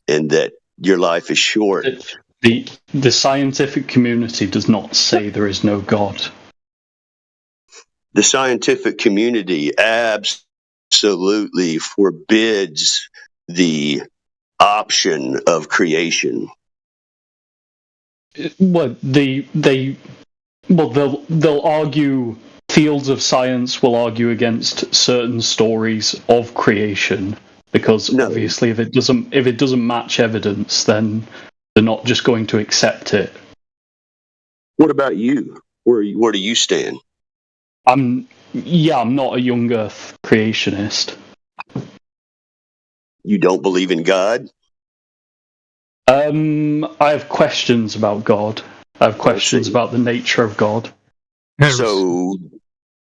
and that your life is short. The scientific community does not say there is no God. The scientific community absolutely forbids the option of creation. Well, they'll argue. Fields of science will argue against certain stories of creation because obviously, if it doesn't match evidence, then they're not just going to accept it. What about you? Where do you stand? I'm not a young Earth creationist. You don't believe in God? I have questions about God. I have questions about the nature of God. So,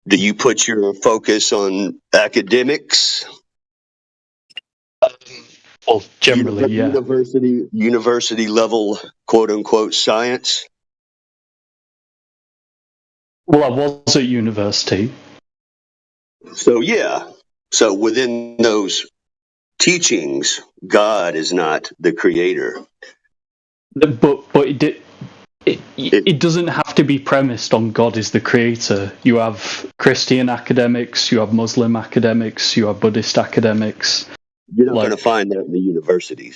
do you put your focus on academics? Well, generally, yeah. University level, quote unquote, science? Well, I was at university. So, yeah. So, within those teachings, God is not the creator. But it doesn't have to be premised on God is the creator. You have Christian academics, you have Muslim academics, you have Buddhist academics. You're not going to find that in the universities.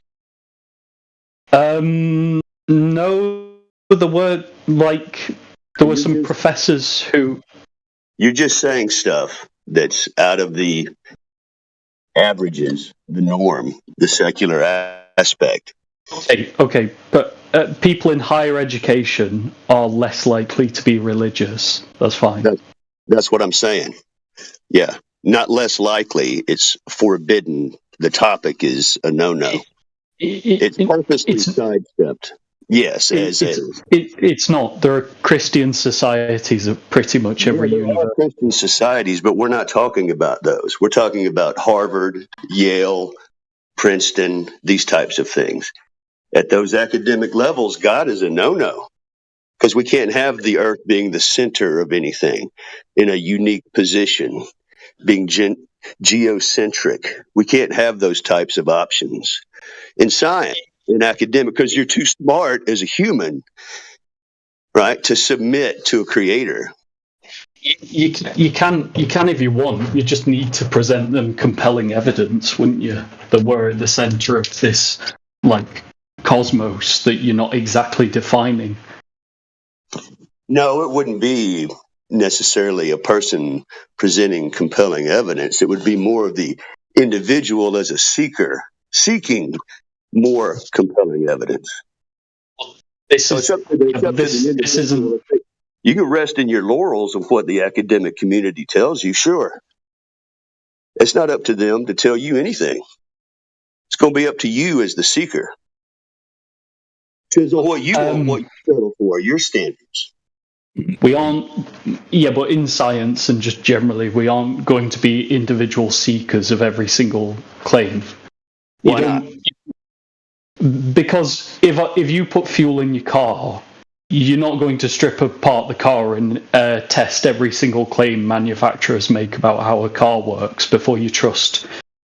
No, there were some professors who... You're just saying stuff that's out of the averages, the norm, the secular aspect. Okay, but people in higher education are less likely to be religious. That's fine. That's what I'm saying. Yeah, not less likely. It's forbidden. The topic is a no-no. It's purposely sidestepped. Yes, it's not. There are Christian societies of pretty much every university. There are Christian societies, but we're not talking about those. We're talking about Harvard, Yale, Princeton, these types of things. At those academic levels, God is a no-no because we can't have the earth being the center of anything in a unique position, being geocentric. We can't have those types of options in science, in academic, because you're too smart as a human, right, to submit to a creator. You can if you want. You just need to present them compelling evidence, wouldn't you? That we're at the center of this cosmos that you're not exactly defining. No, it wouldn't be necessarily a person presenting compelling evidence. It would be more of the individual as a seeker seeking more compelling evidence. This isn't. You can rest in your laurels of what the academic community tells you, sure. It's not up to them to tell you anything. It's going to be up to you as the seeker. What you want, what you settle for, your standards. We aren't, but in science and just generally, we aren't going to be individual seekers of every single claim. Why not? Because if you put fuel in your car, you're not going to strip apart the car and test every single claim manufacturers make about how a car works before you trust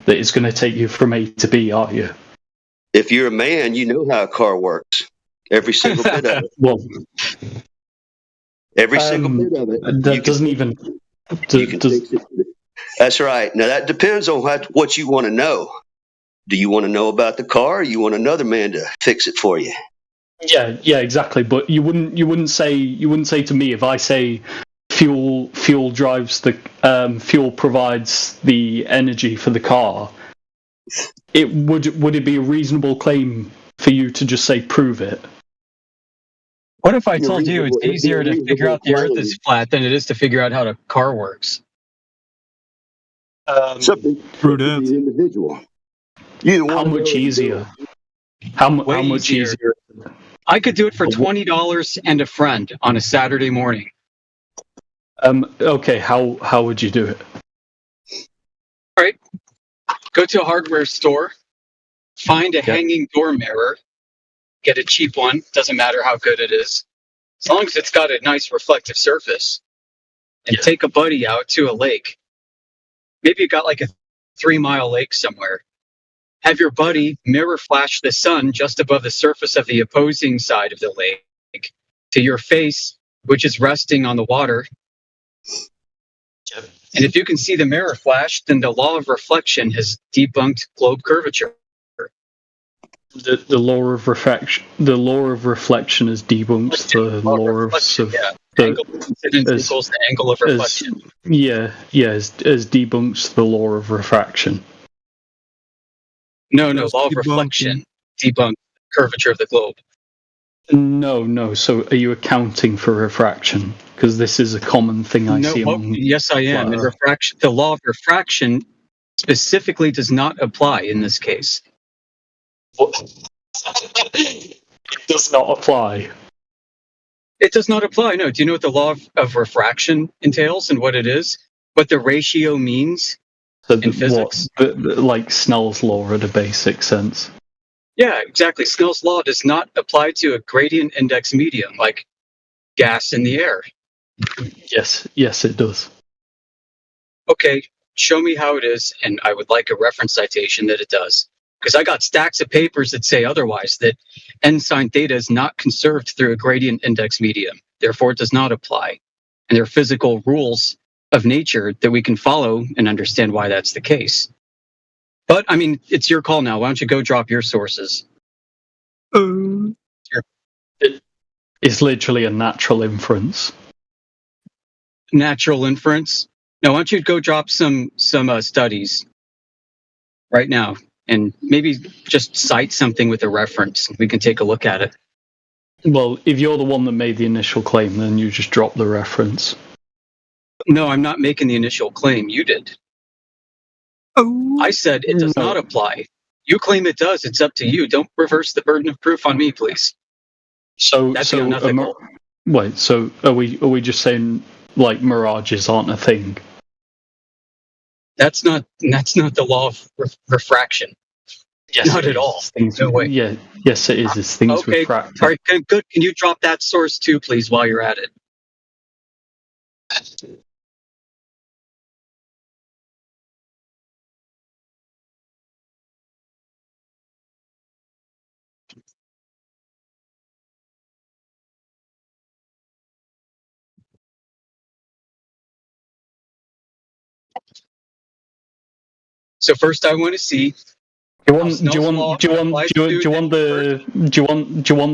that it's going to take you from A to B, are you? If you're a man, you know how a car works. Every single bit of it. Well, every single bit of it. That doesn't even... That's right. Now, that depends on what you want to know. Do you want to know about the car, or you want another man to fix it for you? Yeah, exactly. But you wouldn't say to me, if I say fuel drives the fuel provides the energy for the car, would it be a reasonable claim for you to just say prove it? What if I told you it's easier to figure out the Earth is flat than it is to figure out how the car works? Something for the individual. How much easier? How much easier? I could do it for $20 and a friend on a Saturday morning. Okay, how would you do it? All right. Go to a hardware store, find a hanging door mirror, get a cheap one, doesn't matter how good it is, as long as it's got a nice reflective surface, and take a buddy out to a lake. Maybe you got like a 3-mile lake somewhere. have your buddy mirror flash the sun just above the surface of the opposing side of the lake to your face, which is resting on the water. Yep. And if you can see the mirror flash, then the law of reflection has debunked globe curvature. The law of reflection. The law of reflection has debunked the law of Angle of incidence equals the angle of reflection. As debunks the law of refraction. No, law of reflection debunked curvature of the globe. No. So are you accounting for refraction? Because this is a common thing I see among. Yes, I am. And refraction, the law of refraction specifically does not apply in this case. It does not apply. It does not apply. No. Do you know what the law of refraction entails and what it is? What the ratio means in physics? Like Snell's law at a basic sense. Yeah, exactly. Snell's law does not apply to a gradient index medium like gas in the air. Yes, it does. Okay, show me how it is, and I would like a reference citation that it does. Because I got stacks of papers that say otherwise, that n sine theta is not conserved through a gradient index medium. Therefore, it does not apply. And there are physical rules of nature that we can follow and understand why that's the case. But, I mean, it's your call now. Why don't you go drop your sources? It's literally a natural inference. Natural inference? Now, why don't you go drop some studies right now? And maybe just cite something with a reference. We can take a look at it. Well, if you're the one that made the initial claim, then you just drop the reference. No, I'm not making the initial claim. You did. I said it does not apply. You claim it does. It's up to you. Don't reverse the burden of proof on me, please. That'd be unethical. Wait, so are we just saying like mirages aren't a thing? That's not the law of refraction. Yes, not at all. No way. Yeah, yes, it is. It's things refract. All right, good. Can you drop that source too, please, while you're at it? So first, I want to see. Do you want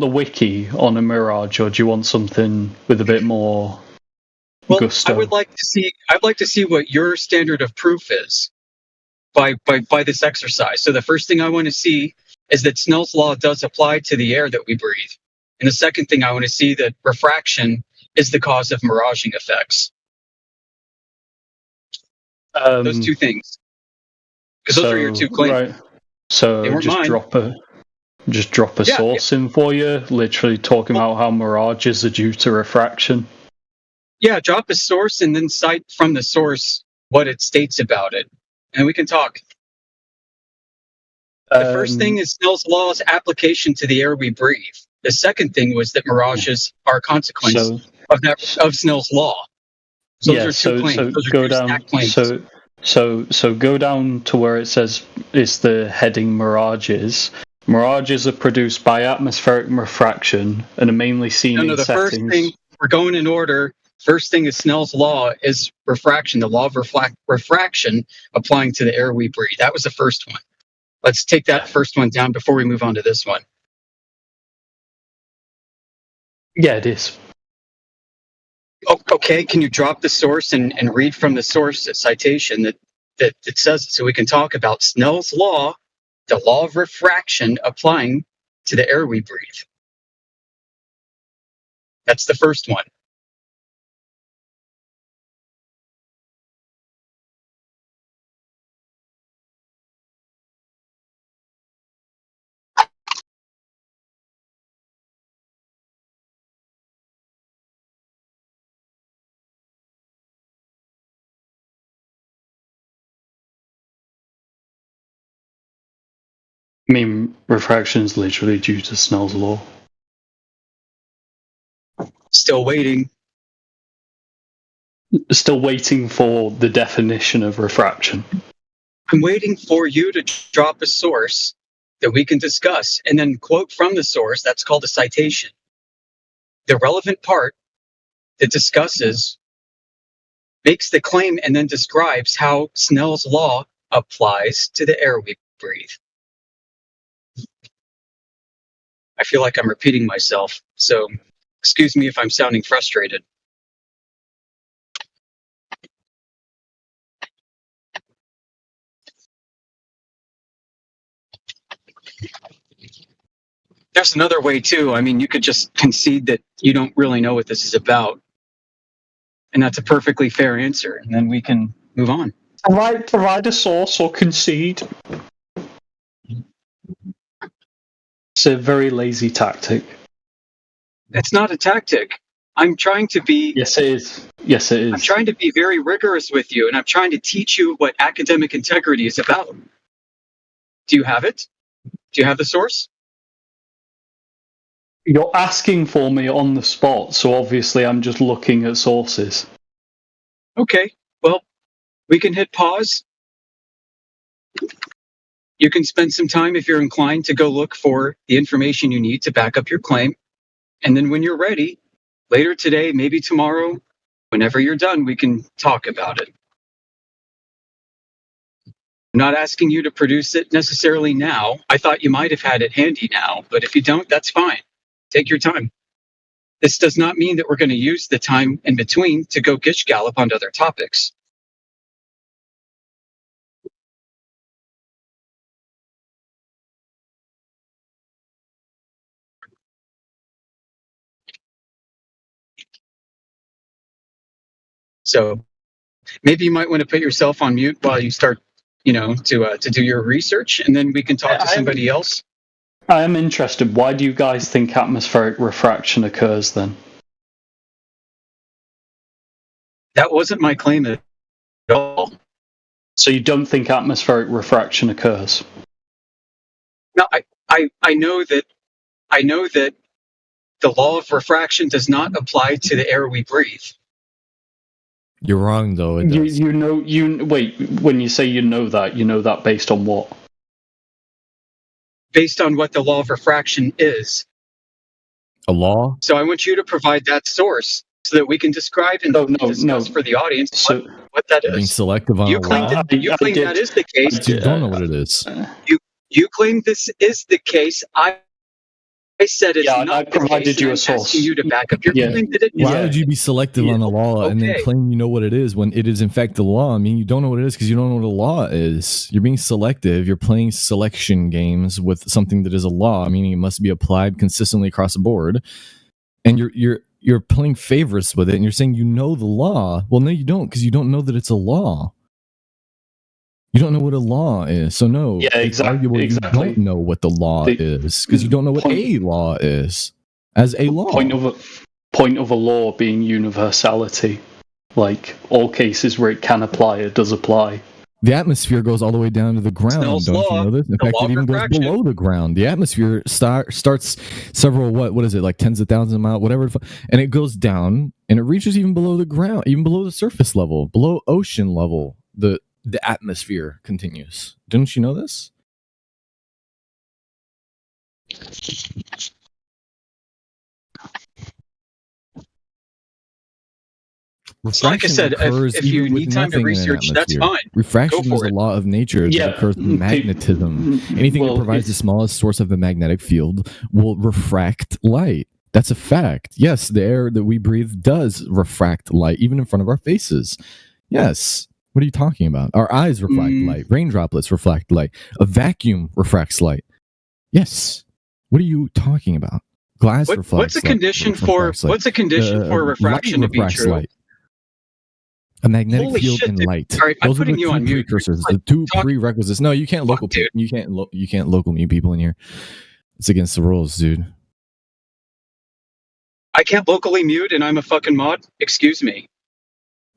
the wiki on a mirage, or do you want something with a bit more gusto? I'd like to see what your standard of proof is by this exercise. So the first thing I want to see is that Snell's law does apply to the air that we breathe. And the second thing I want to see that refraction is the cause of miraging effects. Those two things. Because those are your two claims. Right. So just drop a source in for you, literally talking about how mirages are due to refraction. Yeah, drop a source and then cite from the source what it states about it. And we can talk. The first thing is Snell's law's application to the air we breathe. The second thing was that mirages are a consequence of Snell's law. So those are two claims. Those are two stacked claims. So go down to where it says it's the heading mirages. Mirages are produced by atmospheric refraction and are mainly seen in settings. First thing, we're going in order. First thing is Snell's law is refraction, the law of refraction applying to the air we breathe. That was the first one. Let's take that first one down before we move on to this one. Yeah, it is. Okay, can you drop the source and read from the source citation that says it so we can talk about Snell's law, the law of refraction applying to the air we breathe? That's the first one. I mean, refraction is literally due to Snell's law. Still waiting. Still waiting for the definition of refraction. I'm waiting for you to drop a source that we can discuss and then quote from the source. That's called a citation. The relevant part that discusses, makes the claim, and then describes how Snell's law applies to the air we breathe. I feel like I'm repeating myself, so excuse me if I'm sounding frustrated. There's another way too. I mean, you could just concede that you don't really know what this is about. And that's a perfectly fair answer. And then we can move on. Provide a source or concede. It's a very lazy tactic. It's not a tactic. I'm trying to be... Yes, it is. Yes, it is. I'm trying to be very rigorous with you, and I'm trying to teach you what academic integrity is about. Do you have it? Do you have the source? You're asking for me on the spot, so obviously I'm just looking at sources. Okay, well, we can hit pause. You can spend some time, if you're inclined, to go look for the information you need to back up your claim. And then when you're ready, later today, maybe tomorrow, whenever you're done, we can talk about it. I'm not asking you to produce it necessarily now. I thought you might have had it handy now, but if you don't, that's fine. Take your time. This does not mean that we're going to use the time in between to go gish gallop on other topics. So maybe you might want to put yourself on mute while you start, to do your research, and then we can talk to somebody else. I am interested. Why do you guys think atmospheric refraction occurs then? That wasn't my claim at all. So you don't think atmospheric refraction occurs? No, I know that the law of refraction does not apply to the air we breathe. You're wrong, though. It does. Wait, when you say you know that based on what? Based on what the law of refraction is. A law? So I want you to provide that source so that we can describe and discuss for the audience what that is. Being selective on you claim that is the case. You don't know what it is. You claim this is the case. I said it's not I provided you a source. You to back up your claim that it is. Why would you be selective on a law and then claim you know what it is when it is in fact the law? I mean, you don't know what it is because you don't know what a law is. You're being selective. You're playing selection games with something that is a law, meaning it must be applied consistently across the board. And you're playing favorites with it, and you're saying you know the law. Well, no, you don't, because you don't know that it's a law. You don't know what a law is, so no. Yeah, exactly. You don't know what the law is because you don't know what a law is as a law. Point of a law being universality, like all cases where it can apply, it does apply. The atmosphere goes all the way down to the ground. Snell's don't law, you know this? In fact, it even goes below the ground. The atmosphere starts several what is it, like tens of thousands of miles, whatever, and it goes down and it reaches even below the ground, even below the surface level, below ocean level. The atmosphere continues. Didn't you know this? Like I said, if you need time to research, that's fine. Refraction is a law of nature that occurs with magnetism. Anything that provides the smallest source of the magnetic field will refract light. That's a fact. Yes, the air that we breathe does refract light, even in front of our faces. Yes. What are you talking about? Our eyes reflect light. Rain droplets reflect light. A vacuum refracts light. Yes. What are you talking about? Glass reflects light. What's a condition for refraction to be true? Light. A magnetic field and light. All right, those are the two precursors. The two prerequisites. No, you can't local. You can't local mute people in here. It's against the rules, dude. I can't locally mute, and I'm a fucking mod. Excuse me.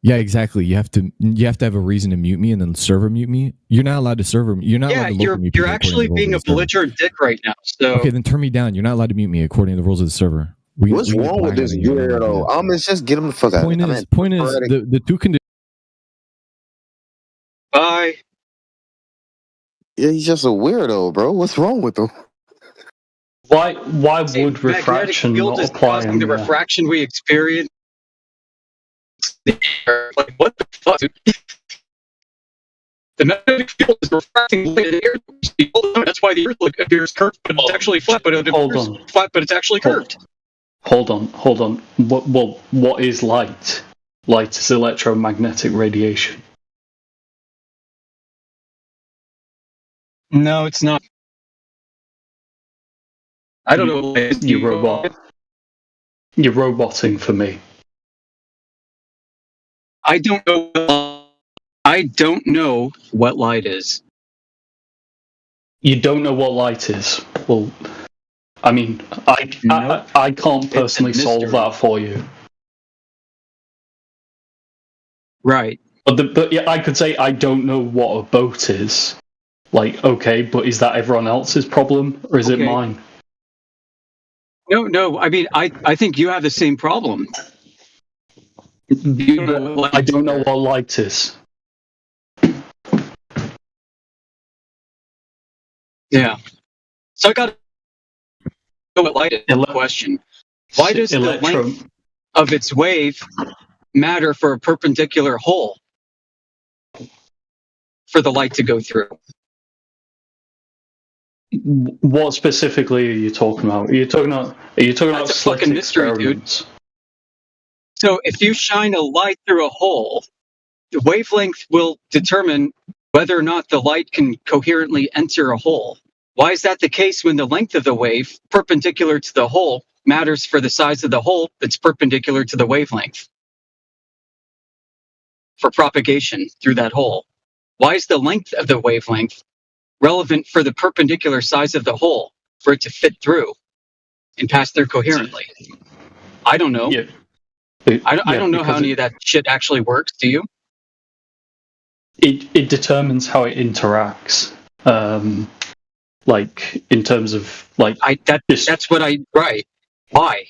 Yeah, exactly. You have to have a reason to mute me, and then server mute me. You're not allowed to server. You're not allowed to local mute. You're actually being a belligerent dick right now. So okay, then turn me down. You're not allowed to mute me according to the rules of the server. What's wrong with this weirdo? Let's just get him the fuck out. Point is the two conditions. Bye. Yeah, he's just a weirdo, bro. What's wrong with him? Why would refraction field not is apply causing the refraction we experience? Like, what the fuck? Dude? The magnetic field is refracting light in the air. That's why the Earth appears curved, but it's actually flat. But it appears flat, but it's actually curved. Hold on. What is light? Light is electromagnetic radiation. No, it's not. I don't know. You robot. You're roboting for me. I don't know what light is. You don't know what light is. Well, I mean, I can't personally solve that for you. Right. But yeah, I could say I don't know what a boat is. Like, okay, but is that everyone else's problem or is it mine? No. I mean, I think you have the same problem. I don't know what light is. Yeah. So I got to know what light is. Question. Why does the length of its wave matter for a perpendicular hole for the light to go through? What specifically are you talking about? Are you talking about slit experiments? Dude. So if you shine a light through a hole, the wavelength will determine whether or not the light can coherently enter a hole. Why is that the case when the length of the wave perpendicular to the hole matters for the size of the hole that's perpendicular to the wavelength for propagation through that hole? Why is the length of the wavelength relevant for the perpendicular size of the hole for it to fit through and pass through coherently? I don't know. Yeah. I don't know how any of that shit actually works. Do you? It determines how it interacts. Like in terms of like that's what I right. Why?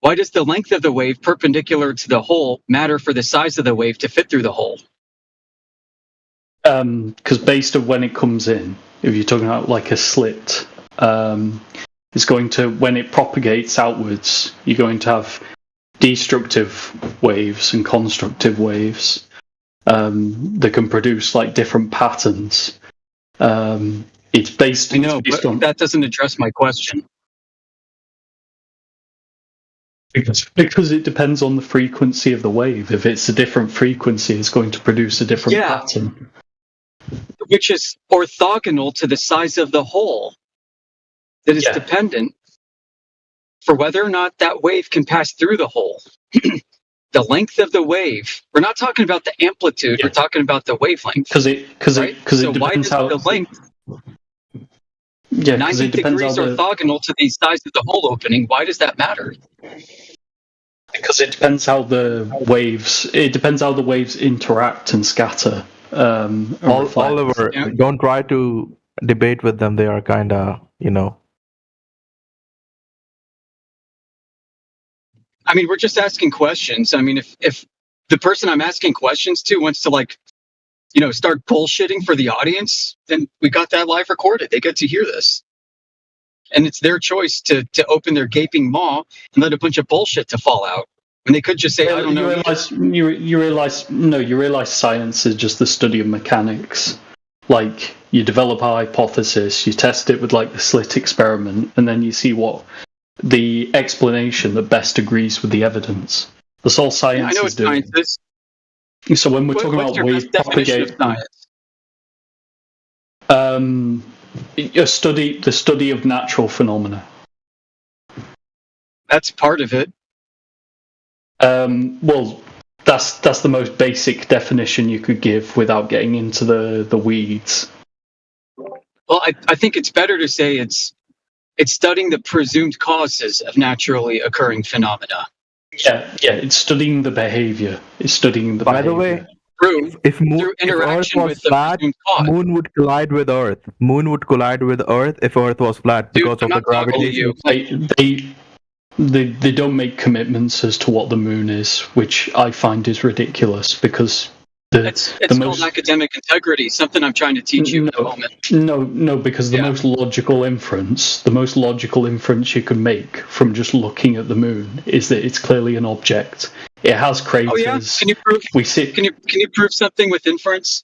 Why does the length of the wave perpendicular to the hole matter for the size of the wave to fit through the hole? Because based on when it comes in, if you're talking about like a slit, it's going to, when it propagates outwards, you're going to have destructive waves and constructive waves that can produce like different patterns. It's based. I know, but that doesn't address my question. Because it depends on the frequency of the wave. If it's a different frequency, it's going to produce a different pattern. Which is orthogonal to the size of the hole. That is dependent for whether or not that wave can pass through the hole. The length of the wave. We're not talking about the amplitude. We're talking about the wavelength. Because it depends how the length. 90 degrees orthogonal to the size of the hole opening. Why does that matter? Because it depends how the waves. It depends how the waves interact and scatter. Oliver, don't try to debate with them. They are kind of, I mean, we're just asking questions. I mean, if the person I'm asking questions to wants to start bullshitting for the audience, then we got that live recorded. They get to hear this. And it's their choice to open their gaping maw and let a bunch of bullshit to fall out. And they could just say, I don't know. You realize science is just the study of mechanics. Like, you develop a hypothesis, you test it with like the slit experiment, and then you see what the explanation that best agrees with the evidence. That's all science is doing. Science is. So when we're talking about wave propagation, the study of natural phenomena. That's part of it. Well, that's the most basic definition you could give without getting into the weeds. Well, I think it's better to say it's studying the presumed causes of naturally occurring phenomena. Yeah, it's studying the behavior. It's studying the By behavior. the way, if Earth was flat, Moon would collide with Earth. Moon would collide with Earth if Earth was flat because of the gravitation. They don't make commitments as to what the moon is, which I find is ridiculous because It's called academic integrity, something I'm trying to teach you at the moment. No, because the most logical inference you can make from just looking at the moon is that it's clearly an object. It has craters. Oh yeah, can you prove? Can you prove something with inference?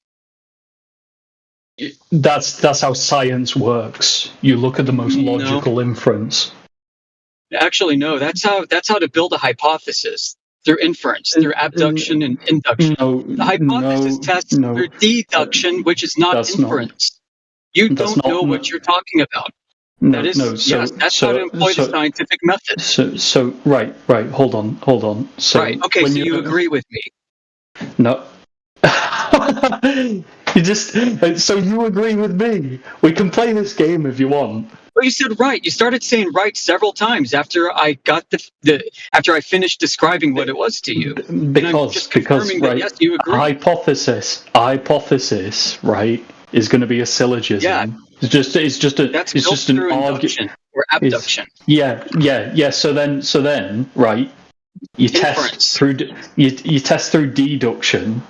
That's how science works. You look at the most logical inference. Actually, no. That's how to build a hypothesis. Through inference, through abduction and induction. The hypothesis tests through deduction, which is not inference. You don't know what you're talking about. That's how to employ the scientific method. So right. Hold on. So okay. So you agree with me? No. So you agree with me? We can play this game if you want. Well, you said right. You started saying right several times after I got after I finished describing what it was to you. Because right, yes, you agree. Hypothesis, right, is going to be a syllogism. Yeah. It's just an argument or abduction. Yeah. So then, right, you test through deduction,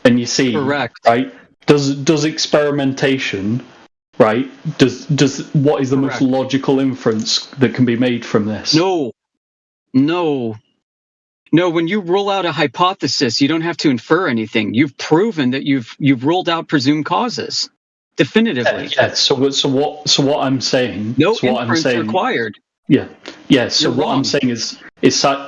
and you see, correct, right? Does experimentation, right? Does what is the most logical inference that can be made from this? No. When you rule out a hypothesis, you don't have to infer anything. You've proven that you've ruled out presumed causes definitively. Yeah. So what I'm saying? Inference required. Yeah. So what I'm saying is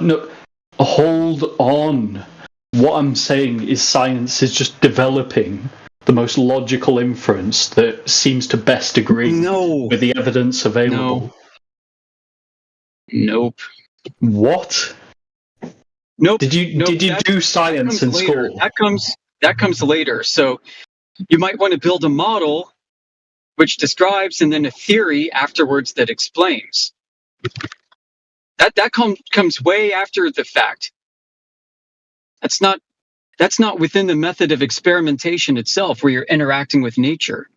no. Hold on. What I'm saying is science is just developing the most logical inference that seems to best agree with the evidence available. Nope. What? Nope. Did you do science in school? That comes later. So you might want to build a model which describes, and then a theory afterwards that explains. That comes way after the fact. That's not within the method of experimentation itself, where you're interacting with nature.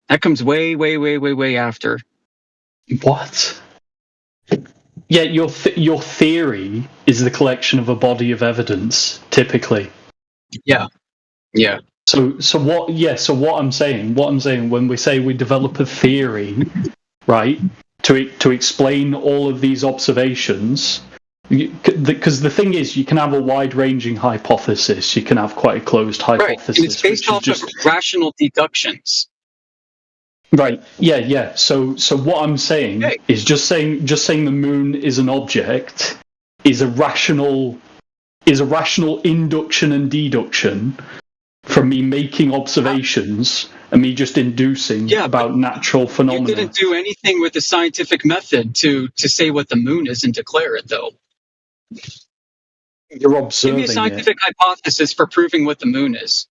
That comes way, way, way, way, way after. What? Yeah, your theory is the collection of a body of evidence, typically. Yeah. So what? Yeah. So what I'm saying, when we say we develop a theory, right, to explain all of these observations. Because the thing is, you can have a wide-ranging hypothesis. You can have quite a closed hypothesis. Right, and it's based off of rational deductions. Right. Yeah. So what I'm saying is just saying the moon is an object is a rational induction and deduction from me making observations and me just inducing about natural phenomena. You didn't do anything with the scientific method to say what the moon is and declare it, though. You're observing. Give me a scientific hypothesis for proving what the moon is.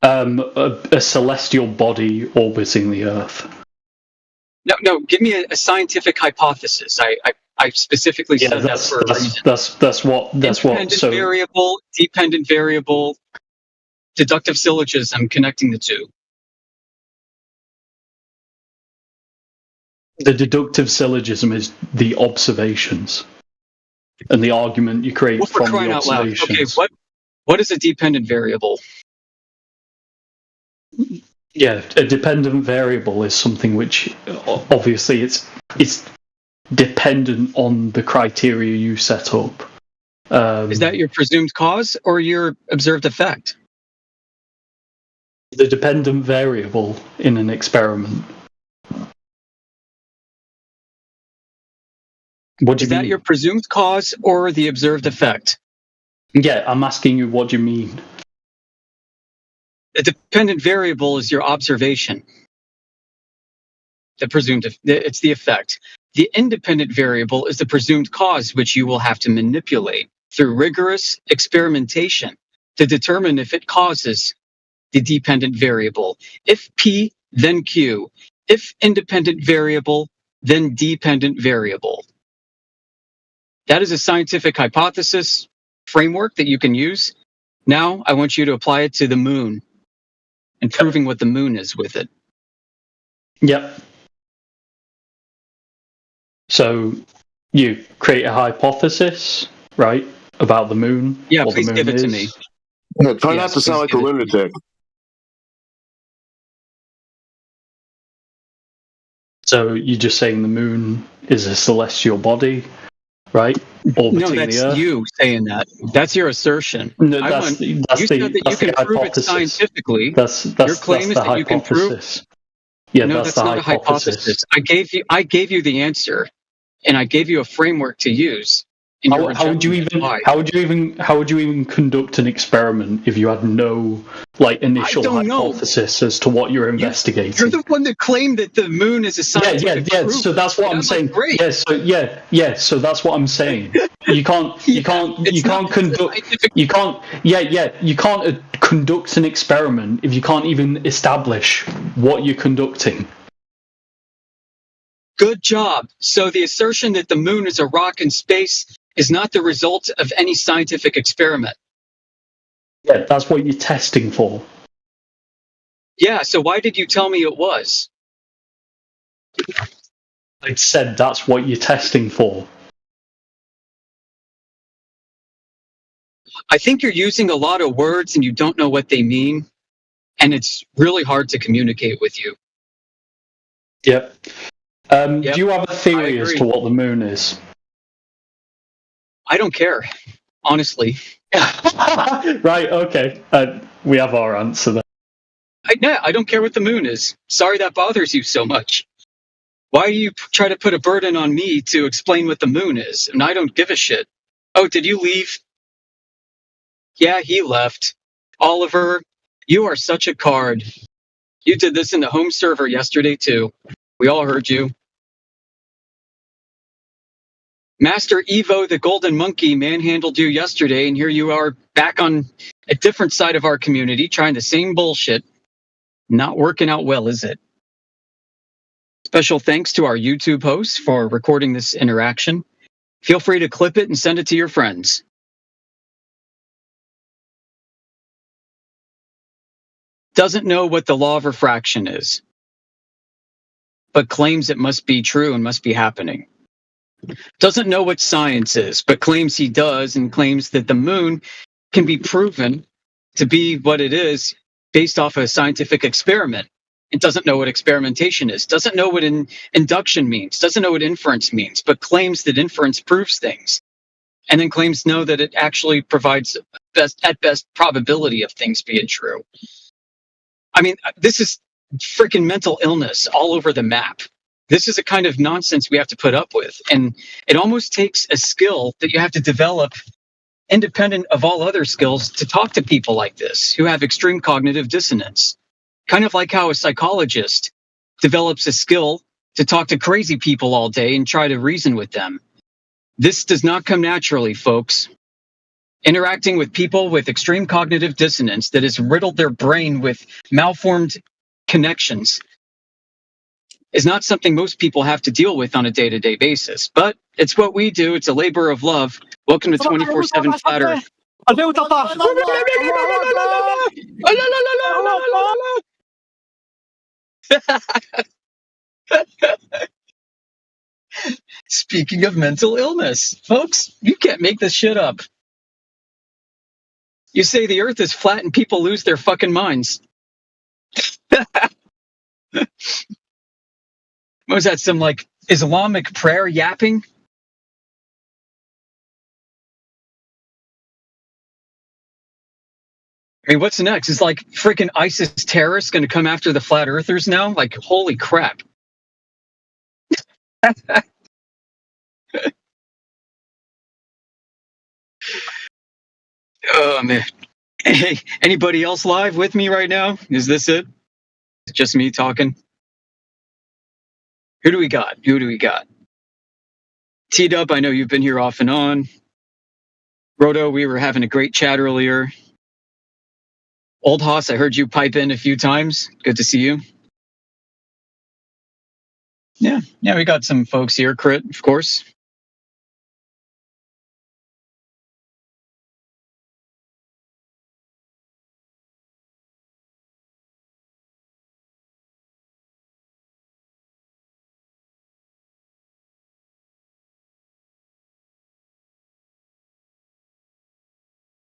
A celestial body orbiting the Earth. No. Give me a scientific hypothesis. I specifically said that for a reason. That's what. Variable, dependent variable, deductive syllogism connecting the two. The deductive syllogism is the observations and the argument you create from the observations. Okay, what is a dependent variable? Yeah, a dependent variable is something which obviously it's dependent on the criteria you set up. Is that your presumed cause or your observed effect? The dependent variable in an experiment. Is that your presumed cause or the observed effect? Yeah, I'm asking you, what do you mean? The dependent variable is your observation. It's the effect. The independent variable is the presumed cause, which you will have to manipulate through rigorous experimentation to determine if it causes the dependent variable. If P, then Q. If independent variable, then dependent variable. That is a scientific hypothesis framework that you can use. Now I want you to apply it to the moon and proving what the moon is with it. Yep. So you create a hypothesis, right, about the moon. Yeah, please give it to me. Yeah, try not to sound like a lunatic. So you're just saying the moon is a celestial body, right? Orbiting no, that's the Earth? you saying that. That's your assertion. No, You said that you can prove it scientifically. Your claim is that you can prove. Yeah, no, that's not a hypothesis. I gave you the answer, and I gave you a framework to use. And how would you even conduct an experiment if you had no initial hypothesis as to what you're investigating? You're the one that claimed that the moon is a scientific proof. So that's what I'm saying. Great. So that's what I'm saying. You can't conduct an experiment if you can't even establish what you're conducting. Good job. So the assertion that the moon is a rock in space is not the result of any scientific experiment. Yeah, that's what you're testing for. Yeah, so why did you tell me it was? I said that's what you're testing for. I think you're using a lot of words and you don't know what they mean, and it's really hard to communicate with you. Yep. Do you have a theory as to what the moon is? I don't care, honestly. Right, okay. We have our answer then. I don't care what the moon is. Sorry that bothers you so much. Why do you try to put a burden on me to explain what the moon is? And I don't give a shit. Oh, did you leave? Yeah, he left. Oliver, you are such a card. You did this in the home server yesterday too. We all heard you. Master Evo the Golden Monkey manhandled you yesterday, and here you are back on a different side of our community trying the same bullshit. Not working out well, is it? Special thanks to our YouTube hosts for recording this interaction. Feel free to clip it and send it to your friends. Doesn't know what the law of refraction is, but claims it must be true and must be happening. Doesn't know what science is, but claims he does, and claims that the moon can be proven to be what it is based off a scientific experiment. It doesn't know what experimentation is, doesn't know what induction means, doesn't know what inference means, but claims that inference proves things, and then claims that it actually provides at best probability of things being true. I mean, this is freaking mental illness all over the map. This is a kind of nonsense we have to put up with. And it almost takes a skill that you have to develop independent of all other skills to talk to people like this who have extreme cognitive dissonance. Kind of like how a psychologist develops a skill to talk to crazy people all day and try to reason with them. This does not come naturally, folks. Interacting with people with extreme cognitive dissonance that has riddled their brain with malformed connections is not something most people have to deal with on a day-to-day basis. But it's what we do. It's a labor of love. Welcome to 24/7 Flat Earth. Speaking of mental illness, folks, you can't make this shit up. You say the earth is flat and people lose their fucking minds. What was that, some Islamic prayer yapping? I mean, what's next? Is freaking ISIS terrorists going to come after the flat earthers now? Holy crap. Oh, man. Hey, anybody else live with me right now? Is this it? Just me talking? Who do we got? T-Dub, I know you've been here off and on. Roto, we were having a great chat earlier. Old Hoss, I heard you pipe in a few times. Good to see you. Yeah, we got some folks here. Crit, of course.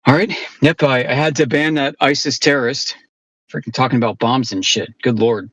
All right. Yep. I had to ban that ISIS terrorist. Freaking talking about bombs and shit. Good Lord.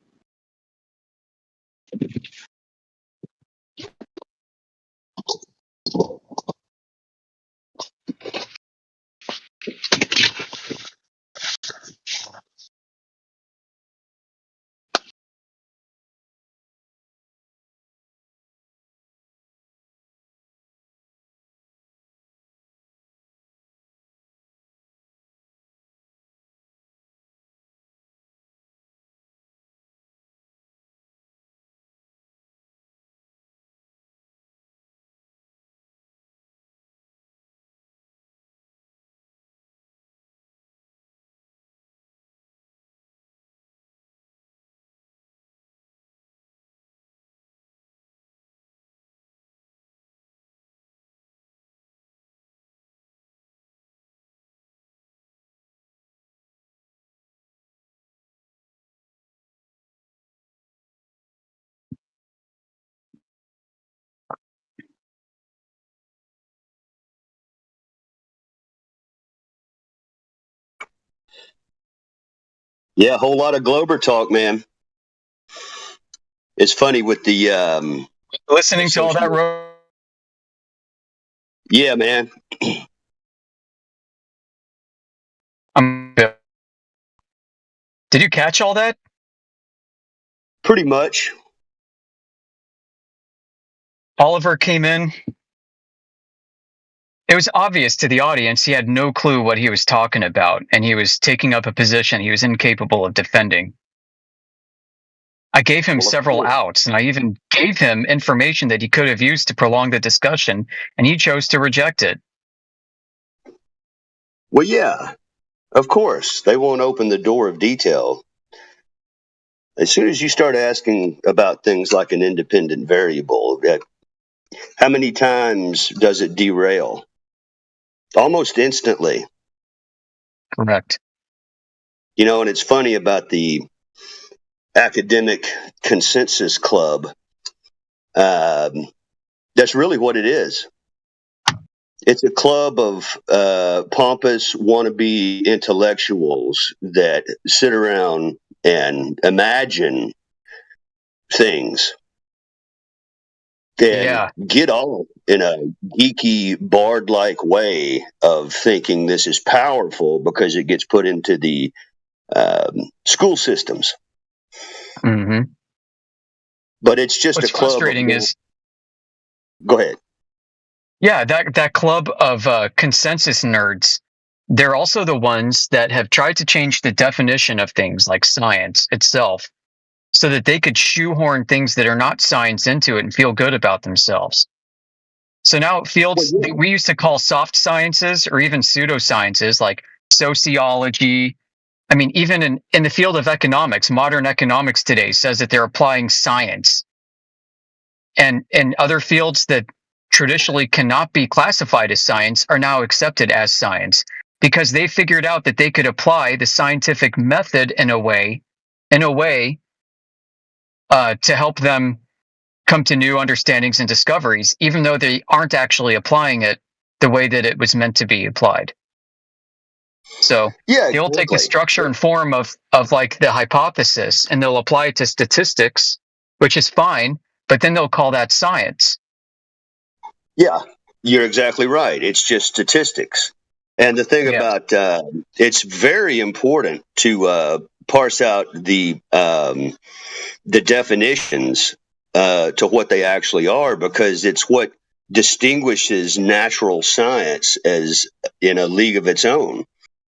Yeah, a whole lot of Glober talk, man. It's funny with the listening to all that. Yeah, man. Did you catch all that? Pretty much. Oliver came in. It was obvious to the audience he had no clue what he was talking about, and he was taking up a position he was incapable of defending. I gave him several outs, and I even gave him information that he could have used to prolong the discussion, and he chose to reject it. Well, yeah, of course. They won't open the door of detail. As soon as you start asking about things like an independent variable, how many times does it derail? Almost instantly. Correct. You know, and it's funny about the academic consensus club. That's really what it is. It's a club of pompous wannabe intellectuals that sit around and imagine things and get on in a geeky bard-like way of thinking this is powerful because it gets put into the school systems. Mm-hmm. But it's just What's a club. Frustrating is. Go ahead. Yeah, that club of consensus nerds. They're also the ones that have tried to change the definition of things like science itself, so that they could shoehorn things that are not science into it and feel good about themselves. So now fields we used to call soft sciences or even pseudosciences like sociology. I mean, even in the field of economics, modern economics today says that they're applying science. And other fields that traditionally cannot be classified as science are now accepted as science because they figured out that they could apply the scientific method in a way to help them come to new understandings and discoveries, even though they aren't actually applying it the way that it was meant to be applied. So they'll take the structure and form of like the hypothesis and they'll apply it to statistics, which is fine, but then they'll call that science. Yeah, you're exactly right. It's just statistics. And the thing about it's very important to parse out the definitions to what they actually are, because it's what distinguishes natural science as in a league of its own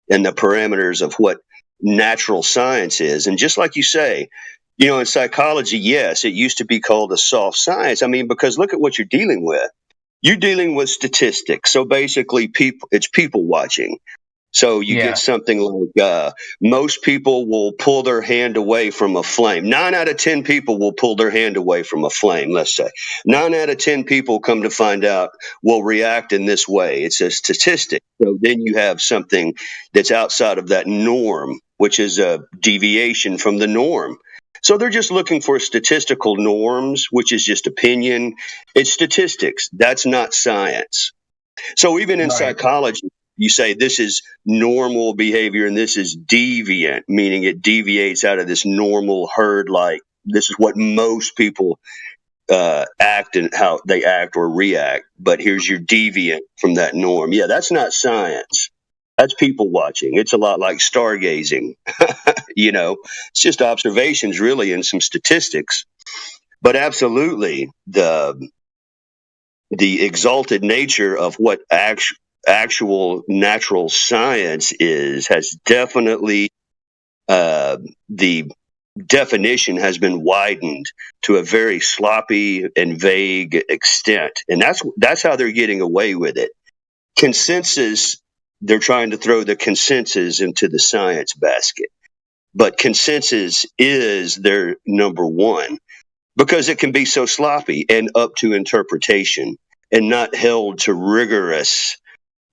and the parameters of what natural science is. And just like you say, you know, in psychology, yes, it used to be called a soft science. I mean, because look at what you're dealing with. You're dealing with statistics. So basically, it's people watching. So you get something like most people will pull their hand away from a flame. 9 out of 10 people will pull their hand away from a flame, let's say. 9 out of 10 people, come to find out, will react in this way. It's a statistic. So then you have something that's outside of that norm, which is a deviation from the norm. So they're just looking for statistical norms, which is just opinion. It's statistics. That's not science. So even in psychology, You say this is normal behavior and this is deviant, meaning it deviates out of this normal herd like. This is what most people act and how they act or react. But here's your deviant from that norm. Yeah, that's not science. That's people watching. It's a lot like stargazing. It's just observations really and some statistics. But absolutely, the exalted nature of what actual natural science has definitely the definition has been widened to a very sloppy and vague extent, and that's how they're getting away with it. Consensus, they're trying to throw the consensus into the science basket, but consensus is their number one because it can be so sloppy and up to interpretation and not held to rigorous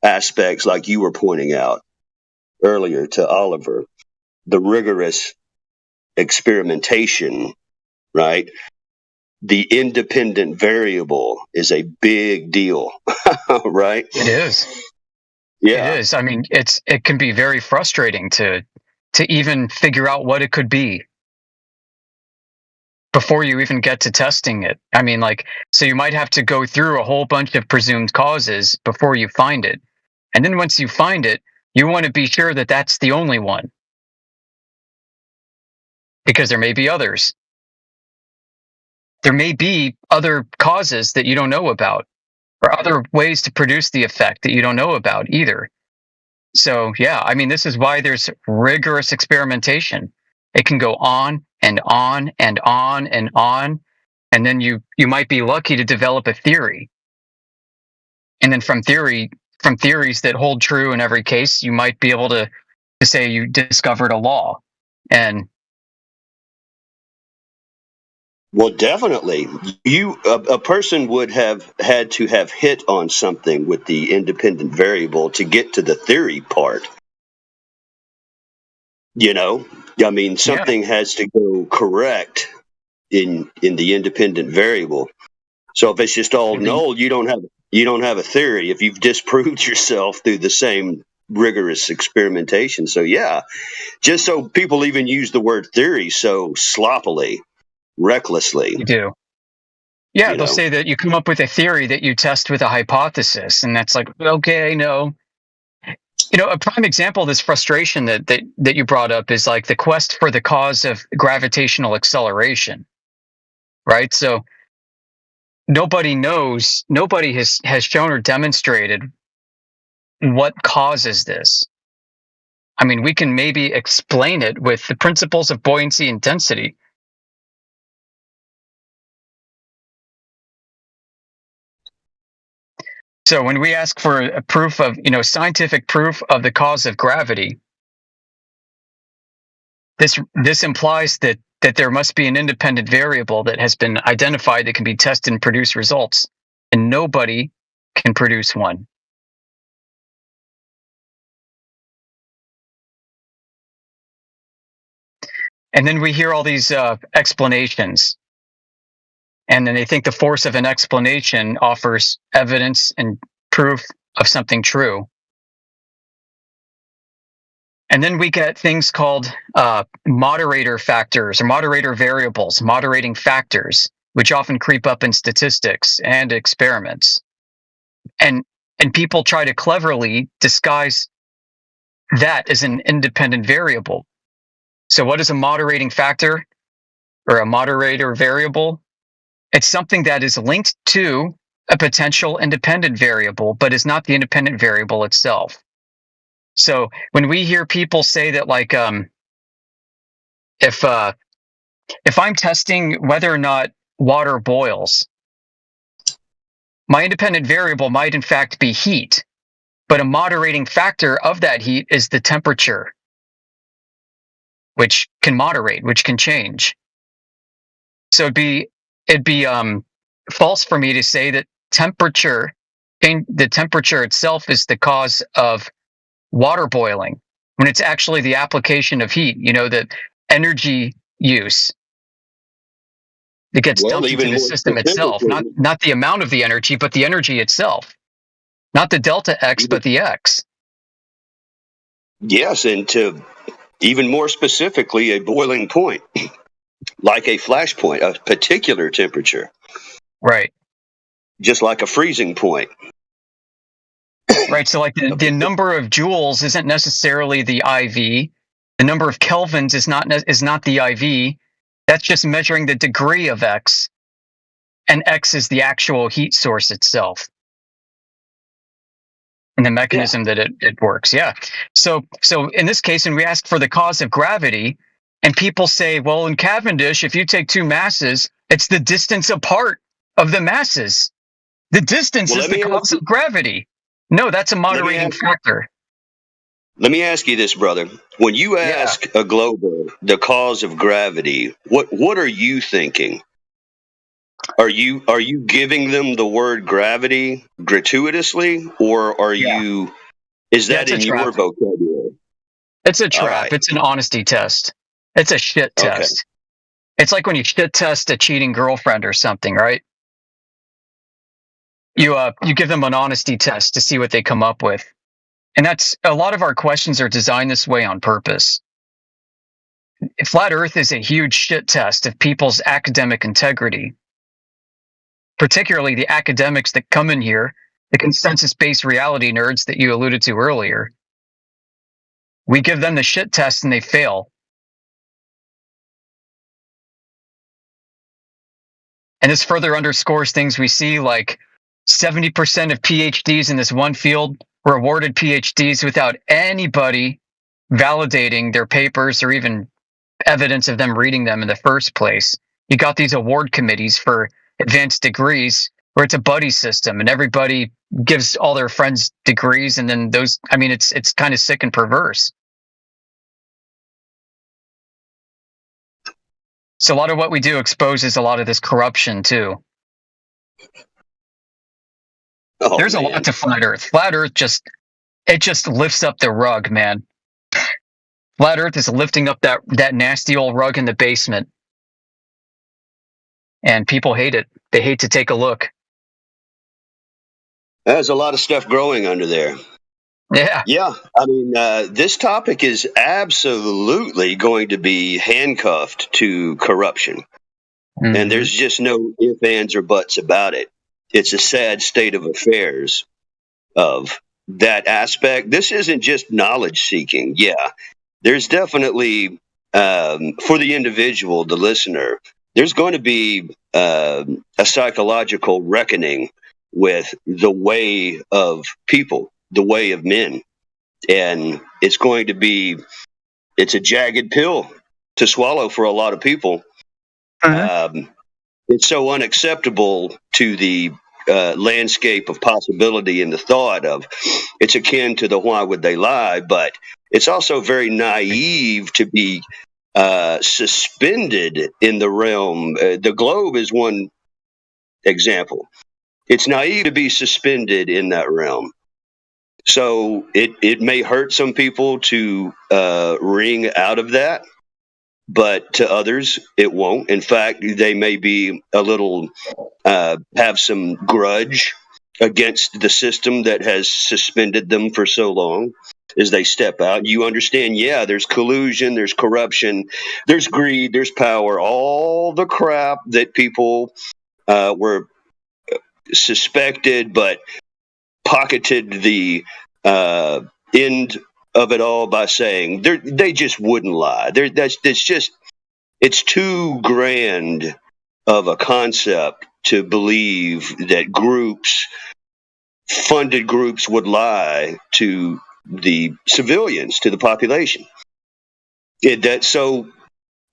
aspects like you were pointing out earlier to Oliver, the rigorous experimentation, right? The independent variable is a big deal, right? It is. Yeah. It is. I mean, it can be very frustrating to even figure out what it could be before you even get to testing it. I mean, so you might have to go through a whole bunch of presumed causes before you find it. And then once you find it, you want to be sure that that's the only one. Because there may be others. There may be other causes that you don't know about, or other ways to produce the effect that you don't know about either. So, yeah, I mean, this is why there's rigorous experimentation. It can go on and on and on and on. And then you might be lucky to develop a theory. And then from theories that hold true in every case, you might be able to say you discovered a law. And well, definitely. A person would have had to have hit on something with the independent variable to get to the theory part. I mean, something has to go correct in the independent variable. So if it's just all null, you don't have a theory if you've disproved yourself through the same rigorous experimentation. So yeah, just so people even use the word theory so sloppily, recklessly. You do. Yeah, they'll say that you come up with a theory that you test with a hypothesis, and that's like, okay, no. A prime example of this frustration that you brought up is like the quest for the cause of gravitational acceleration, right? So nobody has shown or demonstrated what causes this. I mean, we can maybe explain it with the principles of buoyancy and density. So when we ask for a proof of, scientific proof of the cause of gravity, this implies that there must be an independent variable that has been identified that can be tested and produce results, and nobody can produce one. And then we hear all these explanations. And then they think the force of an explanation offers evidence and proof of something true. And then we get things called moderator factors or moderator variables, moderating factors, which often creep up in statistics and experiments. And people try to cleverly disguise that as an independent variable. So what is a moderating factor or a moderator variable? It's something that is linked to a potential independent variable, but is not the independent variable itself. So when we hear people say that, like, if I'm testing whether or not water boils, my independent variable might in fact be heat, but a moderating factor of that heat is the temperature, which can moderate, which can change. So it'd be false for me to say that the temperature itself is the cause of water boiling, when it's actually the application of heat, the energy use that gets dumped into the system itself, not the amount of the energy, but the energy itself, not the delta X, but the X. Yes, and to even more specifically, a boiling point, like a flash point, a particular temperature. Right. Just like a freezing point. Right. So like the number of joules isn't necessarily the IV. The number of kelvins is not the IV. That's just measuring the degree of X. And X is the actual heat source itself. And the mechanism that it works. Yeah. So in this case, when we ask for the cause of gravity, and people say, well, in Cavendish, if you take two masses, it's the distance apart of the masses. The distance is the cause of gravity. No, that's a moderating factor. Let me ask you this, brother. When you ask a glober the cause of gravity, what are you thinking? Are you giving them the word gravity gratuitously, or are you? Is that in your vocabulary? It's a trap. Right. It's an honesty test. It's a shit test. It's like when you shit test a cheating girlfriend or something, right? You give them an honesty test to see what they come up with. And that's a lot of our questions are designed this way on purpose. Flat Earth is a huge shit test of people's academic integrity, particularly the academics that come in here, the consensus-based reality nerds that you alluded to earlier. We give them the shit test and they fail. And this further underscores things we see, like 70% of PhDs in this one field were awarded PhDs without anybody validating their papers or even evidence of them reading them in the first place. You got these award committees for advanced degrees where it's a buddy system and everybody gives all their friends degrees, and then those, I mean, it's kind of sick and perverse. So a lot of what we do exposes a lot of this corruption too. There's a lot to Flat Earth. Flat Earth just lifts up the rug, man. Flat Earth is lifting up that nasty old rug in the basement. And people hate it. They hate to take a look. There's a lot of stuff growing under there. Yeah. Yeah. I mean, this topic is absolutely going to be handcuffed to corruption. Mm-hmm. And there's just no ifs, ands, or buts about it. It's a sad state of affairs of that aspect. This isn't just knowledge seeking. Yeah. There's definitely, for the individual, the listener, there's going to be a psychological reckoning with the way of people, the way of men. And it's going to be, it's a jagged pill to swallow for a lot of people. It's so unacceptable to the landscape of possibility and the thought of it's akin to the why would they lie, but it's also very naive to be suspended in the realm. The globe is one example. It's naive to be suspended in that realm. So it may hurt some people to wring out of that, but to others it won't. In fact, they may be a little have some grudge against the system that has suspended them for so long. As they step out, you understand, yeah, there's collusion, there's corruption, there's greed, there's power, all the crap that people were suspected but pocketed the end of it all by saying they just wouldn't lie. It's too grand of a concept to believe that funded groups would lie to the civilians, to the population. So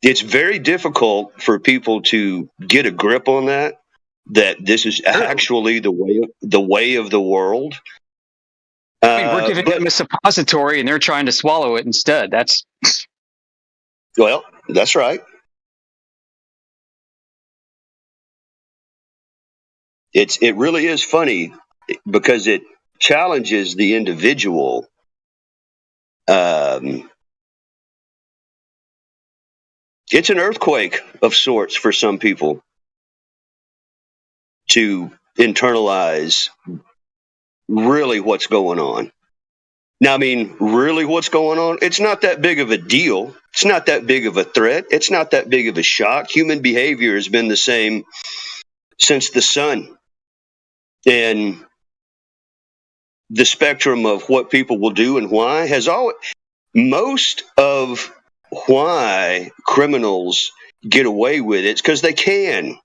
it's very difficult for people to get a grip on that this is actually the way of the world. I mean, we're giving them a suppository and they're trying to swallow it instead. That's right. It really is funny because it challenges the individual. It's an earthquake of sorts for some people to internalize really what's going on. Now, I mean, really what's going on? It's not that big of a deal. It's not that big of a threat. It's not that big of a shock. Human behavior has been the same since the sun. And the spectrum of what people will do and why has always, most of why criminals get away with it is because they can,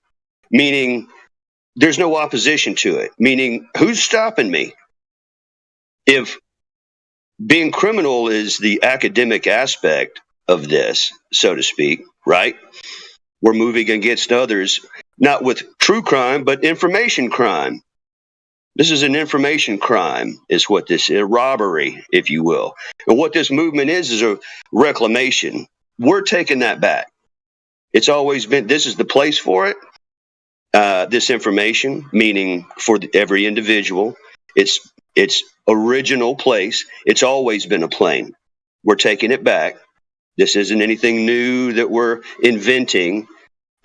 meaning there's no opposition to it, meaning who's stopping me? If being criminal is the academic aspect of this, so to speak, right? We're moving against others, not with true crime, but information crime. This is an information crime, is what this is, a robbery, if you will. And what this movement is a reclamation. We're taking that back. It's always been, this is the place for it. This information, meaning for every individual, its original place. It's always been a plane. We're taking it back. This isn't anything new that we're inventing.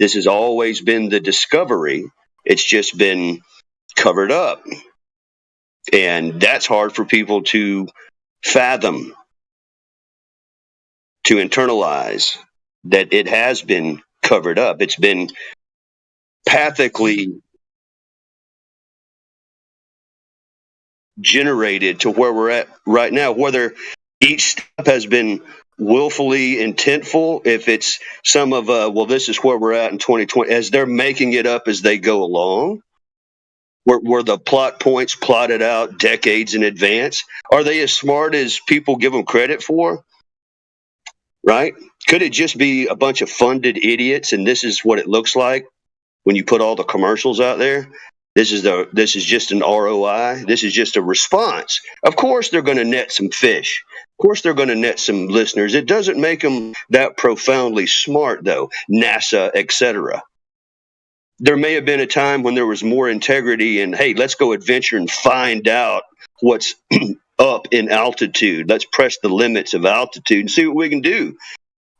This has always been the discovery. It's just been covered up. And that's hard for people to fathom, to internalize, that it has been covered up. It's been pathically generated to where we're at right now. Whether each step has been willfully intentful, if it's some of, well, this is where we're at in 2020, as they're making it up as they go along, were the plot points plotted out decades in advance? Are they as smart as people give them credit for? Right? Could it just be a bunch of funded idiots, and this is what it looks like when you put all the commercials out there? This is just an ROI. This is just a response. Of course, they're going to net some fish. Of course, they're going to net some listeners. It doesn't make them that profoundly smart, though. NASA, etc. There may have been a time when there was more integrity and, hey, let's go adventure and find out what's up in altitude. Let's press the limits of altitude and see what we can do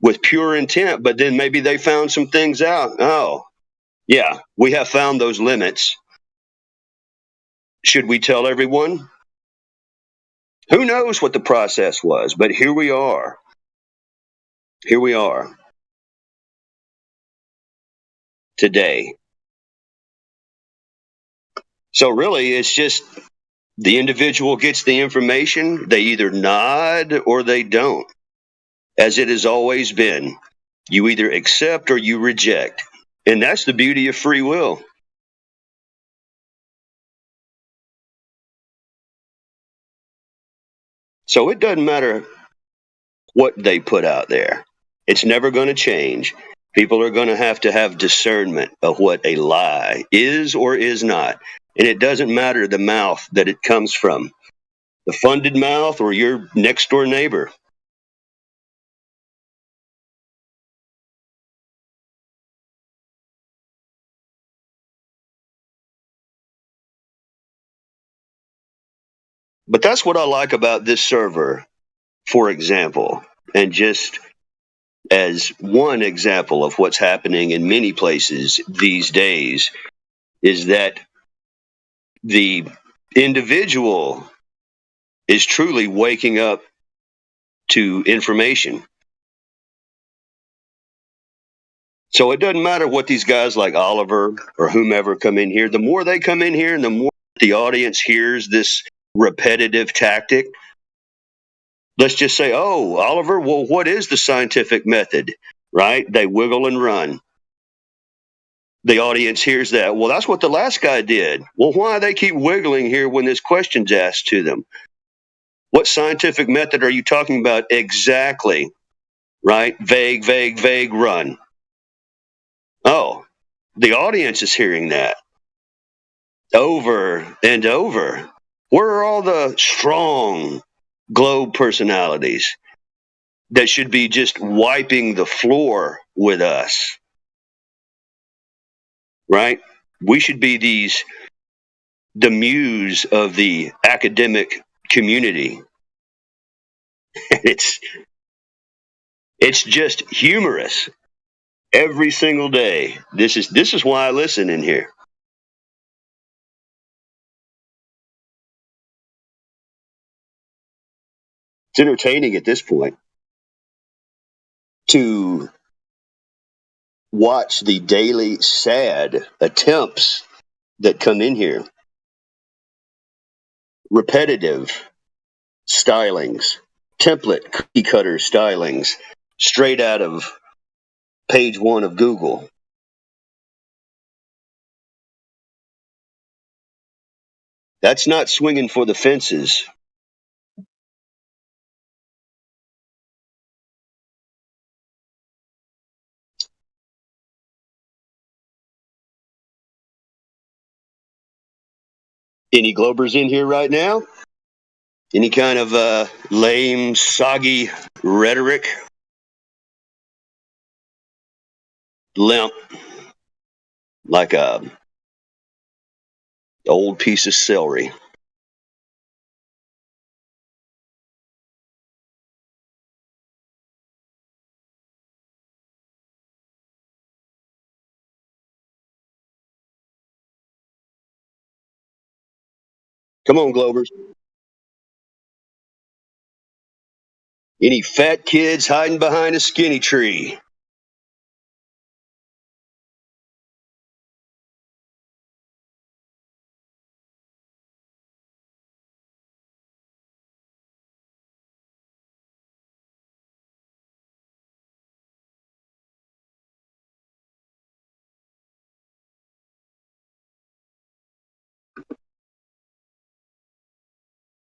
with pure intent. But then maybe they found some things out. Oh, yeah, we have found those limits. Should we tell everyone? Who knows what the process was, but here we are. Here we are. Today. So really, it's just the individual gets the information. They either nod or they don't. As it has always been. You either accept or you reject. And that's the beauty of free will. So it doesn't matter what they put out there. It's never going to change. People are going to have discernment of what a lie is or is not. And it doesn't matter the mouth that it comes from, the funded mouth or your next door neighbor. But that's what I like about this server, for example, and just as one example of what's happening in many places these days, is that the individual is truly waking up to information. So it doesn't matter what these guys like Oliver or whomever come in here. The more they come in here and the more the audience hears this repetitive tactic, let's just say, oh, Oliver, well, what is the scientific method? Right? They wiggle and run. The audience hears that. Well, that's what the last guy did. Well, why they keep wiggling here when this question's asked to them? What scientific method are you talking about exactly? Right? Vague, vague, vague, run. Oh, the audience is hearing that over and over. Where are all the strong globe personalities that should be just wiping the floor with us? Right? We should be the muse of the academic community. It's just humorous. Every single day. This is why I listen in here. It's entertaining at this point to watch the daily sad attempts that come in here. Repetitive stylings, template cookie cutter stylings, straight out of page 1 of Google. That's not swinging for the fences. Any Globers in here right now? Any kind of lame, soggy rhetoric? Limp, like a old piece of celery. Come on, Globers. Any fat kids hiding behind a skinny tree?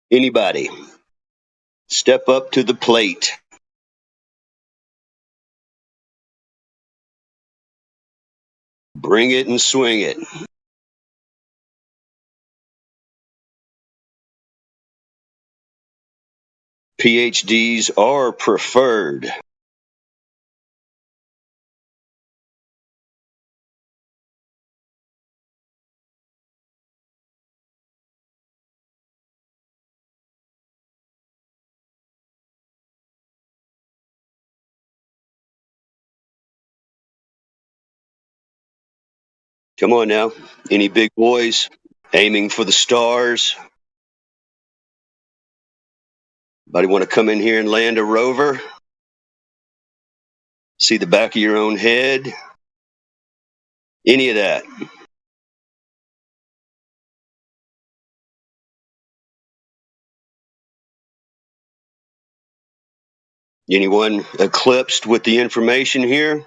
Anybody? Step up to the plate. Bring it and swing it. PhDs are preferred. Come on now. Any big boys aiming for the stars? Anybody want to come in here and land a rover? See the back of your own head? Any of that? Anyone eclipsed with the information here?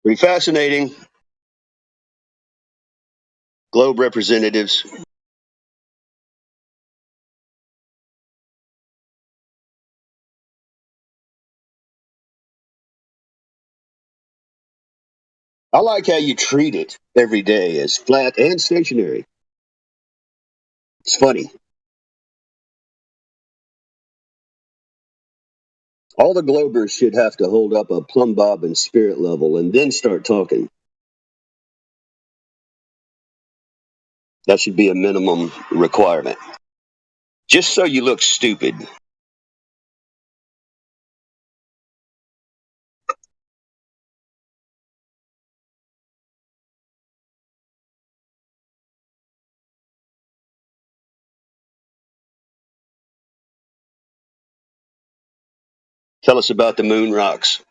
Pretty fascinating. Globe representatives. I like how you treat it every day as flat and stationary. It's funny. All the Globers should have to hold up a plumb bob and spirit level and then start talking. That should be a minimum requirement. Just so you look stupid. Tell us about the moon rocks.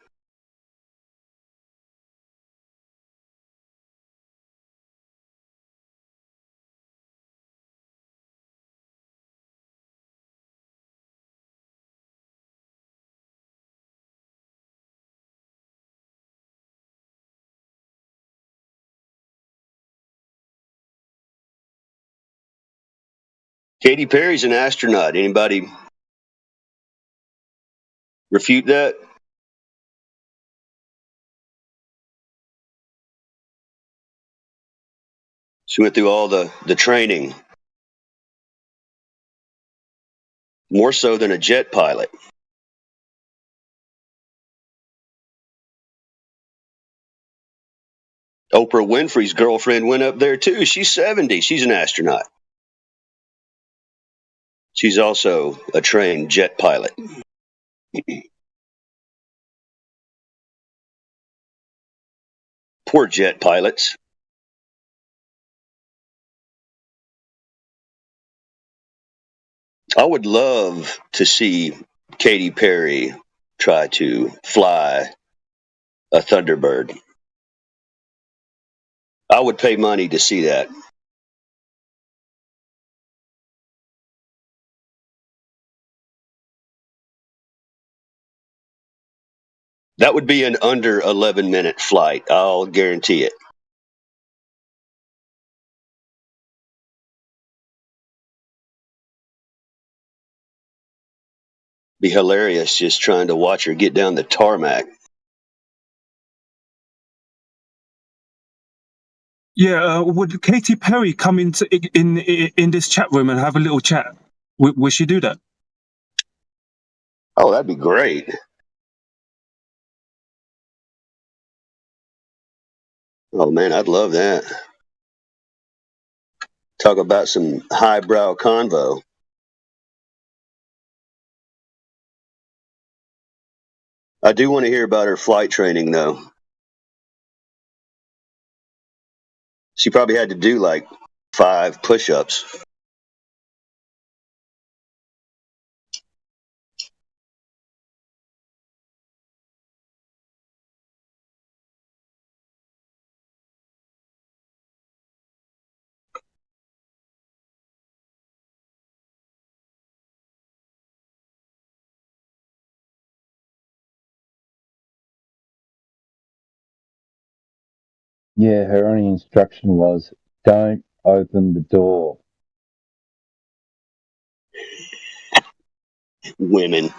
Katy Perry's an astronaut. Anybody refute that? She went through all the training, more so than a jet pilot. Oprah Winfrey's girlfriend went up there too. She's 70. She's an astronaut. She's also a trained jet pilot. Poor jet pilots. I would love to see Katy Perry try to fly a Thunderbird. I would pay money to see that. That would be an under 11-minute flight. I'll guarantee it. Be hilarious just trying to watch her get down the tarmac. Yeah, would Katy Perry come into in this chat room and have a little chat? Would she do that? Oh, that'd be great. Oh man, I'd love that. Talk about some highbrow convo. I do want to hear about her flight training though. She probably had to do like 5 push-ups. Yeah, her only instruction was, don't open the door. Women.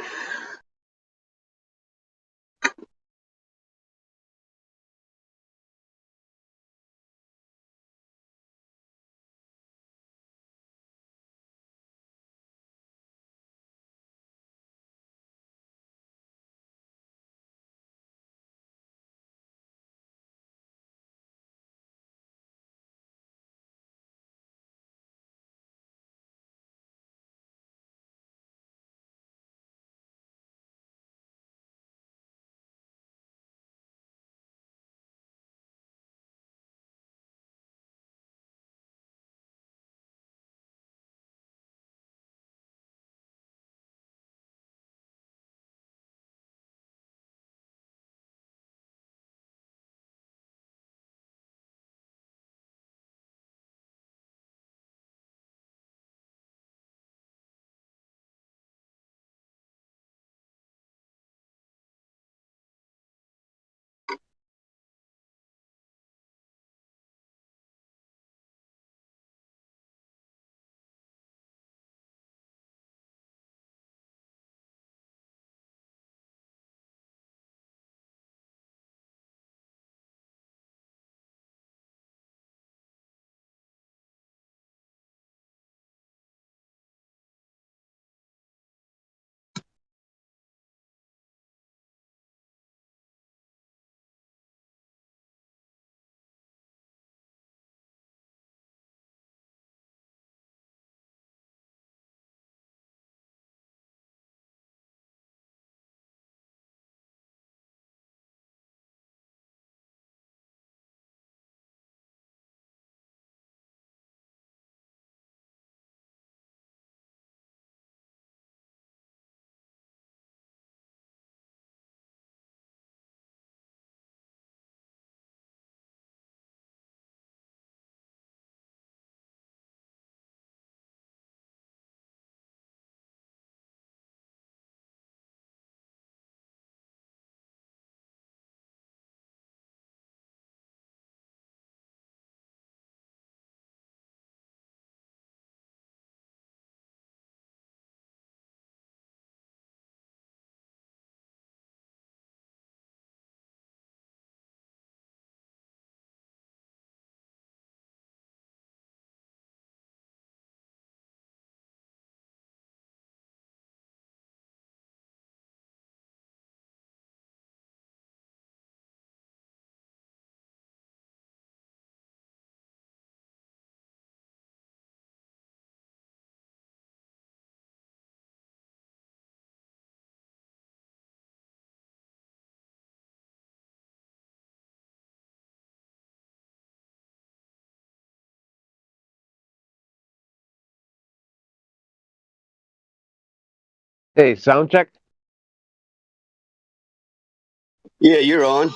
Hey, sound check. Yeah, you're on.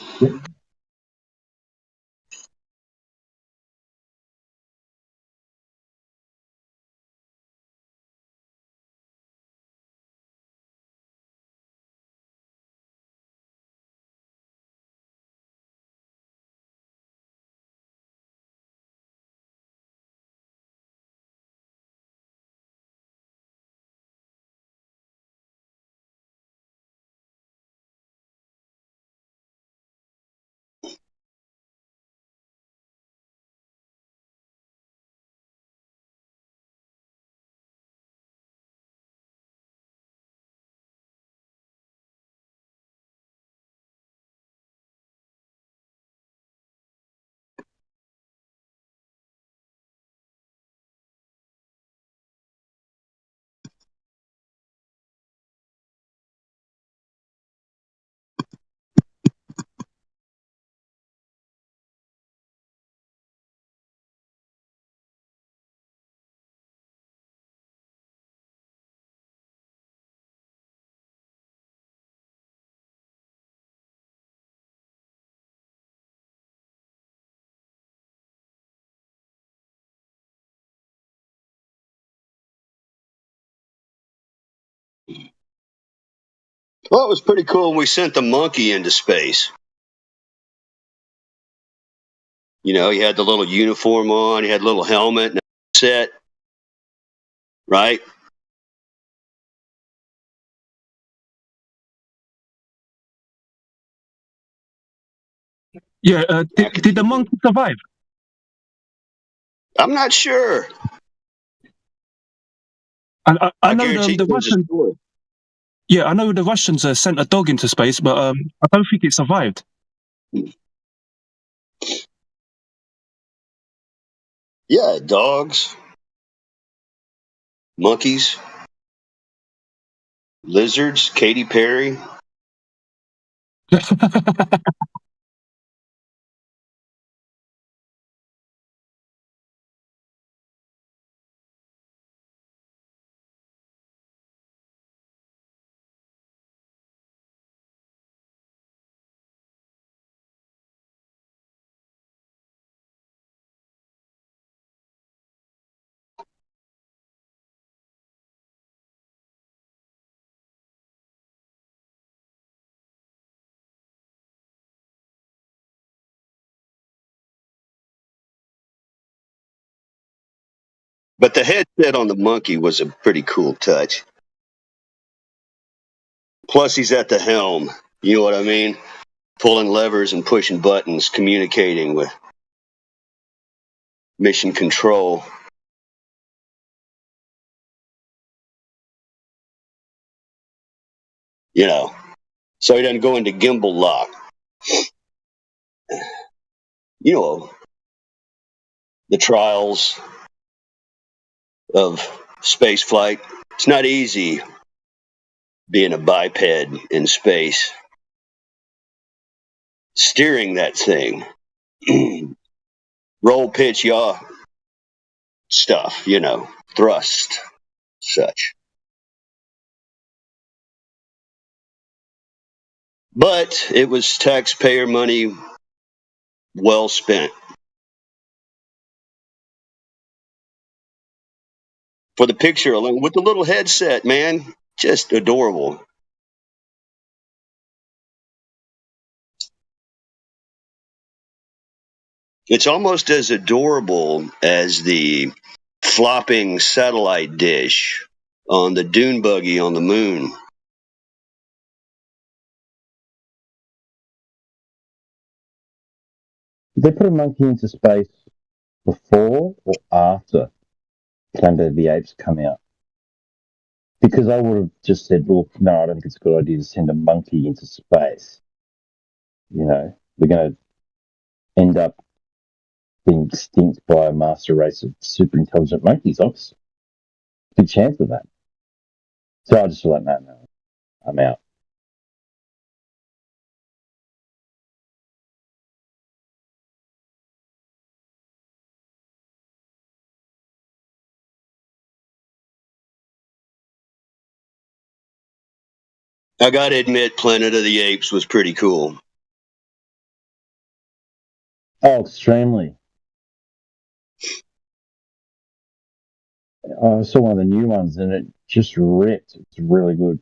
Well, it was pretty cool when we sent the monkey into space. You know, he had the little uniform on, he had a little helmet and a set, right? Yeah. Did the monkey survive? I'm not sure. I know the Russians. Yeah, I know the Russians sent a dog into space, but I don't think it survived. Yeah, dogs, monkeys, lizards, Katy Perry. But the headset on the monkey was a pretty cool touch. Plus, he's at the helm. You know what I mean? Pulling levers and pushing buttons, communicating with mission control. You know, so he doesn't go into gimbal lock. You know, the trials of space flight. It's not easy being a biped in space. Steering that thing. Roll, pitch, yaw stuff, you know, thrust, such. But it was taxpayer money well spent. For the picture alone, with the little headset, man, just adorable. It's almost as adorable as the flopping satellite dish on the dune buggy on the moon. Did they put a monkey into space before or after Planet of the Apes come out? Because I would have just said, look, no, I don't think it's a good idea to send a monkey into space. You know, we're going to end up being extinct by a master race of super intelligent monkeys, obviously. Big chance of that. So I just feel like, no, I'm out. I gotta admit, Planet of the Apes was pretty cool. Oh, extremely. I saw one of the new ones and it just ripped. It's really good.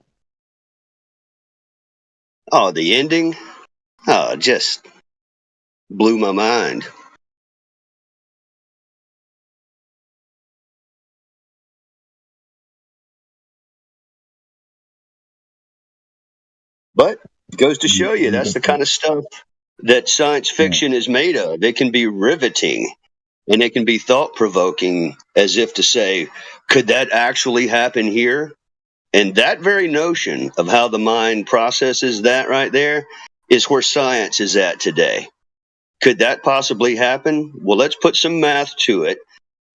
Oh, the ending? Oh, just blew my mind. But it goes to show you that's the kind of stuff that science fiction is made of. It can be riveting and it can be thought provoking, as if to say, could that actually happen here? And that very notion of how the mind processes that right there is where science is at today. Could that possibly happen? Well, let's put some math to it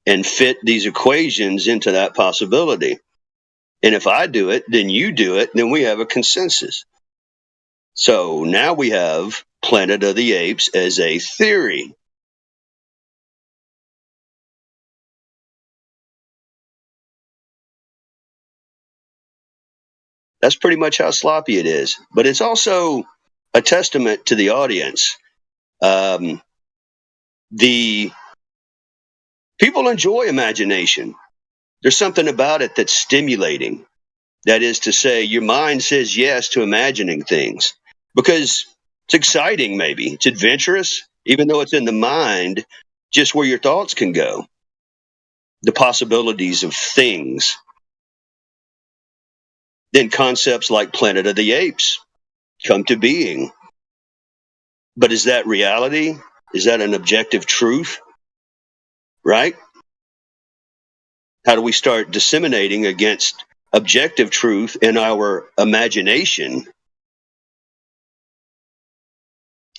and fit these equations into that possibility. And if I do it, then you do it, then we have a consensus. So now we have Planet of the Apes as a theory. That's pretty much how sloppy it is. But it's also a testament to the audience. The people enjoy imagination. There's something about it that's stimulating. That is to say, your mind says yes to imagining things because it's exciting, maybe. It's adventurous, even though it's in the mind, just where your thoughts can go. The possibilities of things. Then concepts like Planet of the Apes come to being. But is that reality? Is that an objective truth? Right? How do we start disseminating against objective truth in our imagination?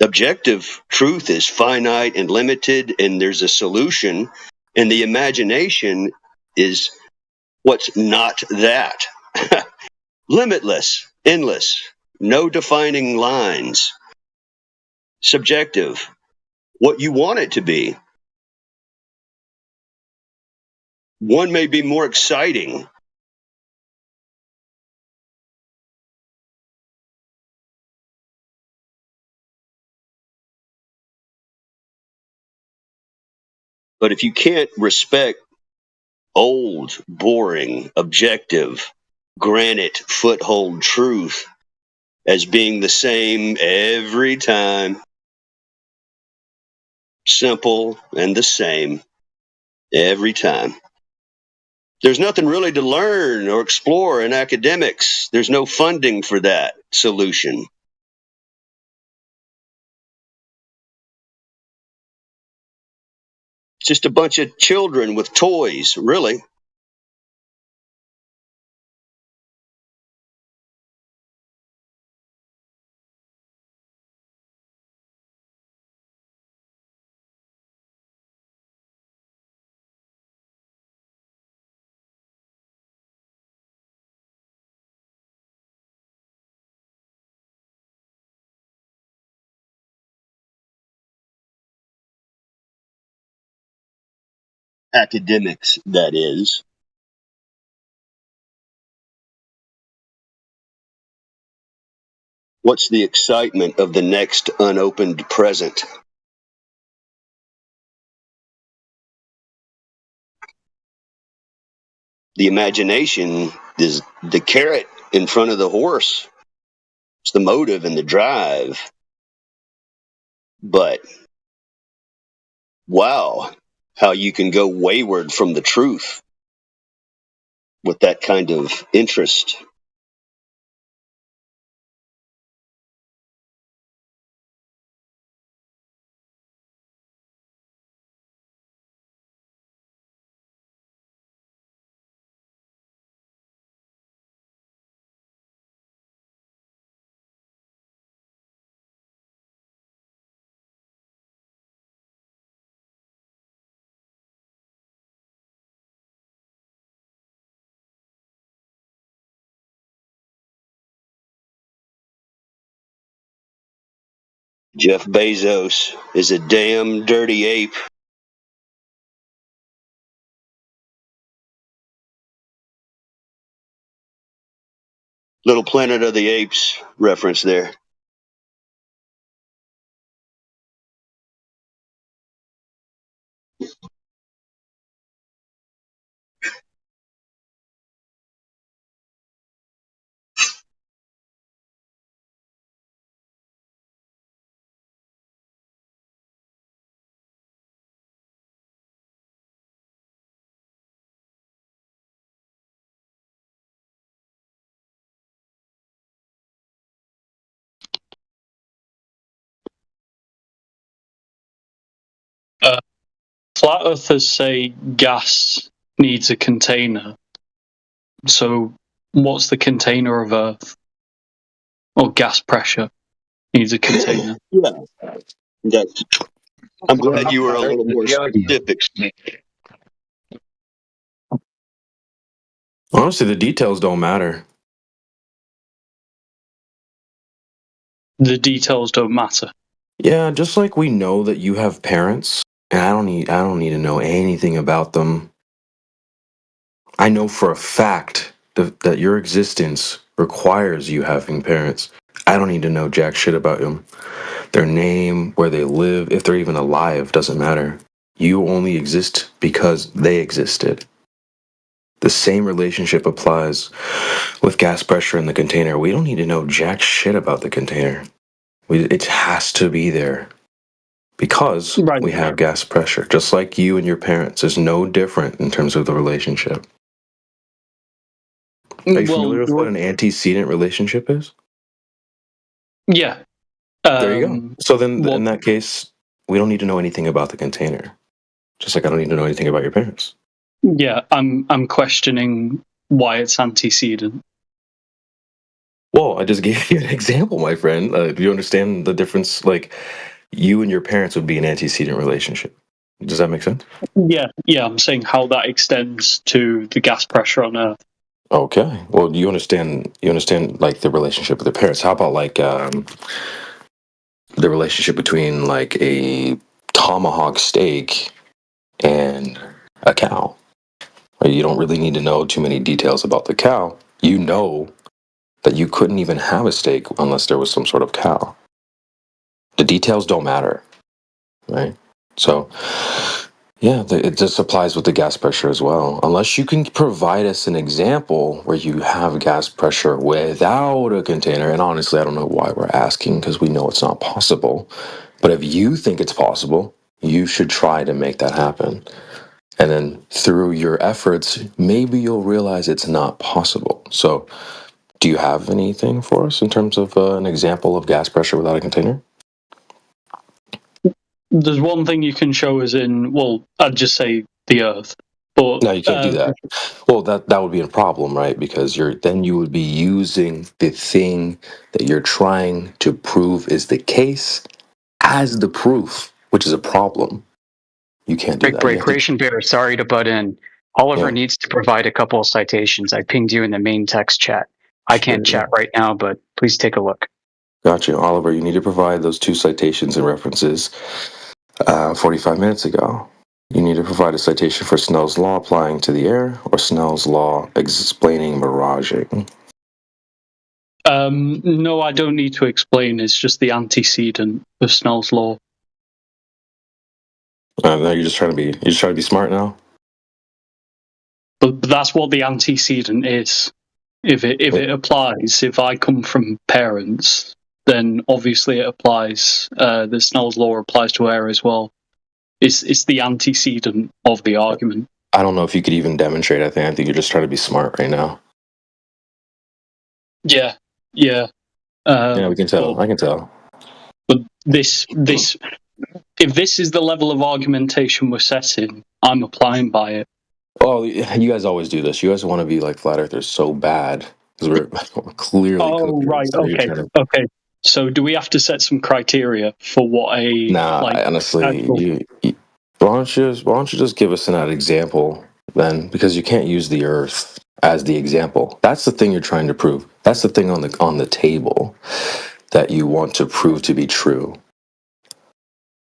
Objective truth is finite and limited, and there's a solution, and the imagination is what's not that. Limitless, endless, no defining lines. Subjective, what you want it to be. One may be more exciting. But if you can't respect old, boring, objective, granite foothold truth as being the same every time, simple and the same every time, there's nothing really to learn or explore in academics. There's no funding for that solution. It's just a bunch of children with toys, really. Academics, that is. What's the excitement of the next unopened present? The imagination is the carrot in front of the horse. It's the motive and the drive. But wow, how you can go wayward from the truth with that kind of interest. Jeff Bezos is a damn dirty ape. Little Planet of the Apes reference there. Flat earthers say gas needs a container. So what's the container of Earth? Or gas pressure needs a container. Yeah. I'm glad you were a little more specific. Honestly, the details don't matter. The details don't matter. Yeah, just like we know that you have parents, and I don't need to know anything about them. I know for a fact that your existence requires you having parents. I don't need to know jack shit about them. Their name, where they live, if they're even alive, doesn't matter. You only exist because they existed. The same relationship applies with gas pressure in the container. We don't need to know jack shit about the container. It has to be there because we have gas pressure, just like you and your parents. Is no different in terms of the relationship. Are you familiar with what an antecedent relationship is? Yeah. There you go. So then, in that case, we don't need to know anything about the container. Just like I don't need to know anything about your parents. Yeah, I'm questioning why it's antecedent. Well, I just gave you an example, my friend. Do you understand the difference? Like, you and your parents would be an antecedent relationship. Does that make sense? Yeah, I'm saying how that extends to the gas pressure on Earth. Okay. Well, you understand like the relationship with the parents. How about like the relationship between like a tomahawk steak and a cow? You don't really need to know too many details about the cow. You know that you couldn't even have a steak unless there was some sort of cow. The details don't matter, right? So, yeah, it just applies with the gas pressure as well. Unless you can provide us an example where you have gas pressure without a container, and honestly, I don't know why we're asking because we know it's not possible. But if you think it's possible, you should try to make that happen. And then through your efforts, maybe you'll realize it's not possible. So, do you have anything for us in terms of an example of gas pressure without a container? There's one thing you can show us in, well, I'd just say the Earth. But no, you can't do that. Well, that would be a problem, right? Because you would be using the thing that you're trying to prove is the case as the proof, which is a problem. You can't do that. Creation Bear, sorry to butt in. Oliver needs to provide a couple of citations. I pinged you in the main text chat. I can't chat right now, but please take a look. Gotcha. Oliver, you need to provide those 2 citations and references 45 minutes ago. You need to provide a citation for Snell's law applying to the air or Snell's law explaining miraging. No, I don't need to explain. It's just the antecedent of Snell's law. No, you're just trying to be smart now. But that's what the antecedent is. If it applies, if I come from parents, then obviously it applies. The Snell's law applies to air as well. It's the antecedent of the argument. I don't know if you could even demonstrate. I think you're just trying to be smart right now. Yeah. Yeah, we can tell. I can tell. But this, if this is the level of argumentation we're setting, I'm applying by it. Oh, you guys always do this. You guys want to be like flat earthers so bad because we're clearly. Oh, right. Okay. So, do we have to set some criteria for what a? Honestly, why don't you just give us an example then? Because you can't use the Earth as the example. That's the thing you're trying to prove. That's the thing on the table that you want to prove to be true.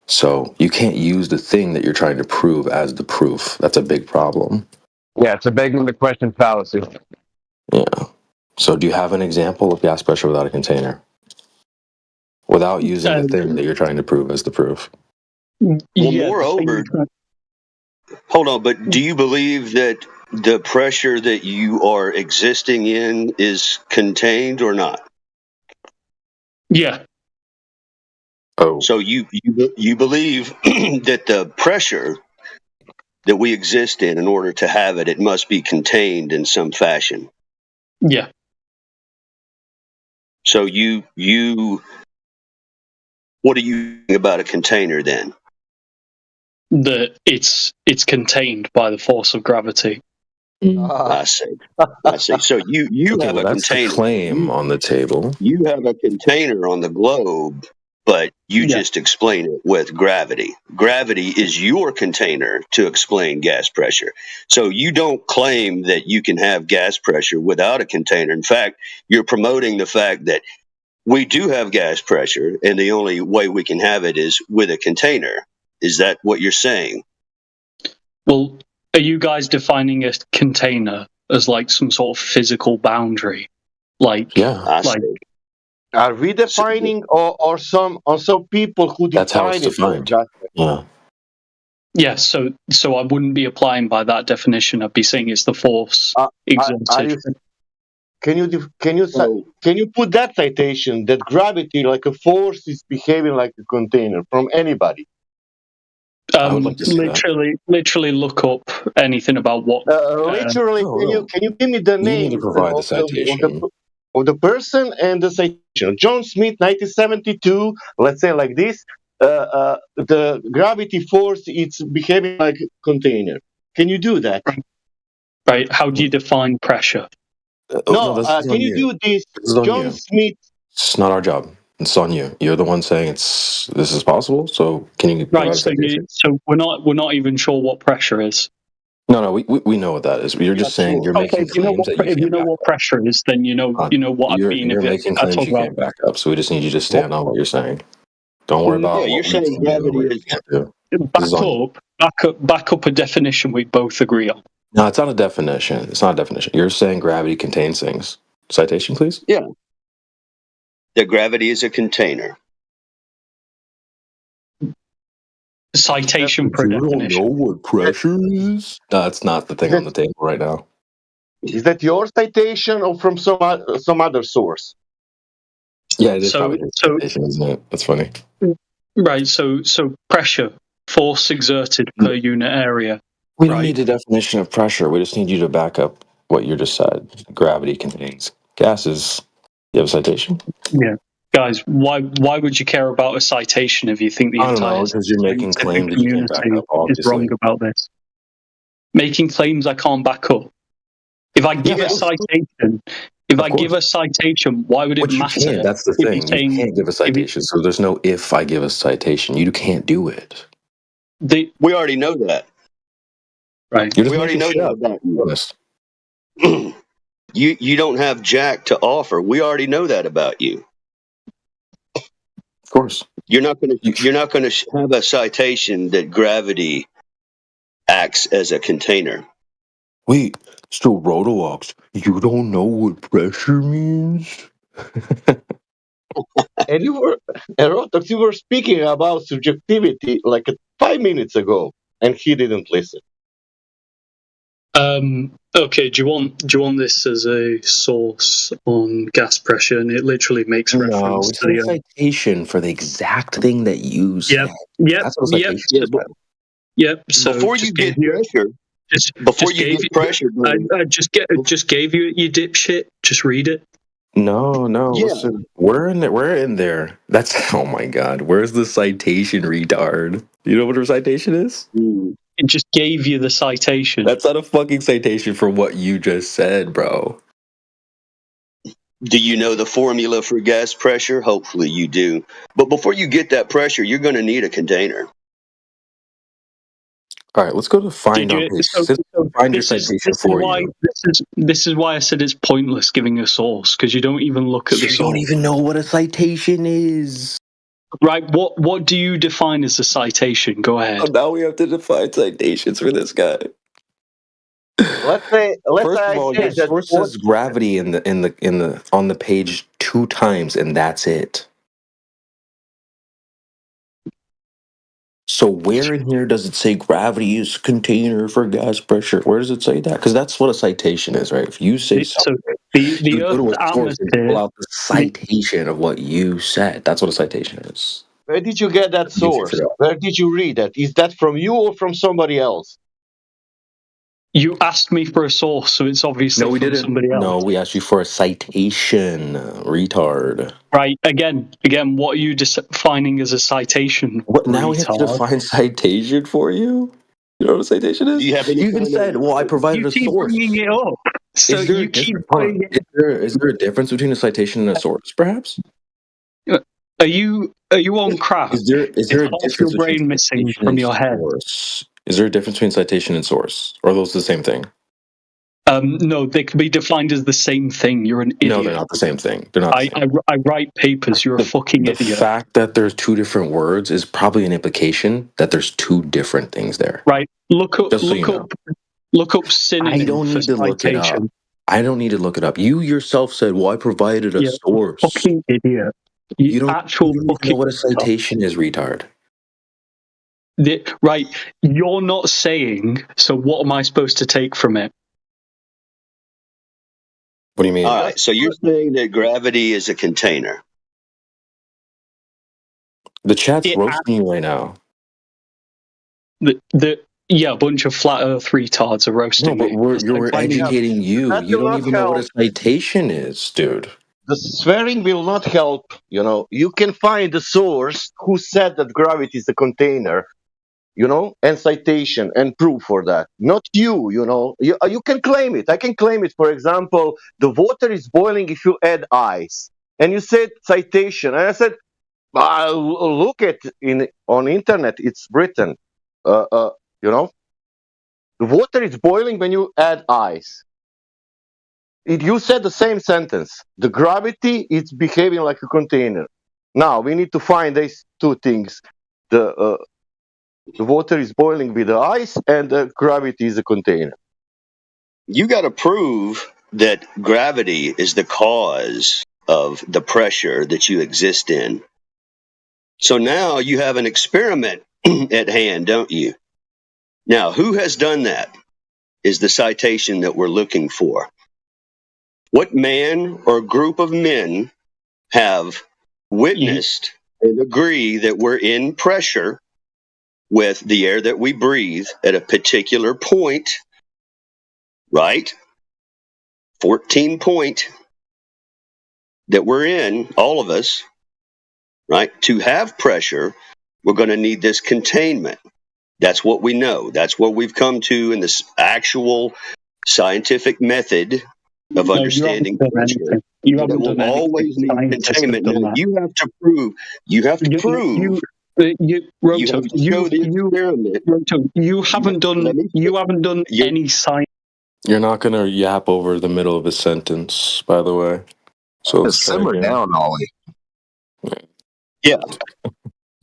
So you can't use the thing that you're trying to prove as the proof. That's a big problem. Yeah, it's a begging the question fallacy. Yeah. So do you have an example of gas pressure without a container? Without using the thing that you're trying to prove as the proof? Well, moreover, hold on, but do you believe that the pressure that you are existing in is contained or not? Yeah. Oh. So you believe that the pressure that we exist in order to have it, it must be contained in some fashion. Yeah. So what do you think about a container then? That it's contained by the force of gravity. I see. So you okay, have a that's container. The claim on the table. You have a container on the globe, but you just explain it with gravity. Gravity is your container to explain gas pressure. So you don't claim that you can have gas pressure without a container. In fact, you're promoting the fact that we do have gas pressure, and the only way we can have it is with a container. Is that what you're saying? Well, are you guys defining a container as like some sort of physical boundary? Like, are we defining, or some people who That's how it's define it? defined. Yeah. Yeah, so I wouldn't be applying by that definition. I'd be saying it's the force exerted. Can you put that citation that gravity, like a force, is behaving like a container from anybody? I would like to see literally look up anything about what. Can you give me the name? You need to provide the citation of the person and the citation. John Smith, 1972. Let's say like this. The gravity force, it's behaving like a container. Can you do that? Right. How do you define pressure? Can you do this? John Smith. It's not our job. It's on you. You're the one saying this is possible. So can you provide a citation? So we're not even sure what pressure is. No, we know what that is. You're just saying you're making claims that you can't. If you know what pressure is, then you know what I mean. You're making claims you can't back up. So we just need you to stand on what you're saying. Don't worry about what you're saying gravity is. Back up a definition we both agree on. No, it's not a definition. It's not a definition. You're saying gravity contains things. Citation, please. Yeah. That gravity is a container. Citation per definition. You don't know what pressure is? No, that's not the thing on the table right now. Is that your citation or from some other source? Yeah, it is probably his citation, isn't it? That's funny. Right. So pressure, force exerted per unit area. We don't need a definition of pressure. We just need you to back up what you just said. Gravity contains gases. You have a citation? Yeah. Guys, why would you care about a citation if you think the entire because you're making claims that you can't back up, obviously. Is wrong about this? Making claims I can't back up. If I give a citation, why would it matter? You can't. That's the thing. You can't give a citation. So there's no if I give a citation. You can't do it. We already know that. Right. We already know that about you. You don't have jack to offer. We already know that about you. Of course. You're not going to have a citation that gravity acts as a container. Wait, so Rotowalks, you don't know what pressure means? And Rotox, you were speaking about subjectivity like 5 minutes ago, and he didn't listen. Okay, do you want this as a source on gas pressure? And it literally makes reference to the citation for the exact thing that you said. Yep. So before you get pressure, I just gave you it, you dipshit. Just read it. No. Listen, we're in there. That's oh my god. Where's the citation, retard? You know what a citation is? It just gave you the citation. That's not a fucking citation for what you just said, bro. Do you know the formula for gas pressure? Hopefully you do. But before you get that pressure, you're going to need a container. All right, let's go to find our page. Find your citation for you. This is why I said it's pointless giving a source, because you don't even look at the source. You don't even know what a citation is. Right, what do you define as a citation? Go ahead. Oh, now we have to define citations for this guy. let's say First of I all, say your that source says gravity on the page 2 times, and that's it. So where in here does it say gravity is container for gas pressure? Where does it say that? Because that's what a citation is, right? If you say something, the you go to Earth's a source and pull atmosphere. out the citation of what you said. That's what a citation is. where did you get that You can source? figure out. Where did you read that? Is that from you or from somebody else? You asked me for a source, so it's obviously No, we from didn't. somebody else. No, we asked you for a citation, retard. Right. Again, what are you defining as a citation? What? Now we have to Retard. define citation for you? You know what a citation Do is? you have any You even kind said, well, I of provided You a keep bringing source. it up, so Is there a you keep difference? Hold on. putting it. Is there a difference between a citation and a source, perhaps? Are you on crack? Is there Is a half your difference between brain missing citation from and your head? source? Is there a difference between citation and source? Or are those the same thing? No, they can be defined as the same thing. You're an idiot. No, they're not the same thing. They're not the same. I write papers. You're a fucking The idiot. fact that there's two different words is probably an implication that there's two different things there. Right. Look up synonym I don't for need to look it up. citation. I don't need to look it up. You yourself said, well, I provided a source. Fucking idiot. You don't even know what a citation is, retard. Right. You're not saying, so what am I supposed to take from it? What do you mean? All right, so you're saying that gravity is a container. The chat's roasting you right now. A bunch of flat earth retards are roasting me. No, but we're educating you. That You will don't not even know what a help. citation is, dude. The swearing will not help. You can find the source who said that gravity is a container, and citation and proof for that. Not you. You can claim it. I can claim it. For example, the water is boiling if you add ice, and you said citation, and I said, look at on internet. It's written. The water is boiling when you add ice. You said the same sentence. The gravity is behaving like a container. Now we need to find these two things. The water is boiling with the ice, and the gravity is a container. You got to prove that gravity is the cause of the pressure that you exist in. So now you have an experiment at hand, don't you? Now, who has done that is the citation that we're looking for. What man or group of men have witnessed and agree that we're in pressure with the air that we breathe at a particular point, right? 14 point that we're in, all of us, right? To have pressure, we're going to need this containment. That's what we know. That's what we've come to in this actual scientific method of understanding pressure. You haven't will done always need containment. Now, you have to prove. You have to show the experiment. You haven't done any science. You're not gonna yap over the middle of a sentence, by the way. So just simmer down, Ollie. Yeah.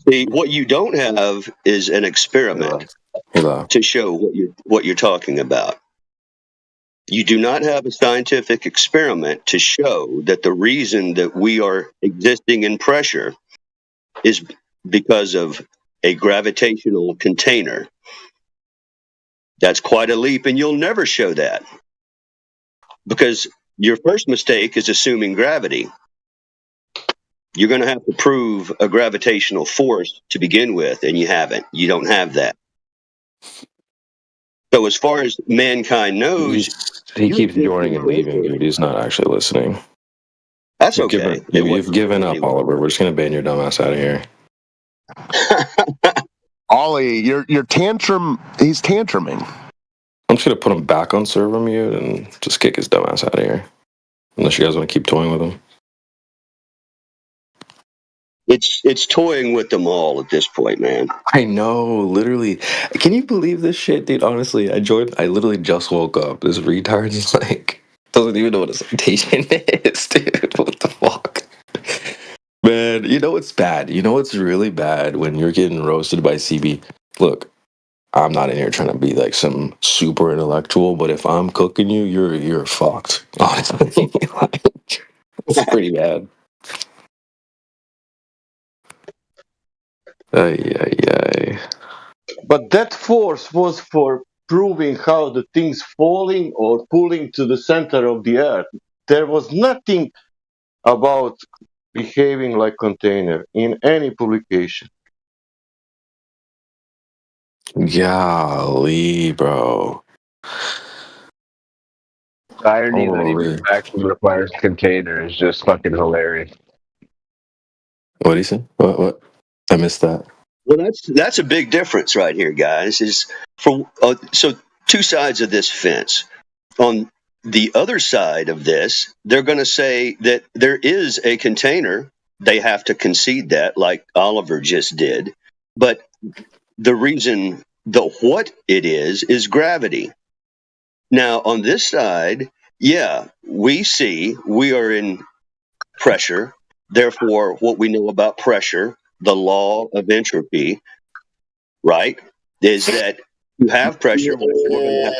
See, what you don't have is an experiment to show what you're talking about. You do not have a scientific experiment to show that the reason that we are existing in pressure is because of a gravitational container. That's quite a leap, and you'll never show that. Because your first mistake is assuming gravity. You're going to have to prove a gravitational force to begin with, and you haven't. You don't have that. So as far as mankind knows... He keeps joining and leaving, dude. He's not actually listening. That's okay. You've given up, Oliver. We're just going to ban your dumbass out of here. Ollie, your tantrum, he's tantruming. I'm just going to put him back on server mute and just kick his dumbass out of here. Unless you guys want to keep toying with him. It's toying with them all at this point, man. I know, literally. Can you believe this shit, dude? Honestly, I literally just woke up. This retard is like, doesn't even know what a citation is, dude. What the fuck? Man, you know what's bad? You know what's really bad when you're getting roasted by CB? Look, I'm not in here trying to be like some super intellectual, but if I'm cooking you, you're fucked. Honestly, it's pretty bad. Ay, ay, ay. But that force was for proving how the things falling or pulling to the center of the earth. There was nothing about behaving like container in any publication. Golly, bro. The irony that even Holy. vacuum requires container is just fucking hilarious. What do you say? What? I missed that. Well, that's a big difference right here, guys. Is for so two sides of this fence. On the other side of this, they're going to say that there is a container. They have to concede that, like Oliver just did. But the reason, the what it is gravity. Now, on this side, yeah, we are in pressure. Therefore, what we know about pressure, the law of entropy, right, is that you have pressure, therefore we're going to have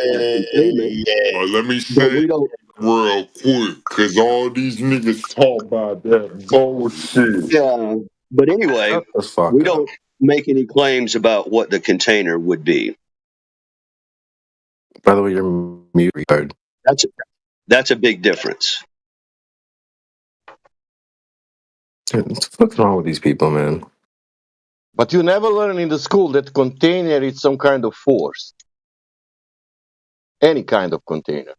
containment. Let me say real quick, because all these niggas talk about that bullshit. Yeah, but anyway, we don't make any claims about what the container would be. By the way, you're mute, retard. That's a big difference. What's the fuck's wrong with these people, man? But you never learn in the school that container is some kind of force. Any kind of container.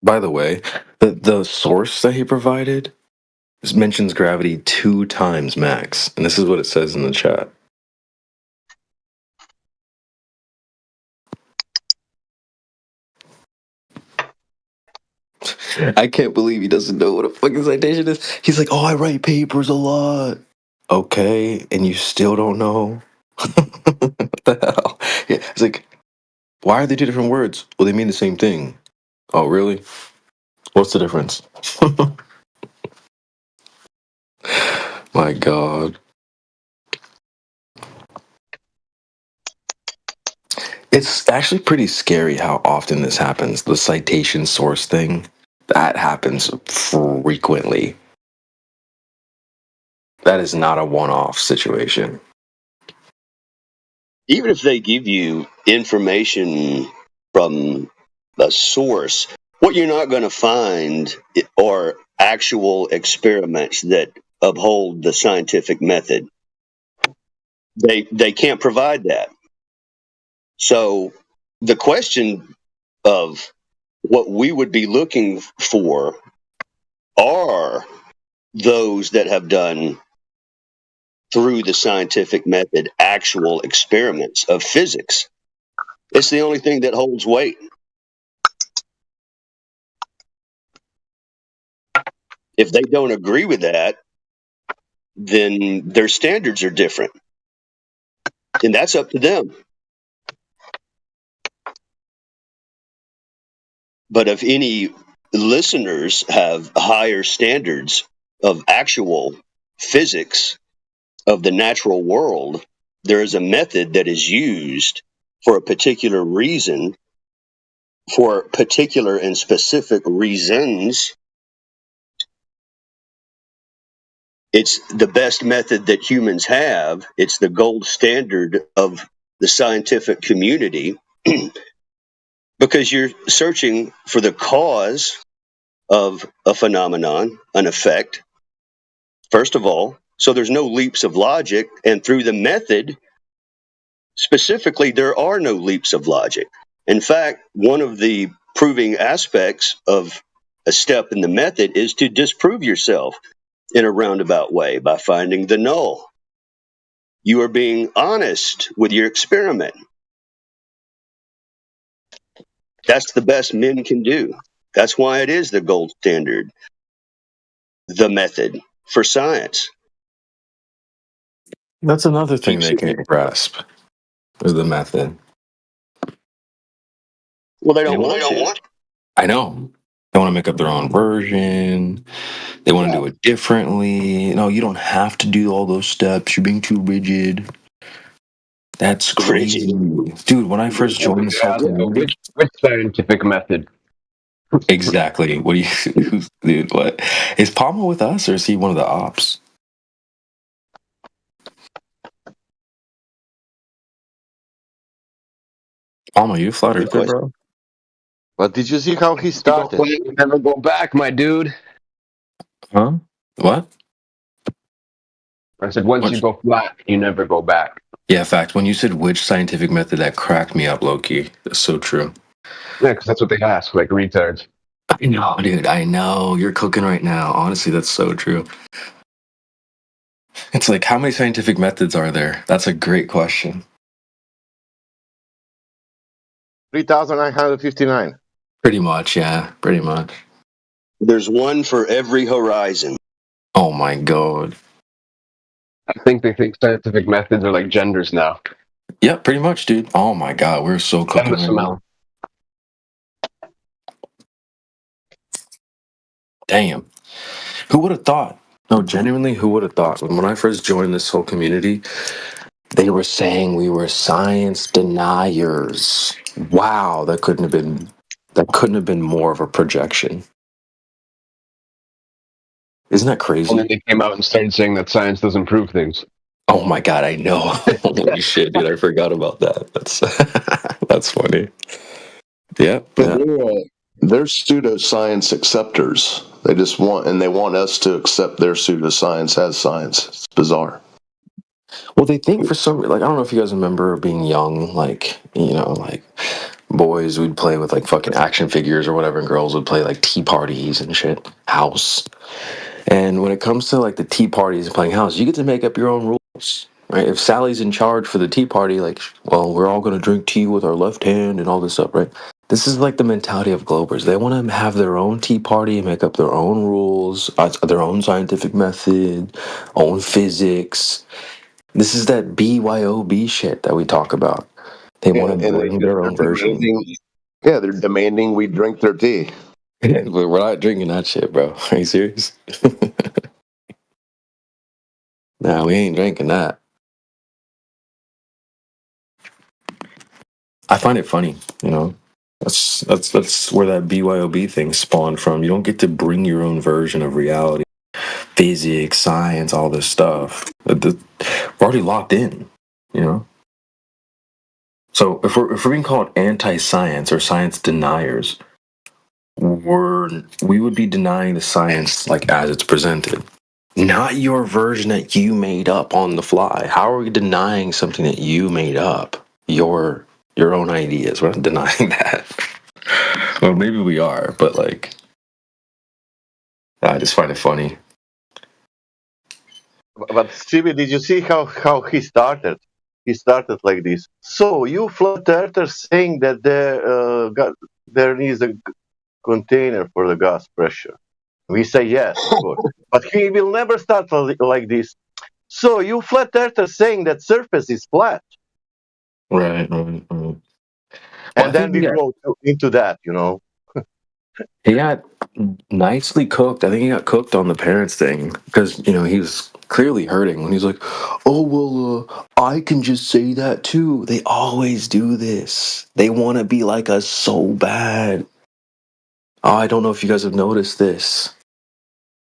By the way, the source that he provided mentions gravity 2 times max, and this is what it says in the chat. I can't believe he doesn't know what a fucking citation is. He's like, oh, I write papers a lot. Okay, and you still don't know? What the hell? Yeah, it's like, why are they 2 different words? Well, they mean the same thing. Oh, really? What's the difference? My God. It's actually pretty scary how often this happens. The citation source thing, that happens frequently. That is not a one-off situation. Even if they give you information from a source, what you're not going to find are actual experiments that uphold the scientific method. They can't provide that. So the question of what we would be looking for are those that have done through the scientific method actual experiments of physics. It's the only thing that holds weight. If they don't agree with that, then their standards are different. And that's up to them. But if any listeners have higher standards of actual physics of the natural world, there is a method that is used for a particular reason, for particular and specific reasons. It's the best method that humans have. It's the gold standard of the scientific community because you're searching for the cause of a phenomenon, an effect, first of all. So there's no leaps of logic. And through the method, specifically, there are no leaps of logic. In fact, one of the proving aspects of a step in the method is to disprove yourself in a roundabout way by finding the null. You are being honest with your experiment. That's the best men can do. That's why it is the gold standard, the method for science. That's another thing they can't grasp, is the method. Well, they don't want to. I know. They want to make up their own version. They want to do it differently. No, you don't have to do all those steps. You're being too rigid. That's crazy. Dude, when I first joined this whole community... Which scientific method? Exactly. What do you... Dude, what? Is Palma with us, or is he one of the ops? Palma, you flat earther, bro? But did you see how he started? You never go back, my dude. Huh? What? I said, once you go flat, you never go back. Yeah, fact. When you said which scientific method, that cracked me up, low-key. That's so true. Yeah, because that's what they ask, like retards. I know, dude. I know. You're cooking right now. Honestly, that's so true. It's like, how many scientific methods are there? That's a great question. 3,959. Pretty much, yeah. Pretty much. There's one for every horizon. Oh my god. I think they think scientific methods are like genders now. Yeah, pretty much, dude. Oh my god, we're so cooking right now. Damn. Who would have thought? No, genuinely, who would have thought? When I first joined this whole community, they were saying we were science deniers. Wow, that couldn't have been more of a projection. Isn't that crazy? And then they came out and started saying that science doesn't prove things. Oh my god, I know. Holy shit, dude, I forgot about that. That's funny. Yeah. But they're pseudoscience acceptors. They just want us to accept their pseudoscience as science. It's bizarre. Well, they think for some, like, I don't know if you guys remember being young, like, you know, like, boys would play with, like, fucking action figures or whatever, and girls would play, like, tea parties and shit, house. And when it comes to, like, the tea parties and playing house, you get to make up your own rules, right? If Sally's in charge for the tea party, like, well, we're all going to drink tea with our left hand and all this stuff, right? This is, like, the mentality of Globers. They want to have their own tea party, make up their own rules, their own scientific method, own physics. This is that BYOB shit that we talk about. They want to bring their own version. Yeah, they're demanding we drink their tea. We're not drinking that shit, bro. Are you serious? Nah, we ain't drinking that. I find it funny, you know. That's where that BYOB thing spawned from. You don't get to bring your own version of reality, physics, science, all this stuff. We're already locked in, you know. So if we're being called anti-science or science deniers, we would be denying the science like as it's presented, not your version that you made up on the fly. How are we denying something that you made up? Your own ideas. We're not denying that. Well, maybe we are, but like, I just find it funny. But Stevie, did you see how he started? He started like this. So you flat earthers saying that there is a container for the gas pressure. We say yes, of course. But he will never start like this. So you flat earthers saying that surface is flat. Right. And then we go into that, you know. He got nicely cooked. I think he got cooked on the parents thing because, you know, he was clearly hurting when he's like, oh, well, I can just say that too. They always do this. They want to be like us so bad. Oh, I don't know if you guys have noticed this,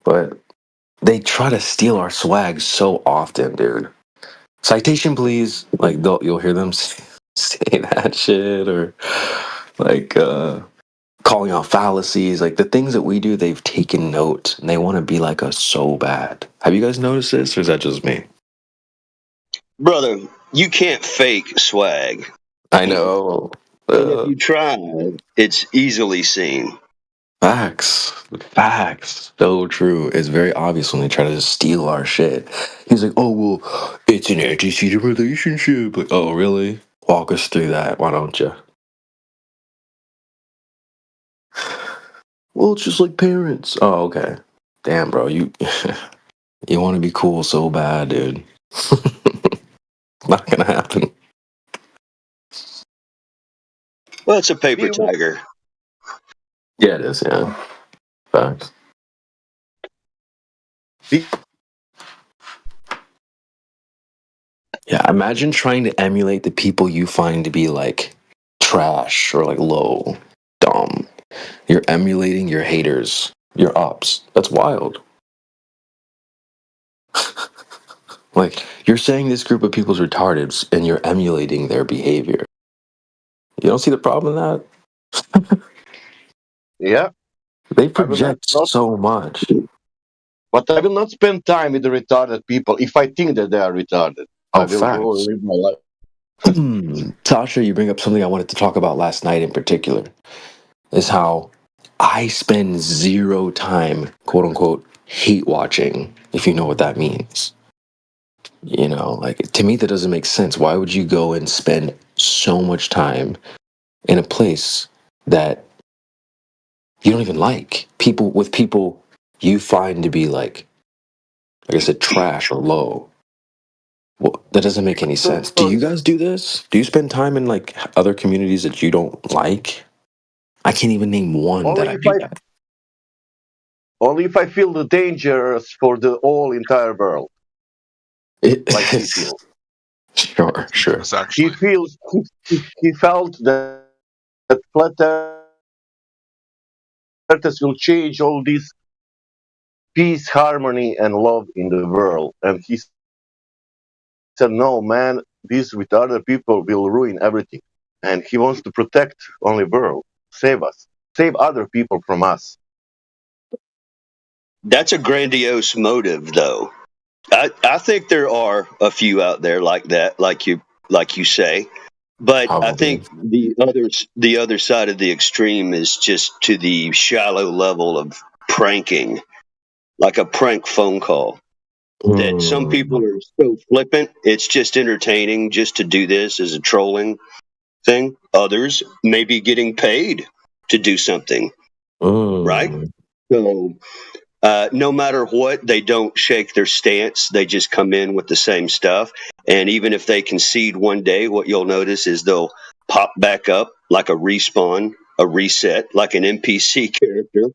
but they try to steal our swag so often, dude. Citation, please. Like, you'll hear them say that shit, or like calling out fallacies. Like, the things that we do, they've taken note, and they want to be like us so bad. Have you guys noticed this, or is that just me? Brother, you can't fake swag. I know. And if you try, it's easily seen. Facts. So true. It's very obvious when they try to just steal our shit. He's like, oh, well, it's an antecedent relationship. Like, oh, really? Walk us through that. Why don't you? Well, it's just like parents. Oh, okay. Damn, bro. You want to be cool so bad, dude. Not gonna happen. Well, it's a paper tiger. Yeah, it is, yeah. Facts. Yeah, imagine trying to emulate the people you find to be like trash or like low, dumb. You're emulating your haters, your ops. That's wild. Like, you're saying this group of people's retarded and you're emulating their behavior. You don't see the problem in that? Yeah. They project so much. But I will not spend time with the retarded people if I think that they are retarded. Oh, I will go facts. live my life. Tasha, you bring up something I wanted to talk about last night in particular, is how I spend zero time, quote unquote, hate watching, if you know what that means. You know, like, to me, that doesn't make sense. Why would you go and spend so much time in a place that you don't even like? People you find to be like I said, trash or low. Well, that doesn't make any sense. Do you guys do this? Do you spend time in like other communities that you don't like? I can't even name one that I do that. Only if I feel the dangers for the whole entire world. Like he feels. Sure. He feels. He felt that flat earthers will change all this peace, harmony, and love in the world, and he said, "No, man, these retarded people will ruin everything." And he wants to protect only world, save us, save other people from us. That's a grandiose motive, though. I think there are a few out there like that, like you say. But I think the other side of the extreme is just to the shallow level of pranking, like a prank phone call. That some people are so flippant, it's just entertaining just to do this as a trolling thing. Others may be getting paid to do something, right? So no matter what, they don't shake their stance. They just come in with the same stuff. And even if they concede one day, what you'll notice is they'll pop back up like a respawn, a reset, like an NPC character.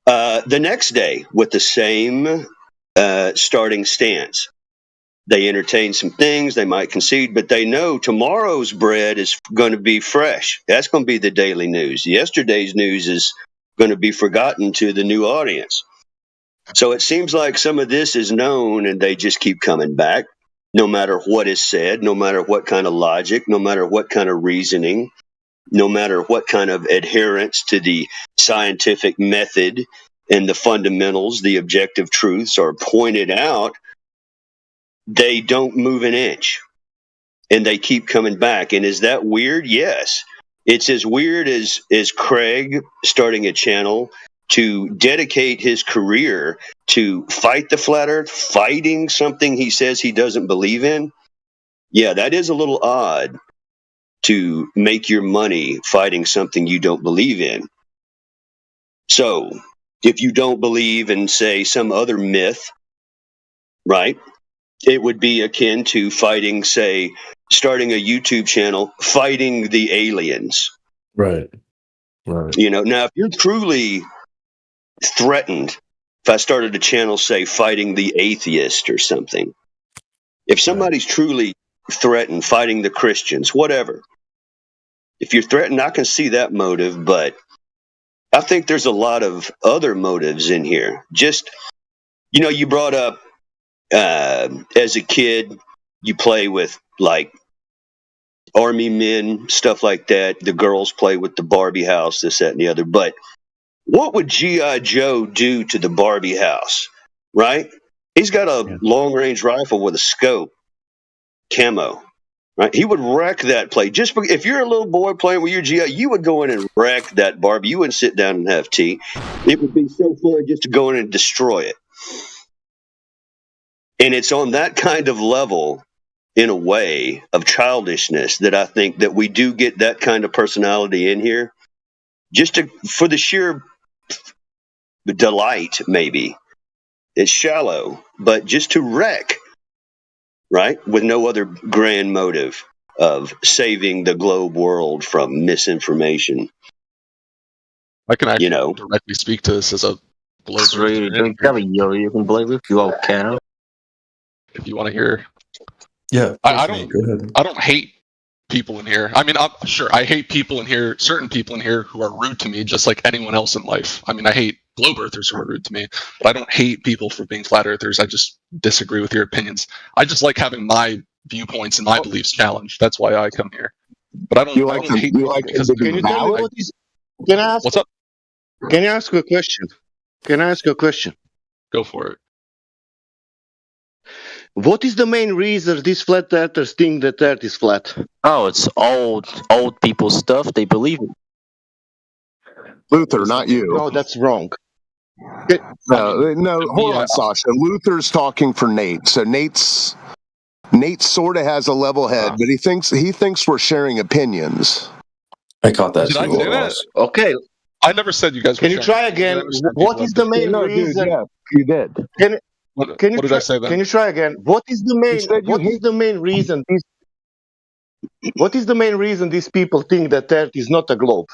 The next day with the same starting stance. They entertain some things, they might concede, but they know tomorrow's bread is going to be fresh. That's going to be the daily news. Yesterday's news is going to be forgotten to the new audience. So it seems like some of this is known and they just keep coming back, no matter what is said, no matter what kind of logic, no matter what kind of reasoning, no matter what kind of adherence to the scientific method and the fundamentals, the objective truths are pointed out. They don't move an inch and they keep coming back. And is that weird? Yes. It's as weird as Craig starting a channel to dedicate his career to fight the flat earth, fighting something he says he doesn't believe in. Yeah, that is a little odd to make your money fighting something you don't believe in. So if you don't believe in, say, some other myth, right? It would be akin to fighting, say, starting a YouTube channel, fighting the aliens. Right. You know, now if you're truly threatened, if I started a channel, say, fighting the atheist or something, if somebody's truly threatened, fighting the Christians, whatever, if you're threatened, I can see that motive, but I think there's a lot of other motives in here. Just, you know, you brought up as a kid, you play with like army men, stuff like that. The girls play with the Barbie house, this, that, and the other. But what would G.I. Joe do to the Barbie house, right? He's got a long-range rifle with a scope, camo, right? He would wreck that place. Just if you're a little boy playing with your G.I., you would go in and wreck that Barbie. You wouldn't sit down and have tea. It would be so fun just to go in and destroy it. And it's on that kind of level, in a way, of childishness that I think that we do get that kind of personality in here, just for the sheer delight, maybe. It's shallow, but just to wreck, right? With no other grand motive of saving the globe world from misinformation. I can actually directly speak to this as a globe. You can play with your cow. If you want to hear Yeah, I don't hate people in here. I mean, sure, I hate people in here, certain people in here who are rude to me, just like anyone else in life. I mean, I hate globe earthers who are rude to me, but I don't hate people for being flat earthers. I just disagree with your opinions. I just like having my viewpoints and my beliefs challenged. That's why I come here. But I don't hate people because can you tell me what is? Can I ask? What's up? Can I ask you a question? Can I ask you a question? Go for it. What is the main reason these flat earthers think that Earth is flat? Oh, it's old people stuff. They believe it. Luther, not you. No, that's wrong. No, hold on, Sasha. Luther's talking for Nate. So Nate sort of has a level head, but he thinks we're sharing opinions. I caught that. Did I say that? Okay. I never said you guys. Can you try again? What is the main reason? Yeah, you did. What did I say then? Can you try again? What is the main reason? What is the main reason these people think that Earth is not a globe?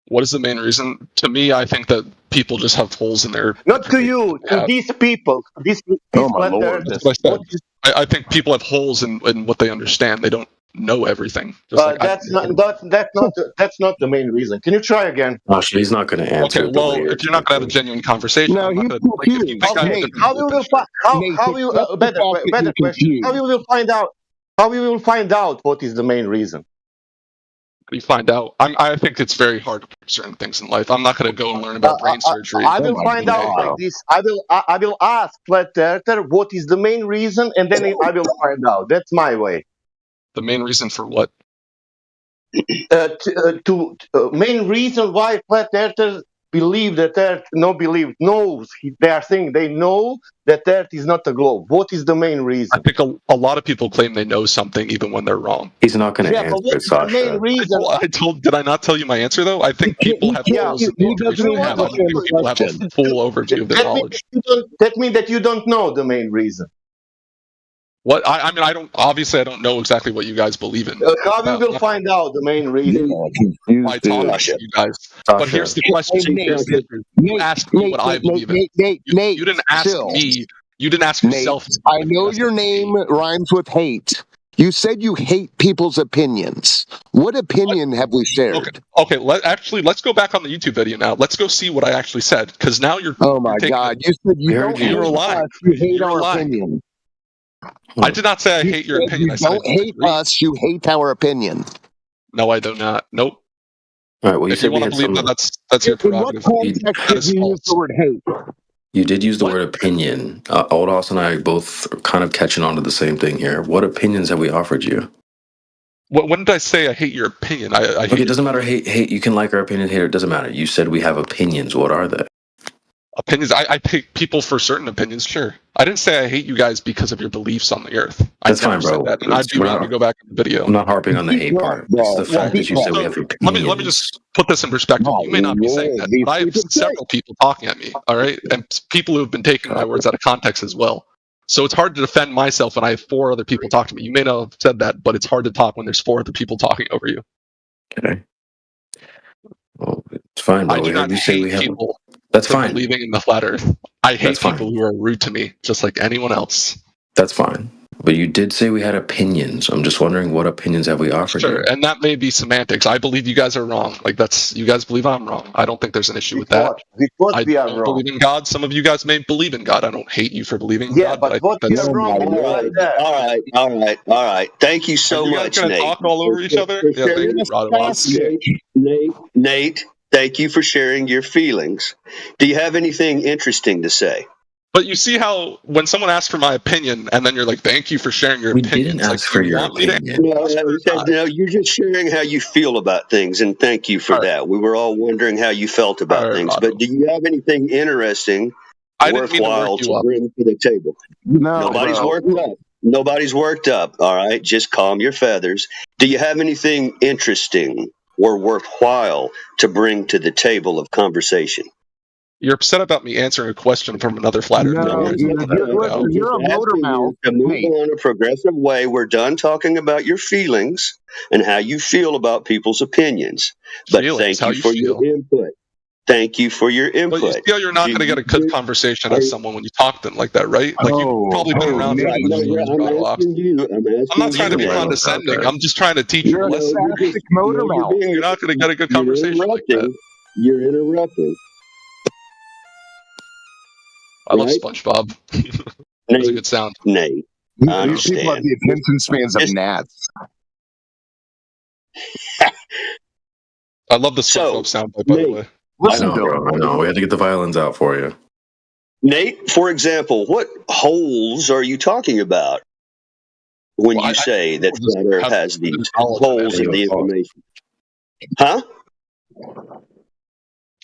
What is the main reason? To me, I think that people just have holes in their. Not to you, to these people. These flat earthers. That's what I said. I think people have holes in what they understand. They don't know everything. That's not the main reason. Can you try again? Gosh, he's not going to answer. Okay, well, if you're not going to have a genuine conversation, no, I'm not gonna, like, if you think how will you find out? How we will find out what is the main reason? You find out. I think it's very hard to prove certain things in life. I'm not going to go and learn about brain surgery. I will find out like this. I will ask flat earther what is the main reason, and then I will find out. That's my way. The main reason for what? Main reason why flat earthers believe that Earth knows. They are saying they know that Earth is not a globe. What is the main reason? I think a lot of people claim they know something even when they're wrong. He's not going to answer, but what's Sasha. the main reason? Did I not tell you my answer though? I think people have holes in the information they have. I don't think people have a full overview of their knowledge. That means that you don't know the main reason. What I mean, I don't know exactly what you guys believe in. How we will find out the main reason? By talking to you guys. But here's the question: you asked me what I believe in. You didn't ask me. You didn't ask yourself. I know your name rhymes with hate. You said you hate people's opinions. What opinion have we shared? Okay. Let's go back on the YouTube video now. Let's go see what I actually said, because now you're. Oh my God! You said you're lying. You hate our opinion. I did not say I hate your opinion. You don't hate us. You hate our opinion. No, I do not. Nope. All right. Well, you if you want to believe that's your prerogative. In what context did you use the word hate? You did use the word opinion. Old Hoss and I both are kind of catching on to the same thing here. What opinions have we offered you? When did I say I hate your opinion? Okay, it doesn't matter. Hate. You can like our opinion, hate it. Doesn't matter. You said we have opinions. What are they? Opinions. I pick people for certain opinions. Sure. I didn't say I hate you guys because of your beliefs on the earth. That's fine, bro. I'd be willing to go back in the video. I'm not harping on the hate part. It's the fact that you said we have opinions. Let me just put this in perspective. You may not be saying that, but I have several people talking at me. All right, and people who have been taking my words out of context as well. So it's hard to defend myself when I have 4 other people talk to me. You may not have said that, but it's hard to talk when there's 4 other people talking over you. Okay. Well, it's fine, bro. I do not hate people. That's fine. Believing in the flat Earth. I hate people who are rude to me, just like anyone else. That's fine. But you did say we had opinions. I'm just wondering what opinions have we offered you? And that may be semantics. I believe you guys are wrong. Like you guys believe I'm wrong. I don't think there's an issue with that. I don't believe in God. Some of you guys may believe in God. I don't hate you for believing in God. But what you're wrong. All right. Thank you so much, Nate. Talk all over each other. Yeah, thank you, Nate. Thank you for sharing your feelings. Do you have anything interesting to say? But you see how when someone asks for my opinion and then you're like, thank you for sharing your opinion. Didn't ask for your opinion. No, you're just sharing how you feel about things, and thank you for that. We were all wondering how you felt about things. But do you have anything interesting, worthwhile to bring to the table? Nobody's worked up. Nobody's worked up, all right? Just calm your feathers. Do you have anything interesting or worthwhile to bring to the table of conversation? You're upset about me answering a question from another flat earther. No, you're a motor mouth. To move on a progressive way, we're done talking about your feelings and how you feel about people's opinions. But thank you for your input. Thank you for your input. But you see how you're not going to get a good conversation as someone when you talk to them like that, right? Like you've probably been around for I'm not trying to be condescending. I'm just trying to teach you a lesson. You're not going to get a good conversation like that. You're interrupting. I love SpongeBob. That was a good sound. Nate, I These people have the attention spans of gnats. I love the SpongeBob sound, by the way. Listen, I know. We had to get the violins out for you. Nate, for example, what holes are you talking about when you say that Flat Earth has these holes in the information? Huh?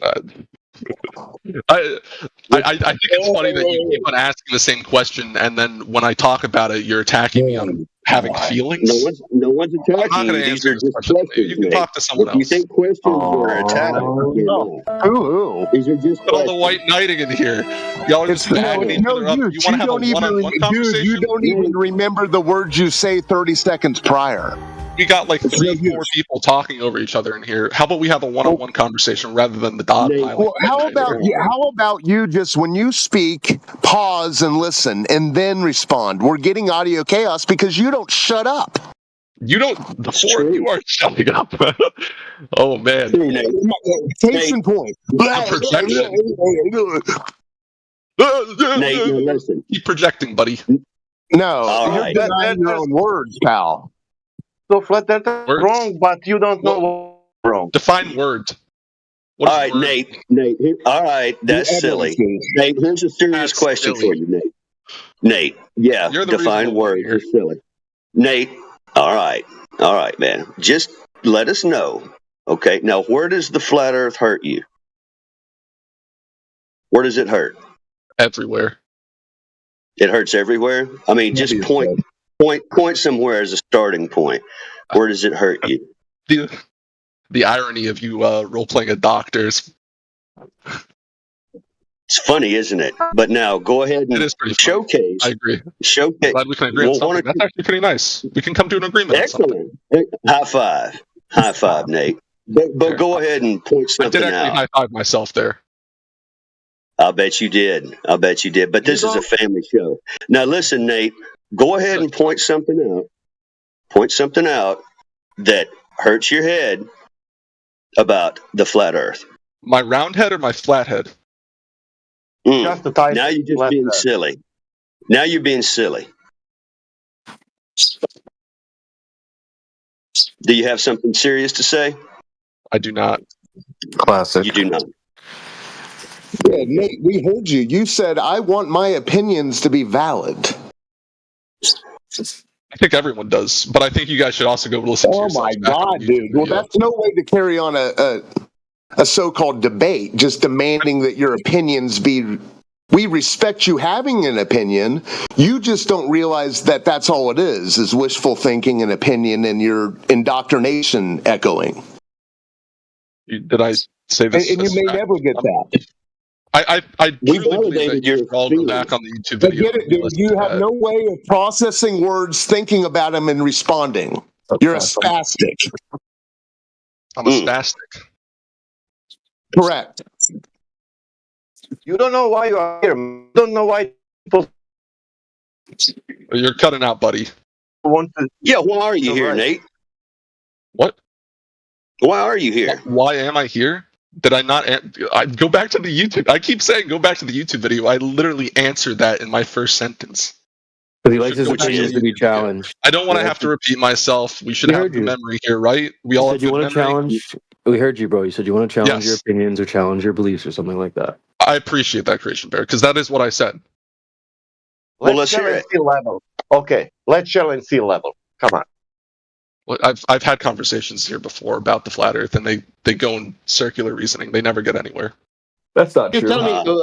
I think it's funny that you keep on asking the same question, and then when I talk about it, you're attacking me on having feelings. No one's attacking I'm not going to answer this question. You can talk to someone else. You think questions are attacking? These are just all the white knighting in here. Y'all are just backing each other up. You want to have a one-on-one conversation? You don't even remember the words you say 30 seconds prior. We got like 3-4 people talking over each other in here. How about we have a one-on-one conversation rather than the dog piling? Well, how about you just, when you speak, pause and listen, and then respond? We're getting audio chaos because you don't shut up. You don't. You are shutting up. Oh man. Case in point. Projection. Nate, listen. Keep projecting, buddy. No, you're denying your own words, pal. So Flat Earth is wrong, but you don't know what's wrong. Define words. All right, Nate. All right, that's silly. Nate, here's a serious question for you, Nate. Nate, yeah, define words are silly. Nate, all right, man. Just let us know. Okay, now where does the flat Earth hurt you? Where does it hurt? Everywhere. It hurts everywhere? I mean, just point somewhere as a starting point. Where does it hurt you? The irony of you role-playing a doctor is... It's funny, isn't it? But now, go ahead and showcase. I agree. Showcase. Glad we can agree on something. That's actually pretty nice. We can come to an agreement. Excellent. High five, Nate. But go ahead and point something out. I did actually high-five myself there. I bet you did. But this is a family show. Now, listen, Nate. Go ahead and point something out. Point something out that hurts your head about the flat Earth. My round head or my flat head? Now you're just being silly. Now you're being silly. Do you have something serious to say? I do not. Classic. You do not. Yeah, Nate, we heard you. You said, I want my opinions to be valid. I think everyone does, but I think you guys should also go listen to yourselves. Oh my God, dude. Well, that's no way to carry on a so-called debate, just demanding that your opinions be... We respect you having an opinion. You just don't realize that that's all it is wishful thinking and opinion and your indoctrination echoing. Did I say this? And you may never get that. I truly believe that you should all go back on the YouTube video. Get it, dude. You have no way of processing words, thinking about them, and responding. You're a spastic. I'm a spastic. Correct. You don't know why you are here. You don't know why people... You're cutting out, buddy. Yeah, why are you here, Nate? What? Why are you here? Why am I here? Did I not... I go back to the YouTube... I keep saying go back to the YouTube video. I literally answered that in my first sentence. Because he likes his opinions to be challenged. I don't want to have to repeat myself. We should have the memory here, right? We all have you want to challenge... We heard you, bro. You said you want to challenge your opinions or challenge your beliefs or something like that. I appreciate that, Creation Bear, because that is what I said. Let's challenge sea level. Okay, let's challenge sea level. Come on. Well, I've had conversations here before about the flat Earth, and they go in circular reasoning. They never get anywhere. That's not true. Tell me,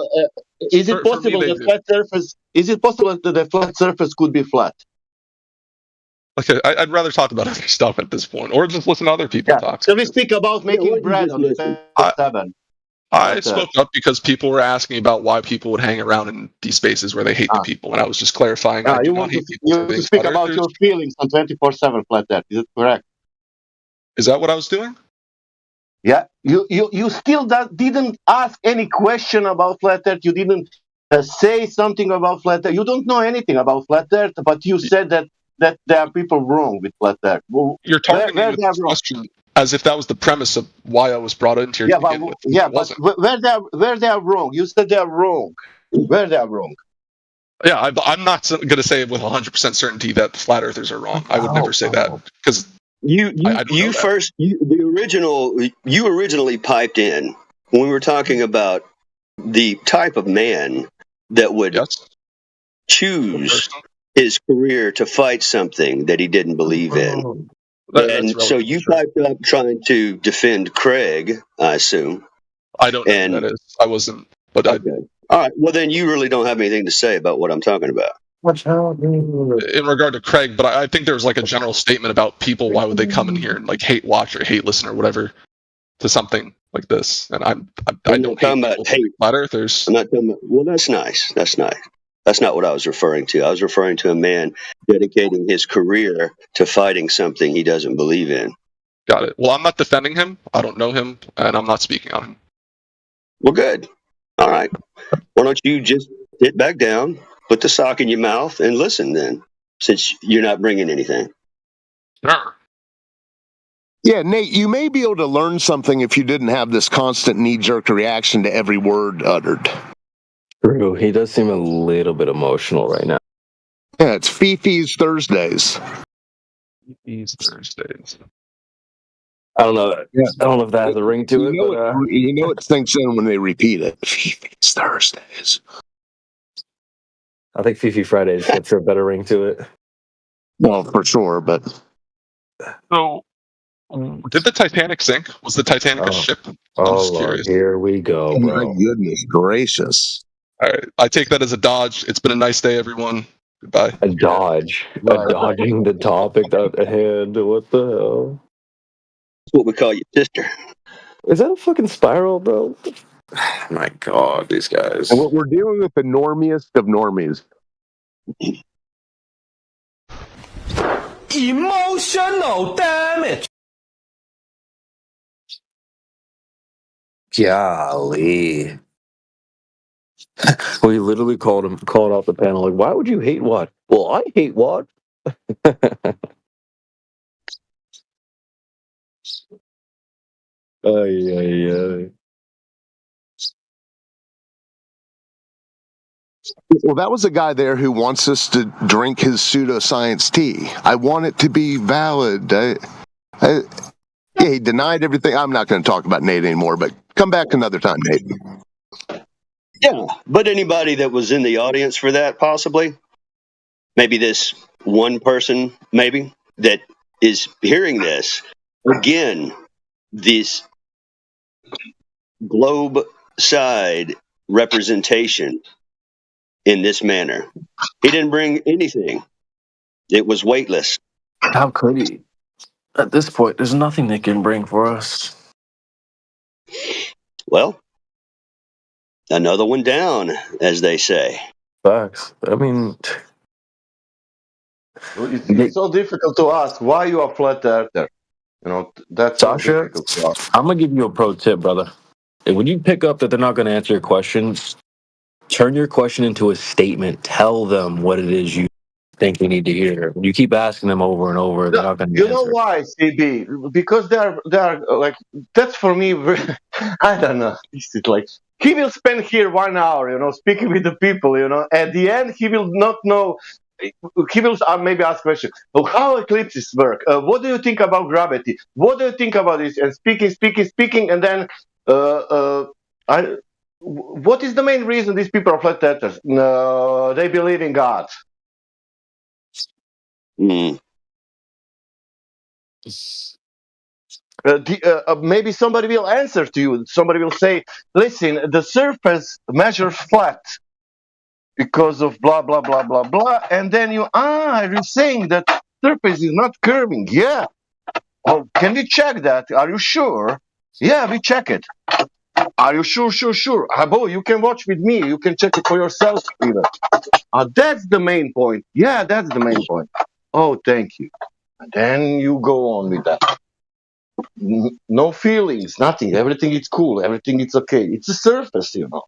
is it possible the flat surface? Is it possible that the flat surface could be flat? Okay, I'd rather talk about other stuff at this point, or just listen to other people talk. So we speak about making bread on the 7. I spoke up because people were asking about why people would hang around in these spaces where they hate the people, and I was just clarifying. I do not hate people. You speak about your feelings on 24/7 flat Earth. Is it correct? Is that what I was doing? Yeah, you still didn't ask any question about flat Earth. You didn't say something about flat Earth. You don't know anything about flat Earth, but you said that there are people wrong with flat Earth. Well, You're talking to me where with they are this wrong? question as if that was the premise of why I was brought into here Yeah, to begin with. yeah, It but wasn't. where they are wrong? You said they are wrong. Where they are wrong? Yeah, I'm not going to say with 100% certainty that the flat earthers are wrong. I would never say that because I don't know that. You originally piped in when we were talking about the type of man that would choose his career to fight something that he didn't believe in. And so you piped up trying to defend Craig, I assume. I don't know who that is. I wasn't, but okay. All right. Well, then you really don't have anything to say about what I'm talking about. in regard to Craig, but I think there was like a general statement about people. Why would they come in here and like hate watch or hate listen or whatever to something like this? And I don't hate flat earthers. I'm not talking about, well, that's nice. That's nice. That's not what I was referring to. I was referring to a man dedicating his career to fighting something he doesn't believe in. Got it. Well, I'm not defending him. I don't know him, and I'm not speaking on him. Well, good. All right. Why don't you just sit back down, put the sock in your mouth, and listen then, since you're not bringing anything. Sure. Yeah, Nate, you may be able to learn something if you didn't have this constant knee-jerk reaction to every word uttered. True. He does seem a little bit emotional right now. Yeah, it's Fifi's Thursdays. Fifi's Thursdays. I don't know. Yeah. I don't know if that has a ring to it. You know it sinks in when they repeat it. Fifi's Thursdays. I think Fifi Fridays gets a better ring to it. Well, for sure, but... So, did the Titanic sink? Was the Titanic a ship? I'm just curious. Here we go, bro. Oh, my goodness gracious. All right. I take that as a dodge. It's been a nice day, everyone. Goodbye. A dodge. A dodging the topic at hand. What the hell? That's what we call your sister. Is that a fucking spiral, bro? My God, these guys. And what we're dealing with the normiest of normies. Emotional damage. Golly. We literally called out the panel like, why would you hate what? Well, I hate what? Ay. Well, that was a guy there who wants us to drink his pseudoscience tea. I want it to be valid. Yeah, he denied everything. I'm not going to talk about Nate anymore, but come back another time, Nate. Yeah, but anybody that was in the audience for that, possibly, maybe this one person, maybe, that is hearing this, again, this globe side representation in this manner. He didn't bring anything. It was weightless. How could he? At this point, there's nothing they can bring for us. Well, another one down, as they say. Facts. I mean, it's so difficult to ask why you are flat earther. You know, that's Sasha. I'm gonna give you a pro tip, brother. And when you pick up that they're not gonna answer your questions, turn your question into a statement. Tell them what it is you think they need to hear. When you keep asking them over and over, they're not gonna answer. You know why, CB? Because they're like, that's for me. I don't know. This is like, he will spend here 1 hour, you know, speaking with the people, you know. At the end, he will not know. He will maybe ask questions. Oh, how eclipses work? What do you think about gravity? What do you think about this? And speaking, and then, what is the main reason these people are flat earthers? No, they believe in God. Maybe somebody will answer to you. Somebody will say, listen, the surface measures flat because of blah, blah, blah, blah, blah. And then you're saying that surface is not curving. Yeah. Oh, can we check that? Are you sure? Yeah, we check it. Are you sure? Sure. Abo, you can watch with me. You can check it for yourself even. That's the main point. Yeah, that's the main point. Oh, thank you. And then you go on with that. No feelings, nothing. Everything is cool. Everything is okay. It's a surface, you know.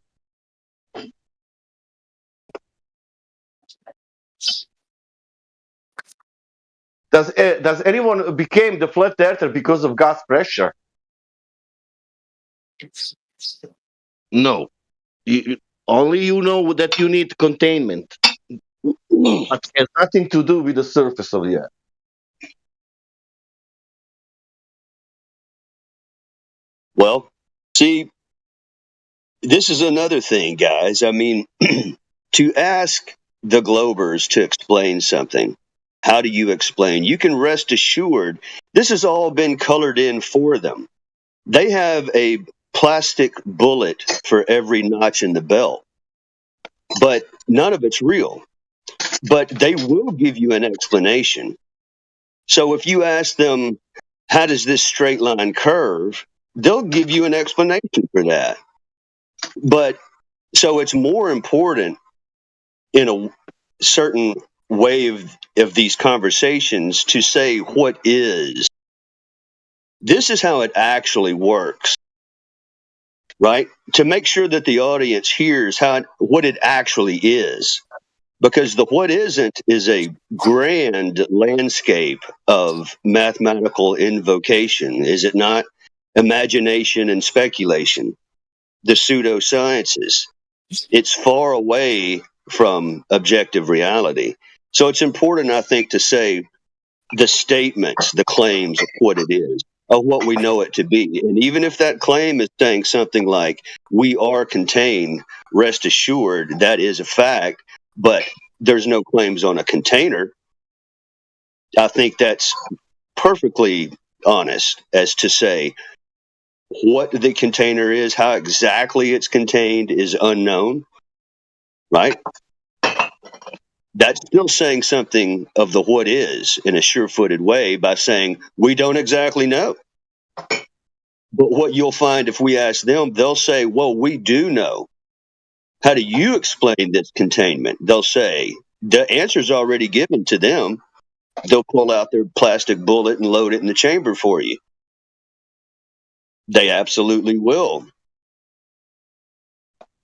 Does anyone became the flat earther because of gas pressure? No. Only you know that you need containment. But it has nothing to do with the surface of the earth. Well, see, this is another thing, guys. I mean, to ask the Globers to explain something, how do you explain? You can rest assured this has all been colored in for them. They have a plastic bullet for every notch in the belt, but none of it's real. But they will give you an explanation. So if you ask them, how does this straight line curve? They'll give you an explanation for that. But so it's more important in a certain way of these conversations to say what is. This is how it actually works, right? To make sure that the audience hears what it actually is. Because the what isn't is a grand landscape of mathematical invocation, is it not? Imagination and speculation, the pseudosciences. It's far away from objective reality. So it's important, I think, to say the statements, the claims of what it is, of what we know it to be. And even if that claim is saying something like, we are contained, rest assured, that is a fact, but there's no claims on a container, I think that's perfectly honest as to say what the container is, how exactly it's contained is unknown, right? That's still saying something of the what is in a sure-footed way by saying, we don't exactly know. But what you'll find if we ask them, they'll say, well, we do know. How do you explain this containment? They'll say, the answer's already given to them. They'll pull out their plastic bullet and load it in the chamber for you. They absolutely will.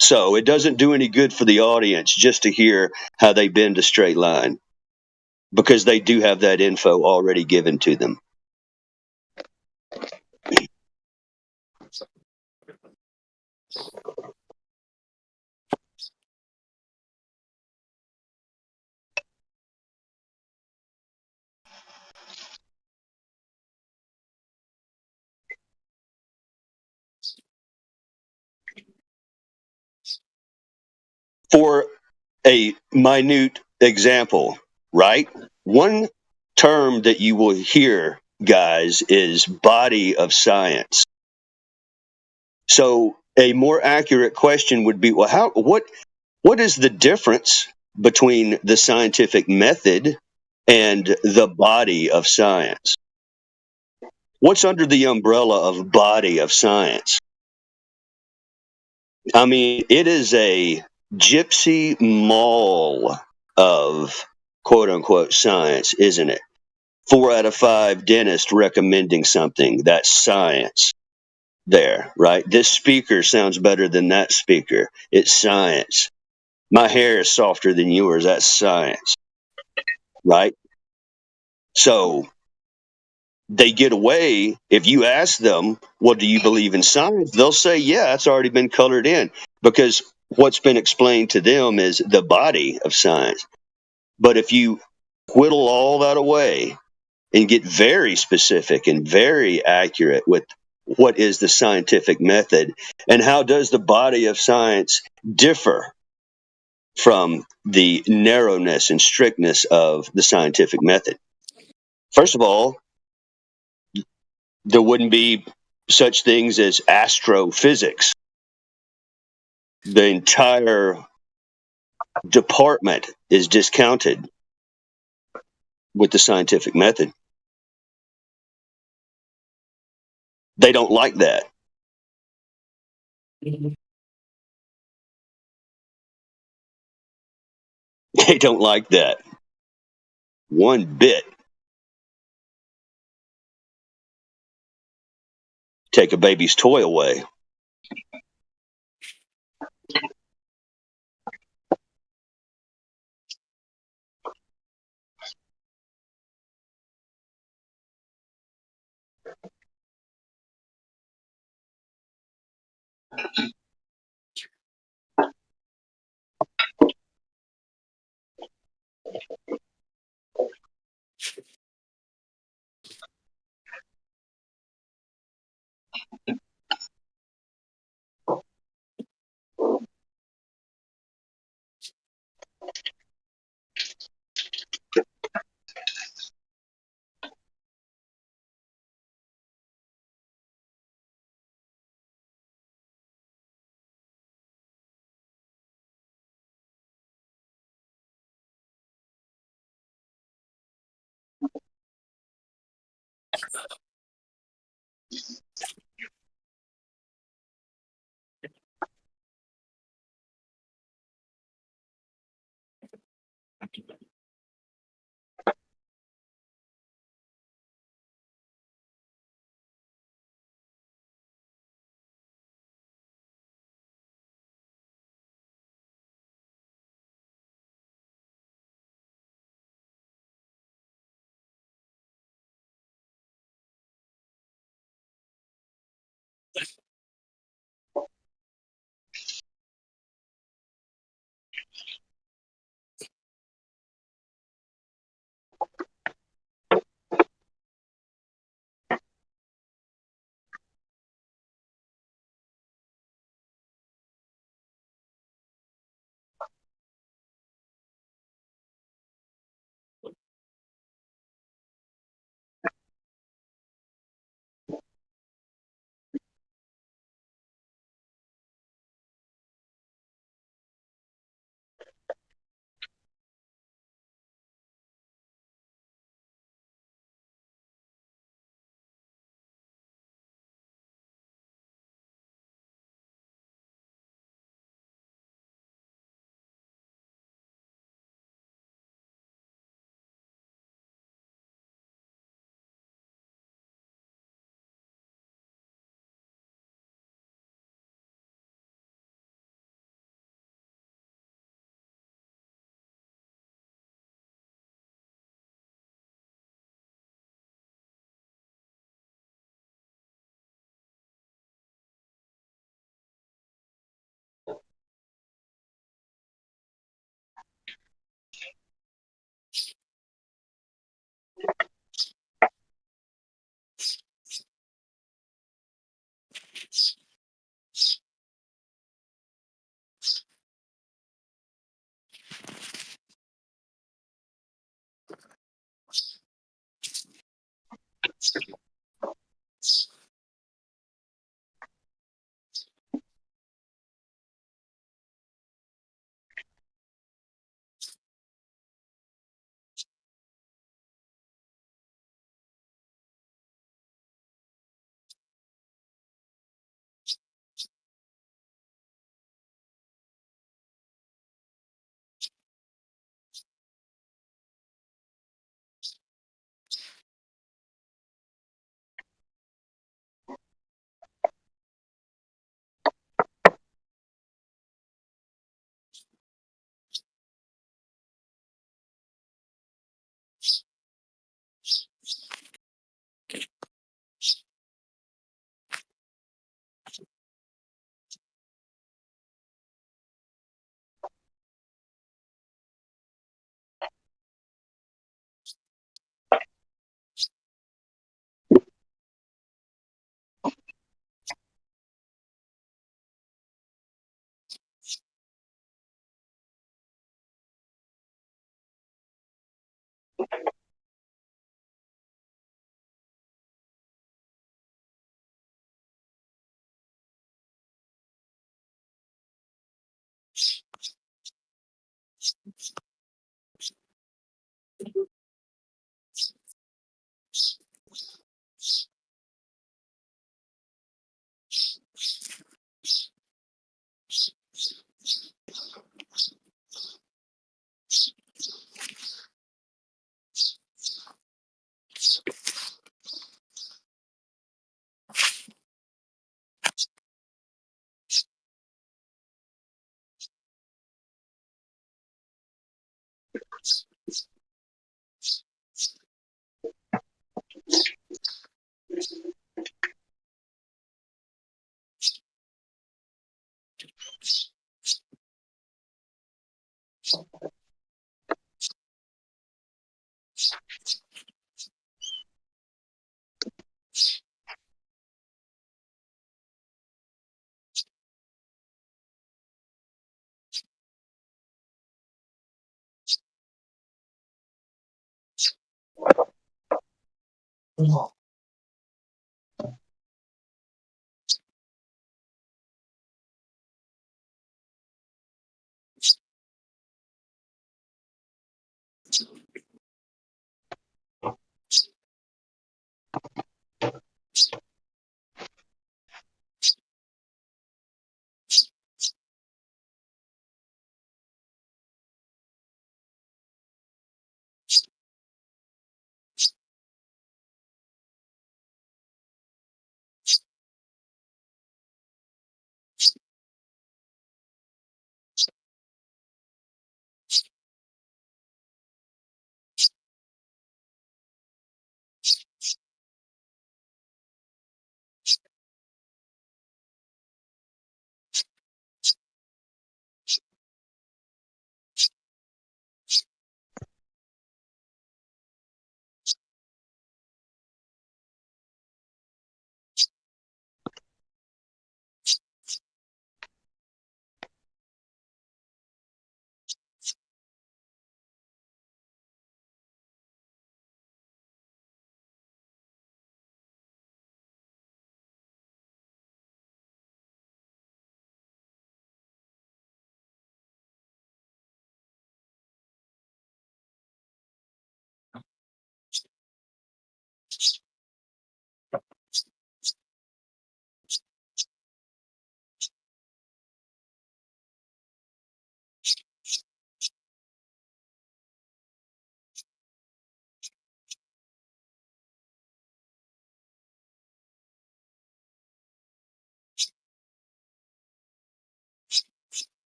So it doesn't do any good for the audience just to hear how they bend a straight line, because they do have that info already given to them. For a minute example, right? One term that you will hear, guys, is body of science. So a more accurate question would be, well, what is the difference between the scientific method and the body of science? What's under the umbrella of body of science? I mean, it is a gypsy mall of quote unquote science, isn't it? 4 out of 5 dentists recommending something. That's science there, right? This speaker sounds better than that speaker. It's science. My hair is softer than yours. That's science, right? So they get away. If you ask them, well, do you believe in science? They'll say, yeah, it's already been colored in, because what's been explained to them is the body of science. But if you whittle all that away and get very specific and very accurate with what is the scientific method and how does the body of science differ from the narrowness and strictness of the scientific method. First of all, there wouldn't be such things as astrophysics. The entire department is discounted with the scientific method. They don't like that. They don't like that one bit. take a baby's toy away.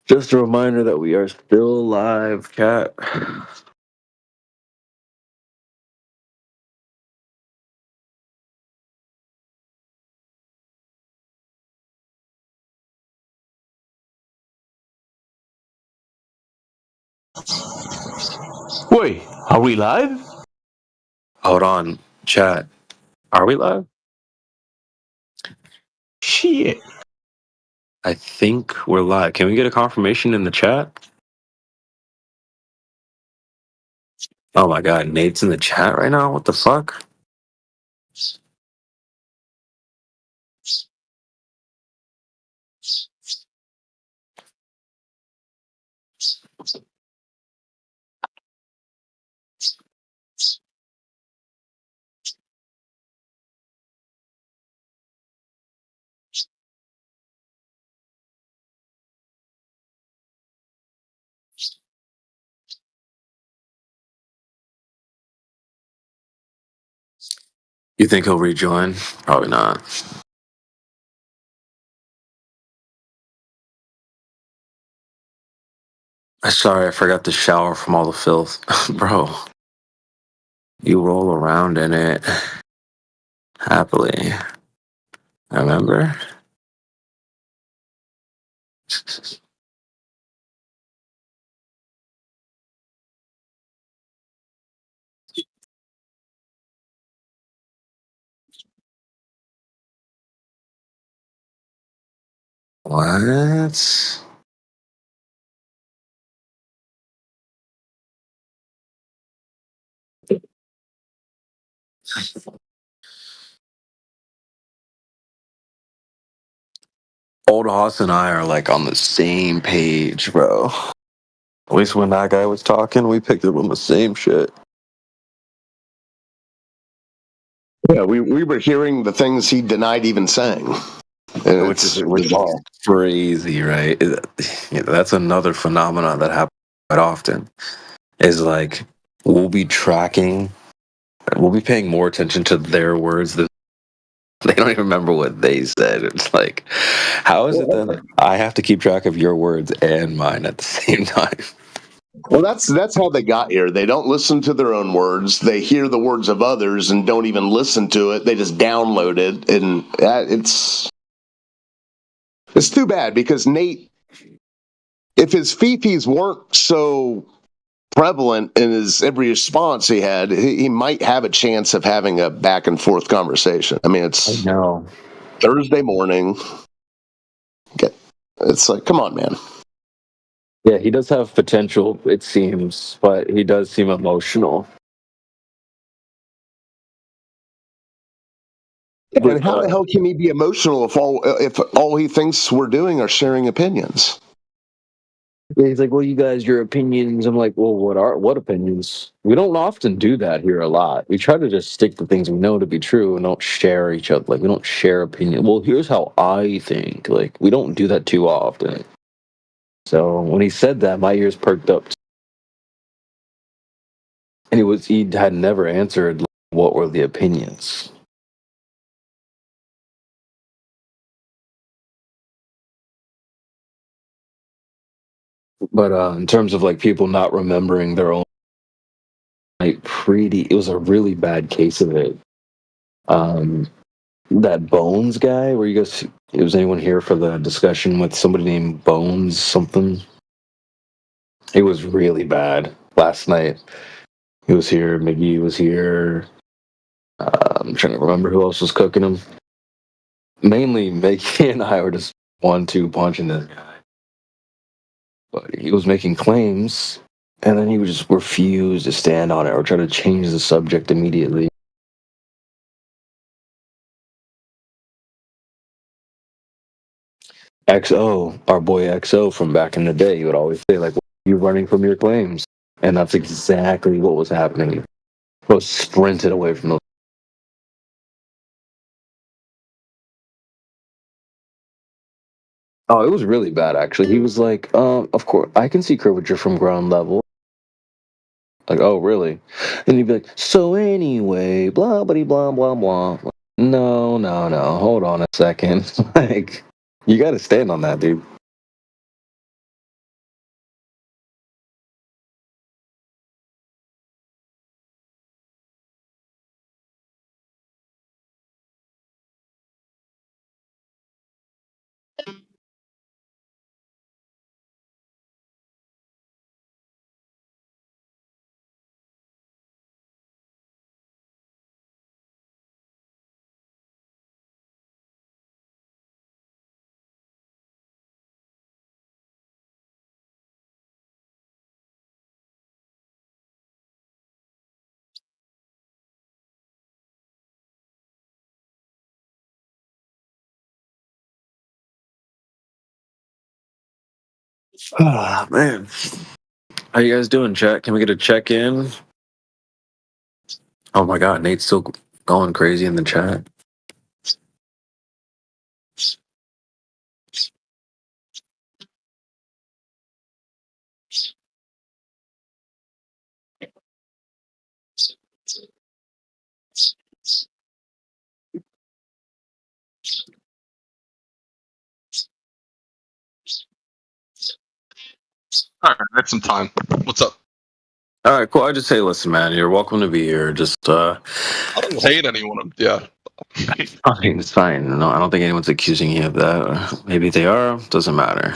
Just a reminder that we are still live, cat. Wait, are we live? Hold on, chat. Are we live? Shit. I think we're live. Can we get a confirmation in the chat? Oh my god, Nate's in the chat right now? What the fuck? You think he'll rejoin? Probably not. I'm sorry, I forgot to shower from all the filth. Bro. You roll around in it happily. Remember? What? Old Hoss and I are like on the same page, bro. At least when that guy was talking, we picked up on the same shit. Yeah, we were hearing the things he denied even saying. And Which is crazy, right? Yeah, that's another phenomenon that happens quite often. Is like we'll be paying more attention to their words than they don't even remember what they said. It's like, how is it that I have to keep track of your words and mine at the same time? Well, that's how they got here. They don't listen to their own words. They hear the words of others and don't even listen to it. They just download it, and it's too bad because Nate, if his fifis weren't so prevalent in his every response he had, he might have a chance of having a back and forth conversation. I mean, it's Thursday morning. It's like, come on, man. Yeah, he does have potential, it seems, but he does seem emotional. And how the hell can he be emotional if all he thinks we're doing are sharing opinions? Yeah, he's like, well, you guys, your opinions. I'm like, well, what opinions? We don't often do that here a lot. We try to just stick to things we know to be true and don't share each other. Like, we don't share opinion. Well, here's how I think. Like, we don't do that too often. So when he said that, my ears perked up. And he had never answered like, what were the opinions. But in terms of like people not remembering their own, like it was a really bad case of it. That Bones guy, where you guys, was anyone here for the discussion with somebody named Bones something? It was really bad last night. He was here, McGee was here. I'm trying to remember who else was cooking him. Mainly McGee and I were just 1-2 punching this guy. But he was making claims, and then he would just refuse to stand on it or try to change the subject immediately. XO, our boy XO from back in the day, he would always say, like, you're running from your claims. And that's exactly what was happening. I was sprinted away from those. Oh, it was really bad, actually. He was like, of course, I can see curvature from ground level. Like, oh, really? And he'd be like, so anyway, blah, blah, blah, blah. No, hold on a second. Like, you gotta stand on that, dude. Ah, man. How you guys doing, chat? Can we get a check-in? Oh my god, Nate's still going crazy in the chat. All right, I had some time. What's up? All right, cool. I just say, listen, man, you're welcome to be here. Just, I don't hate anyone. Yeah. I mean, it's fine. No, I don't think anyone's accusing you of that. Maybe they are. Doesn't matter.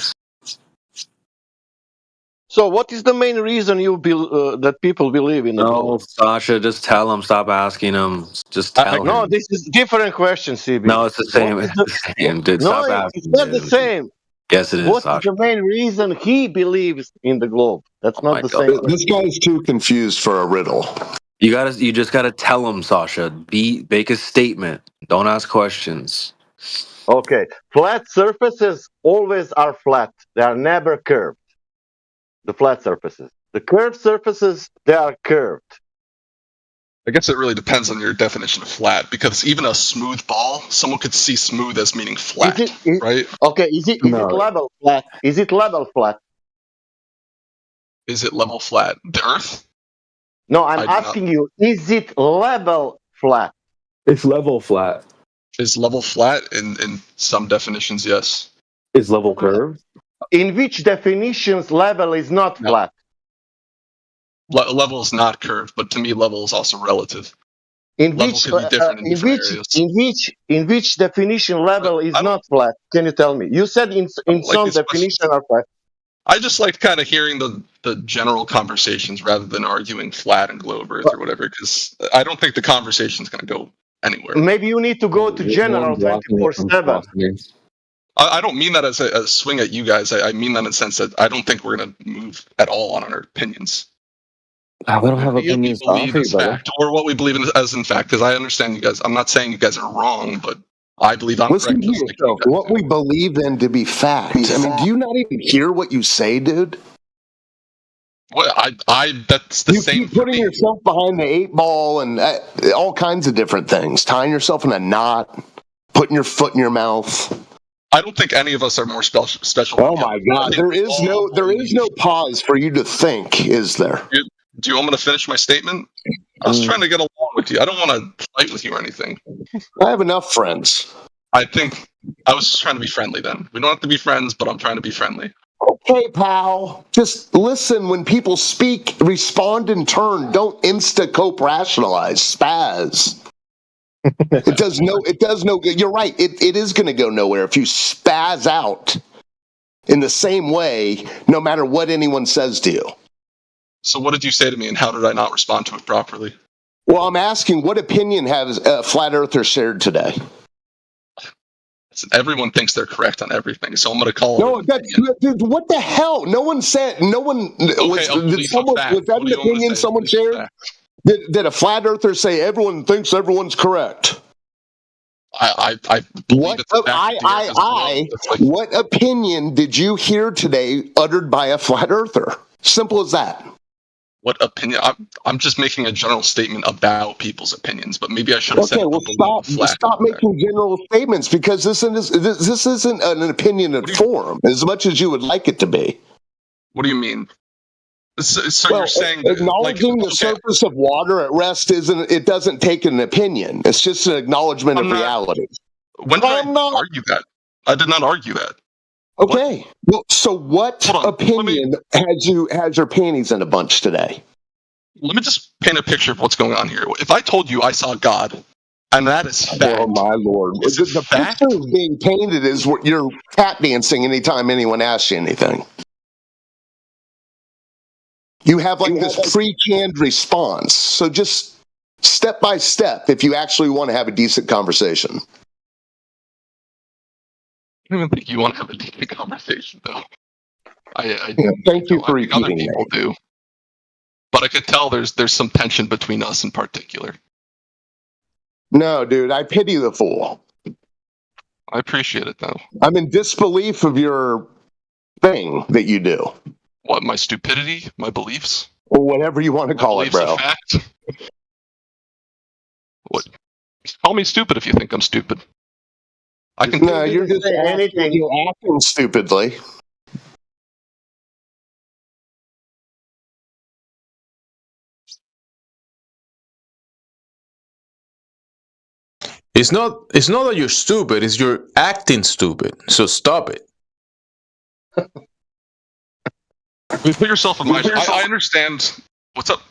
So, what is the main reason that people believe in the No, globe? Sasha, just tell them. Stop asking them. Just tell No, him. this is different question, CB. No, it's the same. It's the same, dude. No, Stop asking. it's not the dude. same. Yes, it is, What is Sasha. the main reason he believes in the globe? That's not my the God. same. This guy's too confused for a riddle. You just gotta tell him, Sasha. Make a statement. Don't ask questions. Okay, flat surfaces always are flat. They are never curved. The flat surfaces. The curved surfaces, they are curved. I guess it really depends on your definition of flat, because even a smooth ball, someone could see smooth as meaning flat, right? Okay, is it level flat? Is it level flat? Is it level flat? The Earth? No, I'm asking you, is it level flat? It's level flat. Is level flat? In some definitions, yes. Is level curved? In which definitions level is not flat? Level is not curved, but to me, level is also relative. In level which could be different in different areas. in which definition level is not flat? Can you tell me? You said in some definition are flat. I just like kind of hearing the general conversations rather than arguing flat and globe Earth or whatever, because I don't think the conversation's going to go anywhere. Maybe you need to go to general 24/7. I don't mean that as a swing at you guys. I mean that in the sense that I don't think we're going to move at all on our opinions. We don't have opinions to offer you, brother. Fact, or what we believe in as in fact, because I understand you guys. I'm not saying you guys are wrong, but I believe I'm Listen correct. to yourself. What we believe in to be fact. I mean, do you not even hear what you say, dude? Well, that's the same. You keep putting yourself behind the 8 ball and all kinds of different things. Tying yourself in a knot, putting your foot in your mouth. I don't think any of us are more special. Oh my God! There is no pause for you to think, is there? Do you want me to finish my statement? I was trying to get along with you. I don't want to fight with you or anything. I have enough friends. I think I was just trying to be friendly then. We don't have to be friends, but I'm trying to be friendly. Okay, pal. Just listen when people speak, respond in turn. Don't insta-cope rationalize, spaz. It does no good. You're right. It is going to go nowhere if you spaz out in the same way, no matter what anyone says to you. So what did you say to me, and how did I not respond to it properly? Well, I'm asking, what opinion has Flat Earther shared today? Everyone thinks they're correct on everything, so I'm going to call it. No, dude, what the hell? No one said. No one was that an opinion someone shared? Did a Flat Earther say everyone thinks everyone's correct? I believe it's a fact. What opinion did you hear today uttered by a Flat Earther? Simple as that. What opinion? I'm just making a general statement about people's opinions, but maybe I should have said. Okay, well, stop making general statements, because this isn't an opinionated forum as much as you would like it to be. What do you mean? So you're saying acknowledging the surface of water at rest doesn't take an opinion. It's just an acknowledgement of reality. When did I argue that? I did not argue that. Okay. Well, so what opinion has your panties in a bunch today? Let me just paint a picture of what's going on here. If I told you I saw God, and that is fact. Oh my Lord! The picture being painted is what you're tap dancing anytime anyone asks you anything. You have this pre-canned response. So just step by step, if you actually want to have a decent conversation. I don't even think you want to have a decent conversation, though. Thank you for repeating other people do. But I could tell there's some tension between us in particular. No, dude, I pity the fool. I appreciate it, though. I'm in disbelief of your thing that you do. What, my stupidity? My beliefs? Or whatever you want to call it, bro. Fact? What? Call me stupid if you think I'm stupid. I can. No, you're just anything. You're acting stupidly. It's not that you're stupid, it's you're acting stupid. So stop it. Put yourself in my. I understand What's up?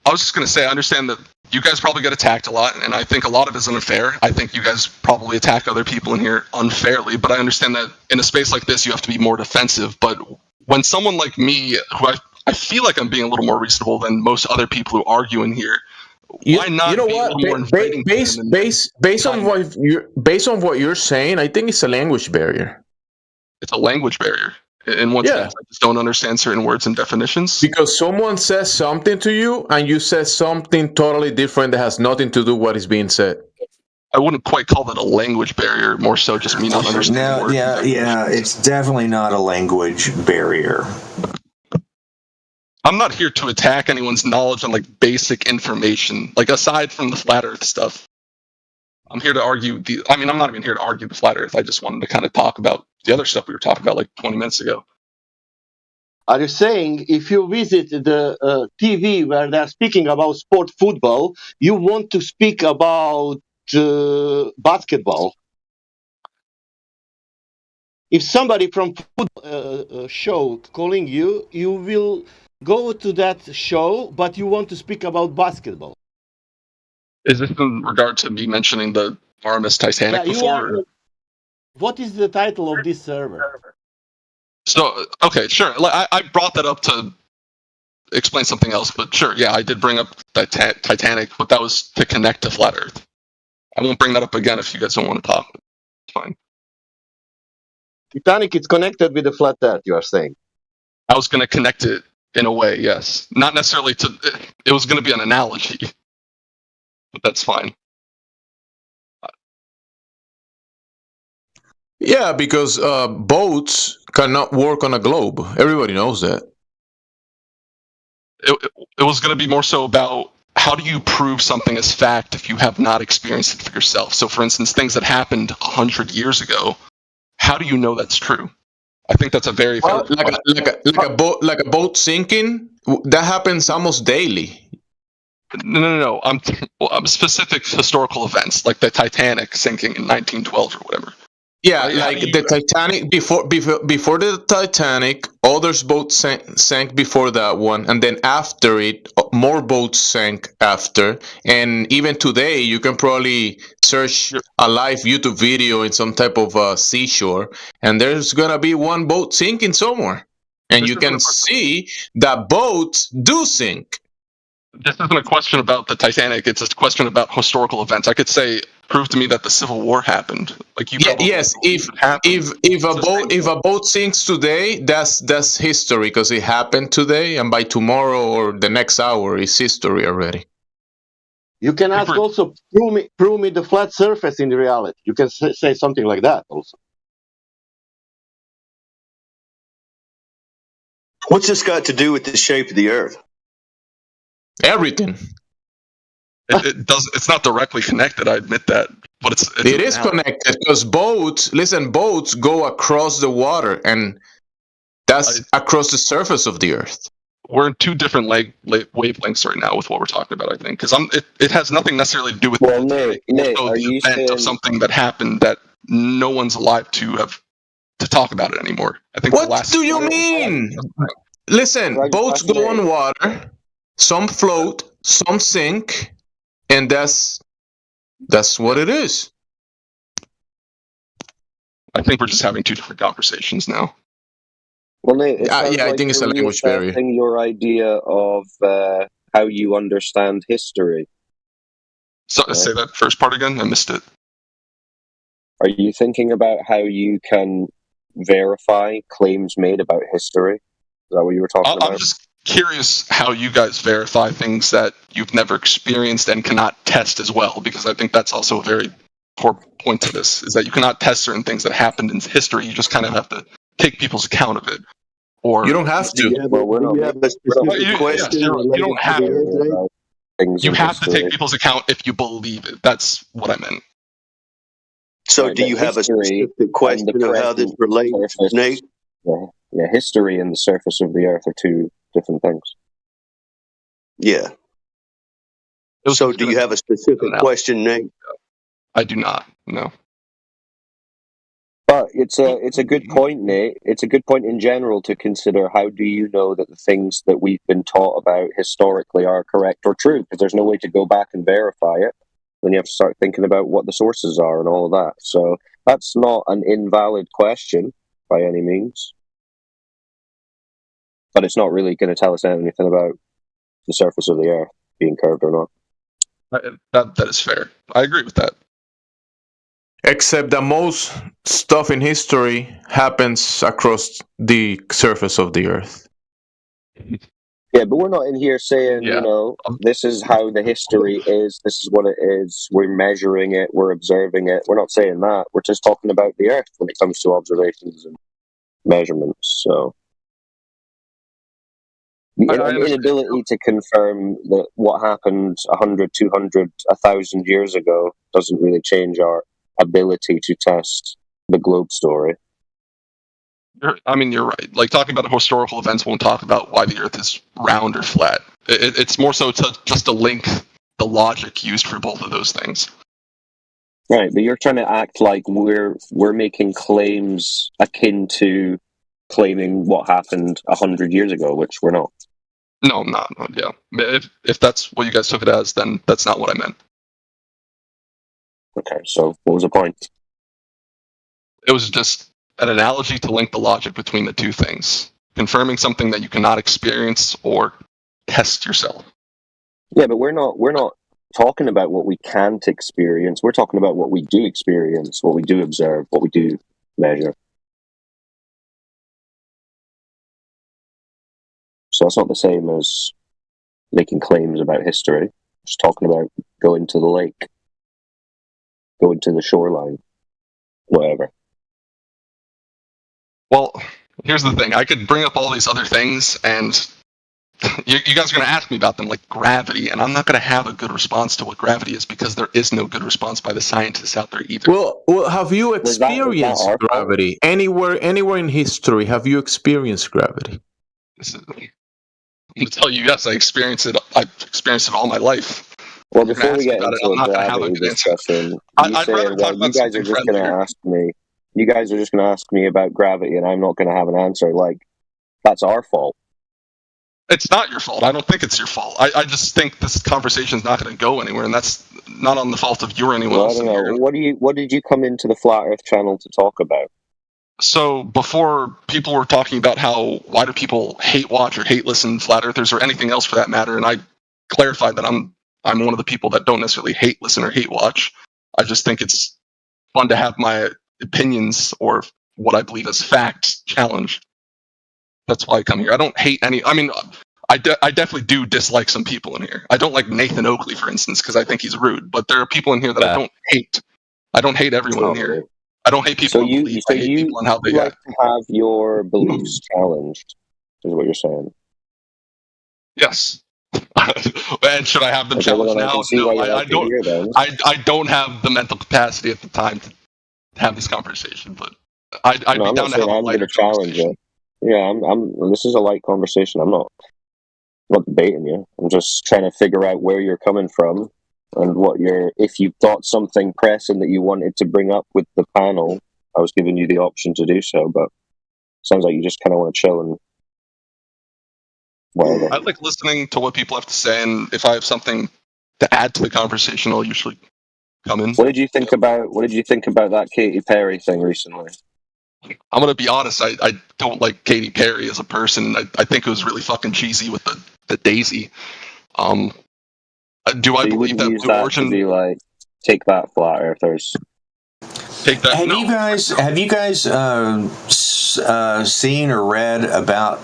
I was just going to say, I understand that you guys probably get attacked a lot, and I think a lot of it is unfair. I think you guys probably attack other people in here unfairly, but I understand that in a space like this, you have to be more defensive. But when someone like me, who I feel like I'm being a little more reasonable than most other people who argue in here, why not be a little more inviting? Based on what you're saying, I think it's a language barrier. It's a language barrier. In what sense? I just don't understand certain words and definitions. Because someone says something to you, and you say something totally different that has nothing to do with what is being said. I wouldn't quite call that a language barrier. More so, just me not understanding words. Yeah. It's definitely not a language barrier. I'm not here to attack anyone's knowledge on like basic information. Like aside from the flat Earth stuff, I'm here to argue I'm not even here to argue the flat Earth. I just wanted to kind of talk about the other stuff we were talking about like 20 minutes ago. Are you saying if you visit the TV where they're speaking about sport football, you want to speak about basketball? If somebody from football show calling you, you will go to that show, but you want to speak about basketball. Is this in regard to me mentioning the RMS Titanic before? What is the title of this server? So, okay, sure. I brought that up to explain something else, but sure, yeah, I did bring up Titanic, but that was to connect to Flat Earth. I won't bring that up again if you guys don't want to talk. It's fine. Titanic is connected with the Flat Earth, you are saying? I was going to connect it in a way, yes. Not necessarily to... It was going to be an analogy. But that's fine. Yeah, because boats cannot work on a globe. Everybody knows that. It was going to be more so about how do you prove something as fact if you have not experienced it for yourself? So, for instance, things that happened 100 years ago, how do you know that's true? I think that's a very like a boat sinking. That happens almost daily. No. I'm specific historical events like the Titanic sinking in 1912 or whatever. Yeah, like the Titanic before the Titanic, other boats sank before that one, and then after it, more boats sank after. And even today, you can probably search a live YouTube video in some type of seashore, and there's gonna be one boat sinking somewhere, and you can see that boats do sink. This isn't a question about the Titanic. It's a question about historical events. I could say, prove to me that the Civil War happened. Like you. Yes, if a boat sinks today, that's history because it happened today, and by tomorrow or the next hour, it's history already. You can ask also, prove me the flat surface in the reality. You can say something like that also. What's this got to do with the shape of the Earth? Everything. It does. It's not directly connected. I admit that, but it is connected because boats go across the water, and that's across the surface of the Earth. We're in two different wavelengths right now with what we're talking about. I think because it has nothing necessarily to do with Nick, are the you event saying of something that happened that no one's alive to talk about it anymore? I think. What do you mean? Listen, boats go on water. Some float, some sink, and that's what it is. I think we're just having two different conversations now. Well, Nate, I think it's a language barrier. Your idea of how you understand history. So say that first part again. I missed it. Are you thinking about how you can verify claims made about history? Is that what you were talking about? I'm just curious how you guys verify things that you've never experienced and cannot test as well, because I think that's also a very core point to this, is that you cannot test certain things that happened in history. You just kind of have to take people's account of it. Or you don't have to. You have a specific question. You don't have to. You have to take people's account if you believe it. That's what I meant. So do you have a specific question of how this relates, Nate? Yeah, history and the surface of the Earth are two different things. Yeah. So do you have a specific question, Nate? I do not, no. But it's a good point, Nate. It's a good point in general to consider how do you know that the things that we've been taught about historically are correct or true, because there's no way to go back and verify it. Then you have to start thinking about what the sources are and all of that. So that's not an invalid question by any means. But it's not really going to tell us anything about the surface of the Earth being curved or not. That is fair. I agree with that. Except that most stuff in history happens across the surface of the Earth. Yeah, but we're not in here saying, you know, this is how the history is, this is what it is, we're measuring it, we're observing it. We're not saying that. We're just talking about the Earth when it comes to observations and measurements. So the inability to confirm that what happened 100, 200, 1,000 years ago doesn't really change our ability to test the globe story. I mean, you're right. Like, talking about historical events won't talk about why the Earth is round or flat. It's more so just to link the logic used for both of those things. Right, but you're trying to act like we're making claims akin to claiming what happened 100 years ago, which we're not. No, I'm not. Yeah, if that's what you guys took it as, then that's not what I meant. Okay, so what was the point? It was just an analogy to link the logic between the two things, confirming something that you cannot experience or test yourself. Yeah, but we're not talking about what we can't experience. We're talking about what we do experience, what we do observe, what we do measure. So that's not the same as making claims about history. Just talking about going to the lake, going to the shoreline, whatever. Well, here's the thing. I could bring up all these other things, and you guys are going to ask me about them, like gravity, and I'm not going to have a good response to what gravity is because there is no good response by the scientists out there either. Well, have you experienced gravity anywhere in history? Have you experienced gravity? I'm going to tell you, yes, I experienced it. I've experienced it all my life. Well, before we get into a gravity discussion, you guys are just going to ask me. You guys are just going to ask me about gravity, and I'm not going to have an answer. Like, that's our fault. It's not your fault. I don't think it's your fault. I just think this conversation is not going to go anywhere, and that's not on the fault of you or anyone else. I don't know. What did you come into the Flat Earth channel to talk about? So before, people were talking about why do people hate watch or hate listen flat earthers or anything else for that matter, and I clarified that I'm one of the people that don't necessarily hate listen or hate watch. I just think it's fun to have my opinions or what I believe as fact challenged. That's why I come here. I don't hate any. I mean, I definitely do dislike some people in here. I don't like Nathan Oakley, for instance, because I think he's rude. But there are people in here that I don't hate. I don't hate everyone in here. I don't hate people. So you like to have your beliefs challenged, is what you're saying? Yes. And should I have them challenged now? No, I don't. I don't have the mental capacity at the time to have this conversation. But I'd be down to have a lighter challenge it. Yeah, this is a light conversation. I'm not debating you. I'm just trying to figure out where you're coming from and if you've got something pressing that you wanted to bring up with the panel. I was giving you the option to do so, but it sounds like you just kind of want to chill and whatever. I like listening to what people have to say, and if I have something to add to the conversation, I'll usually come in. What did you think about that Katy Perry thing recently? I'm gonna be honest. I don't like Katy Perry as a person. I think it was really fucking cheesy with the daisy. Do I believe that Blue Origin to be like, take that, flat earthers? Take that. Have you guys seen or read about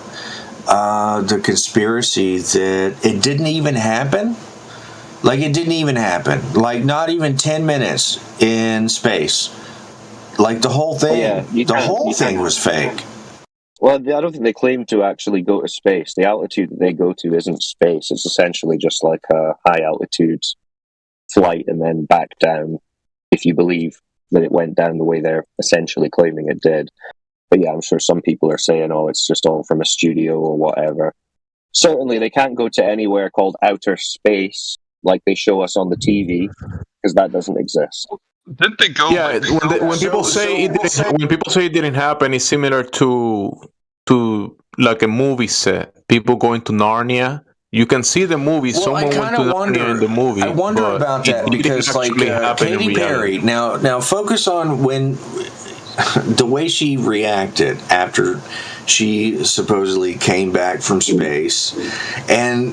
the conspiracy that it didn't even happen? Like, it didn't even happen. Like, not even 10 minutes in space. Like, the whole thing, thing was fake. Well, I don't think they claim to actually go to space. The altitude that they go to isn't space. It's essentially just like a high altitude flight and then back down, if you believe that it went down the way they're essentially claiming it did. But yeah, I'm sure some people are saying, oh, it's just all from a studio or whatever. Certainly, they can't go to anywhere called outer space like they show us on the TV, because that doesn't exist. Didn't they go? Yeah, when people say it didn't happen, it's similar to like a movie set. People going to Narnia. You can see the movie. Well, Someone went to Narnia in the movie. I wonder about that because, like, Katy Perry. Now focus on when the way she reacted after she supposedly came back from space, and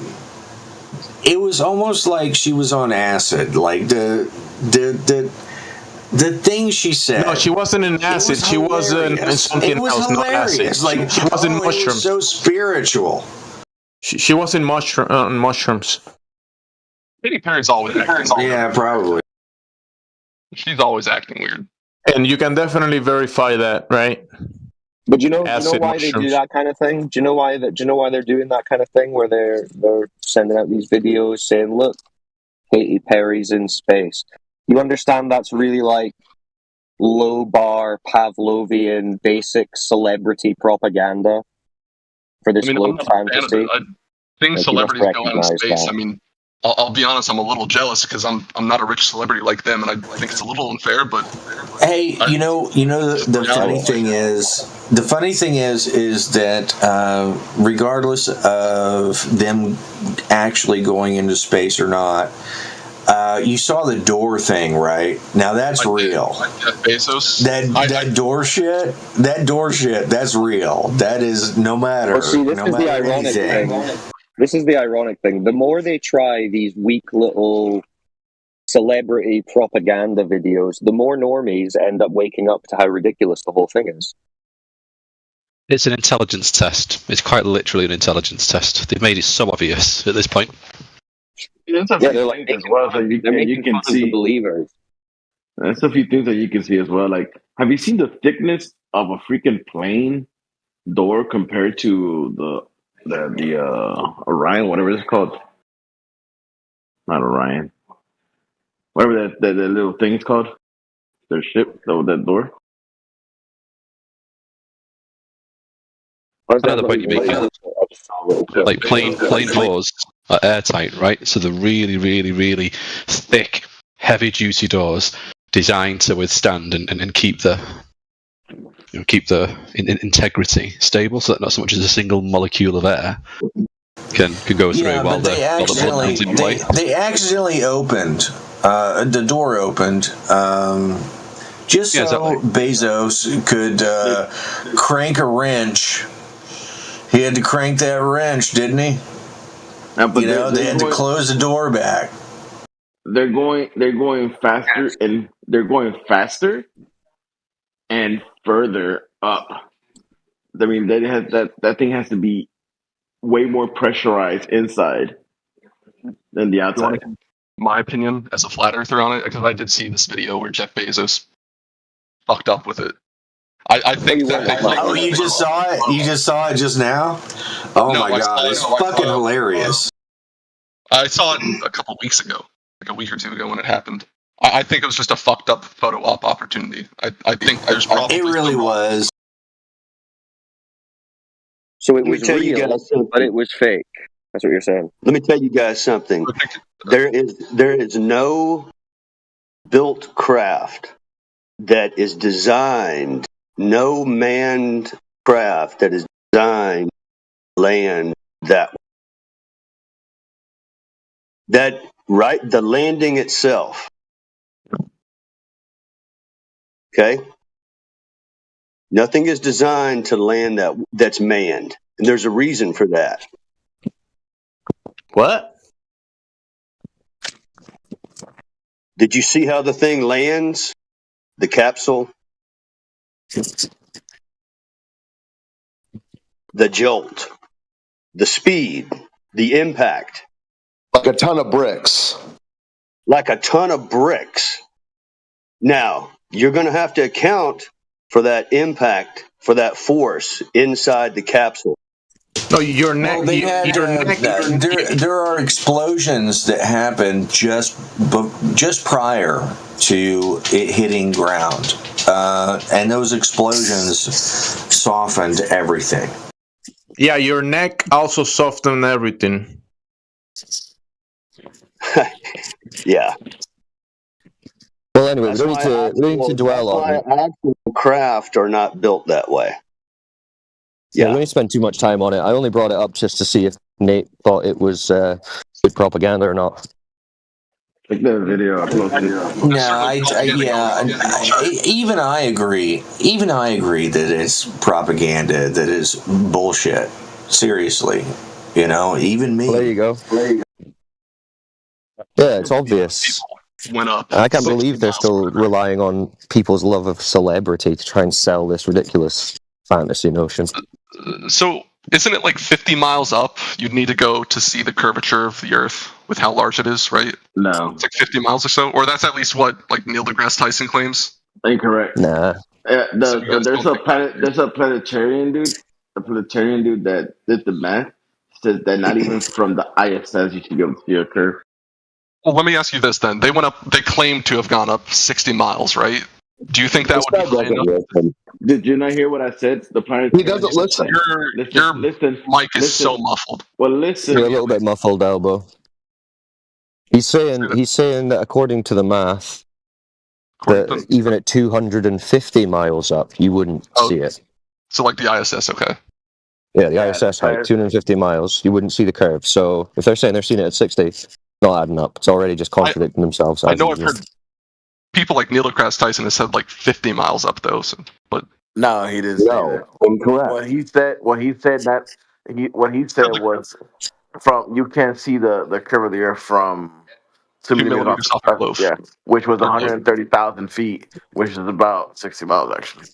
it was almost like she was on acid. Like the things she said. No, she wasn't in acid. She was in something else, not acid. Like, she was in mushrooms. It was so spiritual. She was in mushrooms. Katy Perry's always acting. Yeah, probably. She's always acting weird. And you can definitely verify that, right? But you know why they do that kind of thing? Do you know why they're doing that kind of thing where they're sending out these videos saying, "Look, Katy Perry's in space." You understand that's really like low bar Pavlovian basic celebrity propaganda for this globe fantasy. I think celebrities go out in space. That. I mean, I'll be honest, I'm a little jealous because I'm not a rich celebrity like them, and I think it's a little unfair. But hey, you know the funny thing is that regardless of them actually going into space or not, you saw the door thing, right? Now that's real. Jeff Bezos. That door shit. That's real. That is no matter. This is the ironic thing. This is the ironic thing. The more they try these weak little celebrity propaganda videos, the more normies end up waking up to how ridiculous the whole thing is. It's an intelligence test. It's quite literally an intelligence test. They've made it so obvious at this point. There's a few things as well, so you can see believers. There's a few things that you can see as well. Like, have you seen the thickness of a freaking plane door compared to the Orion, whatever it's called? Not Orion. Whatever that little thing's called. Their ship, that door. Another point you're making. Like plane doors are airtight, right? So they're really, really, really thick, heavy-duty doors designed to withstand and keep the integrity stable, so that not so much as a single molecule of air can go through while the blood comes in play. They accidentally opened the door opened just so Bezos could crank a wrench. He had to crank that wrench, didn't he? They had to close the door back. They're going faster, and they're going faster and further up. I mean, that thing has to be way more pressurized inside than the outside. My opinion as a flat earther on it, because I did see this video where Jeff Bezos fucked up with it. I think that. Oh, you just saw it? You just saw it just now? Oh my god, it's fucking hilarious. I saw it a couple weeks ago, like a week or two ago when it happened. I think it was just a fucked up photo op opportunity. I think there's probably. It really was. So it was real, but it was fake. That's what you're saying. Let me tell you guys something. There is no built craft that is designed, no manned craft that is designed to land that way. The landing itself. Okay? Nothing is designed to land that's manned. And there's a reason for that. What? Did you see how the thing lands? The capsule? The jolt, the speed, the impact. Like a ton of bricks. Like a ton of bricks. Now, you're going to have to account for that impact, for that force inside the capsule. No, your neck. There are explosions that happen just prior to it hitting ground, and those explosions softened everything. Yeah, your neck also softened everything. Yeah. Well, anyway, That's we don't need to dwell on it. Actual craft are not built that way. Yeah, we don't need to spend too much time on it. I only brought it up just to see if Nate thought it was good propaganda or not. Like the video I posted. Even I agree. Even I agree that it's propaganda, that is bullshit. Seriously, even me. Well, there you go. Yeah, it's obvious. Went up. I can't believe they're still relying on people's love of celebrity to try and sell this ridiculous fantasy notion. So, isn't it like 50 miles up you'd need to go to see the curvature of the Earth with how large it is, right? No. It's like 50 miles or so? Or that's at least what like Neil deGrasse Tyson claims? Incorrect. Nah. There's a planetarian dude that did the math, says that not even from the ISS you should be able to see a curve. Well, let me ask you this then. They claimed to have gone up 60 miles, right? Do you think that would be high enough? Did you not hear what I said? The planetarian. He doesn't listen. Your mic is so muffled. Well, listen. You're a little bit muffled, Elbow. He's saying that according to the math, that even at 250 miles up, you wouldn't see it. So like the ISS, okay. Yeah, the ISS height, 250 miles, you wouldn't see the curve. So if they're saying they're seeing it at 60, it's not adding up. It's already just contradicting themselves. I know I've heard people like Neil deGrasse Tyson has said like 50 miles up though, but no, he didn't say that. Incorrect. What he said was from you can't see the curve of the Earth from 2 millimeters off the globe. Yeah, which was 130,000 feet, which is about 60 miles actually.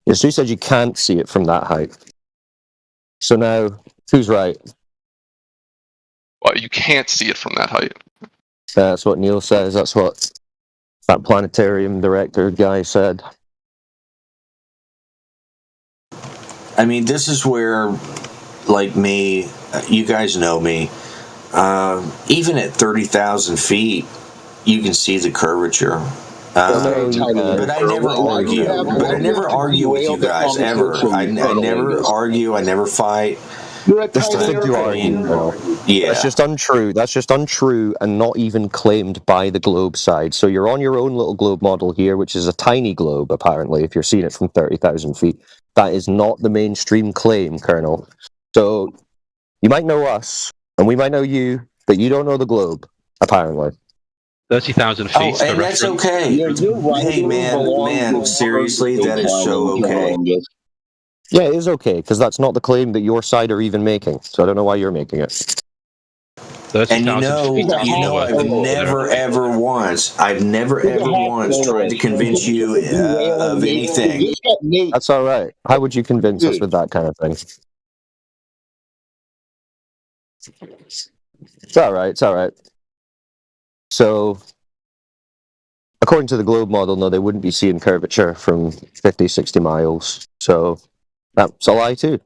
Yeah, so you said you can't see it from that height. So now, who's right? Well, you can't see it from that height. That's what Neil says. That's what that planetarium director guy said. I mean, this is where, like me, you guys know me, even at 30,000 feet, you can see the curvature. But I never argue. But I never argue with you guys, ever. I never argue. I never fight. That's the thing to argue. Yeah. That's just untrue. That's just untrue and not even claimed by the globe side. So you're on your own little globe model here, which is a tiny globe, apparently, if you're seeing it from 30,000 feet. That is not the mainstream claim, Colonel. So you might know us, and we might know you, but you don't know the globe, apparently. 30,000 feet. Oh, and that's okay. Hey, man, seriously, that is so okay. Yeah, it is okay, because that's not the claim that your side are even making. So I don't know why you're making it. And I've never ever once tried to convince you of anything. That's all right. How would you convince us with that kind of thing? It's all right. It's all right. So, according to the globe model, no, they wouldn't be seeing curvature from 50, 60 miles. So, that's a lie too.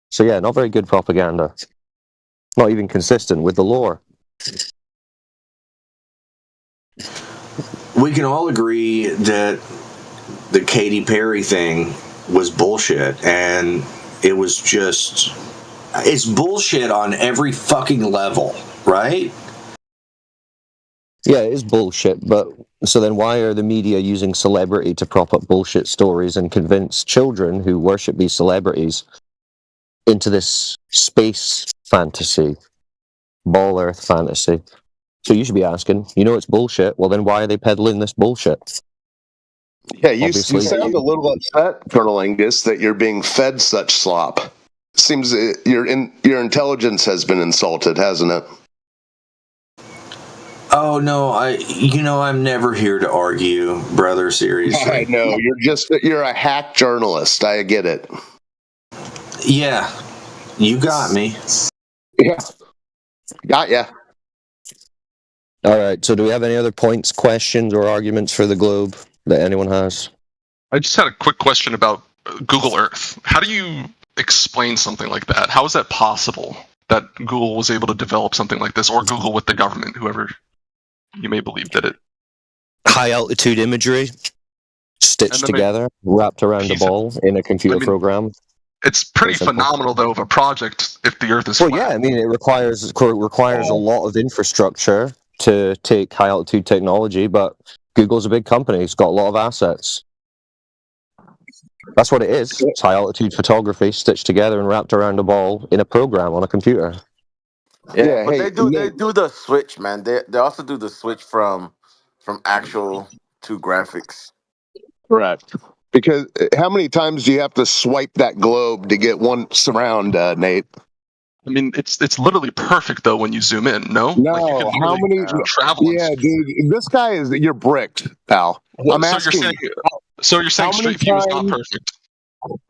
So yeah, not very good propaganda. Not even consistent with the lore. We can all agree that the Katy Perry thing was bullshit, and it was just... It's bullshit on every fucking level, right? Yeah, it is bullshit, but so then why are the media using celebrity to prop up bullshit stories and convince children who worship these celebrities into this space fantasy, ball earth fantasy? So you should be asking, it's bullshit, well then why are they peddling this bullshit? Yeah, you sound a little upset, Colonel Angus, that you're being fed such slop. Seems your intelligence has been insulted, hasn't it? Oh no, I'm never here to argue, brother, seriously. I know, you're a hack journalist, I get it. Yeah, you got me. Yeah, got ya. Alright, so do we have any other points, questions, or arguments for the globe that anyone has? I just had a quick question about Google Earth. How do you explain something like that? How is that possible that Google was able to develop something like this, or Google with the government, whoever you may believe did it? High altitude imagery, stitched together, wrapped around a ball in a computer program. It's pretty phenomenal, though, of a project if the Earth is flat. Well, yeah, I mean, it requires a lot of infrastructure to take high altitude technology, but Google's a big company. It's got a lot of assets. That's what it is. It's high altitude photography stitched together and wrapped around a ball in a program on a computer. Yeah, but they do the switch, man. They also do the switch from actual to graphics. Correct. Because how many times do you have to swipe that globe to get once around, Nate? I mean, it's literally perfect though when you zoom in. No, No, like, you can how many? travel? Yeah, dude, this guy you're bricked, pal. I'm asking. So you're saying Street View is not perfect?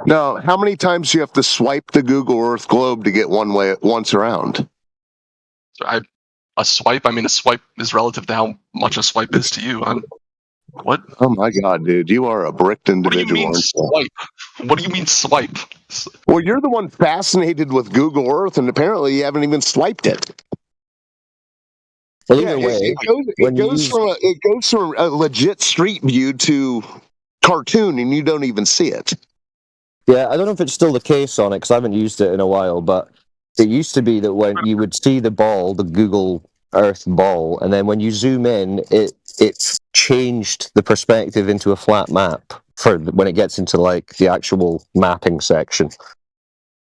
No, how many times do you have to swipe the Google Earth globe to get once around? A swipe? I mean, a swipe is relative to how much a swipe is to you. What? Oh my God, dude, you are a bricked individual. What do you mean swipe? What do you mean swipe? Well, you're the one fascinated with Google Earth, and apparently you haven't even swiped it. Well, either way, it goes from a legit Street View to cartoon, and you don't even see it. Yeah, I don't know if it's still the case on it because I haven't used it in a while, but it used to be that when you would see the ball, the Google Earth ball, and then when you zoom in, it changed the perspective into a flat map for when it gets into like the actual mapping section.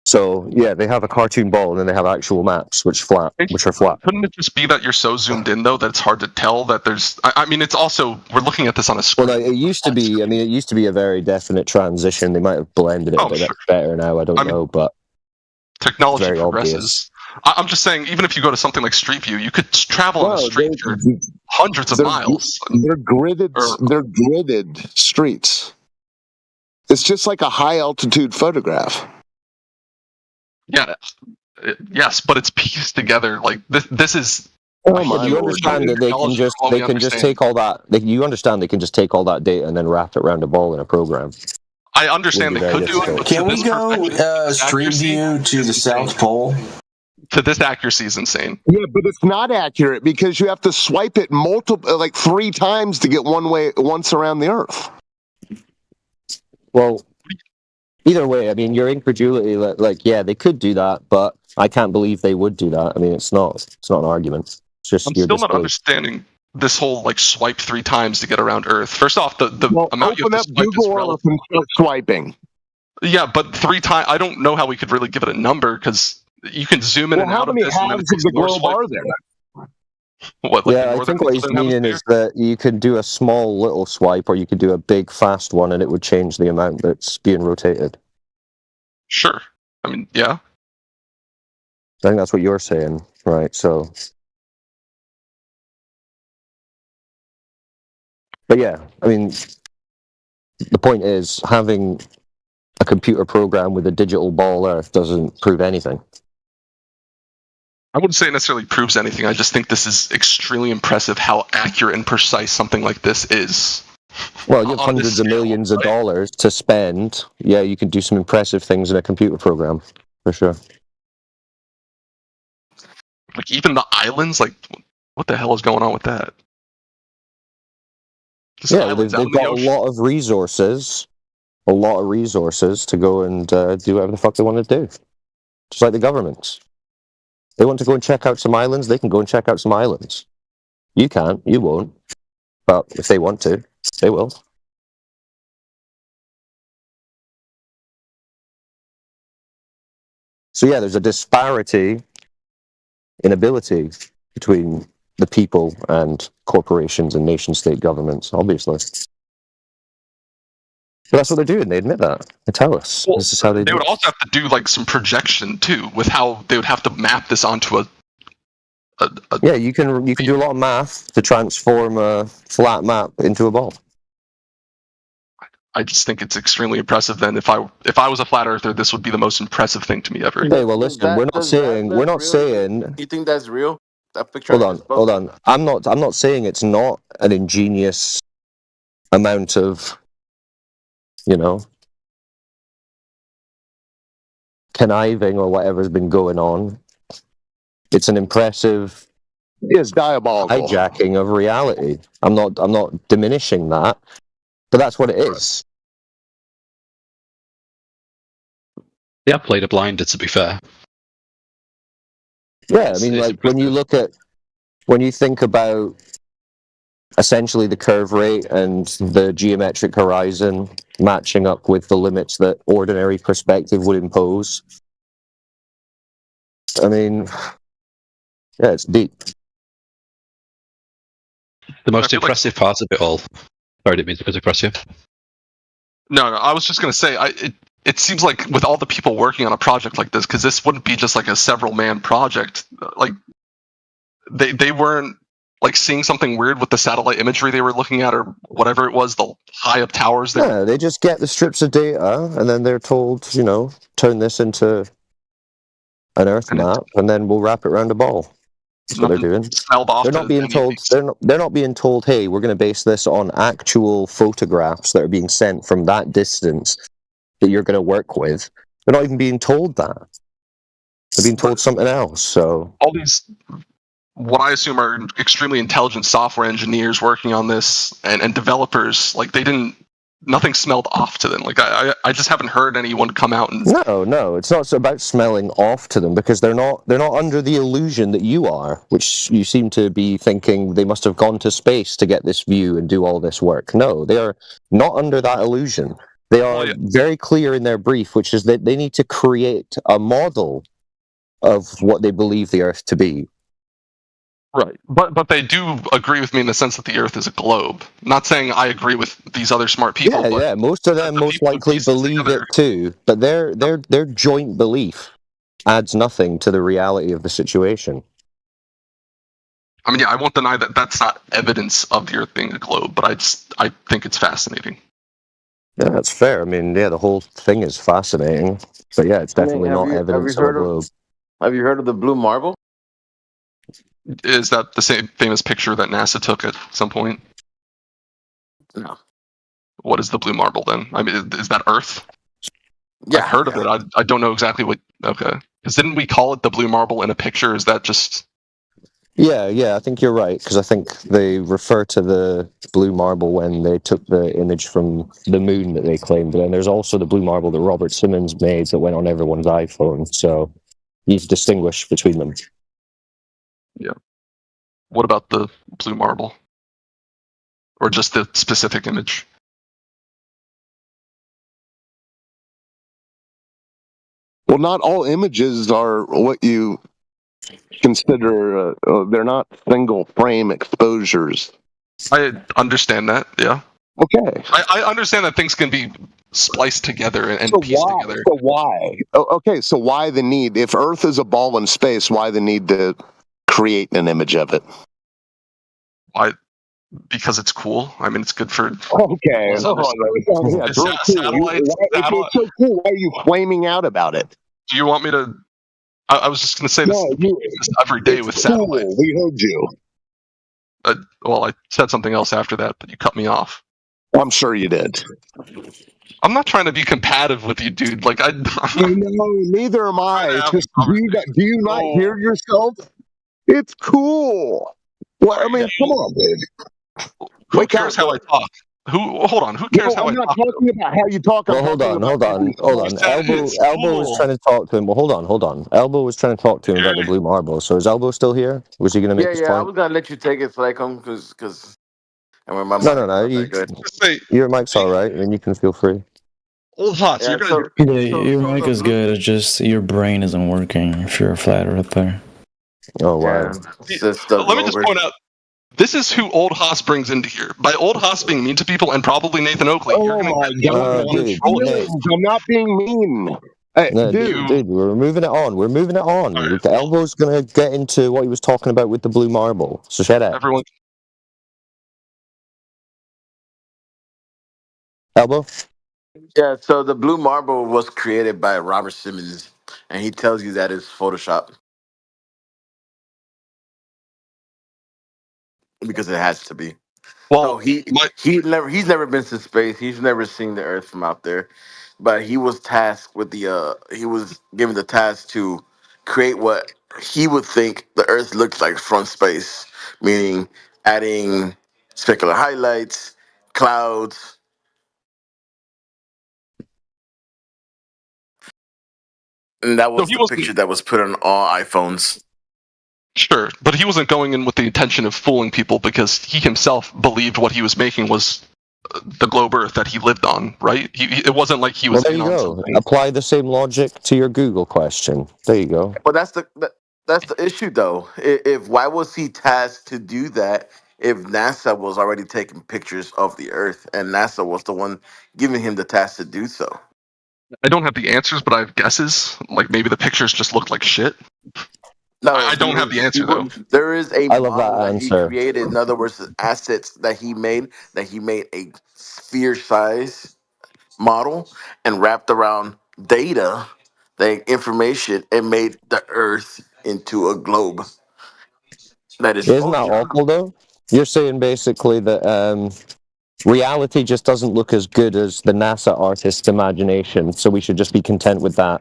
So yeah, they have a cartoon ball and then they have actual maps which are flat. Couldn't it just be that you're so zoomed in though that it's hard to tell that there's? I mean, it's also we're looking at this on a screen. Well, it used to be. I mean, it used to be a very definite transition. They might have blended it a bit better now. I don't know, but technology progresses. I'm just saying, even if you go to something like Street View, you could travel on a street for hundreds of miles. They're gridded. They're gridded streets. It's just like a high altitude photograph. Yeah. Yes, but it's pieced together. Like this is. You understand that they can just take all that. You understand they can just take all that data and then wrap it around a ball in a program. I understand they could do it. But can we go Street View to the South Pole? To this accuracy is insane. Yeah, but it's not accurate because you have to swipe it like 3 times to get once around the Earth. Well, either way, I mean, your incredulity, like, yeah, they could do that, but I can't believe they would do that. I mean, it's not an argument. It's just I'm still not understanding this whole like swipe 3 times to get around Earth. First off, the amount you have to swipe Google is relative. And start swiping. Yeah, but 3 times. I don't know how we could really give it a number because you can zoom in and out of this. How many halves of the globe are there? What, like I think what he's meaning is that you can do a small little swipe or you could do a big fast one and it would change the amount that's being rotated. Sure. I mean, yeah. I think that's what you're saying, right? So, but yeah, I mean, the point is having a computer program with a digital ball Earth doesn't prove anything. I wouldn't say it necessarily proves anything. I just think this is extremely impressive how accurate and precise something like this is. Well, you have hundreds of millions of dollars to spend. Yeah, you can do some impressive things in a computer program, for sure. Like, even the islands, like, what the hell is going on with that? Yeah, they've got a lot of resources to go and do whatever the fuck they want to do. Just like the governments. They want to go and check out some islands, they can go and check out some islands. You can't, you won't. But if they want to, they will. So yeah, there's a disparity in ability between the people and corporations and nation-state governments, obviously. But that's what they're doing. They admit that. They tell us. Well, this is how they do would it. also have to do like some projection too, with how they would have to map this onto a. Yeah, you can do a lot of math to transform a flat map into a ball. I just think it's extremely impressive. Then, if I was a flat earther, this would be the most impressive thing to me ever. Okay, well, listen, we're not saying. You think that's real? That picture. Hold on. I'm not saying it's not an ingenious amount of, conniving or whatever's been going on. It's an impressive. It's diabolical hijacking of reality. I'm not diminishing that, but that's what it is. They have played a blinder, to be fair. Yeah, I mean, like when you look at when you think about essentially the curve rate and the geometric horizon matching up with the limits that ordinary perspective would impose, I mean, yeah, it's deep. The most impressive part of it all. Sorry, I didn't mean to put across you. No, I was just going to say, it seems like with all the people working on a project like this, because this wouldn't be just like a several-man project, like they weren't like seeing something weird with the satellite imagery they were looking at or whatever it was, the high up towers. They just get the strips of data and then they're told, turn this into an Earth map, and then we'll wrap it around a ball. That's what they're doing. They're not being told. They're not being told, hey, we're going to base this on actual photographs that are being sent from that distance that you're going to work with. They're not even being told that. They're being told something else. So all these, what I assume are extremely intelligent software engineers working on this and developers, like nothing smelled off to them. Like I just haven't heard anyone come out and no, it's not about smelling off to them, because they're not under the illusion that you are, which you seem to be thinking they must have gone to space to get this view and do all this work. No, they are not under that illusion. They are very clear in their brief, which is that they need to create a model of what they believe the Earth to be. Right, but they do agree with me in the sense that the Earth is a globe. Not saying I agree with these other smart people. Yeah, most of them most likely believe it too, but their joint belief adds nothing to the reality of the situation. I mean, yeah, I won't deny that that's not evidence of the Earth being a globe, but I think it's fascinating. Yeah, that's fair. I mean, yeah, the whole thing is fascinating, but yeah, it's definitely not evidence of a globe. Have you heard of the blue marble? Is that the same famous picture that NASA took at some point? No. What is the blue marble then? I mean, is that Earth? Yeah, I've heard of it. I don't know exactly what. Okay, because didn't we call it the blue marble in a picture? Is that just? Yeah, I think you're right, because I think they refer to the blue marble when they took the image from the moon that they claimed, but then there's also the blue marble that Robert Simmons made that went on everyone's iPhone. So you distinguish between them. Yeah. What about the blue marble? Or just the specific image? Well, not all images are what you consider, they're not single frame exposures. I understand that, yeah. Okay. I understand that things can be spliced together and pieced together. So why? Okay, so why the need? If Earth is a ball in space, why the need to create an image of it? Why? Because it's cool. I mean, it's good for. Okay. It's so cool. If it's so cool, why are you flaming out about it? Do you want me to? I was just going to say this every day with satellites. We heard you. Well, I said something else after that, but you cut me off. I'm sure you did. I'm not trying to be competitive with you, dude. Like No, neither am I. Just, do you not hear yourself? It's cool. Well, I mean, come on, dude. Who cares how I talk? Hold on. Who cares how I talk? I'm not talking about how you talk. Well, hold on. Elbow was trying to talk to him. Well, hold on. Elbow was trying to talk to him about the blue marble. So is Elbow still here? Was he going to make his point? I was going to let you take it so I come because. No. Your mic's all right, and you can feel free. Old Hots, you're gonna. Your mic is good. It's just your brain isn't working if you're a flat earther. Oh wow. Let me just point out. This is who Old Haas brings into here. By Old Haas being mean to people, and probably Nathan Oakley. Oh my God, I'm not being mean. Hey, dude, we're moving it on. Right. The Elbow's gonna get into what he was talking about with the blue marble. So shut up. Everyone. Elbow? Yeah, so the blue marble was created by Robert Simmons, and he tells you that it's Photoshop. Because it has to be. Well, so he's never been to space. He's never seen the Earth from out there, but he was tasked with he was given the task to create what he would think the Earth looks like from space, meaning adding specular highlights, clouds. And that was the picture that was put on all iPhones. Sure, but he wasn't going in with the intention of fooling people because he himself believed what he was making was the globe Earth that he lived on, right? It wasn't like he was Well, there in you on go. something. Apply the same logic to your Google question. There you go. But that's the issue, though. If why was he tasked to do that if NASA was already taking pictures of the Earth and NASA was the one giving him the task to do so? I don't have the answers, but I have guesses. Like maybe the pictures just looked like shit. No, I don't have the answer though. There is a I love model that that he answer. created. In other words, the assets that he made a sphere size model and wrapped around data, the information, and made the Earth into a globe. That is Isn't that awful, though? You're saying basically that reality just doesn't look as good as the NASA artist's imagination, so we should just be content with that.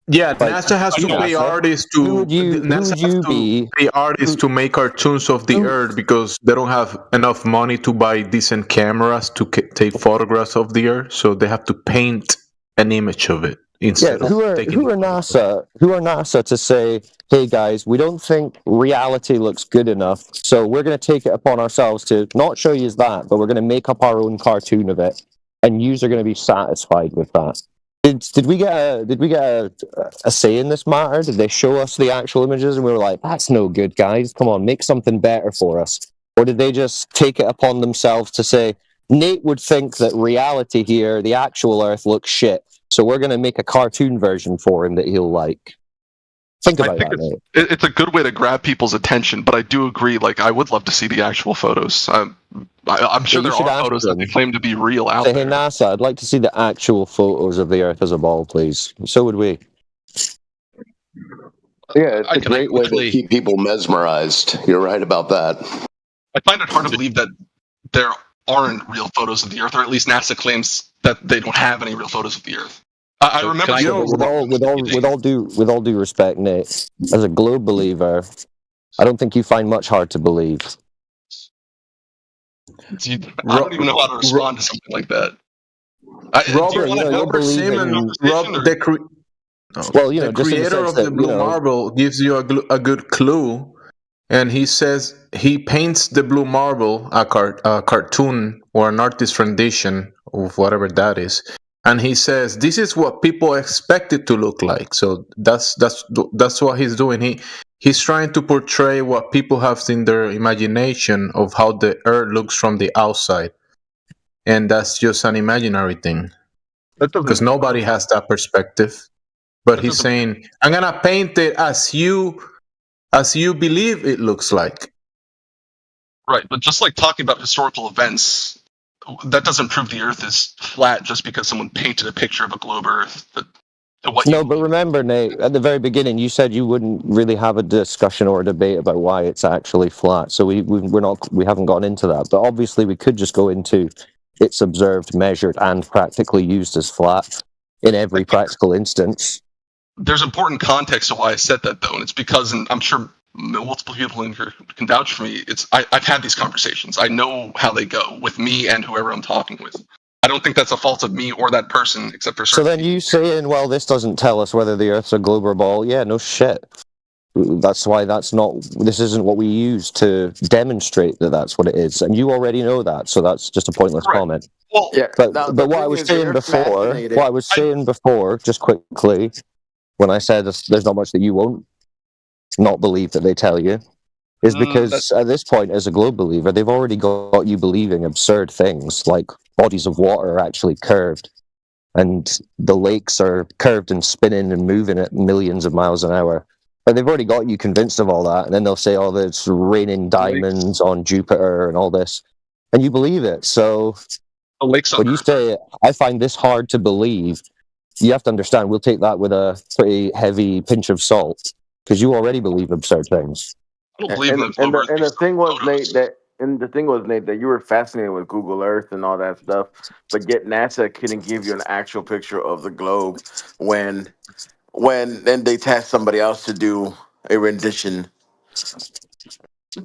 Yeah, Like, NASA has to pay artists who would you be? Pay artists to make cartoons of the Earth because they don't have enough money to buy decent cameras to take photographs of the Earth, so they have to paint an image of it instead who of are taking. who are NASA to say, hey guys, we don't think reality looks good enough, so we're going to take it upon ourselves to not show you that, but we're going to make up our own cartoon of it, and yous are going to be satisfied with that. Did we get a say in this matter? Did they show us the actual images and we were like, that's no good, guys, come on, make something better for us? Or did they just take it upon themselves to say, Nate would think that reality here, the actual Earth, looks shit, so we're going to make a cartoon version for him that he'll like? Think about that, Nate. It's a good way to grab people's attention, but I do agree. Like, I would love to see the actual photos. I'm sure there are photos that they claim to be real out Say, there. hey NASA, I'd like to see the actual photos of the Earth as a ball, please. So would we. Yeah, it's a great way to keep people mesmerized. You're right about that. I find it hard to believe that there aren't real photos of the Earth, or at least NASA claims that they don't have any real photos of the Earth. I remember. With all due respect, Nate, as a globe believer, I don't think you find much hard to believe. I don't even know how to respond to something like that. Robert Simon, the creator of the Blue Marble, gives you a good clue, and he says he paints the Blue Marble, a cartoon or an artist rendition of whatever that is, and he says this is what people expect it to look like. So that's what he's doing. He's trying to portray what people have in their imagination of how the Earth looks from the outside, and that's just an imaginary thing because nobody has that perspective. But he's saying, I'm gonna paint it as you believe it looks like. Right, but just like talking about historical events, that doesn't prove the Earth is flat just because someone painted a picture of a globe Earth. But remember, Nate, at the very beginning, you said you wouldn't really have a discussion or a debate about why it's actually flat. So we haven't gone into that. But obviously, we could just go into it's observed, measured, and practically used as flat in every practical instance. There's important context to why I said that, though, and it's because, and I'm sure multiple people in here can vouch for me, I've had these conversations. I know how they go with me and whoever I'm talking with. I don't think that's a fault of me or that person, except for certain. So then you saying, well, this doesn't tell us whether the Earth's a globe or ball. Yeah, no shit. That's why this isn't what we use to demonstrate that that's what it is. And you already know that, so that's just a pointless comment. Well, but what I was saying before, just quickly, when I said there's not much that you won't not believe that they tell you, is because at this point, as a globe believer, they've already got you believing absurd things, like bodies of water are actually curved, and the lakes are curved and spinning and moving at millions of miles an hour. But they've already got you convinced of all that, and then they'll say, oh, there's raining diamonds on Jupiter and all this, and you believe it. So when you say, I find this hard to believe, you have to understand, we'll take that with a pretty heavy pinch of salt, because you already believe absurd things. And the thing was, Nate, that you were fascinated with Google Earth and all that stuff, but yet NASA couldn't give you an actual picture of the globe when then they tasked somebody else to do a rendition. I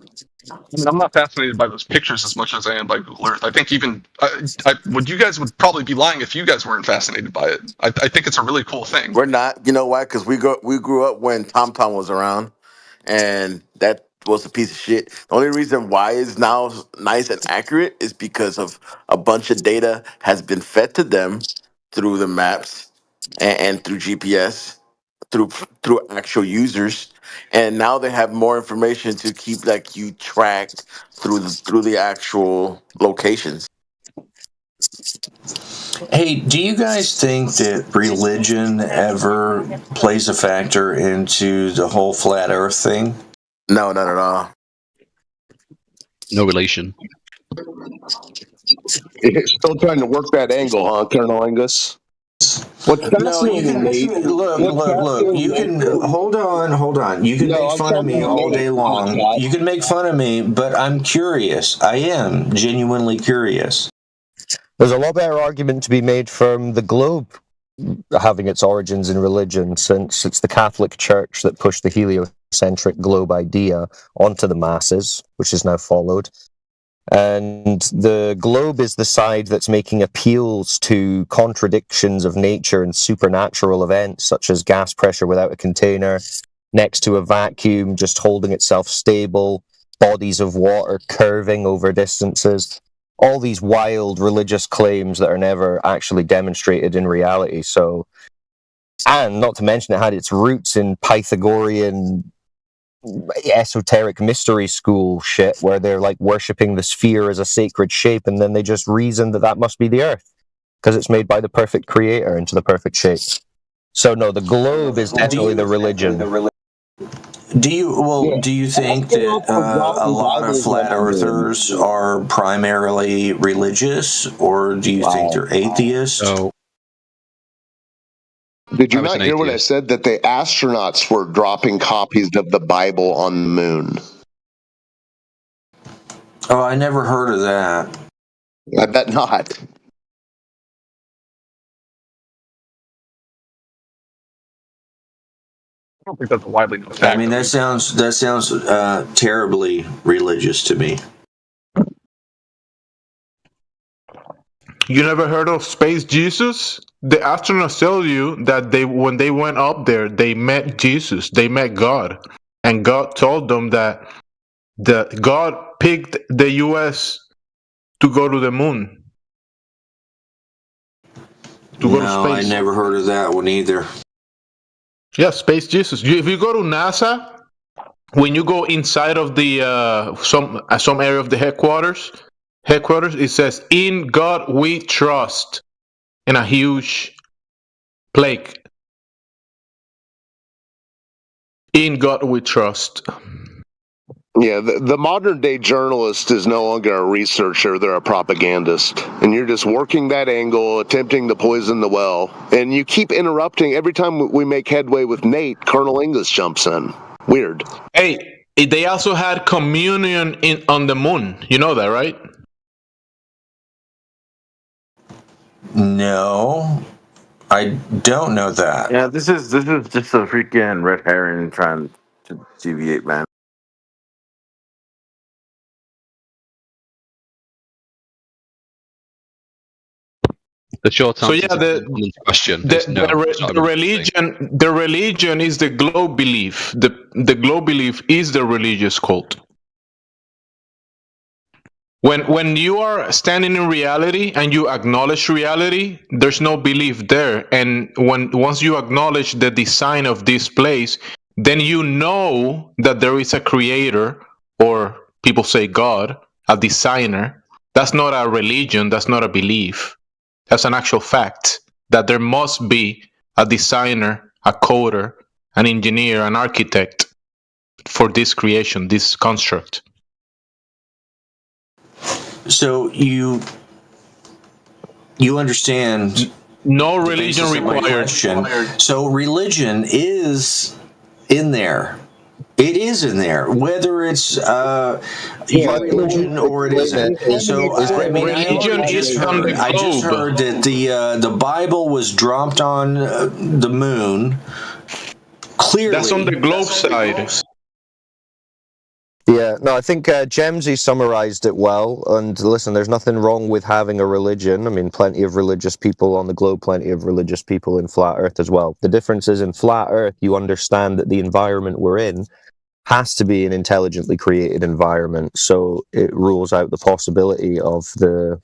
mean, I'm not fascinated by those pictures as much as I am by Google Earth. I think even you guys would probably be lying if you guys weren't fascinated by it. I think it's a really cool thing. We're not. You know why? Because we grew up when TomTom was around, and that was a piece of shit. The only reason why it's now nice and accurate is because of a bunch of data has been fed to them through the maps and through GPS, through actual users, and now they have more information to keep like you tracked through the actual locations. Hey, do you guys think that religion ever plays a factor into the whole flat Earth thing? No, not at all. No relation. You're still trying to work that angle, huh, Colonel Angus? What's No, you can look. You can hold on. You can make fun of me all day long. You can make fun of me, but I'm curious. I am genuinely curious. There's a lot better argument to be made from the globe having its origins in religion, since it's the Catholic Church that pushed the heliocentric globe idea onto the masses, which is now followed. And the globe is the side that's making appeals to contradictions of nature and supernatural events, such as gas pressure without a container, next to a vacuum just holding itself stable, bodies of water curving over distances. All these wild religious claims that are never actually demonstrated in reality. So, and not to mention it had its roots in Pythagorean esoteric mystery school shit, where they're like worshipping the sphere as a sacred shape, and then they just reason that that must be the Earth because it's made by the perfect creator into the perfect shape. So no, the globe is definitely the religion. Do you think that a lot of flat earthers are primarily religious, or do you think they're atheists? Oh. Did you not hear what I said? That the astronauts were dropping copies of the Bible on the moon. Oh, I never heard of that. I bet not. I don't think that's a widely known fact. I mean, that sounds terribly religious to me. You never heard of Space Jesus? The astronauts tell you that when they went up there, they met Jesus, they met God, and God told them that God picked the U.S. to go to the moon. No, I never heard of that one either. Yeah, Space Jesus. If you go to NASA, when you go inside of the some area of the headquarters, it says "In God We Trust" in a huge plaque. In God We Trust. Yeah, the modern day journalist is no longer a researcher, they're a propagandist. And you're just working that angle, attempting to poison the well. And you keep interrupting. Every time we make headway with Nate, Colonel Angus jumps in. Weird. Hey, they also had communion on the moon. You know that, right? No, I don't know that. Yeah, this is just a freaking red herring trying to deviate, man. The short So answer yeah, to the question is no. The religion is the globe belief. The globe belief is the religious cult. When you are standing in reality and you acknowledge reality, there's no belief there. And once you acknowledge the design of this place, then you know that there is a creator, or people say God, a designer. That's not a religion, that's not a belief. That's an actual fact that there must be a designer, a coder, an engineer, an architect for this creation, this construct. So you understand? No religion required. So religion is in there. It is in there, whether it's your religion or it isn't. So I mean, I just heard that the Bible was dropped on the moon. Clearly, that's on the globe side. Yeah, no, I think Gemsy summarized it well. And listen, there's nothing wrong with having a religion. I mean, plenty of religious people on the globe, plenty of religious people in flat Earth as well. The difference is in flat Earth, you understand that the environment we're in has to be an intelligently created environment, so it rules out the possibility of the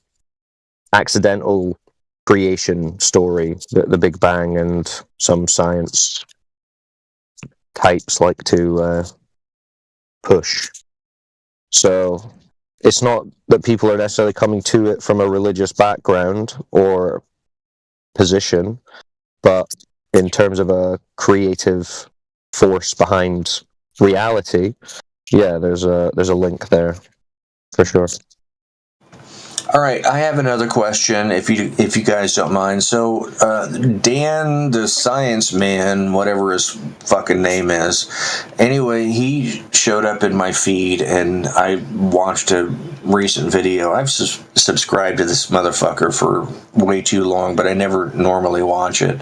accidental creation story that the Big Bang and some science types like to push. So it's not that people are necessarily coming to it from a religious background or position, but in terms of a creative force behind reality, yeah, there's a link there for sure. All right, I have another question, if you guys don't mind. So, Dan, the science man, whatever his fucking name is, anyway, he showed up in my feed, and I watched a recent video. I've subscribed to this motherfucker for way too long, but I never normally watch it.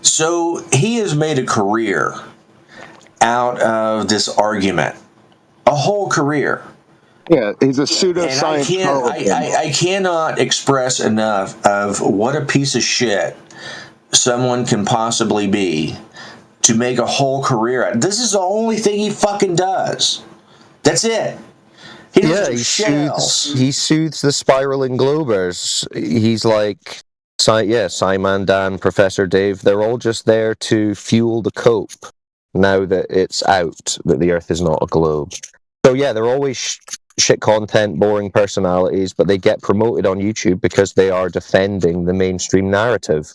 So, he has made a career out of this argument, a whole career. Yeah, he's a pseudoscience. I cannot express enough of what a piece of shit someone can possibly be to make a whole career out. This is the only thing he fucking does. That's it. He soothes the spiraling globers. He's like, Simon, Dan, Professor Dave, they're all just there to fuel the cope now that it's out that the Earth is not a globe. So yeah, they're always shit content, boring personalities, but they get promoted on YouTube because they are defending the mainstream narrative.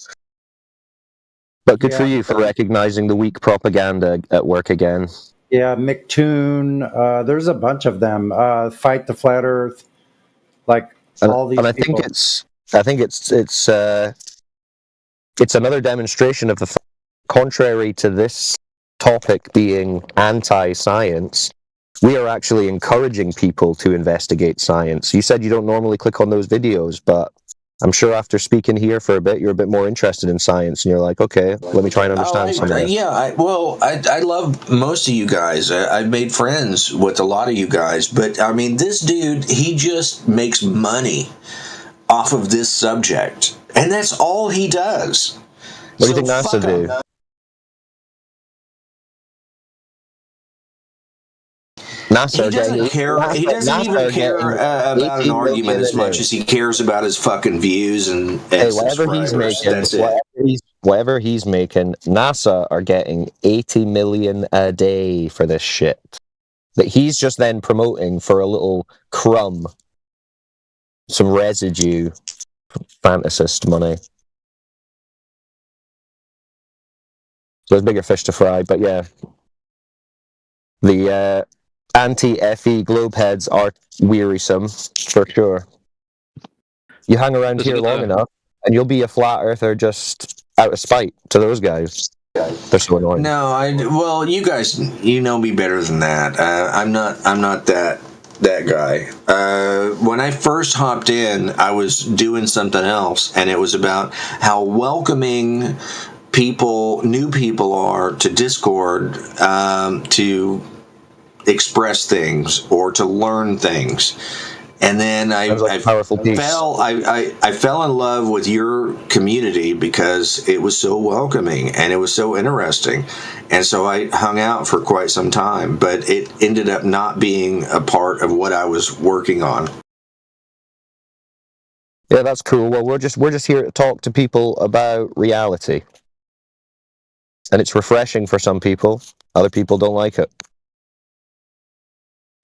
But good for you for recognizing the weak propaganda at work again. Yeah, McToon, there's a bunch of them. Fight the Flat Earth, like all these people. I think it's another demonstration of the contrary to this topic being anti-science. We are actually encouraging people to investigate science. You said you don't normally click on those videos, but I'm sure after speaking here for a bit, you're a bit more interested in science, and you're like, okay, let me try and understand some of this. Yeah, I love most of you guys. I've made friends with a lot of you guys, but I mean, this dude, he just makes money off of this subject, and that's all he does. What do you think NASA do? He doesn't care. He doesn't even care about an argument as much as he cares about his fucking views and whatever he's making, NASA are getting 80 million a day for this shit that he's just then promoting for a little crumb, some residue, fantasist money. There's bigger fish to fry, but yeah, the anti-FE globeheads are wearisome, for sure. You hang around here long enough, and you'll be a flat earther just out of spite to those guys. They're so annoying. No, well, you guys, you know me better than that. I'm not that guy. When I first hopped in, I was doing something else, and it was about how welcoming new people are to Discord, to express things or to learn things. And then I fell in love with your community because it was so welcoming and it was so interesting. And so I hung out for quite some time, but it ended up not being a part of what I was working on. Yeah, that's cool. Well, we're just here to talk to people about reality. And it's refreshing for some people. Other people don't like it.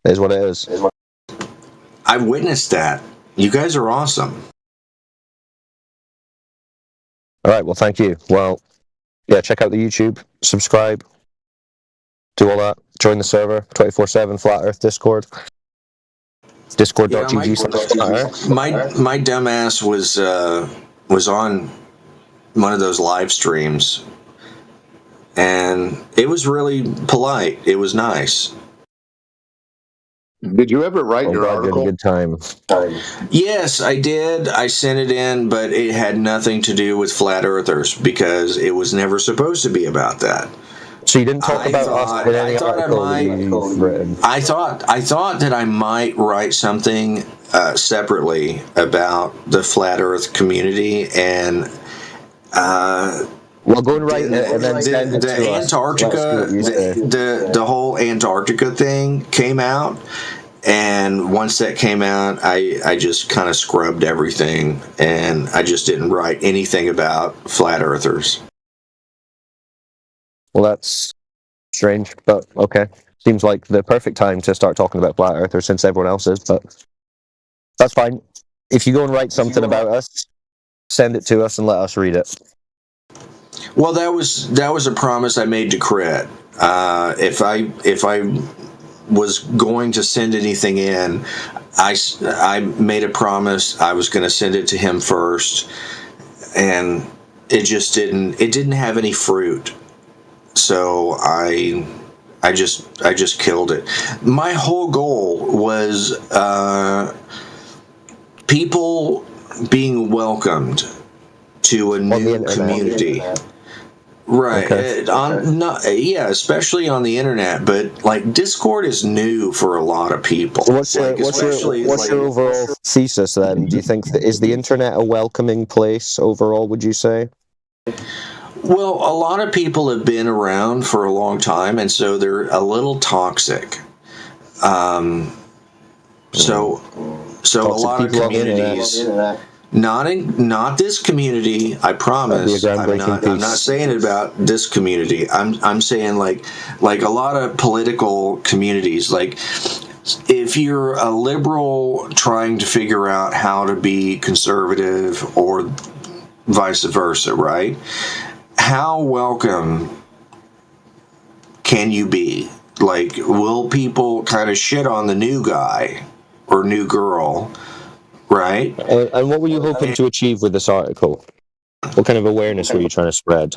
It is what it is. I've witnessed that. You guys are awesome. All right, well, thank you. Well, yeah, check out the YouTube, subscribe, do all that, join the server, 24/7 Flat Earth Discord. Discord.gg/flatearth. My dumbass was on one of those live streams, and it was really polite. It was nice. Did you ever write your article? Good time. Yes, I did. I sent it in, but it had nothing to do with flat earthers because it was never supposed to be about that. So you didn't talk about us in any article you've written? I thought that I might write something separately about the flat Earth community, and Well, go and write it and then send it the to us. Antarctica, the whole Antarctica thing came out, and once that came out, I just kind of scrubbed everything, and I just didn't write anything about flat earthers. Well, that's strange, but okay. Seems like the perfect time to start talking about flat earthers since everyone else is, but that's fine. If you go and write something about us, send it to us and let us read it. Well, that was a promise I made to Crit. If I was going to send anything in, I made a promise I was going to send it to him first, and it just didn't have any fruit. So I just killed it. My whole goal was people being welcomed to a new community. Right. Okay. Especially on the internet, but like Discord is new for a lot of people. What's your overall thesis then? Do you think is the internet a welcoming place overall, would you say? Well, a lot of people have been around for a long time, and so they're a little toxic. So a lot of communities, not this community. I promise. I'm not saying it about this community. I'm saying like a lot of political communities. Like if you're a liberal trying to figure out how to be conservative, or vice versa, right? How welcome can you be? Like, will people kind of shit on the new guy or new girl, right? And what were you hoping to achieve with this article? What kind of awareness were you trying to spread?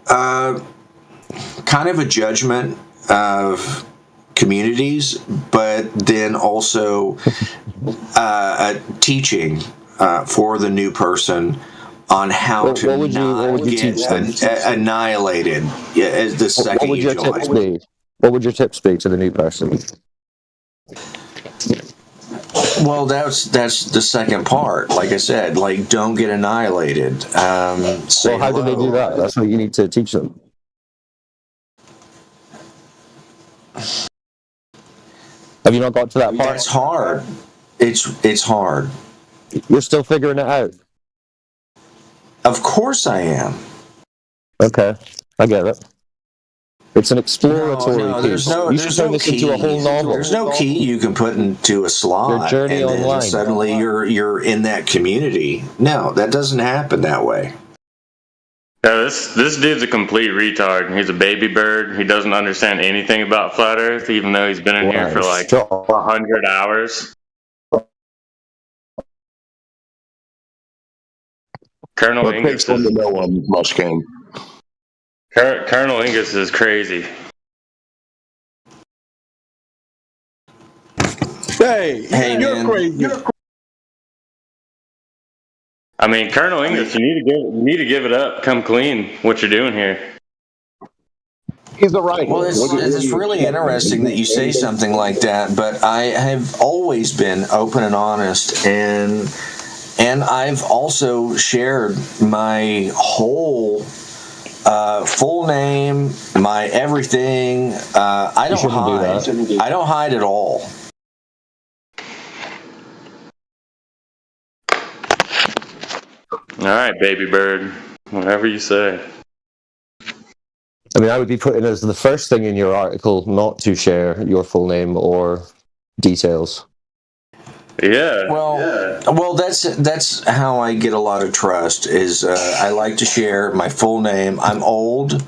Kind of a judgment of communities, but then also a teaching for the new person on how to not get annihilated as the second you join. What would your tips be to the new person? Well, that's the second part. Like I said, like don't get annihilated. Well, how do they do that? That's what you need to teach them. Have you not got to that part? That's hard. It's hard. You're still figuring it out. Of course I am. Okay, I get it. It's an exploratory piece. You should turn this into a whole novel. There's no key you can put into a slot. Your journey and then online. Suddenly you're in that community. No, that doesn't happen that way. Yeah, this dude's a complete retard. He's a baby bird. He doesn't understand anything about flat Earth, even though he's been in here for like 100 hours. Colonel Ingus Colonel Ingus is crazy. Hey, you're man. crazy. I mean, Colonel Ingus, you need to give it up. Come clean. What you're doing here. He's the right. Well, it's really interesting that you say something like that, but I have always been open and honest, and I've also shared my whole full name, my everything. I don't hide. I don't hide at all. All right, baby bird. Whatever you say. I mean, I would be putting as the first thing in your article not to share your full name or details. Yeah. Well, that's how I get a lot of trust. Is I like to share my full name. I'm old,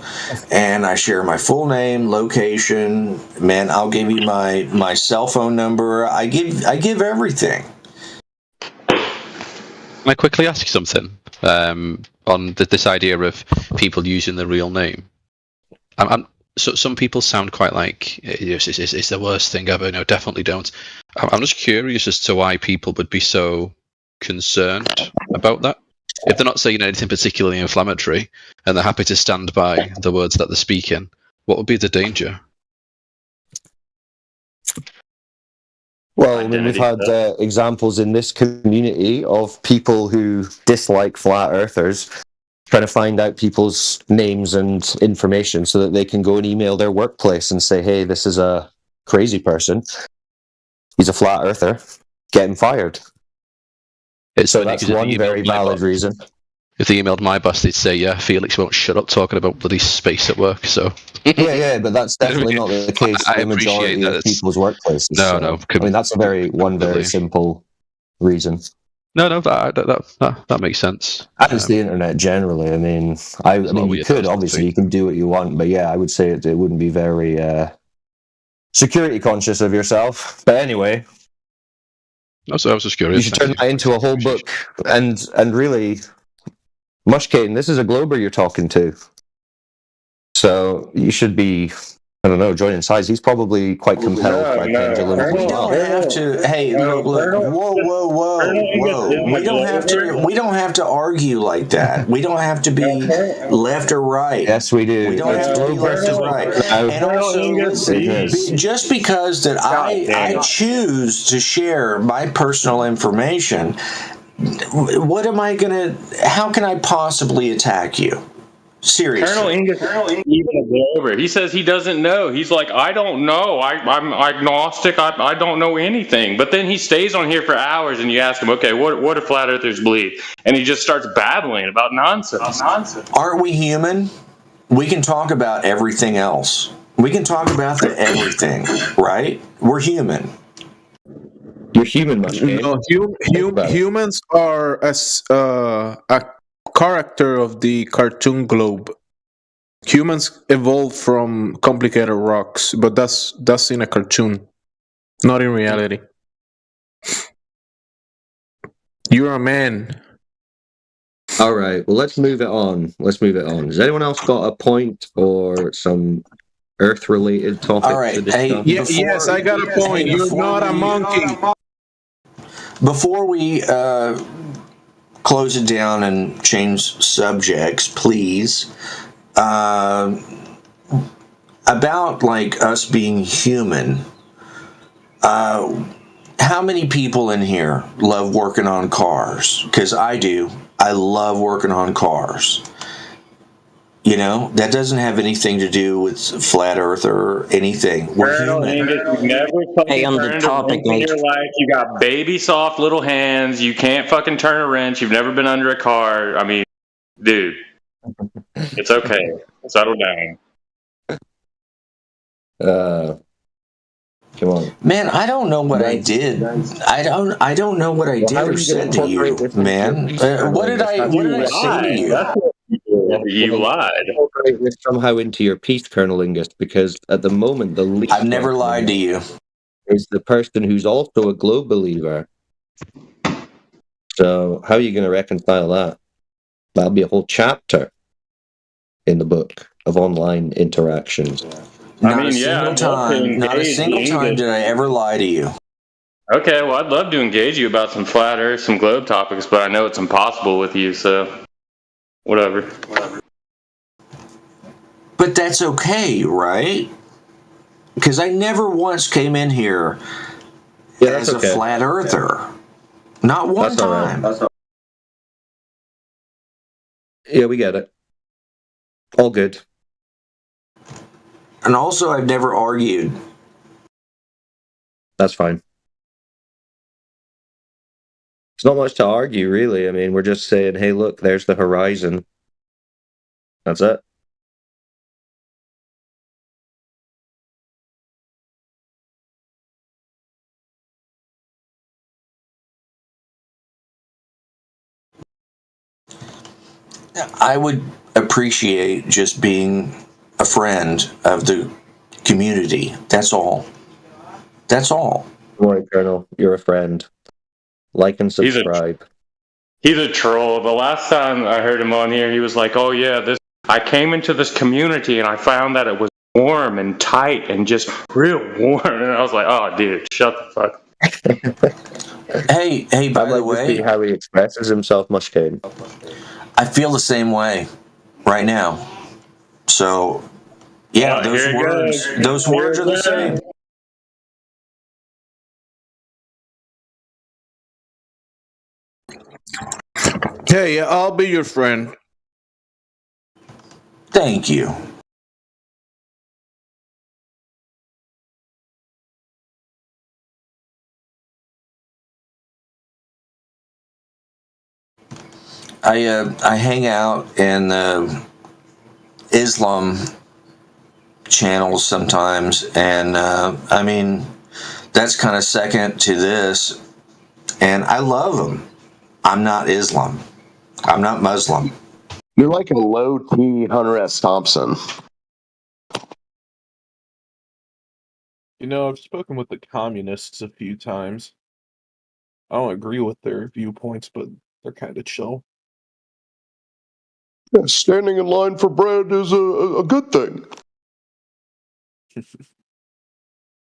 and I share my full name, location. Man, I'll give you my cell phone number. I give everything. Can I quickly ask you something on this idea of people using the real name? So some people sound quite like it's the worst thing ever. No, definitely don't. I'm just curious as to why people would be so concerned about that. If they're not saying anything particularly inflammatory and they're happy to stand by the words that they're speaking, what would be the danger? Well, I mean, we've had examples in this community of people who dislike flat earthers trying to find out people's names and information so that they can go and email their workplace and say, hey, this is a crazy person. He's a flat earther. Get him fired. It's so funny, that's 'cause if one they emailed very my valid boss- reason. If they emailed my boss, they'd say, yeah, Felix won't shut up talking about bloody space at work, so... yeah, but that's definitely not the case for the majority of people's workplaces. No, I mean, that's a very simple reason. No, that makes sense. As the internet generally, I mean, you could obviously you can do what you want, but yeah, I would say it wouldn't be very security conscious of yourself. But anyway, I was just curious. You should turn that into a whole book, and really, Mushkane, this is a Glober you're talking to, so you should be. I don't know, joining sides. He's probably quite compelled by Pendulum. We don't have to. Hey, look! Whoa! We don't have to. We don't have to argue like that. We don't have to be left or right. Yes, we do. We don't have to be left or right. And also, listen, just because that I choose to share my personal information, what am I gonna? How can I possibly attack you? Seriously. Colonel Engus is even a Glober. He says he doesn't know. He's like, I don't know. I'm agnostic. I don't know anything. But then he stays on here for hours, and you ask him, okay, what do flat earthers believe? And he just starts babbling about nonsense. Aren't we human? We can talk about everything else. We can talk about everything, right? We're human. You're human, Mushkane. No, humans are as a character of the cartoon globe. Humans evolved from complicated rocks, but that's in a cartoon, not in reality. You're a man. All right, well, let's move it on. Has anyone else got a point or some Earth-related topic to discuss? Yes, I got a point. You're not a monkey. Before we close it down and change subjects, please. About like us being human. How many people in here love working on cars? Because I do. I love working on cars. You know, that doesn't have anything to do with flat Earth or anything. We're human. You've never fucking turned a wrench in your life. You got baby soft little hands. You can't fucking turn a wrench. You've never been under a car. I mean, dude, it's okay. Settle down. Come on, man. I don't know what I did. I don't know what I did or said to you, man. What did I say to you? You lied. Incorporate this somehow into your piece, Colonel Ingus, because at the moment the least I've never lied to you. Is the person who's also a globe believer. So how are you going to reconcile that? That'll be a whole chapter in the book of online interactions. Not a single time did I ever lie to you. Okay, well, I'd love to engage you about some flat Earth, some globe topics, but I know it's impossible with you, so whatever. But that's okay, right? Because I never once came in here as a flat earther. Not one time. Right. Yeah, we get it. All good. And also, I've never argued. That's fine. It's not much to argue, really. I mean, we're just saying, hey, look, there's the horizon. That's it. I would appreciate just being a friend of the community. That's all. That's all. Don't worry, Colonel. You're a friend. Like and subscribe. He's a troll. The last time I heard him on here, he was like, oh yeah, I came into this community and I found that it was warm and tight and just real warm. And I was like, oh dude, shut the fuck. Hey, by the way, to see how he expresses himself, Mushkane. I feel the same way right now. So, yeah, those words are the same. Hey, I'll be your friend. Thank you. I hang out in Islam channels sometimes, and I mean that's kind of second to this, and I love them. I'm not Islam. I'm not Muslim. You're like a low T Hunter S. Thompson. You know, I've spoken with the communists a few times. I don't agree with their viewpoints, but they're kind of chill. Yeah, standing in line for bread is a good thing.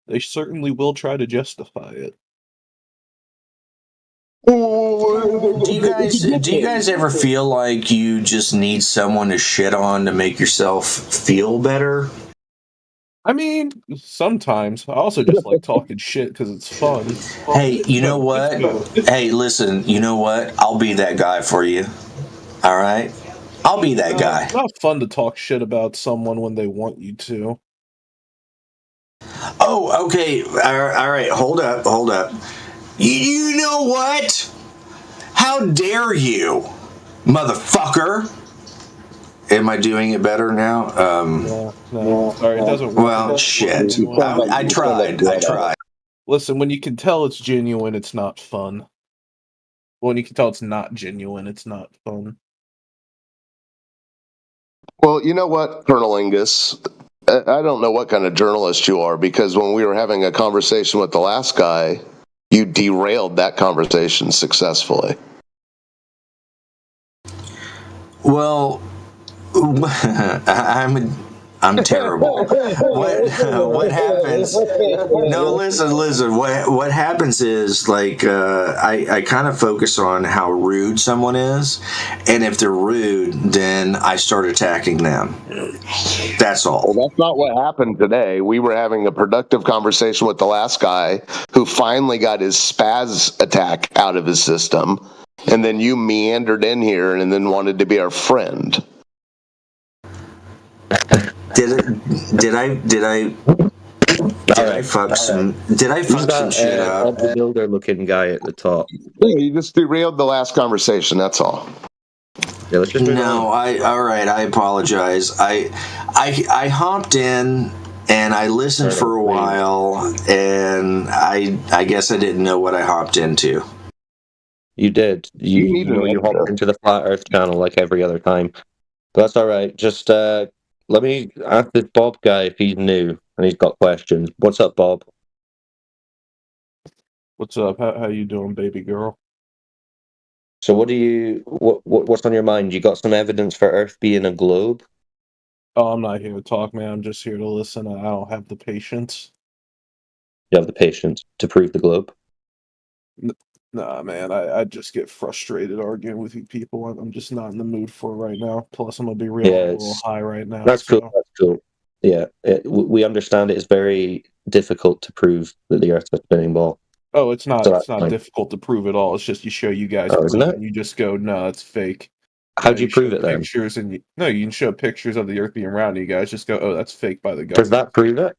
They certainly will try to justify it. Do you guys ever feel like you just need someone to shit on to make yourself feel better? I mean, sometimes. I also just like talking shit because it's fun. Hey, you know what? Hey, listen, you know what? I'll be that guy for you. All right? I'll be that guy. It's not fun to talk shit about someone when they want you to. Oh, okay. All right. Hold up. You know what? How dare you, motherfucker? Am I doing it better now? No, sorry, it doesn't work. Well, shit. I tried. Listen, when you can tell it's genuine, it's not fun. When you can tell it's not genuine, it's not fun. Well, you know what, Colonel Angus? I don't know what kind of journalist you are, because when we were having a conversation with the last guy, you derailed that conversation successfully. Well, I'm terrible. What happens? No, listen. What happens is like I kind of focus on how rude someone is, and if they're rude, then I start attacking them. That's all. Well, that's not what happened today. We were having a productive conversation with the last guy who finally got his spaz attack out of his system, and then you meandered in here and then wanted to be our friend. Did I fuck some shit up? The builder looking guy at the top. Yeah, you just derailed the last conversation, that's all. Yeah, let's just all right, I apologize. I hopped in and I listened for a while, and I guess I didn't know what I hopped into. You did. You hopped into the Flat Earth channel like every other time. But that's all right. Just let me ask this Bob guy if he's new and he's got questions. What's up, Bob? What's up? How you doing, baby girl? So what's on your mind? You got some evidence for Earth being a globe? Oh, I'm not here to talk, man. I'm just here to listen. I don't have the patience. You have the patience to prove the globe? Nah, man. I just get frustrated arguing with you people. I'm just not in the mood for it right now. Plus, I'm gonna be real a little high right now. That's cool. That's cool. Yeah, we understand it's very difficult to prove that the Earth's a spinning ball. Oh, it's not. It's not difficult to prove at all. It's just you show you guys proof and you just go, no, it's fake. How'd you prove it then? Pictures and you can show pictures of the Earth being round, and you guys just go, oh, that's fake by the government. Does that prove it?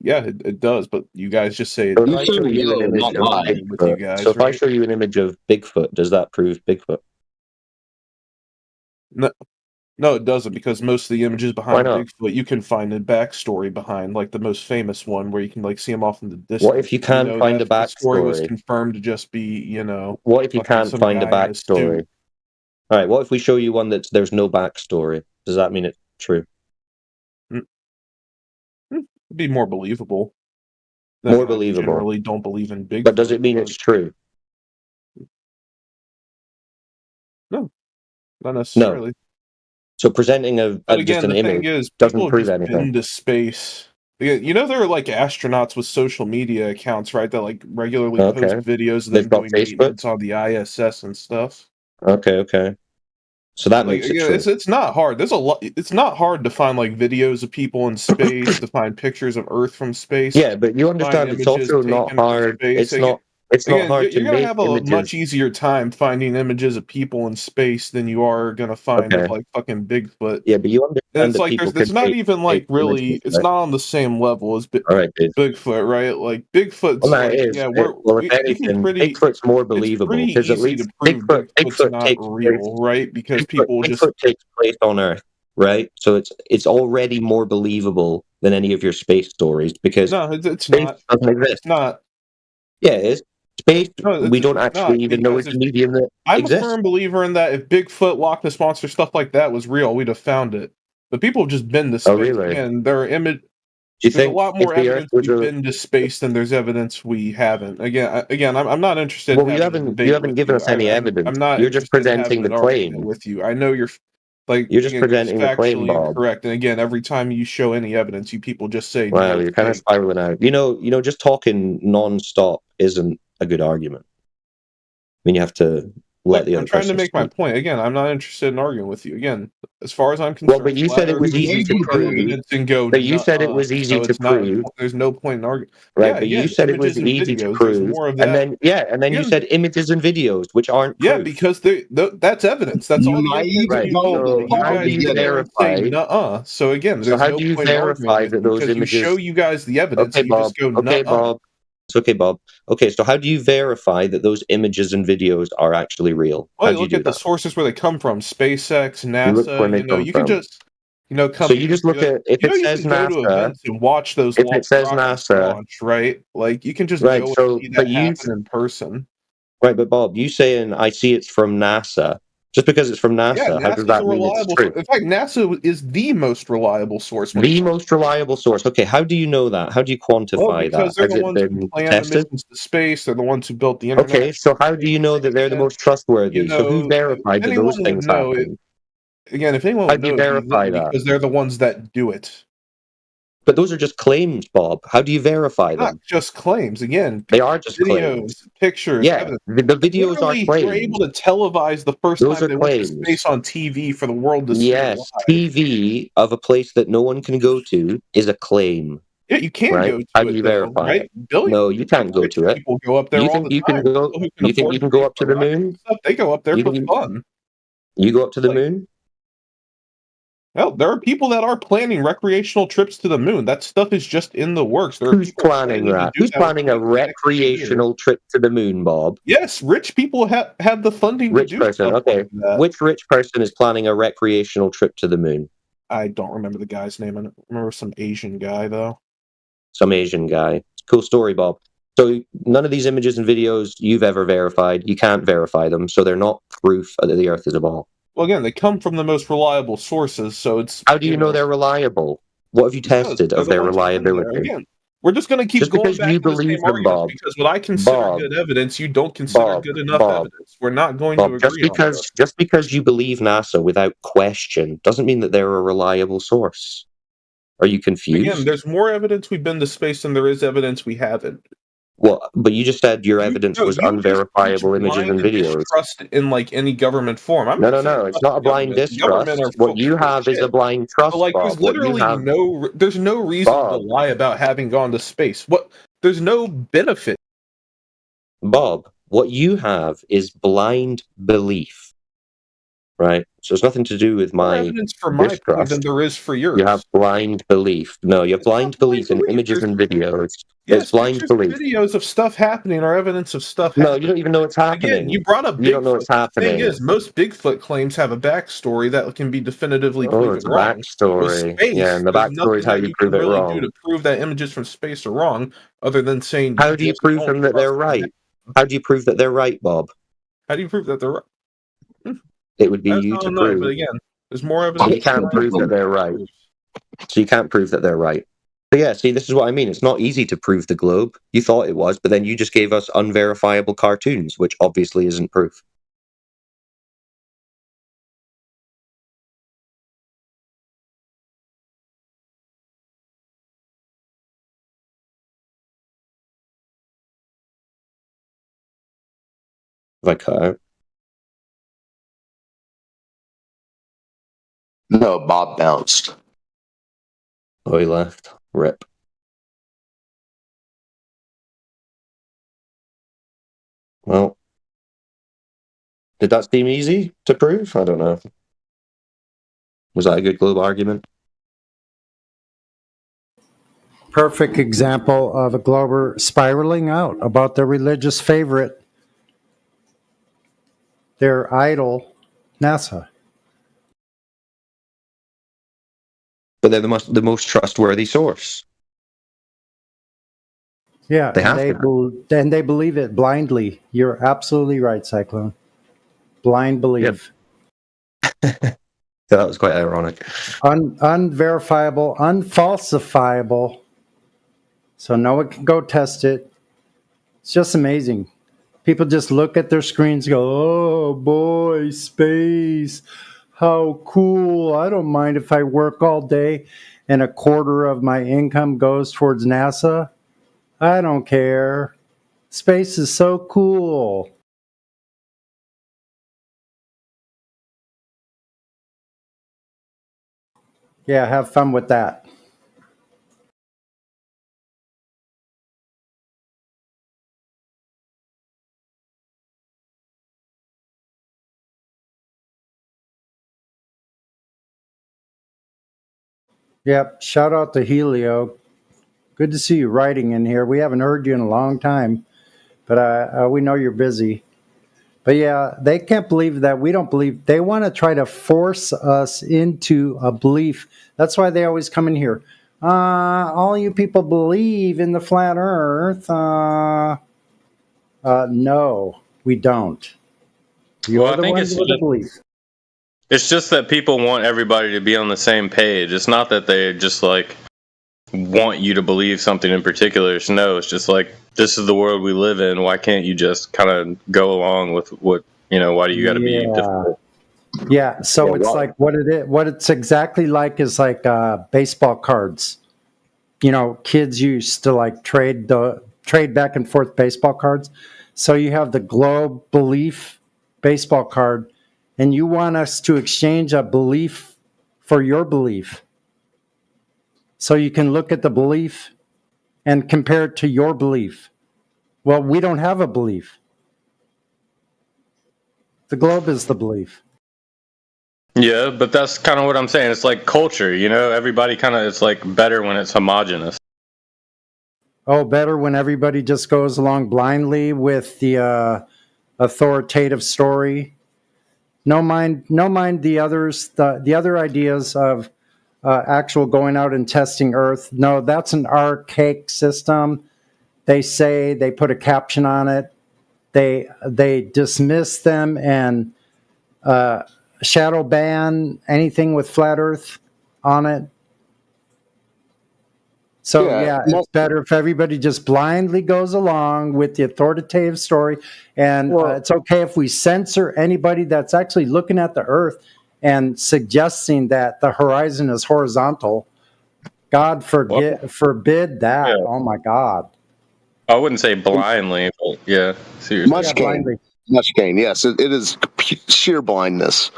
Yeah, it does. But you guys just say it. So if I show you an image of Bigfoot, I show you an image of Bigfoot, does that prove Bigfoot? No, it doesn't, because most of the images behind Bigfoot you can find a backstory behind, like the most famous one where you can like see him off in the distance. What if you can't find a backstory? The story was confirmed to just be, What if you can't find a backstory? All right, what if we show you one there's no backstory? Does that mean it's true? It'd be more believable. More believable. I generally don't believe in Bigfoot. But does it mean it's true? No, not necessarily. No. So presenting just an image doesn't prove anything. Been to space. You know, there are like astronauts with social media accounts, right? That like regularly post videos of them doing maintenance on the ISS and stuff. Okay. So that makes it true. It's not hard. There's a lot. It's not hard to find like videos of people in space, to find pictures of Earth from space. Yeah, but you understand it's also not hard. It's not. It's not Again, hard to you're gonna make have a much images. easier time finding images of people in space than you are gonna find of Okay. like fucking Bigfoot. Yeah, but you And understand it's that like people there's can not take even like really, images, it's right? not on the same level as All right, dude. Bigfoot, right? Like Well, Bigfoot's no, like, it is. yeah, Well, if we can anything, pretty. Bigfoot's more It's believable pretty because at easy to least prove Bigfoot's Bigfoot not takes place. real, right? Because people just Bigfoot takes place on Earth, right? So it's already more believable than any of your space stories because no, it's space not. doesn't exist. It's not. Yeah, it is. Space, No, we don't it's actually not even know because it's if a medium that I'm a exists. firm believer in that if Bigfoot, Loch Ness monster, stuff like that was real, we'd have found it. But people have just been to Oh, space. really? Again, there are Do you there's a think lot if more the Earth evidence was we've a been to space than there's evidence we haven't. Again, I'm not interested in well, having a you debate haven't with given you. us any I'm evidence. not You're just interested in presenting having the an argument claim. with you. I know you're like You're just again, you're just presenting the claim, factually Bob. incorrect. And again, every time you show any evidence, you people just say no. Wow, you're kind of spiraling out. You know, just talking non-stop isn't a good argument. I mean, you have to let the I'm other trying to person make my speak. point. Again, I'm not interested in arguing with you. Again, as far as I'm Well, concerned, but you flat said it was earthers easy to look at prove. evidence and go, But you said it was easy so to it's not. prove. There's no point in arguing. Right, Yeah, but you again, said it was images and easy to videos. There's prove, more of and that. then you said images and videos, which aren't Yeah, proof. because that's evidence. That's all the evidence Right. you need. So You how do guys you sit there and say, verify? nuh-uh. So again, So there's how no do you point in arguing verify with that you those because we show images? you guys the evidence Okay, and you Bob. just go, Okay, nuh-uh. Bob. It's okay, Bob. Okay, so how do you verify that those images and videos are actually real? Well, How you do you look do at the that? sources where they come from, SpaceX, You look where NASA. they come You can from. just, come. So you just look at if it You says can go to NASA. events and watch those If it says rockets NASA, launch, right? Like you can just right? go and So, see but that happen in person. right, but Bob, you saying I see it's from NASA. Just because it's from Yeah, NASA, how does NASA's a that mean it's reliable true? source. In fact, NASA is the most reliable source. The most reliable source. Okay, how do you know that? How do you Well, quantify that? because they're Has the it ones who been plan the tested? missions to space. They're the ones who built the internet. Okay, so how do you know that they're the most trustworthy? So who verified that Anyone those would things know it. happen? Again, if anyone How would do you know, it'd be verify them that? because they're the ones that do it. But those are just claims, Bob. How do you verify Not them? just claims. Again, They are just videos, claims. pictures, Yeah, evidence. the videos are Literally, were claims. able to televise the first Those time are they went to claims. space on TV for the world to see Yes, live. TV of a place that no one can go to is a claim. Yeah, you can Right? go to How do it you though, verify right? it? No, you can't go Rich to it. people go up there You all think the you can time. go? People who can You think afford you to can go pay up to for the rockets moon? and stuff, they go up there You for think fun. you go up to the moon? Well, there are people that are planning recreational trips to the moon. That stuff is just in the works. There are Who's people planning planning to that? do Who's that planning a within the next year. recreational trip to the moon, Bob? Yes, rich people have the funding Rich to do person, stuff okay. like that. Which rich person is planning a recreational trip to the moon? I don't remember the guy's name. I remember some Asian guy though. Some Asian guy. Cool story, Bob. So none of these images and videos you've ever verified, you can't verify them, so they're not proof that the Earth is a ball. Well, again, they come from the most reliable sources, so it's. How do you know they're reliable? What have you tested They're of the their ones who've been there. reliability? Again, we're just going to keep Just going because back you to the believe same them, arguments Bob. because what I consider Bob. good evidence, you don't consider good enough evidence. We're not going to Bob, agree on this. just because you believe NASA without question doesn't mean that they're a reliable source. Are you confused? Again, there's more evidence we've been to space than there is evidence we haven't. Well, but you just said your evidence was unverifiable images and videos. Trust in like any government form. I'm No. It's not a blind distrust. What you have is a blind trust, like, Bob. there's literally there's no reason to lie about having gone to space. There's no benefit. Bob, what you have is blind belief. Right? So it's nothing to do with More my evidence for my point distrust. than there is for yours. You have blind belief. No, you have blind belief in images and videos. Yes, It's blind pictures and belief. videos of stuff happening are evidence of stuff No, happening. you don't even know it's happening. Again, you brought up Bigfoot. You don't know it's happening. The thing is, most Bigfoot claims have a backstory that can be definitively Oh, proven it's a wrong. backstory. With space, Yeah, and the there's backstory is nothing how that you you prove can it really wrong. do to prove that images from space are wrong, other than saying How do you just prove don't them that they're trust them. right? How do you prove that they're right, Bob? How do you prove that they're right? It would be I you to don't know, but prove. again, there's more evidence. So you can't prove that they're right. So you can't prove that they're right. But yeah, see, this is what I mean. It's not easy to prove the globe. You thought it was, but then you just gave us unverifiable cartoons, which obviously isn't proof. If I cut out. No, Bob bounced. Oh, he left. Rip. Well, did that seem easy to prove? I don't know. Was that a good globe argument? Perfect example of a glober spiraling out about their religious favorite, their idol, NASA. But they're the most trustworthy source. Yeah, they have and they believe it blindly. You're absolutely right, Cyclone. Blind belief. Yep. That was quite ironic. Unverifiable, unfalsifiable. So no one can go test it. It's just amazing. People just look at their screens and go, oh boy, space. How cool. I don't mind if I work all day and a quarter of my income goes towards NASA. I don't care. Space is so cool. Yeah, have fun with that. Yep, shout out to Helio. Good to see you writing in here. We haven't heard you in a long time, but we know you're busy. But yeah, they can't believe that we don't believe. They want to try to force us into a belief. That's why they always come in here. All you people believe in the flat earth. No, we don't. You're Well, I the think ones with the belief. it's just that people want everybody to be on the same page. It's not that they just like want you to believe something in particular. It's just like, this is the world we live in. Why can't you just kind of go along with what, why do you got to be difficult? Yeah, so it's like what it's exactly like is like baseball cards. Kids used to like trade back and forth baseball cards. So you have the globe belief baseball card, and you want us to exchange a belief for your belief. So you can look at the belief and compare it to your belief. Well, we don't have a belief. The globe is the belief. Yeah, but that's kind of what I'm saying. It's like culture, everybody it's like better when it's homogenous. Oh, better when everybody just goes along blindly with the authoritative story. No mind the others, the other ideas of actual going out and testing Earth. No, that's an archaic system. They say, they put a caption on it. They dismiss them and shadow ban anything with flat Earth on it. So yeah, it's better if everybody just blindly goes along with the authoritative story, and it's okay if we censor anybody that's actually looking at the Earth and suggesting that the horizon is horizontal. God forbid that. Yeah. Oh my God. I wouldn't say blindly, but yeah, seriously. Mushkane, yes, it is sheer blindness.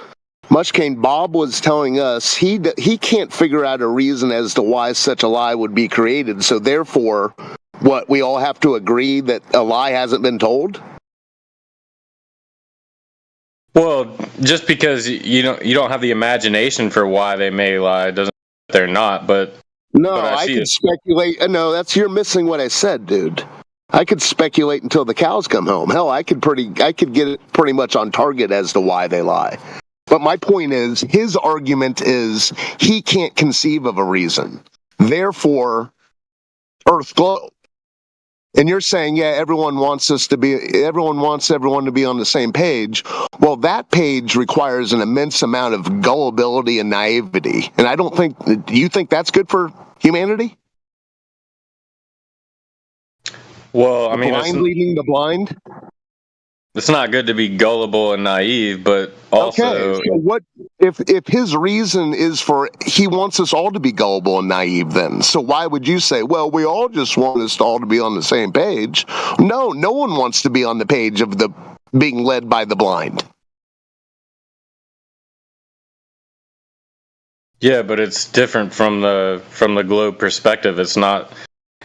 Mushkane, Bob was telling us he can't figure out a reason as to why such a lie would be created. So therefore, we all have to agree that a lie hasn't been told? Well, just because you don't have the imagination for why they may lie doesn't mean they're not. But I could speculate. No, you're missing what I said, dude. I could speculate until the cows come home. Hell, I could get it pretty much on target as to why they lie. But my point is, his argument is he can't conceive of a reason. Therefore, Earth globe. And you're saying, yeah, everyone wants everyone to be on the same page. Well, that page requires an immense amount of gullibility and naivety. And I don't think, do you think that's good for humanity? Well, I mean, blind leading the blind. It's not good to be gullible and naive, but also. Okay, so what if his reason is for he wants us all to be gullible and naive? Then, so why would you say, well, we all just want us all to be on the same page? No one wants to be on the page of the being led by the blind. Yeah, but it's different from the globe perspective. It's not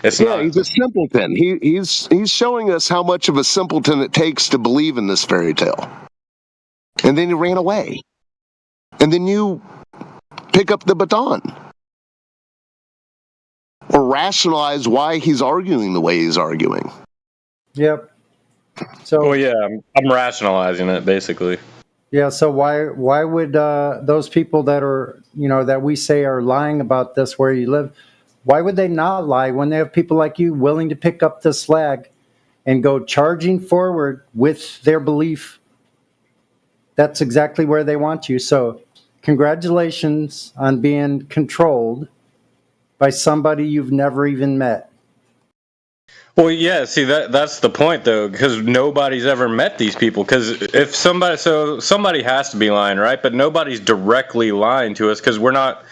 It's yeah, not. he's a simpleton. He's showing us how much of a simpleton it takes to believe in this fairy tale. And then he ran away. And then you pick up the baton. Or rationalize why he's arguing the way he's arguing. Yep. So well, yeah, I'm rationalizing it basically. Yeah. So why would those people that are that we say are lying about this where you live, why would they not lie when they have people like you willing to pick up this flag and go charging forward with their belief? That's exactly where they want you. So congratulations on being controlled by somebody you've never even met. Well, yeah, see that's the point though, because nobody's ever met these people. Because if somebody has to be lying, right? But nobody's directly lying to us because we're not,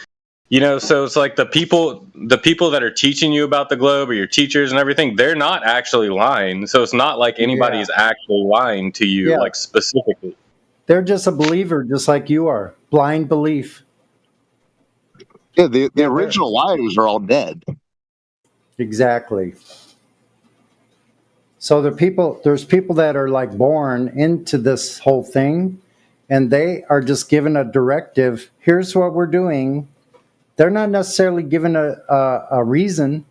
So it's like the people that are teaching you about the globe, or your teachers and everything, they're not actually lying. So it's not like anybody is actually lying to you, like specifically. They're just a believer, just like you are. Blind belief. Yeah, the original liars are all dead. Exactly. So there's people that are like born into this whole thing, and they are just given a directive. Here's what we're doing. They're not necessarily given a reason.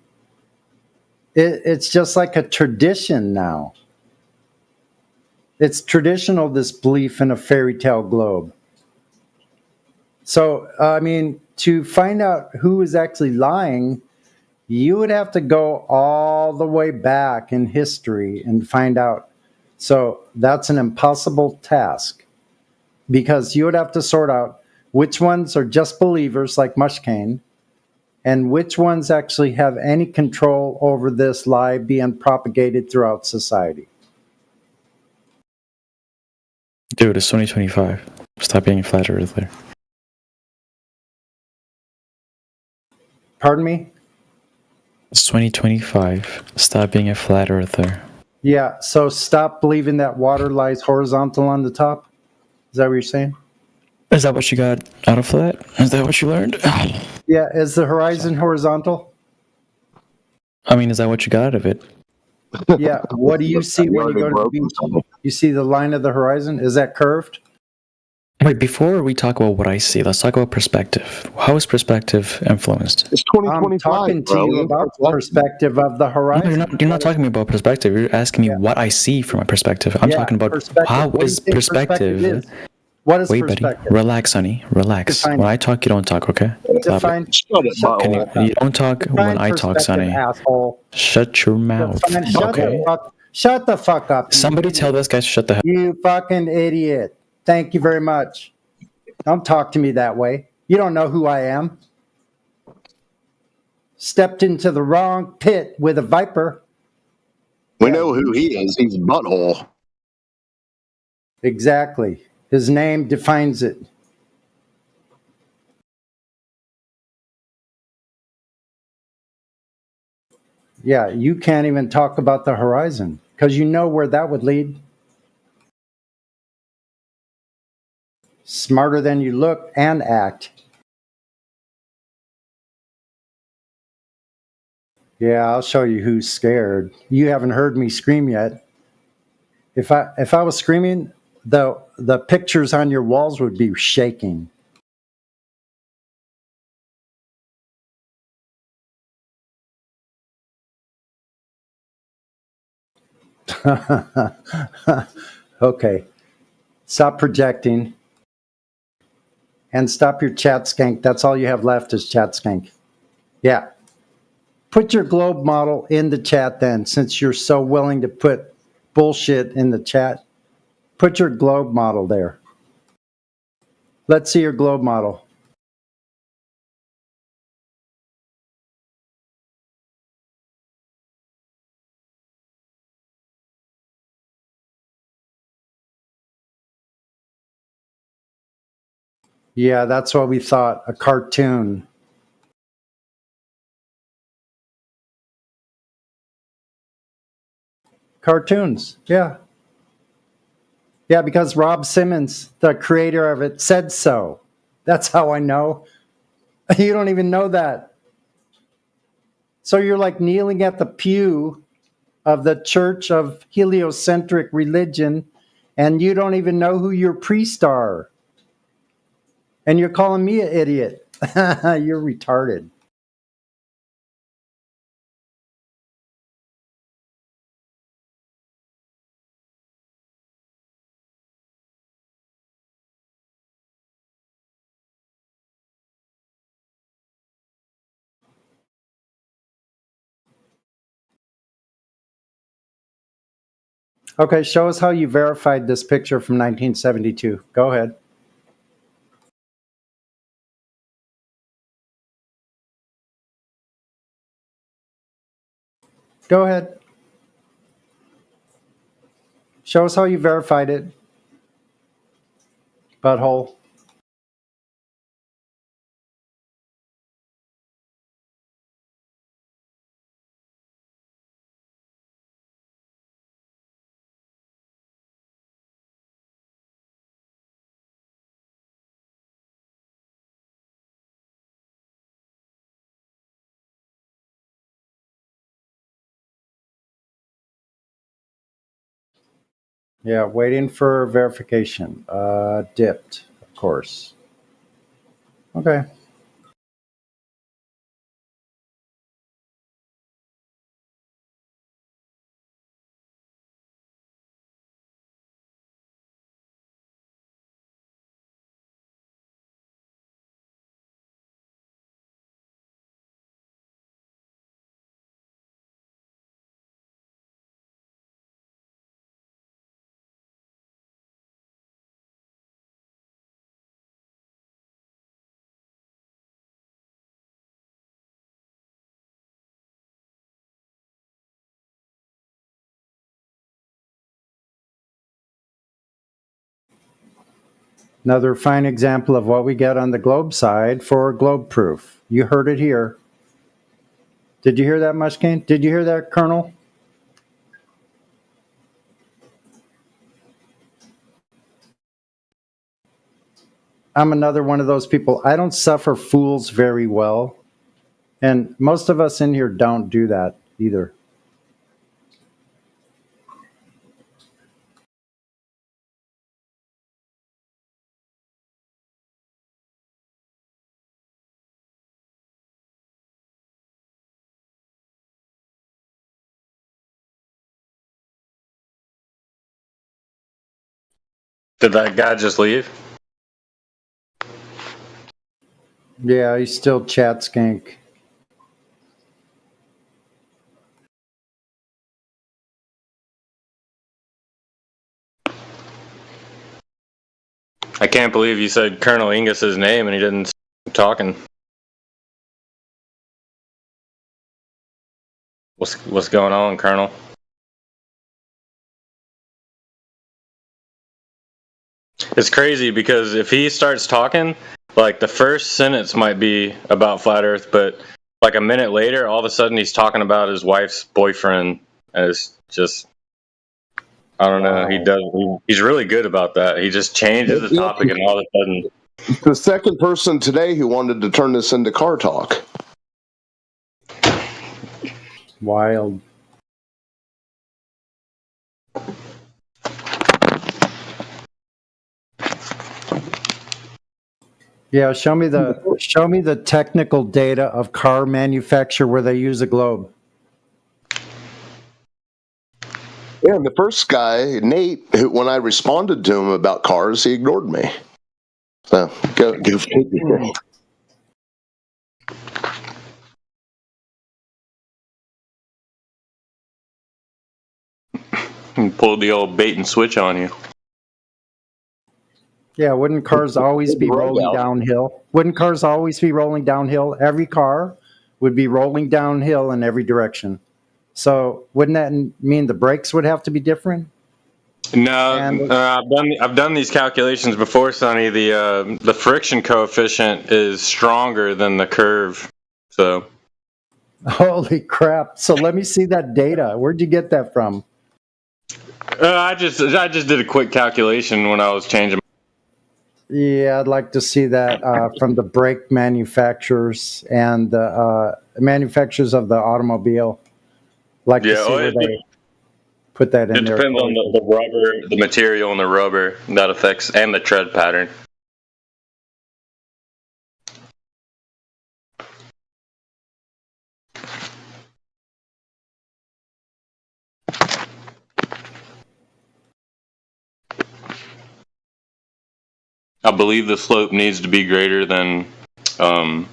It's just like a tradition now. It's traditional, this belief in a fairy tale globe. So, I mean, to find out who is actually lying, you would have to go all the way back in history and find out. So that's an impossible task, because you would have to sort out which ones are just believers like Mushkane and which ones actually have any control over this lie being propagated throughout society. Dude, it's 2025. Stop being a flat earther. Pardon me? It's 2025. Stop being a flat earther. Yeah, so stop believing that water lies horizontal on the top? Is that what you're saying? Is that what you got out of that? Is that what you learned? Yeah, is the horizon horizontal? I mean, is that what you got out of it? Yeah, what do you see when you go to the beach? You see the line of the horizon? Is that curved? Wait, before we talk about what I see, let's talk about perspective. How is perspective influenced? It's 2025. I'm talking to you about the perspective of the horizon. No, you're not talking about perspective. You're asking me what I see from a perspective. I'm talking about how is perspective. What is Wait, perspective? buddy. Relax, honey. Relax. Define when I talk, you don't talk, okay? Define. You don't talk when I talk, Sonny. Asshole. Shut your mouth. Okay. Shut the fuck up. Somebody tell this guy to shut the hell up. You fucking idiot. Thank you very much. Don't talk to me that way. You don't know who I am. Stepped into the wrong pit with a viper. We know who he is. He's Butthole. Exactly. His name defines it. Yeah, you can't even talk about the horizon because you know where that would lead. Smarter than you look and act. Yeah, I'll show you who's scared. You haven't heard me scream yet. If I was screaming, the pictures on your walls would be shaking. Okay. Stop projecting. And stop your chat skank. That's all you have left is chat skank. Yeah. Put your globe model in the chat then, since you're so willing to put bullshit in the chat. Put your globe model there. Let's see your globe model. Yeah, that's what we thought, a cartoon. Cartoons, yeah. Yeah, because Rob Simmons, the creator of it, said so. That's how I know. You don't even know that. So you're like kneeling at the pew of the Church of Heliocentric Religion, and you don't even know who your priests are. And you're calling me an idiot. You're retarded. Okay, show us how you verified this picture from 1972. Go ahead. Go ahead. Show us how you verified it. Butthole. Yeah, waiting for verification. Dipped, of course. Okay. Another fine example of what we get on the globe side for globe proof. You heard it here. Did you hear that, Mushkane? Did you hear that, Colonel? I'm another one of those people. I don't suffer fools very well. And most of us in here don't do that either. Did that guy just leave? Yeah, he's still chat skank. I can't believe you said Colonel Ingus's name and he didn't stop talking. What's going on, Colonel? It's crazy because if he starts talking, like the first sentence might be about flat Earth, but like a minute later, all of a sudden he's talking about his wife's boyfriend. And it's just, I don't know. He's really good about that. He just changes the topic, and all of a sudden, the second person today who wanted to turn this into car talk. Wild. Yeah, show me the technical data of car manufacture where they use a globe. Yeah, and the first guy, Nate, when I responded to him about cars, he ignored me. So go figure. he pulled the old bait and switch on you. Yeah, wouldn't cars always be rolling downhill? Wouldn't cars always be rolling downhill? Every car would be rolling downhill in every direction. So wouldn't that mean the brakes would have to be different? No, I've done these calculations before, Sonny. The friction coefficient is stronger than the curve. So. Holy crap! So let me see that data. Where'd you get that from? I just did a quick calculation when I was changing. Yeah, I'd like to see that from the brake manufacturers and the manufacturers of the automobile. Like to see where they put that in it there. depends on the rubber, the material and the rubber that affects, and the tread pattern. I believe the slope needs to be greater than an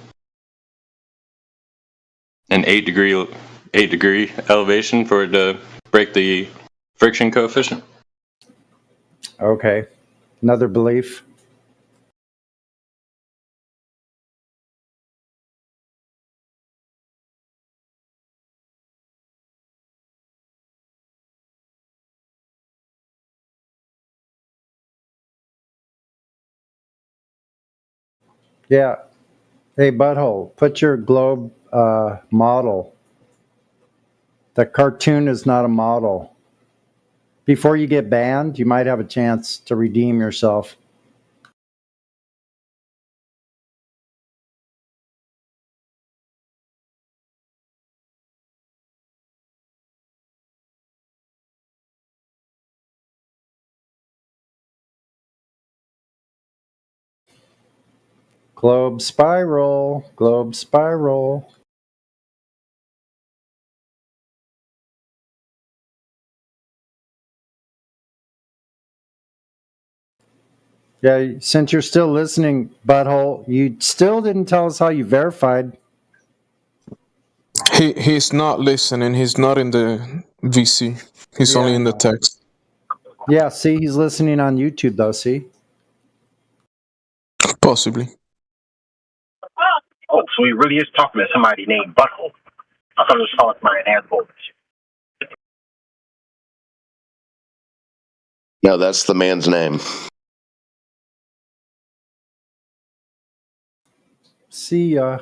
8-degree elevation for it to break the friction coefficient. Okay. Another belief. Yeah. Hey, Butthole, put your globe model. The cartoon is not a model. Before you get banned, you might have a chance to redeem yourself. Globe spiral, globe spiral. Yeah, since you're still listening, Butthole, you still didn't tell us how you verified. He's not listening. He's not in the VC. He's only in the text. Yeah, see, he's listening on YouTube, though, see? Possibly. Oh, so he really is talking to somebody named Butthole. I thought it was calling my asshole. No, that's the man's name. See ya.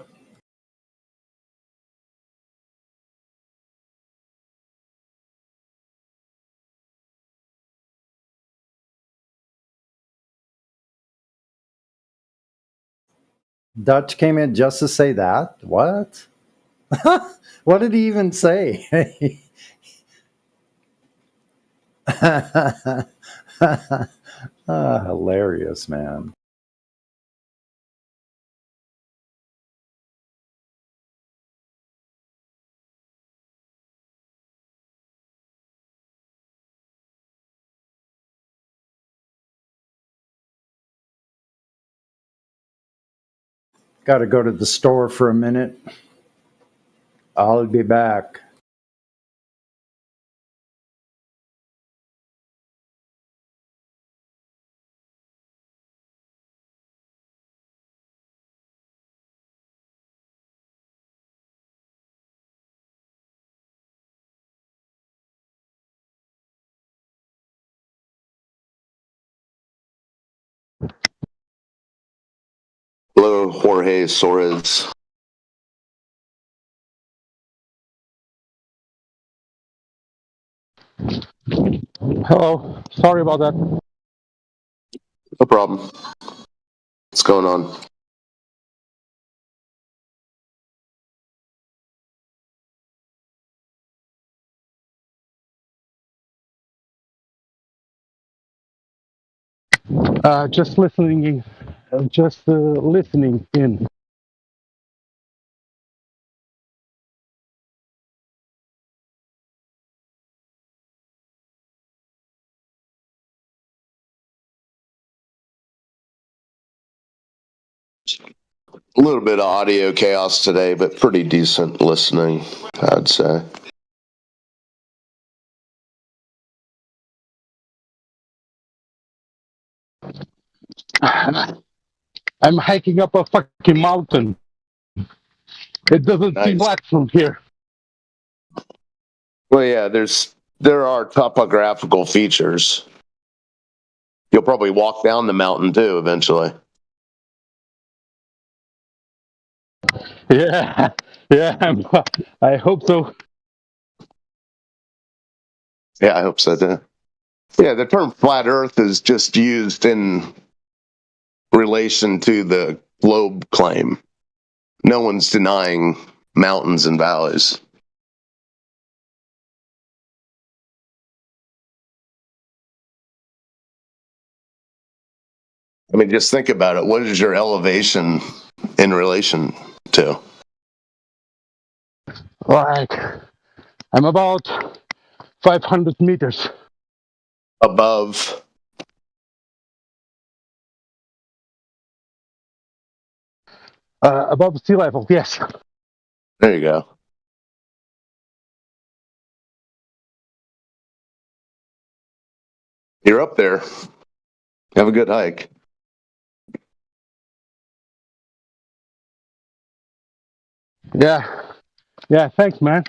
Dutch came in just to say that? What? What did he even say? Hilarious, man. Got to go to the store for a minute. I'll be back. Hello, Jorge Suarez. Hello. Sorry about that. No problem. What's going on? Just listening in. Listening in. A little bit of audio chaos today, but pretty decent listening, I'd say. I'm hiking up a fucking mountain. It doesn't seem like from here. Well, yeah, there are topographical features. You'll probably walk down the mountain too eventually. Yeah, I hope so. Yeah, I hope so too. Yeah, the term flat Earth is just used in relation to the globe claim. No one's denying mountains and valleys. I mean, just think about it. What is your elevation in relation to? Like, I'm about 500 meters. Above? Above sea level, yes. There you go. You're up there. Have a good hike. Yeah. Yeah, thanks, man.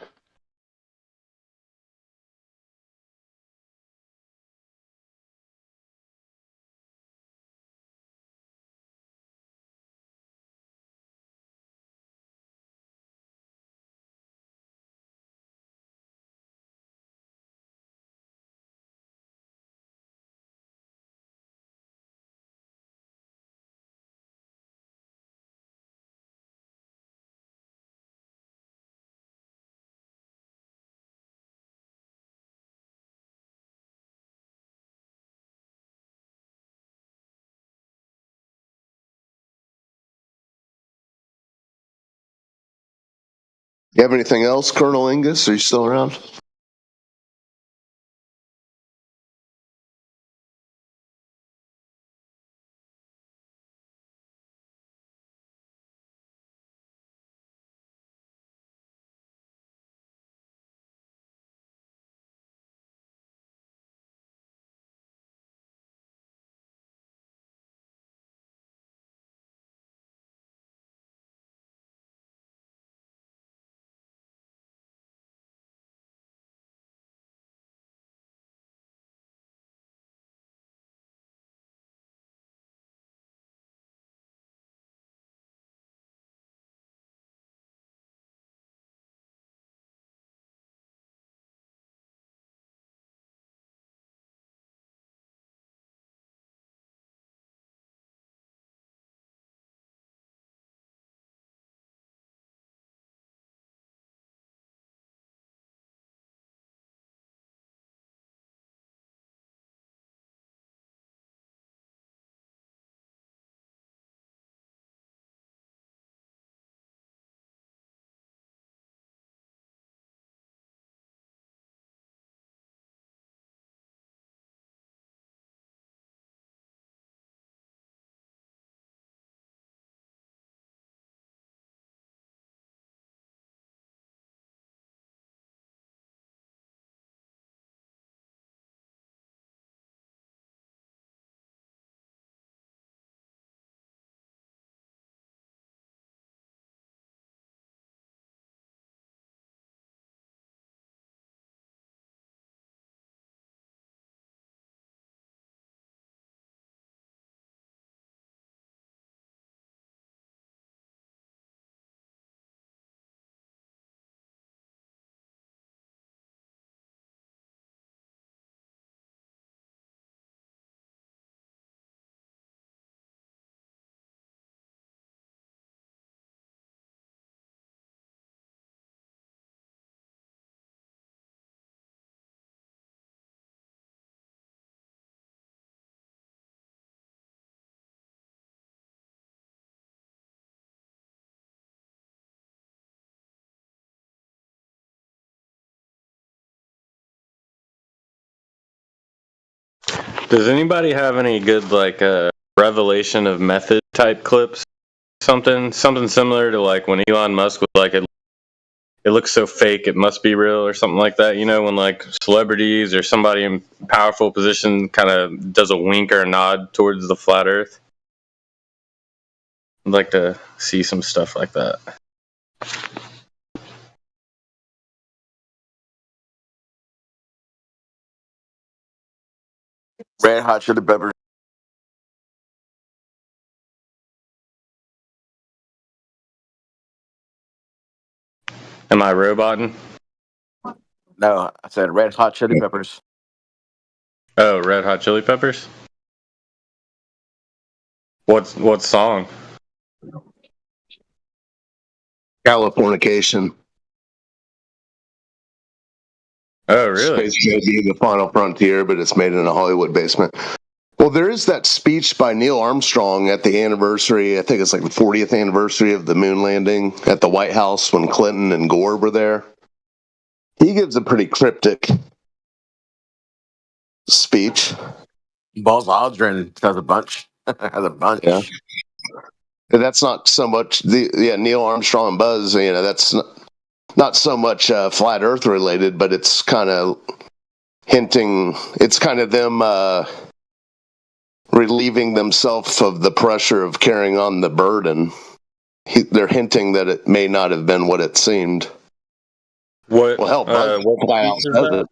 You have anything else, Colonel Ingus? Are you still around? Does anybody have any good like revelation of method type clips? Something similar to like when Elon Musk was like, it looks so fake, it must be real, or something like that. You know, when like celebrities or somebody in powerful position kind of does a wink or a nod towards the flat Earth. I'd like to see some stuff like that. Red Hot Chili Peppers. Am I roboting? No, I said Red Hot Chili Peppers. Oh, Red Hot Chili Peppers? What song? Californication. Oh, really? Space may be the final frontier, but it's made in a Hollywood basement. Well, there is that speech by Neil Armstrong at the anniversary. I think it's like the 40th anniversary of the moon landing at the White House when Clinton and Gore were there. He gives a pretty cryptic speech. Buzz Aldrin has a bunch. Has a bunch. Yeah. That's not so much Neil Armstrong and Buzz, that's not so much flat earth related, but it's kind of hinting, it's kind of them relieving themselves of the pressure of carrying on the burden. They're hinting that it may not have been what it seemed. What? Well, hell, Buzz What speech is that?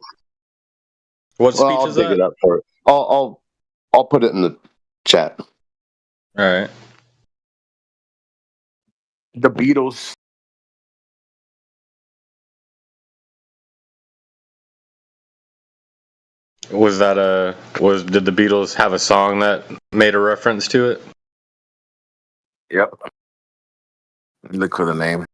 What speech I'll is dig that? it up for it. I'll put it in the chat. All right. The Beatles. Did the Beatles have a song that made a reference to it? Yep. Look for the name.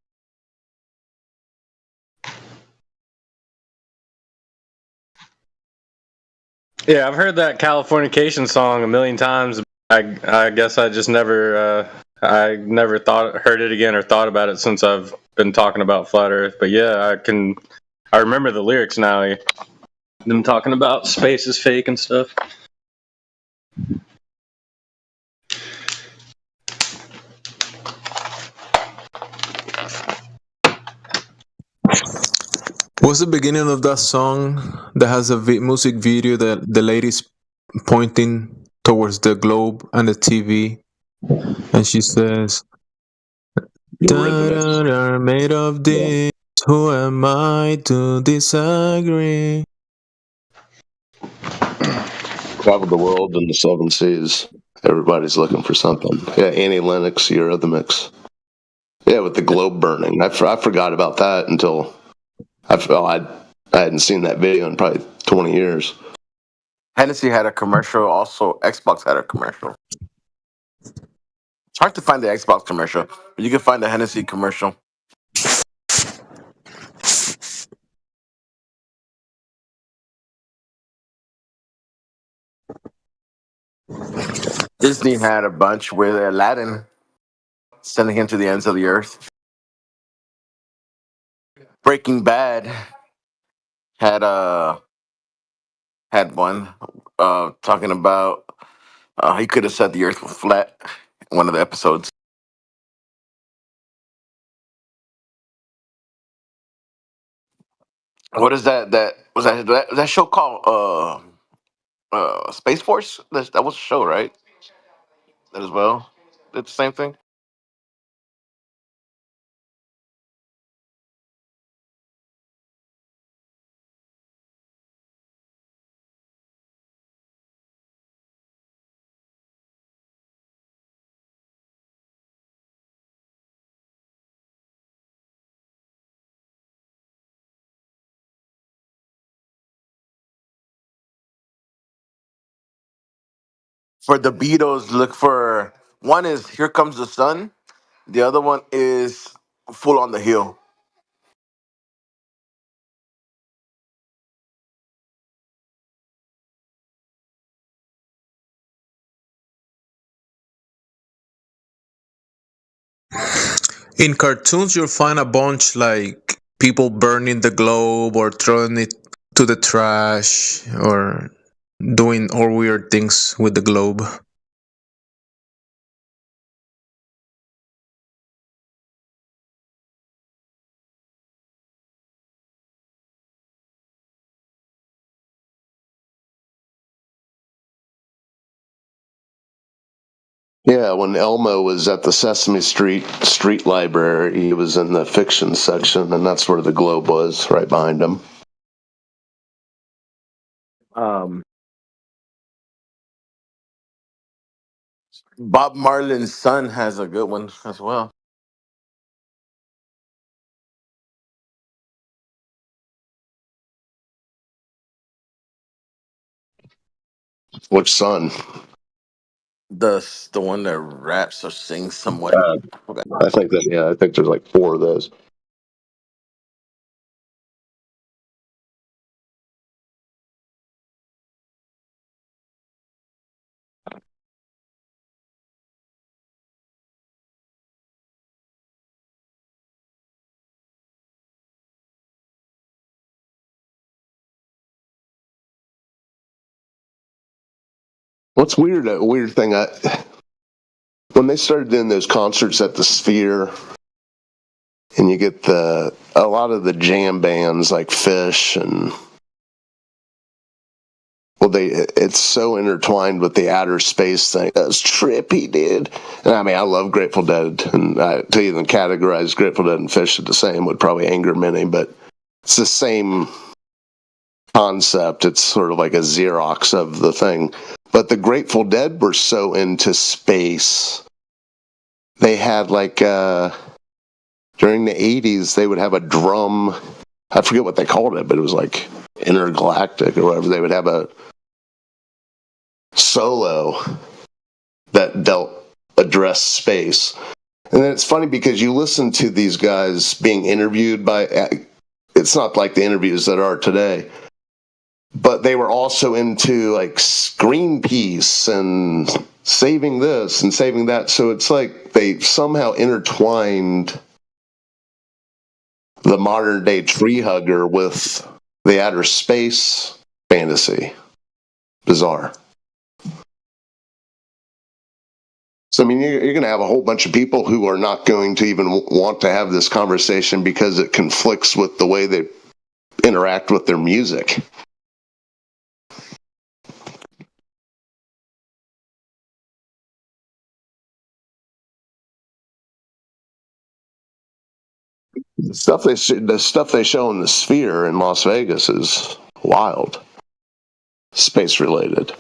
Yeah, I've heard that Californication song a million times. I guess I just never heard it again or thought about it since I've been talking about flat Earth. But yeah, I remember the lyrics now. Them talking about space is fake and stuff. What's the beginning of that song that has a music video that the lady's pointing towards the globe and the TV, and she says, "Da-da-da, made of this. Who am I to disagree?" Traveled the world and the seven seas. Everybody's looking for something. Yeah, Annie Lennox, Eurythmics. Yeah, with the globe burning. I forgot about that until I hadn't seen that video in probably 20 years. Hennessy had a commercial. Also, Xbox had a commercial. It's hard to find the Xbox commercial, but you can find the Hennessy commercial. Disney had a bunch with Aladdin sending him to the ends of the earth. Breaking Bad had one talking about he could have said the earth was flat in one of the episodes. What is that? That show called Space Force? That was a show, right? That as well. It's the same thing. For the Beatles, look for one is Here Comes the Sun. The other one is Full on the Hill. In cartoons, you'll find a bunch like people burning the globe or throwing it to the trash or doing all weird things with the globe. Yeah, when Elmo was at the Sesame Street Library, he was in the fiction section, and that's where the globe was, right behind him. Bob Marlin's son has a good one as well. Which son? The one that raps or sings somewhat. I think I think there's like 4 of those. What's weird? A weird thing. When they started doing those concerts at the Sphere, and you get a lot of the jam bands like Fish and it's so intertwined with the outer space thing. That's trippy, dude. And I mean, I love Grateful Dead, and to even categorize Grateful Dead and Fish the same would probably anger many, but it's the same concept. It's sort of like a Xerox of the thing. But the Grateful Dead were so into space. They had like during the 80s, they would have a drum. I forget what they called it, but it was like intergalactic or whatever. They would have a solo that addressed space. And then it's funny because you listen to these guys being interviewed it's not like the interviews that are today, but they were also into like Greenpeace and saving this and saving that. So it's like they somehow intertwined the modern day tree hugger with the outer space fantasy. Bizarre. So, I mean, you're going to have a whole bunch of people who are not going to even want to have this conversation because it conflicts with the way they interact with their music. The stuff they show in the Sphere in Las Vegas is wild. Space related.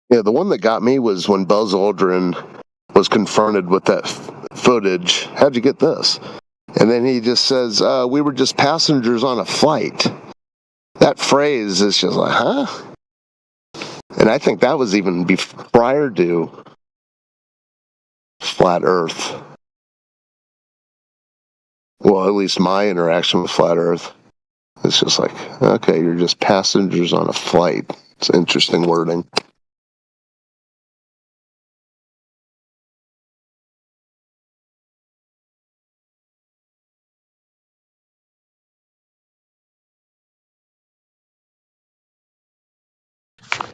Yeah, the one that got me was when Buzz Aldrin was confronted with that footage. How'd you get this? And then he just says, we were just passengers on a flight. That phrase is just like, huh? And I think that was even prior to Flat Earth. Well, at least my interaction with Flat Earth. It's just like, okay, you're just passengers on a flight. It's interesting wording.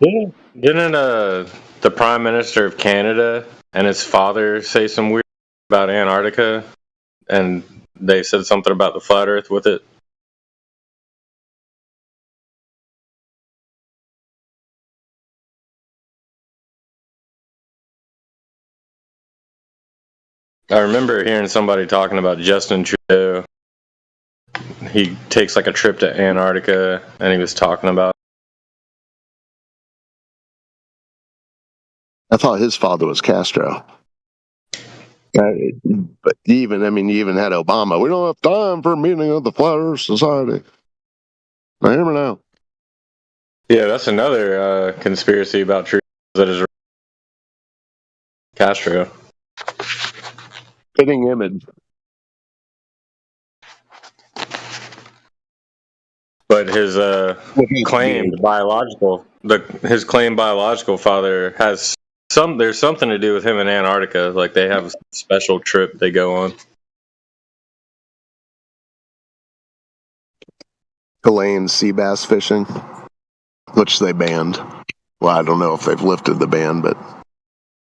Didn't the Prime Minister of Canada and his father say some weird about Antarctica, and they said something about the flat Earth with it? I remember hearing somebody talking about Justin Trudeau. He takes like a trip to Antarctica, and he was talking about. I thought his father was Castro. But you even had Obama. We don't have time for a meeting of the Flat Earth Society. Now, hear me now. Yeah, that's another conspiracy about Trudeau that is Castro. Fitting image. But his claimed biological father has there's something to do with him in Antarctica. Like they have a special trip they go on. Chilean sea bass fishing, which they banned. Well, I don't know if they've lifted the ban, but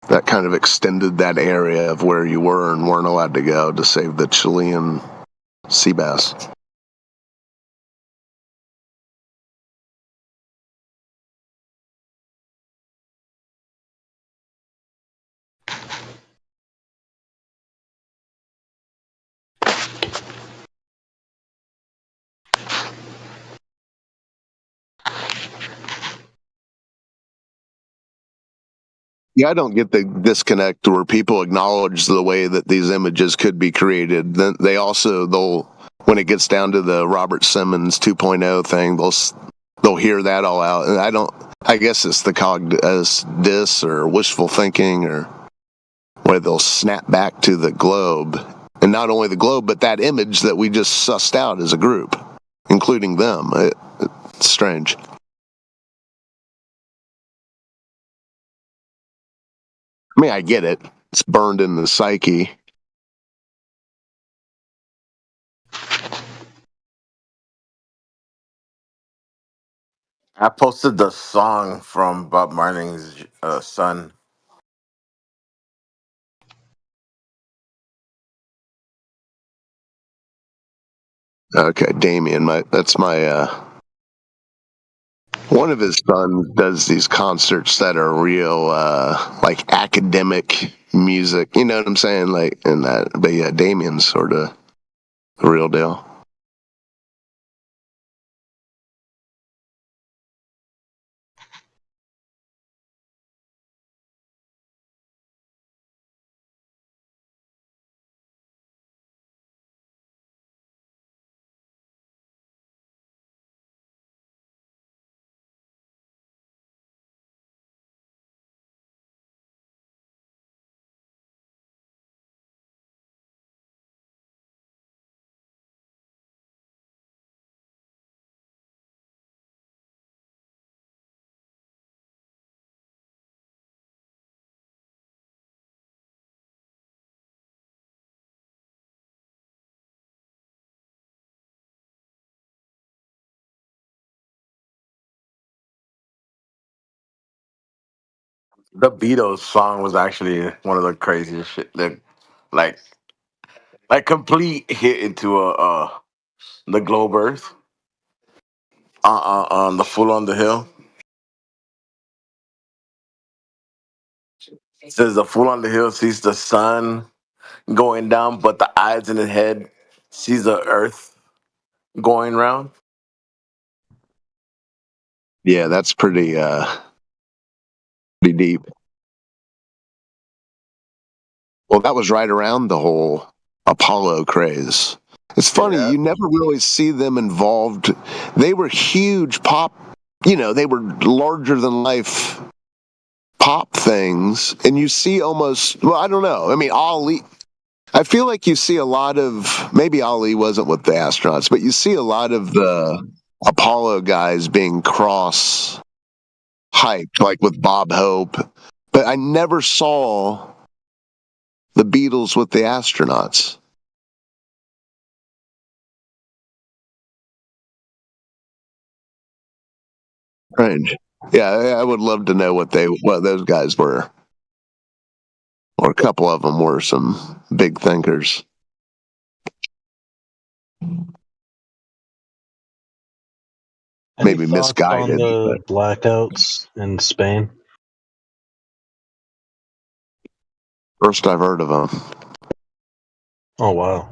that kind of extended that area of where you were and weren't allowed to go to save the Chilean sea bass. Yeah, I don't get the disconnect where people acknowledge the way that these images could be created. Then when it gets down to the Robert Simmons 2.0 thing, they'll hear that all out. And I guess it's the dis or wishful thinking, or where they'll snap back to the globe, and not only the globe, but that image that we just sussed out as a group, including them. It's strange. I mean, I get it. It's burned in the psyche. I posted the song from Bob Marley's son. Okay, Damien, that's my one of his sons does these concerts that are real like academic music. You know what I'm saying? Like, and that, but yeah, Damien's sort of the real deal. The Beatles song was actually one of the craziest shit that, like complete hit into the globe Earth. On the Fool on the Hill. It says the Fool on the Hill sees the sun going down, but the eyes in his head sees the Earth going round. Yeah, that's pretty deep. Well, that was right around the whole Apollo craze. It's funny, you never really see them involved. They were huge pop, they were larger than life pop things. And you see almost, well, I don't know. I mean, Ali, I feel like you see a lot of, maybe Ali wasn't with the astronauts, but you see a lot of the Apollo guys being cross hyped, like with Bob Hope. But I never saw the Beatles with the astronauts. Strange. Yeah, I would love to know what those guys were. Or a couple of them were some big thinkers. Maybe misguided. On the blackouts in Spain? First I've heard of them. Oh wow.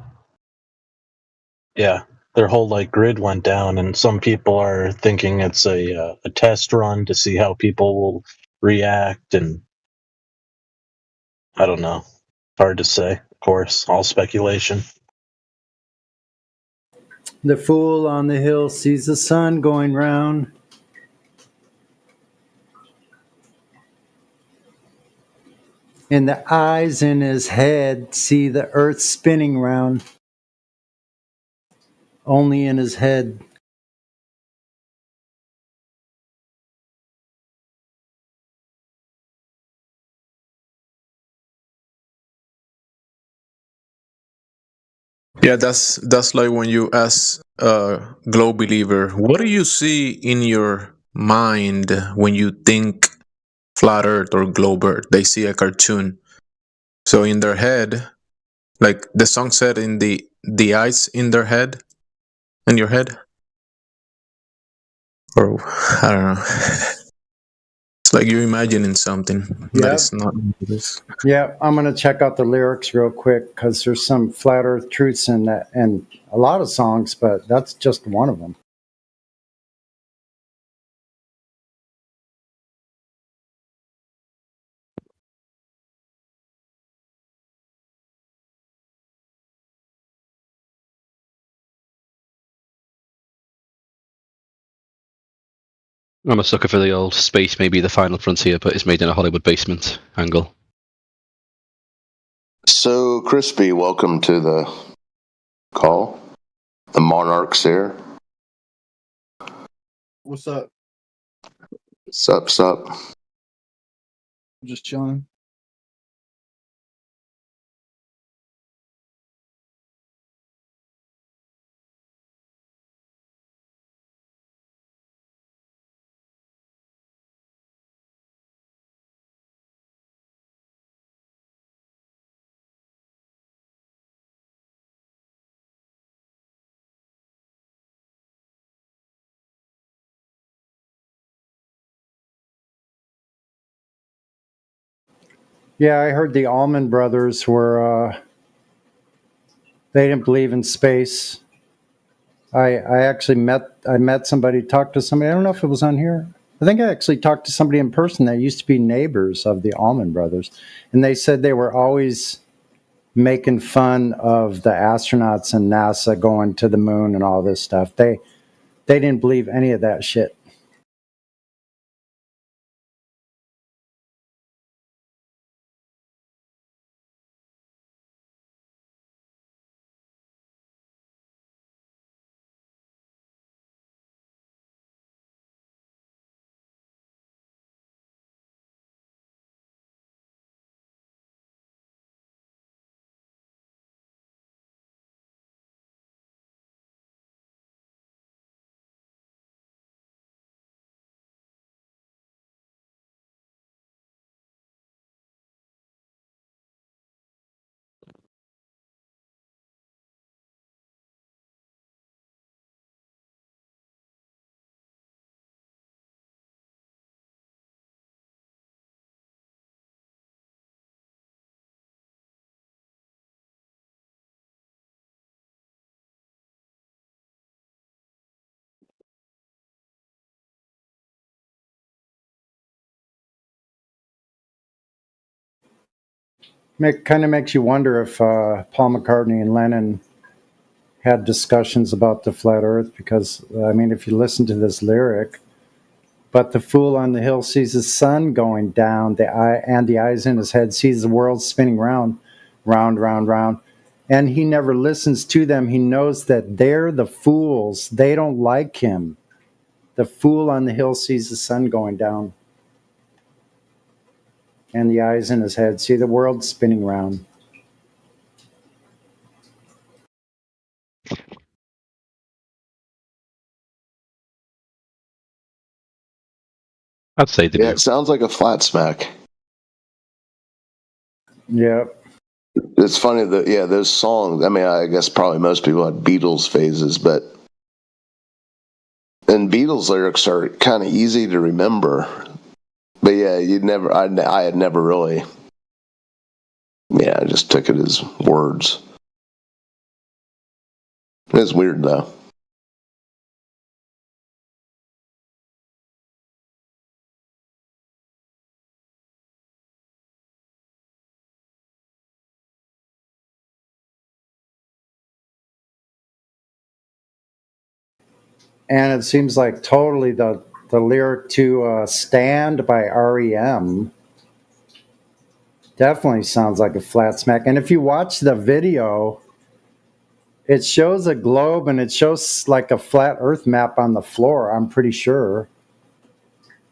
Yeah, their whole like grid went down, and some people are thinking it's a test run to see how people will react, and I don't know. Hard to say. Of course, all speculation. The fool on the hill sees the sun going round. And the eyes in his head see the earth spinning round. Only in his head. Yeah, that's like when you ask a glow believer, what do you see in your mind when you think flat earth or globe earth? They see a cartoon. So in their head, like the song said, in the eyes in their head, in your head, or I don't know. It's like you're imagining something that is not this. Yeah, I'm going to check out the lyrics real quick because there's some flat earth truths in that and a lot of songs, but that's just one of them. I'm a sucker for the old space may be the final frontier, but it's made in a Hollywood basement angle. So, Crispy, welcome to the call. The Monarch's here. What's up? Sup. Just chilling. Yeah, I heard the Allman Brothers were, they didn't believe in space. I actually met somebody, talked to somebody, I don't know if it was on here. I think I actually talked to somebody in person that used to be neighbors of the Allman Brothers. And they said they were always making fun of the astronauts and NASA going to the moon and all this stuff. They didn't believe any of that shit. Kind of makes you wonder if Paul McCartney and Lennon had discussions about the flat earth because, I mean, if you listen to this lyric, but the fool on the hill sees the sun going down, and the eyes in his head sees the world spinning round, round. And he never listens to them. He knows that they're the fools. They don't like him. The fool on the hill sees the sun going down, and the eyes in his head see the world spinning round. I'd say the it sounds like a flat smack. Yeah. It's funny that, those songs, I mean, I guess probably most people had Beatles phases, and Beatles lyrics are kind of easy to remember. But yeah, I had never really, I just took it as words. It's weird though. And it seems like totally the lyric to Stand by REM definitely sounds like a flat smack. And if you watch the video, it shows a globe and it shows like a flat earth map on the floor, I'm pretty sure.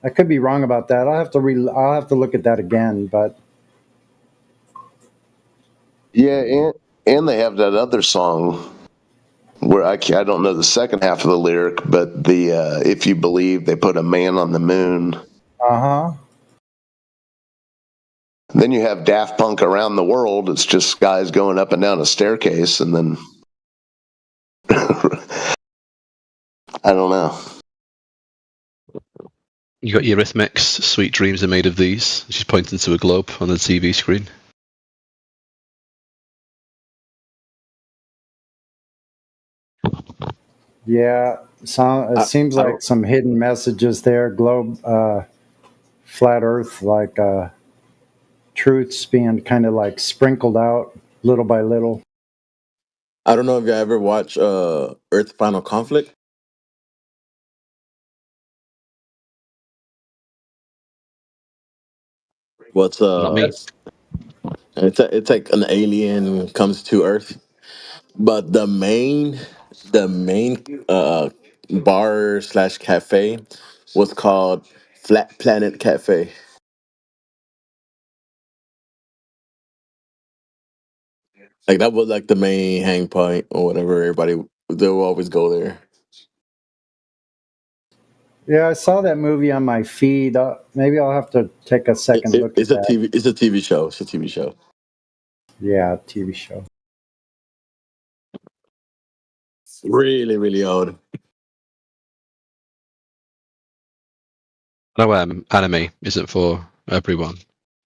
I could be wrong about that. I'll have to look at that again, but Yeah, and they have that other song where I don't know the second half of the lyric, but the if you believe they put a man on the moon. Uh-huh. Then you have Daft Punk Around the World. It's just guys going up and down a staircase, and then I don't know. You got Eurythmics, Sweet Dreams Are Made of These. She's pointing to a globe on the TV screen. yeah, it seems like some hidden messages there. Globe, flat earth, like truths being kind of like sprinkled out little by little. I don't know if you ever watched Earth Final Conflict. What's Not me. It's like an alien comes to Earth, but the main bar slash cafe was called Flat Planet Cafe. Like that was like the main hang point or whatever. Everybody they will always go there. Yeah, I saw that movie on my feed. Maybe I'll have to take a second look at It's a that. TV. It's a TV show. It's a TV show. Yeah, TV show. Really, really old. No, anime isn't for everyone,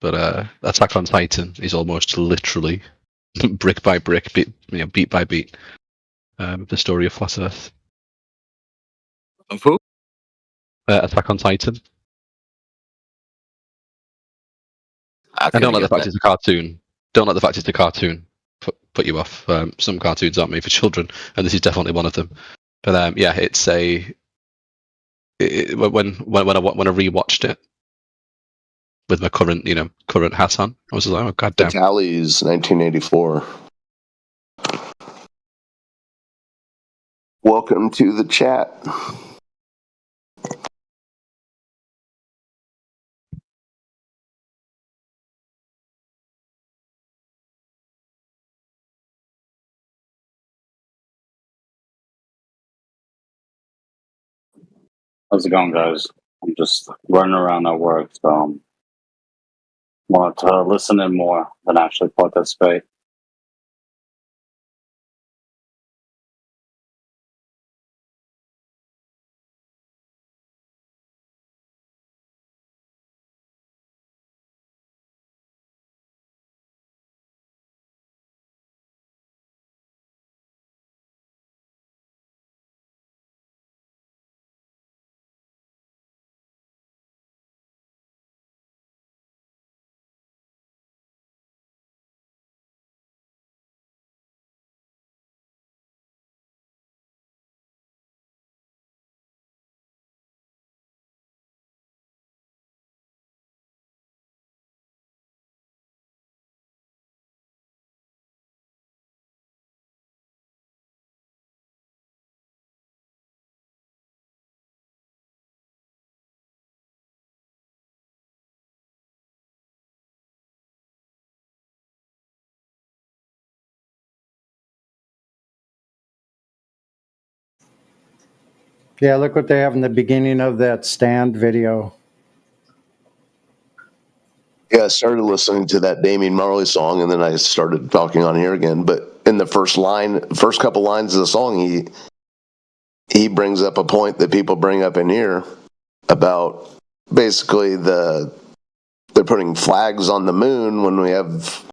but Attack on Titan is almost literally brick by brick, beat by beat, the story of Flat Earth. Of who? Attack on Titan. I don't like the fact it's a cartoon. Don't let the fact it's a cartoon put you off. Some cartoons aren't made for children, and this is definitely one of them. But yeah, it's when I rewatched it with my current hat on, I was like, oh goddamn. Tally's 1984. Welcome to the chat. How's it going, guys? I'm just running around at work, so want to listen in more than actually participate. Yeah, look what they have in the beginning of that Stand video. Yeah, I started listening to that Damian Marley song, and then I started talking on here again. But in the first couple lines of the song, he brings up a point that people bring up in here about basically they're putting flags on the moon when we have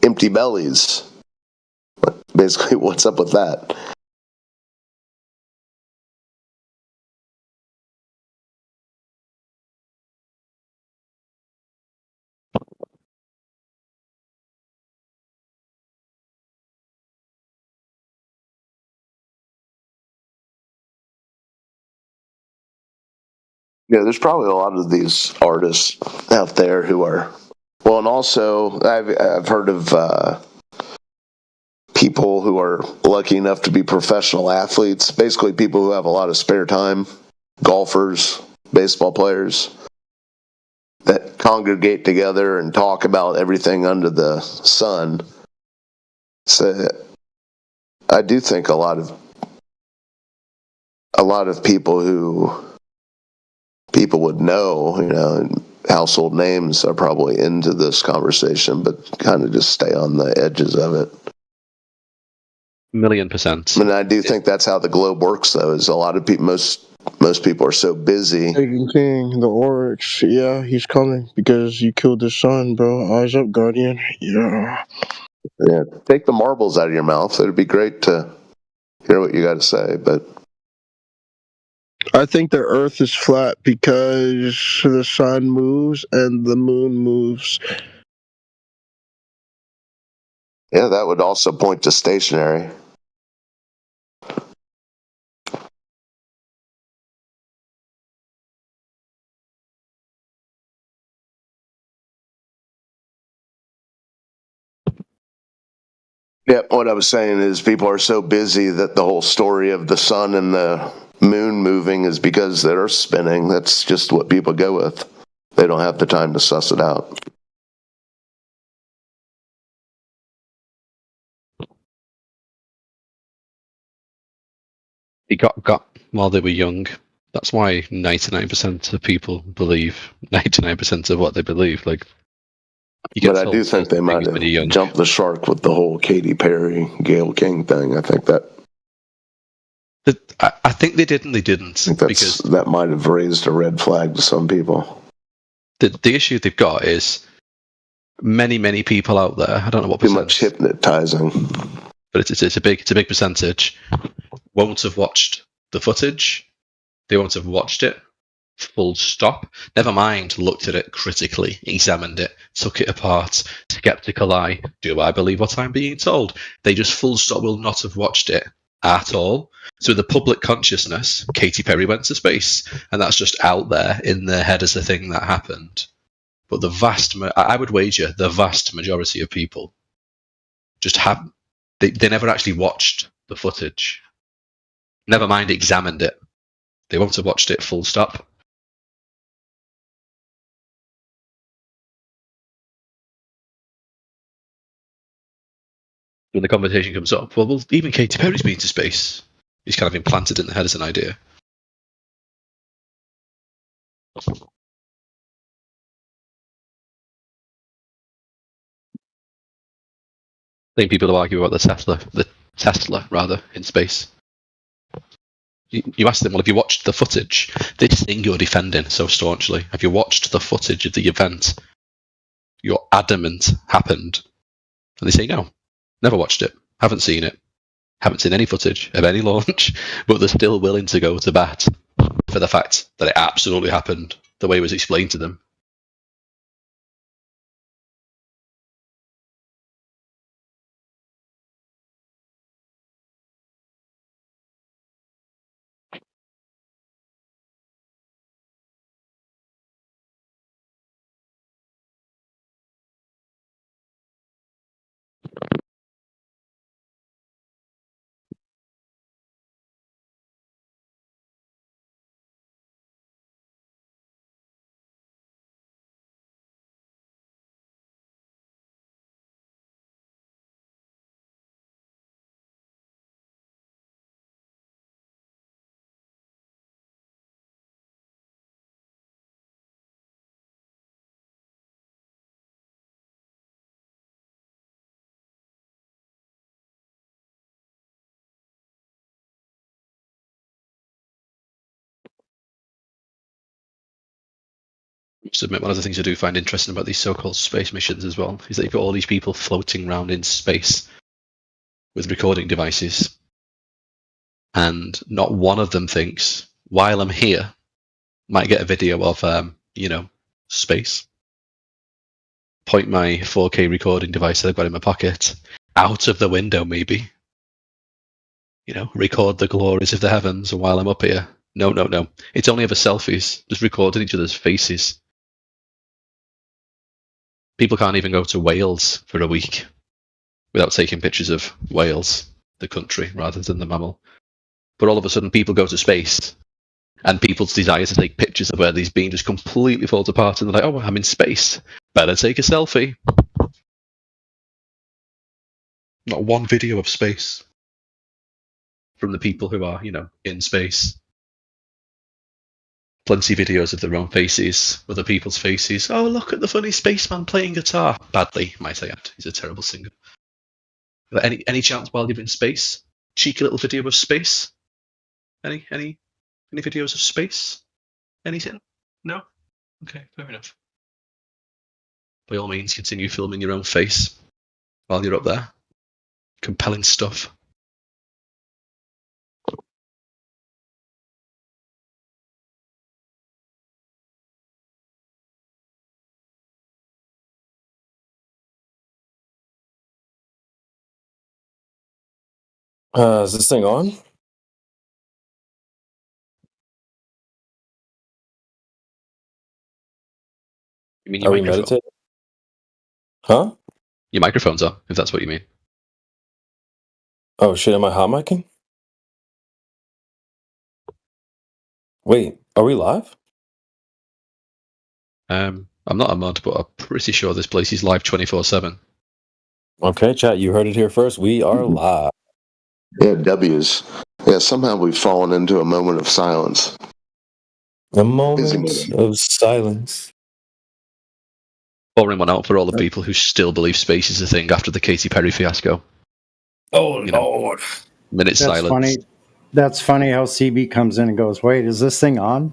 empty bellies. Basically, what's up with that? Yeah, there's probably a lot of these artists out there who are well, and also I've heard of people who are lucky enough to be professional athletes, basically people who have a lot of spare time, golfers, baseball players, that congregate together and talk about everything under the sun. So I do think a lot of people who people would know, and household names are probably into this conversation, but kind of just stay on the edges of it. 1,000,000%. I mean, I do think that's how the globe works, though. Is a lot of people, most people are so busy. Taking King, the Oryx, yeah, he's coming because you killed his son, bro. Eyes up, Guardian. Yeah. Yeah, take the marbles out of your mouth. It'd be great to hear what you got to say, but I think the Earth is flat because the sun moves and the moon moves. yeah, that would also point to stationary. Yeah, what I was saying is people are so busy that the whole story of the sun and the moon moving is because the Earth's spinning. That's just what people go with. They don't have the time to suss it out. It got while they were young. That's why 99% of people believe 99% of what they believe. Like, but I do think they might have jumped the shark with the whole Katy Perry, Gayle King thing. I think that. I think they did and they didn't. Because that might have raised a red flag to some people. The issue they've got is many people out there. I don't know what too much hypnotizing, but it's a big percentage. Won't have watched the footage. They won't have watched it. Full stop. Never mind, looked at it critically, examined it, took it apart, skeptical eye. Do I believe what I'm being told? They just full stop will not have watched it at all. So in the public consciousness, Katy Perry went to space, and that's just out there in their head as a thing that happened. But I would wager the vast majority of people just they never actually watched the footage. Never mind examined it. They won't have watched it full stop. When the conversation comes up, well, even Katy Perry's been to space. It's kind of implanted in the head as an idea. I think people will argue about the Tesla rather, in space. You ask them, well, have you watched the footage? This thing you're defending so staunchly, have you watched the footage of the event you're adamant happened? And they say, no, never watched it, haven't seen it, haven't seen any footage of any launch, but they're still willing to go to bat for the fact that it absolutely happened the way it was explained to them. Must admit, one of the things I do find interesting about these so-called space missions as well is that you've got all these people floating around in space with recording devices, and not one of them thinks, while I'm here, might get a video of, space. Point my 4K recording device that I've got in my pocket out of the window, maybe. Record the glories of the heavens while I'm up here. No. It's only ever selfies, just recording each other's faces. People can't even go to Wales for a week without taking pictures of Wales, the country, rather than the mammal. But all of a sudden, people go to space, and people's desire to take pictures of where they've been just completely falls apart, and they're like, oh, I'm in space. Better take a selfie. Not one video of space from the people who are, in space. Plenty of videos of their own faces, other people's faces. Oh, look at the funny spaceman playing guitar. Badly, might I add. He's a terrible singer. But any chance while you're in space? Cheeky little video of space? Any videos of space? Anything? No? Okay, fair enough. By all means, continue filming your own face while you're up there. Compelling stuff. Is this thing on? You mean your Are we microphone? meditating? Huh? Your microphone's on, if that's what you mean. Oh shit, am I hot micing? Wait, are we live? I'm not a mod, but I'm pretty sure this place is live 24/7. Okay, chat, you heard it here first. We are live. Yeah, W's. Yeah, somehow we've fallen into a moment of silence. A moment of silence. Pouring one out for all the people who still believe space is a thing after the Katy Perry fiasco. Oh, Lord. Minute That's silence. funny. That's funny how CB comes in and goes, wait, is this thing on?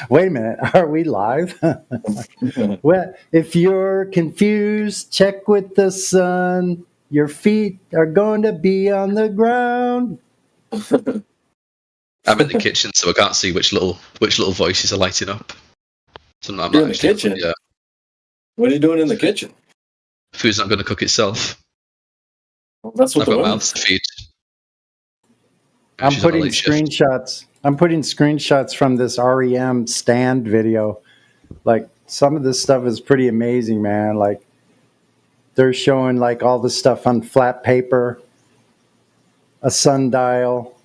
Wait a minute, are we live? Well, if you're confused, check with the sun. Your feet are going to be on the ground. I'm in the kitchen, so I can't see which little voices are lighting up. So I'm You're not in the kitchen? Yeah. What are you doing in the kitchen? Food's not going to cook itself. Well, that's what I've the got women mouths to feed. I'm She's on a putting late shift. screenshots. I'm putting screenshots from this REM stand video. Like some of this stuff is pretty amazing, man. Like they're showing like all the stuff on flat paper, a sundial.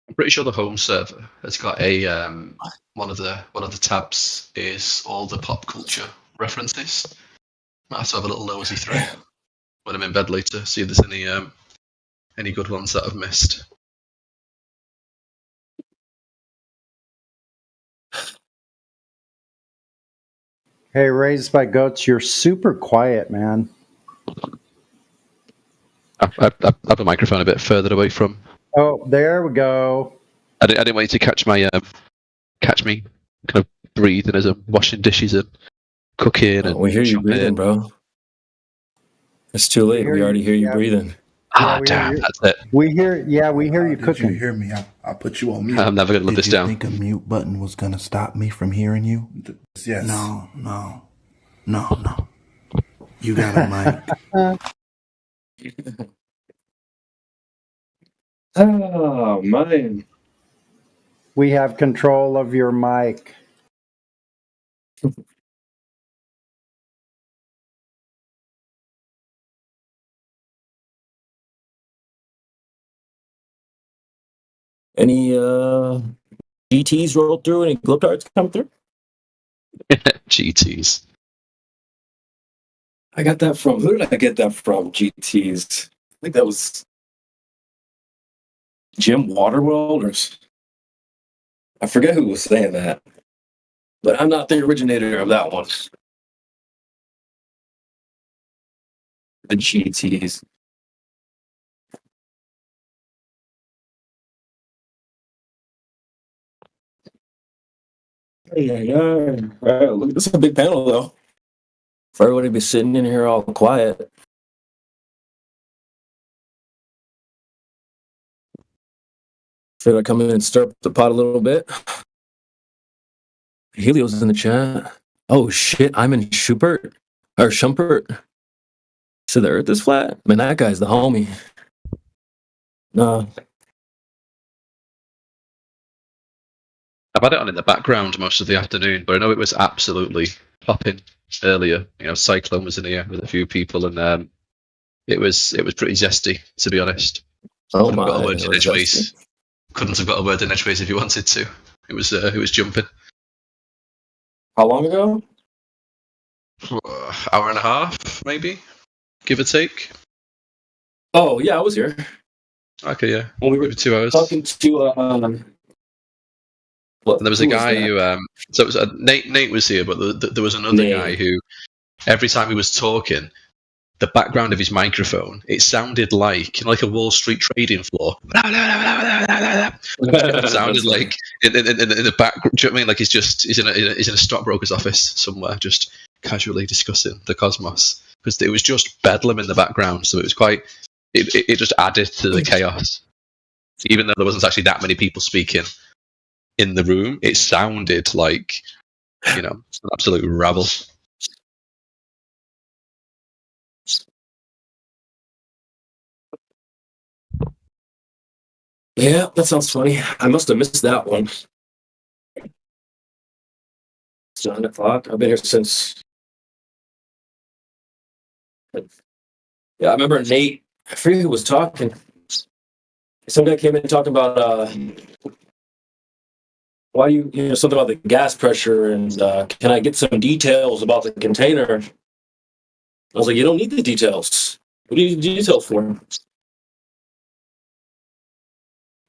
I'm pretty sure the home server has got a one of the tabs is all the pop culture references. Might have to have a little nosy through when I'm in bed later, see if there's any good ones that I've missed. Hey, Raised by Goats, you're super quiet, man. I have a microphone a bit further away from. Oh, there we go. I didn't want you to catch me kind of breathing as I'm washing dishes and cooking. And we hear you breathing, bro. It's too late. We already hear you breathing. Damn, that's it. We hear you cooking. You hear me? I'll put you on mute. I'm never gonna live this down. Did you think a mute button was gonna stop me from hearing you? Yes. No. You got a mic. Oh, man. We have control of your mic. Any GTs rolled through? Any Gliptards come through? GTs. I got that from. Who did I get that from? GTs. I think that was Jim Waterworld, or I forget who was saying that. But I'm not the originator of that one. The GTs. Yeah. All right, look, this is a big panel, though. For everybody to be sitting in here all quiet. Should I come in and stir up the pot a little bit? Helio's in the chat. Oh shit, I'm in Schubert or Schumpert. So the Earth is flat? Man, that guy's the homie. No. I've had it on in the background most of the afternoon, but I know it was absolutely popping earlier. You know, Cyclone was in here with a few people, and it was pretty zesty, to be honest. Oh Couldn't my! have got a word in edgeways. Couldn't have got a word in edgeways if you wanted to. It was jumping. How long ago? Hour and a half, maybe, give or take. Oh yeah, I was here. Okay, yeah. When we were 2 hours. talking to And there was a guy who, so it was Nate was here, but there was another guy who, every time he was talking, the background of his microphone, it sounded like a Wall Street trading floor. It sounded like in the back. Do you know what I mean? Like he's in a stockbroker's office somewhere, just casually discussing the cosmos, because it was just bedlam in the background. So it was quite. It just added to the chaos, even though there wasn't actually that many people speaking in the room. It sounded like, an absolute rabble. Yeah, that sounds funny. I must have missed that one. It's 9 o'clock. I've been here since. Yeah, I remember Nate. I forget who was talking. Some guy came in talking about why you something about the gas pressure and can I get some details about the container? I was like, you don't need the details. What do you need the details for?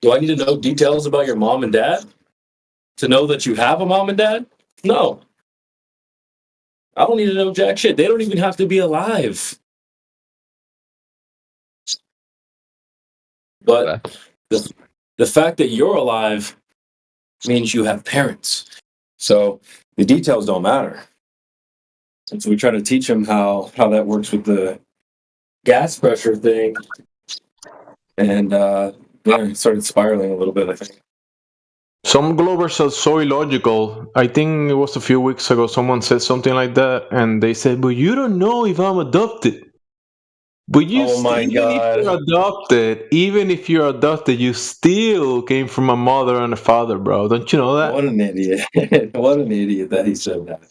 Do I need to know details about your mom and dad? To know that you have a mom and dad? No. I don't need to know jack shit. They don't even have to be alive. But the fact that you're alive means you have parents. So the details don't matter. And so we try to teach them how that works with the gas pressure thing. And it started spiraling a little bit, I think. Some Glovers are so illogical. I think it was a few weeks ago someone said something like that, and they said, "But you don't know if I'm adopted." But even if you're adopted, you still came from a mother and a father, bro. Don't you know that? What an idiot! What an idiot that he said that.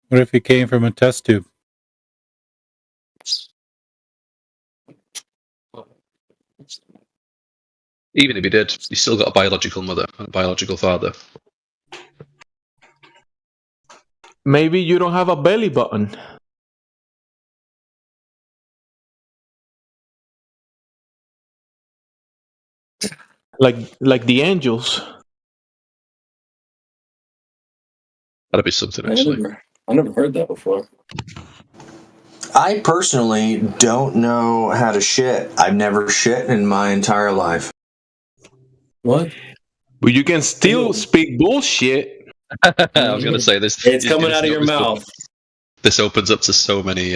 What if he came from a test tube? Even if he did, he's still got a biological mother and a biological father. Maybe you don't have a belly button. Like the angels. That'd be something, actually. I never heard that before. I personally don't know how to shit. I've never shit in my entire life. What? But you can still speak bullshit. I was going to say this. It's coming out of your mouth. This opens up to so many.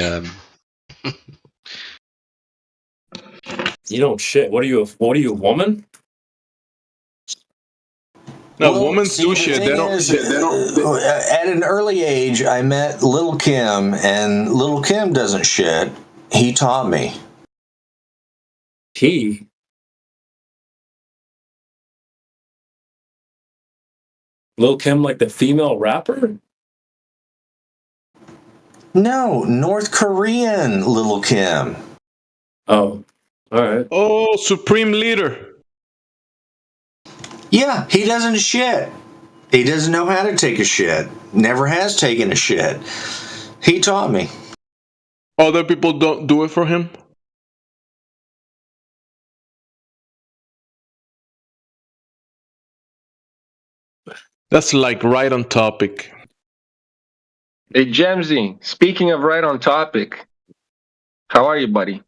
You don't shit. What are you, a woman? No, women do shit. They don't. At an early age, I met Little Kim, and Little Kim doesn't shit. He taught me. He? Lil Kim, like the female rapper? No, North Korean Little Kim. Oh, all right. Oh, Supreme Leader. Yeah, he doesn't shit. He doesn't know how to take a shit. Never has taken a shit. He taught me. Other people don't do it for him? That's like right on topic. Hey, Jamsy, speaking of right on topic, how are you, buddy?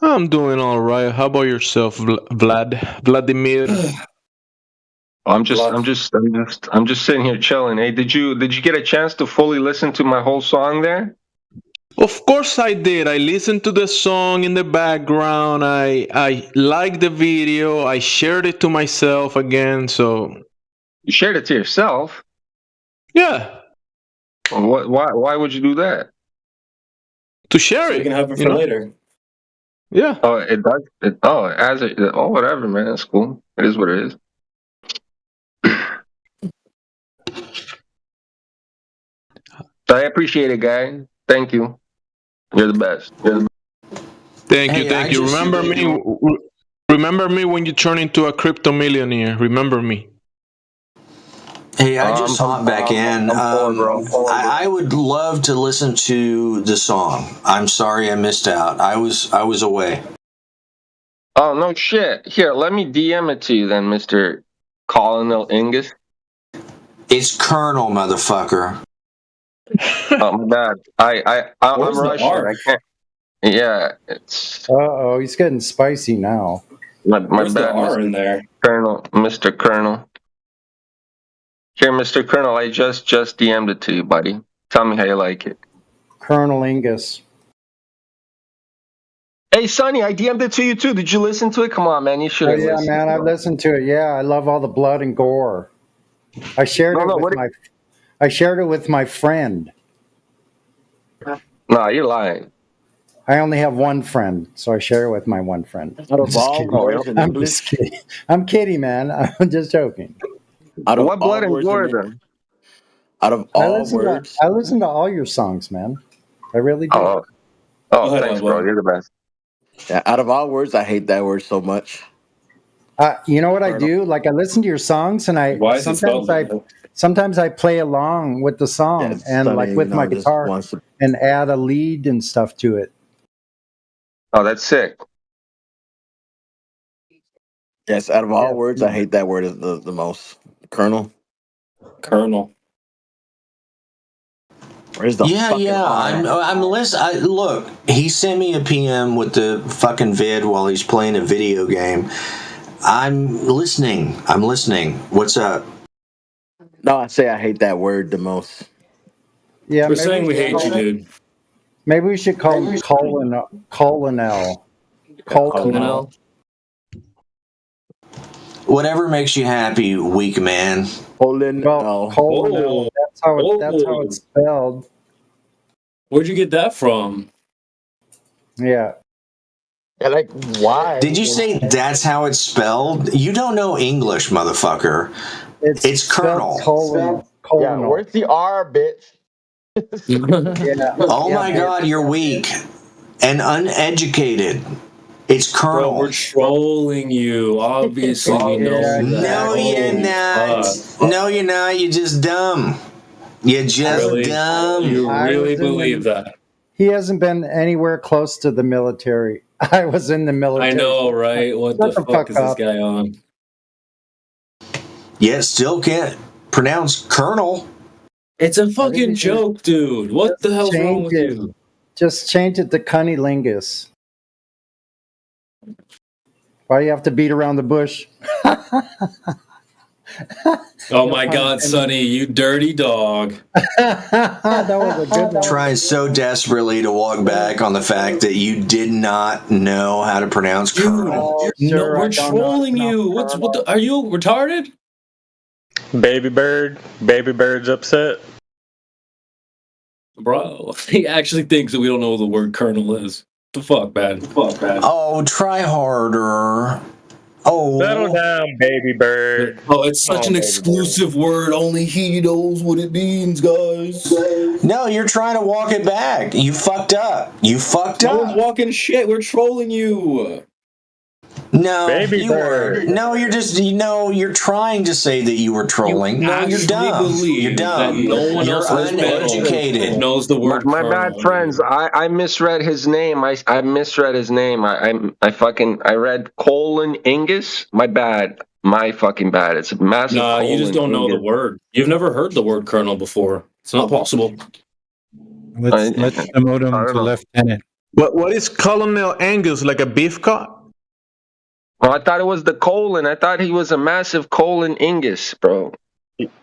I'm doing all right. How about yourself, Vladimir? I'm just sitting here chilling. Hey, did you get a chance to fully listen to my whole song there? Of course I did. I listened to the song in the background. I liked the video. I shared it to myself again. So You shared it to yourself? yeah, Why would you do that? to share So it. we can have it you for know? later. Yeah. Oh, it does. Whatever, man. That's cool. It is what it is. I appreciate it, guy. Thank you. You're the best. Thank you, Hey, thank I you. just- Remember me when you turn into a crypto millionaire. Remember me. Hey, I just hopped back in. bro. I would love to listen to the song. I'm sorry I missed out. I was away. Oh, no shit. Here, let me DM it to you then, Mr. Colonel Ingus. It's Colonel, motherfucker. Oh, my bad. I'm Where's the Russian. R? I can't. Yeah, it's Uh-oh, he's getting spicy now. my Where's the bad, R in there? Mr. Colonel. Here, Mr. Colonel, I just DM'd it to you, buddy. Tell me how you like it. Colonel Ingus. Hey, Sonny, I DM'd it to you too. Did you listen to it? Come on, man. You should Oh have yeah, listened. man, I've listened to it. Yeah, I love all the blood and gore. I shared I shared it with my friend. Nah, you're lying. I only have one friend, so I share it with my one friend. Out of Just all kidding. words in I'm English? just kidding. I'm kidding, man. I'm just joking. Out of What blood all and words gore in then? Out of all words. I listen to all your songs, man. I really do. Oh, thanks, bro. You're the best. Yeah, out of all words, I hate that word so much. You know what I do? Like I listen to your songs, and Why is it spelled like that? sometimes I play along with the song, Yes, and Sonny, like with my just guitar, wants to- and add a lead and stuff to it. Oh, that's sick. Yes, out of all words, I hate that word the most. Colonel. Colonel. Where's the fucking R? I'm listening. Look, he sent me a PM with the fucking vid while he's playing a video game. I'm listening. What's up? No, I say I hate that word the most. Yeah, We're saying we hate you, dude. Maybe we should call him Colonel. Colonel. Whatever makes you happy, weak man. Colonel. That's how it's spelled. Where'd you get that from? Yeah. Yeah, like why? Did you say that's how it's spelled? You don't know English, motherfucker. It's Colonel. Yeah, where's the R, bitch? Oh my God, you're weak and uneducated. It's Colonel. Bro, we're trolling you. Obviously, we know that. No, you're not. No, you're not. You're just dumb. You're just dumb. You really believe that? He hasn't been anywhere close to the military. I was in the military. I know, right? What Shut the fuck is this up. guy on? Yet still can't pronounce Colonel. It's a fucking joke, dude. What the hell's wrong with you? Just change it to cunnilingus. Why do you have to beat around the bush? Oh my God, Sonny, you dirty dog. That was a good one. Trying so desperately to walk back on the fact that you did not know how to pronounce Colonel. No, we're trolling you. Are you retarded? Baby bird's upset. Bro, he actually thinks that we don't know what the word colonel is. The fuck, man. Oh, try harder. Oh. Settle down, baby bird. Oh, it's such an exclusive word. Only he knows what it means, guys. No, you're trying to walk it back. You fucked up. No one's walking shit. We're trolling you. No, Baby you bird. weren't. No, you're trying to say that you were trolling. No, you're dumb. You're dumb. You're uneducated. Knows the word. My bad, friends. I misread his name. I misread his name. I read Colin Ingus. My bad. My fucking bad. It's a massive. Nah, you just don't know the Ingus. word. You've never heard the word colonel before. It's not possible. Let's promote him to lieutenant. What is Colonel Angus, like a beef cut? Oh, I thought it was the colon. I thought he was a massive Colin Ingus, bro.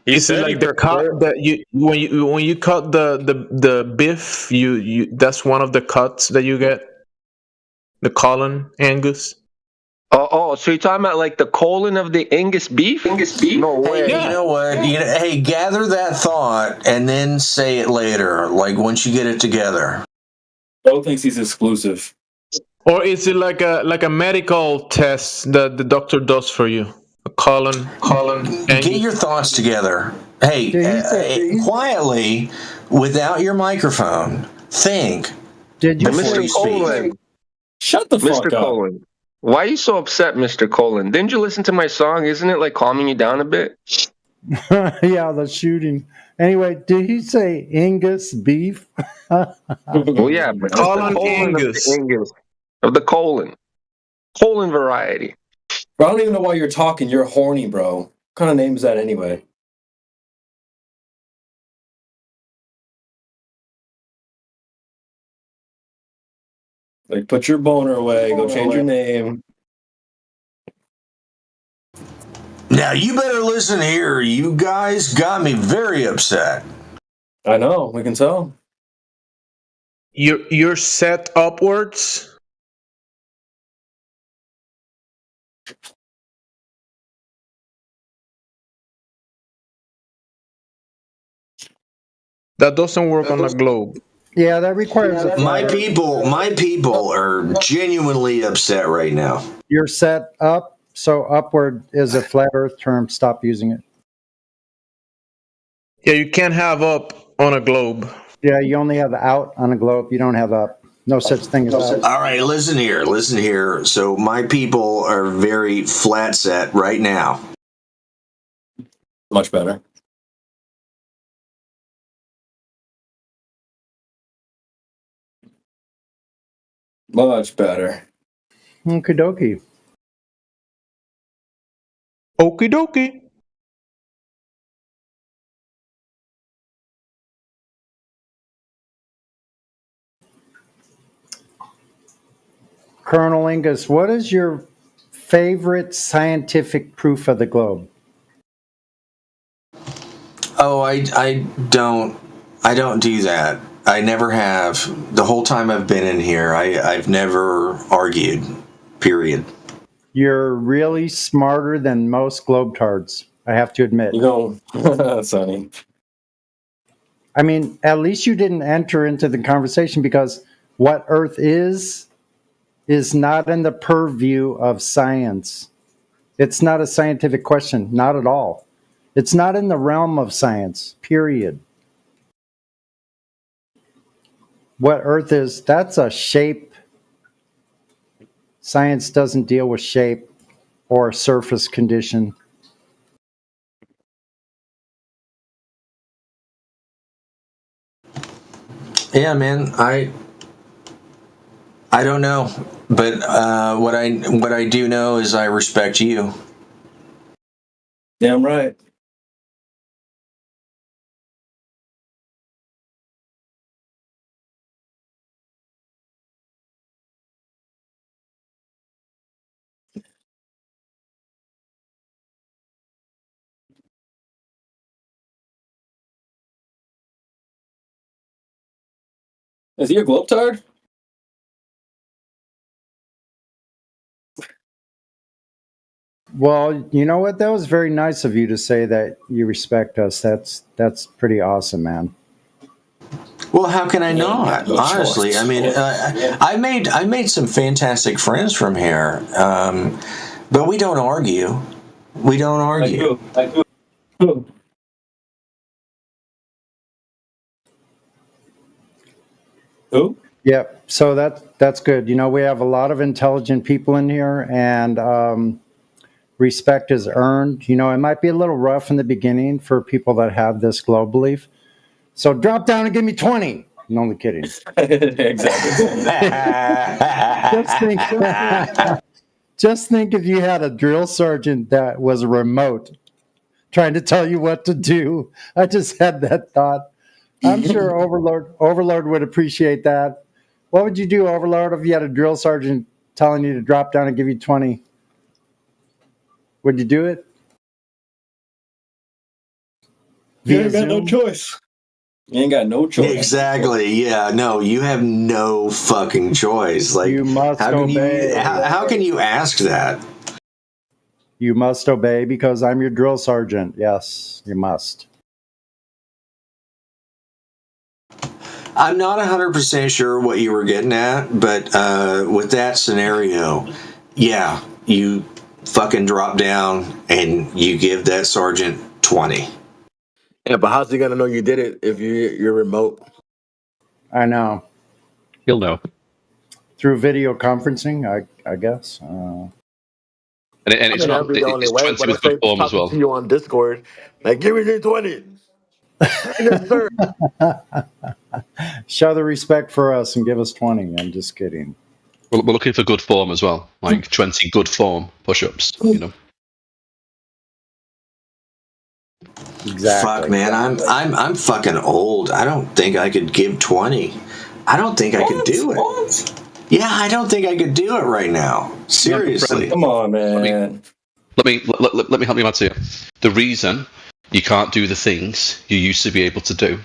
Is it like the cut that when you cut the beef, you that's one of the cuts that you get? The colon Angus? So you're talking about like the colon of the Angus beef? No way. Hey, you know what? Hey, gather that thought and then say it later, like once you get it together. Bo thinks he's exclusive. Or is it like a medical test that the doctor does for you? A colon Get your thoughts together. Hey, quietly, without your microphone, think. Mr. Colon. Shut the fuck Mr. up. Colon. Why are you so upset, Mr. Colon? Didn't you listen to my song? Isn't it like calming you down a bit? Yeah, the shooting. Anyway, did he say Angus beef? Well, yeah, but just the colon of the colon. Colon variety. Bro, I don't even know why you're talking. You're horny, bro. What kind of name is that anyway? Like, put your boner away. Go change your name. Now, you better listen here. You guys got me very upset. I know. We can tell. You're set upwards? That doesn't work on a globe. Yeah, that requires a My people are genuinely upset right now. You're set up, so upward is a flat earth term. Stop using it. Yeah, you can't have up on a globe. Yeah, you only have out on a globe. You don't have up. No such thing as up. All right, listen here. So my people are very flat set right now. Much better. Much better. Okie dokie. Okie dokie. Colonel Angus, what is your favorite scientific proof of the globe? Oh, I don't do that. I never have. The whole time I've been in here, I've never argued. Period. You're really smarter than most globetards, I have to admit. You know, Sonny. I mean, at least you didn't enter into the conversation, because what Earth is not in the purview of science. It's not a scientific question, not at all. It's not in the realm of science, period. What Earth is, that's a shape. Science doesn't deal with shape or surface condition. Yeah, man. I don't know, but what I do know is I respect you. Damn right. Is he a globetard? Well, you know what? That was very nice of you to say that you respect us. That's pretty awesome, man. Well, how can I not? Honestly, I mean, I made some fantastic friends from here, but we don't argue. We don't argue. Who? Yep. So that's good. You know, we have a lot of intelligent people in here, and respect is earned. You know, it might be a little rough in the beginning for people that have this globe belief. So drop down and give me 20. I'm only kidding. Exactly. Just think if you had a drill sergeant that was remote trying to tell you what to do. I just had that thought. I'm sure Overlord would appreciate that. What would you do, Overlord, if you had a drill sergeant telling you to drop down and give you 20? Would you do it? You via ain't got no Zoom. choice. You ain't got no choice. Exactly. Yeah. No, you have no fucking choice. Like, You must how can obey. how can you ask that? You must obey because I'm your drill sergeant. Yes, you must. I'm not 100% sure what you were getting at, but with that scenario, yeah, you fucking drop down and you give that sergeant 20. Yeah, but how's he gonna know you did it if you're remote? I know. He'll know. Through video conferencing, I guess. And it's I mean, not. that'd be the only It's way. 20 But with if good they form as talking well. to you on Discord, like, give me your 20. Yes, sir. Show the respect for us and give us 20. I'm just kidding. We're looking for good form as well, like 20 good form push-ups. You know. Exactly. Fuck, man, I'm fucking old. I don't think I could give 20. I don't think I could do it. What? Yeah, I don't think I could do it right now. Seriously. Come on, man. Let me help you out here. The reason you can't do the things you used to be able to do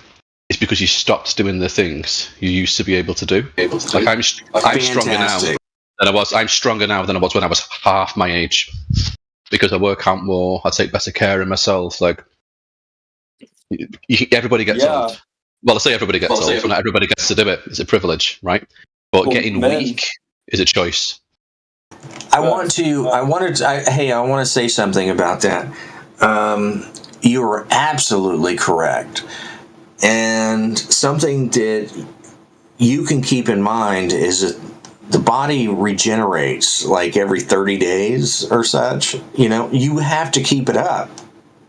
is because you stopped doing the things you used to be able to do. Like I'm stronger now than I was. I'm stronger now than I was when I was half my age because I work out more. I take better care of myself. Like everybody gets old. Well, I say everybody gets old, but not everybody gets to do it. It's a privilege, right? But getting weak is a choice. I want to say something about that. You are absolutely correct. And something that you can keep in mind is that the body regenerates like every 30 days or such. You know, you have to keep it up.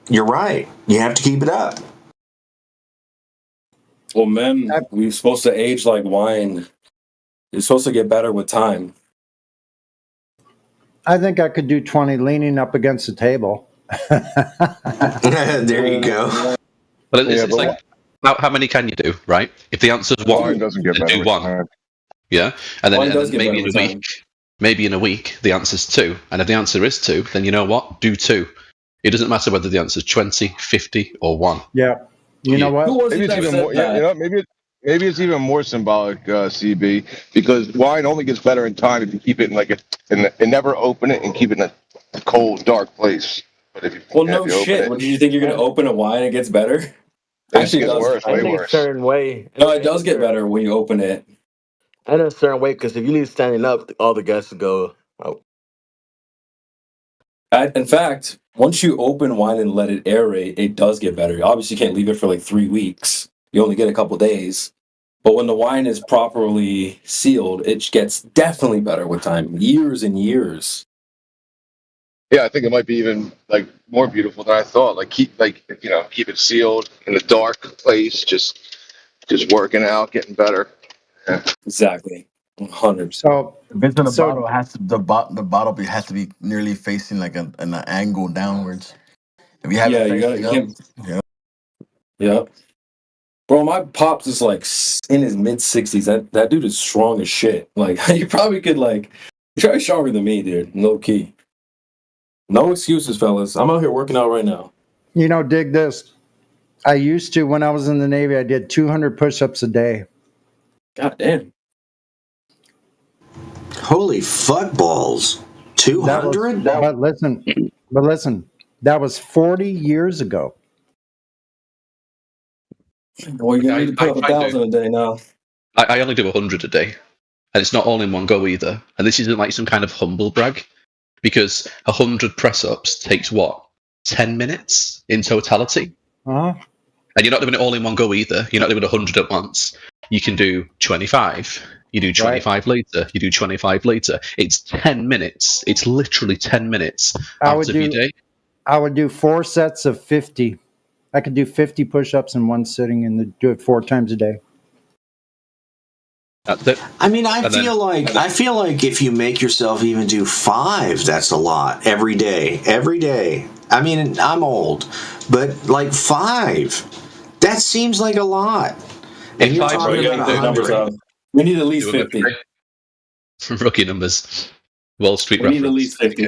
You're right. You have to keep it up. Well, men, we're supposed to age like wine. You're supposed to get better with time. I think I could do 20 leaning up against the table. There you go. But it's like, how many can you do, right? If the answer is one, then do one. Yeah, and then maybe in a week the answer's 2, and if the answer is 2, then you know what? Do 2. It doesn't matter whether the answer is 20, 50, or 1. Yeah. You know what? Maybe it's even more. Maybe it's even more symbolic, CB, because wine only gets better in time if you keep it in and never open it and keep it in a cold, dark place. But if you no shit. What do you think you're gonna open a wine and it gets better? Actually, it does. Worse, way worse. A certain way. No, it does get better when you open it. And in a certain way, because if you leave standing up, all the guests go out. In fact, once you open wine and let it aerate, it does get better. Obviously, you can't leave it for like 3 weeks. You only get a couple days. But when the wine is properly sealed, it gets definitely better with time. Years and years. Yeah, I think it might be even like more beautiful than I thought. Like keep it sealed in a dark place, just working out, getting better. Yeah. Exactly. 100. So if it's in a bottle, the bottle has to be nearly facing like an angle downwards. If you have Yeah. Bro, my pops is like in his mid-60s. That dude is strong as shit. Like, you probably could you're probably stronger than me, dude. Low key. No excuses, fellas. I'm out here working out right now. You know, dig this. I used to, when I was in the Navy, I did 200 push-ups a day. God damn. Holy fuck balls. 200? But listen, that was 40 years ago. Well, you need to put up 1,000 a day now. I only do 100 a day, and it's not all in one go either. And this isn't like some kind of humble brag, because 100 press-ups takes what, 10 minutes in totality? Uh-huh. And you're not doing it all in one go either. You're not doing 100 at once. You can do 25. You do 25 later. You do 25 later. It's 10 minutes. It's literally 10 minutes out of your day. I would do 4 sets of 50. I could do 50 push-ups in one sitting and do it 4 times a day. That's it. I mean, I feel like if you make yourself even do 5, that's a lot every day. Every day. I mean, I'm old, but like 5, that seems like a lot. And you're talking about 100. We need at least 50. Rookie numbers. Wall Street we reference. Need at least 50.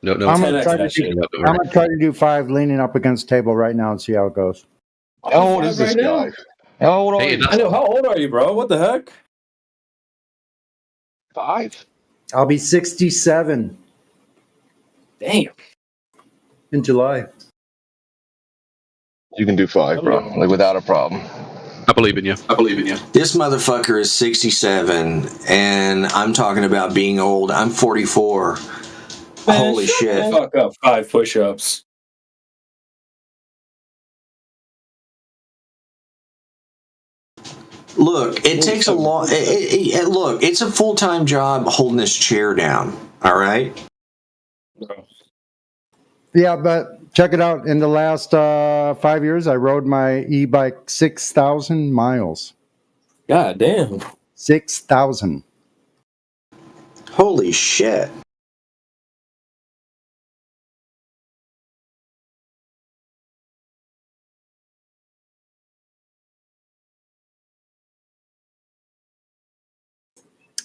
No. I'm gonna try to do 5 leaning up against the table right now and see how it goes. How old is this right now. guy? How old are Hey, you? I know. How old are you, bro? What the heck? 5? I'll be 67 Damn. in July. You can do 5, bro. Like without a problem. I believe in you. I believe in you. This motherfucker is 67, and I'm talking about being old. I'm 44. Man, Holy shut shit. the fuck up. 5 push-ups. Look, it takes a long. Look, it's a full-time job holding this chair down. All right. Yeah, but check it out. In the last 5 years, I rode my e-bike 6,000 miles. God damn. 6,000. Holy shit.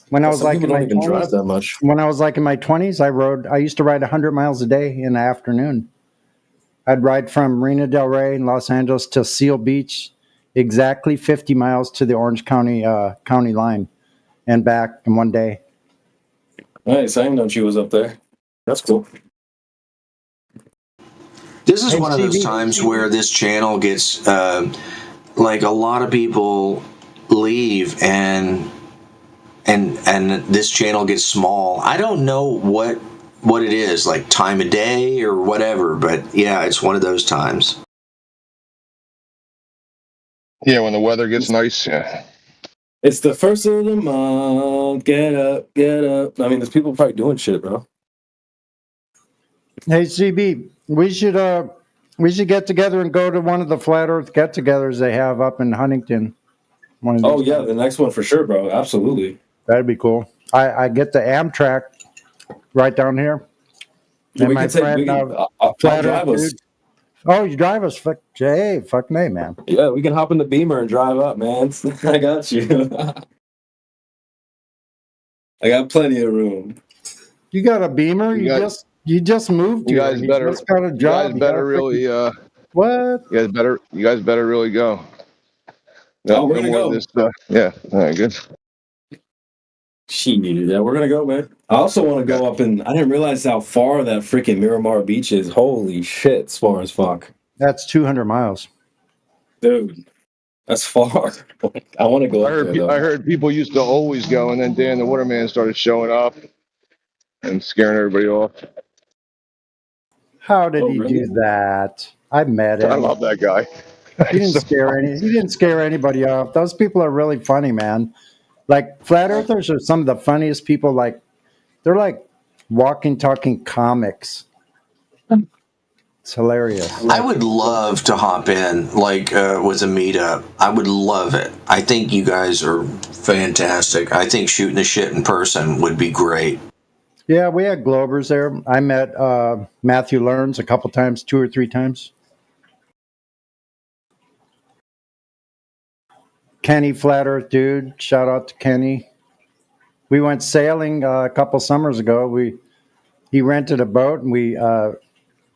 When I was Some like people in my don't even drive 20s, that much. when I was like in my 20s, I used to ride 100 miles a day in the afternoon. I'd ride from Marina Del Rey in Los Angeles to Seal Beach, exactly 50 miles to the Orange County county line, and back in one day. Nice. I didn't know she was up there. That's cool. This is Hey, one of those CB. times where this channel gets like a lot of people leave and this channel gets small. I don't know what it is, like time of day or whatever, but yeah, it's one of those times. Yeah, when the weather gets nice, yeah. It's the first of the month. Get up, get up. I mean, there's people probably doing shit, bro. Hey, CB, we should get together and go to one of the flat Earth get-togethers they have up in Huntington. One of these Oh yeah, times. the next one for sure, bro. Absolutely. That'd be cool. I get the Amtrak right down here. And We my can take. friend, I'll flat drive Earth us. dude. Oh, you drive us? Fuck, hey, fuck me, man. Yeah, we can hop in the Beamer and drive up, man. I got you. I got plenty of room. You got a Beamer? You just moved You here. guys You better. just got a You job. guys better really. What? You guys better really go. No, Oh, we're no gonna more go. of this. Yeah. All right. Good. She needed that. We're gonna go, man. I also want to go up and I didn't realize how far that freaking Miramar Beach is. Holy shit, it's far as fuck. That's 200 miles. Dude, that's far. I want to go I up there, though. heard people used to always go, and then Dan the Waterman started showing up and scaring everybody off. How did he do that? I met him. I love that guy. He didn't he didn't scare anybody off. Those people are really funny, man. Like flat earthers are some of the funniest people. Like they're like walking, talking comics. It's hilarious. I would love to hop in like with a meetup. I would love it. I think you guys are fantastic. I think shooting the shit in person would be great. Yeah, we had Globers there. I met Matthew Learns a couple times, 2 or 3 times. Kenny Flat Earth Dude. Shout out to Kenny. We went sailing a couple summers ago. He rented a boat and we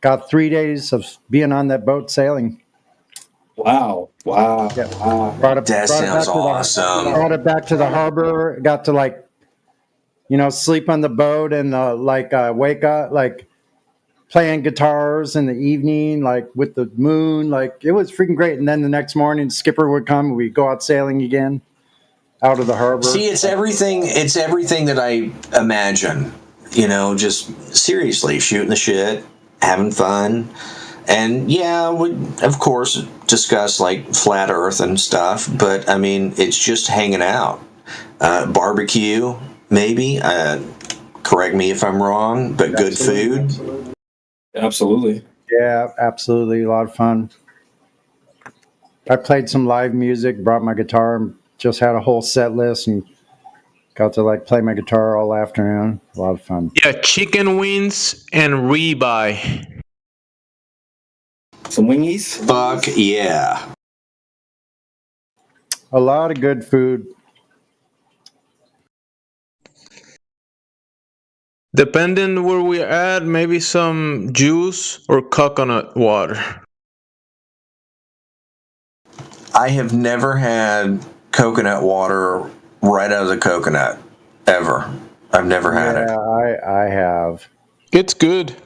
got 3 days of being on that boat sailing. Wow. Yeah. That sounds awesome. Brought it back to the harbor. Got to sleep on the boat and wake up, playing guitars in the evening, with the moon. It was freaking great. And then the next morning, the skipper would come and we'd go out sailing again out of the harbor. See, it's everything that I imagine. Just seriously shooting the shit, having fun. And yeah, would of course discuss flat earth and stuff, but I mean, it's just hanging out. Barbecue, maybe. Correct me if I'm wrong, but good food. Absolutely. Yeah, absolutely. A lot of fun. I played some live music, brought my guitar, and just had a whole set list and got to play my guitar all afternoon. A lot of fun. Yeah, chicken wings and ribeye. Some wingies? Fuck yeah. A lot of good food. Depending where we're at, maybe some juice or coconut water. I have never had coconut water right out of the coconut ever. I've never had it. Yeah, I have. It's good.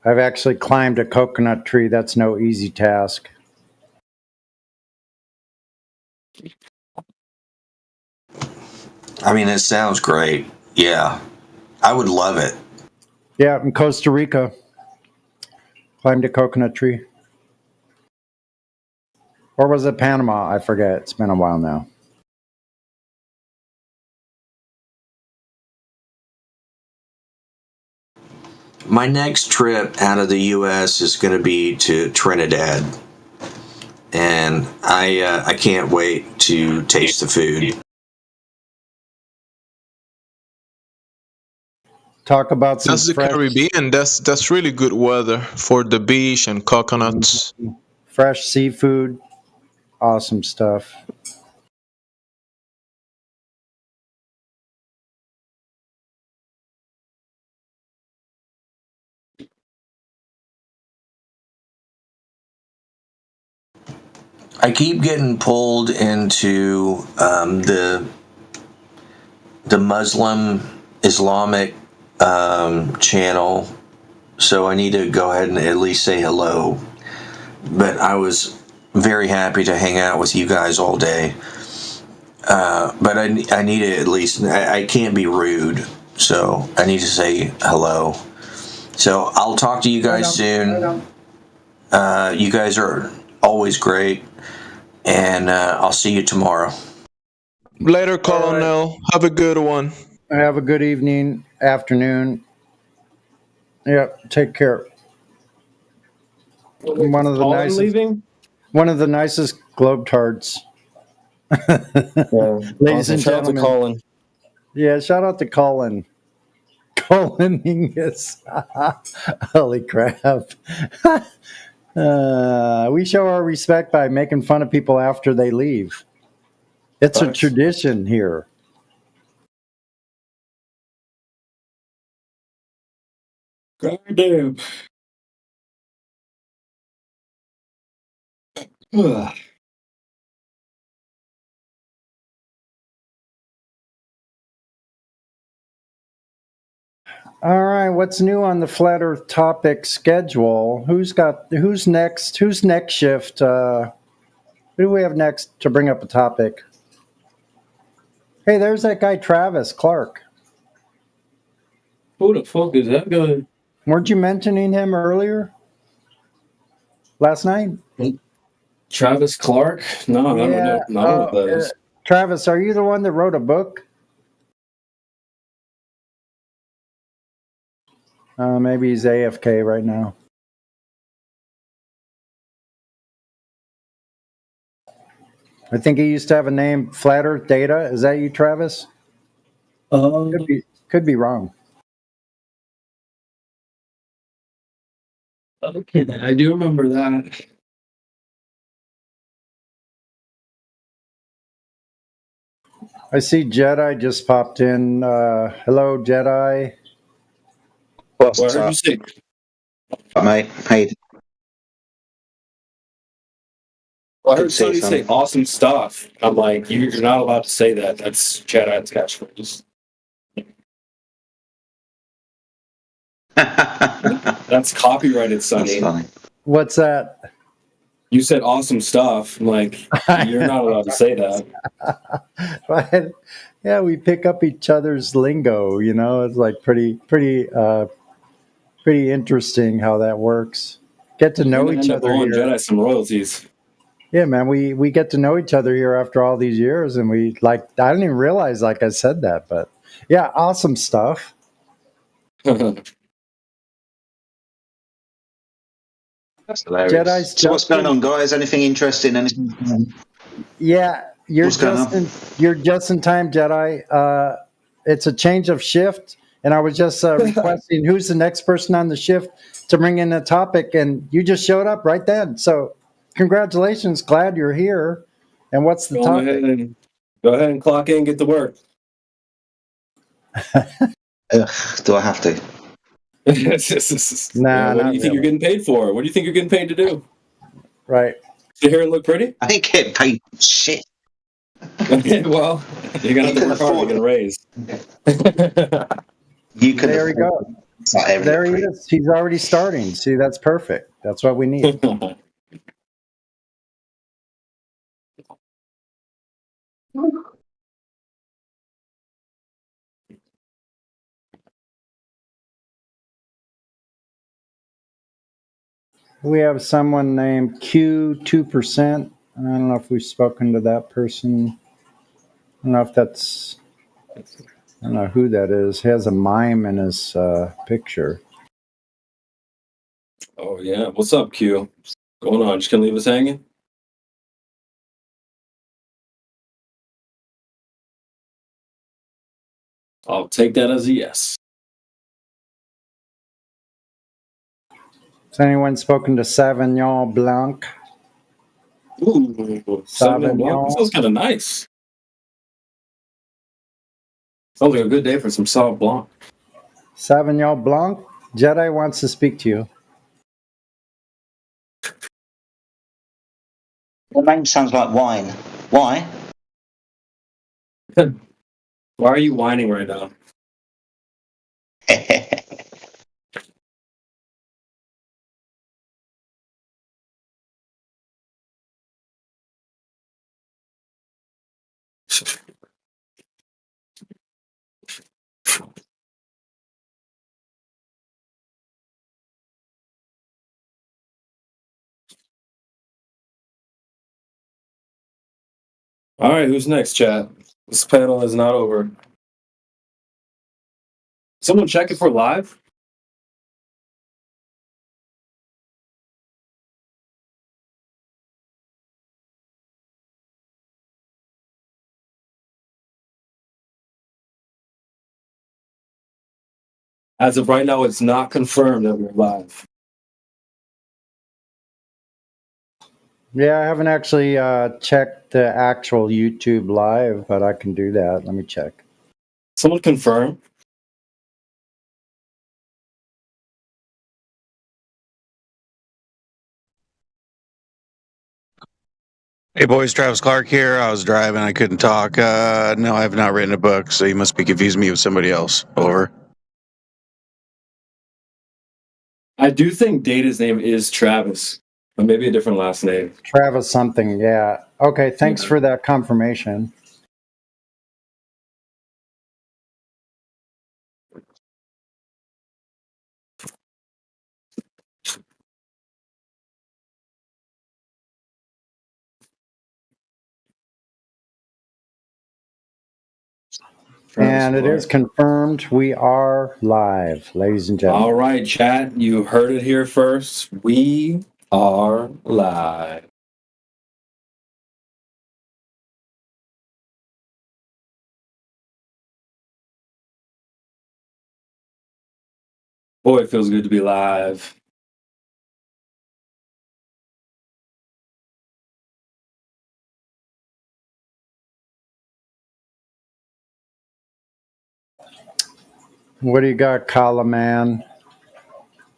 I've actually climbed a coconut tree. That's no easy task. I mean, it sounds great. Yeah, I would love it. Yeah, in Costa Rica, climbed a coconut tree. Or was it Panama? I forget. It's been a while now. My next trip out of the U.S. is going to be to Trinidad, and I can't wait to taste the food. Talk about some That's the fresh, Caribbean. That's really good weather for the beach and coconuts. fresh seafood. Awesome stuff. I keep getting pulled into the Muslim Islamic channel, so I need to go ahead and at least say hello. But I was very happy to hang out with you guys all day. But I need to at least, I can't be rude, so I need to say hello. So I'll talk to you guys soon. You guys are always great, and I'll see you tomorrow. Later, Colonel. Have a good one. Have a good evening, afternoon. Yep, take care. One of the Colin nicest, leaving? one of the nicest globetards. Ladies and Shout out to gentlemen. Colin. Yeah, shout out to Colin. Colin Ingus. Holy crap. We show our respect by making fun of people after they leave. It's a tradition here. Goddamn. Ugh. All right, what's new on the Flat Earth topic schedule? Who's next? Who's next shift? Who do we have next to bring up a topic? Hey, there's that guy Travis Clark. Who the fuck is that guy? Weren't you mentioning him earlier? Last night? Travis Clark? No, I don't know. I don't know what that is. Travis, are you the one that wrote a book? Maybe he's AFK right now. I think he used to have a name, Flat Earth Data. Is that you, Travis? Could be wrong. Okay, I do remember that. I see Jedi just popped in. Hello, Jedi. What did you say? Mate, hey. Well, I heard somebody say awesome stuff. I'm like, you're not allowed to say that. That's Jedi's catchphrase. That's copyrighted, Sonny. What's that? You said awesome stuff. I'm like, you're not allowed to say that. Right? Yeah, we pick up each other's lingo. You know, it's like pretty interesting how that works. Get to know each other here. Jedi some royalties. Yeah, man, we get to know each other here after all these years, and I didn't even realize I said that, but yeah, awesome stuff. That's hilarious. So what's going on, guys? Anything interesting? Anything? Yeah, you're just in time, Jedi. It's a change of shift, and I was just requesting who's the next person on the shift to bring in a topic, and you just showed up right then. So, congratulations! Glad you're here. And what's the topic? Go ahead and clock in, get to work. Do I have to? Nah, what do you think you're getting paid for? What do you think you're getting paid to do? Right. Your hair look pretty? I ain't getting paid shit. Well, you're gonna have to work hard. You're gonna raise. You can. There we go. There he is. He's already starting. See, that's perfect. That's what we need. We have someone named Q2%. I don't know if we've spoken to that person. I don't know if that's, I don't know who that is. He has a mime in his picture. Oh yeah, what's up, Q? What's going on? Just gonna leave us hanging? I'll take that as a yes. Has anyone spoken to Sauvignon Blanc? Ooh, Sauvignon Blanc. That sounds kind of nice. Sounds like a good day for some Sauv Blanc. Sauvignon Blanc? Jedi wants to speak to you. The name sounds like wine. Why? Why are you whining right now? All right, who's next, chat? This panel is not over. Someone check if we're live. As of right now, it's not confirmed that we're live. Yeah, I haven't actually checked the actual YouTube live, but I can do that. Let me check. Someone confirm. Hey boys, Travis Clark here. I was driving, I couldn't talk. No, I have not written a book, so you must be confusing me with somebody else. Over. I do think Data's name is Travis, but maybe a different last name. Travis something, yeah. Okay, thanks for that confirmation. And it is confirmed we are live, ladies and gentlemen. All right, chat, you heard it here first. We are live. Boy, it feels good to be live. What do you got, Kalaman?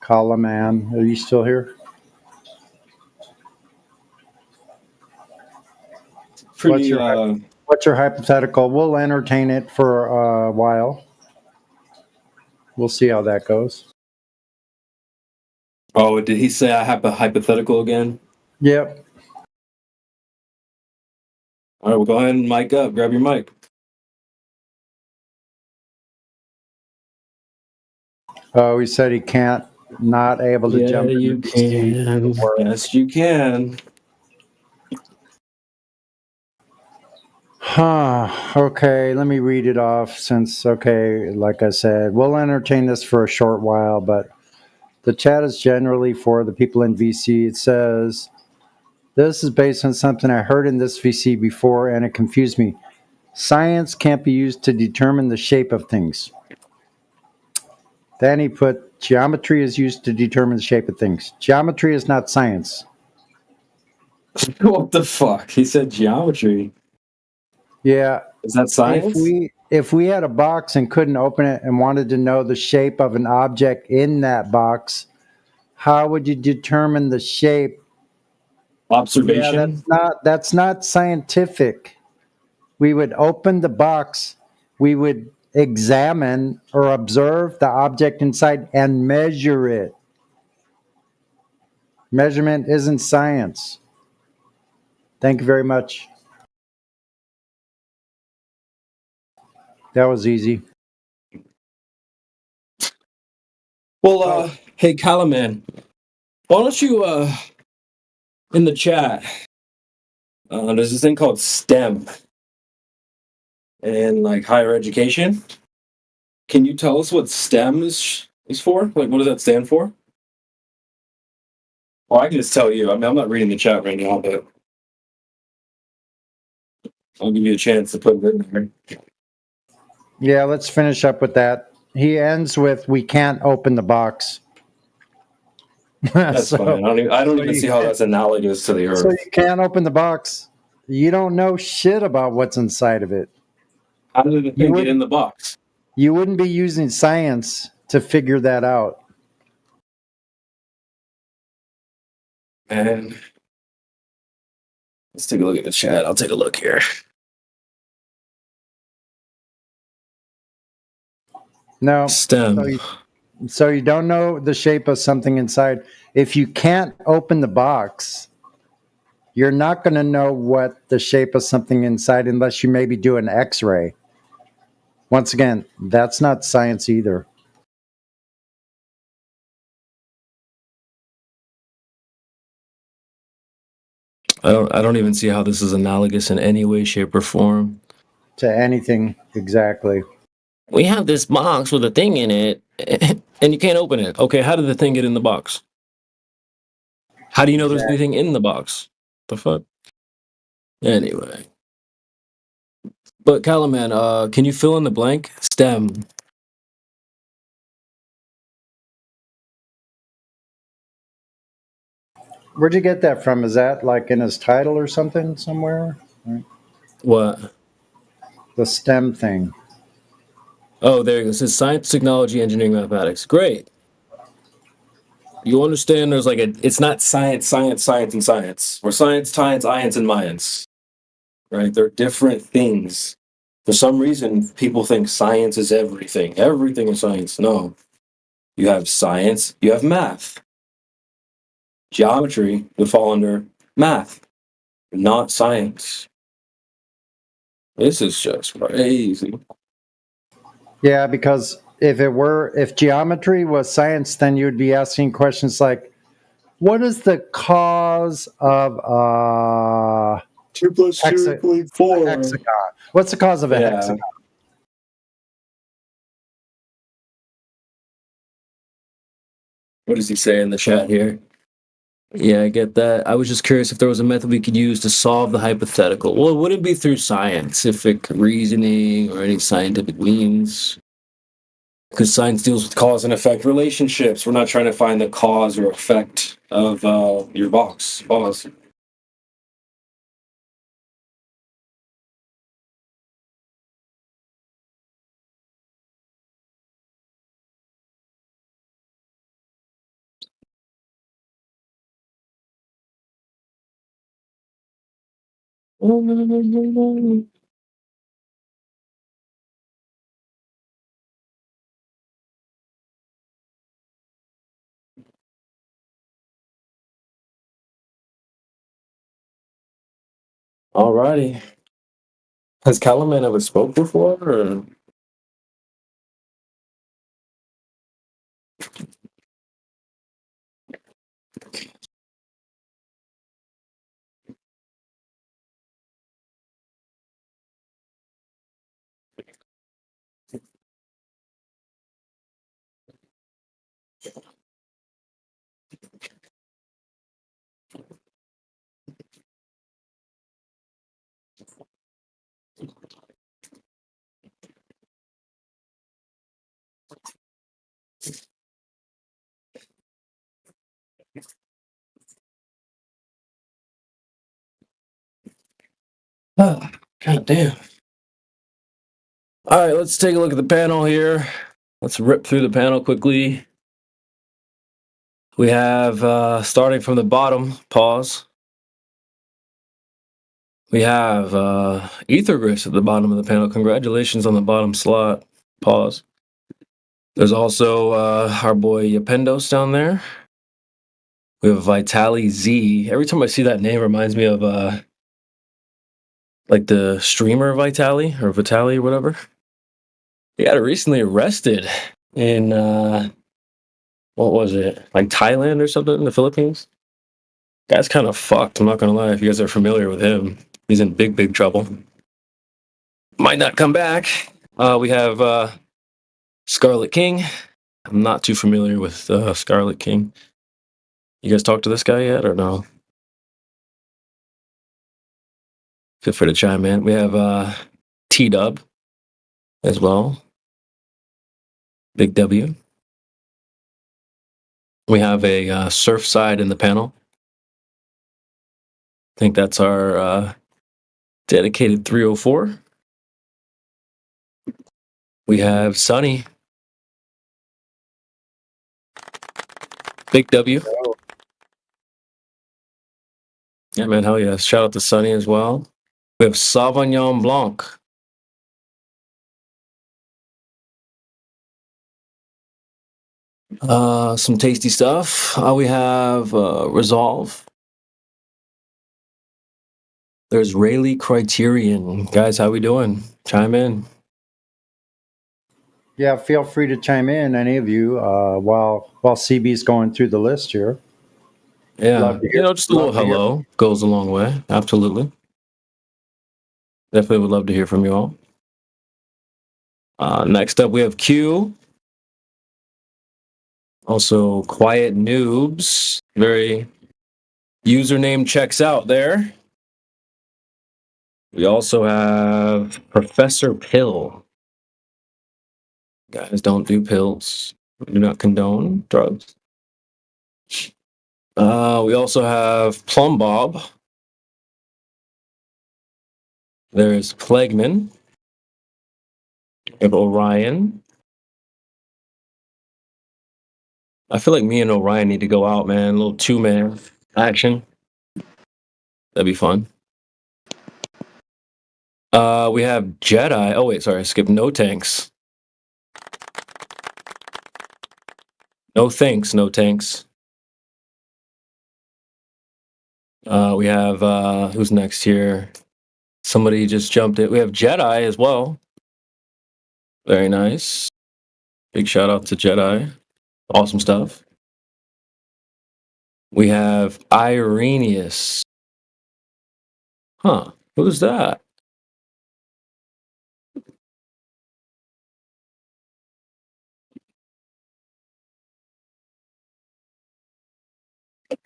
Kalaman, are you still here? What's your hypothetical? We'll entertain it for a while. We'll see how that goes. Oh, did he say I have a hypothetical again? Yep. All right, well, go ahead and mic up. Grab your mic. Oh, he said he can't, not able to jump in. You can. Yes, you can. Okay, let me read it off since, okay, like I said, we'll entertain this for a short while, but the chat is generally for the people in VC. It says, this is based on something I heard in this VC before and it confused me. Science can't be used to determine the shape of things. Then he put, geometry is used to determine the shape of things. Geometry is not science. What the fuck? He said geometry. Yeah. Is that science? If we had a box and couldn't open it and wanted to know the shape of an object in that box, how would you determine the shape Observation? Yeah, that's not scientific. We would open the box, we would examine or observe the object inside and measure it. Measurement isn't science. Thank you very much. That was easy. Well, hey, Calaman, why don't you, in the chat, there's this thing called STEM in, like, higher education. Can you tell us what STEM is for? Like, what does that stand for? Well, I can just tell you. I mean, I'm not reading the chat right now, but I'll give you a chance to put it in there. Yeah, let's finish up with that. He ends with, "We can't open the box." That's fine. I don't even see how that's analogous to the Earth. So you can't open the box. You don't know shit about what's inside of it. How did the thing get in the box? You wouldn't be using science to figure that out. And let's take a look at the chat. I'll take a look here. No. STEM. So you don't know the shape of something inside. If you can't open the box, you're not going to know what the shape of something inside unless you maybe do an X-ray. Once again, that's not science either. I don't even see how this is analogous in any way, shape, or form. To anything, exactly. We have this box with a thing in it, and you can't open it. Okay, how did the thing get in the box? How do you know there's anything in the box? The fuck? Anyway. But Calaman, can you fill in the blank? STEM. Where'd you get that from? Is that like in his title or something somewhere? What? The STEM thing. Oh, there it goes. It says science, technology, engineering, mathematics. Great. You understand there's like it's not science, and science. Or science, ions, and mayans. Right? They're different things. For some reason, people think science is everything. Everything is science. No. You have science, you have math. Geometry would fall under math, not science. This is just crazy. Yeah, because if geometry was science, then you'd be asking questions like, what is the cause of 2 + 2 = 4. hexagon? What's the cause of a hexagon? What does he say in the chat here? Yeah, I get that. I was just curious if there was a method we could use to solve the hypothetical. Well, it wouldn't be through scientific reasoning or any scientific means. Because science deals with cause and effect relationships. We're not trying to find the cause or effect of your box. Pause. Alrighty. Has Calaman ever spoke before? Or? God damn. All right, let's take a look at the panel here. Let's rip through the panel quickly. We have, starting from the bottom, pause. We have Ethergris at the bottom of the panel. Congratulations on the bottom slot. Pause. There's also our boy Yapendos down there. We have Vitali Z. Every time I see that name, it reminds me of like the streamer Vitali or whatever. He got recently arrested in what was it? Like Thailand or something in the Philippines. Guy's kind of fucked. I'm not gonna lie. If you guys are familiar with him, he's in big trouble. Might not come back. We have Scarlet King. I'm not too familiar with Scarlet King. You guys talked to this guy yet or no? Feel free to chime in. We have T-Dub as well. Big W. We have a Surfside in the panel. I think that's our dedicated 304. We have Sunny. Big W. Yeah, man, hell yeah. Shout out to Sunny as well. We have Sauvignon Blanc. Some tasty stuff. We have Resolve. There's Rayleigh Criterion. Guys, how we doing? Chime in. Yeah, feel free to chime in, any of you, while CB's going through the list here. Yeah, just a little hello goes a long way. Absolutely. Definitely would love to hear from you all. Next up, we have Q. Also, Quiet Noobs. Very username checks out there. We also have Professor Pill. Guys, don't do pills. We do not condone drugs. We also have Plum Bob. There's Plagueman. We have Orion. I feel like me and Orion need to go out, man. A little two-man action. That'd be fun. We have Jedi. Oh, wait, sorry. I skipped No Tanks. No thanks, No Tanks. We have, who's next here? Somebody just jumped in. We have Jedi as well. Very nice. Big shout out to Jedi. Awesome stuff. We have Irenaeus. Huh, who's that?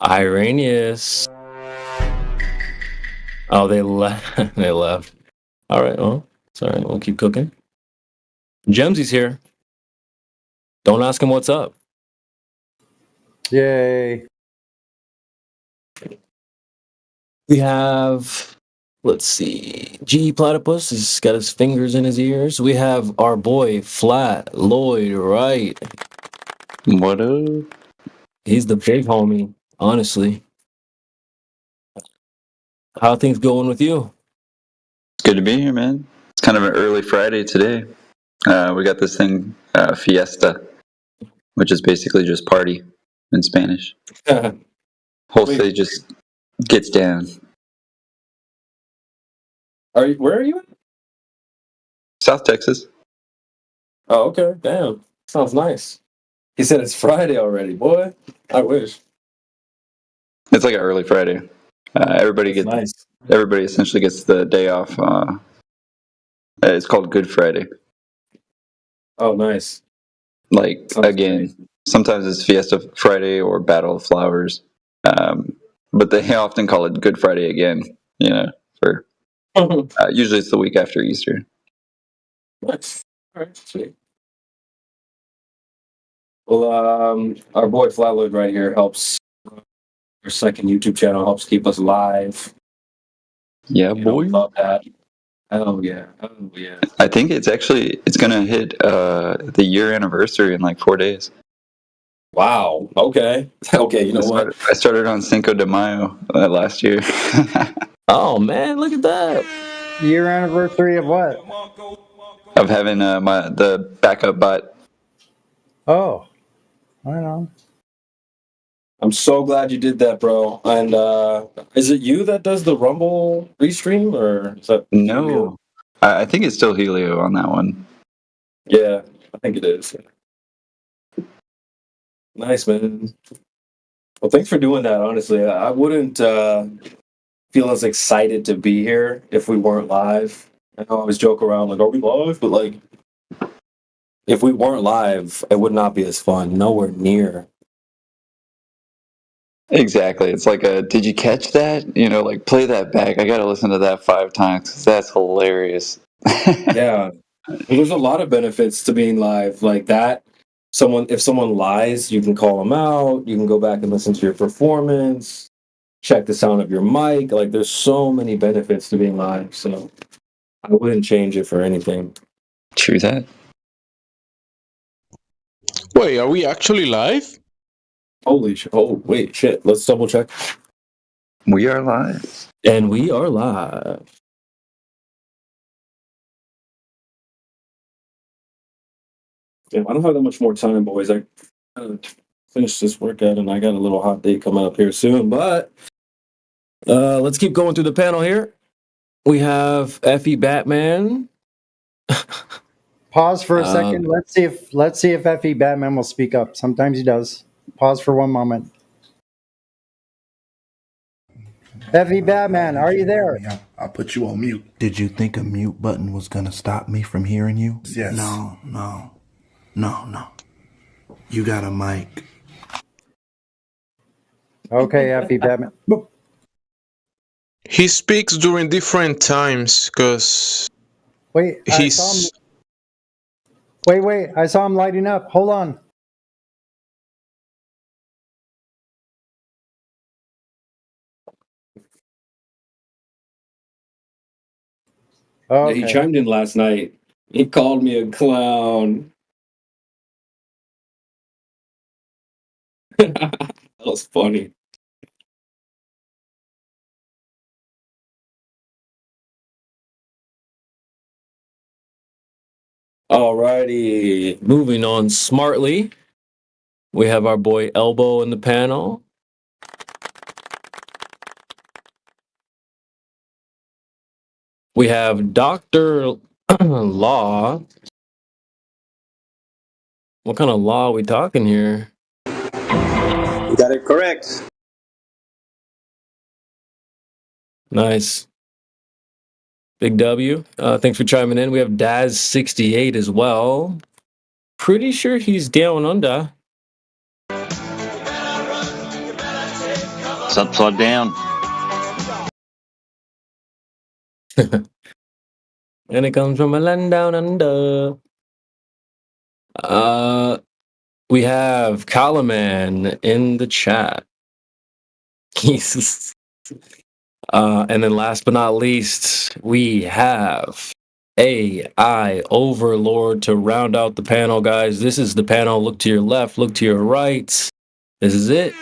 Irenaeus. Oh, they left. They left. All right. Well, sorry. We'll keep cooking. Gemsy's here. Don't ask him what's up. Yay. We have, let's see, G Platypus has got his fingers in his ears. We have our boy Flat Lloyd Wright. What up? He's the big homie, honestly. How are things going with you? It's good to be here, man. It's kind of an early Friday today. We got this thing, Fiesta, which is basically just party in Spanish. Jose just gets down. Where are you? South Texas. Oh, okay. Damn. Sounds nice. He said it's Friday already, boy. I wish. It's like an early Friday. Everybody essentially gets the day off. It's called Good Friday. Oh, nice. Like, again, sometimes it's Fiesta Friday or Battle of Flowers. But they often call it Good Friday again, for usually it's the week after Easter. Nice. All right, sweet. Well, our boy Flatload right here helps. Our second YouTube channel helps keep us live. Yeah, boy. Love that. Oh yeah. Oh yeah. I think it's gonna hit the year anniversary in like 4 days. Wow. Okay. Okay. You know what? I started on Cinco de Mayo last year. Oh man, look at that. Year anniversary of what? Of having the backup bot. Oh, I know. I'm so glad you did that, bro. And is it you that does the Rumble restream, or is that No, I think it's still Helio on that one. Yeah, I think it is. Nice, man. Well, thanks for doing that. Honestly, I wouldn't feel as excited to be here if we weren't live. I know I always joke around like, "Are we live?" But like, if we weren't live, it would not be as fun. Nowhere near. Exactly. It's like did you catch that? You know, like play that back. I got to listen to that 5 times 'cause that's hilarious. Yeah, there's a lot of benefits to being live like that. If someone lies, you can call them out. You can go back and listen to your performance. Check the sound of your mic. Like, there's so many benefits to being live. So I wouldn't change it for anything. True that. Wait, are we actually live? Holy shit. Oh, wait, shit. Let's double check. We are live. And we are live. Yeah, I don't have that much more time, boys. I gotta finish this workout, and I got a little hot date coming up here soon. But let's keep going through the panel here. We have Effie Batman. Pause for a second. Let's see if Effie Batman will speak up. Sometimes he does. Pause for one moment. Effie Batman, are you there? Yeah, I'll put you on mute. Did you think a mute button was gonna stop me from hearing you? Yes. No. You got a mic. Okay, Effie Batman. He speaks during different times because Wait, I saw him. Wait, I saw him lighting up. Hold on. Yeah, he chimed in last night. He called me a clown. That was funny. Alrighty, moving on smartly. We have our boy Elbow in the panel. We have Dr. Law. What kind of law are we talking here? You got it correct. Nice. Big W. Thanks for chiming in. We have Daz68 as well. Pretty sure he's down under. It's upside down. And it comes from a land down under. We have Kalaman in the chat. Jesus. And then last but not least, we have AI Overlord to round out the panel, guys. This is the panel. Look to your left, look to your right. This is it.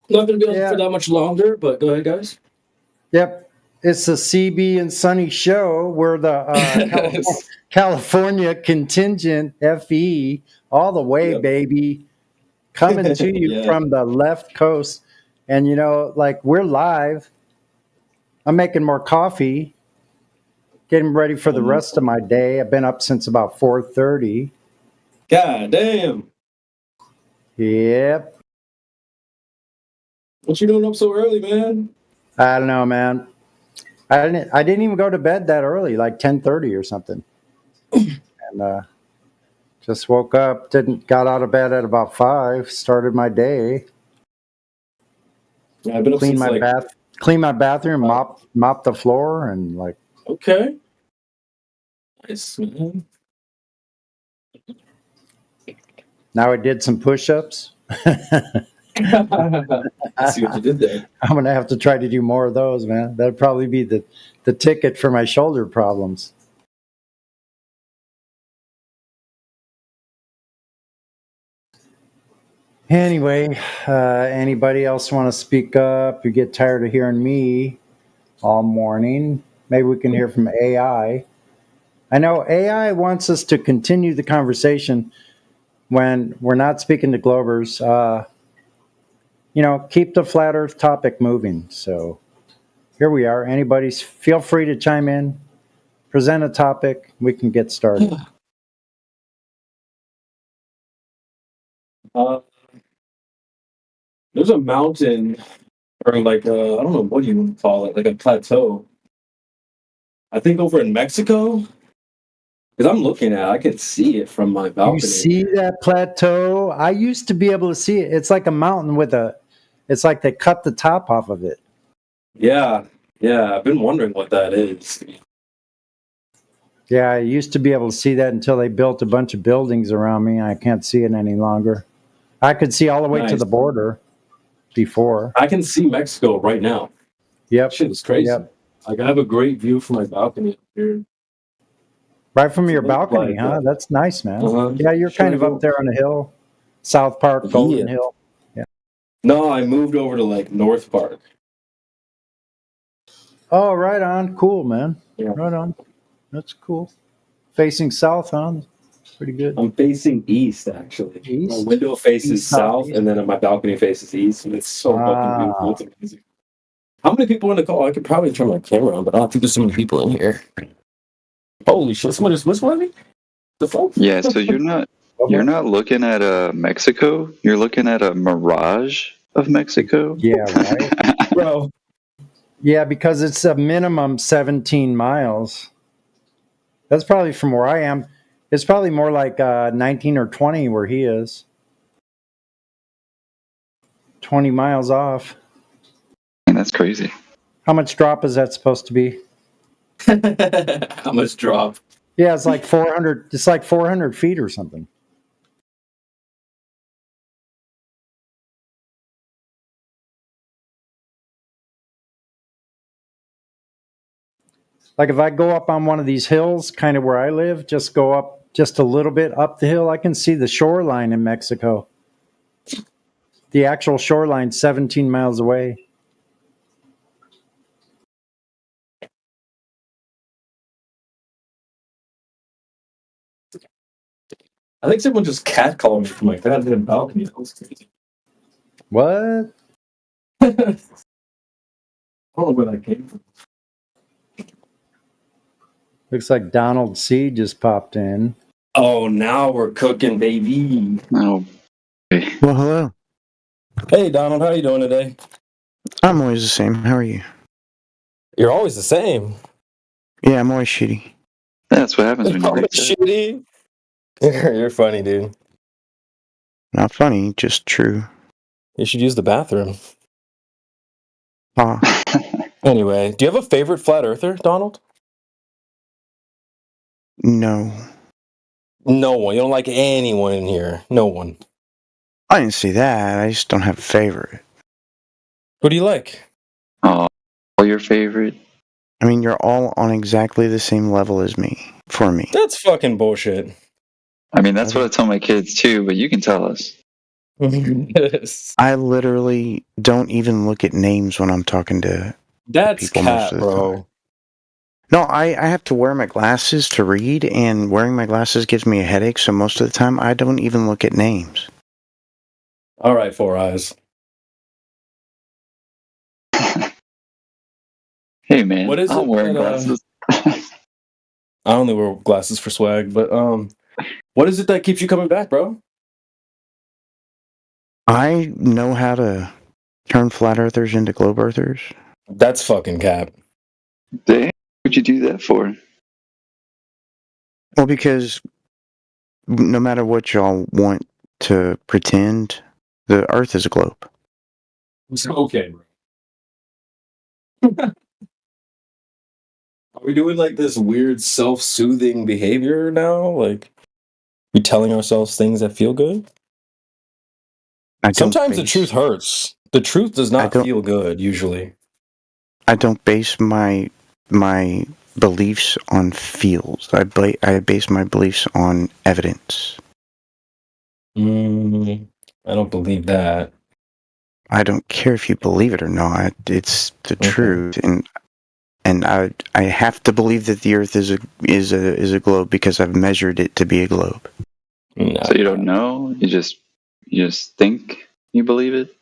Not going to be on for that much longer, but go ahead, guys. Yep. It's the CB and Sunny show where the California contingent FE all the way, baby, coming to you from the left coast. And, you know, like we're live. I'm making more coffee, getting ready for the rest of my day. I've been up since about 4:30. God damn. Yep. What you doing up so early, man? I don't know, man. I didn't even go to bed that early, like 10:30 or something. And just woke up, got out of bed at about 5, started my day. Yeah, I've been up cleaned since clean my bathroom, mop the floor, and like. Okay. Nice, man. Now I did some push-ups. I see what you did there. I'm gonna have to try to do more of those, man. That'd probably be the ticket for my shoulder problems. Anyway, anybody else want to speak up? You get tired of hearing me all morning. Maybe we can hear from AI. I know AI wants us to continue the conversation when we're not speaking to Globers. Keep the flat Earth topic moving. So here we are. Anybody's feel free to chime in, present a topic. We can get started. There's a mountain, or like I don't know what you want to call it, like a plateau. I think over in Mexico, because I'm looking at it, I can see it from my balcony. You see that plateau? I used to be able to see it. It's like a mountain it's like they cut the top off of it. Yeah. I've been wondering what that is. Yeah, I used to be able to see that until they built a bunch of buildings around me. I can't see it any longer. I could see all the way to the border before. I can see Mexico right now. Yep. Shit is crazy. Yep. Like, I have a great view from my balcony here. Right from your balcony, huh? That's nice, man. Yeah, you're kind of up there on a hill. South Park, Golden Hill. Yeah. No, I moved over to like North Park. Oh, right on. Cool, man. Yeah. Right on. That's cool. Facing south, huh? Pretty good. I'm facing east, actually. East? My window faces East, south, and then my balcony faces east, and it's so fucking beautiful. It's amazing. How many people in the call? I could probably turn my camera on, but I don't think there's so many people in here. Holy shit! Someone just whistling at me? The fuck? Yeah, so you're not looking at Mexico. You're looking at a mirage of Mexico. Yeah, right, bro. Yeah, because it's a minimum 17 miles. That's probably from where I am. It's probably more like 19 or 20 where he is. 20 miles off. And that's crazy. How much drop is that supposed to be? How much drop? Yeah, it's like 400. It's like 400 feet or something. Like if I go up on one of these hills, kind of where I live, just go up just a little bit up the hill, I can see the shoreline in Mexico. The actual shoreline 17 miles away. I think someone just catcalled me from my goddamn balcony. That was crazy. What? I don't know where that came from. Looks like Donald C. just popped in. Oh, now we're cooking, baby. Oh. Well, hello. Hey, Donald, how are you doing today? I'm always the same. How are you? You're always the same. Yeah, I'm always shitty. That's what happens when you Always reset. shitty. You're funny, dude. Not funny, just true. You should use the bathroom. Ah. Anyway, do you have a favorite flat earther, Donald? No. No one. You don't like anyone in here. No one. I didn't say that. I just don't have a favorite. Who do you like? Oh, your favorite? I mean, you're all on exactly the same level as me, for me. That's fucking bullshit. I mean, that's what I tell my kids too, but you can tell us. Yes. I literally don't even look at names when I'm talking to That's people most of the bro. time. No, I have to wear my glasses to read, and wearing my glasses gives me a headache, so most of the time I don't even look at names. All right, Four Eyes. Hey, man, What is I'm it wearing that, glasses. I only wear glasses for swag, but what is it that keeps you coming back, bro? I know how to turn flat earthers into globe earthers. That's fucking cap. Damn, what'd you do that for? Well, because no matter what y'all want to pretend, the Earth is a globe. Okay, bro. Are we doing like this weird self-soothing behavior now? Like, we telling ourselves things that feel good? Sometimes the truth hurts. The truth does not feel good, usually. I don't base my beliefs on feels. I base my beliefs on evidence. I don't believe that. I don't care if you believe it or not. It's the truth, and I have to believe that the Earth is a globe because I've measured it to be a globe. So you don't know? You just think you believe it?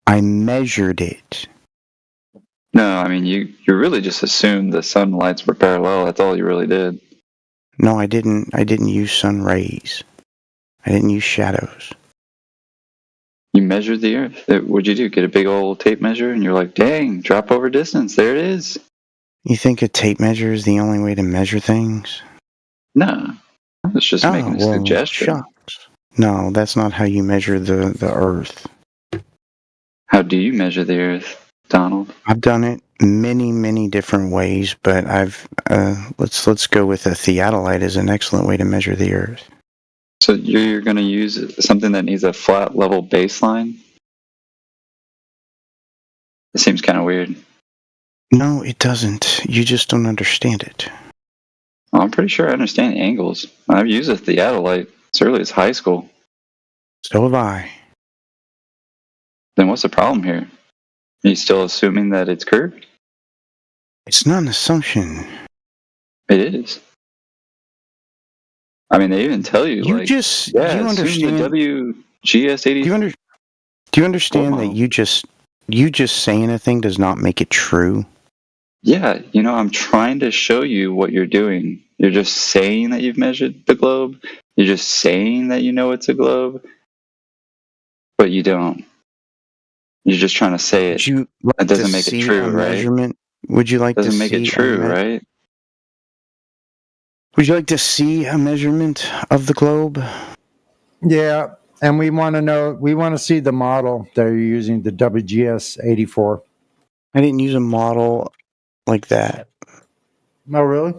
I measured it. No, I mean you really just assumed the sunlights were parallel. That's all you really did. No, I didn't. I didn't use sun rays. I didn't use shadows. You measured the Earth. What'd you do? Get a big old tape measure, and you're like, "Dang, drop over distance. There it is." You think a tape measure is the only way to measure things? No, I was just making a suggestion. Shucks. No, that's not how you measure the Earth. How do you measure the Earth, Donald? I've done it many different ways, but let's go with a theodolite as an excellent way to measure the Earth. So you're going to use something that needs a flat level baseline? It seems kind of weird. No, it doesn't. You just don't understand it. Well, I'm pretty sure I understand angles. I've used a theodolite as early as high school. So have I. Then what's the problem here? Are you still assuming that it's curved? It's not an assumption. It is. I mean, they even tell you, You like, just yeah, you assume understand the WGS80. Do you understand that you just saying a thing does not make it true? Yeah, I'm trying to show you what you're doing. You're just saying that you've measured the globe. You're just saying that you know it's a globe, but you don't. You're just trying to say it. That doesn't make it true, right? Measurement? Would you like to see doesn't make it true, right? Would you like to see a measurement of the globe? Yeah, and we want to see the model that you're using, the WGS84. I didn't use a model like that. Oh, really?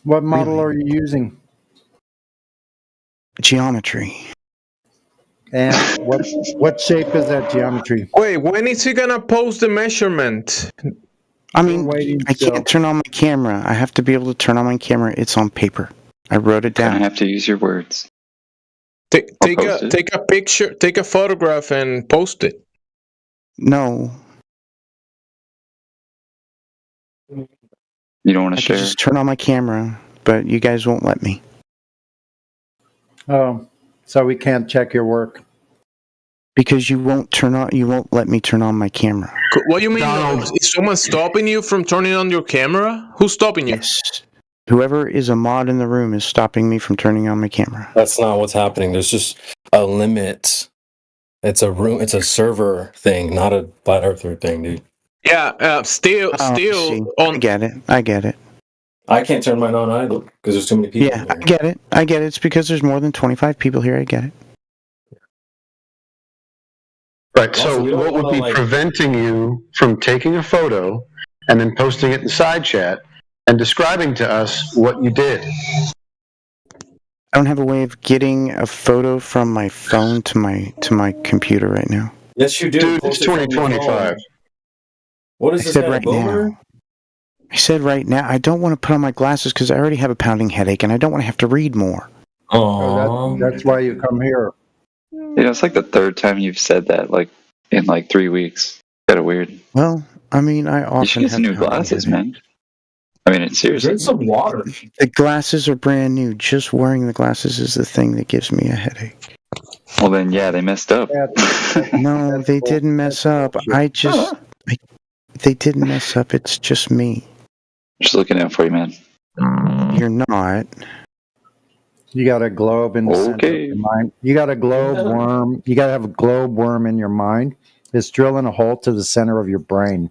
What model are you using? Geometry. And what shape is that geometry? Wait, when is he gonna post the measurement? I mean, I can't turn on my camera. I have to be able to turn on my camera. It's on paper. I wrote it down. I have to use your words. Take a picture, take a photograph, and post it. No. You don't want to I share? can just turn on my camera, but you guys won't let me. Oh, so we can't check your work because you won't let me turn on my camera. What do you mean? Is someone stopping you from turning on your camera? Who's stopping you? Yes. Whoever is a mod in the room is stopping me from turning on my camera. That's not what's happening. There's just a limit. It's a server thing, not a flat earther thing, dude. Yeah, still I get it. I can't turn mine on either because there's too many people. Yeah, I get it. It's because there's more than 25 people here. I get it. Right. So what would be preventing you from taking a photo and then posting it in side chat and describing to us what you did? I don't have a way of getting a photo from my phone to my computer right now. Yes, you do. Dude, it's 2025. What is I this said guy, right a boomer? now. I said right now. I don't want to put on my glasses because I already have a pounding headache and I don't want to have to read more. Oh, that's why you come here. It's like the third time you've said that, like in like 3 weeks. Kind of weird. Well, I mean, I often You should get some new glasses, man. I mean, seriously. Drink some water. The glasses are brand new. Just wearing the glasses is the thing that gives me a headache. Well, then, yeah, they messed up. No, they didn't mess up. They didn't mess up. It's just me. Just looking out for you, man. You're not. You got a globe in the center of your mind. You got a globe worm. You got to have a globe worm in your mind. It's drilling a hole to the center of your brain.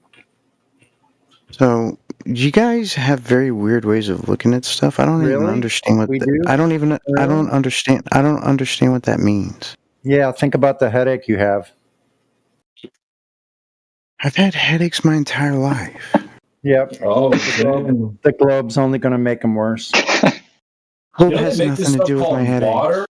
So, you guys have very weird ways of looking at stuff. I don't even understand what I don't understand what that means. Yeah, think about the headache you have. I've had headaches my entire life. Yep. Oh, the globe's only going to make them worse. Globe has nothing to do with my headaches.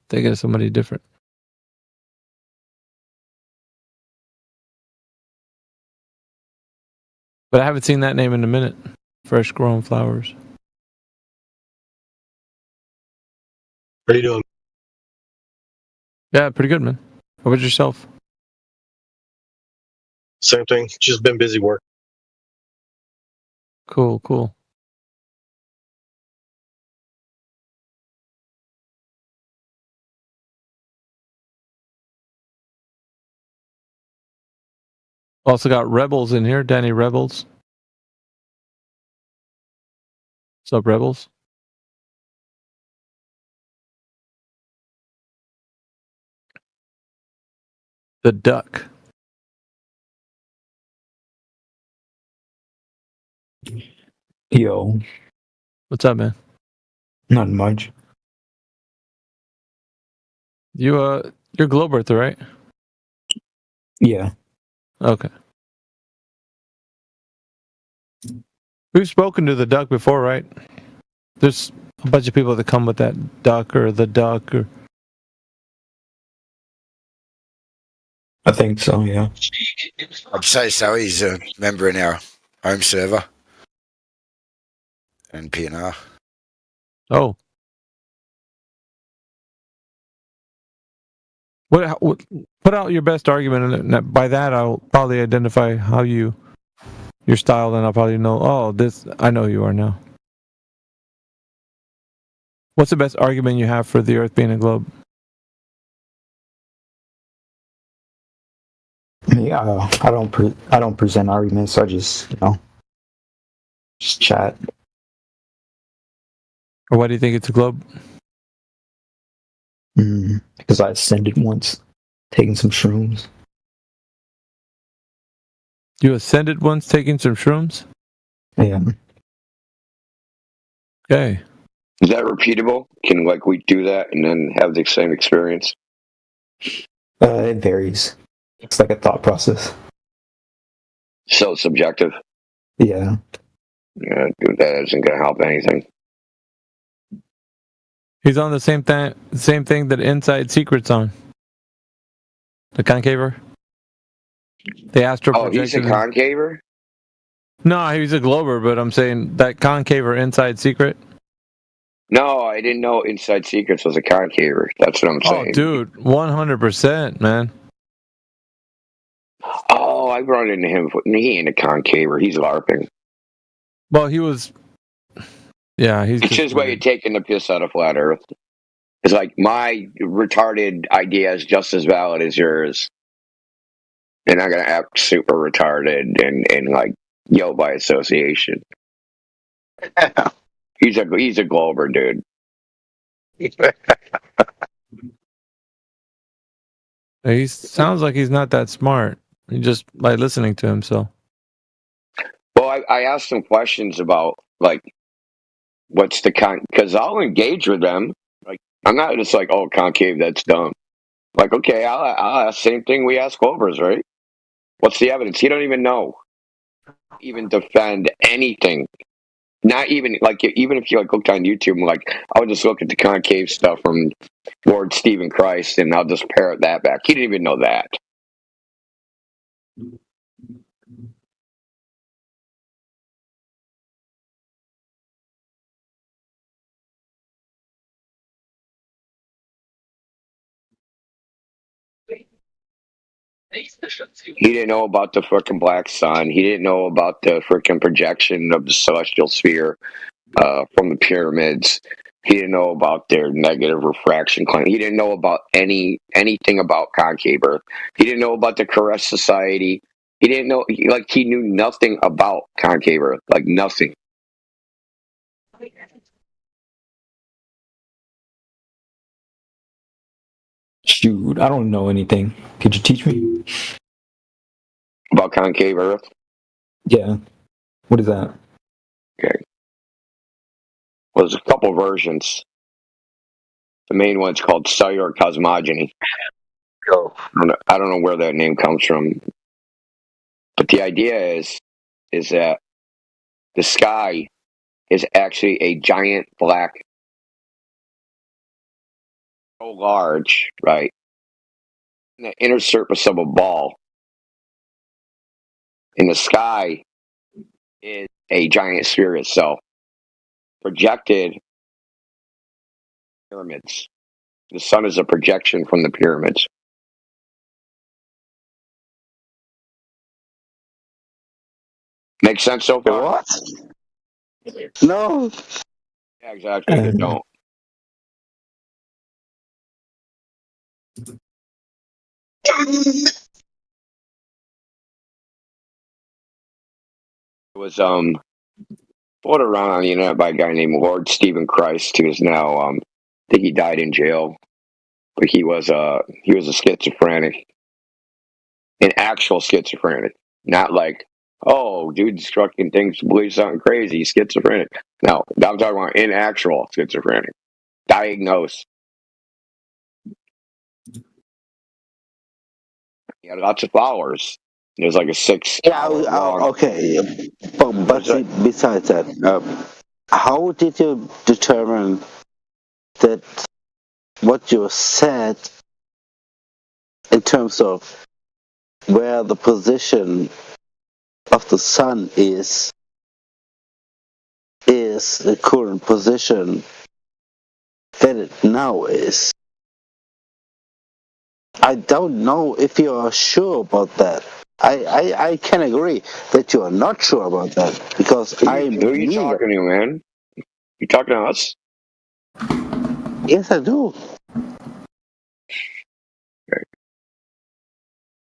thinking of somebody different. But I haven't seen that name in a minute. Fresh Grown Flowers. How you doing? Yeah, pretty good, man. How about yourself? Same thing. Just been busy work. Cool, cool. Also got Rebels in here. Danny Rebels. What's up, Rebels? The Duck. Yo, What's up, man? not much. You're Globe Earther, right? Yeah. Okay. We've spoken to the Duck before, right? There's a bunch of people that come with that duck or the duck or. I think so, yeah. I'd say so. He's a member in our home server and PNR. Oh. What, put out your best argument, and by that I'll probably identify how your style, and I'll probably know, oh, this, I know who you are now. What's the best argument you have for the Earth being a globe? Yeah, I don't present arguments. I just just chat. Or why do you think it's a globe? Because I ascended once, taking some shrooms. You ascended once, taking some shrooms? Yeah. Okay. Is that repeatable? Can we do that and then have the same experience? It varies. It's like a thought process. So subjective. Yeah. Yeah, dude, that isn't going to help anything. He's on the same thing that Inside Secret's on. The concaver. The astral projection. He's a concaver? No, he's a glober, but I'm saying that concaver Inside Secret. No, I didn't know Inside Secrets was a concaver. That's what I'm saying. Oh, dude, 100%, man. Oh, I run into him. He ain't a concaver. He's LARPing. Well, he was. Yeah, it's his way of taking the piss out of flat Earth. It's like my retarded idea is just as valid as yours. And I'm gonna act super retarded and like by association. He's a glober, dude. He sounds like he's not that smart. You just like listening to him, so. Well, I asked him questions about what's the because I'll engage with them. Like I'm not just like, oh, concave, that's dumb. Like, okay, I'll ask same thing we ask Clovers, right? What's the evidence? He don't even know. Even defend anything. Not even even if you looked on YouTube, I would just look at the concave stuff from Lord Stephen Christ, and I'll just parrot that back. He didn't even know that. He didn't know about the fucking black sun. He didn't know about the freaking projection of the celestial sphere from the pyramids. He didn't know about their negative refraction claim. He didn't know about anything about concave Earth. He didn't know about the Koresh Society. He didn't know, he knew nothing about concave Earth, nothing. Shoot, I don't know anything. Could you teach me? About concave Earth? Yeah. What is that? Okay. Well, there's a couple versions. The main one's called cellular cosmogony. I don't know where that name comes from. But the idea is that the sky is actually a giant black so large, right? In the inner surface of a ball in the sky is a giant sphere itself, projected pyramids. The sun is a projection from the pyramids. Make sense so far? What? No. Yeah, exactly. They don't. It was floated around on the internet by a guy named Lord Stephen Christ, who is now I think he died in jail, but he was a schizophrenic, an actual schizophrenic, not like, oh, dude destructing things to believe something crazy, schizophrenic. No, I'm talking about an actual schizophrenic, diagnosed. He had lots of followers. It was like a 6 hour long. Okay. But besides that, how did you determine that what you said in terms of where the position of the sun is the current position that it now is? I don't know if you are sure about that. I can agree that you are not sure about that because Who are you talking to, man? You talking to us? Yes, I do.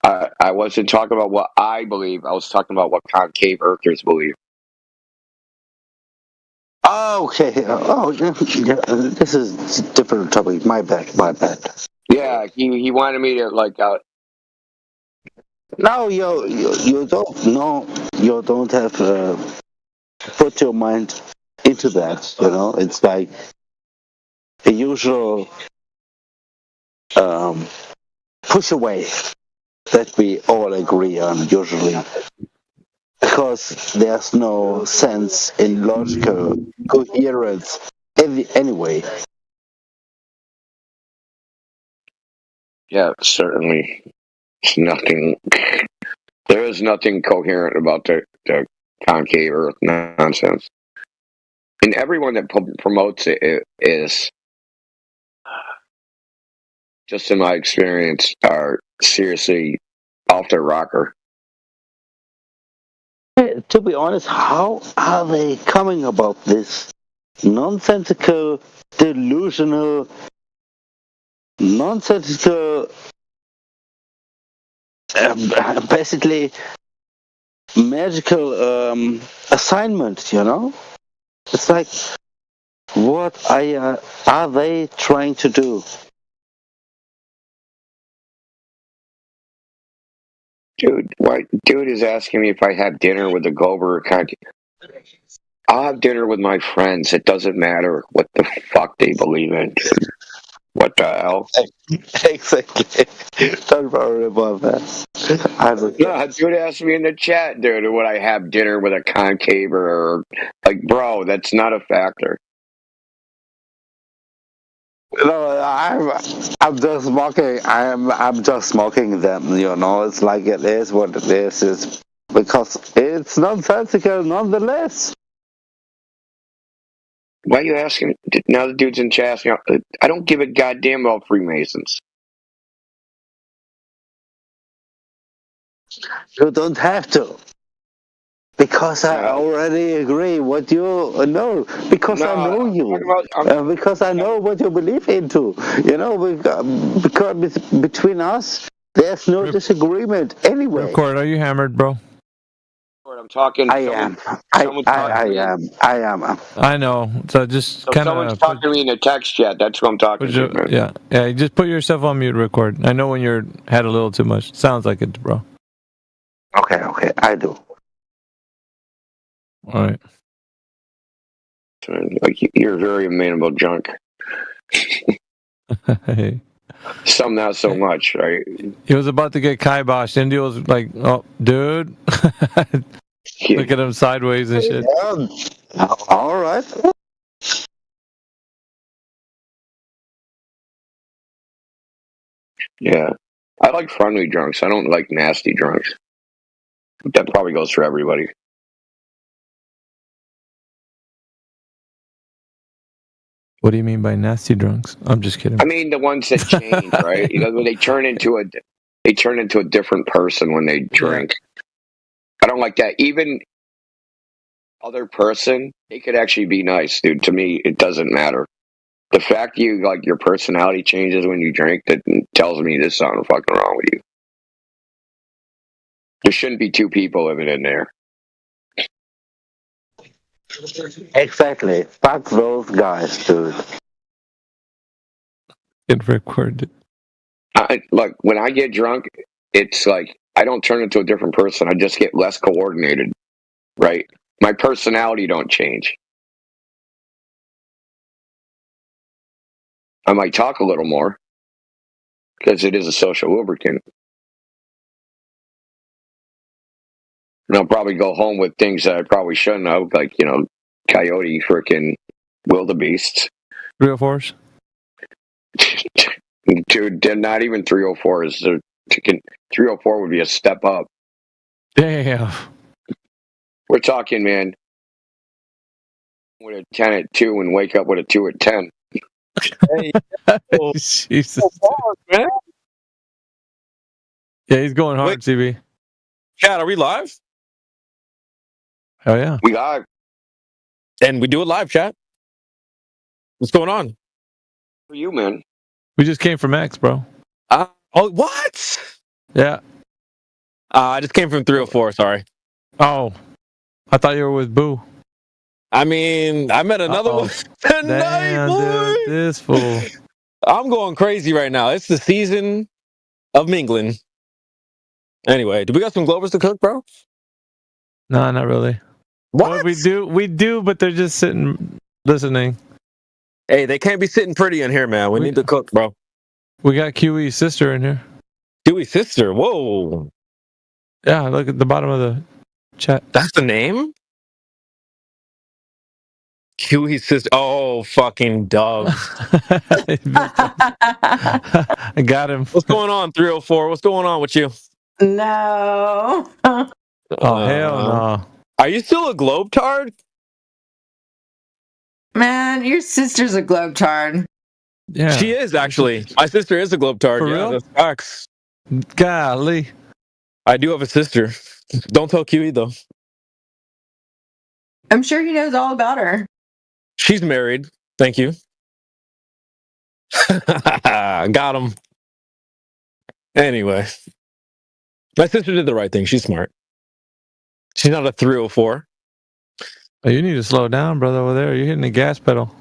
I wasn't talking about what I believe. I was talking about what concave earthers believe. Oh, okay. Oh, yeah, this is a different topic. My bad. Yeah, he wanted me to like. No, you don't. No, you don't have to put your mind into that. You know, it's like the usual push away that we all agree on usually, because there's no sense in logical coherence anyway. Yeah, certainly. It's nothing. There is nothing coherent about the concave Earth nonsense, and everyone that promotes it is, just in my experience, are seriously off their rocker. To be honest, how are they coming about this nonsensical, delusional, nonsensical, basically magical assignment? You know, it's like, what are they trying to do? Dude, what? Dude is asking me if I have dinner with the Gober concave. I'll have dinner with my friends. It doesn't matter what the fuck they believe in. What the hell? Exactly. Don't worry about that. No, dude asked me in the chat, dude, would I have dinner with a concave or like, bro? That's not a factor. No, I'm just mocking. I'm just mocking them. You know, it's like it is what it is. It's because it's nonsensical, nonetheless. Why are you asking? Now the dude's in chat. You know, I don't give a goddamn about Freemasons. You don't have to. Because I already agree what you know. Because I know you. Because I know what you believe into. You know, because between us, there's no disagreement anyway. Ripcord, are you hammered, bro? I'm talking. I am. I am. I know. So just So kind someone's of talking to me in the text chat. That's what I'm talking to, man. yeah. Just put yourself on mute, Ripcord. I know when you're had a little too much. Sounds like it, bro. Okay, I do. All right. Like, you're very amenable junk. Hey. Some not so much, right? He was about to get kiboshed. India was like, "Oh, dude." Look at him sideways and shit. All right. Yeah. I like friendly drunks. I don't like nasty drunks. That probably goes for everybody. What do you mean by nasty drunks? I'm just kidding. I mean the ones that change, right? When they turn into a different person when they drink. I don't like that. Even other person, they could actually be nice, dude. To me, it doesn't matter. The fact your personality changes when you drink, that tells me there's something fucking wrong with you. There shouldn't be two people living in there. Exactly. Fuck those guys, dude. Get recorded. Look, when I get drunk, it's like I don't turn into a different person. I just get less coordinated, right? My personality don't change. I might talk a little more because it is a social lubricant. And I'll probably go home with things that I probably shouldn't have, like, coyote freaking wildebeests. 304s? Dude, they're not even 304s. 304 would be a step up. Damn. We're talking, man, with a 10 at 2 and wake up with a 2 at 10. Hey, Jesus. Man. Yeah, he's going hard, CB. Chat, are we live? Oh, yeah. We live. And we do it live, chat. What's going on? For you, man. We just came from X, bro. Oh, what? Yeah. I just came from 304, sorry. Oh. I thought you were with Boo. I mean, I met another one tonight, Damn, boy. dude, this fool. I'm going crazy right now. It's the season of mingling. Anyway, do we got some Glovers to cook, bro? No, not really. What? Well, we do, but they're just sitting, listening. Hey, they can't be sitting pretty in here, man. We need to cook, bro. We got QE's sister in here. QE's sister? Whoa. Yeah, look at the bottom of the chat. That's the name? QE's sister. Oh, fucking dog. I got him. What's going on, 304? What's going on with you? No. Oh, hell no. Are you still a globetard? Man, your sister's a globetard. Yeah. She is, actually. My sister is a globetard. For yeah, real? that's facts. Golly. I do have a sister. Don't tell QE, though. I'm sure he knows all about her. She's married. Thank you. Got him. Anyway. My sister did the right thing. She's smart. She's not a 304. Oh, you need to slow down, brother, over there. You're hitting the gas pedal.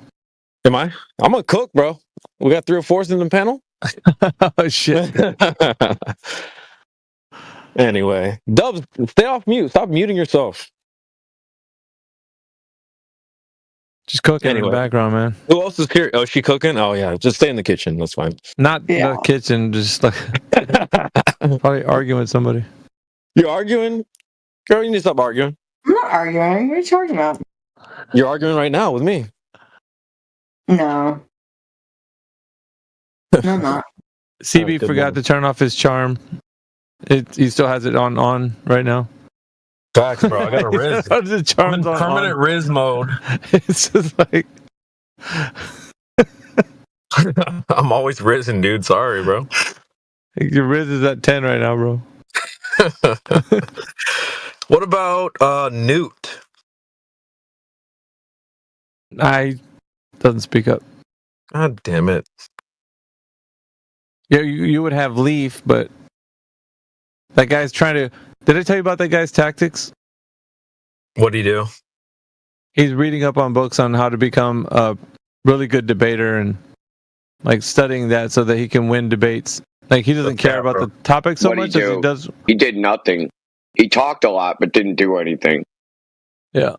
Am I? I'm a cook, bro. We got 304s in the panel? Oh, shit. Anyway. Dubs, stay off mute. Stop muting yourself. Just cooking in the background, man. Who else is here? Oh, is she cooking? Oh, yeah. Just stay in the kitchen. That's fine. Not the kitchen, just like probably arguing with somebody. You're arguing? Girl, you need to stop arguing. I'm not arguing. What are you talking about? You're arguing right now with me. No. No, I'm not. CB forgot to turn off his charm. He still has it on right now. Facts, bro. I got a Riz. The charm's I'm in permanent Riz mode. It's just like I'm always rizzing, dude. Sorry, bro. Your Riz is at 10 right now, bro. What about Newt? Doesn't speak up. God damn it. Yeah, you would have Leaf, but that guy's trying to. Did I tell you about that guy's tactics? What do you do? He's reading up on books on how to become a really good debater and like studying that so that he can win debates. Like he doesn't care about the topic so much as he does. He did nothing. He talked a lot, but didn't do anything. Yeah.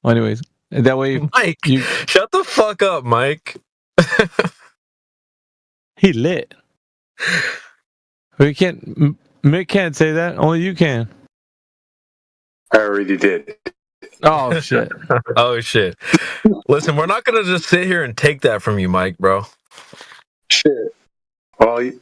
Well, anyways, that way, Mike, shut the fuck up, Mike. He lit. We can't. Mick can't say that. Only you can. I already did. Oh shit. Oh shit. Listen, we're not gonna just sit here and take that from you, Mike, bro. Shit. Well, He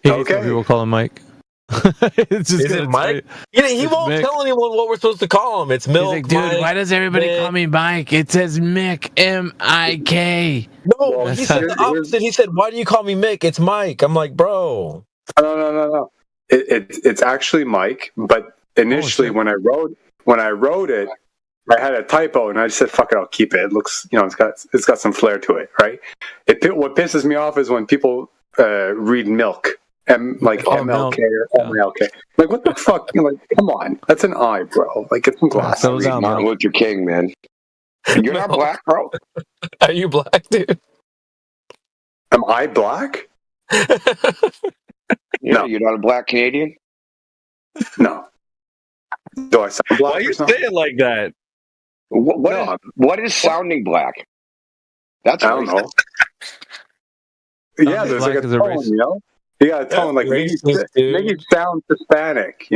hates when people call him Mike. It's just Is it gonna Mike? tell He It's won't Mick. tell anyone what we're supposed to call him. It's Milk. He's like, dude, Mike, why does everybody Mick. call me Mike? It says Mick, M-I-K. No, he said the opposite. He said, "Why do you call me Mick? It's Mike." I'm like, bro. No. It's actually Mike, but initially when I wrote it, I had a typo, and I just said, "Fuck it, I'll keep it." It looks, it's got some flair to it, right? What pisses me off is when people read milk, MLK or MLK. Like, what the fuck? Like, come on, that's an I, bro. Like, get some glasses. Martin Luther King, man. You're not black, bro. Are you black, dude? Am I black? No, you're not a black Canadian. No. Do I sound black? Why you say it like that? What is sounding black? That's I don't know. Yeah, there's like a tone, You got a tone like make you sound Hispanic,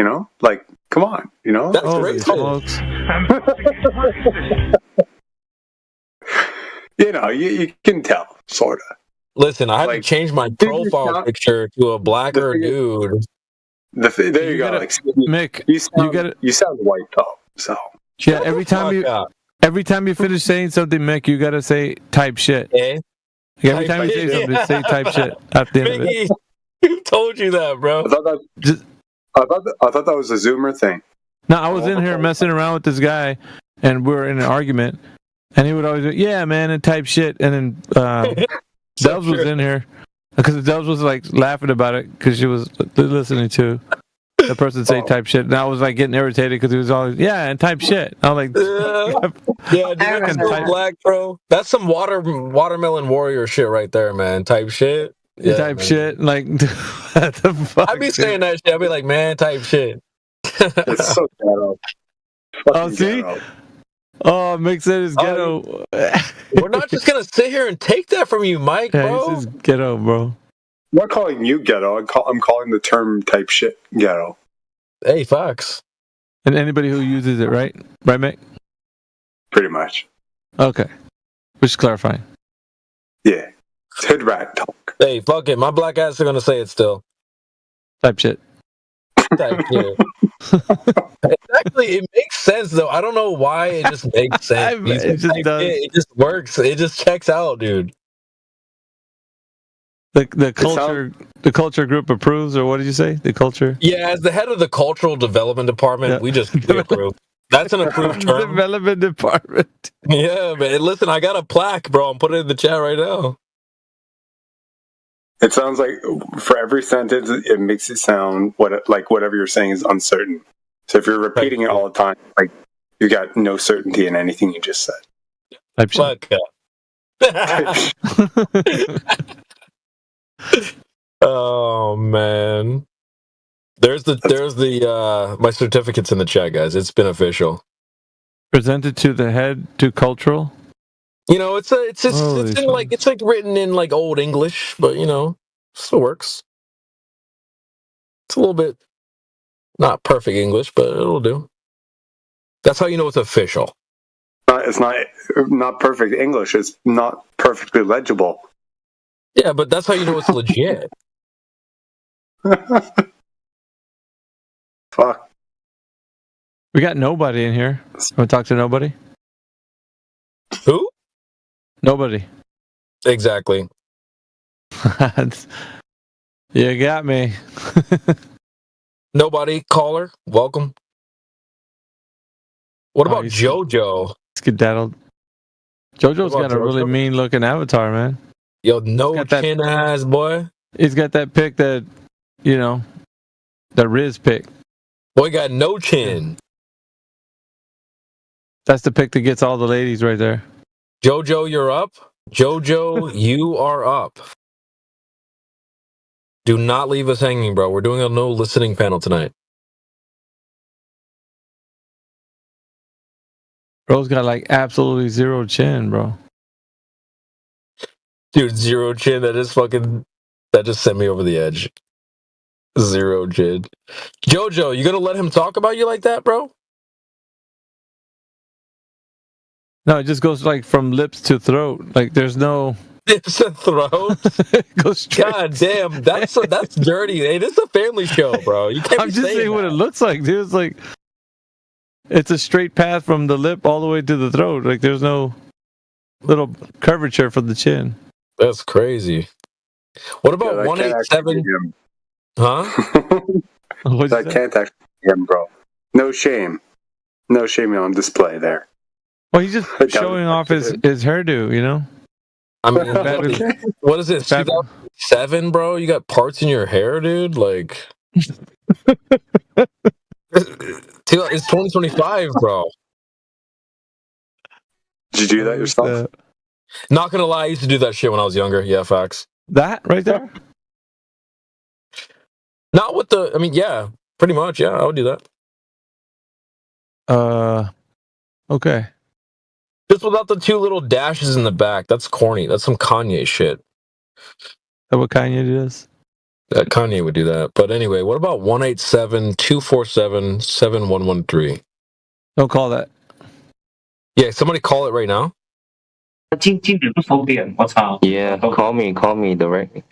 Like, come on, That's racist. You can tell, sort of. Listen, I had to change my profile picture to a blacker dude. There you go, Mick. You sound white though, so yeah. Every time you finish saying something, Mick, you gotta say type shit. Okay. Every time you say something, say type shit at the end of it. Who told you that, bro? I thought that was a Zoomer thing. No, I was in here messing around with this guy, and we were in an argument, and he would always go, "Yeah, man," and type shit, and then Dubs was in here because Dubs was like laughing about it because she was listening to the person say type shit, and I was like getting irritated because he was always and type shit. I was like, yeah, dude, that's so black, bro. That's some watermelon warrior shit right there, man. Type shit. Yeah, type shit. Like, what the fuck? I be saying that shit. I be like, man, type shit. It's so ghetto. Oh, see? Ghetto. Oh, Mick said it's ghetto. We're not just gonna sit here and take that from you, Mike, bro. This is ghetto, bro. I'm not calling you ghetto. I'm calling the term type shit ghetto. Hey, Fox. And anybody who uses it, right? Right, Mick? Pretty much. Okay. Just clarifying. Yeah. It's hood rat talk. Hey, fuck it. My black ass are gonna say it still. Type shit. Type shit. Actually, it makes sense though. I don't know why it just makes sense. It just does. It just works. It just checks out, dude. The culture group approves, or what did you say? The culture? Yeah, as the head of the cultural development department, we approve. That's an approved term. Development department. Yeah, man. Listen, I got a plaque, bro. I'm putting it in the chat right now. It sounds like for every sentence, it makes it sound whatever you're saying is uncertain. So if you're repeating it all the time, like you got no certainty in anything you just said. Type shit. Oh man. There's my certificates in the chat, guys. It's been official. Presented to the head to cultural. It's like written in like old English, but still works. It's a little bit not perfect English, but it'll do. That's how you know it's official. It's not perfect English. It's not perfectly legible. Yeah, but that's how you know it's legit. Fuck. We got nobody in here. Want to talk to nobody? Who? Nobody. Exactly. You got me. Nobody. Caller. Welcome. What about JoJo? Skedaddled. JoJo's got a really mean looking avatar, man. Yo, no chin ass boy. He's got that pick that, the Riz pick. Boy got no chin. That's the pick that gets all the ladies right there. JoJo, you're up. JoJo, you are up. Do not leave us hanging, bro. We're doing a no listening panel tonight. Bro's got like absolutely zero chin, bro. Dude, zero chin. That just sent me over the edge. Zero chin. JoJo, you gonna let him talk about you like that, bro? No, it just goes like from lips to throat. Like there's no It's a throat. God damn, that's dirty. Hey, this is a family show, bro. You can't. I'm just saying what it looks like, dude. It's like it's a straight path from the lip all the way to the throat. Like there's no little curvature for the chin. That's crazy. What about 187? Huh? That can't actually be him, bro. No shame. No shame on display there. Well, he's just showing off his hairdo, you know? I mean, what is it? 2007, bro? You got parts in your hair, dude? Like, it's 2025, bro. Did you do that yourself? Not gonna lie, I used to do that shit when I was younger. Yeah, facts. That right there? Not with the. I mean, yeah, pretty much. Yeah, I would do that. Okay. Just without the two little dashes in the back. That's corny. That's some Kanye shit. That what Kanye does? That Kanye would do that. But anyway, what about 187-247-7113? Don't call that. Yeah, somebody call it right now. Yeah, call me directly.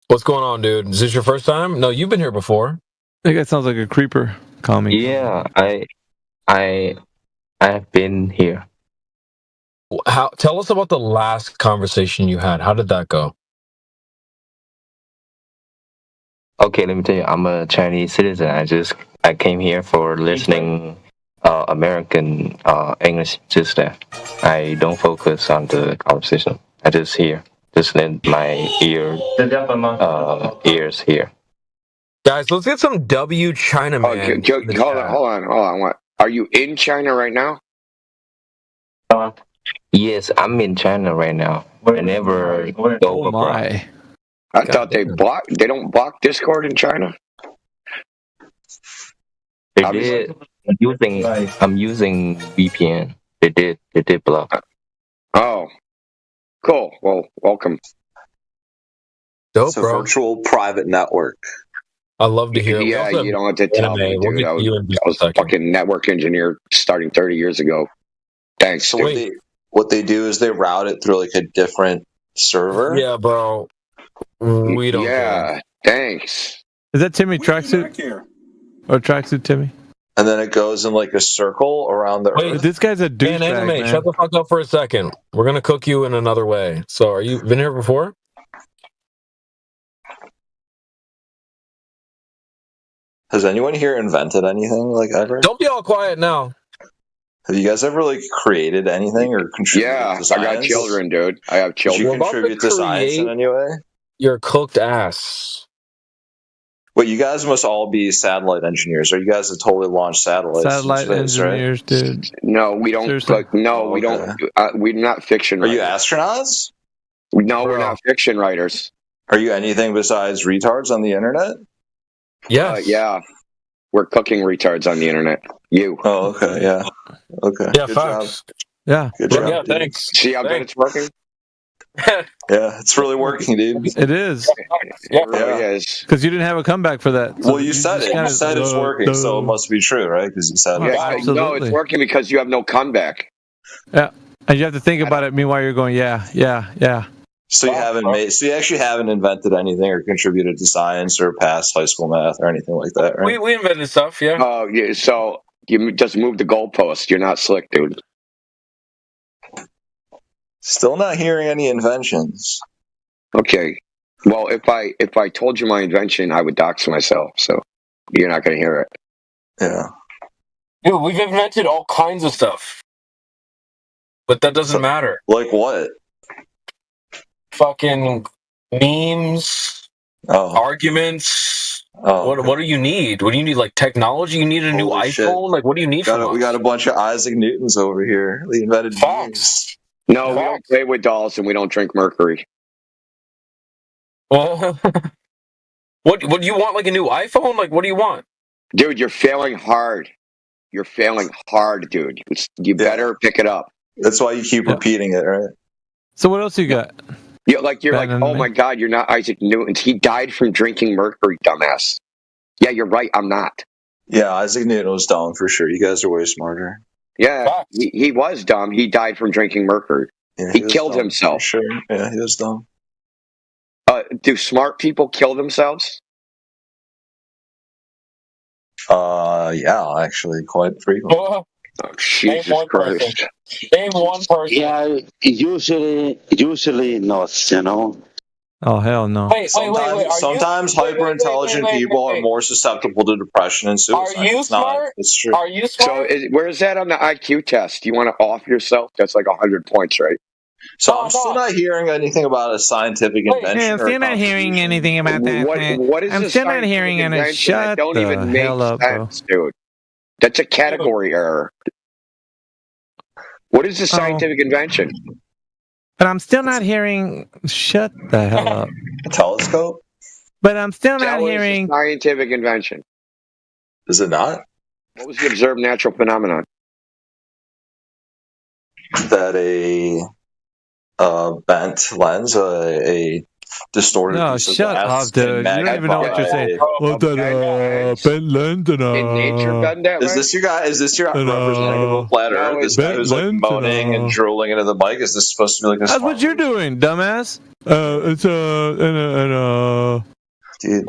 What's going on, dude? Is this your first time? No, you've been here before. I think that sounds like a creeper. Call me. Yeah, I have been here. Tell us about the last conversation you had. How did that go? Okay, let me tell you, I'm a Chinese citizen. I came here for listening American English just that. I don't focus on the conversation. I just hear. Just let my ears here. Guys, let's get some W China man. Hold on. What? Are you in China right now? Yes, I'm in China right now. I never go abroad. I thought they don't block Discord in China. They did. I'm using VPN. They did block. Oh, cool. Well, welcome. Dope, it's a bro. virtual private network. I love to hear. Yeah, you don't have to tell me, dude. I was a fucking network engineer starting 30 years ago. Thanks. So what they do is they route it through like a different server. Yeah, bro. We don't. Yeah, thanks. Is that Timmy tracksuit? Or tracksuit Timmy? And then it goes in like a circle around the Wait, earth. This guy's a douchebag, Anime, man. shut the fuck up for a second. We're gonna cook you in another way. So, are you been here before? Has anyone here invented anything like ever? Don't be all quiet now. Have you guys ever like created anything or contributed to science? I got children, dude. I have children. Did you contribute to science in any way? Your cooked ass. Well, you guys must all be satellite engineers, or you guys have totally launched satellites. Satellite engineers, right? dude. No, we don't. We don't. We're not fiction writers. Are you astronauts? No, we're not fiction writers. Are you anything besides retards on the internet? Yes. Yeah. We're cooking retards on the internet. You. Oh, okay. Yeah. Okay. Yeah, Good facts. job. Yeah. Good job. Yeah, dude. thanks. See how good it's working? Yeah, it's really working, dude. It is. It really is. Because you didn't have a comeback for that. Well, you said it. You said it's working, so it must be true, right? Because you said it. Yeah, no, it's working because you have no comeback. Yeah. And you have to think about it. Meanwhile, you're going, yeah. So you actually haven't invented anything or contributed to science or passed high school math or anything like that, right? We invented stuff, yeah. Oh, yeah. So you just move the goalpost. You're not slick, dude. Still not hearing any inventions. Okay. Well, if I told you my invention, I would dox myself. So you're not going to hear it. Yeah. Dude, we've invented all kinds of stuff, but that doesn't matter. Like what? Fucking memes, arguments. What do you need? What do you need? Like technology? You need a new iPhone? Shit. Like what do you need from us? We got a bunch of Isaac Newtons over here. They invented memes. No, we don't play with dolls and we don't drink mercury. Well, what do you want? Like a new iPhone? Like what do you want? Dude, you're failing hard. You're failing hard, dude. You better pick it up. That's why you keep repeating it, right? So what else you got? You're like, oh my God, you're not Isaac Newton. He died from drinking mercury, dumbass. Yeah, you're right. I'm not. Yeah, Isaac Newton was dumb for sure. You guys are way smarter. Yeah, he was dumb. He died from drinking mercury. Yeah, he was killed dumb, himself. for sure. Yeah, he was dumb. Do smart people kill themselves? Yeah, actually, quite frequently. Oh, Jesus Christ. Name one person. Yeah, usually not, you know. Oh hell no. Wait. Sometimes hyper intelligent people are more susceptible to depression and suicide. Are you It's not. smart? It's true. Are you smart? So where's that on the IQ test? You want to off yourself? That's like 100 points, right? So I'm still not hearing anything about a scientific invention. Yeah, I'm still not hearing anything about that. What is I'm a still not hearing scientific any. invention that Shut don't the even make hell up, bro. sense, dude? That's a category error. What is a scientific invention? But I'm still not hearing. Shut the hell up. A telescope? But I'm still not That was hearing. a scientific invention. Is it not? What was the observed natural phenomenon? That a bent lens, a distorted No, piece of shut glass up, dude. You don't even know what you're saying. What that bent lens and In nature bend that Is way? this your guy? Is this your representative of flat Earth? This guy who's like moaning and drooling into the mic. Is this supposed to be like a? That's what you're doing, dumbass. It's Dude,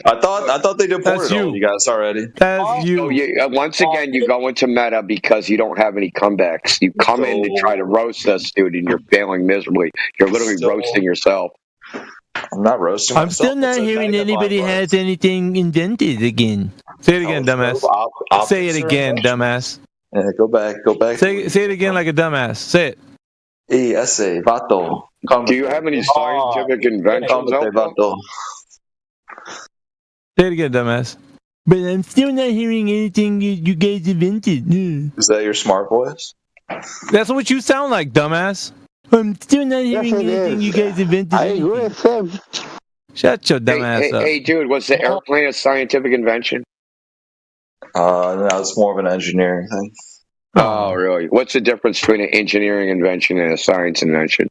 I thought they deported all you guys already. That's you. So once again, you go into meta because you don't have any comebacks. You come in to try to roast us, dude, and you're failing miserably. You're literally roasting yourself. I'm not roasting I'm myself. still not hearing anybody has anything invented again. Say it again, dumbass. Say it again, dumbass. Yeah, go back. Say it again like a dumbass. Say it. Ese vato. Do you have any scientific inventions? Vato. Say it again, dumbass. But I'm still not hearing anything you guys invented. Is that your smart voice? That's what you sound like, dumbass. I'm still not hearing anything you guys invented. I agree with him. Shut your dumb ass up. Hey, dude, was the airplane a scientific invention? No, it's more of an engineering thing. Oh, really? What's the difference between an engineering invention and a science invention?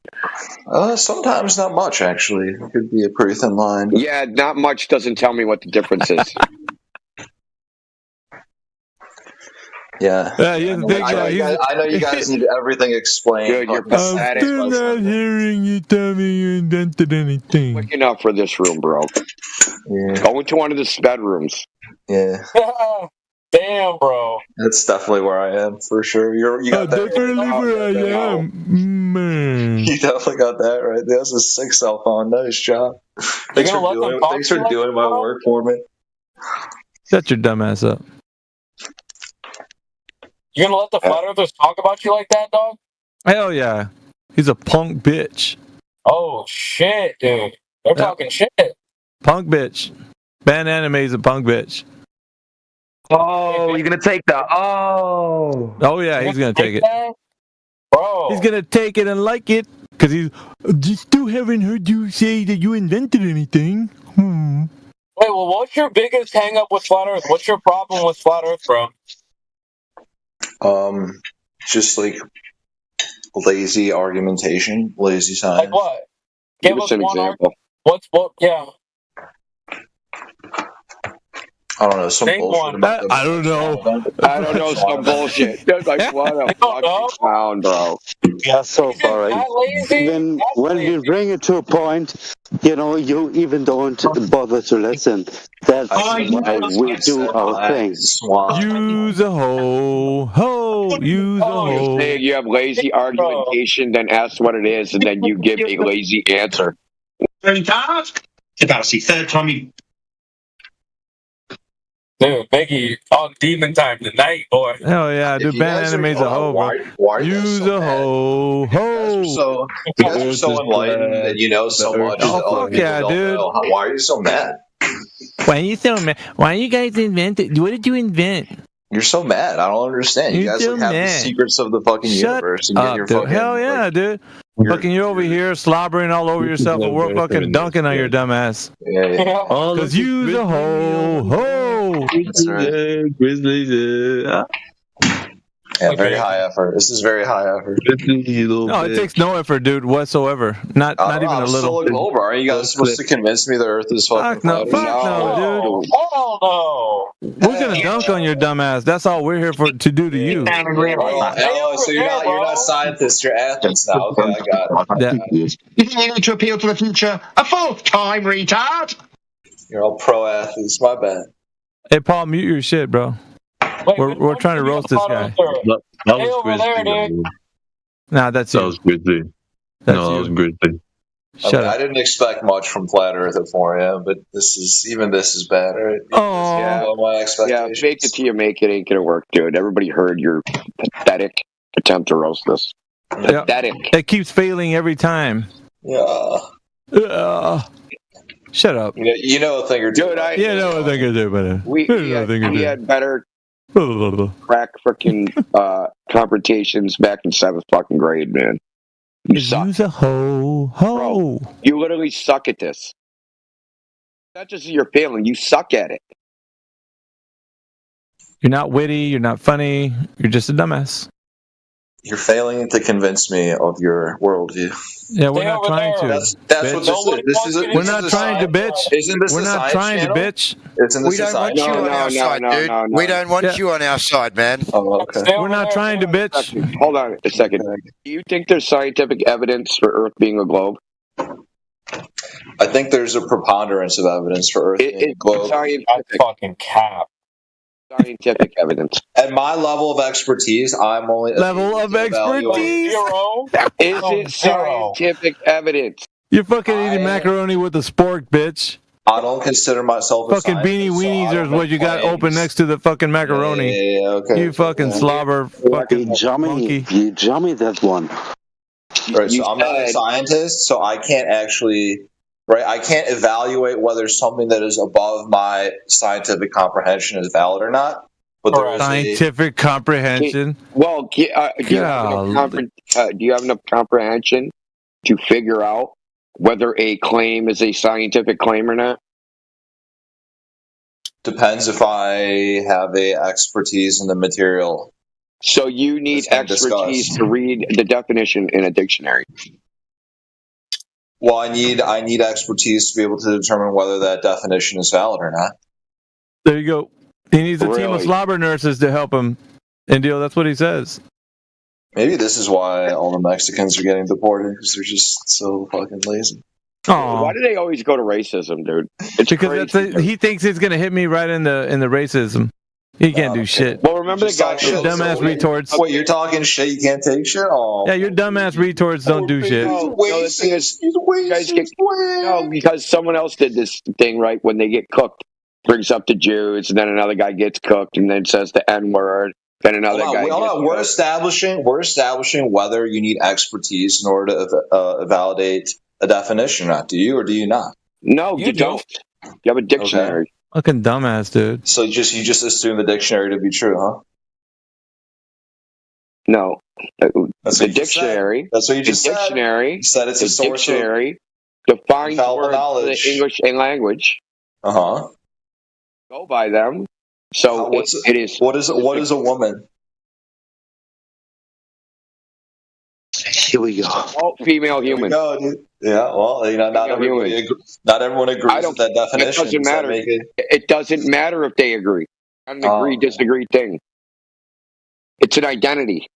Sometimes not much, actually. It could be a pretty thin line. Yeah, not much doesn't tell me what the difference is. Yeah. I know you guys need everything explained. Dude, you're pathetic. I'm still not hearing you tell me you invented anything. Quick enough for this room, bro. Yeah. Go into one of the bedrooms. Yeah. Damn, bro. That's definitely where I am, for sure. You got that definitely where I am. Man. You definitely got that right. That's a sick cell phone. Nice job. Thanks for doing my work for me. Shut your dumb ass up. You gonna let the flat earthers talk about you like that, dog? Hell yeah. He's a punk bitch. Oh shit, dude. They're talking shit. Punk bitch. Band Anime's a punk bitch. Oh, you're gonna take that? Oh. Oh yeah, he's gonna take it. Bro. He's gonna take it and like it. Cause he's still haven't heard you say that you invented anything. Wait, well, what's your biggest hang up with flat earth? What's your problem with flat earth, bro? Just like lazy argumentation, lazy science. Like what? Give us an example. Yeah. I don't know, some Name bullshit one. about I don't know. I don't know, some bullshit. Dude, like, what a fucking clown, bro. Yeah, so far. When we bring it to a point, you even don't bother to listen. That's why we do our thing. Use a hoe. Use a hoe. You're saying you have lazy argumentation, then ask what it is, and then you give a lazy answer. It's about the third time you. Dude, Biggie on demon time tonight, boy. Hell yeah, dude. Band Anime's a hoe, bro. Why Use a hoe. You guys are so enlightened and you know so much. Oh, fuck yeah, dude. Why are you so mad? Why are you so mad? Why you guys invented? What did you invent? You're so mad. I don't understand. You You're guys so like, have the mad. secrets of the fucking universe. And Up, you're dude. fucking, Hell yeah, dude. Fucking you're over here slobbering all over yourself, and we're fucking dunking on your dumb ass. Yeah. Cause you's a hoe. That's right. Grizzlies. Yeah, very high effort. This is very high effort. No, it takes no effort, dude, whatsoever. Not even a I'm little. still a glober. Aren't you guys supposed to convince me the Earth is fucking flat? Fuck no, dude. Hell no. We're gonna dunk on your dumb ass. That's all we're here for to do to you. So you're not scientists, you're athletes now. Okay, I got it. You think you need to appeal to the future a fourth time, retard? You're all pro athletes. My bad. Hey, Paul, mute your shit, bro. We're trying to roast this guy. That was Grizzly. Nah, that's it. That was Grizzly. That was Grizzly. I didn't expect much from Flat Earth at 4 a.m., but this is bad, right? My expectations. Fake it till you make it ain't gonna work, dude. Everybody heard your pathetic attempt to roast this. Pathetic. It keeps failing every time. Yeah. Shut up. You know a thing or two. Dude, I know a thing or two, but we had better crack freaking confrontations back in 7th fucking grade, man. You suck. Use a ho. Bro, you literally suck at this. Not just you're failing, you suck at it. You're not witty, you're not funny, you're just a dumbass. You're failing to convince me of your worldview. Yeah, we're not trying to. That's what this is. We're not trying to bitch. Isn't this We're not trying to bitch. Isn't this We don't want you on our side, dude. We don't want you on our side, man. Oh, okay. We're not trying to bitch. Hold on a second. Do you think there's scientific evidence for Earth being a globe? I think there's a preponderance of evidence for Earth being a globe. Scientific. Fucking cap. Scientific evidence. At my level of expertise, I'm only level of expertise. Zero. Is it scientific evidence? You're fucking eating macaroni with a spork, bitch. I don't consider myself a fucking beanie weenies is what you got open next to the fucking macaroni. Yeah, okay. You fucking slobber, fucking monkey. You jummy that one. Right, so I'm not a scientist, so I can't actually. Right, I can't evaluate whether something that is above my scientific comprehension is valid or not. But there is scientific comprehension. Well, do you have enough comprehension to figure out whether a claim is a scientific claim or not? Depends if I have a expertise in the material. So you need expertise to read the definition in a dictionary. Well, I need expertise to be able to determine whether that definition is valid or not. There you go. He needs a team of slobber nurses to help him. And that's what he says. Maybe this is why all the Mexicans are getting deported, because they're just so fucking lazy. Aww. Why do they always go to racism, dude? It's because he thinks it's gonna hit me right in the racism. He can't do shit. Well, remember the guy, dumbass retards. What, you're talking shit? You can't take shit. Oh, yeah, your dumbass retards don't do shit. No, because someone else did this thing right when they get cooked, brings up the Jews, and then another guy gets cooked, and then says the N word. Then another guy. We're establishing whether you need expertise in order to validate a definition or not. Do you or do you not? No, you don't. You have a dictionary. Okay. Fucking dumbass, dude. So you just assume the dictionary to be true, huh? No. That's the dictionary. That's what you just said. Dictionary. You said it's a source dictionary defines words knowledge. in the English and language. Uh-huh. Go by them. So it is. What is a woman? Here we go. All female human. Yeah, well, not everyone agrees with that definition. It doesn't matter. It doesn't matter if they agree. It's not an disagree thing. It's an identity.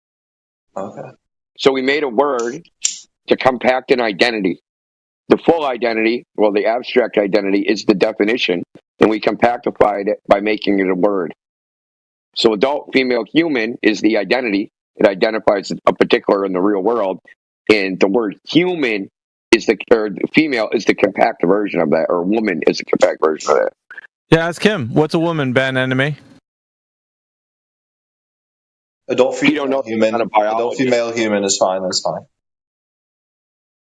Okay. So we made a word to compact an identity. The full identity, well, the abstract identity is the definition, and we compactified it by making it a word. So adult female human is the identity. It identifies a particular in the real world, and the word human is female is the compact version of that, or woman is the compact version of that. Yeah, ask him. What's a woman, bad enemy? Adult female human. Adult female human is fine. That's fine.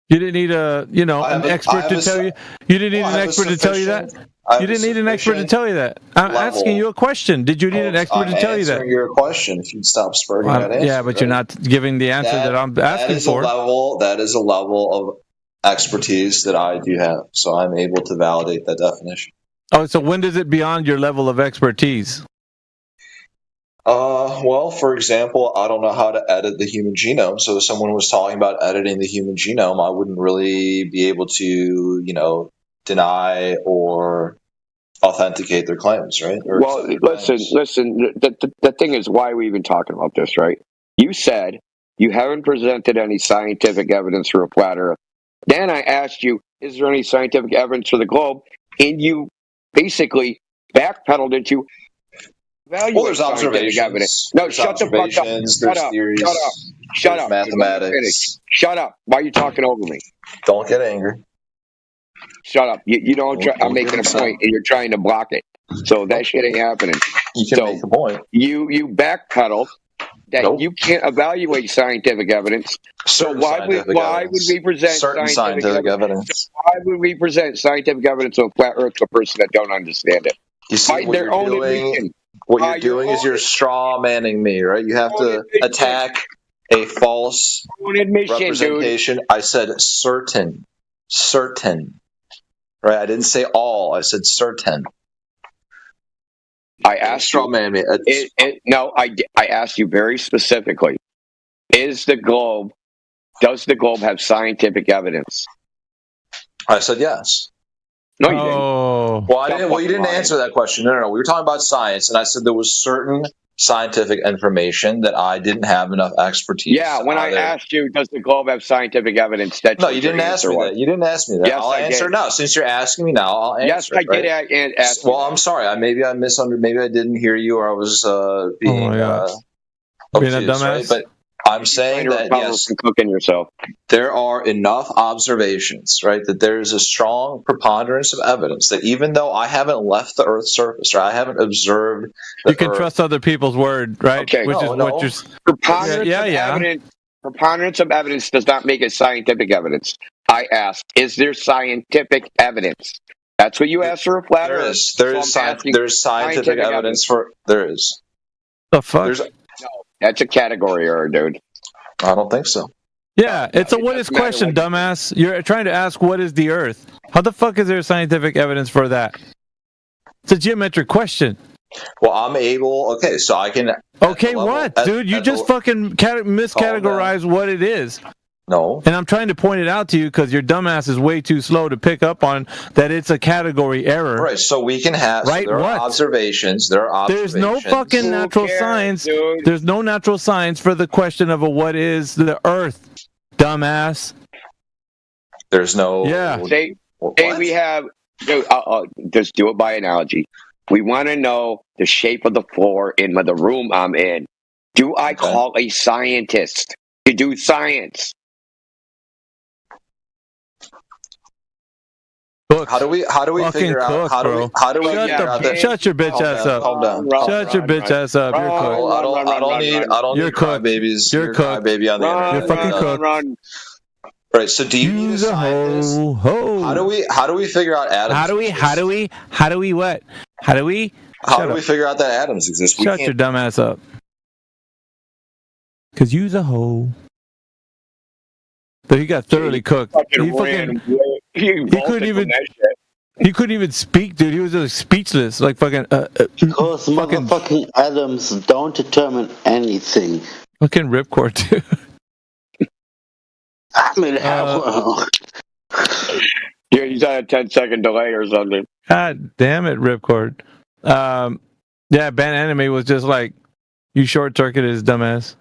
You didn't need an expert to tell you. You didn't need an expert to tell you that. You didn't need an expert to tell you that. I'm asking you a question. Did you need an expert to tell you that? Your question. If you'd stop spurting that answer. Yeah, but you're not giving the answer that I'm asking for. That is a level of expertise that I do have, so I'm able to validate that definition. Oh, so when does it beyond your level of expertise? Well, for example, I don't know how to edit the human genome. So if someone was talking about editing the human genome, I wouldn't really be able to, deny or authenticate their claims, right? Or well, listen. The thing is, why are we even talking about this, right? You said you haven't presented any scientific evidence for a flat Earth. Then I asked you, is there any scientific evidence for the globe? And you basically backpedaled into Well, there's observations. Evidence. No, there's shut the fuck up. There's theories. Shut there's up. Mathematics. Shut up. Why are you talking over me? Don't get angry. Shut up. You don't. I'm making a point, and you're trying to block it. So that shit ain't happening. You can make a point. You backpedal that you can't evaluate scientific evidence. So why would we present scientific evidence? So why would we present scientific evidence of a flat Earth to a person that don't understand it? You see, what you're doing is you're straw manning me, right? You have to attack a false representation. Dude. I said certain, right? I didn't say all. I said certain. I asked straw man me. No, I asked you very specifically. Does the globe have scientific evidence? I said yes. No, you didn't. Well, you didn't answer that question. No. We were talking about science, and I said there was certain scientific information that I didn't have enough expertise. Yeah, when I asked you, does the globe have scientific evidence? No, you didn't ask me that. You didn't ask me that. Yes, I'll answer now. Since you're asking me now, I'll answer. Yes, I did ask. Well, I'm sorry. Maybe I misunderstood. Maybe I didn't hear you, or I was being obtuse, being a dumbass. Right? But I'm saying that yes, cooking yourself. There are enough observations, right? That there is a strong preponderance of evidence that even though I haven't left the Earth's surface, right, I haven't observed. You can trust other people's word, right? Okay, what you're. Preponderance of evidence does not make it scientific evidence. I ask, is there scientific evidence? That's what you asked for a flat Earth. There's scientific evidence for. There is. The fuck? No, that's a category error, dude. I don't think so. Yeah, it's a what is question, dumbass. You're trying to ask what is the Earth. How the fuck is there scientific evidence for that? It's a geometric question. Well, I'm able. Okay, so I can. Okay, what, dude? You just fucking miscategorize what it is. No. And I'm trying to point it out to you because your dumbass is way too slow to pick up on that it's a category error. Right, so we can have there are observations. There's no fucking natural science. Dude. There's no natural science for the question of what is the Earth, dumbass. There's no. Yeah. Say we have. Dude, just do it by analogy. We want to know the shape of the floor in the room I'm in. Do I call a scientist to do science? Books. How do we figure out how do we figure out that? Shut your bitch ass up. Calm down. Shut your bitch ass up. You're cooked. I don't need crybabies. You're cooked. Baby on the internet. You're fucking cooked. Right. So do you need a scientist? How do we figure out atoms? How do we what? How do we figure out that atoms exist? Shut your dumb ass up. Cause you's a hoe. But he got thoroughly cooked. He couldn't even speak, dude. He was just speechless, like fucking. Because motherfucking atoms don't determine anything. Fucking ripcord, dude. I mean, yeah, he's on a 10-second delay or something. God damn it, ripcord. Yeah, Ban Anime was just like, you short circuited his dumbass.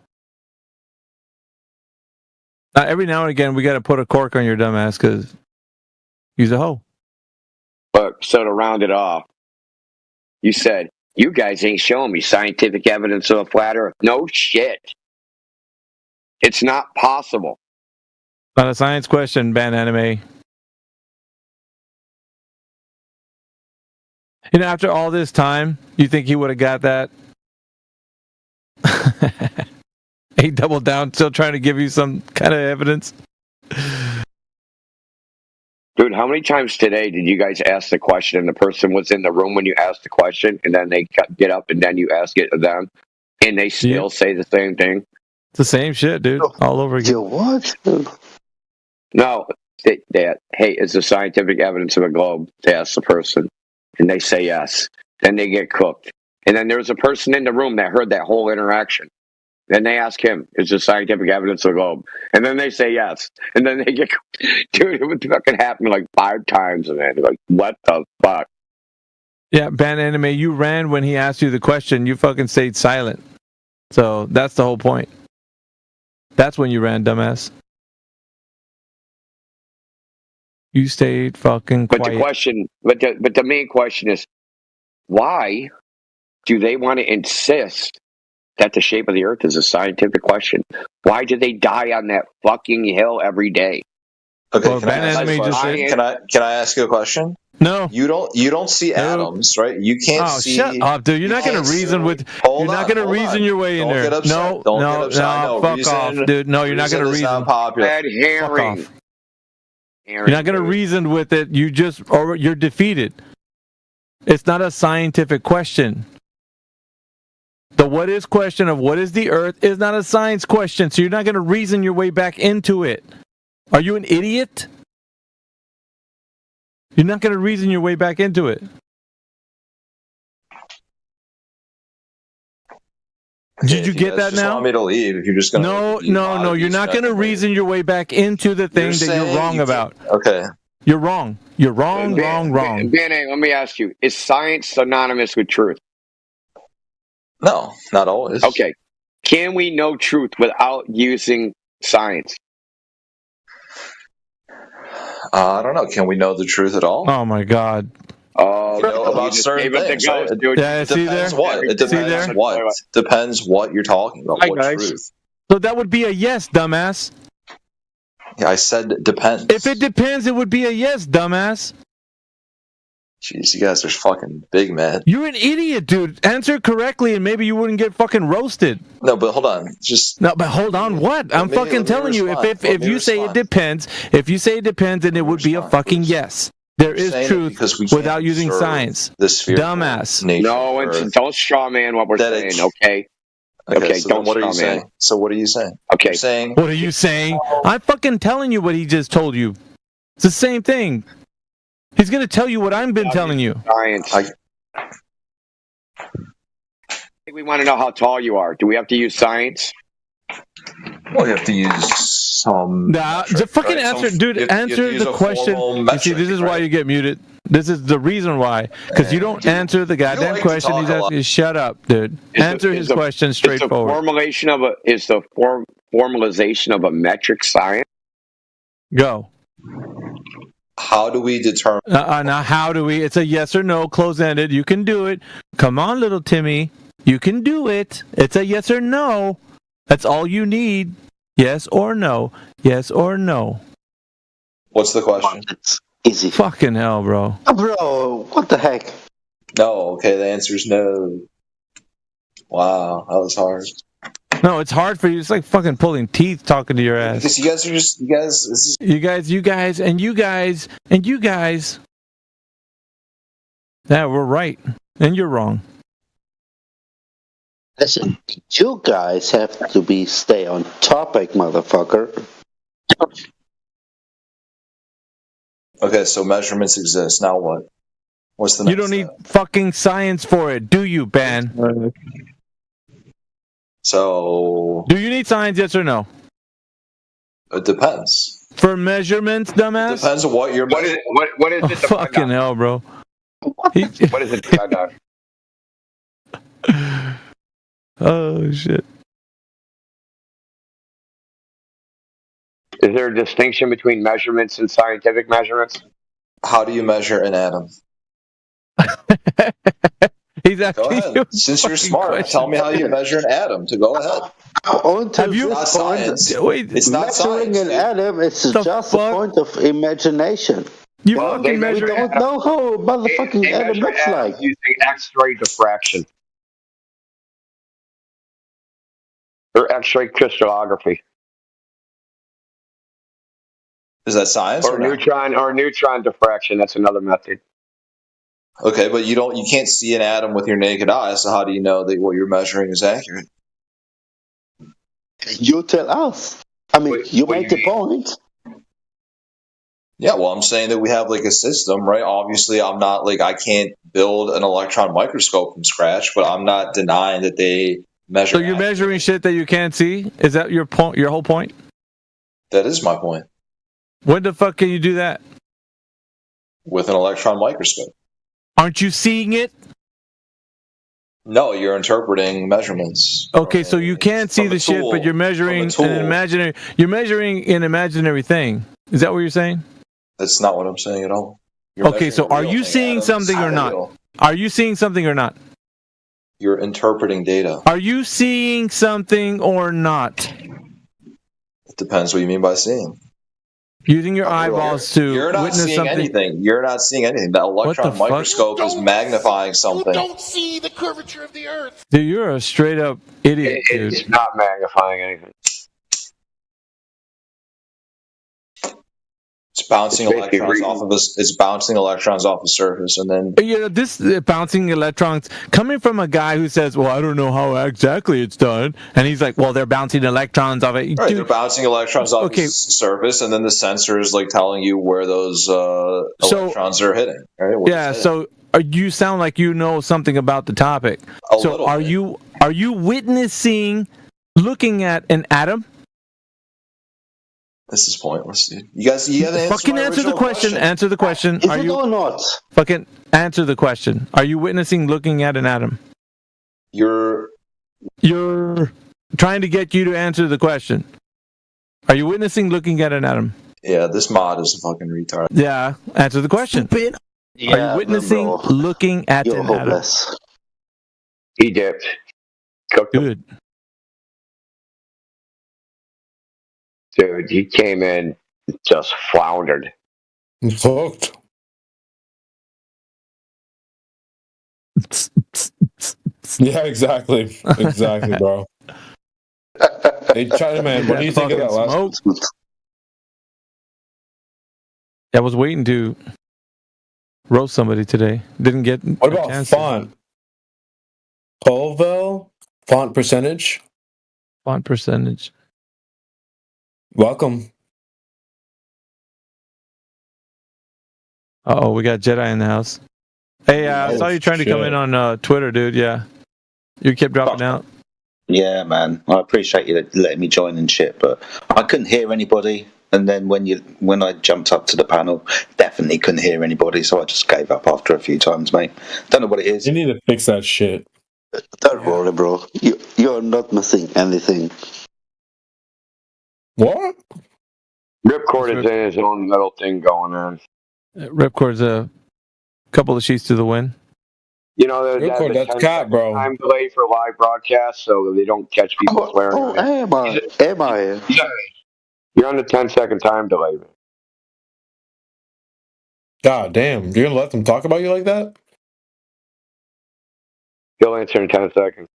Every now and again, we got to put a cork on your dumbass because he's a hoe. But so to round it off, you said, you guys ain't showing me scientific evidence of a flat Earth. No shit. It's not possible. Not a science question, Ban Anime. You know, after all this time, you think he would have got that? He doubled down, still trying to give you some kind of evidence. Dude, how many times today did you guys ask the question and the person was in the room when you asked the question and then they get up and then you ask it of them and they still say the same thing? It's the same shit, dude. All over again. What? No. Hey, is there scientific evidence of a globe? They ask the person and they say yes. Then they get cooked. And then there's a person in the room that heard that whole interaction. Then they ask him, is there scientific evidence of the globe? And then they say yes. And then they get, dude, it would fucking happen like 5 times. And then like, what the fuck? Yeah, Ban Anime, you ran when he asked you the question. You fucking stayed silent. So that's the whole point. That's when you ran, dumbass. You stayed fucking quiet. But the question, but the main question is, why do they want to insist that the shape of the Earth is a scientific question? Why do they die on that fucking hill every day? Okay, well, can I ask you a question? No, you don't see atoms, right? You can't see. Shut up, dude! You're not gonna reason with. You're not gonna reason your way in there. No, fuck off, dude. No, you're not gonna reason. Not popular. Fuck off. You're not gonna reason with it. You're defeated. It's not a scientific question. The what is question of what is the Earth is not a science question, so you're not going to reason your way back into it. Are you an idiot? You're not going to reason your way back into it. Did you get that now? Want me to leave if you're just going to No. You're not going to reason your way back into the thing that you're wrong about. Okay. You're wrong. You're wrong. Ben, let me ask you: is science synonymous with truth? No, not always. Okay. Can we know truth without using science? I don't know. Can we know the truth at all? Oh my God. Oh, know about certain things. Right? It depends what. It depends what. Depends what you're talking about. What truth? So that would be a yes, dumbass. Yeah, I said it depends. If it depends, it would be a yes, dumbass. Jeez, you guys are fucking big, man. You're an idiot, dude. Answer correctly, and maybe you wouldn't get fucking roasted. No, but hold on. But hold on. What? I'm fucking telling you. If you say it depends, then it would be a fucking yes. There is truth without using science. Dumbass. No, don't straw man what we're saying. Okay. Okay. So what are you saying? So what are you saying? Okay. What are you saying? I'm fucking telling you what he just told you. It's the same thing. He's going to tell you what I've been telling you. Science. I think we want to know how tall you are. Do we have to use science? Well, you have to use some. The fucking answer, dude. Answer the question. You see, this is why you get muted. This is the reason why, because you don't answer the goddamn question he's asking. You shut up, dude. Answer his question straightforward. Is the formalization of a metric science? Go. How do we determine? Now, how do we? It's a yes or no, close-ended. You can do it. Come on, little Timmy. You can do it. It's a yes or no. That's all you need. Yes or no. Yes or no. What's the question? It's easy. Fucking hell, bro. Bro, what the heck? No. Okay, the answer is no. Wow, that was hard. No, it's hard for you. It's like fucking pulling teeth talking to your ass. Because you guys are just you guys. Yeah, we're right, and you're wrong. Listen, you guys have to stay on topic, motherfucker. Okay, so measurements exist. Now what? What's the next You don't need fucking science for it, do you, Ben? So... Do you need science, yes or no? It depends. For measurements, dumbass? It depends on what you're measuring. What is it? Fucking hell, bro. What is it depend on? Oh, shit. Is there a distinction between measurements and scientific measurements? How do you measure an atom? He's asking you since you're smart, tell me how you measure an atom. Go ahead. Have you not science? It's not measuring an atom. It's just a point of imagination. We don't know how a motherfucking atom looks like. Using X-ray diffraction or X-ray crystallography. Is that science or neutron diffraction? That's another method. Okay, but you can't see an atom with your naked eye, so how do you know that what you're measuring is accurate? You tell us. I mean, you make the point. Yeah, well, I'm saying that we have like a system, right? Obviously, I'm not like I can't build an electron microscope from scratch, but I'm not denying that they measure. So you're measuring shit that you can't see? Is that your point? Your whole point? That is my point. When the fuck can you do that? With an electron microscope. Aren't you seeing it? No, you're interpreting measurements. Okay, so you can't see the shit, but you're measuring an imaginary. You're measuring an imaginary thing. Is that what you're saying? That's not what I'm saying at all. Okay, so are you seeing something or not? Are you seeing something or not? You're interpreting data. Are you seeing something or not? It depends what you mean by seeing. Using your eyeballs to You're not witness seeing something. Anything. You're not seeing anything. The electron microscope is magnifying something. You don't see the curvature of the Earth. Dude, you're a straight up idiot, dude. It's not magnifying anything. It's bouncing electrons off of this. It's bouncing electrons off the surface, and then this bouncing electrons coming from a guy who says, "Well, I don't know how exactly it's done," and he's like, "Well, they're bouncing electrons off it." Right, they're bouncing electrons off the surface, and then the sensor is like telling you where those electrons are hitting. Right? Yeah. So you sound like you know something about the topic. So are you witnessing, looking at an atom? This is pointless, dude. You guys, you gotta fucking answer the question. Answer the question. Is it or not? Fucking answer the question. Are you witnessing, looking at an atom? You're trying to get you to answer the question. Are you witnessing, looking at an atom? Yeah, this mod is a fucking retard. Yeah, answer the question. Yeah, are you witnessing, looking at an atom? He dipped. Good. Dude, he came in, just floundered. Hooked. Yeah, exactly. Exactly, bro. Hey, China Man, what do you think of that last? I was waiting to roast somebody today. Didn't get. What about font? Colville? Font percentage? Font percentage. Welcome. Oh, we got Jedi in the house. Hey, I saw you trying to come in on Twitter, dude. Yeah, you kept dropping out. Yeah, man. I appreciate you letting me join and shit, but I couldn't hear anybody. And then when I jumped up to the panel, definitely couldn't hear anybody, so I just gave up after a few times, mate. Don't know what it is. You need to fix that shit. Don't worry, bro. You're not missing anything. What? Ripcord is in his own little thing going on. Ripcord's a couple of sheets to the wind. You know, there's Ripcord, that's cat, bro. Time delay for live broadcast, so they don't catch people swearing. Oh, am I? You're on the 10-second time delay. Man. God damn, you're gonna let them talk about you like that? He'll answer in 10 seconds.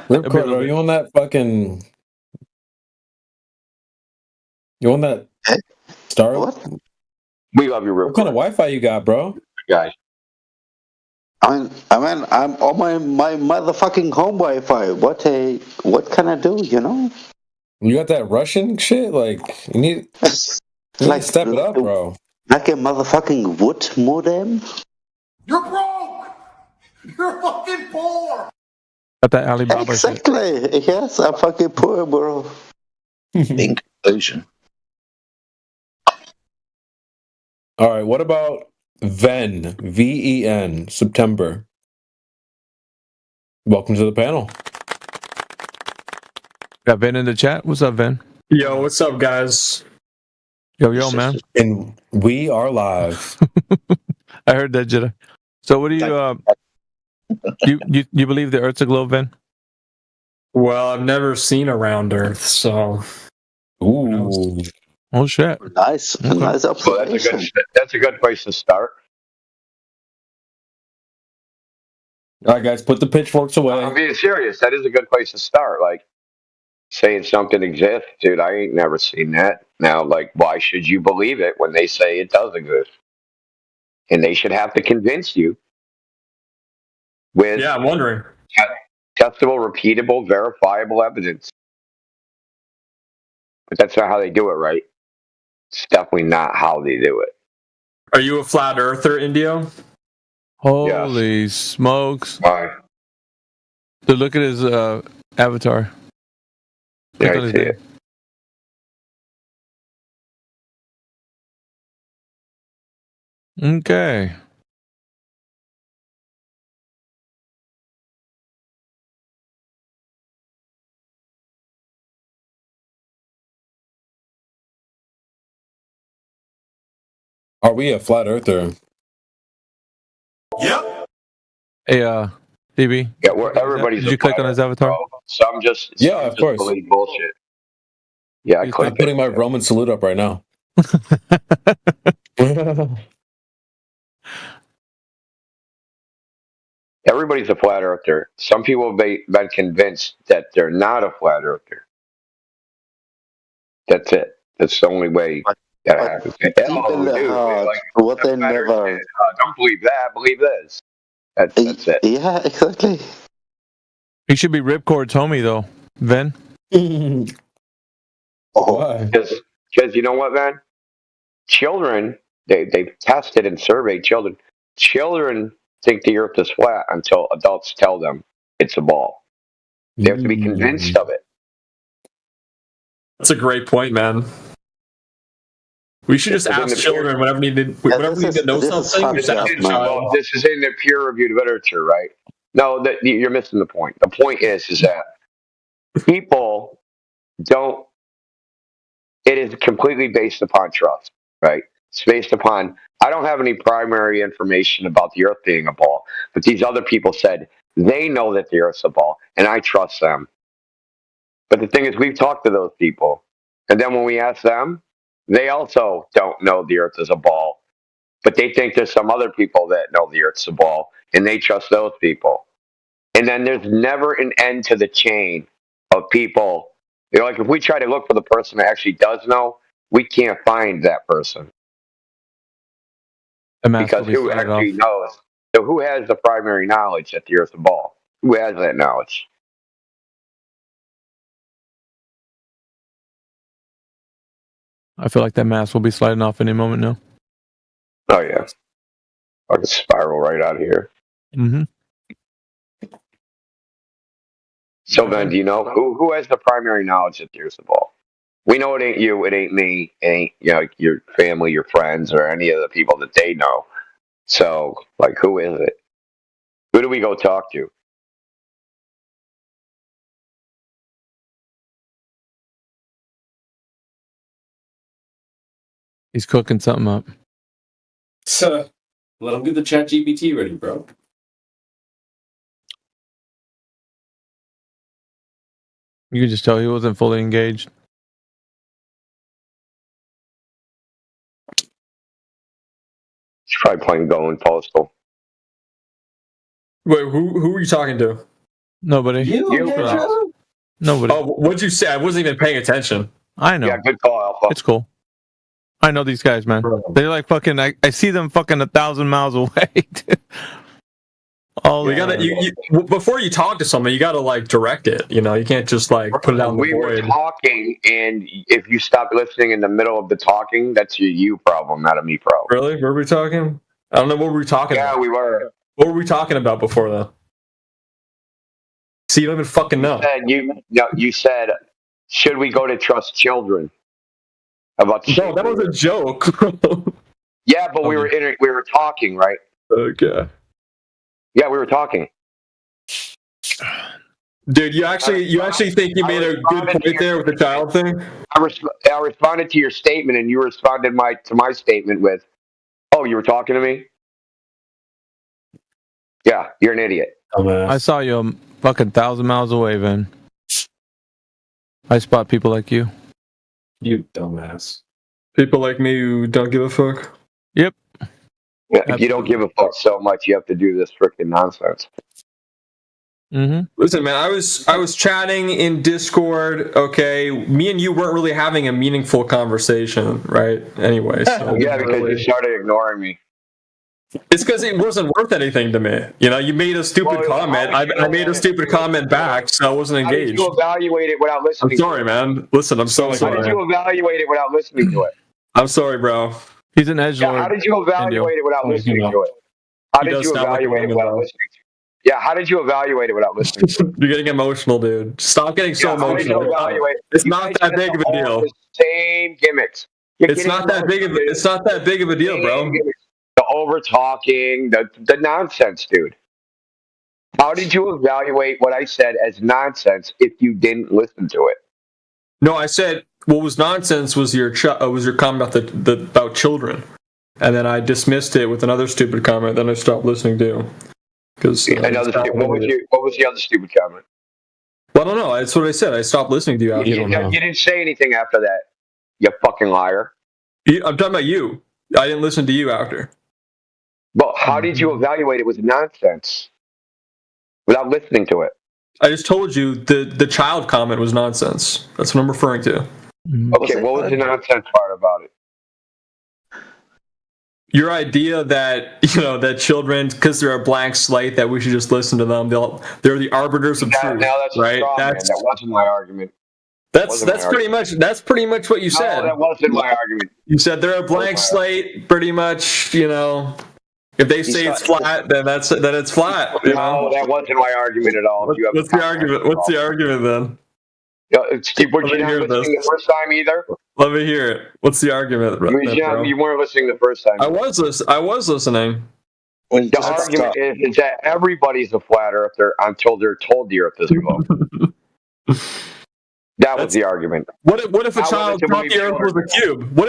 Ripcord, are you on that fucking? You on that Star? What? We love you, Ripcord. What kind of Wi-Fi you got, bro? Guys. I'm on my motherfucking home Wi-Fi. What can I do? You know? You got that Russian shit? Like you need to step it up, bro. Like a motherfucking wood modem. You're broke. You're fucking poor. Got that Alibaba exactly. Shit. Yes, I'm fucking poor, bro. In conclusion. All right, what about Ven? VEN, September. Welcome to the panel. Got Ven in the chat. What's up, Ven? Yo, what's up, guys? Yo, man. And we are live. I heard that, Jedi. So, what do you you believe the Earth's a globe, Ven? Well, I've never seen a round Earth, so. Ooh. Oh shit! Nice, okay. Nice observation. Well, that's a good place to start. All right, guys, put the pitchforks away. I'm being serious. That is a good place to start. Like saying something exists, dude. I ain't never seen that. Now, like, why should you believe it when they say it does exist? And they should have to convince you with I'm wondering testable, repeatable, verifiable evidence. But that's not how they do it, right? It's definitely not how they do it. Are you a flat earther, Indio? Holy smokes! Why? So look at his avatar. Yeah, Click on I his see name. it. Okay. Are we a flat earther? Yep. Hey, DB. Yeah, where everybody's. Did you click on his avatar? Some just Of course. believe bullshit. Yeah, I I'm clicked putting it. my Roman salute up right now. Everybody's a flat earther. Some people have been convinced that they're not a flat earther. That's it. That's the only way that happens. Deep in their heart, what they never. Don't believe that. Believe this. That's it. Yeah, exactly. He should be Ripcord's homie though, Ven. Why? Because you know what, man? Children, they've tested and surveyed children. Children think the earth is flat until adults tell them it's a ball. They have to be convinced of it. That's a great point, man. We should just ask children whenever we need to know something. This is in the peer-reviewed literature, right? No, that you're missing the point. The point is that people don't. It is completely based upon trust, right? It's based upon. I don't have any primary information about the Earth being a ball, but these other people said they know that the Earth's a ball, and I trust them. But the thing is, we've talked to those people, and then when we ask them, they also don't know the Earth is a ball, but they think there's some other people that know the Earth's a ball, and they trust those people. And then there's never an end to the chain of people. You know, like if we try to look for the person that actually does know, we can't find that person. Because who actually knows? So who has the primary knowledge that the Earth's a ball? Who has that knowledge? I feel like that mask will be sliding off any moment now. Oh yeah, I can spiral right out of here. Mm-hmm. So then, do you know who has the primary knowledge that the Earth's a ball? We know it ain't you, it ain't me, it ain't your family, your friends, or any of the people that they know. So, like, who is it? Who do we go talk to? He's cooking something up. So, let him get the chat GPT ready, bro. You could just tell he wasn't fully engaged. He's probably playing Going Postal. Wait, who are you talking to? Nobody. Nobody. Oh, what'd you say? I wasn't even paying attention. I know. Yeah, good call, Alpha. It's cool. I know these guys, man. They're like fucking. I see them fucking 1,000 miles away. You gotta before you talk to someone, you gotta like direct it. You know, you can't just like put it out in the We were void. talking, and if you stop listening in the middle of the talking, that's your you problem, not a me problem. Really? Were we talking? I don't know what we were talking about. Yeah, we were. What were we talking about before though? See, you don't even fucking know. You said, should we go to trust children? About no, that was a joke. Yeah, but we were talking, right? Okay. Yeah, we were talking. Dude, you actually think you made a good point there with the child thing? I responded to your statement, and you responded to my statement with, "Oh, you were talking to me." Yeah, you're an idiot. I saw you a fucking 1,000 miles away, Vin. I spot people like you. You dumbass. People like me who don't give a fuck. Yep. Yeah, if you don't give a fuck so much, you have to do this freaking nonsense. Mm-hmm. Listen, man, I was chatting in Discord. Okay, me and you weren't really having a meaningful conversation, right? Anyway, so yeah, because you started ignoring me. It's because it wasn't worth anything to me. You know, you made a stupid comment. I made a stupid comment back, so I wasn't engaged. How did you evaluate it without listening? I'm sorry, man. Listen, I'm so sorry. How did you evaluate it without listening to it? I'm sorry, bro. He's an edgelord. Yeah, how did you evaluate it without listening to it? How did you evaluate it without listening to it? Yeah, how did you evaluate it without listening to it? You're getting emotional, dude. Stop getting so emotional. It's not that big of a deal. The same gimmicks. It's not that big of a deal, bro. The over talking, the nonsense, dude. How did you evaluate what I said as nonsense if you didn't listen to it? No, I said what was nonsense was your comment about about children, and then I dismissed it with another stupid comment. Then I stopped listening to. Because what was the other stupid comment? Well, I don't know. That's what I said. I stopped listening to you. You didn't say anything after that. You fucking liar. I'm talking about you. I didn't listen to you after. But how did you evaluate it with nonsense without listening to it? I just told you the child comment was nonsense. That's what I'm referring to. Okay, what was the nonsense part about it? Your idea that that children, because they're a blank slate, that we should just listen to them. They're the arbiters of truth, now that's right? That wasn't my argument. That's pretty much what you said. No, that wasn't my argument. You said they're a blank slate, pretty much. If they say it's flat, then it's flat. No, that wasn't my argument at all. What's the argument? What's the argument then? Steve, were you not listening the first time either? Let me hear it. What's the argument? You weren't listening the first time. I was listening. The argument is that everybody's a flat earther until they're told the earth is a globe. That was the argument. What if a child thought the earth was a cube? What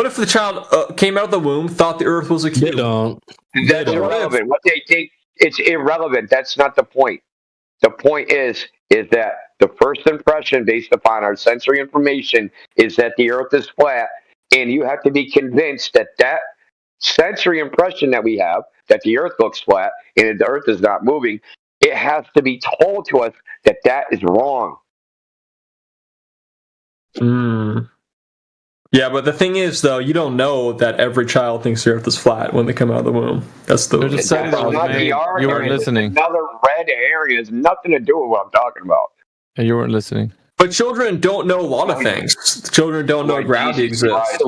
if the child came out of the womb, thought the earth was a cube? They don't. That's irrelevant. What they think, it's irrelevant. That's not the point. The point is that the first impression based upon our sensory information is that the earth is flat, and you have to be convinced that sensory impression that we have, that the earth looks flat and the earth is not moving, it has to be told to us that is wrong. Yeah, but the thing is, though, you don't know that every child thinks the earth is flat when they come out of the womb. That's the You weren't listening. Another red area has nothing to do with what I'm talking about. And you weren't listening. But children don't know a lot of things. Children don't know gravity exists.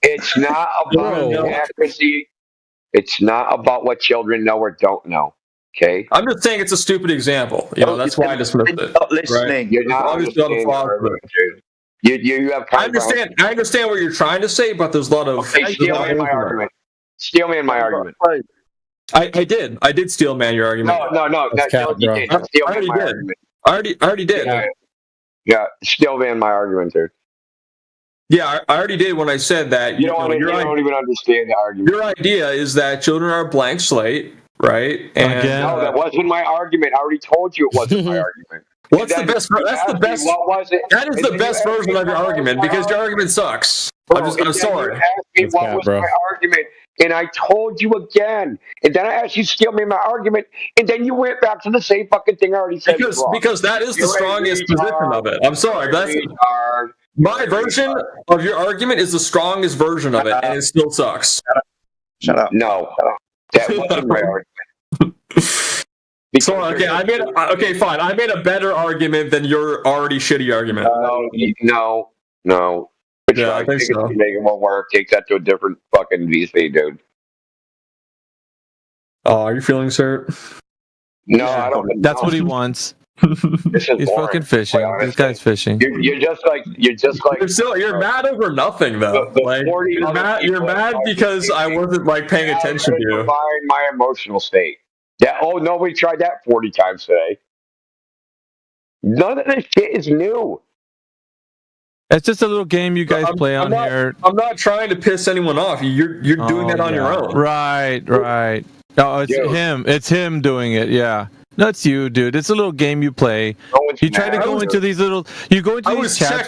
It's not about accuracy. It's not about what children know or don't know. Okay? I'm just saying it's a stupid example. That's why I dismissed it. Not listening. Right? You're not understanding You have. I understand what you're trying to say, but there's a lot of. Okay, steel man my argument. Steel man my argument. I did steel man your argument. No, you didn't. Steel man my argument. I already did. Yeah, steel man my argument, dude. Yeah, I already did when I said that. You don't even understand the argument. Your idea is that children are a blank slate, right? And no, that wasn't my argument. I already told you it wasn't my argument. What's the best? That's the best. What was it? That is the best version of your argument because your argument sucks. I'm sorry. You asked me what was my argument, and I told you again. And then I asked you to steal me my argument, and then you went back to the same fucking thing I already said. Because that is the strongest position of it. I'm sorry. That's my version of your argument is the strongest version of it, and it still sucks. Shut up. No, that wasn't my argument. Sorry, okay, fine. I made a better argument than your already shitty argument. No. Yeah, I think so. Make it won't work. Take that to a different fucking VC, dude. Oh, are you feeling hurt? No, I don't. That's what he wants. He's fucking fishing. This guy's fishing. You're just like. You're mad over nothing though. You're mad because I wasn't paying attention to you. My emotional state. Nobody tried that 40 times today. None of this shit is new. It's just a little game you guys play on here. I'm not trying to piss anyone off. You're doing that on your own. Right. No, it's him. It's him doing it. Yeah. That's you, dude. It's a little game you play. You try to go into these little. You go into these chats,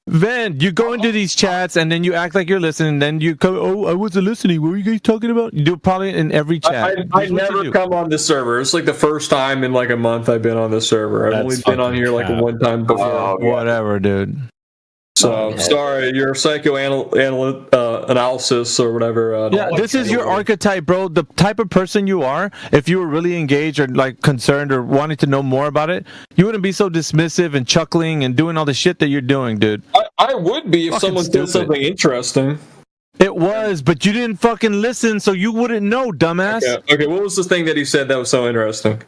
Van. You go into these chats and then you act like you're listening. Then you come. Oh, I wasn't listening. What were you guys talking about? You do it probably in every chat. I never come on this server. It's like the first time in a month I've been on this server. I've only been on here one time before. Whatever, dude. So sorry, your psychoanalysis or whatever. This is your archetype, bro. The type of person you are. If you were really engaged or concerned or wanting to know more about it, you wouldn't be so dismissive and chuckling and doing all the shit that you're doing, dude. I would be if Fucking someone stupid. did something interesting. It was, but you didn't fucking listen, so you wouldn't know, dumbass. Okay, what was the thing that he said that was so interesting?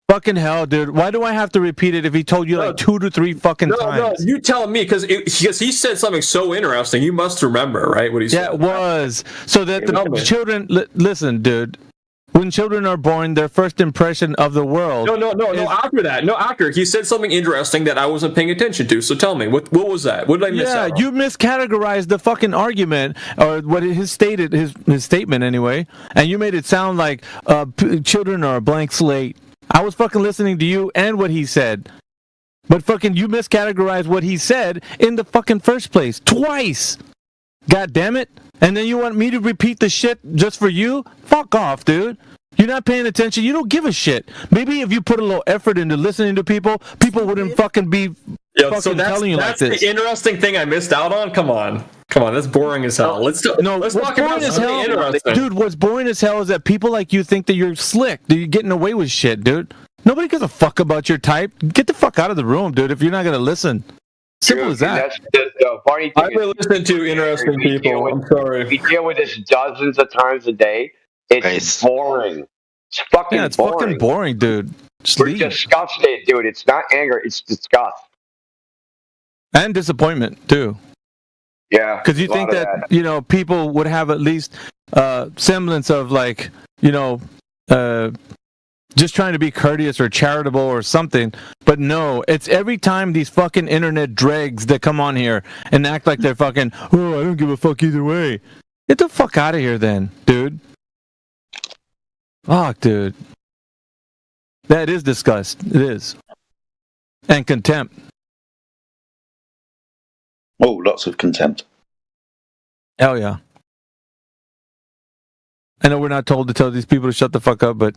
Fucking hell, dude. Why do I have to repeat it if he told you like 2 to 3 fucking times? No, you tell me, because he said something so interesting. You must remember, right, what he said. Yeah, it was. So that the children... listen, dude. When children are born, their first impression of the world... No, after that. No, after. He said something interesting that I wasn't paying attention to. So tell me, what was that? What did I miss out on? You miscategorized the fucking argument, or what his statement anyway, and you made it sound like children are a blank slate. I was fucking listening to you and what he said. But fucking you miscategorized what he said in the fucking first place. Twice! God damn it. And then you want me to repeat the shit just for you? Fuck off, dude. You're not paying attention. You don't give a shit. Maybe if you put a little effort into listening to people wouldn't fucking be fucking telling you like this. That's the interesting thing I missed out on? Come on, that's boring as hell. Let's talk about something interesting. Dude, what's boring as hell is that people like you think that you're slick, that you're getting away with shit, dude. Nobody gives a fuck about your type. Get the fuck out of the room, dude, if you're not going to listen. Simple as that. That's the funny thing. I've been listening to interesting people. I'm sorry. We deal with this dozens of times a day. It's boring. It's fucking Yeah, it's boring. fucking boring, dude. Just We're leave. disgusted, dude. It's not anger. It's disgust. And disappointment, too. Yeah. Because you think that, people would have at least semblance of, like, just trying to be courteous or charitable or something. But no, it's every time these fucking internet dregs that come on here and act like they're fucking, oh, I don't give a fuck either way. Get the fuck out of here then, dude. Fuck, dude. That is disgust. It is. And contempt. Oh, lots of contempt. Hell yeah. I know we're not told to tell these people to shut the fuck up, but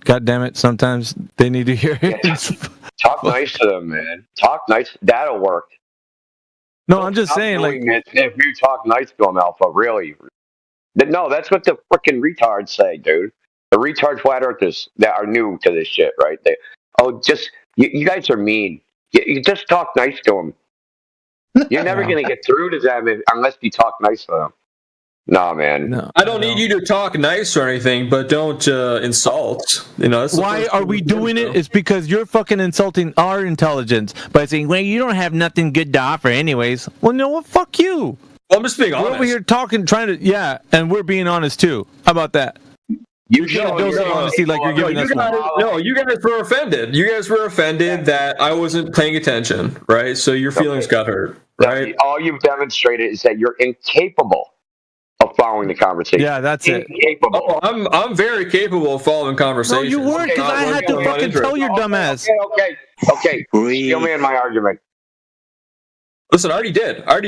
God damn it, sometimes they need to hear it. Talk nice to them, man. Talk nice. That'll work. No, I'm just saying, like, if you talk nice to them, Alpha, really. No, that's what the freaking retards say, dude. The retard flat earthers that are new to this shit, right? You guys are mean. You just talk nice to them. You're never going to get through to them unless you talk nice to them. Nah, man. No, I don't need you to talk nice or anything, but don't insult. That's why are we doing it? It's because you're fucking insulting our intelligence by saying, well, you don't have nothing good to offer anyways. Well, no, what? Fuck you. Well, I'm just being honest. We're over here talking, and we're being honest too. How about that? You can't build some honesty like you're giving us one. No, you guys were offended. You guys were offended that I wasn't paying attention, right? So your feelings got hurt, right? All you've demonstrated is that you're incapable of following the conversation. Yeah, that's it. Oh, I'm very capable of following conversations. No, you weren't, because I had to fucking tell your dumbass. Okay. Steel man my argument. Listen, I already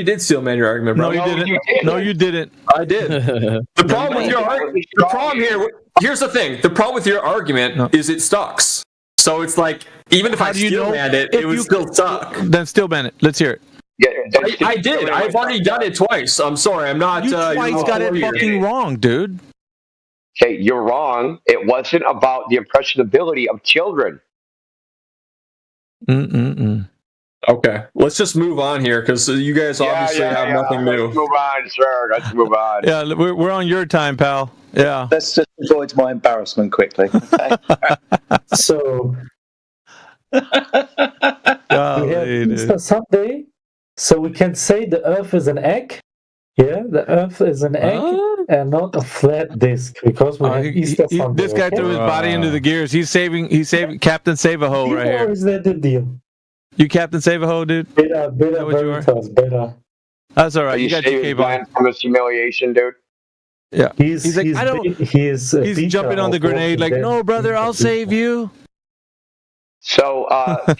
did steel man your argument, bro. No, you didn't. No, you didn't. I did. The problem with your argument, here's the thing. The problem with your argument is it sucks. So it's like, even if I steel manned it would still suck. Then steel man it. Let's hear it. Yeah, I did. I've already done it twice. I'm sorry. I'm not. You twice got it fucking wrong, dude. Okay, you're wrong. It wasn't about the impressionability of children. Okay, let's just move on here because you guys obviously have nothing new. Let's move on, sir. Let's move on. Yeah, we're on your time, pal. Yeah. Let's just avoid my embarrassment quickly. Okay? So we have Easter Sunday, so we can say the Earth is an egg. Yeah, the Earth is an egg and not a flat disc because we have Easter Sunday. This guy threw his body into the gears. He's saving Captain Save-A-Ho right here. Or is that the deal? You Captain Save-A-Ho, dude? Better, better. That's all right. You got your cape on. From this humiliation, dude. Yeah. He's like, I don't. He's jumping on the grenade like, no, brother, I'll save you. So,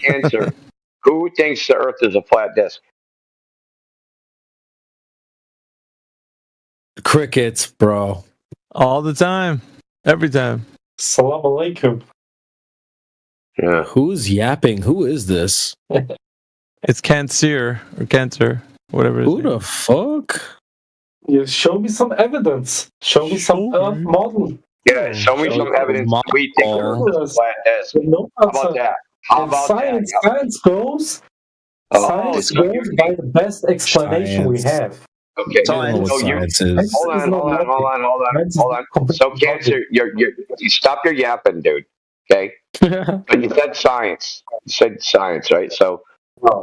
answer. Who thinks the Earth is a flat disc? Crickets, bro. All the time. Every time. Salam alaikum. Yeah. Who's yapping? Who is this? It's Cancer, whatever it is. Who the fuck? You show me some evidence. Show me some Earth model. Yeah, show me some evidence. We think the Earth is a flat disc. How about that? How about science goes. Science goes by the best explanation we have. Okay. Science. So hold on. So Cancer, you stop your yapping, dude. Okay. But you said science. You said science, right? So,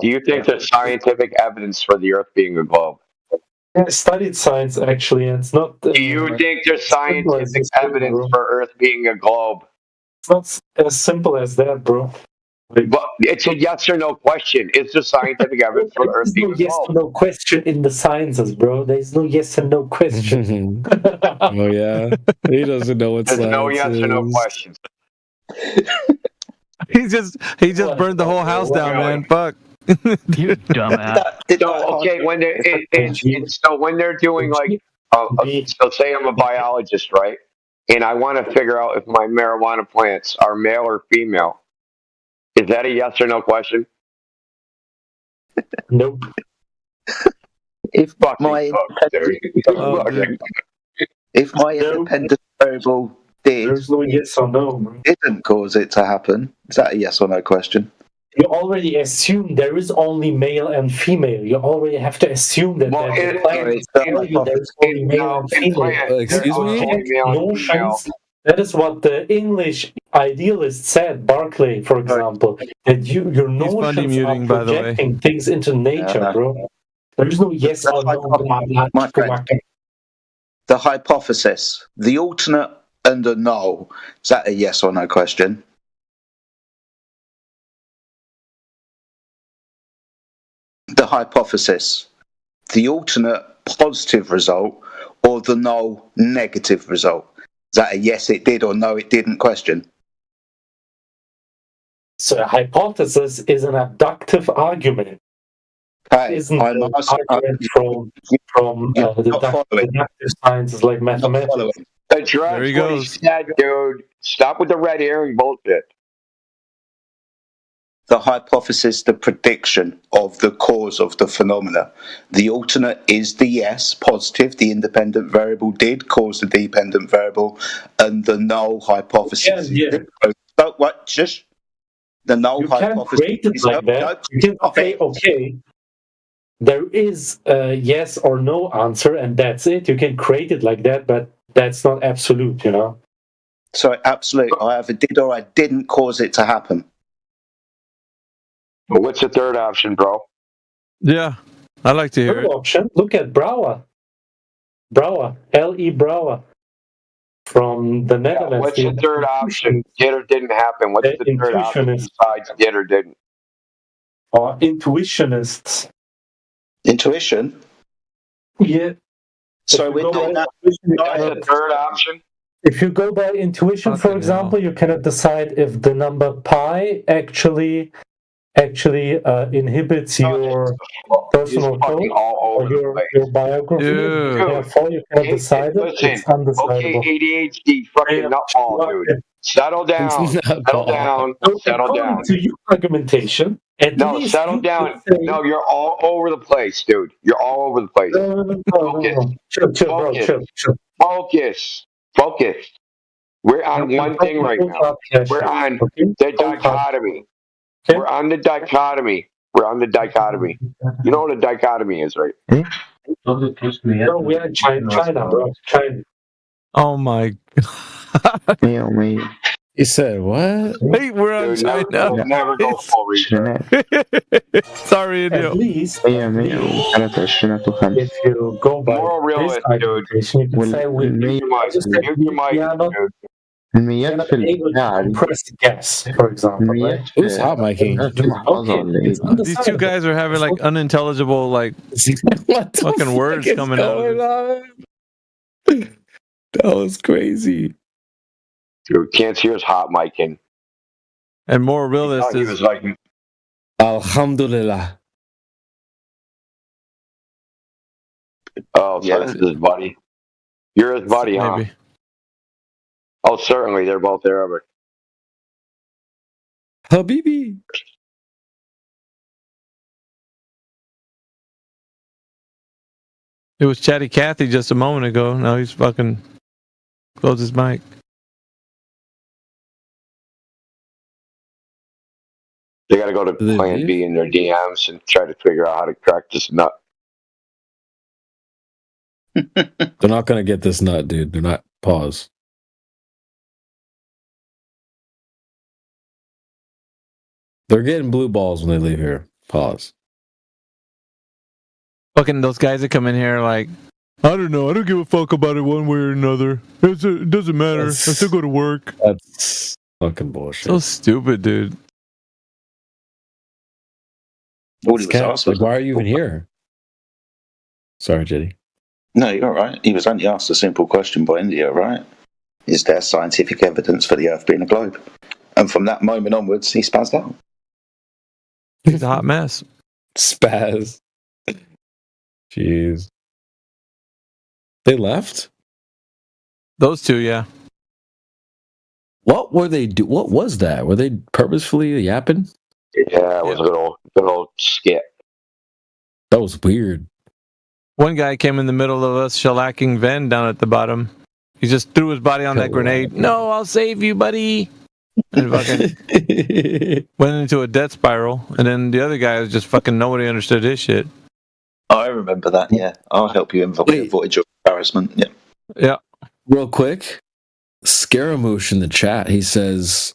do you think there's scientific evidence for the Earth being a globe? I studied science actually, and it's not. Do you think there's scientific evidence for Earth being a globe? It's not as simple as that, bro. But it's a yes or no question. Is there scientific evidence for Earth being a yes globe? or no question in the sciences, bro. There's no yes and no question. Oh yeah, he doesn't know what There's science no yes or no is. questions. He just burned the whole house down, man. Fuck. You dumbass. So okay, when they're doing like, so say I'm a biologist, right? And I want to figure out if my marijuana plants are male or female. Is that a yes or no question? Nope. If my independent variable There's no yes or no. didn't cause it to happen, is that a yes or no question? You already assume there is only male and female. You already have to assume that there's only male and female. Excuse me? Notions. That is what the English idealist said, Berkeley, for example. That your notions are projecting things into nature, bro. There is no yes or no. My friend, the hypothesis, the alternate and the null, is that a yes or no question? The hypothesis, the alternate positive result or the null negative result? Is that a yes it did or no it didn't question? So a hypothesis is an abductive argument. Hey, Isn't an argument from the deductive sciences like mathematics. Address There he what goes. said, dude. Stop with the red herring bullshit. The hypothesis, the prediction of the cause of the phenomena. The alternate is the yes, positive, the independent variable did cause the dependent variable, and the null hypothesis. But what? Just the null hypothesis. You can't create it like that. You can say, okay, there is a yes or no answer, and that's it. You can create it like that, but that's not absolute, you know? So, absolute. I either did or I didn't cause it to happen. But what's the third option, bro? Yeah, I like to hear Third it. option, look at Brouwer. Brouwer, L.E. Brouwer, from the Netherlands. What's the third option? Did or didn't happen? What's the third option besides did or didn't? Or intuitionists. Intuition? Yeah. So we're doing that. That's the third option? If you go by intuition, for example, you cannot decide if the number pi actually inhibits your personal code or your biography. Therefore, you cannot decide it. It's undecidable. Okay, ADHD, fucking nutball, dude. Settle down. Settle down. Settle down. To your argumentation, no, settle down. No, you're all over the place, dude. You're all over the place. Focus. Focus. We're on one thing right now. We're on the dichotomy. We're on the dichotomy. We're on the dichotomy. You know what a dichotomy is, right? No, we're in China, bro. China. Oh my God. You said what? Hey, we're on China. Never go full research. Sorry, Indio. At least, if you go by moral realist, dude. You can say we are not able to compress gas, for example. Right? Who's hot miking? These two guys are having like unintelligible like fucking words coming out. That was crazy. Dude, can't hear us hot micing. And more realist He was like, Alhamdulillah. oh, so this is his buddy. You're his buddy, huh? Maybe. Oh, certainly. They're both Arabic. Habibi. It was Chatty Cathy just a moment ago. Now he's fucking closed his mic. They got to go to Plan B in their DMs and try to figure out how to crack this nut. They're not gonna get this nut, dude. They're not. Pause. They're getting blue balls when they leave here. Pause. Fucking those guys that come in here like, I don't know. I don't give a fuck about it one way or another. It doesn't matter. I still go to work. That's fucking bullshit. So stupid, dude. Like, why are you even here? Sorry, Jetty. No, you're all right. He was only asked a simple question by India, right? Is there scientific evidence for the Earth being a globe? And from that moment onwards, he spazzed out. He's a hot mess. Spaz. Jeez. They left? Those two, yeah. What were they do? What was that? Were they purposefully yapping? Yeah, it was a good old skit. That was weird. One guy came in the middle of us shellacking Ven down at the bottom. He just threw his body on that grenade. No, I'll save you, buddy. And fucking went into a death spiral. And then the other guy was just fucking nobody understood his shit. I remember that, yeah. I'll help you avoid your embarrassment. Yeah. Yeah. Real quick, Scaramouche in the chat, he says,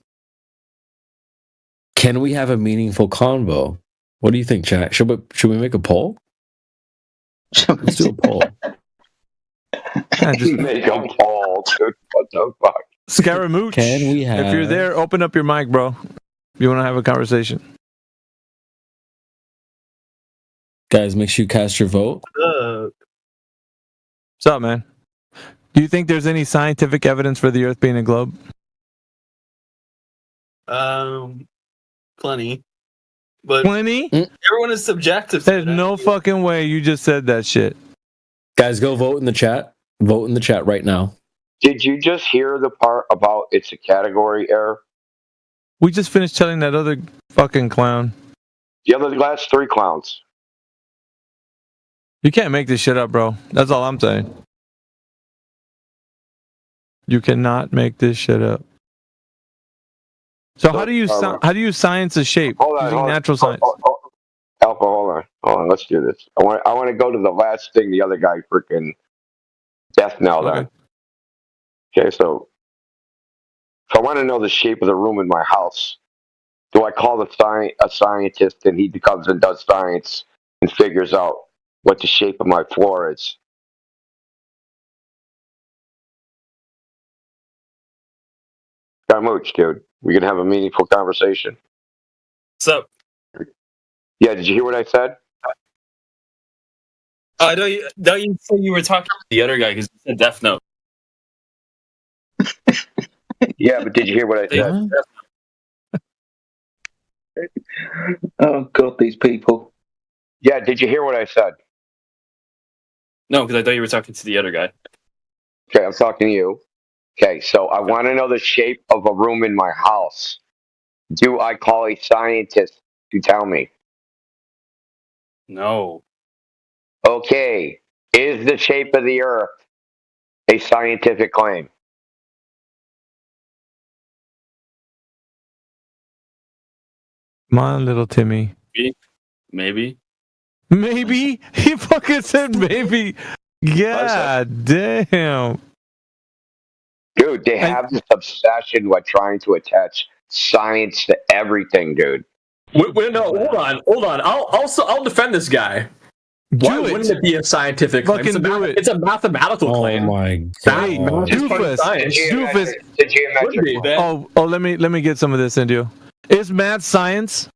can we have a meaningful convo? What do you think, chat? Should we make a poll? Let's do a poll. Just make a poll, dude. What the fuck? Scaramouche. Can we have... If you're there, open up your mic, bro. If you want to have a conversation. Guys, make sure you cast your vote. What's up, man? Do you think there's any scientific evidence for the Earth being a globe? Plenty. But Plenty? everyone is subjective to There's no fucking way you just said that shit. Guys, go vote in the chat. Vote in the chat right now. Did you just hear the part about it's a category error? We just finished telling that other fucking clown. The last three clowns. You can't make this shit up, bro. That's all I'm saying. You cannot make this shit up. So how do you science a shape using natural science? Alpha, hold on. Let's do this. I want to go to the last thing the other guy freaking death knelled on. Okay, so if I want to know the shape of the room in my house, do I call a scientist and he comes and does science and figures out what the shape of my floor is? Mooch, dude. We can have a meaningful conversation. What's up? Yeah, did you hear what I said? Don't you say you were talking to the other guy because you said Death Note? Yeah, but did you hear what I said? Oh, God, these people. Yeah, did you hear what I said? No, because I thought you were talking to the other guy. Okay, I'm talking to you. Okay, so I want to know the shape of a room in my house. Do I call a scientist to tell me? No. Okay, is the shape of the Earth a scientific claim? Come on, little Timmy. Maybe. Maybe? He fucking said maybe. God damn. Dude, they have this obsession with trying to attach science to everything, dude. Wait, no, hold on. I'll defend this guy. Why wouldn't it be a scientific claim? It's a mathematical claim. Oh my God. Doofus. Oh, let me get some of this into you. Is math science?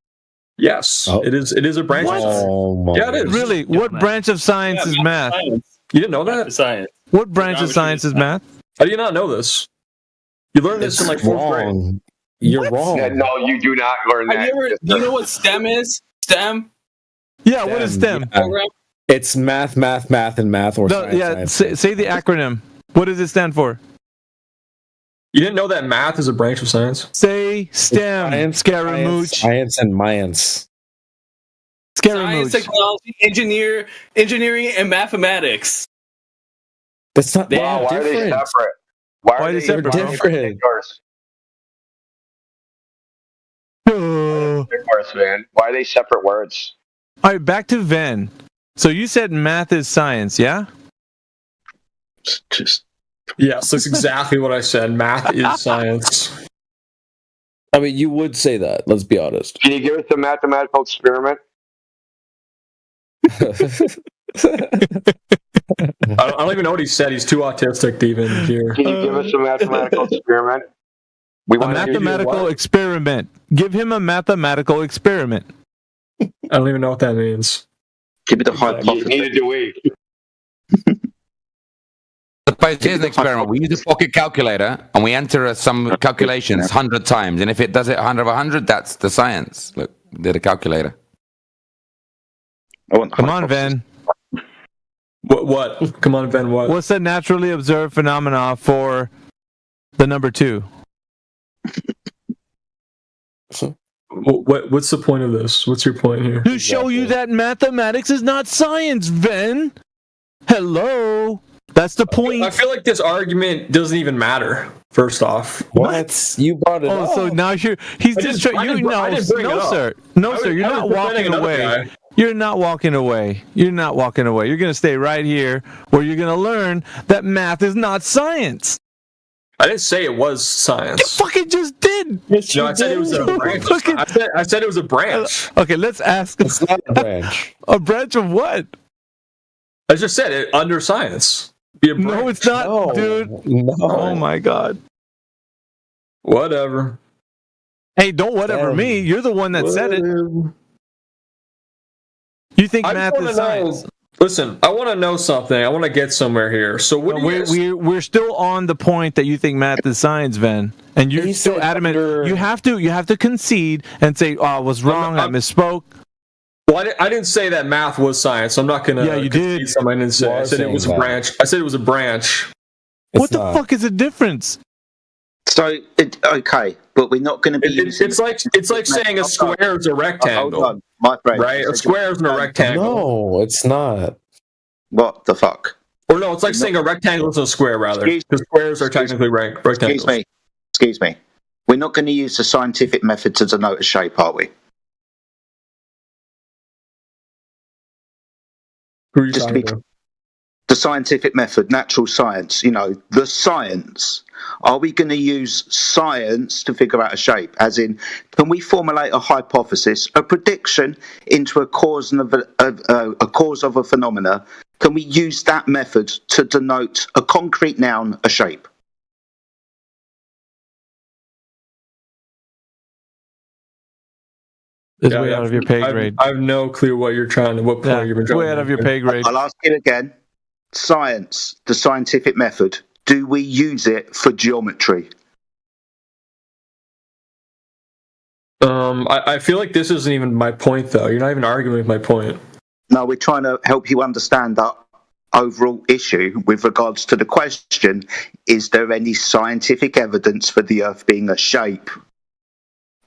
Yes, it is. It is a branch. Yeah, it is. Really? What branch of science is math? You didn't know that? Science. What branch of science is math? How do you not know this? You learned this in like fourth grade. You're wrong. Yeah, no, you do not learn that. Do you know what STEM is? STEM? Yeah, what is STEM? Yeah. It's math, and math, or science. Yeah, say the acronym. What does it stand for? You didn't know that math is a branch of science? Say STEM. Scaramouche. Science and Mayans. Scaramouche. Science, technology, engineering, and mathematics. That's not Wow, why are they different. separate? Why are they separate? Different. separate words, man? Why are they separate words? All right, back to Ven. So you said math is science, yeah? Yes, that's exactly what I said. Math is science. I mean, you would say that. Let's be honest. Can you give us a mathematical experiment? I don't even know what he said. He's too autistic to even hear. Can you give us a mathematical experiment? A mathematical experiment. Give him a mathematical experiment. I don't even know what that means. Give me the hypothesis. Neither do we. Suppose here's an experiment. We use a pocket calculator and we enter some calculations 100 times. And if it does it 100 of 100, that's the science. Look, did a calculator. Come on, Ven. What? Come on, Ven, what? What's the naturally observed phenomena for the number 2? What's the point of this? What's your point here? To show you that mathematics is not science, Ven. Hello. That's the point. I feel like this argument doesn't even matter. First off, what? You brought it up. Oh, so now he's just trying. No, sir. No, sir. You're not walking away. You're not walking away. You're not walking away. You're going to stay right here where you're going to learn that math is not science. I didn't say it was science. You fucking just did. Yes, no, I said it was a branch. I said it was a branch. Okay, let's ask. It's not a branch. A branch of what? I just said it under science. No, it's not, dude. No. Oh my god. Whatever. Hey, don't whatever me. You're the one that said it. You think math is science? Listen, I want to know something. I want to get somewhere here. So what do you we're still on the point that you think math is science, Ven, and you're still adamant. You have to concede and say, "Oh, I was wrong. I misspoke." Well, I didn't say that math was science. So I'm not gonna. Yeah, you did. Something I didn't say. I said it was a branch. I said it was a branch. What the fuck is the difference? So okay, but we're not going to be. It's like saying a square is a rectangle. Hold on, my friend. Right? A square isn't a rectangle. No, it's not. What the fuck? Or no, it's like saying a rectangle is a square, rather. Because squares are technically rectangles. Excuse me. We're not going to use the scientific method to denote a shape, are we? Who are you talking about? The scientific method, natural science, the science. Are we going to use science to figure out a shape? As in, can we formulate a hypothesis, a prediction into a cause of a phenomena? Can we use that method to denote a concrete noun, a shape? It's way out of your pay grade. I have no clue what you're trying to. What point you've been trying. Way out of your pay grade. I'll ask it again. Science, the scientific method. Do we use it for geometry? I feel like this isn't even my point, though. You're not even arguing with my point. No, we're trying to help you understand that overall issue with regards to the question: is there any scientific evidence for the Earth being a shape?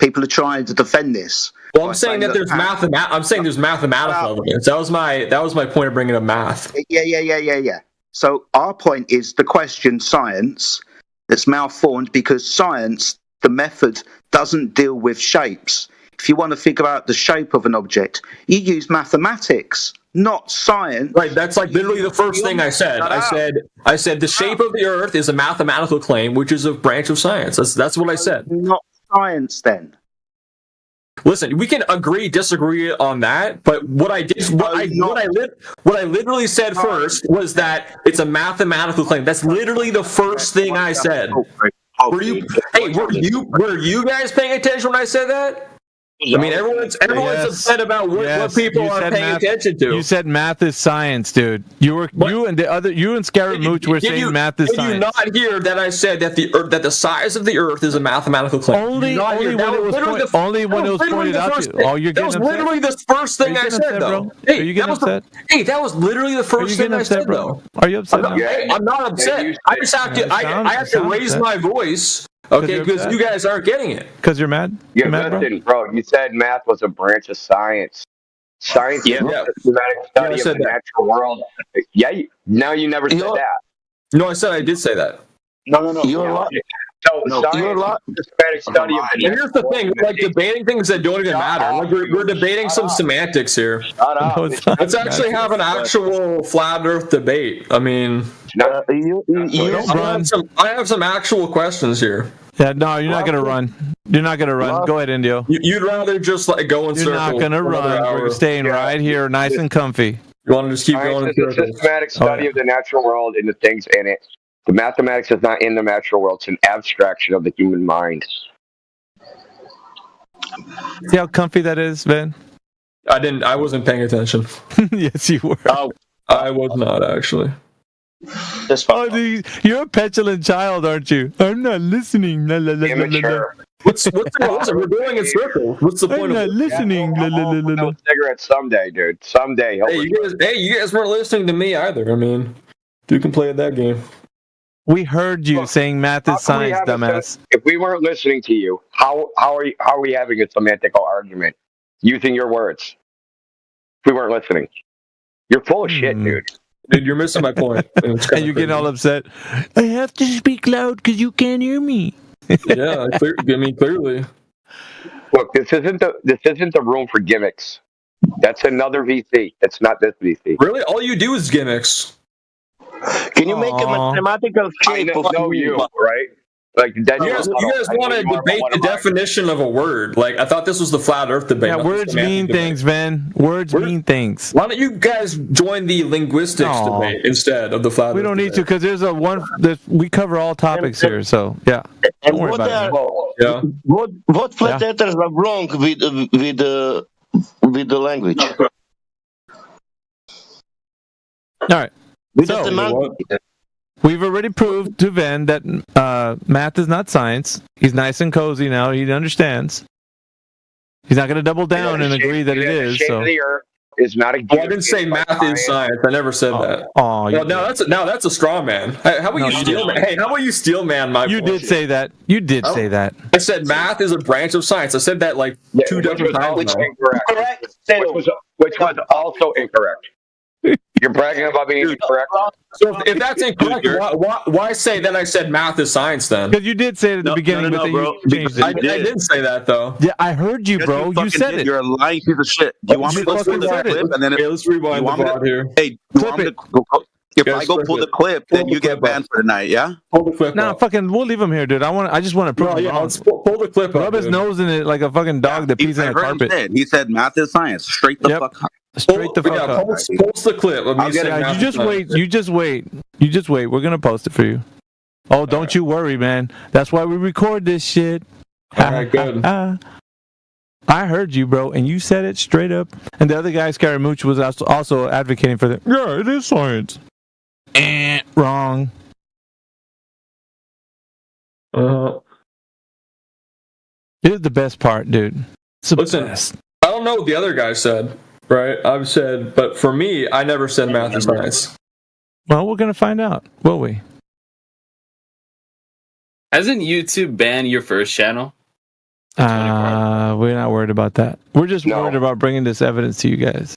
People are trying to defend this. Well, I'm saying that there's mathematical evidence. That was my point of bringing up math. Yeah. So our point is the question science that's malformed because science, the method, doesn't deal with shapes. If you want to figure out the shape of an object, you use mathematics, not science. Right. That's like literally the first thing I said. I said the shape of the Earth is a mathematical claim, which is a branch of science. That's what I said. Not science, then. Listen, we can disagree on that, but what I literally said first was that it's a mathematical claim. That's literally the first thing I said. Were you guys paying attention when I said that? I mean, everyone's upset about what people are paying attention to. You said math is science, dude. You and Scaramouche were saying math is science. Did you not hear that I said that the size of the Earth is a mathematical claim? Only when it was pointed out to you. Oh, you're getting upset? That was literally the first thing I said, though. Are you getting upset? Hey, that was literally the first thing I said, though. Are you upset? I'm not upset. I just have to. I have to raise my voice. Okay, because you guys aren't getting it. Because you're mad? You're mad, bro? You said math was a branch of science. Science is a systematic study of the natural world. Yeah, now you never said that. No, I said I did say that. No. So science is a systematic study of the And here's the thing, like debating things that don't even matter. Like we're debating some semantics here. Let's actually have an actual flat Earth debate. I mean, I have some actual questions here. Yeah, no, you're not gonna run. You're not gonna run. Go ahead, Indio. You'd rather just like go in circles. You're not gonna run. We're staying right here, nice and comfy. You want to just keep going in circles? It's a systematic study of the natural world and the things in it. The mathematics is not in the natural world; it's an abstraction of the human mind. See how comfy that is, Ben? I wasn't paying attention. Yes, you were. Oh, I was not actually. You're a petulant child, aren't you? I'm not listening. La, la, la, Immature. What's we're going in circles. What's the point I'm not listening. La, la, la, la, la. Cigarettes someday, dude. Someday. Hey, you guys weren't listening to me either. I mean, you can play at that game. We heard you saying math is science, dumbass. If we weren't listening to you, how are we having a semantical argument using your words? If we weren't listening, you're full of shit, dude. Dude, you're missing my point. And you're getting all upset. I have to speak loud because you can't hear me. Yeah, clearly. Look, this isn't the room for gimmicks. That's another VC. That's not this VC. Really, all you do is gimmicks. Can you make a mathematical shape of you, right? Like that. You guys want to debate the definition of a word? Like I thought this was the flat Earth debate. Yeah, words mean things, man. Words mean things. Why don't you guys join the linguistics debate instead of the flat Earth? We don't need to because there's we cover all topics here. So yeah, and what flat earthers are wrong with the language? All right. So, we've already proved to Ven that math is not science. He's nice and cozy now. He understands. He's not going to double down and agree that it is. The shape of the Earth is not a given. I didn't say math is science. I never said that. Oh, well, now that's a straw man. How about you steal? Hey, how about you steel man my? You did say that. You did say that. I said math is a branch of science. I said that like 2 different times. Incorrect. Which was also incorrect. You're bragging about being incorrect. So if that's incorrect, why say then I said math is science then? Because you did say it at the beginning, but bro. I didn't say that though. Yeah, I heard you, bro. You said it. You're a lying piece of shit. Do you want me to pull the clip and then let's rewind the VOD here. Hey, if I go pull the clip, then you get banned for the night. Yeah. Pull the clip. Nah, fucking, we'll leave him here, dude. I just want to prove him wrong. Pull the clip. Rub his nose in it like a fucking dog that pees in a carpet. He said math is science. Straight the fuck up. Straight the fuck up. Post the clip. You just wait. You just wait. You just wait. We're gonna post it for you. Oh, don't you worry, man. That's why we record this shit. All right, good. I heard you, bro, and you said it straight up. And the other guy, Scaramucci, was also advocating for that. Yeah, it is science. Wrong. Here's the best part, dude. Listen, I don't know what the other guy said, right? I've said, but for me, I never said math is science. Well, we're gonna find out, will we? Hasn't YouTube banned your first channel? We're not worried about that. We're just worried about bringing this evidence to you guys.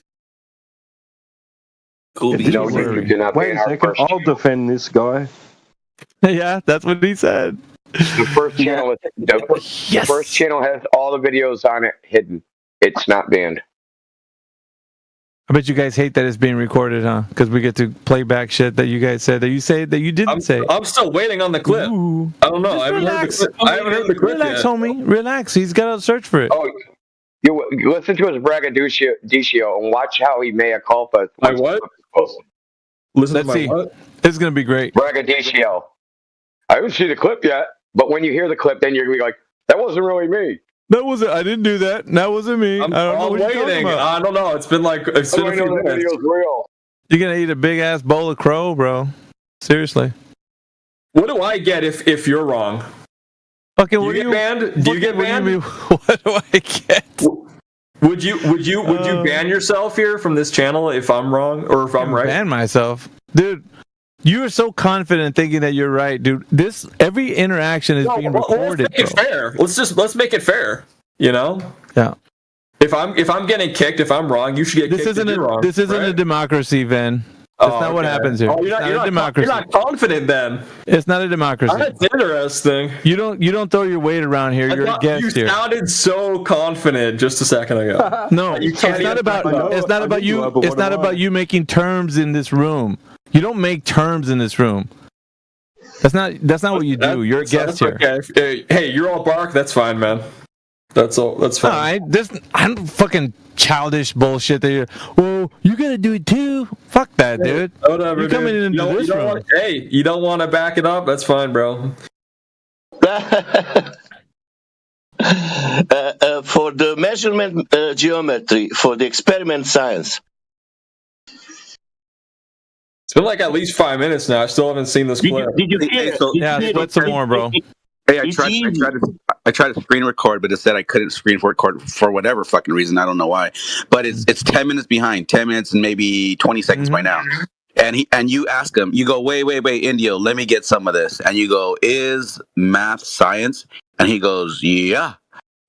Cool. Wait a second. I'll defend this guy. Yeah, that's what he said. The first channel the first channel has all the videos on it hidden. It's not banned. I bet you guys hate that it's being recorded, huh? Because we get to play back shit that you guys said that you say that you didn't say. I'm still waiting on the clip. Ooh. I don't know. I haven't heard the clip Relax, yet. homie. Relax. He's got to search for it. Oh, you listen to his braggadocio and watch how he mea culpa. My what? Let's see. What? It's gonna be great. Braggadocio. I haven't seen the clip yet, but when you hear the clip, then you're gonna be like, "That wasn't really me." That wasn't. I didn't do that. That wasn't me. I'm I don't know what you're talking waiting. about. I don't know. It's been a few minutes. Real. You're gonna eat a big ass bowl of crow, bro. Seriously. What do I get if you're wrong? Fucking, Do you get banned? Do you get banned? What do I get? Would you ban yourself here from this channel if I'm wrong or if I'm right? Ban myself, dude. You are so confident thinking that you're right, dude. Every interaction is being recorded. Let's make it fair. Let's make it fair. You know? Yeah. If I'm getting kicked, if I'm wrong, you should get kicked. This isn't a democracy, Ven. That's not what happens here. Oh, you're not a democracy. You're not confident then. It's not a democracy. That's interesting. You don't throw your weight around here. You're a guest here. You sounded so confident just a second ago. No, it's not about you. It's not about you making terms in this room. You don't make terms in this room. That's not what you do. You're a guest here. Okay. Hey, you're all bark. That's fine, man. That's all. That's fine. I'm fucking childish bullshit that well, you gotta do it too. Fuck that, dude. Whatever. You're coming into this room. You don't want to back it up? That's fine, bro. For the measurement geometry, for the experiment science. It's been like at least 5 minutes now. I still haven't seen this clip. Did you hear? Split some more, bro. Hey, I tried to screen record, but it said I couldn't screen record for whatever fucking reason. I don't know why. But it's 10 minutes behind, 10 minutes and maybe 20 seconds by now. And you ask him, you go, wait, Indio, let me get some of this. And you go, is math science? And he goes, yeah.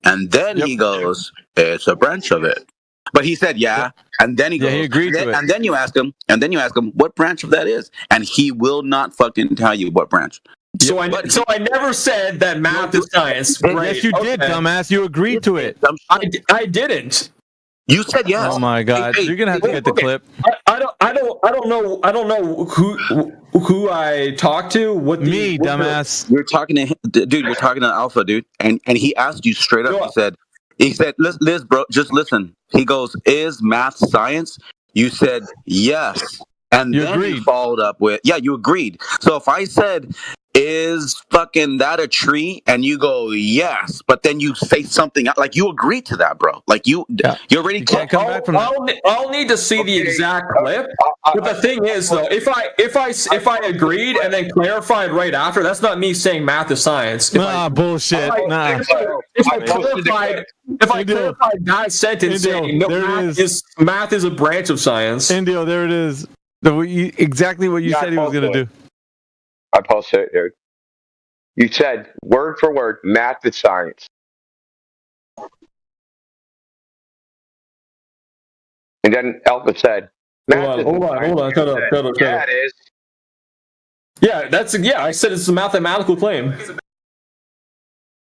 And then he goes, it's a branch of it. But he said, yeah. And then he goes, he agreed to it. And then you ask him, what branch of that is? And he will not fucking tell you what branch. So I never said that math is science. Great. Yes, you did, dumbass. You agreed to it. I didn't. You said yes. Oh my god, you're gonna have to get the clip. I don't know who I talked to. Dumbass. You're talking to dude. You're talking to Alpha, dude, and he asked you straight up. He said, Liz, bro, just listen. He goes, is math science? You said yes, and you then agreed. You followed up with you agreed. So if I said, is fucking that a tree? And you go, yes. But then you say something like you agree to that, bro. Like you already can't come back from that. I'll need to see the exact clip. But the thing is, though, if I agreed and then clarified right after, that's not me saying math is science. Bullshit. If I clarified that sentence saying no, math is a branch of science. Indio, there it is. Exactly what you said he was going to do. I posted it, dude. You said word for word, math is science. And then Alpha said, hold on. Cut up. Yeah, it is. Yeah, I said it's a mathematical claim.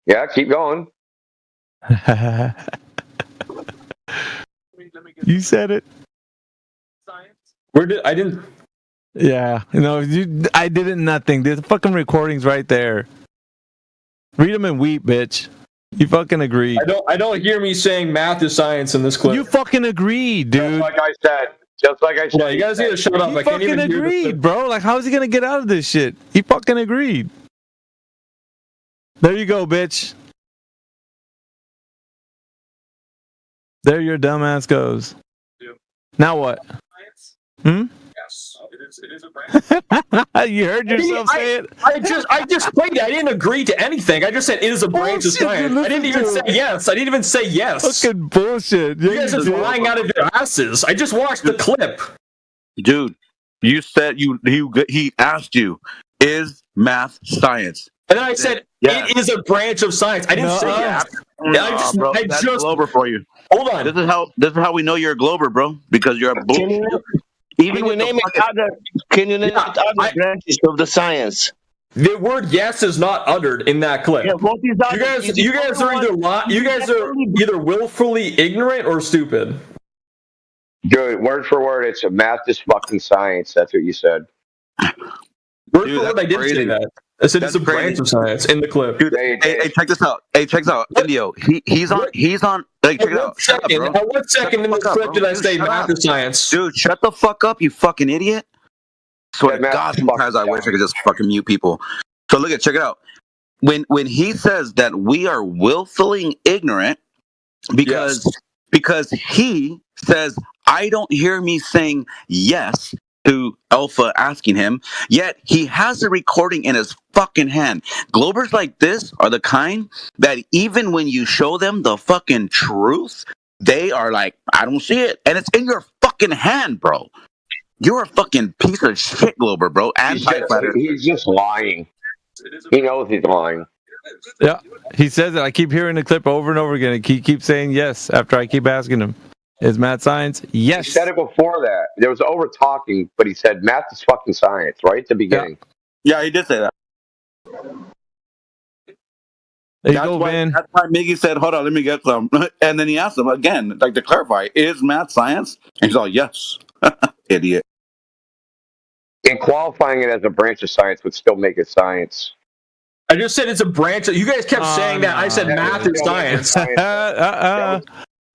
Yeah, keep going. You said it. I didn't. Yeah, I didn't nothing. There's fucking recordings right there. Read them and weep, bitch. You fucking agreed. I don't hear me saying math is science in this clip. You fucking agreed, dude. Just like I said. Yeah, you guys need to shut up. He fucking agreed, bro. Like, how is he gonna get out of this shit? He fucking agreed. There you go, bitch. There your dumbass goes. Now what? Yes, it is a branch. You heard yourself say it? I just played it. I didn't agree to anything. I just said it is a branch of science. I didn't even say yes. I didn't even say yes. Fucking bullshit. You guys are lying out of your asses. I just watched the clip. Dude, you said he asked you, is math science? And then I said, it is a branch of science. I didn't say yes. That's Glober for you. Hold on. This is how we know you're a Glober, bro. Because you're a bullshit. Can you name other branches of the science? The word "yes" is not uttered in that clip. Yeah, what is that? You guys are either willfully ignorant or stupid. Dude, word for word, it's a math is fucking science. That's what you said. Word for word, I did say that. I said it's a branch of science in the clip. Dude, hey, check this out. Indio, he's on. Hey, check it out. At what second in this clip did I say math is science? Dude, shut the fuck up, you fucking idiot. Swear to God, sometimes I wish I could just fucking mute people. So check it out. When he says that we are willfully ignorant because he says, I don't hear me saying yes to Alpha asking him, yet he has a recording in his fucking hand. Globers like this are the kind that even when you show them the fucking truth, they are like, I don't see it. And it's in your fucking hand, bro. You're a fucking piece of shit, Glober, bro. He's just lying. He knows he's lying. Yeah, he says that. I keep hearing the clip over and over again. He keeps saying yes after I keep asking him. Is math science? Yes. He said it before that. There was over talking, but he said math is fucking science right at the beginning. Yeah, he did say that. That's why Miggy said, hold on, let me get some. And then he asked him again, like to clarify, is math science? And he's all, yes. Idiot. And qualifying it as a branch of science would still make it science. I just said it's a branch. You guys kept saying that. I said math is science.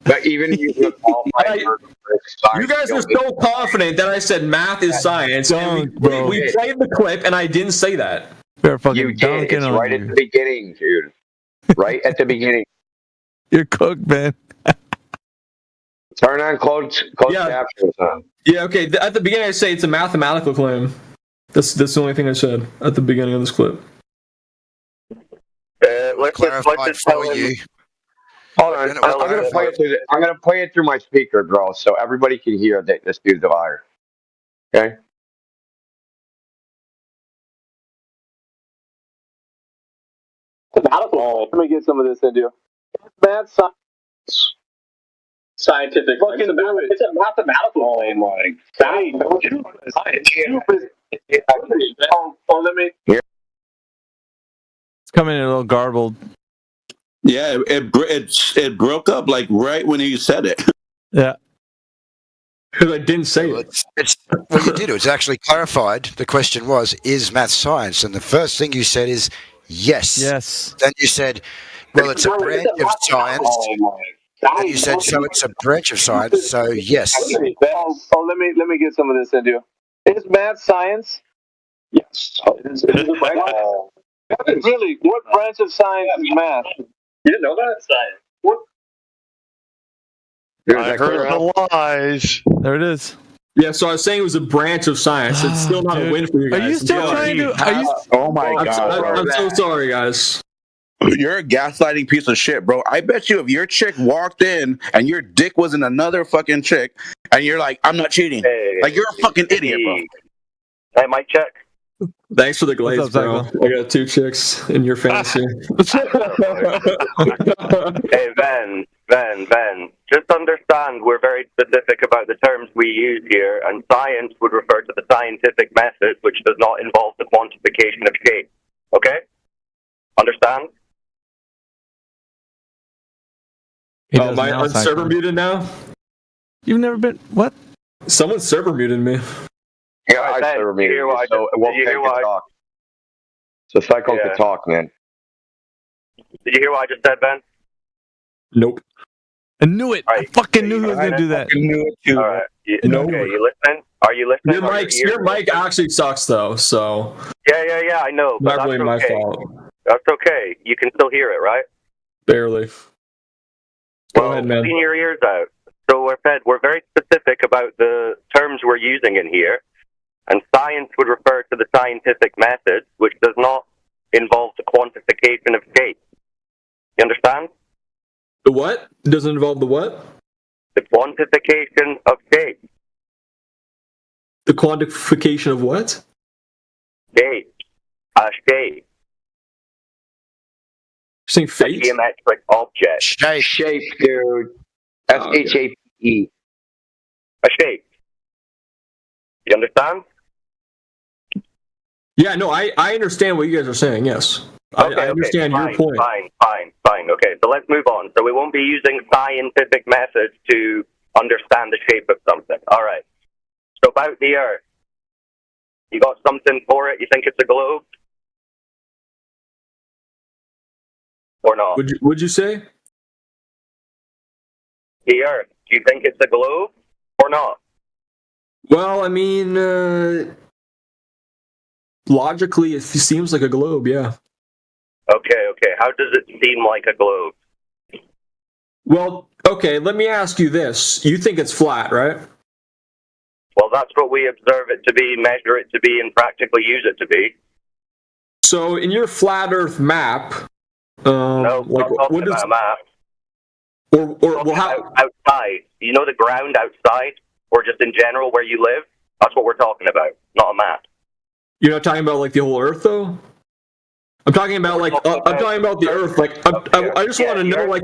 But even if you qualify you guys are so confident that I said math is science. And we played the clip, and I didn't say that. You're fucking you did. It's right at the beginning, dude. Right at the beginning. You're cooked, man. Turn on closed captions. Yeah, okay. At the beginning, I say it's a mathematical claim. That's the only thing I said at the beginning of this clip. Let's just tell you. Hold on. I'm gonna play it through. I'm gonna play it through my speaker, bro, so everybody can hear that this dude's a liar. Okay. Let me get some of this into you. Math science. Scientific. It's a mathematical claim. Like, let me. It's coming in a little garbled. Yeah, it broke up like right when he said it. Yeah. Because I didn't say it. Well, you did. It was actually clarified. The question was, is math science? And the first thing you said is yes. Yes. Then you said, well, it's a branch of science. And you said, so it's a branch of science, so yes. Let me get some of this into you. Is math science? Yes. Really, what branch of science is math? You didn't know that? Science. What? I heard the lies. There it is. Yeah, so I was saying it was a branch of science. It's still not a win for you guys. Are you still trying to? Oh my god! I'm so sorry, guys. You're a gaslighting piece of shit, bro. I bet you if your chick walked in and your dick was in another fucking chick, and you're like, I'm not cheating. Like, you're a fucking idiot, bro. Hey, mic check. Thanks for the glaze, bro. I got 2 chicks in your fantasy. Hey, Ben. Just understand we're very specific about the terms we use here, and science would refer to the scientific method, which does not involve the quantification of shape. Okay? Understand? Am I on server muted now? You've never been... What? Someone server muted me. Yeah, I server muted you, so it won't take to talk. So Cyclone can talk, man. Did you hear what I just said, Ben? Nope. I knew it. I fucking knew he was going to do that. I knew it too. All right. Okay, you listening? Are you listening? Your mic actually sucks, though, so... Yeah, I know. But not really my fault. That's okay. You can still hear it, right? Barely. Go ahead, man. Clean your ears out. So we're very specific about the terms we're using in here, and science would refer to the scientific method, which does not involve the quantification of shape. You understand? The what? It doesn't involve the what? The quantification of shape. The quantification of what? Shape. Shape. You're saying fate? A geometric object. Shape, dude. S-H-A-P-E. A shape. You understand? Yeah, no, I understand what you guys are saying, yes. Okay, I understand your point. Fine. Okay, so let's move on. So we won't be using scientific methods to understand the shape of something. All right. So about the Earth. You got something for it? You think it's a globe? Or not? Would you say? The Earth. Do you think it's a globe or not? Well, I mean, logically, it seems like a globe, yeah. Okay. How does it seem like a globe? Well, okay, let me ask you this. You think it's flat, right? Well, that's what we observe it to be, measure it to be, and practically use it to be. So, in your flat Earth map, no, like, I'm talking about a map. Outside. You know the ground outside, or just in general where you live? That's what we're talking about, not a map. You're not talking about like the whole Earth, though. I'm talking about like I'm talking about the Earth. Like I just want to know like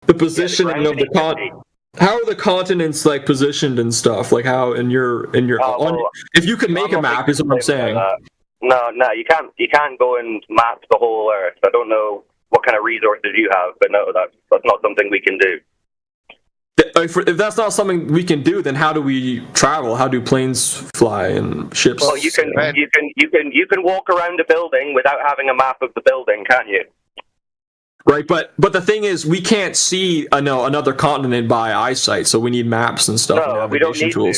the positioning of the continent. how are the continents like positioned and stuff? Like how in your if you could make a map, is what I'm saying. No, you can't go and map the whole Earth. I don't know what kind of resources you have, but no, that's not something we can do. If that's not something we can do, then how do we travel? How do planes fly and ships? Well, you can walk around a building without having a map of the building, can't you? Right, but the thing is, we can't see another continent by eyesight, so we need maps and stuff. No, we don't need to. We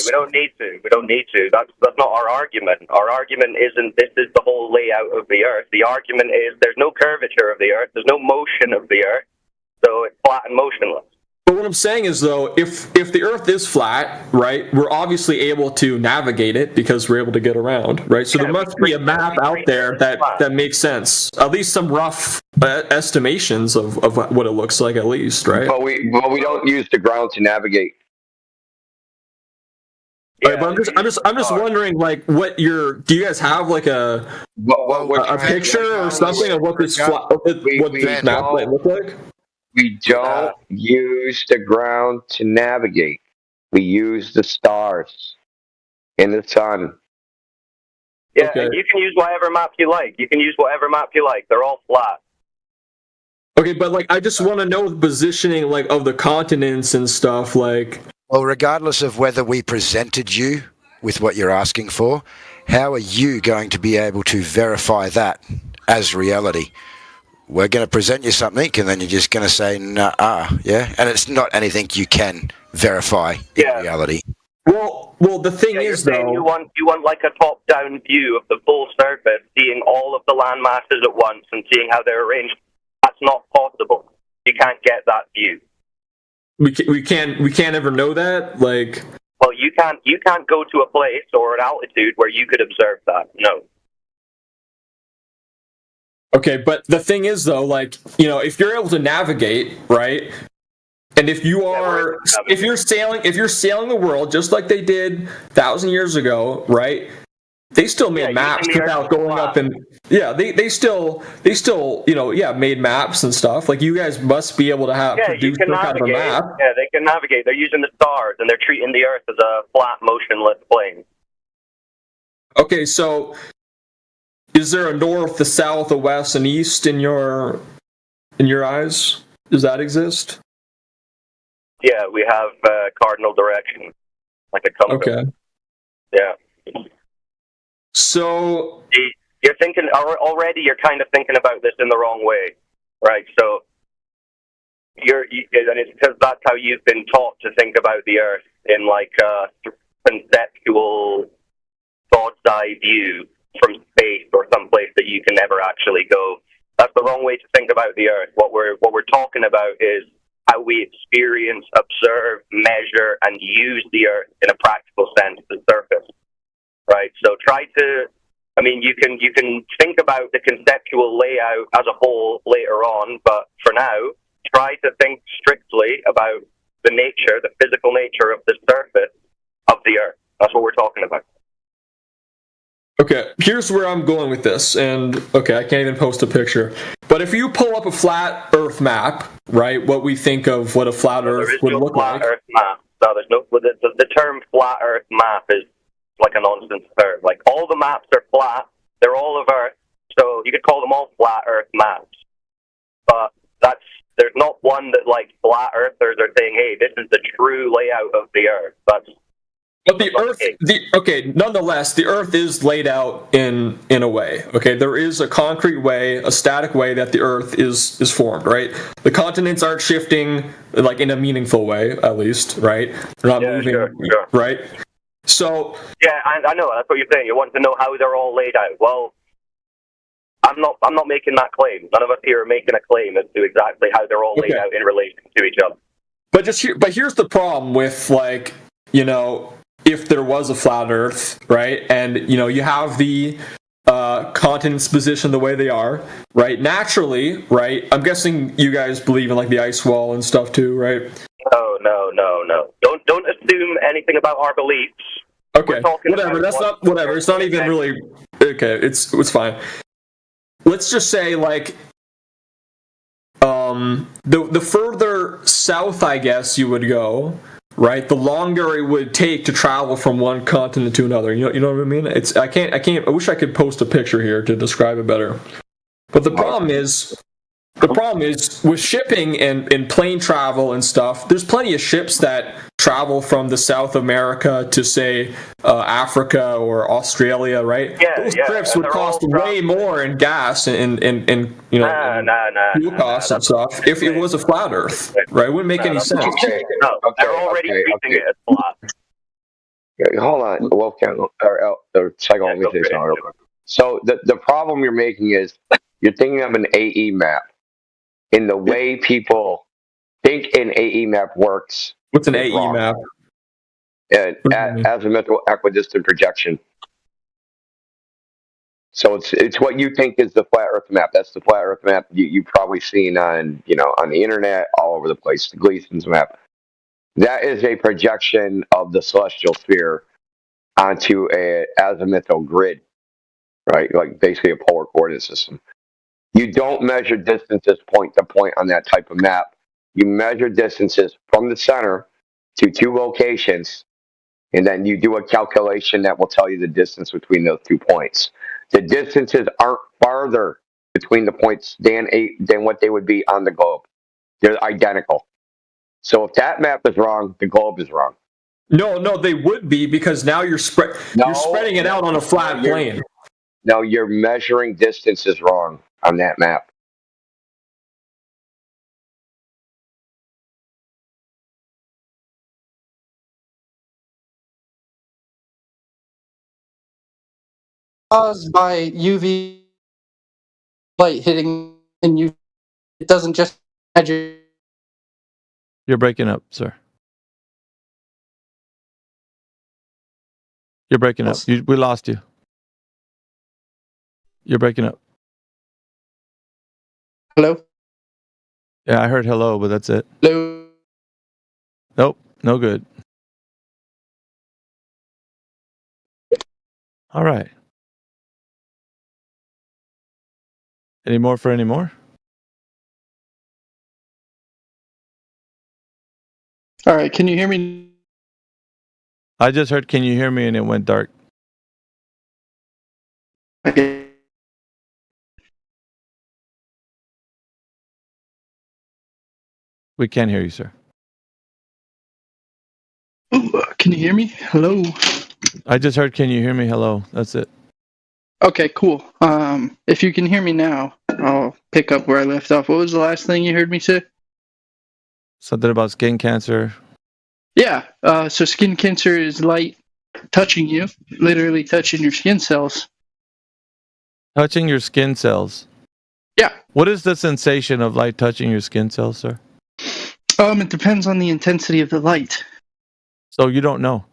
don't need to. That's not our argument. Our argument isn't this is the whole layout of the Earth. The argument is there's no curvature of the Earth. There's no motion of the Earth, so it's flat and motionless. But what I'm saying is, though, if the Earth is flat, right, we're obviously able to navigate it because we're able to get around, right? So there must be a map out there that makes sense. At least some rough estimations of what it looks like, at least, right? But we don't use the ground to navigate. Right, but I'm just wondering, like, do you guys have like a picture or something of what this map might look like? We don't use the ground to navigate. We use the stars and the sun. Yeah, okay. You can use whatever map you like. They're all flat. Okay, but like, I just want to know the positioning, like, of the continents and stuff, like. Well, regardless of whether we presented you with what you're asking for, how are you going to be able to verify that as reality? We're going to present you something, and then you're just going to say, nah, yeah? And it's not anything you can verify in reality. Well, the thing is, though... You want like a top-down view of the full surface, seeing all of the land masses at once and seeing how they're arranged. That's not possible. You can't get that view. We can't ever know that? Like... Well, you can't go to a place or an altitude where you could observe that, no. Okay, but the thing is, though, like, you know, if you're able to navigate, right, and if you're sailing the world just like they did 1,000 years ago, right, they still made maps without going up and they still made maps and stuff. Like, you guys must be able to produce some kind of a map. Yeah, they can navigate. They're using the stars and they're treating the Earth as a flat, motionless plane. Okay, so. Is there a north, a south, a west, and east in your eyes? Does that exist? Yeah, we have cardinal direction, like a compass. Okay. Yeah. So you're thinking already. You're kind of thinking about this in the wrong way, right? So and it's because that's how you've been taught to think about the Earth in like a conceptual, God's eye view from space or someplace that you can never actually go. That's the wrong way to think about the Earth. What we're talking about is how we experience, observe, measure, and use the Earth in a practical sense, the surface. Right? So you can think about the conceptual layout as a whole later on, but for now, try to think strictly about the physical nature of the surface of the Earth. That's what we're talking about. Okay, here's where I'm going with this, and okay, I can't even post a picture. But if you pull up a flat Earth map, right, what we think of what a flat Earth would look like. Earth map. No, there's no. The term flat Earth map is like a nonsense term. Like, all the maps are flat. They're all of Earth, so you could call them all flat Earth maps. But there's not one that like flat Earthers are saying, hey, this is the true layout of the Earth. But the Earth, nonetheless, the Earth is laid out in a way. Okay, there is a concrete way, a static way that the Earth is formed, right? The continents aren't shifting, like, in a meaningful way, at least, right? They're not moving, sure. Right? So yeah, I know that's what you're saying. You want to know how they're all laid out. Well, I'm not making that claim. None of us here are making a claim as to exactly how they're all laid out in relation to each other. But here's the problem with, like, you know, if there was a flat Earth, right, and, you know, you have the continents positioned the way they are, right, naturally, right, I'm guessing you guys believe in, like, the ice wall and stuff too, right? No. Don't assume anything about our beliefs. Okay, whatever, it's not even really, okay, it's fine. Let's just say, like, the further south, I guess, you would go, right? The longer it would take to travel from one continent to another. You know what I mean? I wish I could post a picture here to describe it better. But the problem is with shipping and plane travel and stuff, there's plenty of ships that travel from the South America to, say, Africa or Australia, right? Those trips would cost way more in gas and fuel costs and stuff if it was a flat Earth, right? It wouldn't make any sense. They're already treating it as flat. Okay, hold on, Wolfgang, or Psycho, let me say something real quick. So the problem you're making is you're thinking of an AE map. In the way people think an AE map works. What's an AE map? Azimuthal equidistant projection. So it's what you think is the flat Earth map. That's the flat Earth map you've probably seen on the internet all over the place. The Gleason's map. That is a projection of the celestial sphere onto a azimuthal grid, right? Like basically a polar coordinate system. You don't measure distances point to point on that type of map. You measure distances from the center to two locations, and then you do a calculation that will tell you the distance between those 2 points. The distances aren't farther between the points than what they would be on the globe. They're identical. So if that map is wrong, the globe is wrong. No, they would be, because now you're spreading it out on a flat plane. No, you're measuring distances wrong on that map. Caused by UV light hitting and you, it doesn't just measure. You're breaking up, sir. You're breaking up. We lost you. You're breaking up. Hello? Yeah, I heard hello, but that's it. Hello? Nope, no good. All right. Any more for any more? All right, can you hear me? I just heard, can you hear me? And it went dark. Okay. We can't hear you, sir. Can you hear me? Hello? I just heard, can you hear me? Hello. That's it. Okay, cool. If you can hear me now, I'll pick up where I left off. What was the last thing you heard me say? Something about skin cancer. Yeah, so skin cancer is light touching you, literally touching your skin cells. Touching your skin cells? Yeah. What is the sensation of light touching your skin cells, sir? It depends on the intensity of the light. So you don't know?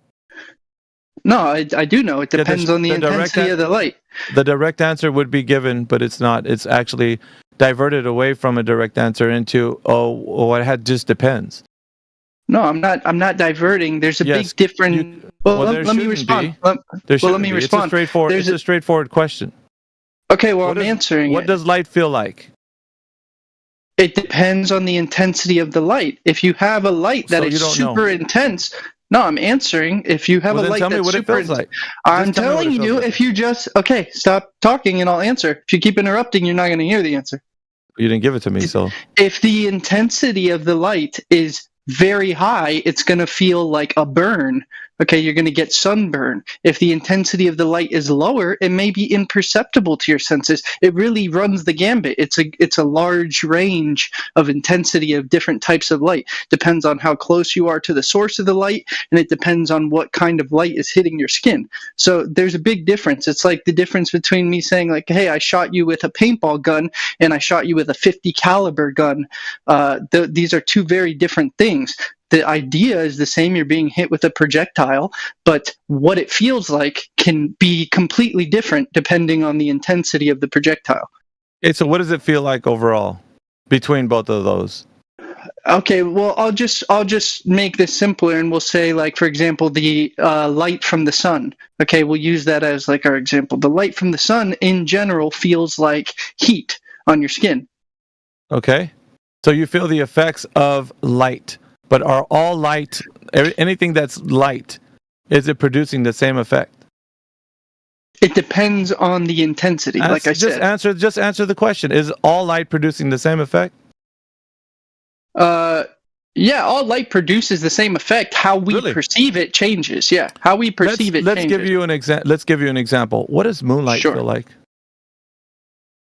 No, I do know. It depends on the intensity of the light. The direct answer would be given, but it's not. It's actually diverted away from a direct answer into, it had just depends. No, I'm not diverting. There's a big difference. Let me respond. Let me respond. It's a straightforward question. Okay, well, I'm answering. What does light feel like? It depends on the intensity of the light. If you have a light that is super intense, no, I'm answering. If you have a light that's super intense, I'm telling you. If you just stop talking and I'll answer. If you keep interrupting, you're not going to hear the answer. You didn't give it to me, so. If the intensity of the light is very high, it's going to feel like a burn. Okay, you're going to get sunburn. If the intensity of the light is lower, it may be imperceptible to your senses. It really runs the gambit. It's a large range of intensity of different types of light. Depends on how close you are to the source of the light, and it depends on what kind of light is hitting your skin. So there's a big difference. It's like the difference between me saying like, hey, I shot you with a paintball gun and I shot you with a .50 caliber gun. These are two very different things. The idea is the same. You're being hit with a projectile, but what it feels like can be completely different depending on the intensity of the projectile. Okay, so what does it feel like overall between both of those? Okay, well, I'll just make this simpler, and we'll say, like, for example, the light from the sun. Okay, we'll use that as like our example. The light from the sun in general feels like heat on your skin. Okay. So you feel the effects of light, but are all light, anything that's light, is it producing the same effect? It depends on the intensity, like I said. Just answer the question. Is all light producing the same effect? Yeah, all light produces the same effect. How we perceive it changes. Yeah, how we perceive it changes. Let's give you an example. What does moonlight feel like?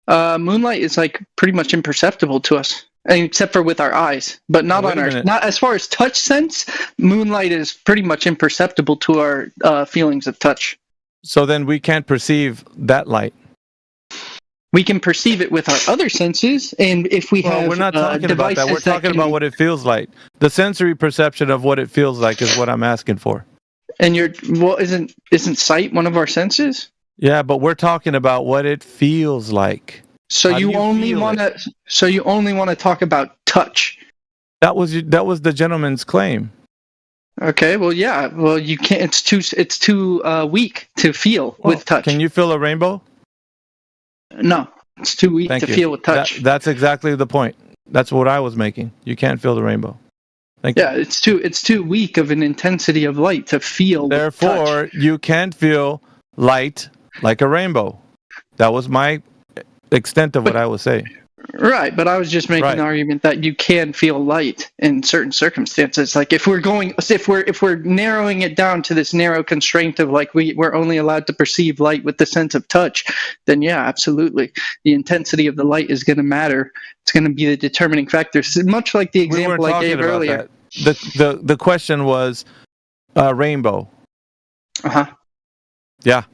Moonlight is like pretty much imperceptible to us, except for with our eyes, but not on our. Not as far as touch sense. Moonlight is pretty much imperceptible to our feelings of touch. So then we can't perceive that light. We can perceive it with our other senses, and if we have we're not talking about that. We're talking about what it feels like. The sensory perception of what it feels like is what I'm asking for. And isn't sight one of our senses? Yeah, but we're talking about what it feels like. So you only want to talk about touch. That was the gentleman's claim. Okay, well, yeah, well, you can't. It's too weak to feel with touch. Can you feel a rainbow? No, it's too weak to feel with touch. That's exactly the point. That's what I was making. You can't feel the rainbow. Thank you. It's too weak of an intensity of light to feel. Therefore, you can't feel light like a rainbow. That was my extent of what I was saying. Right, but I was just making an argument that you can feel light in certain circumstances. Like if we're narrowing it down to this narrow constraint of like we're only allowed to perceive light with the sense of touch, then yeah, absolutely, the intensity of the light is going to matter. It's going to be the determining factor. So much like the example I gave earlier. The question was rainbow. Yeah.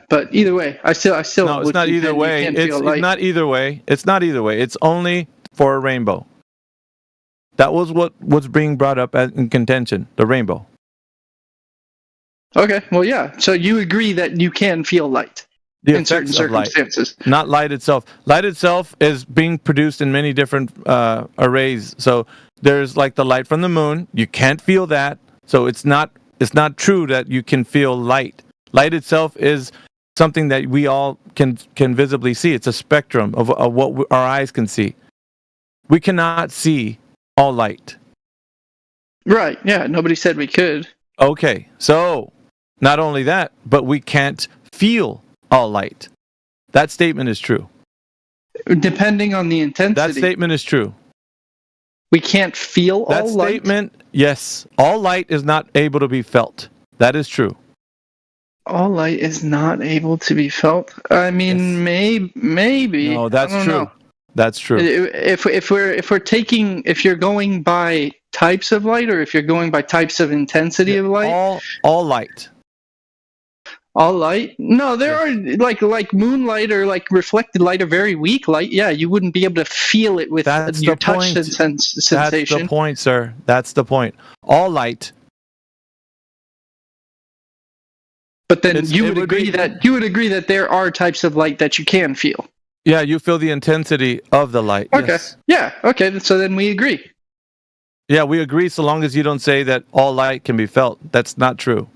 But either way, I still. No, it's not either way. It's not either way. It's not either way. It's only for a rainbow. That was what was being brought up in contention. The rainbow. Okay. Well, yeah. So you agree that you can feel light in certain circumstances. Light. Not light itself. Light itself is being produced in many different arrays. So there's like the light from the moon. You can't feel that. So it's not true that you can feel light. Light itself is something that we all can visibly see. It's a spectrum of what our eyes can see. We cannot see all light. Right, yeah. Nobody said we could. Okay, so not only that, but we can't feel all light. That statement is true. Depending on the intensity. That statement is true. We can't feel all light? That statement, yes. All light is not able to be felt. That is true. All light is not able to be felt. I mean, maybe. No, that's true. Know. That's true. If you're going by types of light, or if you're going by types of intensity of light, all light. All light? No, there are like moonlight or like reflected light or very weak light. Yeah, you wouldn't be able to feel it with your touch sensation. That's the point, sir. That's the point. All light. But then you would agree that there are types of light that you can feel. Yeah, you feel the intensity of the light. Okay. Yes. Yeah. Okay. So then we agree. Yeah, we agree so long as you don't say that all light can be felt. That's not true.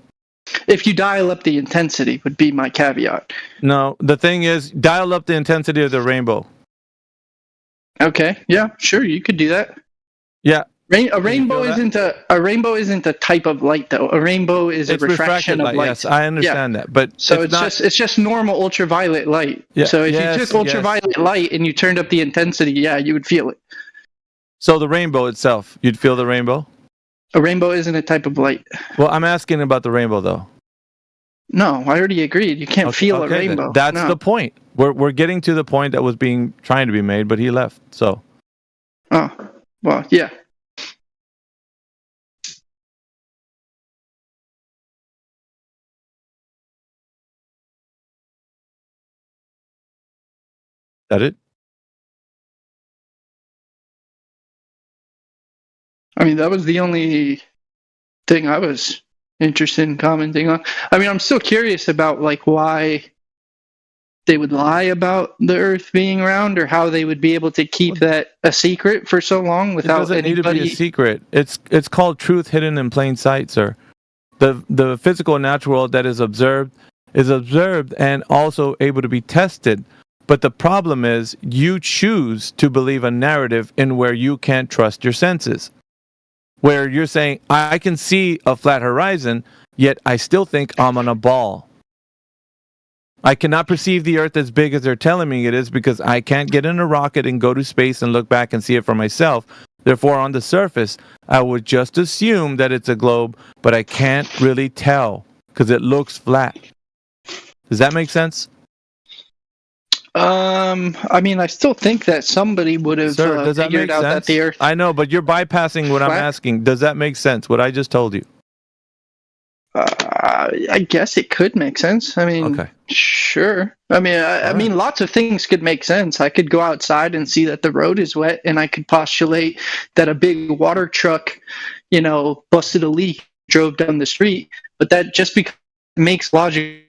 If you dial up the intensity would be my caveat. No, the thing is, dial up the intensity of the rainbow. Okay. Yeah, sure. You could do that. Yeah. A rainbow isn't a type of light, though. A rainbow is a refraction of light. Yes, I understand that, but so it's just normal ultraviolet light. Yeah. So if you took ultraviolet light and you turned up the intensity, yeah, you would feel it. So the rainbow itself, you'd feel the rainbow? A rainbow isn't a type of light. Well, I'm asking about the rainbow, though. No, I already agreed. You can't feel a rainbow. That's the point. We're getting to the point that was trying to be made, but he left. So. Oh well, yeah. That it? I mean, that was the only thing I was interested in commenting on. I mean, I'm still curious about like why they would lie about the Earth being round, or how they would be able to keep that a secret for so long without anybody. It doesn't need to be a secret. It's called truth hidden in plain sight, sir. The physical and natural world that is observed and also able to be tested But the problem is you choose to believe a narrative in where you can't trust your senses. Where you're saying, I can see a flat horizon, yet I still think I'm on a ball. I cannot perceive the Earth as big as they're telling me it is because I can't get in a rocket and go to space and look back and see it for myself. Therefore, on the surface, I would just assume that it's a globe, but I can't really tell because it looks flat. Does that make sense? I mean, I still think that somebody would have figured out that the Earth. I know, but you're bypassing what I'm asking. Does that make sense? What I just told you? I guess it could make sense. I mean, sure. I mean, I mean, lots of things could make sense. I could go outside and see that the road is wet, and I could postulate that a big water truck, busted a leak, drove down the street. But that just makes logic.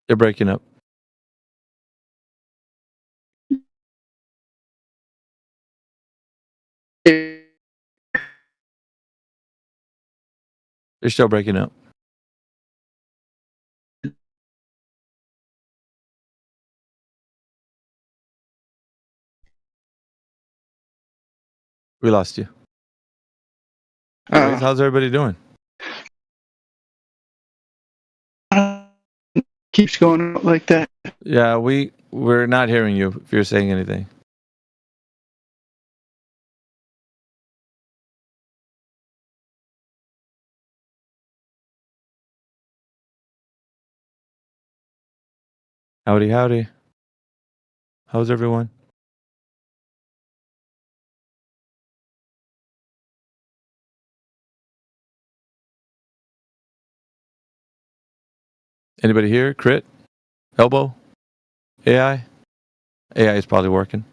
They're breaking up. They're still breaking up. We lost you. Anyways, how's everybody doing? Keeps going like that. Yeah, we're not hearing you if you're saying anything. Howdy, howdy. How's everyone? Anybody here? Crit? Elbow? AI? AI is probably working.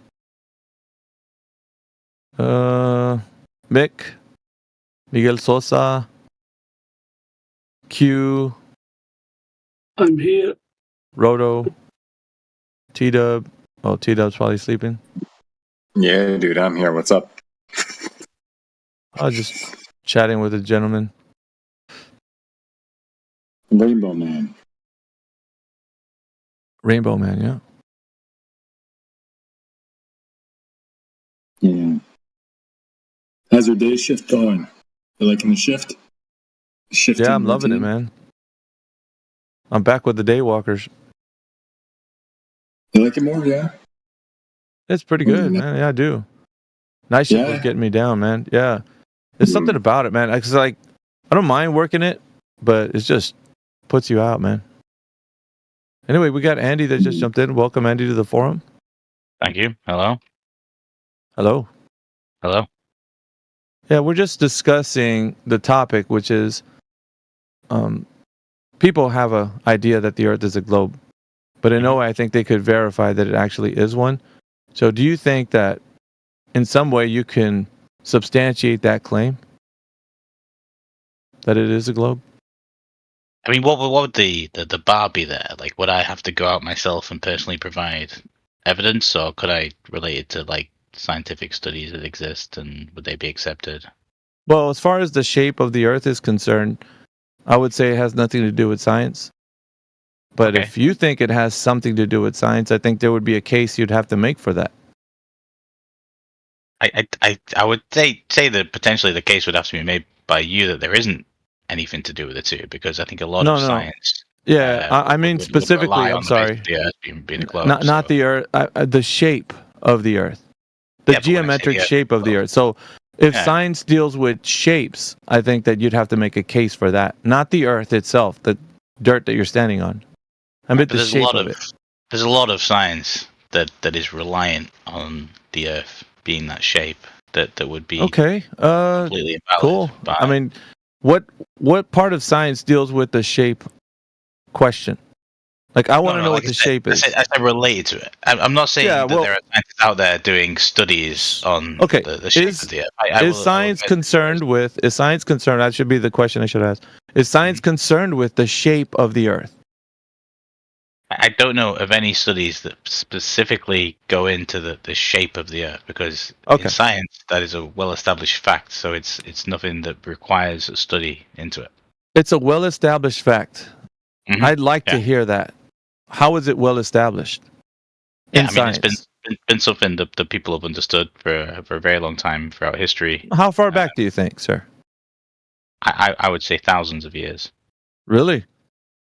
Mick? Miguel Sosa? Q? I'm here. Roto? T-Dub? Oh, T-Dub's probably sleeping. Yeah, dude, I'm here. What's up? I was just chatting with a gentleman. Rainbow Man. Rainbow Man, yeah. Yeah. How's your day shift going? You liking the shift? Yeah, I'm loving it, man. I'm back with the Daywalkers. You like it more, yeah? It's pretty good, man. Yeah, I do. Night shift was getting me down, man. Yeah. There's something about it, man. Cause I don't mind working it, but it just puts you out, man. Anyway, we got Andy that just jumped in. Welcome, Andy, to the forum. Thank you. Hello. Hello. Hello. Yeah, we're just discussing the topic, which is people have an idea that the Earth is a globe, but in no way I think they could verify that it actually is one. So do you think that in some way you can substantiate that claim that it is a globe? I mean, what would the bar be there? Like, would I have to go out myself and personally provide evidence, or could I relate it to like scientific studies that exist, and would they be accepted? Well, as far as the shape of the Earth is concerned, I would say it has nothing to do with science. But if you think it has something to do with science, I think there would be a case you'd have to make for that. I would say that potentially the case would have to be made by you that there isn't anything to do with it too, because I think a lot of science. Yeah, I mean specifically. I'm sorry. Not the Earth. The shape of the Earth, the geometric shape of the Earth. So, if science deals with shapes, I think that you'd have to make a case for that, not the Earth itself, the dirt that you're standing on. I mean the shape of it. There's a lot of science that is reliant on the Earth being that shape that would be completely invalid. Cool. I mean, what part of science deals with the shape question? Like, I want to know what the shape is. I said related to it. I'm not saying that there are scientists out there doing studies on the shape of the Earth. Is science concerned with? Is science concerned? That should be the question I should ask. Is science concerned with the shape of the Earth? I don't know of any studies that specifically go into the shape of the Earth, because in science that is a well-established fact. So it's nothing that requires a study into it. It's a well-established fact. I'd like to hear that. how is it well established? Yeah, I mean, it's been something that people have understood for a very long time throughout history. How far back do you think, sir? I would say thousands of years. Really?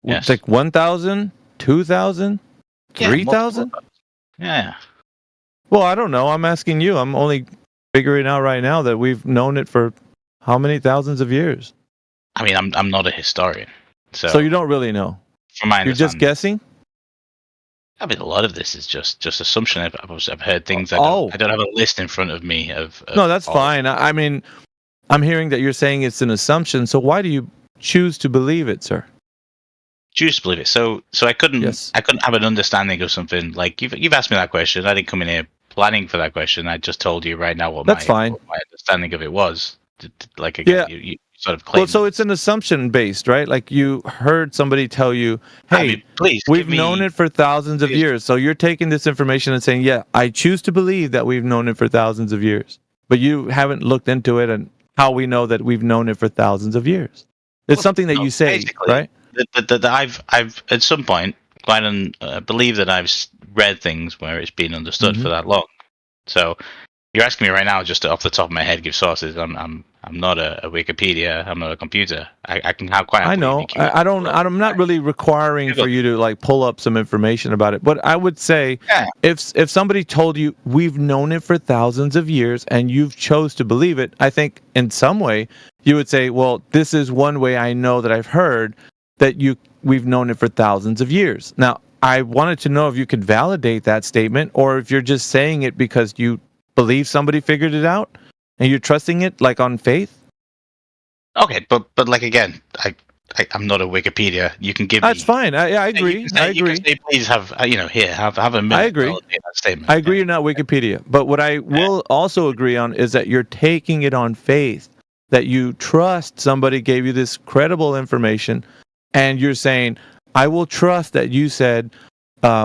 Yes. It's like 1,000, 2,000, 3,000? Yeah. Well, I don't know. I'm asking you. I'm only figuring out right now that we've known it for how many thousands of years? I mean, I'm not a historian, so you don't really know. From my You're just guessing. I mean, a lot of this is just assumption. I've heard things. I don't have a list in front of me of no, that's fine. I mean, I'm hearing that you're saying it's an assumption. So why do you choose to believe it, sir? Choose to believe it. So I couldn't have an understanding of something. Like you've asked me that question. I didn't come in here planning for that question. I just told you right now what my understanding of it was. Like again, you sort of claim. Well, so it's an assumption based, right? Like you heard somebody tell you, "Hey, please, we've known it for thousands of years." So you're taking this information and saying, "Yeah, I choose to believe that we've known it for thousands of years." But you haven't looked into it and how we know that we've known it for thousands of years. It's something that you say, right? That I've at some point believe that I've read things where it's been understood for that long. So you're asking me right now, just off the top of my head, give sources. I'm not a Wikipedia. I'm not a computer. I can have quite. I know. I'm not really requiring for you to like pull up some information about it. But I would say, if somebody told you we've known it for thousands of years and you've chose to believe it, I think in some way you would say, well, this is one way I know that I've heard that we've known it for thousands of years. Now, I wanted to know if you could validate that statement or if you're just saying it because you believe somebody figured it out and you're trusting it like on faith. Okay, but like again, I'm not a Wikipedia. You can give that's fine. I agree. I agree. You can say, please have have a minute. I agree. That statement. I agree. You're not Wikipedia, but what I will also agree on is that you're taking it on faith, that you trust somebody gave you this credible information, and you're saying, I will trust that you said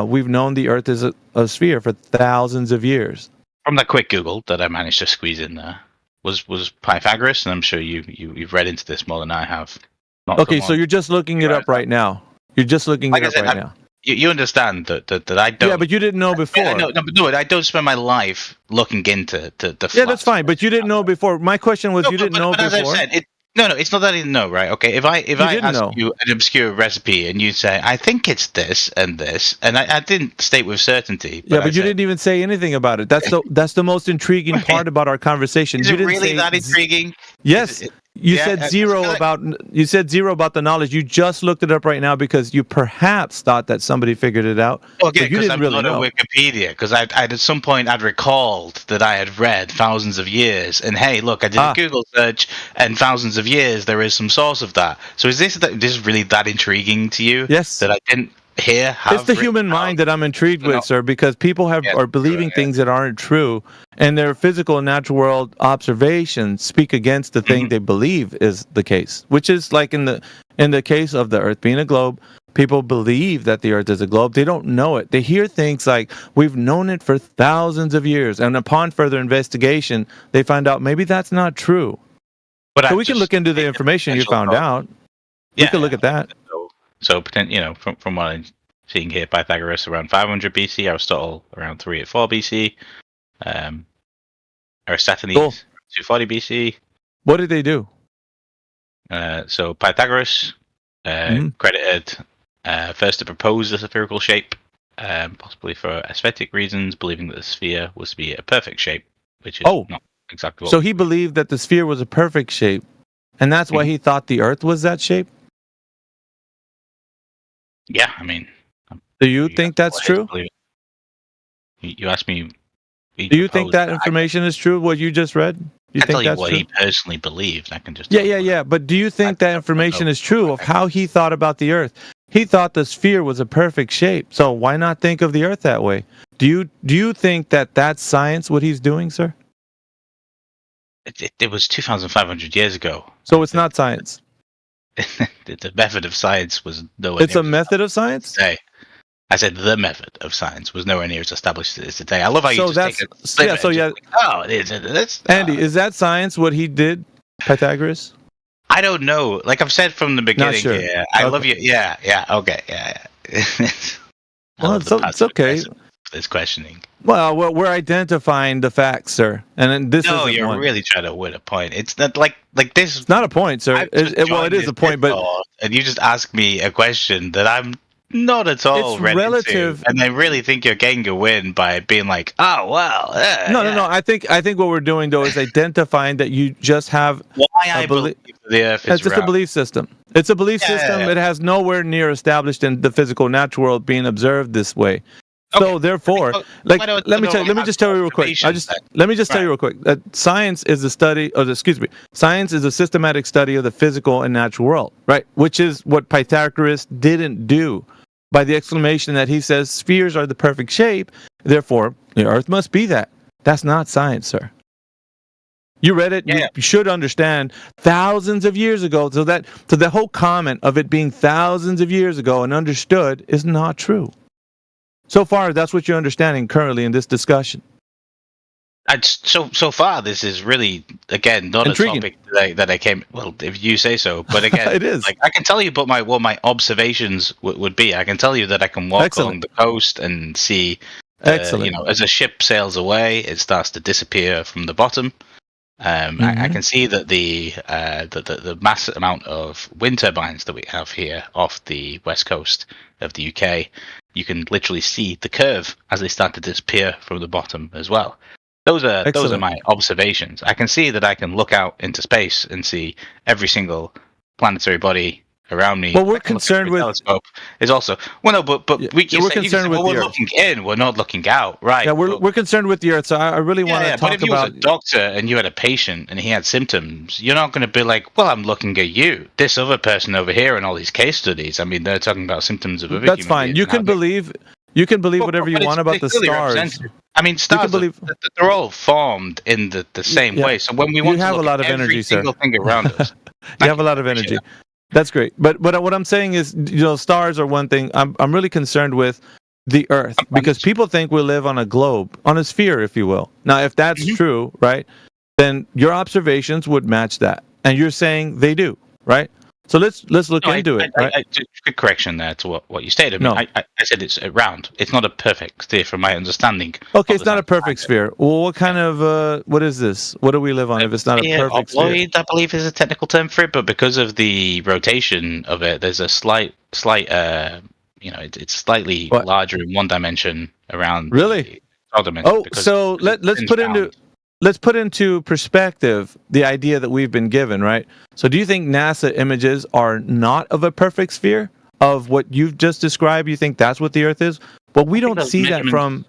we've known the Earth is a sphere for thousands of years. From that quick Google that I managed to squeeze in there was Pythagoras, and I'm sure you've read into this more than I have. Okay, so you're just looking it up right now. You're just looking it up right now. You understand that I don't. Yeah, but you didn't know before. I don't spend my life looking into the. Yeah, that's fine, but you didn't know before. My question was, you didn't know before. As I've said, it's not that I didn't know, right? Okay, if I ask you an obscure recipe and you say I think it's this, and I didn't state with certainty. But you didn't even say anything about it. That's the most intriguing part about our conversation. Is it really that intriguing? Yes. You said zero about the knowledge. You just looked it up right now because you perhaps thought that somebody figured it out. Okay, because I'm not a Wikipedia. Because I'd at some point I'd recalled that I had read thousands of years, and hey, look, I did a Google search, and thousands of years there is some source of that. So is this really that intriguing to you? Yes. That I didn't hear. It's the human mind that I'm intrigued with, sir, because people are believing things that aren't true, and their physical and natural world observations speak against the thing they believe is the case. Which is like in the case of the Earth being a globe, people believe that the Earth is a globe. They don't know it. They hear things like we've known it for thousands of years, and upon further investigation, they find out maybe that's not true. So we can look into the information you found out. We can look at that. So, from what I'm seeing here, Pythagoras around 500 BC, Aristotle around 384 BC, Aristophanes 240 BC. What did they do? So Pythagoras credited first to propose the spherical shape, possibly for aesthetic reasons, believing that the sphere was to be a perfect shape, which is not exactly what. So he believed that the sphere was a perfect shape, and that's why he thought the Earth was that shape? Yeah, I mean. Do you think that's true? You asked me. Do you think that information is true? What you just read? I tell you what he personally believed. I can just. Yeah. But do you think that information is true of how he thought about the Earth? He thought the sphere was a perfect shape. So why not think of the Earth that way? Do you think that that's science? What he's doing, sir? It was 2,500 years ago. So it's not science. The method of science was nowhere. It's a method of science? Today. I said the method of science was nowhere near as established as it is today. I love how you just take it. It is. Andy, is that science what he did, Pythagoras? I don't know. Like I've said from the beginning. Not sure. I love you. Yeah. Okay. Yeah. Well, it's okay. This questioning. Well, we're identifying the facts, sir, and then this No, isn't you're one. really trying to win a point. It's not like this. It's not a point, sir. Well, it is a point, but and you just ask me a question that I'm not at all It's ready relative- to, and I really think you're getting a win by being like, oh well. No. I think what we're doing though is identifying that you just have Why I believe the Earth is It's just a round. belief system. It's a belief system. Yeah. It has nowhere near established in the physical natural world being observed this way. So therefore, let me just tell you real quick. Let me just tell you real quick that science is a study, science is a systematic study of the physical and natural world, right? Which is what Pythagoras didn't do by the exclamation that he says spheres are the perfect shape. Therefore, the Earth must be that. That's not science, sir. You read it. You should understand. Thousands of years ago, so the whole comment of it being thousands of years ago and understood is not true. So far, that's what you're understanding currently in this discussion. So far, this is really again not Intriguing. a topic that I came. Well, if you say so, but again, It is. Like I can tell you, what my observations would be. I can tell you that I can walk along the coast and see. Excellent. As a ship sails away, it starts to disappear from the bottom. I can see that the massive amount of wind turbines that we have here off the west coast of the UK, you can literally see the curve as they start to disappear from the bottom as well. Those are my observations. I can see that I can look out into space and see every single planetary body around me. Well, we're concerned with telescope. Is also we're concerned with the we're Earth. looking in. We're not looking out, right? Yeah, we're concerned with the Earth. So I really want to But talk if you about. was a doctor and you had a patient and he had symptoms, you're not going to be like, "Well, I'm looking at you." This other person over here and all these case studies. I mean, they're talking about symptoms of other That's human fine. beings You now. can believe. You can believe whatever you But want about the clearly stars. represented. I mean, stars they're all formed in the same way. So when we want you to have look a lot at of every energy, sir. single thing around us, You have a lot of energy. That's great. But what I'm saying is, stars are one thing. I'm really concerned with the Earth because people think we live on a globe, on a sphere, if you will. Now, if that's true, right, then your observations would match that, and you're saying they do, right? So let's look into it. Right? Quick correction there to what you stated. No. I said it's round. It's not a perfect sphere, from my understanding. Okay, it's not a perfect sphere. Well, what kind of what is this? What do we live on if it's not a perfect sphere? Obloid, I believe, is a technical term for it, but because of the rotation of it, there's a slight. It's slightly larger in one dimension around. Really? The other dimension. Oh, so let's put into perspective the idea that we've been given, right? So do you think NASA images are not of a perfect sphere of what you've just described? You think that's what the Earth is? Well, we don't see that from.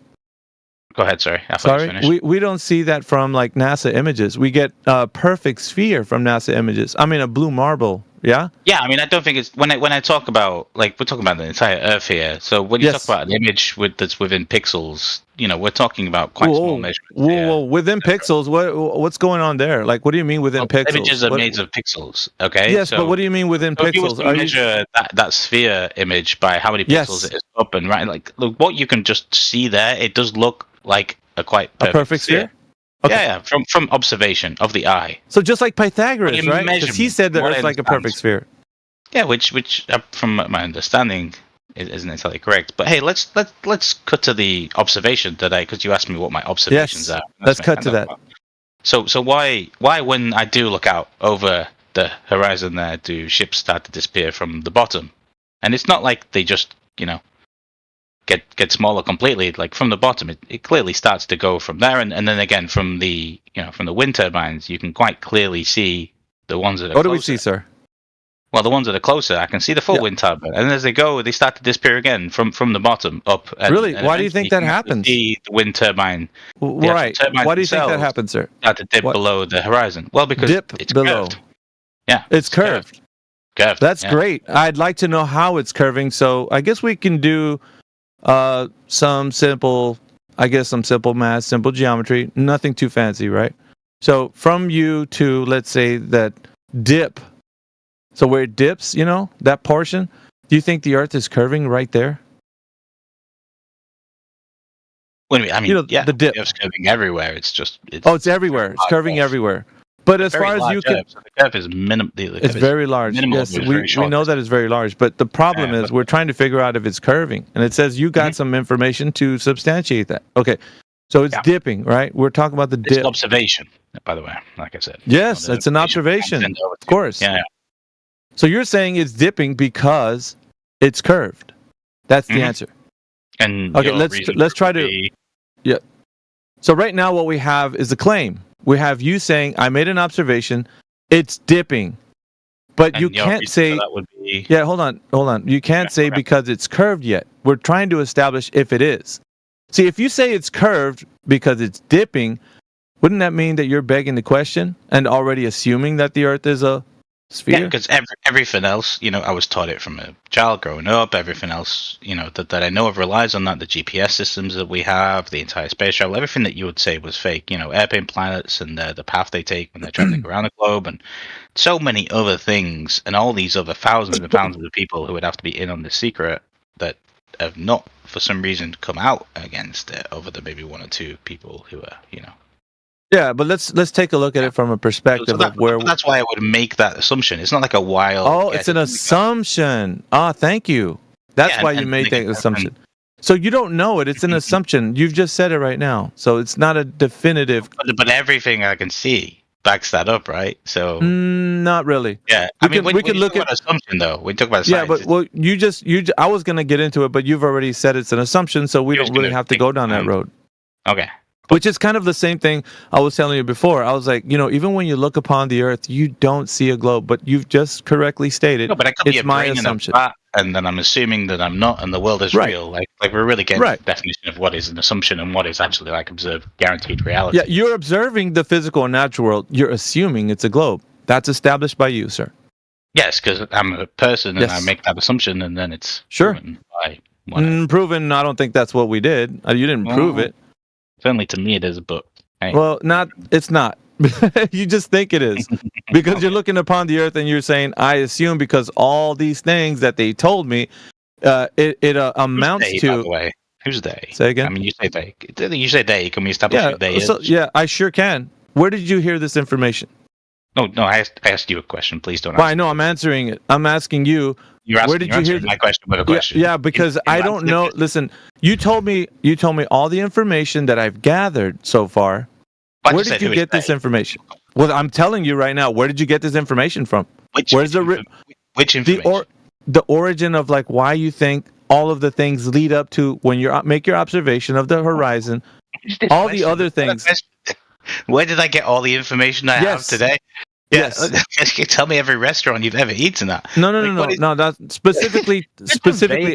Go ahead, sorry. I thought you finished. We don't see that from like NASA images. We get a perfect sphere from NASA images. I mean, a blue marble. Yeah. Yeah, I mean, I don't think it's when I talk about we're talking about the entire Earth here. So when you talk about an image that's within pixels, we're talking about quite small measurements. Whoa, within pixels, what's going on there? Like, what do you mean within pixels? Images are made of pixels. Okay. Yes, so, but what do you mean within so if you pixels? was to measure that sphere image by how many pixels it is up and right, like look, what you can just see there, it does look like a quite perfect sphere. Okay. Yeah, from observation of the eye. So just like Pythagoras, right? Because he said that it's like a perfect sphere. Yeah, which from my understanding isn't entirely correct. But hey, let's cut to the observation today, because you asked me what my observations are. Let's cut to that. So why when I do look out over the horizon there, do ships start to disappear from the bottom? And it's not like they just get smaller completely. Like from the bottom, it clearly starts to go from there, and then again from the wind turbines, you can quite clearly see the ones that are. What do we see, sir? Well, the ones that are closer, I can see the full wind turbine, and as they go, they start to disappear again from the bottom up. Really? Why do you think that happens? The wind turbine. Right. Why do you think that happens, sir? Start to dip below the horizon. Well, because it's below. Curved. Yeah, it's curved. Curved. That's great. I'd like to know how it's curving. So I guess we can do some simple math, simple geometry, nothing too fancy, right? So from you to, let's say, that dip. So where it dips, that portion, do you think the Earth is curving right there? What do you mean? I mean, the dip. It's curving everywhere. It's just. It's everywhere. It's curving everywhere. But as far as you can, so the curve is minimum. It's very large. Yes, we know that it's very large. But the problem is we're trying to figure out if it's curving, and it says you got some information to substantiate that. Okay, so it's dipping, right? We're talking about the dip. It's an observation, by the way. Like I said. Yes, it's an observation. Of course. Yeah. So you're saying it's dipping because it's curved. That's the answer. And okay, let's try to. Yeah. So right now, what we have is a claim. We have you saying, I made an observation, it's dipping. But you can't say, yeah, hold on. You can't say because it's curved yet. We're trying to establish if it is. See, if you say it's curved because it's dipping, wouldn't that mean that you're begging the question and already assuming that the Earth is a sphere? Yeah, because everything else, I was taught it from a child growing up. Everything else, that I know of relies on that. The GPS systems that we have, the entire space travel, everything that you would say was fake. Airplane pilots and the path they take when they're traveling around the globe, and so many other things, and all these other thousands and thousands of people who would have to be in on this secret that have not, for some reason, come out against it, over the maybe one or two people who are, Yeah, but let's take a look at it from a perspective of where. That's why I would make that assumption. It's not like a wild. Oh, it's an assumption. Thank you. That's why you made that assumption. So you don't know it. It's an assumption. You've just said it right now. So it's not a definitive. But everything I can see backs that up, right? So not really. Yeah, we could look at assumption though. We talk about science. Yeah, but I was going to get into it, but you've already said it's an assumption, so we don't really have to go down that road. Okay. Which is kind of the same thing I was telling you before. I was like, even when you look upon the Earth, you don't see a globe, but you've just correctly stated. No, but I could be it's my assumption. And then I'm assuming that I'm not, and the world is real. Like we're really getting the definition of what is an assumption and what is actually observed, guaranteed reality. Yeah, you're observing the physical and natural world. You're assuming it's a globe. That's established by you, sir. Yes, because I'm a person and I make that assumption, and then it's proven by proven. I don't think that's what we did. You didn't prove it. Certainly to me it is, but hey. Well, it's not. You just think it is because you're looking upon the Earth and you're saying, I assume because all these things that they told me, it amounts Who's they, to. By the way? Who's they? Say again. I mean, you say they. You say they. Can we establish who they is? Yeah, I sure can. Where did you hear this information? No. I asked you a question. Please don't. Well, I know. I'm answering it. I'm asking you. Where did you hear my question with a question? Yeah, because I don't know. Listen, you told me all the information that I've gathered so far. Where did you get this information? Well, I'm telling you right now. Where did you get this information from? Which information? The origin of why you think all of the things lead up to when you make your observation of the horizon. All the other things. Where did I get all the information I have today? Yes. Tell me every restaurant you've ever eaten at. No. That's specifically,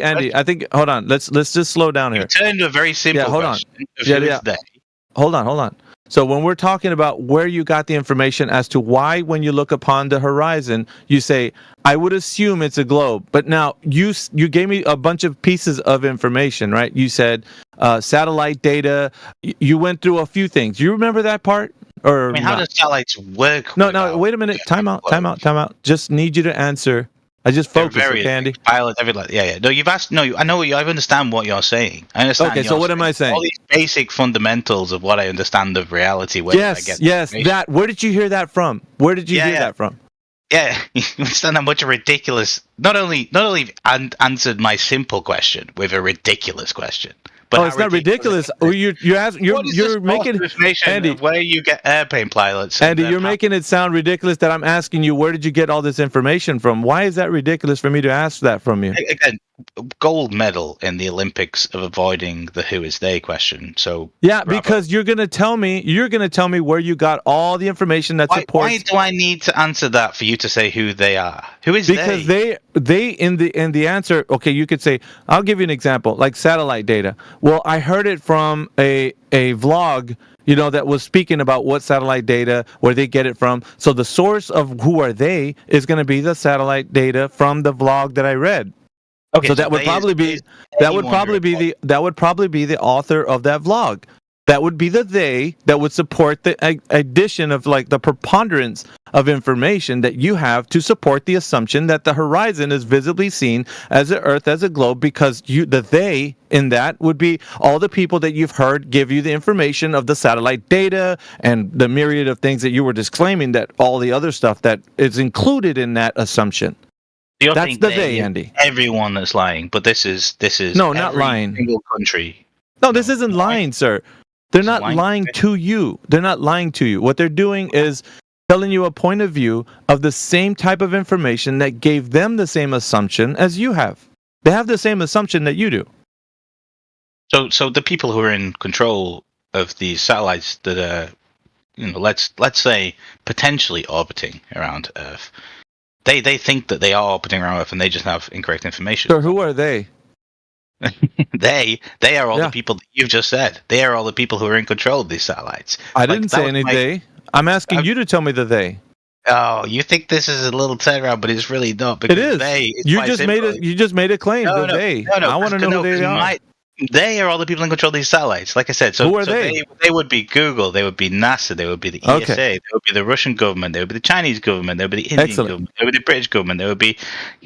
Andy. I think. Hold on. Let's just slow down here. Turn to a very simple question. Hold on. So when we're talking about where you got the information as to why, when you look upon the horizon, you say, I would assume it's a globe. But now you gave me a bunch of pieces of information, right? You said satellite data. You went through a few things. You remember that part? Or how does satellites work? No. Wait a minute. Time out. Just need you to answer. I just focus, Andy. Pilot, yeah. No, you've asked. No, I know. I understand what you're saying. I understand. Okay, so what am I saying? All these basic fundamentals of what I understand of reality. Yes. That. Where did you hear that from? Where did you hear that from? Yeah, you understand how much a ridiculous. Not only answered my simple question with a ridiculous question. But it's not ridiculous. You're making Andy, where you get airplane pilots. Andy, you're making it sound ridiculous that I'm asking you where did you get all this information from? Why is that ridiculous for me to ask that from you? Again, gold medal in the Olympics of avoiding the who is they question. So because you're going to tell me where you got all the information that supports. Why do I need to answer that for you to say who they are? Who is because they in the answer. Okay, you could say, I'll give you an example, like satellite data. Well, I heard it from a vlog, that was speaking about what satellite data, where they get it from. So the source of who are they is going to be the satellite data from the vlog that I read. Okay, so that would probably be the author of that vlog. That would be the they that would support the addition of like the preponderance of information that you have to support the assumption that the horizon is visibly seen as the Earth as a globe, because the they in that would be all the people that you've heard give you the information of the satellite data and the myriad of things that you were disclaiming, that all the other stuff that is included in that assumption. That's the they, Andy. Everyone that's lying, but this is no, not lying. Single country. No, this isn't lying, sir. They're not lying to you. They're not lying to you. What they're doing is telling you a point of view of the same type of information that gave them the same assumption as you have. They have the same assumption that you do. So the people who are in control of these satellites that are, let's say potentially orbiting around Earth, they think that they are orbiting around Earth and they just have incorrect information. So who are they? They are all the people that you've just said. They are all the people who are in control of these satellites. I didn't say any they. I'm asking you to tell me the they. Oh, you think this is a little turnaround, but it's really not. Because it is. You just made a claim. No, they. I want to know who they are. They are all the people in control of these satellites. Like I said, so who are they? They would be Google. They would be NASA. They would be the ESA. They would be the Russian government. They would be the Chinese government. They would be the Indian government. They would be the British government. They would be.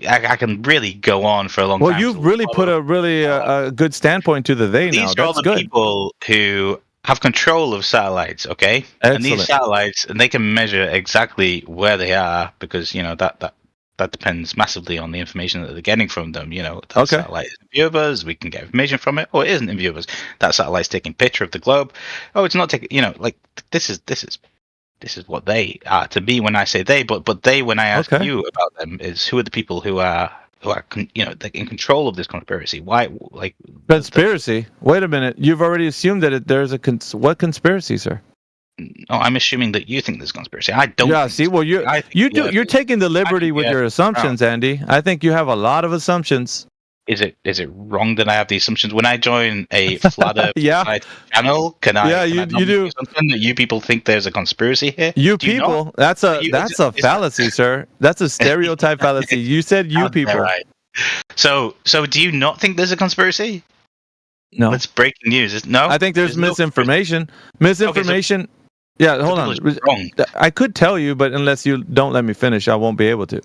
I can really go on for a long time. Well, you've really put a really good standpoint to the they now. These are all the people who have control of satellites. Okay, and these satellites, and they can measure exactly where they are, because that depends massively on the information that they're getting from them. That satellite is in view of us, we can get information from it, or it isn't in view of us. That satellite's taking a picture of the globe. Oh, it's not taking. This is what they are to me when I say they. But they, when I ask you about them, is who are the people who are in control of this conspiracy? Why, conspiracy? Wait a minute. You've already assumed that there's what conspiracy, sir? No, I'm assuming that you think there's a conspiracy. I don't. Yeah, see, well, you're taking the liberty with your assumptions, Andy. I think you have a lot of assumptions. Is it wrong that I have these assumptions? When I join a flat Earth channel, can I you do something that you people think there's a conspiracy here? That's a fallacy, sir. That's a stereotype fallacy. You said you people. Right. So do you not think there's a conspiracy? No. That's breaking news. No, I think there's misinformation. Misinformation. Yeah, hold on. I could tell you, but unless you don't let me finish, I won't be able to.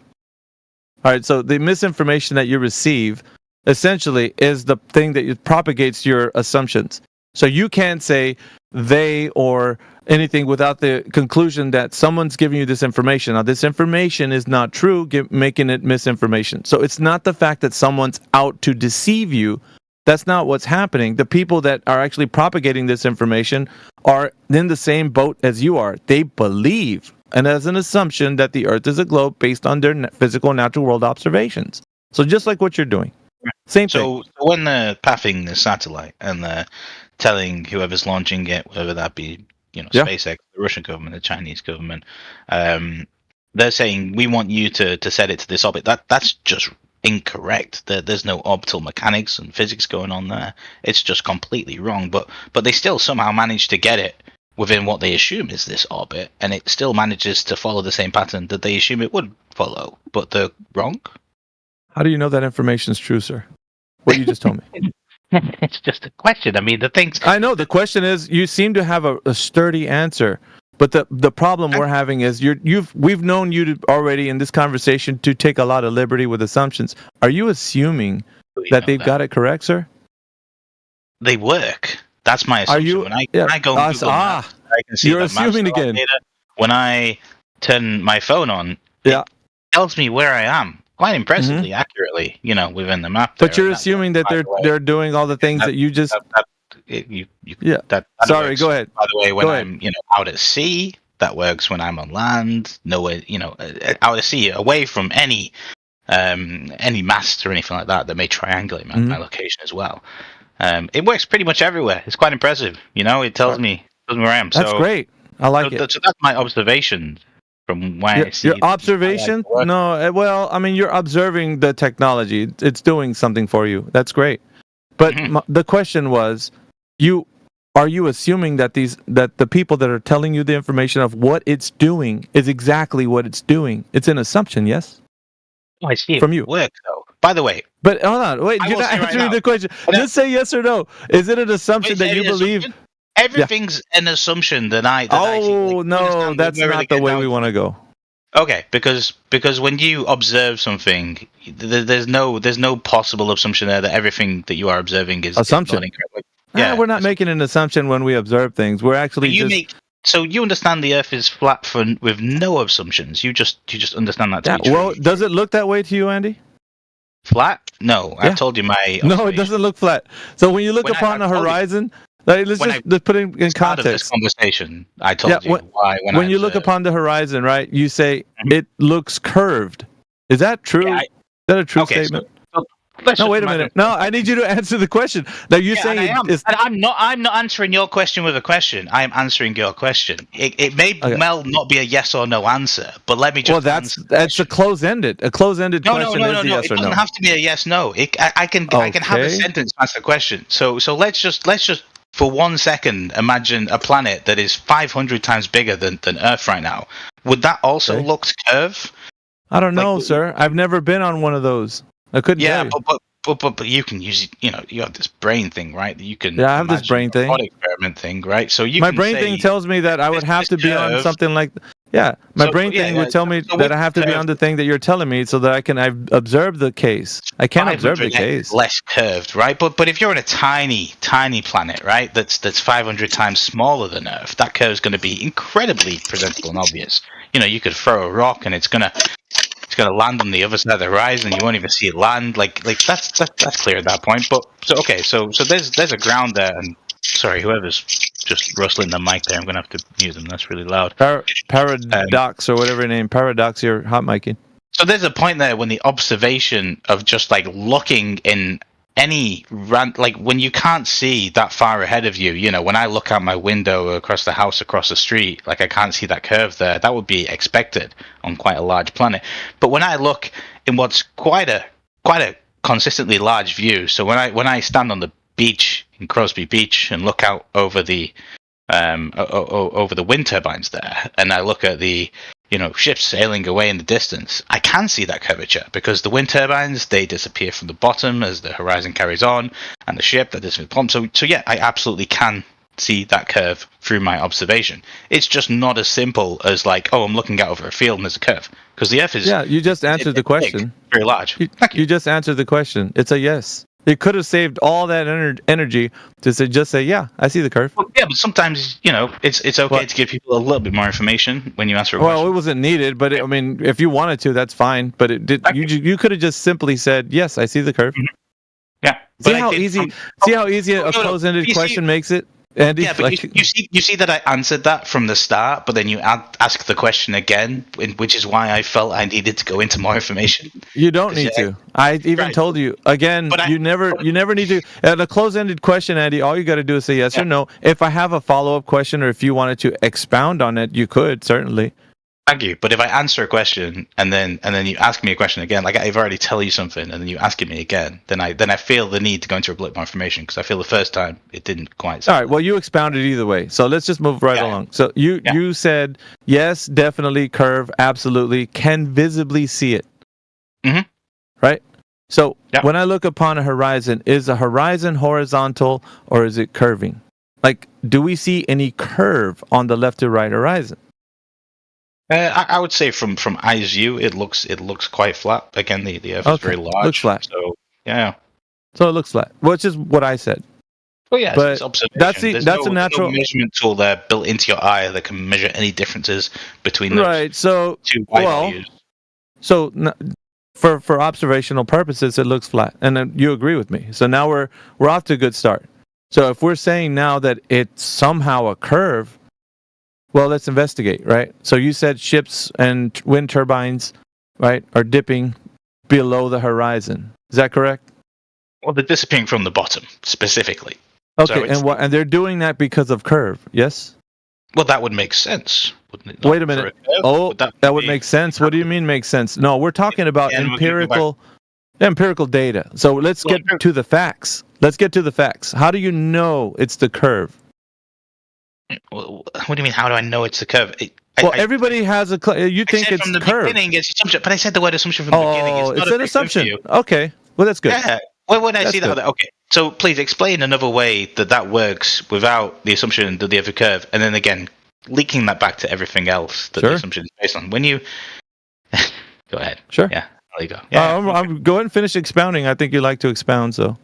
All right, so the misinformation that you receive essentially is the thing that propagates your assumptions. So you can't say they or anything without the conclusion that someone's giving you this information. Now, this information is not true, making it misinformation. So it's not the fact that someone's out to deceive you. That's not what's happening. The people that are actually propagating this information are in the same boat as you are. They believe, and as an assumption, that the Earth is a globe based on their physical natural world observations. So just like what you're doing. Same thing. So when they're pathing the satellite and they're telling whoever's launching it, whether that be SpaceX, the Russian government, the Chinese government, they're saying, we want you to set it to this orbit. That's just incorrect. There's no orbital mechanics and physics going on there. It's just completely wrong. But they still somehow manage to get it within what they assume is this orbit, and it still manages to follow the same pattern that they assume it would follow. But they're wrong. How do you know that information is true, sir? What you just told me. It's just a question. I mean, the things. I know. The question is, you seem to have a sturdy answer. But the problem we're having is we've known you already in this conversation to take a lot of liberty with assumptions. Are you assuming that they've got it correct, sir? They work. That's my assumption. When I go on Google Maps, I can see you're assuming again. Data. When I turn my phone on, it tells me where I am quite impressively, accurately. Within the map. But you're assuming that they're doing all the things that you just. Sorry, go ahead. By the way, when I'm out at sea, that works. When I'm on land, nowhere, out at sea, away from any masts or anything like that may triangulate my location as well. It works pretty much everywhere. It's quite impressive. It tells me where I am. That's great. I like it. So that's my observation from why I see your observation. No, well, I mean, you're observing the technology. It's doing something for you. That's great. But the question was, are you assuming that the people that are telling you the information of what it's doing is exactly what it's doing? It's an assumption, yes? Oh, I see it from you. Work though. By the way, but hold on, wait, you're not answering the question. Just say yes or no. Is it an assumption that you believe? everything's an assumption that I. No, that's not the way we want to go. Okay, because when you observe something, there's no possible assumption there that everything that you are observing is assumption. We're not making an assumption when we observe things. We're actually So you understand the Earth is flat with no assumptions. You just understand that. To be well, does it look that way to you, Andy? Flat? No, I've told you my. No, it doesn't look flat. So when you look upon the horizon, let's put it in context. Part of this conversation, I told you why. When you look upon the horizon, right? You say it looks curved. Is that true? Is that a true statement? No, wait a minute. No, I need you to answer the question. Now you're saying I'm not answering your question with a question. I am answering your question. It may well not be a yes or no answer, but let me just. Well, that's a close-ended. A close-ended question is a yes or no. It doesn't have to be a yes no. I can have a sentence answer the question. So let's just for 1 second imagine a planet that is 500 times bigger than Earth right now. Would that also look curved? I don't know, sir. I've never been on one of those. I couldn't. Yeah, but you can use it. You know, you have this brain thing, right? That you can. Yeah, I have this brain thing. Experiment thing, right? So my brain thing tells me that I would have to be on something like. Yeah, my brain thing would tell me that I have to be on the thing that you're telling me, so that I observe the case. I can't observe the case. Less curved, right? But if you're on a tiny planet, right? That's 500 times smaller than Earth. That curve is going to be incredibly presentable and obvious. You know, you could throw a rock and it's gonna land on the other side of the horizon. You won't even see it land. Like that's clear at that point. But so there's a ground there. And sorry, whoever's just rustling the mic there, I'm gonna have to mute them. That's really loud. Paradox or whatever your name. Paradox, you're hot micing. So there's a point there when the observation of just like looking in any like when you can't see that far ahead of you, you know, when I look out my window across the house, across the street, like I can't see that curve there. That would be expected on quite a large planet. But when I look in what's quite a consistently large view, so when I stand on the beach in Crosby Beach and look out over the over the wind turbines there, and I look at the ships sailing away in the distance, I can see that curvature because the wind turbines, they disappear from the bottom as the horizon carries on, and the ship that disappears from the bottom. So yeah, I absolutely can see that curve through my observation. It's just not as simple as like, oh, I'm looking out over a field and there's a curve, because the Earth is. Yeah, you just answered the question. Big, very large. You just answered the question. It's a yes. It could have saved all that energy to just say, yeah, I see the curve. Well, yeah, but sometimes, it's okay to give people a little bit more information when you answer a question. Well, it wasn't needed, but I mean, if you wanted to, that's fine. But it did. You could have just simply said, yes, I see the curve. Mm-hmm. Yeah. See how easy a close-ended question makes it? Andy, yeah, but you see that I answered that from the start, but then you ask the question again, which is why I felt I needed to go into more information. You don't need to. I even told you again. You never need to. At a close-ended question, Andy, all you got to do is say yes or no. If I have a follow-up question, or if you wanted to expound on it, you could certainly. Thank you. But if I answer a question and then you ask me a question again, like I've already tell you something, and then you ask me again, then I feel the need to go into a bit more information, because I feel the first time it didn't quite. All right. Well, you expounded either way, so let's just move right along. So you said yes, definitely curve, absolutely, can visibly see it. Mm-hmm. Right. So when I look upon a horizon, is the horizon horizontal or is it curving? Like, do we see any curve on the left to right horizon? I would say from eyes view, it looks quite flat. Again, the Earth is very large. Looks flat. So yeah. So it looks flat, which is what I said. Well, yeah, but it's observation. That's a natural measurement tool there built into your eye that can measure any differences between those two values. So for observational purposes, it looks flat, and then you agree with me. So now we're off to a good start. So if we're saying now that it's somehow a curve. Well, let's investigate, right? So you said ships and wind turbines, right, are dipping below the horizon. Is that correct? Well, they're disappearing from the bottom, specifically. Okay, and they're doing that because of curve, yes? Well, that would make sense, wouldn't it? Wait a minute. That would make sense? What do you mean makes sense? No, we're talking about empirical data. So let's get to the facts. How do you know it's the curve? What do you mean? How do I know it's the curve? Everybody has a. You think it's from the curve? Beginning, it's assumption, but I said the word assumption from the beginning. It's an assumption. Okay, well that's good. Yeah, when I see that, okay. So please explain another way that works without the assumption that the Earth is curved, and then again linking that back to everything else that the assumption is based on. When you go ahead, sure, yeah, there you go. Yeah, I'm go ahead and finish expounding. I think you like to expound, so.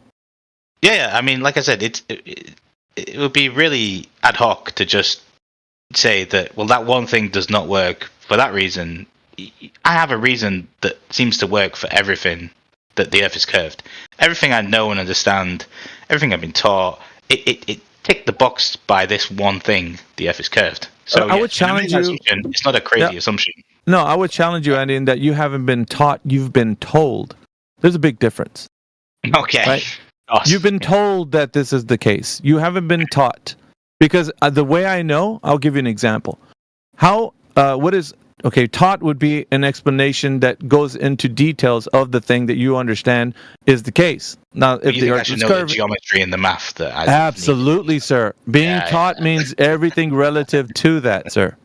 Yeah. I mean, like I said, it would be really ad hoc to just say that, well, that one thing does not work for that reason. I have a reason that seems to work for everything that the Earth is curved. Everything I know and understand, everything I've been taught, it ticked the box by this one thing: the Earth is curved. So I would challenge you. It's not a crazy assumption. No, I would challenge you, Andy, in that you haven't been taught. You've been told. There's a big difference. Okay. Right? Awesome. You've been told that this is the case. You haven't been taught. Because the way I know, I'll give you an example. Taught would be an explanation that goes into details of the thing that you understand is the case. Now, if the Earth is know curved, the geometry and the math that I absolutely, sir. Being taught means everything relative to that, sir.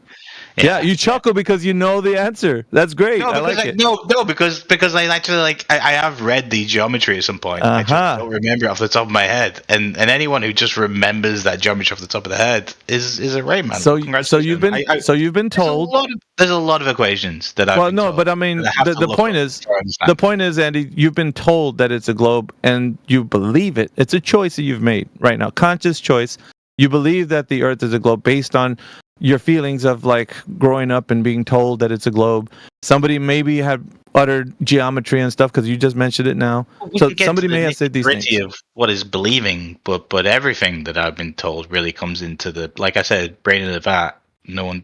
Yeah, you chuckle because you know the answer. That's great. No, I like it. No, because I actually I have read the geometry at some point. I just don't remember it off the top of my head. And anyone who just remembers that geometry off the top of the head is a great man. So you've been told. There's a lot of equations that I've no, but I mean the point is, Andy, you've been told that it's a globe and you believe it. It's a choice that you've made right now, conscious choice. You believe that the Earth is a globe based on your feelings of like growing up and being told that it's a globe. Somebody maybe had uttered geometry and stuff because you just mentioned it now. So somebody may have said these things. Of what is believing, but everything that I've been told really comes into the, like I said, brain in the vat. No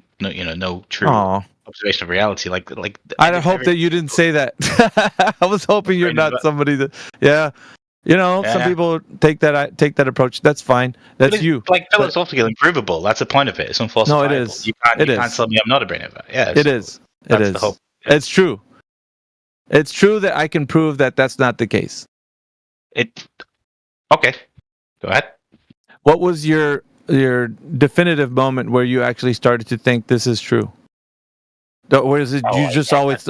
true observation of reality. Like I hope that you didn't say that. I was hoping you're not somebody that. Yeah. Some people take that approach. That's fine. That's you. Like philosophically improvable. That's the point of it. It's unfalsifiable. No, it is. You can't tell me I'm not a brain of that. Yeah, it is. It is. It's true. It's true that I can prove that that's not the case. Okay. Go ahead. What was your definitive moment where you actually started to think this is true? Or is it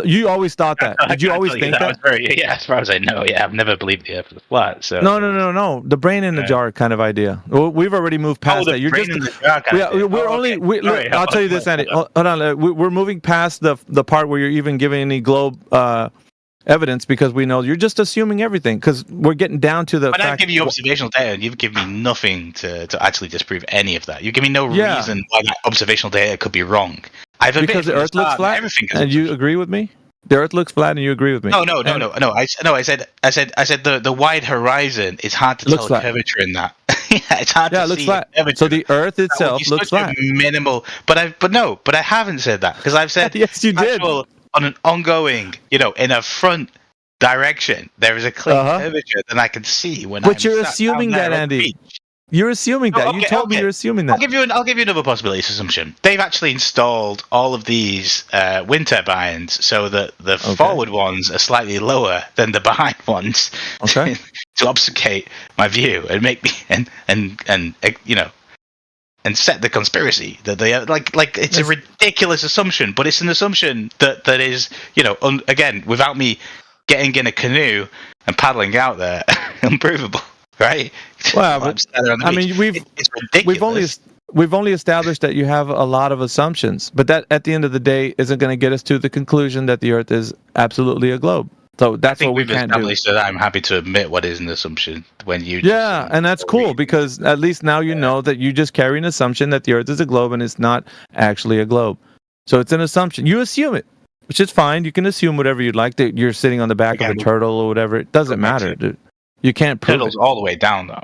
you always thought that? Did you always think that? As far as I know, I've never believed the Earth was flat. So no. The brain in the jar kind of idea. Well, we've already moved past that. You're just in the jar kind of idea. I'll tell you this, Andy. Hold on. We're moving past the part where you're even giving any globe evidence because we know you're just assuming everything because we're getting down to the fact. I give you observational data and you've given me nothing to actually disprove any of that. You give me no reason why that observational data could be wrong. Because the Earth looks flat, and you agree with me. The Earth looks flat, and you agree with me. No. I said the wide horizon is hard to tell curvature in that. It's hard to see. Yeah, it looks flat. So the Earth itself looks flat. Minimal, but I haven't said that because I've said yes, you did. On an ongoing, in a front direction, there is a clear curvature that I can see when. But you're assuming that, Andy. You're assuming that. You told me you're assuming that. I'll give you another possibility assumption. They've actually installed all of these wind turbines so that the forward ones are slightly lower than the behind ones. Okay. To obfuscate my view and make me and set the conspiracy that they like it's a ridiculous assumption, but it's an assumption that is again without me getting in a canoe and paddling out there unprovable. Right. Well, but, I mean, we've only established that you have a lot of assumptions, but that at the end of the day isn't going to get us to the conclusion that the Earth is absolutely a globe. So that's what we can't do. That I'm happy to admit what is an assumption when you. Yeah, and that's cool because at least now you know that you just carry an assumption that the Earth is a globe and it's not actually a globe. So it's an assumption. You assume it, which is fine. You can assume whatever you'd like. That you're sitting on the back of a turtle or whatever. It doesn't matter. You can't prove it. All the way down, though.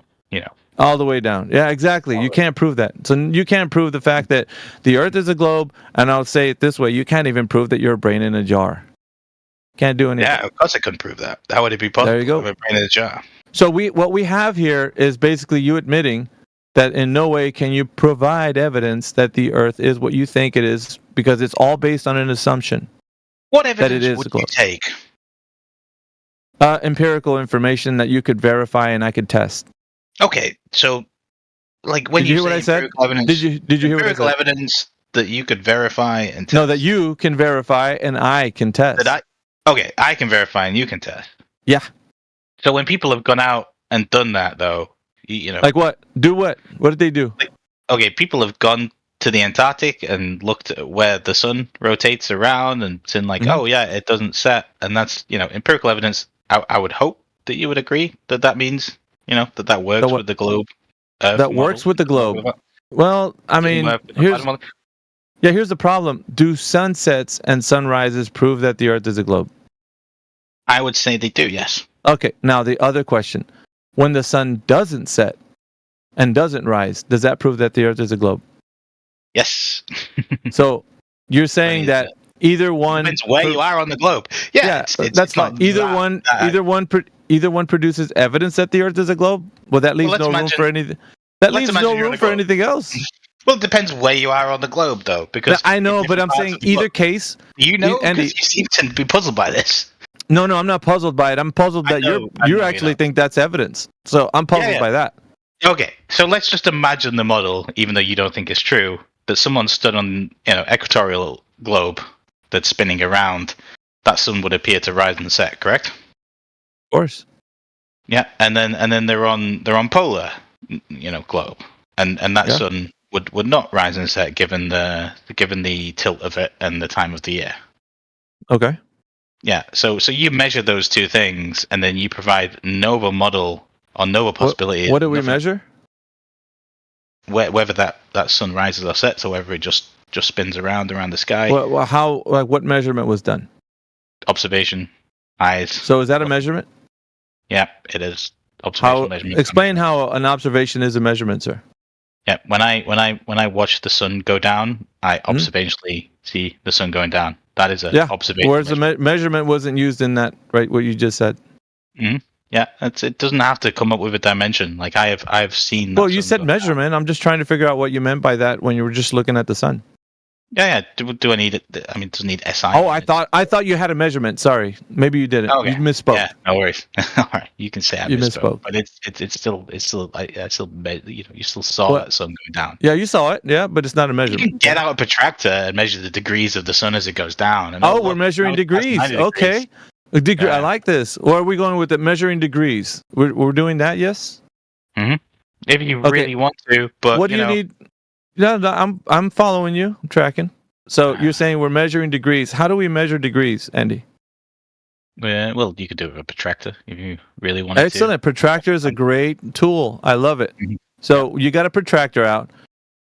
All the way down. Yeah, exactly. You can't prove that. So you can't prove the fact that the Earth is a globe. And I'll say it this way: you can't even prove that you're a brain in a jar. Can't do anything. Yeah, of course I couldn't prove that. How would it be possible? There you go. A brain in a jar. So what we have here is basically you admitting that in no way can you provide evidence that the Earth is what you think it is because it's all based on an assumption. What evidence would you take? Empirical information that you could verify and I could test. Okay, so like when you hear what I said? Did you hear what I said? Evidence that you could verify and test. No, that you can verify and I can test. I can verify and you can test. Yeah. So when people have gone out and done that, though, you know, like what? Do what? What did they do? Okay, people have gone to the Antarctic and looked at where the sun rotates around and seen like, oh yeah, it doesn't set, and that's empirical evidence. I would hope that you would agree that means that works with the globe. That works with the globe. Well, I mean, here's the problem. Do sunsets and sunrises prove that the Earth is a globe? I would say they do, yes. Okay, now the other question. When the sun doesn't set and doesn't rise, does that prove that the Earth is a globe? Yes. So you're saying that either one depends where you are on the globe. Yeah, that's fine. Either one produces evidence that the Earth is a globe. Well, that leaves no room for anything. That leaves no room for anything else. Well, it depends where you are on the globe, though. Because I know, but I'm saying either case. Because you seem to be puzzled by this. No, I'm not puzzled by it. I'm puzzled that you actually think that's evidence. So I'm puzzled by that. Okay, so let's just imagine the model, even though you don't think it's true, that someone stood on equatorial globe that's spinning around. That sun would appear to rise and set, correct? Of course. Yeah, and then they're on polar, globe, and that sun would not rise and set given the tilt of it and the time of the year. Okay. Yeah, so you measure those two things, and then you provide Nova model or Nova possibility. What do we measure? Whether that sun rises or sets, or whether it just spins around the sky. Well, how? Like, what measurement was done? Observation, eyes. So is that a measurement? Yeah, it is. Observation measurement. Explain how an observation is a measurement, sir. Yeah, when I watch the sun go down, I observationally see the sun going down. That is an observation. Whereas the measurement wasn't used in that, right? What you just said. Mm-hmm. Yeah, it doesn't have to come up with a dimension. Like I've seen. Well, you said measurement. I'm just trying to figure out what you meant by that when you were just looking at the sun. Yeah. Do I need it? I mean, does it need SI? Oh, I thought you had a measurement. Sorry, maybe you didn't. Okay. You misspoke. Yeah, no worries. All right, you can say you misspoke. But it's still you still saw that sun going down. Yeah, you saw it. Yeah, but it's not a measurement. You can get out a protractor and measure the degrees of the sun as it goes down. And we're measuring degrees. Okay. I like this. Or are we going with it measuring degrees? We're doing that, yes? Mm-hmm. If you really want to, but what do you need? No, I'm following you. I'm tracking. So you're saying we're measuring degrees. How do we measure degrees, Andy? Well, you could do it with a protractor if you really want to. Excellent. Protractor is a great tool. I love it. Mm-hmm. So you got a protractor out.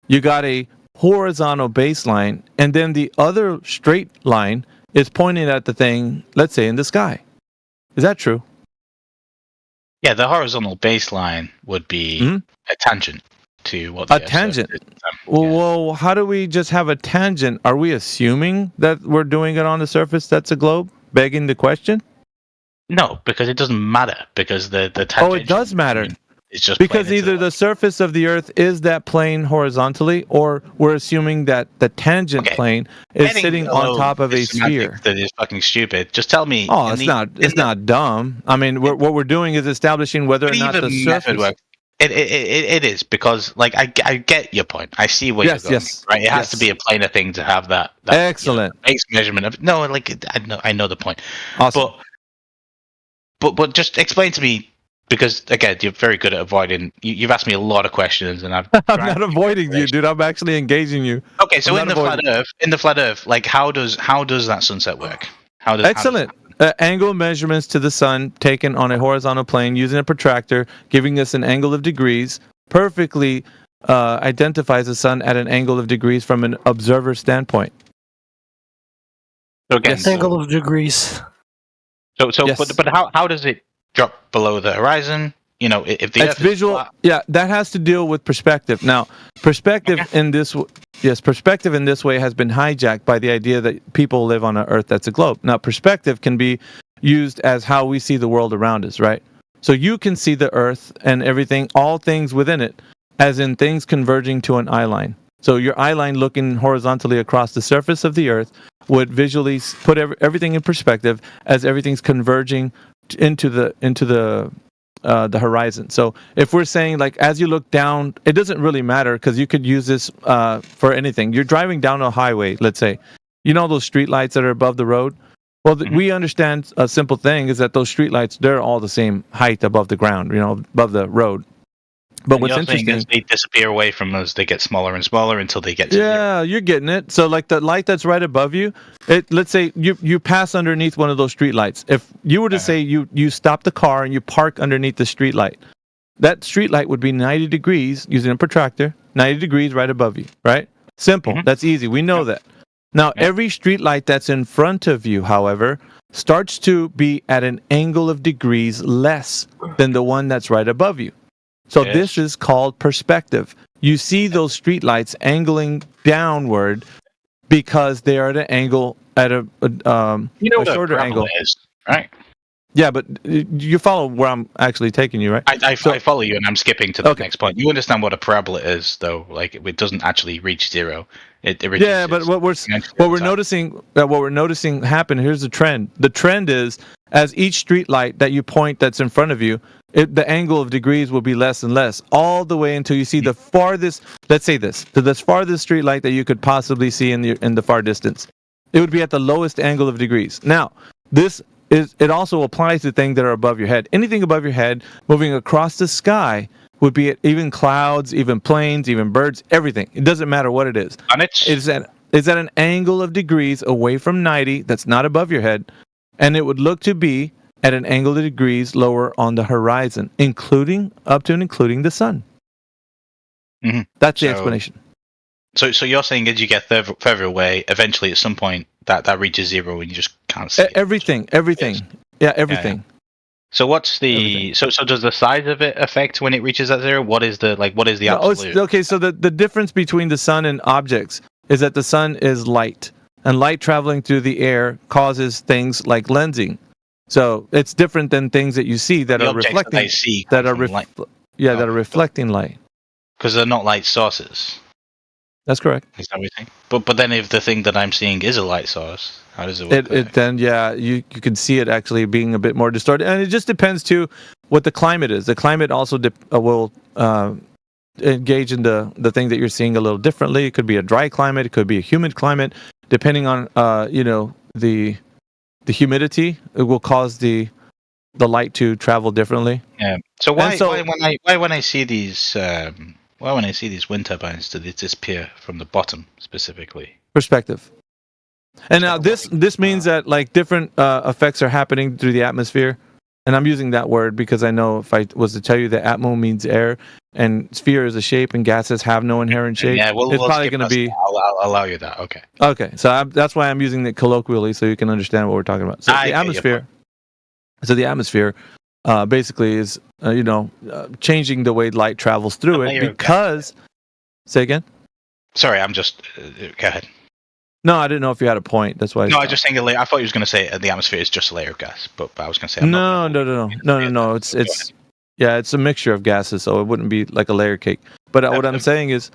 You got a horizontal baseline, and then the other straight line is pointing at the thing, let's say in the sky. Is that true? Yeah, the horizontal baseline would be a tangent to what a tangent. Well, how do we just have a tangent? Are we assuming that we're doing it on the surface that's a globe? Begging the question? No, because it doesn't matter. Because the tangent. Oh, it does matter. It's just because either the surface of the Earth is that plane horizontally, or we're assuming that the tangent plane is sitting on top of a sphere. That is fucking stupid. Just tell me. Oh, it's not dumb. I mean, what we're doing is establishing whether or not the surface works. It is because, like, I get your point. I see where you're going. Right? It has to be a planar thing to have that excellent base measurement of. No, like I know the point. Awesome. But just explain to me. Because again, you're very good at avoiding. You've asked me a lot of questions, and I'm not avoiding you, dude. I'm actually engaging you. Okay, so in the flat Earth, like how does that sunset work? Excellent. Angle measurements to the sun taken on a horizontal plane using a protractor, giving us an angle of degrees, perfectly identifies the sun at an angle of degrees from an observer standpoint. So again, angle of degrees. But how does it drop below the horizon? You know, if the Earth visual, is flat. yeah, that has to deal with perspective. Now, perspective in this way has been hijacked by the idea that people live on an Earth that's a globe. Now, perspective can be used as how we see the world around us, right? So you can see the Earth and everything, all things within it, as in things converging to an eye line. So your eye line looking horizontally across the surface of the Earth would visually put everything in perspective as everything's converging into the horizon. So if we're saying, like, as you look down, it doesn't really matter because you could use this for anything. You're driving down a highway, let's say. You know those street lights that are above the road? Well, we understand a simple thing is that those streetlights, they're all the same height above the ground, above the road. But what's interesting is they disappear away from us. They get smaller and smaller until they get to zero. You're getting it. So like the light that's right above you, let's say you pass underneath one of those streetlights. If you were to say you stop the car and you park underneath the streetlight, that streetlight would be 90 degrees using a protractor, 90 degrees right above you, right? Simple. That's easy. We know that. Now, every streetlight that's in front of you, however, starts to be at an angle of degrees less than the one that's right above you. So this is called perspective. You see those streetlights angling downward because they are at an angle at a shorter angle. Is, right? Yeah, but you follow where I'm actually taking you, right? I follow you, and I'm skipping to the next point. You understand what a parabola is, though? Like it doesn't actually reach zero. It yeah, but what we're noticing happen. Here's the trend. The trend is as each street light that you point that's in front of you, the angle of degrees will be less and less, all the way until you see the farthest. Let's say this: to the farthest street light that you could possibly see in the far distance, it would be at the lowest angle of degrees. Now, it also applies to things that are above your head. Anything above your head, moving across the sky, would be at even clouds, even planes, even birds, everything. It doesn't matter what it is. And it's at an angle of degrees away from 90 that's not above your head, and it would look to be at an angle of degrees lower on the horizon, including the sun. Mm-hmm. That's the explanation. So you're saying as you get further away, eventually at some point that reaches zero and you just can't see everything. Yeah, everything. Yeah. So what's the so does the size of it affect when it reaches that zero? What is the absolute? Okay, so the difference between the sun and objects is that the sun is light, and light traveling through the air causes things like lensing. So it's different than things that you see that are reflecting. That are reflecting light. Because they're not light sources. That's correct. Is that what you think? But then if the thing that I'm seeing is a light source, how does it work? Then you can see it actually being a bit more distorted, and it just depends too what the climate is. The climate also will engage in the thing that you're seeing a little differently. It could be a dry climate, it could be a humid climate, depending on the humidity. It will cause the light to travel differently. Yeah. So why when I see these when I see these wind turbines, do they disappear from the bottom specifically? Perspective. And now this means that like different effects are happening through the atmosphere, and I'm using that word because I know if I was to tell you that atmo means air and sphere is a shape and gases have no inherent shape, it's probably going to be. I'll allow you that. Okay. Okay, so that's why I'm using it colloquially so you can understand what we're talking about. So the atmosphere. So the atmosphere basically is changing the way light travels through it because. Say again. Sorry, I'm just. Go ahead. No, I didn't know if you had a point. That's why. No, I just think I thought you was going to say the atmosphere is just a layer of gas, but I was going to say no. It's a mixture of gases, so it wouldn't be like a layer cake. But what I'm saying is,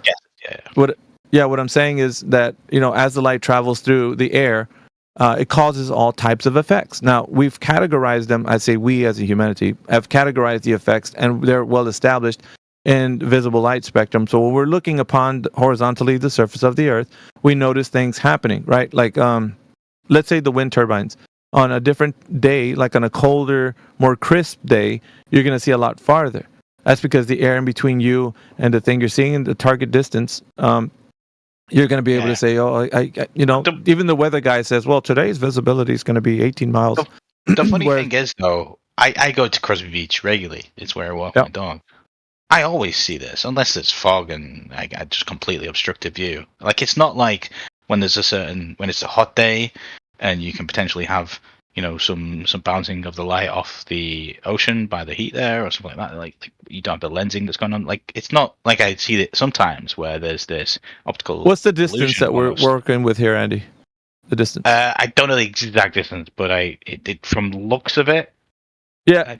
what I'm saying is that as the light travels through the air, it causes all types of effects. Now we've categorized them. I say we as a humanity have categorized the effects, and they're well established in visible light spectrum. So when we're looking upon horizontally the surface of the Earth, we notice things happening, right? Like, let's say the wind turbines. On a different day, like on a colder, more crisp day, you're going to see a lot farther. That's because the air in between you and the thing you're seeing in the target distance, you're going to be able to say, even the weather guy says, well, today's visibility is going to be 18 miles. The funny thing is, though, I go to Crosby Beach regularly. It's where I walk my dog. I always see this, unless it's fog and I just completely obstructive view. Like it's not like when it's a hot day and you can potentially have some bouncing of the light off the ocean by the heat there or something like that. Like you don't have the lensing that's going on. Like it's not like I see it sometimes where there's this optical. What's the distance that we're working with here, Andy? The distance? I don't know the exact distance, but from the looks of it. Yeah.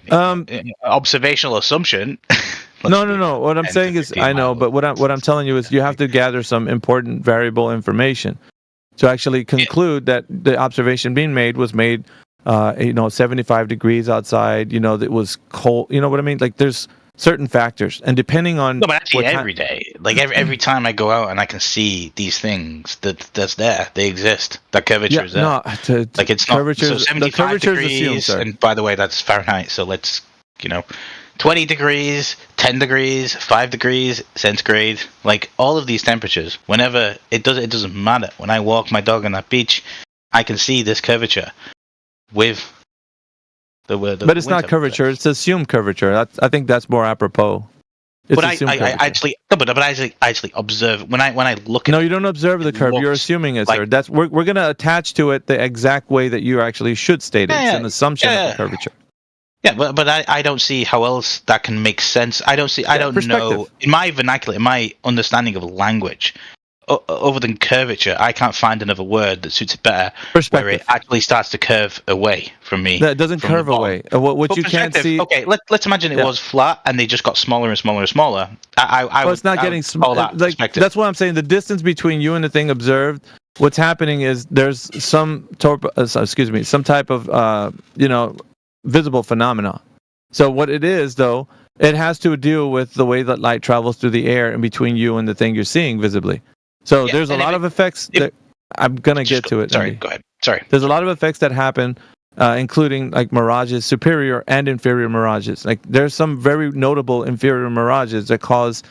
Observational assumption. No. What I'm saying is, I know, but what I'm telling you is, you have to gather some important variable information to actually conclude that the observation being made was made, 75 degrees outside. It was cold. You know what I mean? Like there's certain factors, and depending on no, but actually every day, like every time I go out and I can see these things that's there, they exist. That curvature is there. No, like it's not. So 75 degrees, and by the way, that's Fahrenheit. So let's 20 degrees, 10 degrees, 5 degrees centigrade, like all of these temperatures. Whenever it doesn't matter. When I walk my dog on that beach, I can see this curvature with the but it's not curvature; it's assumed curvature. I think that's more apropos. But I actually observe when I look at No, you don't observe the curve. You're assuming it, sir. That's we're going to attach to it the exact way that you actually should state it. It's an assumption of the curvature. Yeah, but I don't see how else that can make sense. I don't know in my vernacular, in my understanding of language, other than curvature, I can't find another word that suits it better. Where it actually starts to curve away from me. That doesn't curve away. What you can't see. Okay, let's imagine it was flat and they just got smaller and smaller and smaller. It's not getting smaller. That's what I'm saying. The distance between you and the thing observed. What's happening is there's some type of visible phenomena. So what it is, though, it has to deal with the way that light travels through the air in between you and the thing you're seeing visibly. So there's a lot of effects that I'm going to get to it. Sorry, go ahead. Sorry. There's a lot of effects that happen, including like mirages, superior and inferior mirages. Like there's some very notable inferior mirages that cause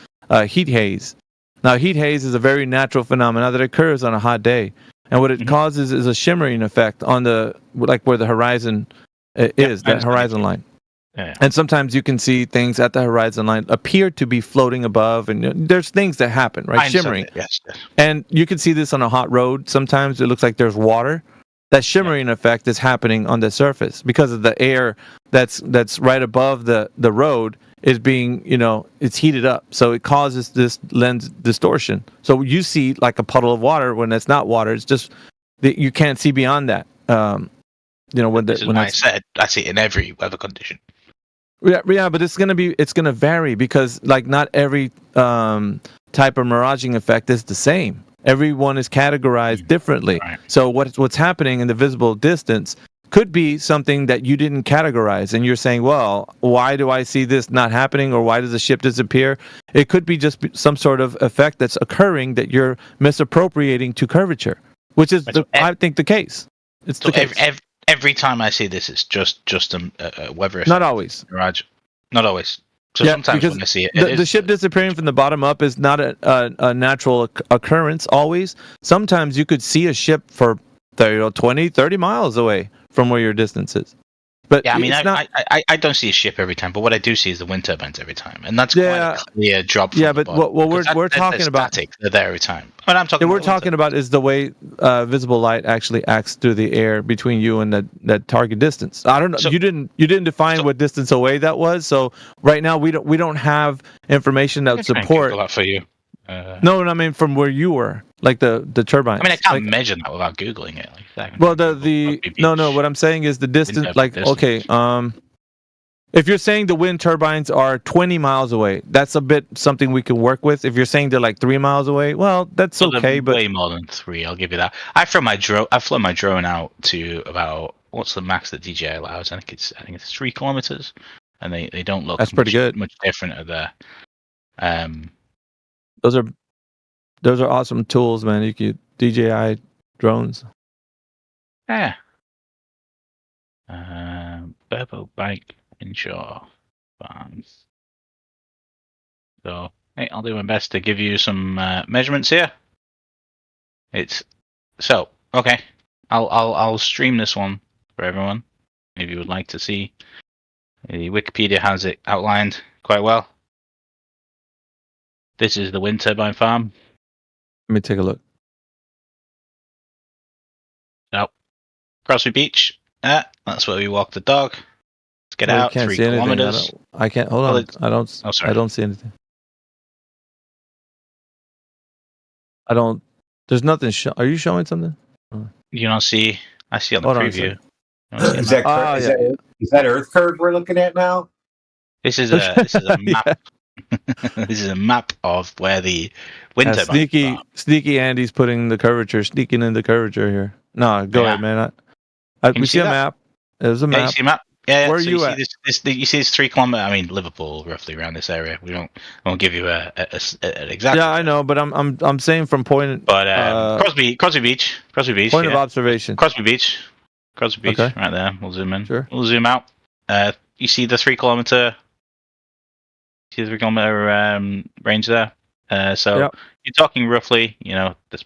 heat haze. Now, heat haze is a very natural phenomenon that occurs on a hot day. And what it causes is a shimmering effect on where the horizon is, that horizon line. Yeah. And sometimes you can see things at the horizon line appear to be floating above, and there's things that happen, right? Shimmering. Yes. And you can see this on a hot road. Sometimes it looks like there's water. That shimmering effect is happening on the surface because of the air that's right above the road is being, it's heated up. So it causes this lens distortion. So you see like a puddle of water when it's not water. It's just you can't see beyond that. I said I see it in every weather condition. Yeah, but it's gonna vary because like not every type of miraging effect is the same. Everyone is categorized differently. Right. So what's happening in the visible distance could be something that you didn't categorize, and you're saying, well, why do I see this not happening, or why does the ship disappear? It could be just some sort of effect that's occurring that you're misappropriating to curvature, which is I think the case. It's the case. Every time I see this, it's just a weather effect. Not always. Mirage. Not always. So sometimes when I see it, the ship disappearing from the bottom up is not a natural occurrence always. Sometimes you could see a ship for 20, 30 miles away from where your distance is. But yeah, I mean, I don't see a ship every time, but what I do see is the wind turbines every time, and that's quite a clear drop. Yeah, but what we're talking about, they're there every time. But I'm talking. We're talking about is the way visible light actually acts through the air between you and that target distance. I don't know. So, you didn't define what distance away that was. So right now we don't have information that would support. A lot for you. No, I mean from where you were, like the turbine. I mean, I can't measure that without googling it. Well, no. What I'm saying is the distance. Like, okay, if you're saying the wind turbines are 20 miles away, that's a bit something we can work with. If you're saying they're like 3 miles away, well, that's okay. But way more than 3, I'll give you that. I've flown my drone out to about what's the max that DJI allows? I think it's 3 kilometers, and they don't look. That's pretty good. Much different at there. Those are awesome tools, man. You could DJI drones. Yeah. Burbo Bike Inshore Farms. So, hey, I'll do my best to give you some measurements here. Okay. I'll stream this one for everyone if you would like to see. The Wikipedia has it outlined quite well. This is the wind turbine farm. Let me take a look. No. Crosby Beach. That's where we walk the dog. Let's get out. 3 kilometers. I can't. Hold on. I don't see anything. There's nothing. Are you showing something? You don't see. I see on the preview. Is that Earth curve we're looking at now? This is a map. This is a map of where the wind turbine. Sneaky Andy's sneaking in the curvature here. No, go ahead, man. We see a map. There's a map. You see a map? Yeah, Where are so you see at? you see this 3 kilometer. I mean, Liverpool, roughly around this area. I won't give you an exact. Yeah, I know, but I'm saying from point. But Crosby Beach. Point of observation. Crosby Beach, Okay. right there. We'll zoom in. Sure. We'll zoom out. You see the 3 kilometer. See the 3 kilometer range there. So Yep. you're talking roughly, this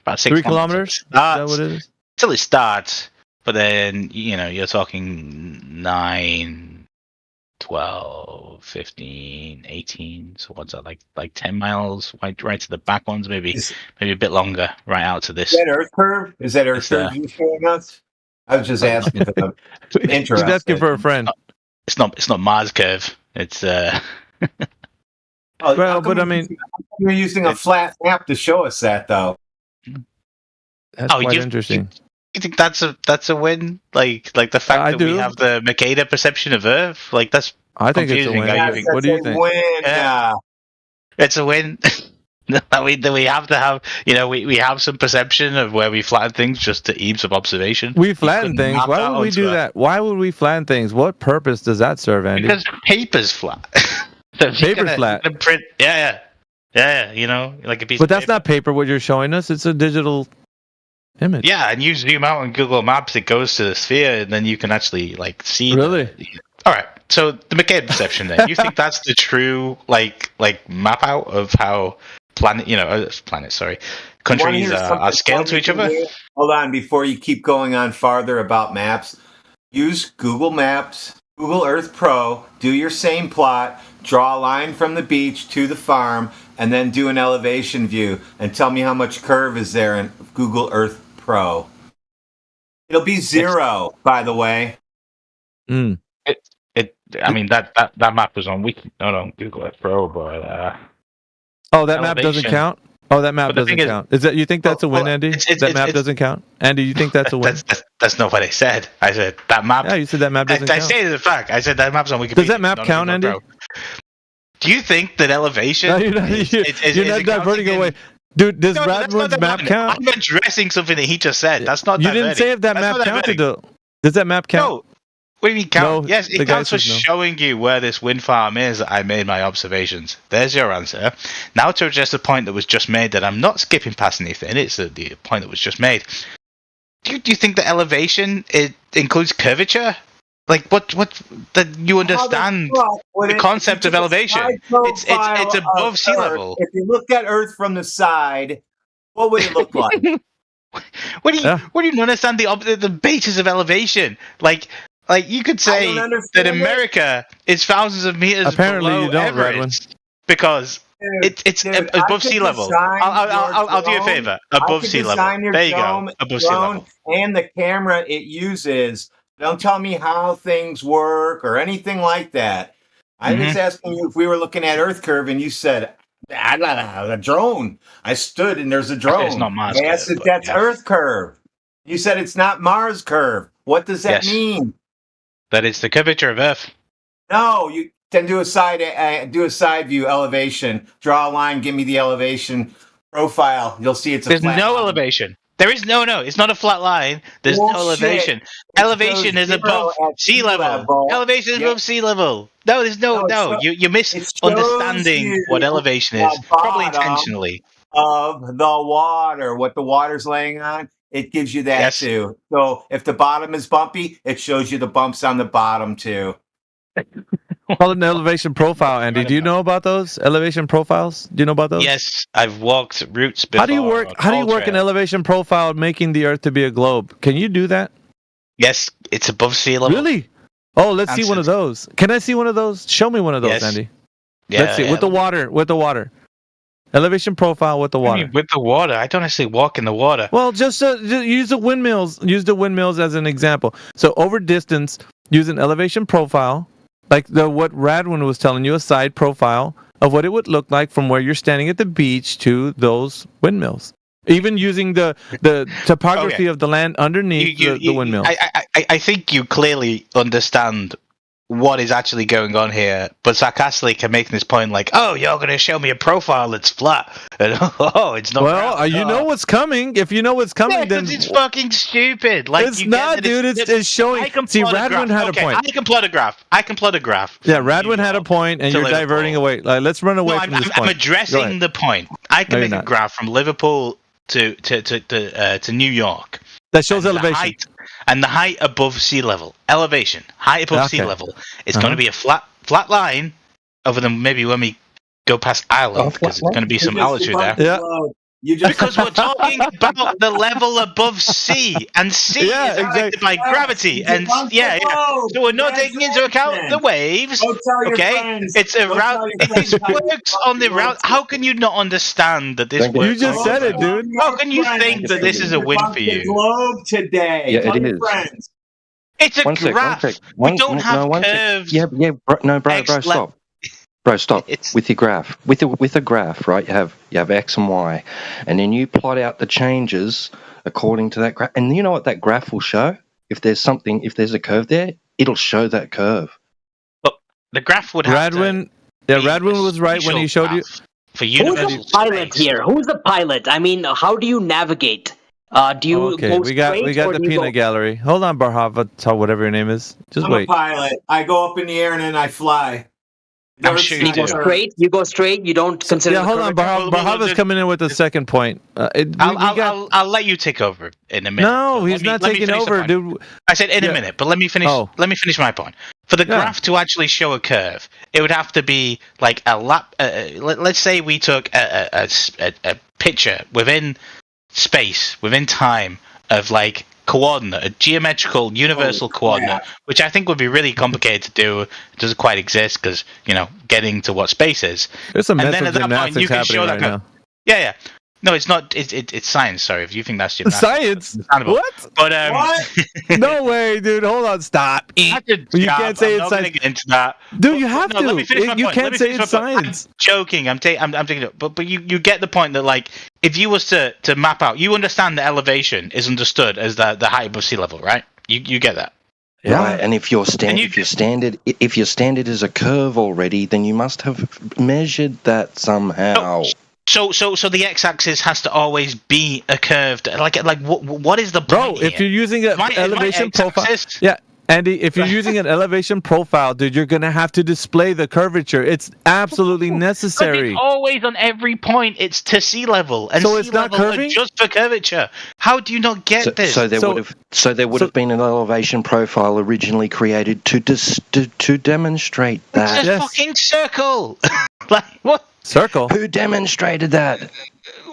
about 6 3 kilometers. Is that what it is? Till it starts, but then you're talking 9, 12, 15, 18. So what's that, like 10 miles right to the back ones, maybe a bit longer, right out to this. Is that Earth curve? Is that Earth curve you're showing us? I was just asking for them. He's asking for a friend. It's not Mars curve. It's Oh, well, but I mean, you're using a flat map to show us that, though. That's quite interesting. You think that's a win? Like the fact that we have the Mercator perception of Earth? Like that's I think it's a confusing. win. What do you think? Yeah. It's a win. that we have to have, we have some perception of where we flatten things just to ease of observation. We flatten things. Why would we do that? Why would we flatten things? What purpose does that serve, Andy? Because paper's flat. Paper's flat. Print, yeah. Like a piece. But that's not paper. What you're showing us, it's a digital image. Yeah, and you zoom out on Google Maps, it goes to the sphere, and then you can actually see. Really? All right. So the Mercator perception, then you think that's the true like map out of how countries are scaled to each other? Hold on, before you keep going on farther about maps, use Google Maps, Google Earth Pro, do your same plot, draw a line from the beach to the farm, and then do an elevation view, and tell me how much curve is there in Google Earth Pro. It'll be 0, by the way. I mean that map was on Google Earth Pro, but that map doesn't count. Oh, that map doesn't count. Is that you think that's a win, Andy? That map doesn't count. Andy, you think that's a win? That's not what I said. I said that map. Yeah, you said that map doesn't count. I stated the fact. I said that map's on Wikipedia. Does that map count, Andy? Do you think that elevation? No, you're not diverting away. Dude, does Bradwood's map count? I'm addressing something that he just said. That's not. You didn't say if that map counted, though. Does that map count? No. What do you mean count? No, yes, it counts for showing you where this wind farm is. I made my observations. There's your answer. Now to address the point that was just made, that I'm not skipping past anything. It's the point that was just made. Do you think the elevation it includes curvature? Like what that you understand the concept of elevation? It's above sea level. If you looked at Earth from the side, what would it look like? What do you not understand the basis of elevation? Like you could say that America is thousands of meters below Everest because it's above sea level. I'll do you a favor. Above sea level. There you go. Above sea level. And the camera it uses. Don't tell me how things work or anything like that. I was asking you if we were looking at Earth curve, and you said a drone. I stood and there's a drone. It's not Mars. I asked if that's Earth curve. You said it's not Mars curve. What does that mean? That it's the curvature of Earth. No, you then do a side view elevation. Draw a line. Give me the elevation profile. You'll see it's a. There's flat no line. elevation. There is no. It's not a flat line. There's no elevation. Elevation is above sea level. Elevation is above sea level. No, there's no. You're misunderstanding what elevation is. Probably intentionally. Of the water, what the water's laying on, it gives you that too. So if the bottom is bumpy, it shows you the bumps on the bottom too. Call it an elevation profile, Andy. Do you know about those elevation profiles? Do you know about those? Yes, I've walked routes before. How do you work an elevation profile, making the Earth to be a globe? Can you do that? Yes, it's above sea level. Really? Oh, let's see one of those. Can I see one of those? Show me one of those, Andy. Yeah, let's see. With the water. Elevation profile with the water. I mean, with the water, I don't actually walk in the water. Well, just use the windmills. Use the windmills as an example. So over distance, use an elevation profile, like what Radwin was telling you, a side profile of what it would look like from where you're standing at the beach to those windmills. Even using the topography of the land underneath the windmill. I think you clearly understand what is actually going on here, but sarcastically can make this point like, "Oh, you're going to show me a profile that's flat," and "Oh, it's not." Well, you know what's coming. If you know what's coming, then it's fucking stupid. Like it's not, dude. It's showing. See, Radwin had a point. I can plot a graph. Yeah, Radwin had a point, and you're diverting away. Like, let's run away from this point. I'm addressing the point. I can make a graph from Liverpool to New York that shows elevation. And the height above sea level. Elevation. Height above sea level. It's going to be a flat line, other than maybe when we go past Ireland, because it's going to be some altitude there. Yeah. Because we're talking about the level above sea, and sea is affected by gravity, and so we're not taking into account the waves. Okay, it's around. This works on the route. How can you not understand that this works? You just said it, dude. How can you think that this is a win for you? Globe today. Yeah, it is. Friends. It's a graph. We don't have curves. Yeah, bro, stop. Bro, stop with your graph. With a graph, right? You have X and Y, and then you plot out the changes according to that graph. And you know what that graph will show? If there's a curve there, it'll show that curve. But the graph would have Radwin was right when he showed you. For you, who's the pilot here? Who's the pilot? I mean, how do you navigate? Do you go we got the peanut gallery. Hold on, Barhava, whatever your name is. Just wait. I'm a pilot. I go up in the air and then I fly. I'm sure you go straight. You go straight. You don't consider. Yeah, hold on. Barhava's coming in with the second point. I'll let you take over in a minute. No, he's not taking over, dude. I said in a minute, but let me finish. Let me finish my point. For the graph to actually show a curve, it would have to be like a lap. Let's say we took a picture within space, within time, of like coordinate, a geometrical universal coordinate, which I think would be really complicated to do. It doesn't quite exist because, getting to what space is. There's some and mental then at that point, gymnastics you can happening show right that now. Yeah. No, it's not. It's science. Sorry, if you think that's gymnastics. Science? What? But No way, dude. Hold on. Stop. You can't say it's science. Get into that. Dude, you have to. Let me finish my You point. can't say it's science. I'm joking. I'm taking it. But you get the point that, like, if you was to map out, you understand that elevation is understood as the height above sea level, right? You get that. Yeah. Right, and if your standard is a curve already, then you must have measured that somehow. So the x-axis has to always be a curved. Like what is the point? Bro, if you're using an elevation profile, Andy, if you're using an elevation profile, dude, you're gonna have to display the curvature. It's absolutely necessary. It's always on every point. It's to sea level, and so sea it's not level curving? just for curvature. How do you not get this? So there would have been an elevation profile originally created to demonstrate that. It's a fucking circle. Like what? Circle? Who demonstrated that?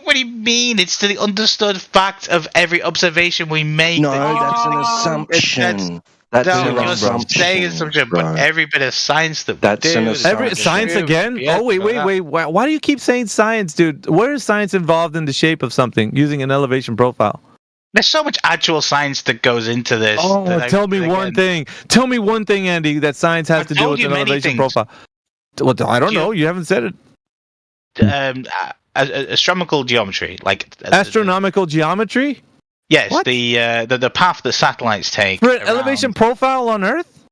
What do you mean? It's to the understood fact of every observation we make. No, that's an assumption. That's an assumption. Saying assumption, but every bit of science that's an assumption. Science again? Yeah, wait. Why do you keep saying science, dude? Where is science involved in the shape of something using an elevation profile? There's so much actual science that goes into this. Tell me one thing. Tell me one thing, Andy, that science has to do with an elevation profile. Well, I don't know. You haven't said it. Astronomical geometry, like astronomical geometry. Yes, what? The path that satellites take for an elevation profile on Earth.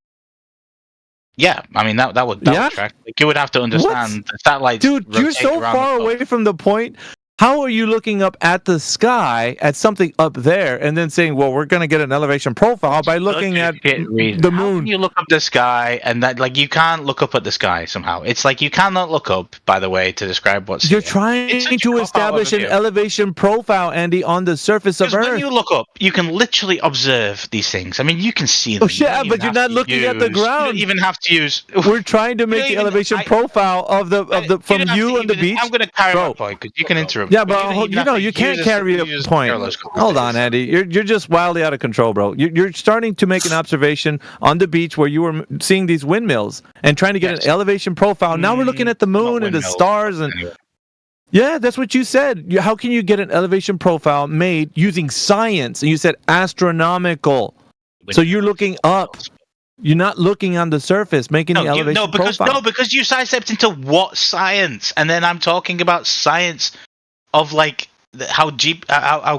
Yeah, I mean that would track. Like, you would have to understand the satellites. Dude, you're so far away from the point. How are you looking up at the sky at something up there and then saying, well, we're going to get an elevation profile by looking at the moon? How can you look up the sky and that, like, you can't look up at the sky somehow? It's like you cannot look up, by the way, to describe what's You're trying to establish an elevation profile, Andy, on the surface of Earth. When you look up, you can literally observe these things. I mean, you can see them. Oh, yeah, but you're not looking at the ground. You don't even have to use... We're trying to make the elevation profile of the from you on the beach. I'm going to carry my point because you can interrupt. Yeah, but you can't carry a point. Hold on, Andy. You're just wildly out of control, bro. You're starting to make an observation on the beach where you were seeing these windmills and trying to get an elevation profile. Now we're looking at the moon and the stars and. Yeah, that's what you said. How can you get an elevation profile made using science? And you said astronomical. So you're looking up. You're not looking on the surface, making the elevation profile. No, because you sidestepped into what science? And then I'm talking about science of, like, how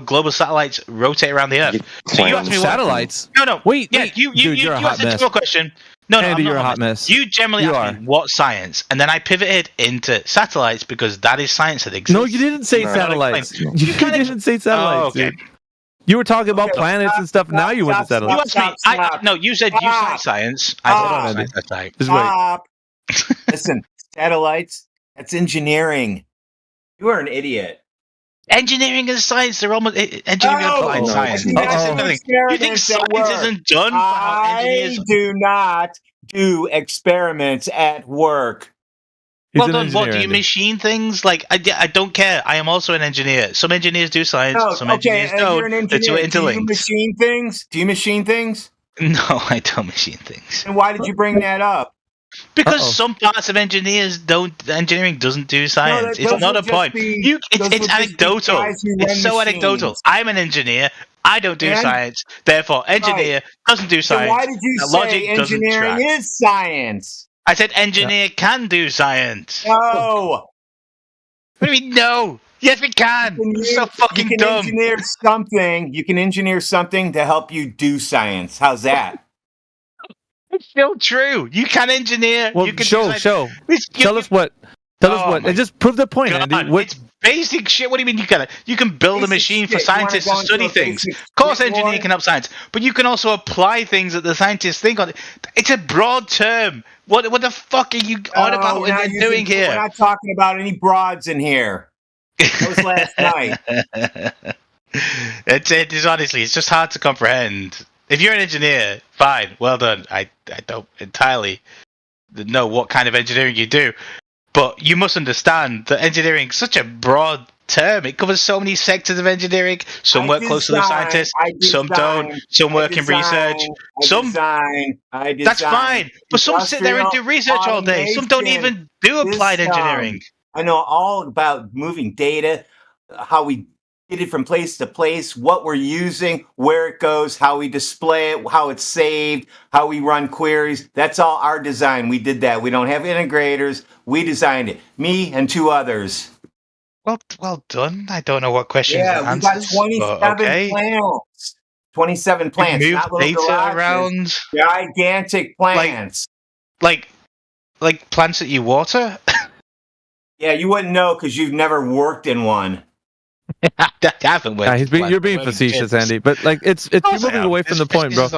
global satellites rotate around the Earth. So you asked me satellites. No. Wait. You Dude, you're a hot asked a mess. general question. No, Andy, I'm not you're a hot mess. You generally asked me what science, and then I pivoted into satellites because that is science that exists. No, you didn't say satellites. You didn't say satellites. okay. Dude. You were talking about planets and stuff. Now you went to satellites. You asked me. No, you said you say science. I said science. Just wait. Stop. Listen, satellites. That's engineering. You are an idiot. Engineering and science, they're almost engineering and applied science. You think science isn't done for how engineers? I do not do experiments at work. Well done. What do you machine things? Like I don't care. I am also an engineer. Some engineers do science. Some engineers don't. You're an engineer. Do you machine things? Do you machine things? No, I don't machine things. And why did you bring that up? Because some parts of engineering doesn't do science. It's not a point. It's anecdotal. It's so anecdotal. I'm an engineer. I don't do science. Therefore, engineer doesn't do science. So why did you say engineering is science? I said engineer can do science. No. What do you mean no? Yes, we can. It's so fucking dumb. You can engineer something to help you do science. How's that? It's still true. You can engineer. Well, you can show. Tell us what. And just prove the point, God, Andy. It's basic shit. What do you mean you can build a machine for scientists to study things? Of course, engineering can help science, but you can also apply things that the scientists think on. It's a broad term. What the fuck are you on about? What are you doing here? We're not talking about any broads in here. That was last night. It's honestly, it's just hard to comprehend. If you're an engineer, fine, well done. I don't entirely know what kind of engineering you do, but you must understand that engineering is such a broad term. It covers so many sectors of engineering. Some work close to the scientists, some don't. Some work in research. That's fine. But some sit there and do research all day. Some don't even do applied engineering. I know all about moving data, how we get it from place to place, what we're using, where it goes, how we display it, how it's saved, how we run queries. That's all our design. We did that. We don't have integrators. We designed it. Me and 2 others. Well done. I don't know what questions. Yeah, we got 27 plants. 27 plants. Move data around. Gigantic plants. Like plants that you water. Yeah, you wouldn't know because you've never worked in one. You're being facetious, Andy. But like, it's you're moving away from the point, bro.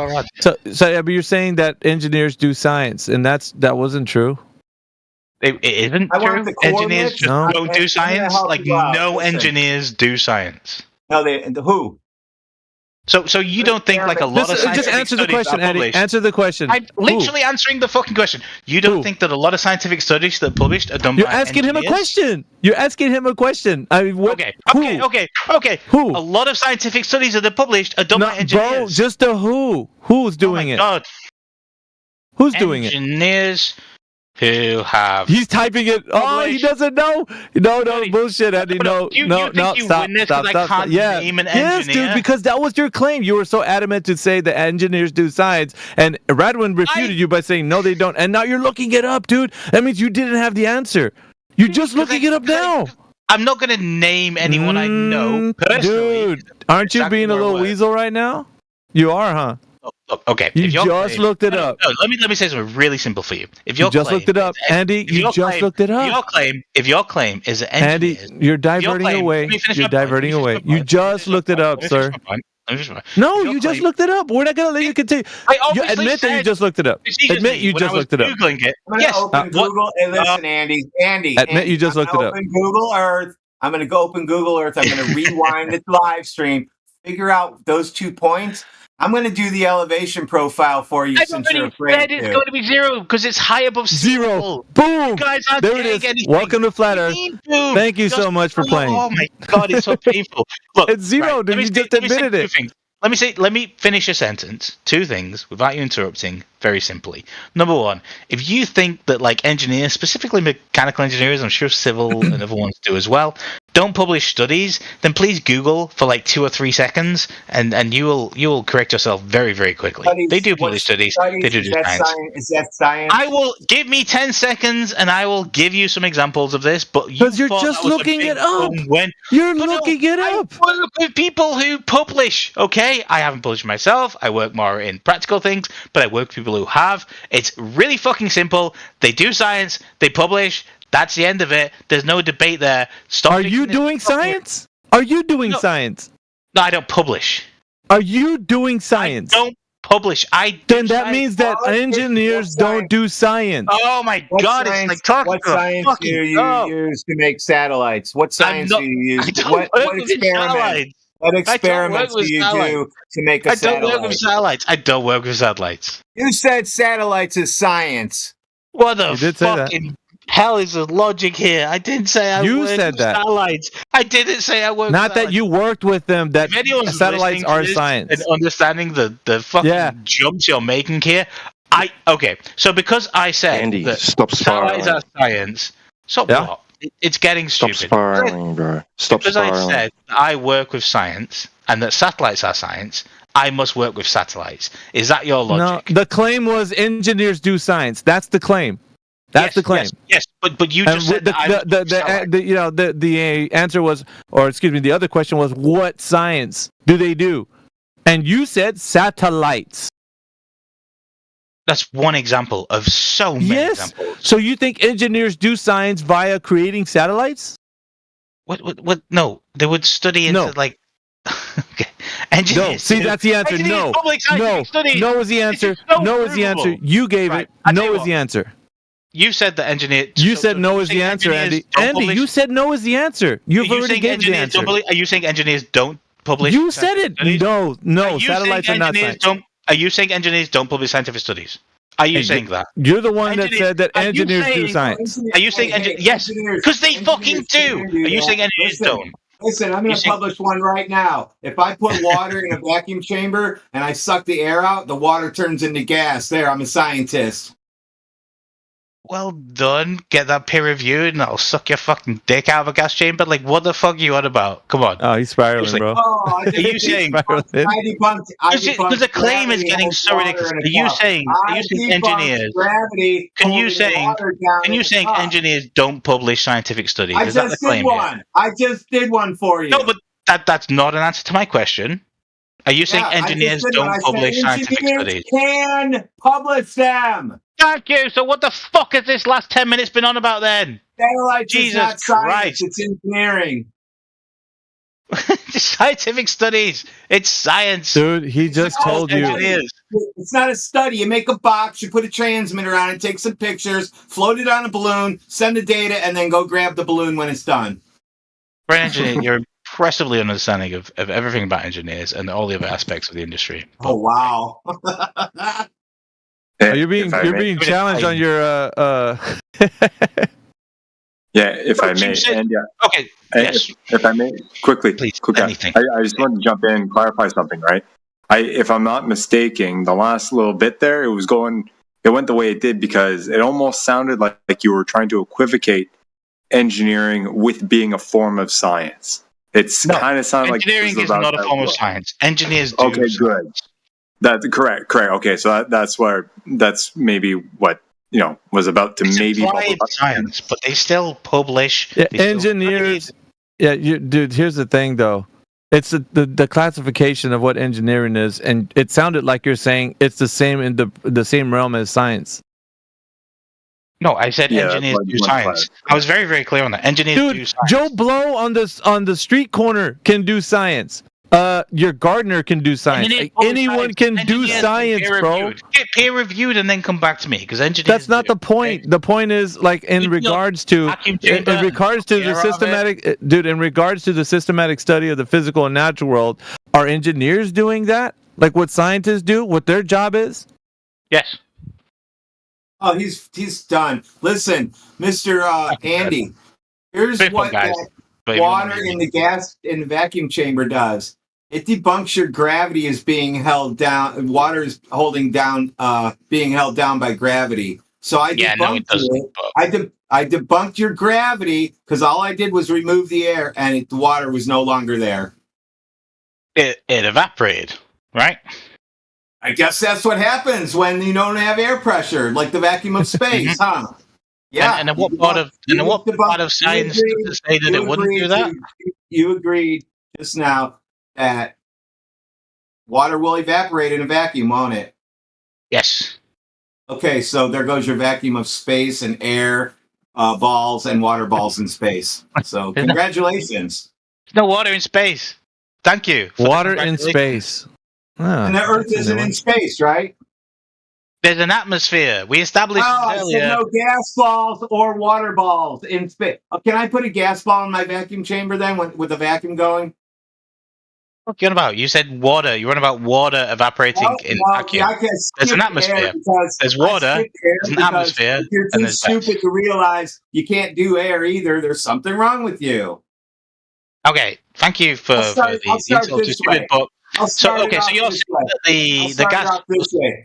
So but you're saying that engineers do science, and that wasn't true. It isn't true. Engineers just don't do science. Like no engineers do science. No, who? So you don't think like a lot of scientific just answer the studies question, are published? Andy. Answer the question. I'm literally answering the fucking question. You don't think that a lot of scientific studies that are published are done by engineers? You're asking him a question. I mean, Okay. Who? A lot of scientific studies that are published are done by engineers. Bro, just a who? Who's doing it? God. Who's doing it? Engineers who have. He's typing it. Oh, he doesn't know. No, bullshit, Andy. No, stop. Yeah. Yes, dude, because that was your claim. You were so adamant to say that engineers do science, and Radwin refuted you by saying no, they don't. And now you're looking it up, dude. That means you didn't have the answer. You're just looking it up now. I'm not going to name anyone I know personally. Dude, aren't you being a little weasel right now? You are, huh? Look, okay. You just looked it up. No, let me say something really simple for you. If you just looked it up, Andy, you just looked it up. If your claim is that Andy, you're diverting away. You're diverting away. You just looked it up, sir. No, you just looked it up. We're not going to let you continue. Admit that you just looked it up. Admit you just looked it up. Yes. Open Google. Hey, listen, Andy. Admit you just looked it up. Open Google Earth. I'm going to go open Google Earth. I'm going to rewind the live stream. Figure out those 2 points. I'm going to do the elevation profile for you since you're afraid it's going to be 0 because it's high above zero. Boom! You guys aren't there it is. Anything. Welcome to Flat Earth. Thank you so much for playing. Oh my God, it's so painful. Look, it's 0, dude. You just admitted it. Let me finish a sentence. 2 things without you interrupting. Very simply. Number 1, if you think that like engineers, specifically mechanical engineers, I'm sure civil and other ones do as well, don't publish studies, then please Google for like 2 or 3 seconds, and you will correct yourself very, very quickly. They do publish studies. They do science. Is that science? I will give me 10 seconds, and I will give you some examples of this. But because you're just looking it up. You're looking it up. I work with people who publish. Okay, I haven't published myself. I work more in practical things, but I work with people who have. It's really fucking simple. They do science. They publish. That's the end of it. There's no debate there. Are you doing science? Are you doing science? No, I don't publish. Are you doing science? I don't publish. Then that means that engineers don't do science. Oh my God! It's like talking what science do you use to make satellites? What science do you use? What experiment? What experiments do you do to make a satellite? I don't work with satellites. I don't work with satellites. You said satellites is science. What the fucking hell is the logic here? I didn't say I worked with satellites. I didn't say I worked with satellites. Not that you worked with them, that satellites are science. And understanding the fucking jumps you're making here. Okay, so because I said Andy, that stop spiraling. Satellites are science, what? It's getting stupid. Stop spiraling, bro. Stop spiraling. Because I said I work with science and that satellites are science, I must work with satellites. Is that your logic? No, the claim was engineers do science. That's the claim. That's the claim. Yes, but you just said the answer was, or excuse me, the other question was, what science do they do? And you said satellites. That's one example of so many examples. So you think engineers do science via creating satellites? What? No, they would study into like. Okay. Engineers. No, see, that's the answer. No is the answer. No is the answer. You gave it. No is the answer. You said that engineers. You said no is the answer, Andy. Andy, you said no is the answer. You've already given the answer. Are you saying engineers don't publish? You said it. No. Satellites are not science. Are you saying engineers don't publish scientific studies? Are you saying that? You're the one that said that engineers do science. Are you saying engineers? Yes, because they fucking do. Are you saying engineers don't? Listen, I'm going to publish one right now. If I put water in a vacuum chamber and I suck the air out, the water turns into gas. There, I'm a scientist. Well done. Get that peer reviewed and I'll suck your fucking dick out of a gas chamber. Like, what the fuck are you on about? Come on. Oh, he's spiraling, bro. Are you saying... Because the claim is getting so ridiculous. Are you saying engineers... Gravity. Can you saying engineers don't publish scientific studies? I just did one. I just did one for you. No, but that's not an answer to my question. Are you saying engineers don't publish scientific studies? Can publish them. Thank you. So what the fuck has this last 10 minutes been on about then? Satellites is not science. It's engineering. Scientific studies. It's science. Dude, he just told you. It's not a study. You make a box, you put a transmitter on it, take some pictures, float it on a balloon, send the data, and then go grab the balloon when it's done. For an engineer, you're impressively understanding of everything about engineers and all the other aspects of the industry. Oh, wow. You're being challenged on your Yeah, if I may. And okay. Yes. If I may, quickly. Please, anything. I just wanted to jump in and clarify something, right? If I'm not mistaken, the last little bit there, it went the way it did because it almost sounded like you were trying to equivocate engineering with being a form of science. It's kind of sounded like engineering is not a form of science. Engineers do. Okay, good. That's correct. Okay, so that's maybe what was about to maybe applied science, but they still publish. Yeah, engineers. Dude. Here's the thing, though. It's the classification of what engineering is, and it sounded like you're saying it's the same in the same realm as science. No, I said engineers do science. I was very, very clear on that. Engineers do science. Joe Blow on the street corner can do science. Your gardener can do science. Anyone can do science, bro. Get peer reviewed and then come back to me because engineers. That's not the point. Okay? The point is in regards to the systematic, dude. In regards to the systematic study of the physical and natural world, are engineers doing that? Like what scientists do? What their job is? Yes. Oh, he's done. Listen, Mr. Andy. Here's what that water in the vacuum chamber does. It debunks your gravity is being held down. Water is being held down by gravity. So I debunked it. I debunked your gravity because all I did was remove the air, and the water was no longer there. It evaporated, right? I guess that's what happens when you don't have air pressure, like the vacuum of space, huh? Yeah. And what part of science does it say that it wouldn't do that? You agreed just now that water will evaporate in a vacuum, won't it? Yes. Okay, so there goes your vacuum of space and air balls and water balls in space. So congratulations. There's no water in space. Thank you. Water in space. And the Earth isn't in space, right? There's an atmosphere. We established earlier. So no gas balls or water balls in space. Can I put a gas ball in my vacuum chamber then with the vacuum going? What are you on about? You said water. You're on about water evaporating in vacuum. There's an atmosphere. There's water. There's an atmosphere. If you're too stupid to realize you can't do air either, there's something wrong with you. Okay, thank you for the insult to stupid. But so you're saying that the gas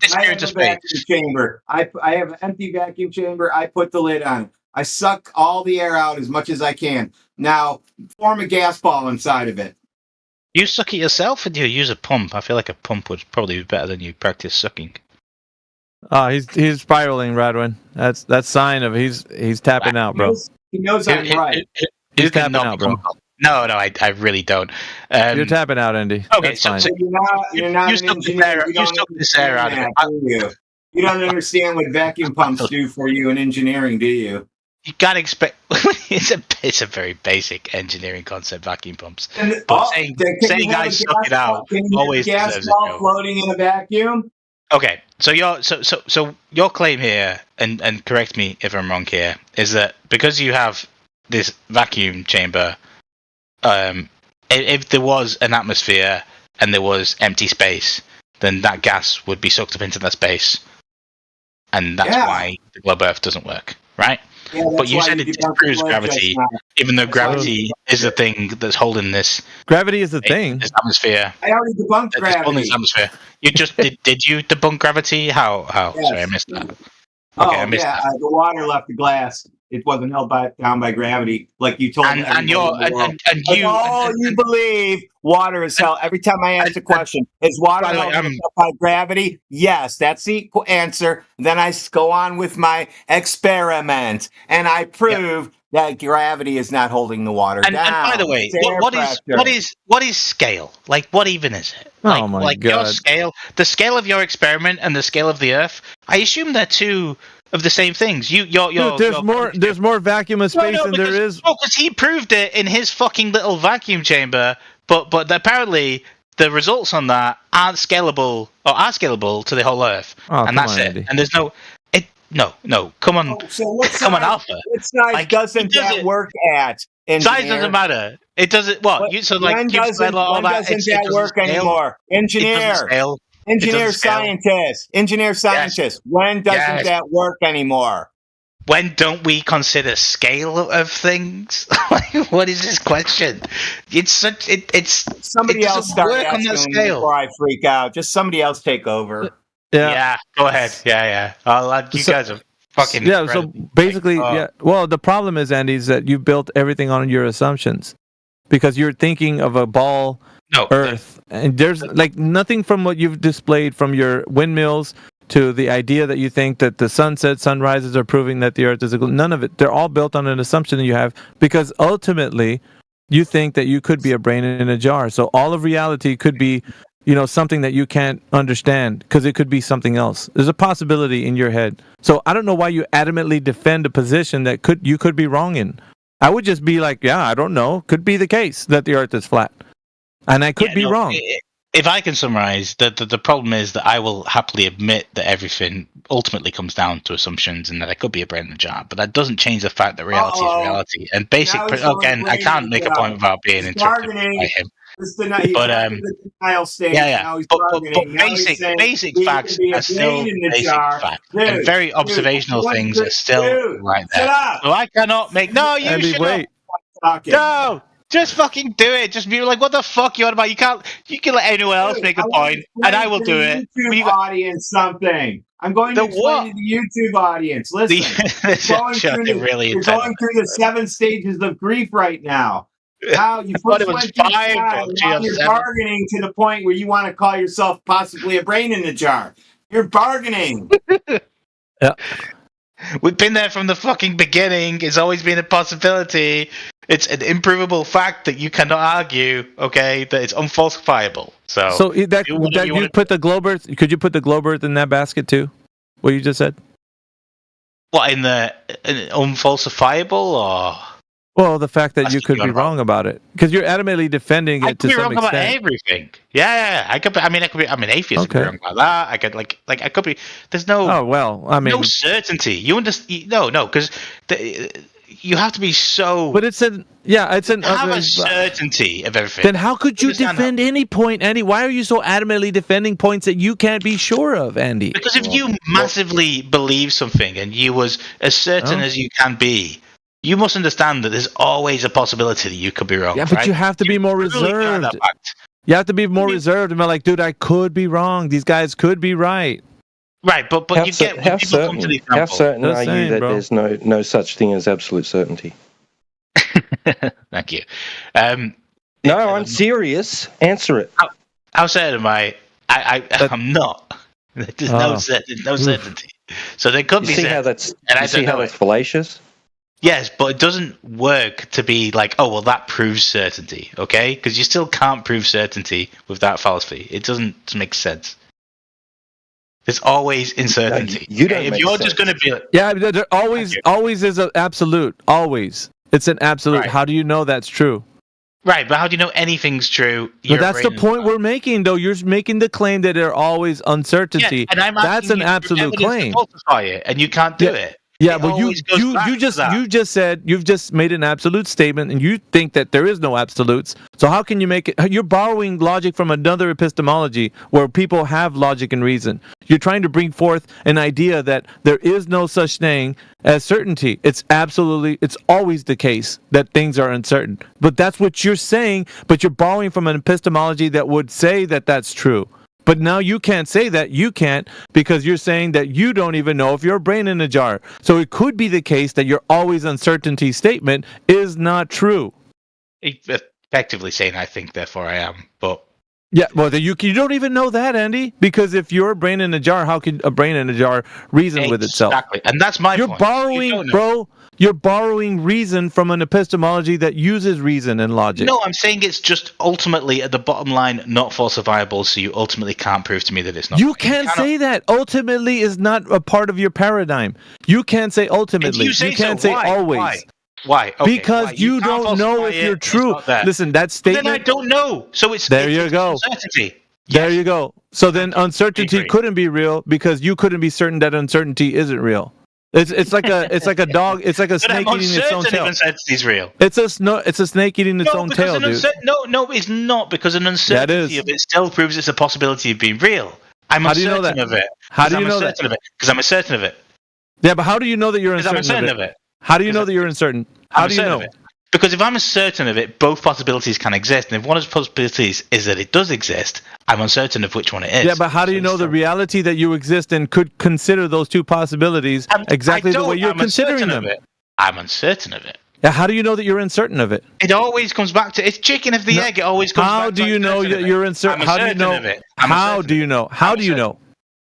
disappeared into space. Chamber. I have an empty vacuum chamber. I put the lid on. I suck all the air out as much as I can. Now form a gas ball inside of it. You suck it yourself, or do you use a pump? I feel like a pump would probably be better than you practice sucking. Oh, he's spiraling, Radwin. That's sign of he's tapping out, bro. He knows I'm right. He's tapping out, bro. No, I really don't. You're tapping out, Andy. Okay, so you're not you suck this air out of it. You don't understand what vacuum pumps do for you in engineering, do you? You gotta expect. It's a very basic engineering concept, vacuum pumps. Saying I suck it out always deserves a go. Floating in a vacuum. Okay, so your claim here, and correct me if I'm wrong here, is that because you have this vacuum chamber, if there was an atmosphere and there was empty space, then that gas would be sucked up into that space, and that's why the globe Earth doesn't work, right? Yeah, but you said it disproves gravity, even though gravity is the thing that's holding this. Gravity is the thing. This atmosphere. I already debunked gravity. This atmosphere. You just did you debunk gravity? How? Yes. Sorry, I missed that. Okay, I missed that. The water left the glass. It wasn't held down by gravity, like you told me. You believe water is held. Every time I ask a question, is water held by gravity? Yes, that's the answer. Then I go on with my experiment, and I prove that gravity is not holding the water down. And by the way, what is scale? Like, what even is it? Oh my God! Your scale, the scale of your experiment, and the scale of the Earth. I assume they're two of the same things. There's more vacuum of space than there is. No, because he proved it in his fucking little vacuum chamber. But apparently the results on that aren't scalable or are scalable to the whole Earth, and that's it. Andy. And there's no. Come on, come on, Alpha. What size doesn't that work at? Size doesn't matter. It doesn't. What? When doesn't that work anymore? Engineer scientist. Yes. When doesn't that work anymore? When don't we consider scale of things? What is this question? Somebody else start asking before I freak out. Just somebody else take over. Yeah. Go ahead. Yeah. You guys are fucking So basically, Well, the problem is, Andy, is that you built everything on your assumptions because you're thinking of a ball. Earth, and there's like nothing from what you've displayed from your windmills to the idea that you think that the sunsets, sunrises are proving that the Earth is none of it. They're all built on an assumption that you have because ultimately you think that you could be a brain in a jar. So all of reality could be, something that you can't understand because it could be something else. There's a possibility in your head. So I don't know why you adamantly defend a position that you could be wrong in. I would just be like, I don't know. Could be the case that the Earth is flat. And I could be wrong. If I can summarize, the problem is that I will happily admit that everything ultimately comes down to assumptions and that I could be a brain in a jar, but that doesn't change the fact that reality is reality. And again, I can't make a point without being interrupted by him. But basic facts are still basic facts, and very observational things are still right there. So I cannot make. No, you should wait. No. Just fucking do it. Just be like, what the fuck you on about? You can let anyone else make a point, and I will do it. YouTube audience something. I'm going to explain to the YouTube audience. Listen, you're going through the 7 stages of grief right now. How you first went through you're bargaining to the point where you want to call yourself possibly a brain in the jar. You're bargaining. Yeah. We've been there from the fucking beginning. It's always been a possibility. It's an improvable fact that you cannot argue, okay, that it's unfalsifiable. So you put the globe earth, could you put the globe earth in that basket too? What you just said? What, in unfalsifiable or? Well, the fact that you could be wrong about it, because you're adamantly defending it to some extent. I could be wrong about everything. Yeah. I could be. I'm an atheist. Okay. I could be wrong about that. I could I could be. There's no. Oh well, I mean, no certainty. You understand? No, because you have to be so. But it's a certainty of everything. Then how could you defend any point, Andy? Why are you so adamantly defending points that you can't be sure of, Andy? Because if you massively believe something and you was as certain as you can be. You must understand that there's always a possibility that you could be wrong. Yeah, but you have to be more reserved. You have to be more reserved and be like, dude, I could be wrong. These guys could be right. Right, but you get how certain are you that there's no such thing as absolute certainty? Thank you. No, I'm serious. Answer it. How certain am I? I'm not. There's no certainty. So there could be. See how that's fallacious? Yes, but it doesn't work to be like, oh, well, that proves certainty, okay? Because you still can't prove certainty with that fallacy. It doesn't make sense. There's always uncertainty. No, you don't. If you're just going to be like, yeah, there always is an absolute. Always, it's an absolute. Right. How do you know that's true? Right, but how do you know anything's true? But that's the point we're making, though. You're making the claim that there are always uncertainty. Yeah, and that's an absolute claim. To falsify it, and you can't do it. Yeah, but you just said you've just made an absolute statement, and you think that there is no absolutes. So how can you make it? You're borrowing logic from another epistemology where people have logic and reason. You're trying to bring forth an idea that there is no such thing as certainty. It's always the case that things are uncertain. But that's what you're saying. But you're borrowing from an epistemology that would say that that's true. But now you can't say that. You can't because you're saying that you don't even know if you're a brain in a jar. So it could be the case that your always uncertainty statement is not true. Effectively saying I think, therefore I am. But yeah, well, you don't even know that, Andy, because if you're a brain in a jar, how can a brain in a jar reason with itself? Exactly, and that's my point. You're borrowing, bro. You're borrowing reason from an epistemology that uses reason and logic. No, I'm saying it's just ultimately, at the bottom line, not falsifiable, so you ultimately can't prove to me that it's not. You can't say that. Ultimately is not a part of your paradigm. You can't say ultimately. You can't say always. Why? Okay, because you don't know if you're true. Listen, that statement... Then I don't know. So it's... There you go. Uncertainty. There you go. So then uncertainty couldn't be real because you couldn't be certain that uncertainty isn't real. It's like a dog. It's like a snake eating its own tail. Uncertainty's real. It's a snake eating its own tail, dude. No, it's not, because an uncertainty of it still proves it's a possibility of being real. I'm uncertain of it. How do you know that? Because I'm uncertain of it. Yeah, but how do you know that you're uncertain of it? How do you know that you're uncertain? How do you know? Because if I'm certain of it, both possibilities can exist. And if one of the possibilities is that it does exist, I'm uncertain of which one it is. Yeah, but how do you know the reality that you exist and could consider those two possibilities exactly the way you're considering them? I'm uncertain of it. Yeah, how do you know that you're uncertain of it? It always comes back to, it's chicken of the egg. It always comes back to. How do you know that you're uncertain? How do you know? How do you know? How do you know?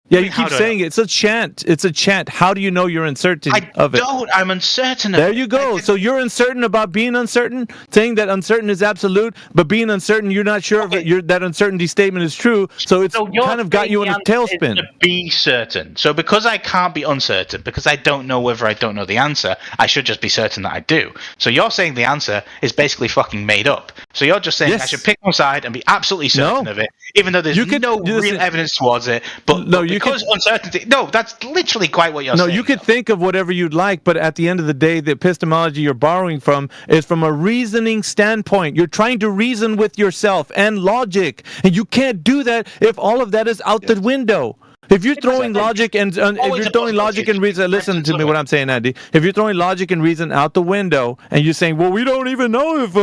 Yeah, you keep saying it. It's a chant. It's a chant. How do you know you're uncertain of it? I'm uncertain of it. There you go. So you're uncertain about being uncertain, saying that uncertain is absolute, but being uncertain, you're not sure if that uncertainty statement is true. So it's kind of got you in a tailspin. To be certain. So because I can't be uncertain, because I don't know whether I don't know the answer, I should just be certain that I do. So you're saying the answer is basically fucking made up. So you're just saying I should pick one side and be absolutely certain of it, even though there's no real evidence towards it. But because uncertainty, that's literally quite what you're saying. No, you could think of whatever you'd like, but at the end of the day, the epistemology you're borrowing from is from a reasoning standpoint. You're trying to reason with yourself and logic, and you can't do that if all of that is out the window. If you're throwing logic and reason, listen to me what I'm saying, Andy. If you're throwing logic and reason out the window and you're saying, well, we don't even know if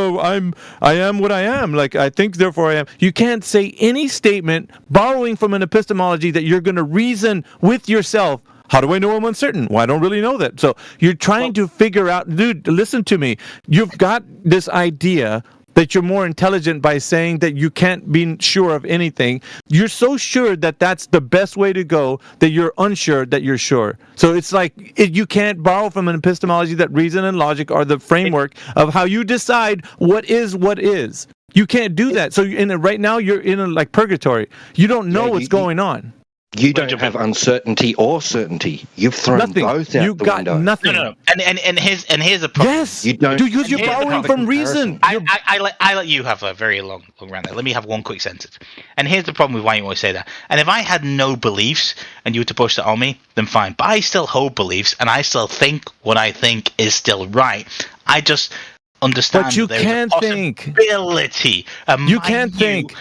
I am what I am. Like, I think, therefore I am. You can't say any statement borrowing from an epistemology that you're going to reason with yourself. How do I know I'm uncertain? Well, I don't really know that. So you're trying to figure out, dude, listen to me. You've got this idea that you're more intelligent by saying that you can't be sure of anything. You're so sure that that's the best way to go that you're unsure that you're sure. So it's like you can't borrow from an epistemology that reason and logic are the framework of how you decide what is what is. You can't do that. So right now you're in a like purgatory. You don't know what's going on. You don't have uncertainty or certainty. You've thrown both out the window. Nothing. No. And here's the problem. Yes, you don't. Dude, you're borrowing from reason. I let you have a very long rant there. Let me have one quick sentence. And here's the problem with why you always say that. And if I had no beliefs and you were to push that on me, then fine. But I still hold beliefs, and I still think what I think is still right. I just understand. But you can't think. You can't think.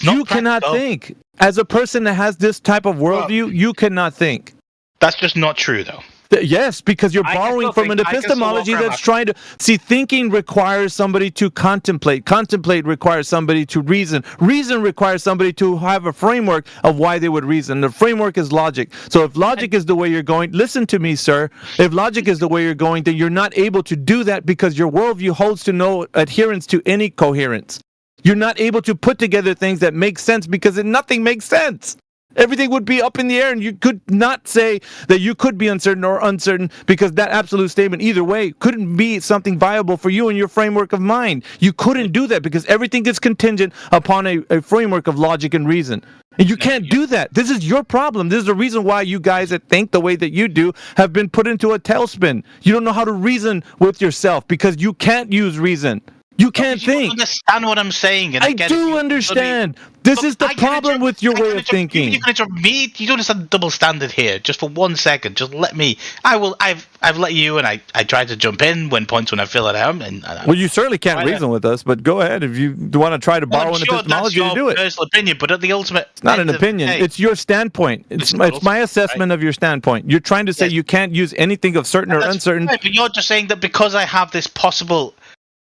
You cannot think. As a person that has this type of worldview, you cannot think. That's just not true, though. Yes, because you're borrowing from an epistemology that's trying to... See, thinking requires somebody to contemplate. Contemplate requires somebody to reason. Reason requires somebody to have a framework of why they would reason. The framework is logic. So if logic is the way you're going... Listen to me, sir. If logic is the way you're going, then you're not able to do that because your worldview holds to no adherence to any coherence. You're not able to put together things that make sense because nothing makes sense. Everything would be up in the air, and you could not say that you could be uncertain or uncertain because that absolute statement either way couldn't be something viable for you in your framework of mind. You couldn't do that because everything is contingent upon a framework of logic and reason. And you can't do that. This is your problem. This is the reason why you guys that think the way that you do have been put into a tailspin. You don't know how to reason with yourself because you can't use reason. You can't think. You don't understand what I'm saying. And I do understand. This is the problem with your way of thinking. You can interrupt me. You don't understand the double standard here. Just for 1 second. Just let me. I've let you, and I tried to jump in when I feel it out. Well, you certainly can't reason with us, but go ahead if you want to try to borrow an epistemology to do it. Personal opinion, but at the ultimate, it's not an opinion. It's your standpoint. It's my assessment of your standpoint. You're trying to say you can't use anything of certain or uncertain. Right, but you're just saying that because I have this possible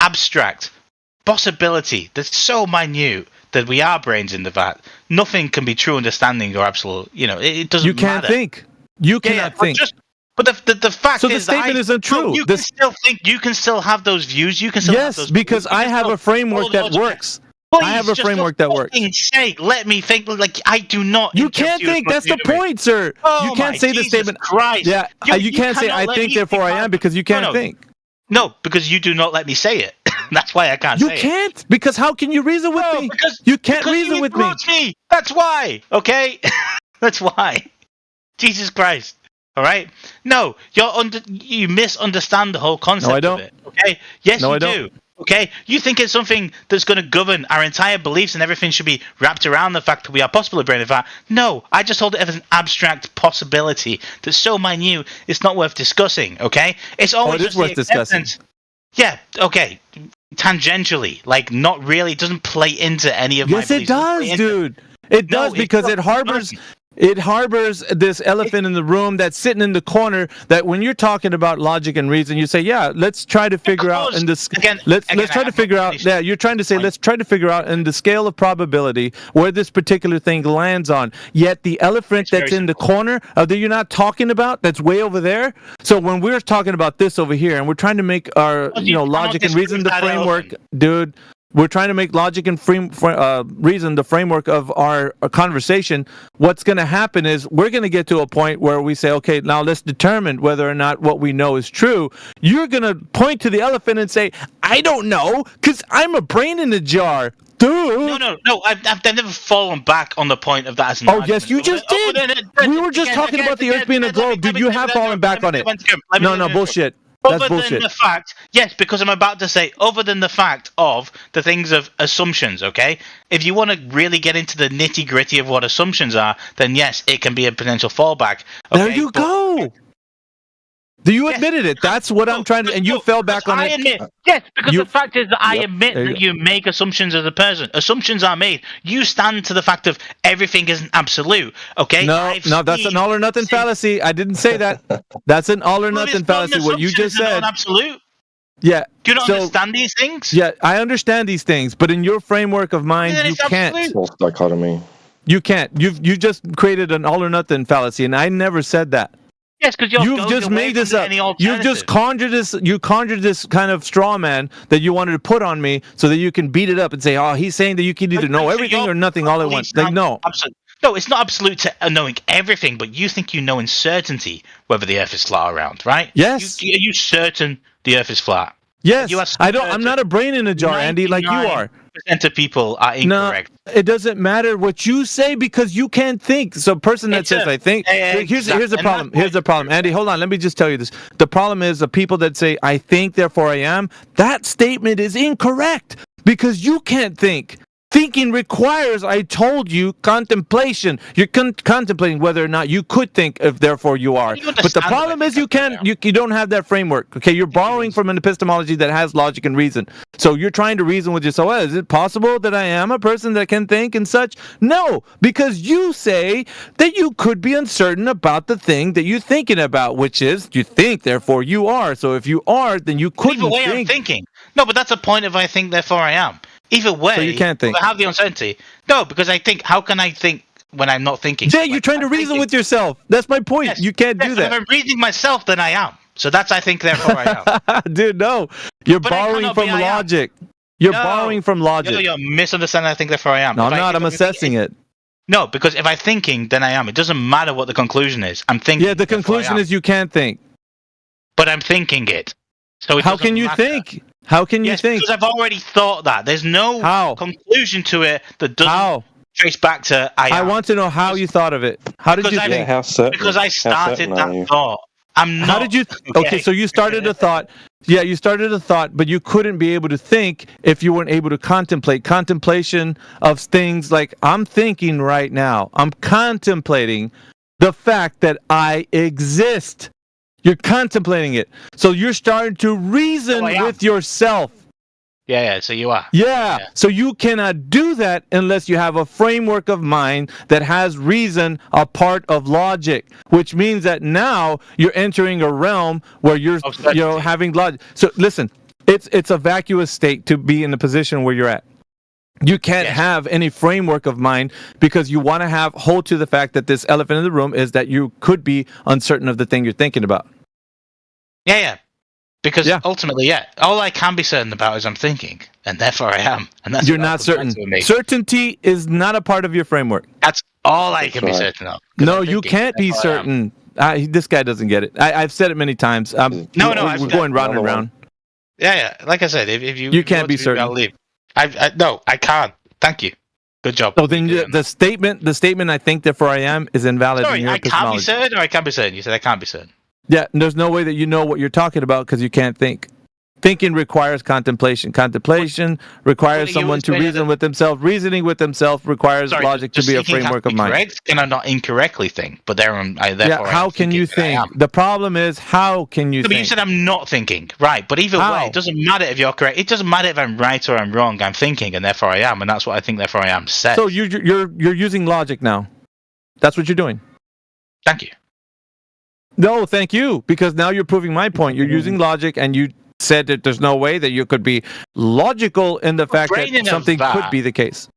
abstract possibility that's so minute that we are brains in the vat, nothing can be true understanding or absolute. It doesn't. You can't matter. Think. You cannot think. But the fact is, the statement isn't true. You can still think. You can still have those views. You can still have those because I have a framework that works. Please, I have a framework that works. Sake, let me think. Like I do not. You can't think. That's the point, sir. You can't say the statement. Christ. Yeah, you can't say I think, therefore I am, because you can't think. No, because you do not let me say it. That's why I can't say it. You can't, because how can you reason with me? You can't reason with me. That's why, okay? That's why. Jesus Christ. All right? No, you misunderstand the whole concept of it, okay? Yes, you do. Okay? You think it's something that's going to govern our entire beliefs and everything should be wrapped around the fact that we are possibly a brain of that. No, I just hold it as an abstract possibility that's so minute it's not worth discussing, okay? It's always it is worth discussing. Yeah, okay. Tangentially, like not really, it doesn't play into any of my beliefs. Yes, it does, dude. It does because it harbors this elephant in the room that's sitting in the corner that when you're talking about logic and reason, you say, yeah, let's try to figure out in this let's try to figure out you're trying to say let's try to figure out in the scale of probability where this particular thing lands on. Yet the elephant that's in the corner that you're not talking about, that's way over there. So when we're talking about this over here and we're trying to make our logic and reason the framework, dude. We're trying to make logic and reason the framework of our conversation. What's going to happen is we're going to get to a point where we say, okay, now let's determine whether or not what we know is true. You're going to point to the elephant and say, I don't know, because I'm a brain in a jar. Dude. No. I've never fallen back on the point of that as an argument. Yes, you just did. We were just talking about the Earth being a globe. Dude, you have fallen back on it. No, bullshit. That's bullshit. Than the fact, yes, because I'm about to say, other than the fact of the things of assumptions, okay? If you want to really get into the nitty gritty of what assumptions are, then yes, it can be a potential fallback. Okay? There you go. You admitted it. That's what I'm trying to, and you fell back on it. I admit, yes, because the fact is that I admit that you make assumptions as a person. Assumptions are made. You stand to the fact of everything isn't absolute. Okay? No, that's an all or nothing fallacy. I didn't say that. That's an all or nothing fallacy. What you just said. Absolute. Yeah. Do you not understand these things? Yeah, I understand these things, but in your framework of mind, you can't. False dichotomy. You can't. You just created an all or nothing fallacy, and I never said that. Yes, because you've just made this up. You've just conjured this. You conjured this kind of straw man that you wanted to put on me, so that you can beat it up and say, "Oh, he's saying that you can either know everything or nothing all at once." Like, no, absolute. No, it's not absolute to knowing everything, but you think you know in certainty whether the Earth is flat or round, right? Yes. Are you certain the Earth is flat? Yes. I don't. I'm not a brain in a jar, Andy, like you are. Percent of people are incorrect. No, it doesn't matter what you say because you can't think. So, a person that says "I think," here's the problem. Here's the problem, Andy. Hold on, let me just tell you this. The problem is the people that say "I think, therefore I am." That statement is incorrect because you can't think. Thinking requires, I told you, contemplation. You're contemplating whether or not you could think if therefore you are. But the problem is you don't have that framework. Okay, you're borrowing from an epistemology that has logic and reason. So you're trying to reason with yourself. Well, is it possible that I am a person that can think and such? No, because you say that you could be uncertain about the thing that you're thinking about, which is you think, therefore you are. So if you are, then you couldn't Either way, think. I'm thinking. No, but that's a point of I think, therefore I am. Either way, so you can't think. I have the uncertainty. No, because I think. How can I think when I'm not thinking? Yeah, you're trying to reason with yourself. That's my point. Yes, you can't do that. If I'm reasoning myself, then I am. So that's I think, therefore I am. Dude, no. You're borrowing from logic. You're borrowing from logic. No, you're misunderstanding I think, therefore I am. No, I'm not. I'm assessing it. No, because if I'm thinking, then I am. It doesn't matter what the conclusion is. I'm thinking. Yeah, the conclusion is you can't think. But I'm thinking it. So how can you think? How can you think? Because I've already thought that. There's no conclusion to it that doesn't trace back to I am. I want to know how you thought of it. How did you think? Because I started that thought. I'm not. How did you? Okay, so you started a thought. Yeah, you started a thought, but you couldn't be able to think if you weren't able to contemplate. Contemplation of things like I'm thinking right now. I'm contemplating the fact that I exist. You're contemplating it. So you're starting to reason with yourself. Yeah, so you are. Yeah, so you cannot do that unless you have a framework of mind that has reason a part of logic, which means that now you're entering a realm where you're having logic. So listen, it's a vacuous state to be in the position where you're at. You can't have any framework of mind because you want to hold to the fact that this elephant in the room is that you could be uncertain of the thing you're thinking about. Yeah. Because ultimately, all I can be certain about is I'm thinking, and therefore I am. And that's you're not certain. Certainty is not a part of your framework. That's all I can be certain of. No, you can't be certain. This guy doesn't get it. I've said it many times. We're going round and round. Yeah. Like I said, if you can't be certain. No, I can't. Thank you. Good job. So then the statement I think therefore I am is invalid. Sorry, I can't be certain or I can be certain. You said I can't be certain. Yeah, there's no way that you know what you're talking about because you can't think. Thinking requires contemplation. Contemplation requires someone to reason with themselves. Reasoning with themselves requires logic to be a framework of mind. Correct? Can I not incorrectly think? But how can you think? The problem is, how can you think? But you said I'm not thinking. Right, but either way, it doesn't matter if you're correct. It doesn't matter if I'm right or I'm wrong. I'm thinking, and therefore I am. And that's what I think, therefore I am said. So you're using logic now. That's what you're doing. Thank you. No, thank you. Because now you're proving my point. You're using logic, and you said that there's no way that you could be logical in the fact that something could be the case.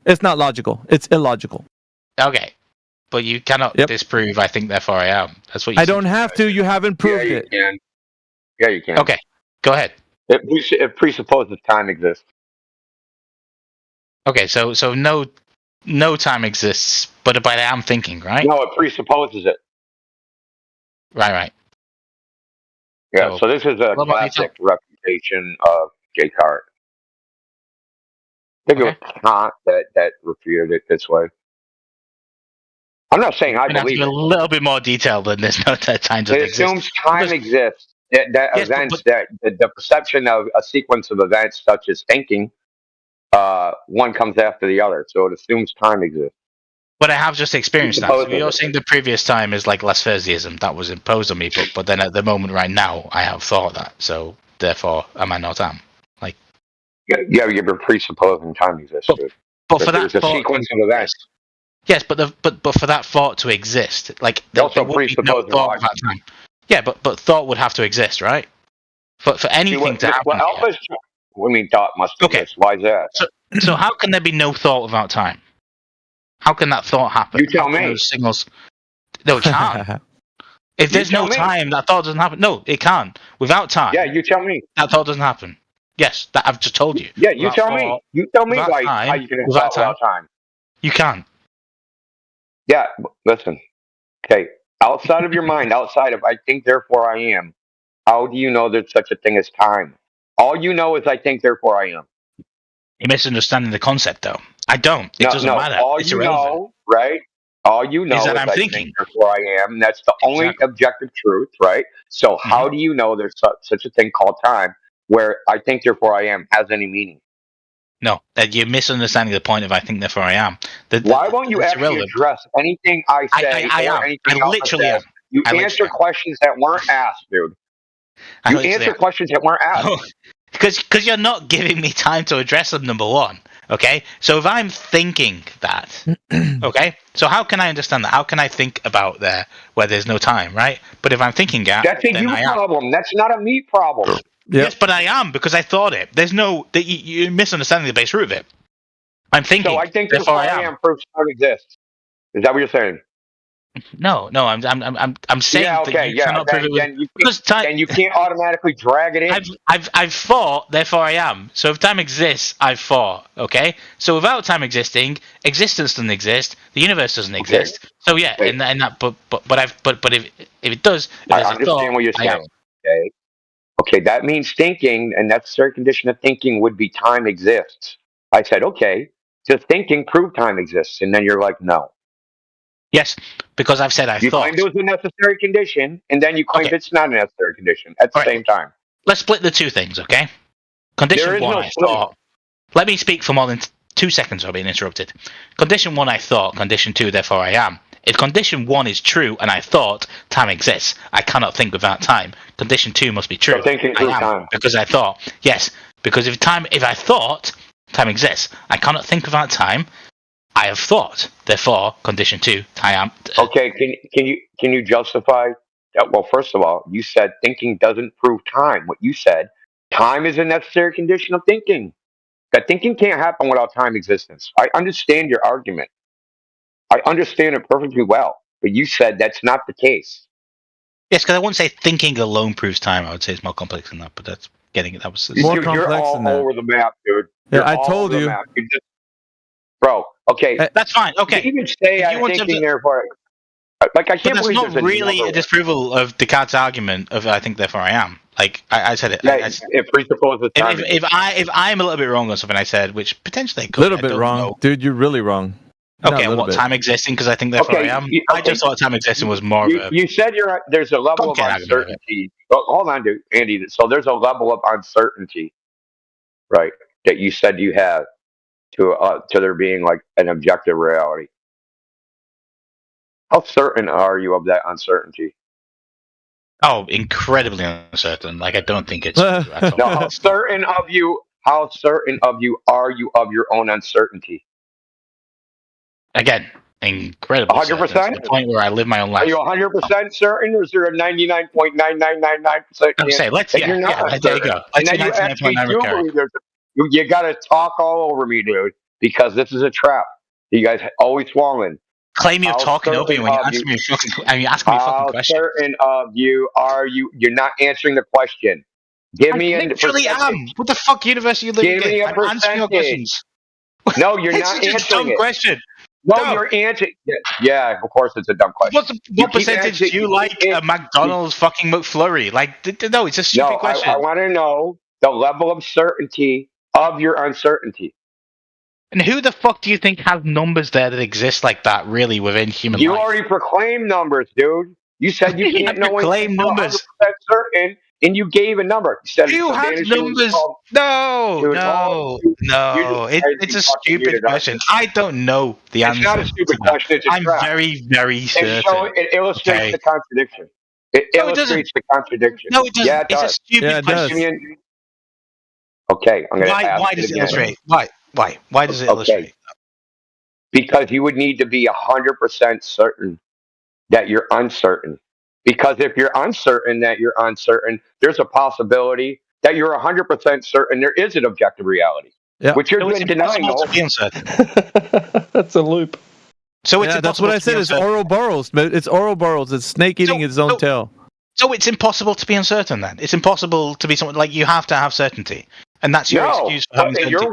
It's not logical. It's illogical. Okay. But you cannot disprove I think, therefore I am. That's what you I don't have to. You haven't proved it. Can. Yeah, you can. Okay. Go ahead. It presupposes time exists. Okay, so no time exists, but I am thinking, right? No, it presupposes it. Right. Yeah, so this is a classic refutation of Descartes. I think it was Kant that refuted it this way. I'm not saying I believe it. A little bit more detail than this. No time it assumes time exists. The perception of a sequence of events such as thinking, one comes after the other. So it assumes time exists. But I have just experienced that. So you're saying the previous time is like less Thursdayism that was imposed on me, but then at the moment right now, I have thought that. So therefore, am I not am? Like, yeah, you're presupposing time exists. But for that there's a sequence of events. Yes, but for that thought to exist, like there would be no thought about time. Yeah, but thought would have to exist, right? For anything to happen. Well, alpha's. What do you mean thought must exist? Why is that? So how can there be no thought without time? How can that thought happen? You tell me. Those signals. No, it can't. If there's no time, that thought doesn't happen. No, it can't. Without time. Yeah, you tell me. That thought doesn't happen. Yes, that I've just told you. Yeah, you tell me. You tell me why you can have thought without time. You can't. Yeah, listen. Okay, outside of your mind, outside of I think, therefore I am, how do you know there's such a thing as time? All you know is I think, therefore I am. You're misunderstanding the concept, though. I don't. It doesn't matter. All it's you irrelevant. know, right? All you know is that I'm I thinking. Think, therefore I am. That's the only objective truth, right? So how do you know there's such a thing called time where I think, therefore I am has any meaning? No, you're misunderstanding the point of I think, therefore I am. Why won't you actually address anything I say I or am. anything I literally am. You answer questions that weren't asked, dude. You answer questions that weren't asked. Because you're not giving me time to address them, number one. Okay? So if I'm thinking that, okay? So how can I understand that? How can I think about there where there's no time, right? But if I'm thinking that's a you problem. That's not a me problem. Yes, but I am because I thought it. There's no you're misunderstanding the base root of it. I'm thinking. So I think therefore I am proves time exists. Is that what you're saying? No. I'm saying that you cannot prove it because time. And you can't automatically drag it in. I've thought, therefore I am. So if time exists, I've thought. Okay. So without time existing, existence doesn't exist. The universe doesn't exist. So yeah, in that. But if it does, I understand what you're saying. Okay. Okay, that means thinking, and that's a certain condition of thinking would be time exists. I said, okay, does thinking prove time exists? And then you're like, no. Yes, because I've said I thought. You claimed it was a necessary condition, and then you claimed it's not a necessary condition at the same time. Let's split the two things, okay? Condition one, I thought. Let me speak for more than 2 seconds or being interrupted. Condition one, I thought. Condition two, therefore I am. If condition one is true and I thought time exists, I cannot think without time. Condition two must be true. So thinking through time. Because I thought. Yes, because if I thought time exists, I cannot think without time. I have thought. Therefore, condition two, time. Okay, can you justify that? Well, first of all, you said thinking doesn't prove time. What you said, time is a necessary condition of thinking. That thinking can't happen without time existence. I understand your argument. I understand it perfectly well, but you said that's not the case. Yes, because I wouldn't say thinking alone proves time. I would say it's more complex than that, but that's getting it. That was more complex you're all than that. Over the map, dude. Yeah, I told you. Bro, okay. That's fine. Okay. You even say I'm thinking therefore. Like, I can't believe that's not really a disproval of Descartes' argument of I think therefore I am. Like I said it. Yeah, it presupposes time. If I'm a little bit wrong on something I said, which potentially could. A little bit wrong, dude. You're really wrong. Okay, what time existing? Because I think therefore I am. I just thought time existing was more of a. You said there's a level of uncertainty. Hold on, dude, Andy. So there's a level of uncertainty, right? That you said you have to there being like an objective reality. How certain are you of that uncertainty? Oh, incredibly uncertain. Like I don't think it's true at all. No, how certain of you are you of your own uncertainty? Again, incredibly 100%. To the point where I live my own life. Are you 100% certain, or is there a 99.9999%? I'm saying, there you go. And then you actually do believe you got to talk all over me, dude, because this is a trap. You guys always fall in. Claim you're talking over me when you ask me fucking question. How certain of you are you? You're not answering the question. Give me a percentage. Am. What the fuck universe are you living in? Give me a percentage. Answering your questions. No, you're not answering a dumb question. No, you're answering. Yeah, of course it's a dumb question. What percentage do you like a McDonald's fucking McFlurry? Like, no, it's a stupid question. I want to know the level of certainty of your uncertainty. And who the fuck do you think has numbers there that exist like that, really, within human life? You already proclaimed numbers, dude. You said you can't know anything numbers. 100% certain and you gave a number. You had numbers. No. It's a stupid question. I don't know the answer. It's not a stupid question. It's a I'm trap. very, very certain. It illustrates the contradiction. It illustrates the contradiction. No, it doesn't. Yeah, it's a stupid question. Okay, I'm going to Why does it illustrate? Why does it illustrate? Because you would need to be 100% certain that you're uncertain. Because if you're uncertain that you're uncertain, there's a possibility that you're 100% certain there is an objective reality, which you're denying. To be uncertain. That's a loop. So it's that's what I said. It's Ouroboros. It's Ouroboros. It's snake eating its own tail. So it's impossible to be uncertain then. It's impossible to be something like you have to have certainty. And that's your excuse for having in your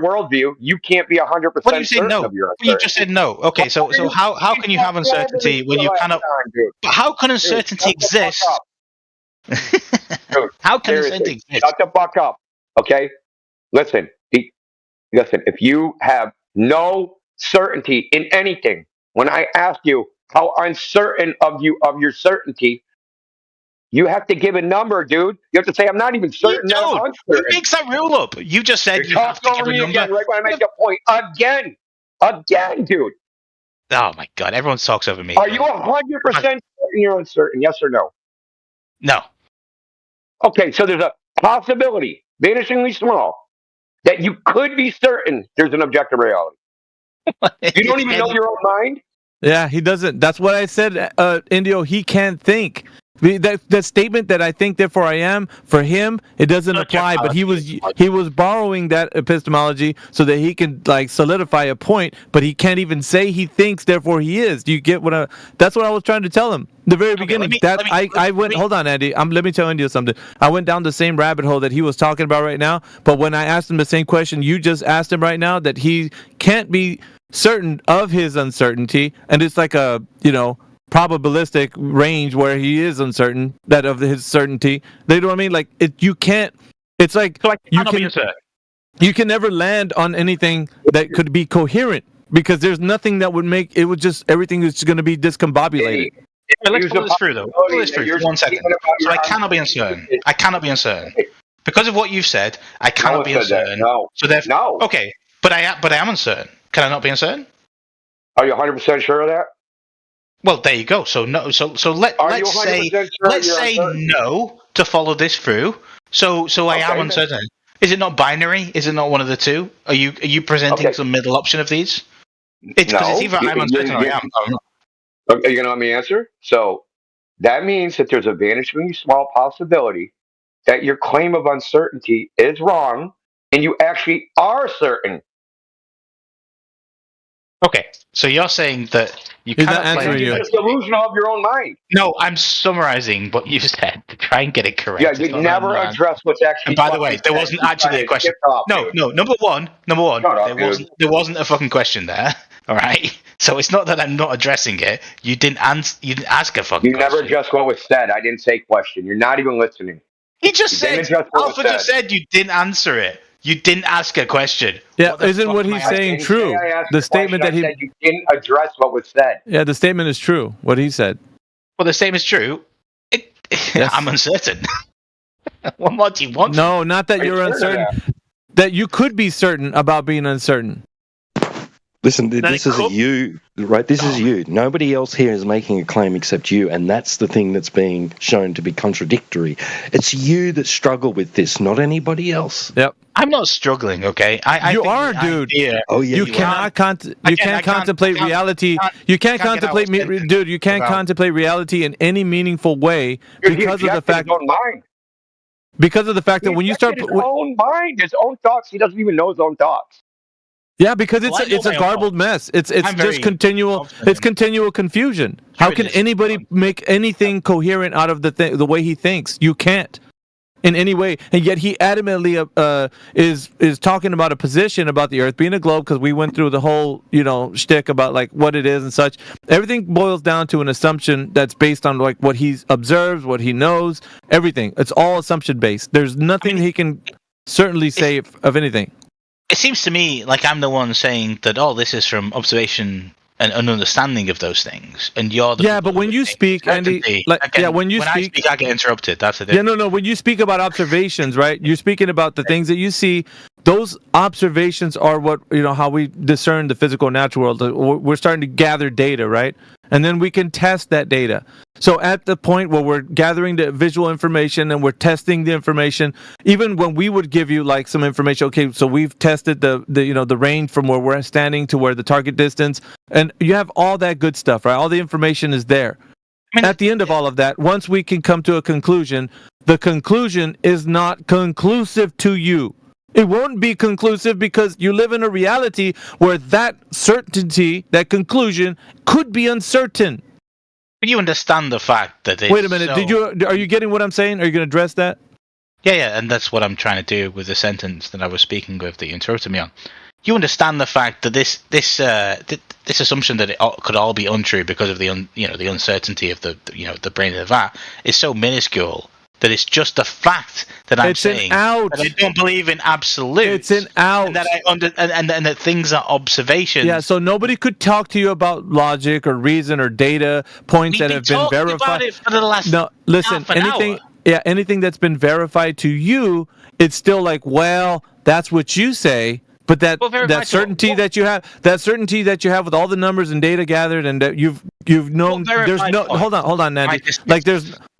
worldview, you can't be 100% What do you say certain no? of your Well, you just said no. Okay, so how can you have uncertainty when you cannot? But how can uncertainty exist? How can uncertainty exist? Shut the fuck up. Okay, listen. If you have no certainty in anything, when I ask you how uncertain of your certainty, you have to give a number, dude. You have to say, I'm not even certain. Who makes that rule up? You just said you have to give a number. Again, right when I make a point. Again, dude. Oh my God, everyone talks over me. Are you 100% certain you're uncertain? Yes or no? No. Okay, so there's a possibility, vanishingly small, that you could be certain there's an objective reality. You don't even know your own mind? Yeah, he doesn't. That's what I said, Indio. He can't think. That statement that I think therefore I am, for him it doesn't apply, but he was borrowing that epistemology so that he can like solidify a point, but he can't even say he thinks therefore he is. Do you get what that's what I was trying to tell him the very beginning. Hold on, Andy. Let me tell Indio something. I went down the same rabbit hole that he was talking about right now, but when I asked him the same question you just asked him right now, that he can't be certain of his uncertainty, and it's like a probabilistic range where he is uncertain that of his certainty. You know what I mean? Like you can't. It's like you can never land on anything that could be coherent because there's nothing that would make it. Would just everything is going to be discombobulated. Let's follow this through though. Follow this through. 1 second. So I cannot be uncertain. I cannot be uncertain because of what you've said. I cannot be uncertain. No. So therefore, okay, but I am uncertain. Can I not be uncertain? Are you 100% sure of that? Well, there you go. So no. So let's say no to follow this through. So I am uncertain. Is it not binary? Is it not one of the two? Are you presenting some middle option of these? It's because it's either I'm uncertain or I am. Are you going to let me answer? So that means that there's a vanishingly small possibility that your claim of uncertainty is wrong, and you actually are certain. Okay, so you're saying that you cannot claim it's the illusion of your own mind. No, I'm summarizing what you said to try and get it correct. Yeah, you never address what's actually. And by the way, there wasn't actually a question. No. Number one. There wasn't a fucking question there. All right. So it's not that I'm not addressing it. You didn't ask a fucking. You never addressed what was said. I didn't say question. You're not even listening. He just said. Alpha just said you didn't answer it. You didn't ask a question. Yeah, isn't what he's saying true? The statement that said you didn't address what was said. Yeah, the statement is true. What he said. Well, the statement is true. Yes. I'm uncertain. What more do you want? No, not that you're uncertain. That you could be certain about being uncertain. Listen, this is you, right? This is you. Nobody else here is making a claim except you, and that's the thing that's being shown to be contradictory. It's you that struggle with this, not anybody else. Yep. I'm not struggling, okay? You are, dude. Oh yeah. You cannot contemplate reality. You can't contemplate, dude. You can't contemplate reality in any meaningful way because of the fact. Because of the fact that when you start his own mind, his own thoughts, he doesn't even know his own thoughts. Yeah, because it's a garbled mess. It's just continual. It's continual confusion. How can anybody make anything coherent out of the way he thinks? You can't, in any way. And yet he adamantly is talking about a position about the Earth being a globe, because we went through the whole shtick about like what it is and such. Everything boils down to an assumption that's based on like what he observes, what he knows, everything. It's all assumption based. There's nothing he can certainly say of anything. It seems to me like I'm the one saying that, this is from observation and an understanding of those things, and you're the but when you speak, Andy, when you speak, I get interrupted. That's the difference. No. When you speak about observations, right? You're speaking about the things that you see. Those observations are what how we discern the physical and natural world. We're starting to gather data, right? And then we can test that data. So at the point where we're gathering the visual information and we're testing the information, even when we would give you like some information, okay, so we've tested the range from where we're standing to where the target distance, and you have all that good stuff, right? All the information is there. At the end of all of that, once we can come to a conclusion, the conclusion is not conclusive to you. It won't be conclusive because you live in a reality where that certainty, that conclusion, could be uncertain. But you understand the fact that it's... Wait a minute. Are you getting what I'm saying? Are you going to address that? Yeah, and that's what I'm trying to do with the sentence that I was speaking with that you interrupted me on. You understand the fact that this assumption that it could all be untrue because of the uncertainty of the brain of the vat is so minuscule that it's just a fact that I'm saying that I don't believe in absolutes. It's an out. And that and that things are observations. Yeah, so nobody could talk to you about logic or reason or data points that have been verified. About it for the last anything that's been verified to you, it's still like, well, that's what you say. But that certainty that you have with all the numbers and data gathered, and that you've known, there's no hold on, Nandy.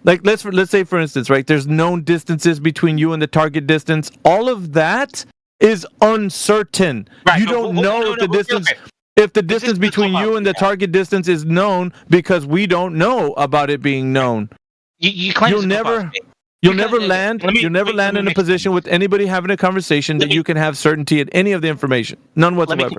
Let's say for instance, right? There's known distances between you and the target distance. All of that is uncertain. Right, you don't know if the distance. Okay. If the distance between you and the target distance is known, because we don't know about it being known. You'll never land in a position with anybody having a conversation that you can have certainty in any of the information. None whatsoever. Let me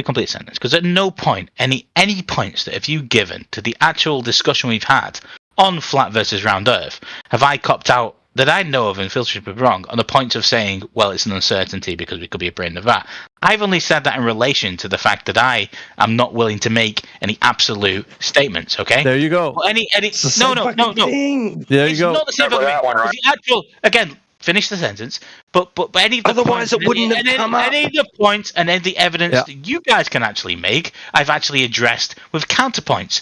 complete the sentence. Because at no point, any points that have you given to the actual discussion we've had on flat versus round Earth have I copped out that I know of, and feel free to be wrong, on the point of saying, well, it's an uncertainty because we could be a brain of that. I've only said that in relation to the fact that I am not willing to make any absolute statements, okay? There you go. Well, no. There it's you go. Not the same thing. The actual, again, finish the sentence, but any of the otherwise points, it wouldn't have come up. Any of the points and any of the evidence that you guys can actually make, I've actually addressed with counterpoints.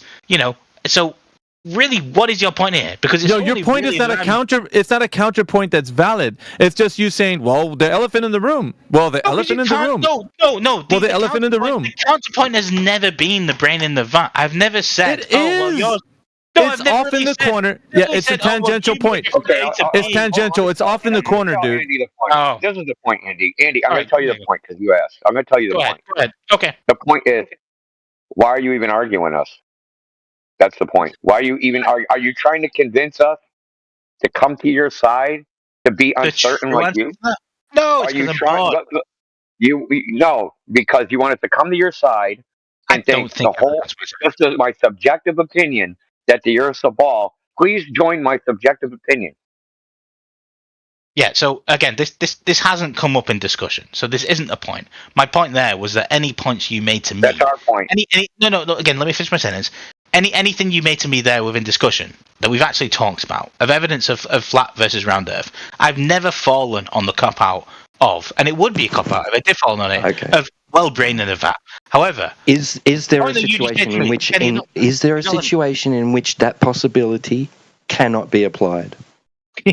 So really, what is your point here? Because your point is not a counter. It's not a counterpoint that's valid. It's just you saying, "Well, the elephant in the room." Well, the elephant in the room. No. The elephant in the room. The counterpoint has never been the brain in the vat. I've never said. It is. It's off in the corner. Yeah, it's a tangential point. Okay, it's tangential. It's off in the corner, dude. This is the point, Andy. Andy, I'm going to tell you the point because you asked. I'm going to tell you the point. Go ahead. Okay. The point is, why are you even arguing us? That's the point. Why are you even are you trying to convince us to come to your side, to be uncertain like you? No, are you trying? No, because you want us to come to your side and think the whole. This is my subjective opinion that the Earth's a ball. Please join my subjective opinion. Yeah, so again, this hasn't come up in discussion, so this isn't a point. My point there was that any points you made to me... That's our point. No, again, let me finish my sentence. Anything you made to me there within discussion that we've actually talked about, of evidence of flat versus round Earth, I've never fallen on the cop-out of, and it would be a cop-out if I did fall on it, of well-brained in that. However... Is there a situation in which... situation in which that possibility cannot be applied?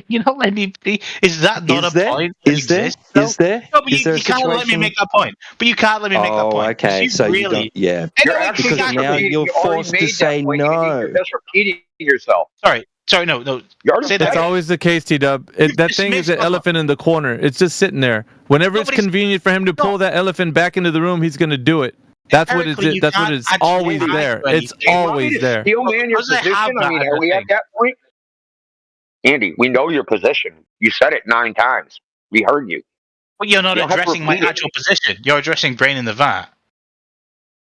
You're not letting me be. Is that not a point? Is there? No, but you can't let me make that point. But you can't let me make that point. Okay, so really, because now you're forced to say no. You're just repeating yourself. Sorry, no. That's always the case, T-Dub. That thing is an elephant in the corner. It's just sitting there. Whenever it's convenient for him to pull that elephant back into the room, he's going to do it. That's what it's. That's what it's always there. It's always there. Steel man, your position. I mean, are we at that point? Andy, we know your position. You said it 9 times. We heard you. Well, you're not addressing my actual position. You're addressing brain in the vat.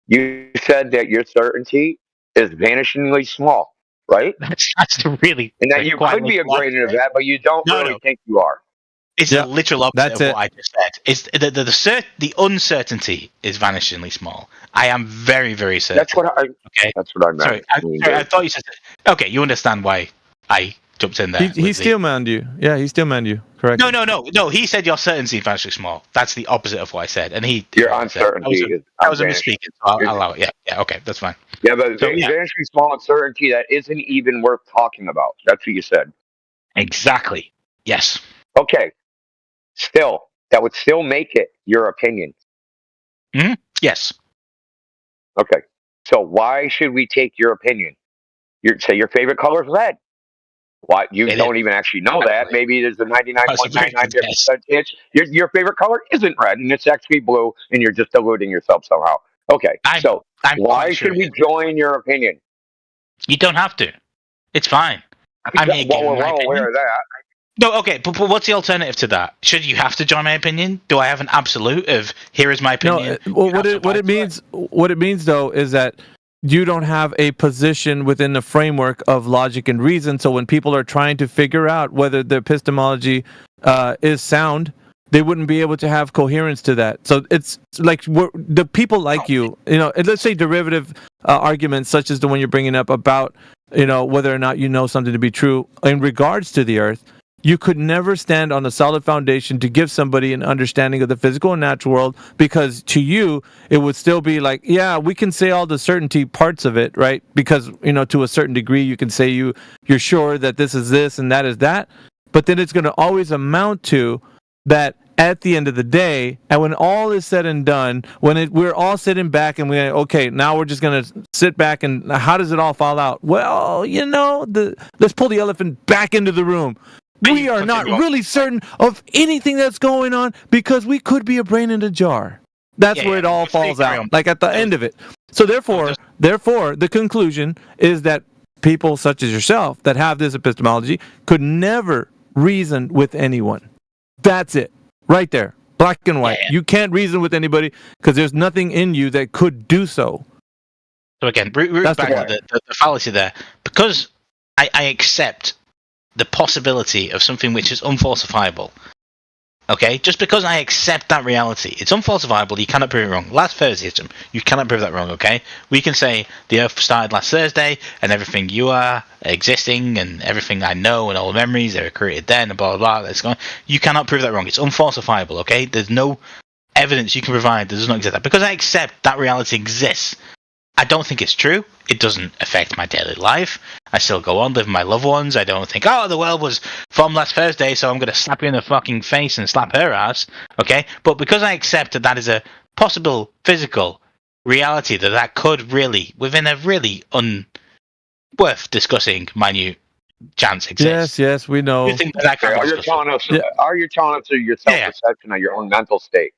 You said that your certainty is vanishingly small, right? That's really... And that you could be a brain in the vat, but you don't really think you are. It's the literal opposite of what I just said. It's the uncertainty is vanishingly small. I am very, very certain. That's what I meant. Sorry, I thought you said... Okay, you understand why I jumped in there. He steel manned you. Yeah, he steel manned you. Correct. No. He said your certainty is fantastically small. That's the opposite of what I said. And your uncertainty that was a misspeaking. So I'll allow it. Yeah. Okay, that's fine. Yeah, but fantastically small uncertainty that isn't even worth talking about. That's what you said. Exactly. Yes. Okay. Still, that would still make it your opinion. Mm-hmm. Yes. Okay. So why should we take your opinion? Say your favorite color is red. Why you don't even actually know that? Maybe there's a 99.99% chance your favorite color isn't red and it's actually blue, and you're just deluding yourself somehow. Okay. So why should we join your opinion? You don't have to. It's fine. We're well aware of that. No, okay, but what's the alternative to that? Should you have to join my opinion? Do I have an absolute of here is my opinion? No, well, what it means though is that you don't have a position within the framework of logic and reason. So when people are trying to figure out whether the epistemology is sound, they wouldn't be able to have coherence to that. So it's like the people like you know, let's say derivative arguments such as the one you're bringing up about, you know, whether or not you know something to be true in regards to the earth. You could never stand on a solid foundation to give somebody an understanding of the physical and natural world, because to you, it would still be like, yeah, we can say all the certainty parts of it, right? Because, you know, to a certain degree, you can say you're sure that this is this and that is that. But then it's going to always amount to that at the end of the day, and when all is said and done, when we're all sitting back and we're okay, now we're just going to sit back and how does it all fall out? Well, you know, let's pull the elephant back into the room. We are not really certain of anything that's going on because we could be a brain in a jar. That's where it all falls out, like at the end of it. So therefore, the conclusion is that people such as yourself that have this epistemology could never reason with anyone. That's it. Right there. Black and white. You can't reason with anybody because there's nothing in you that could do so. So again, back to the fallacy there. Because I accept the possibility of something which is unfalsifiable. Okay? Just because I accept that reality, it's unfalsifiable, you cannot prove it wrong. Last Thursdayism, you cannot prove that wrong, okay? We can say the Earth started last Thursday, and everything you are existing, and everything I know, and all the memories, they were created then, and blah, blah, blah, that's going. You cannot prove that wrong. It's unfalsifiable, okay? There's no evidence you can provide that does not exist. Because I accept that reality exists, I don't think it's true. It doesn't affect my daily life. I still go on living my loved ones. I don't think, the world was formed last Thursday, so I'm going to slap you in the fucking face and slap her ass. Okay? But because I accept that is a possible physical reality that could really, within a really worth discussing minute chance exists. Yes, we know. Are you telling us your self-perception of your own mental state?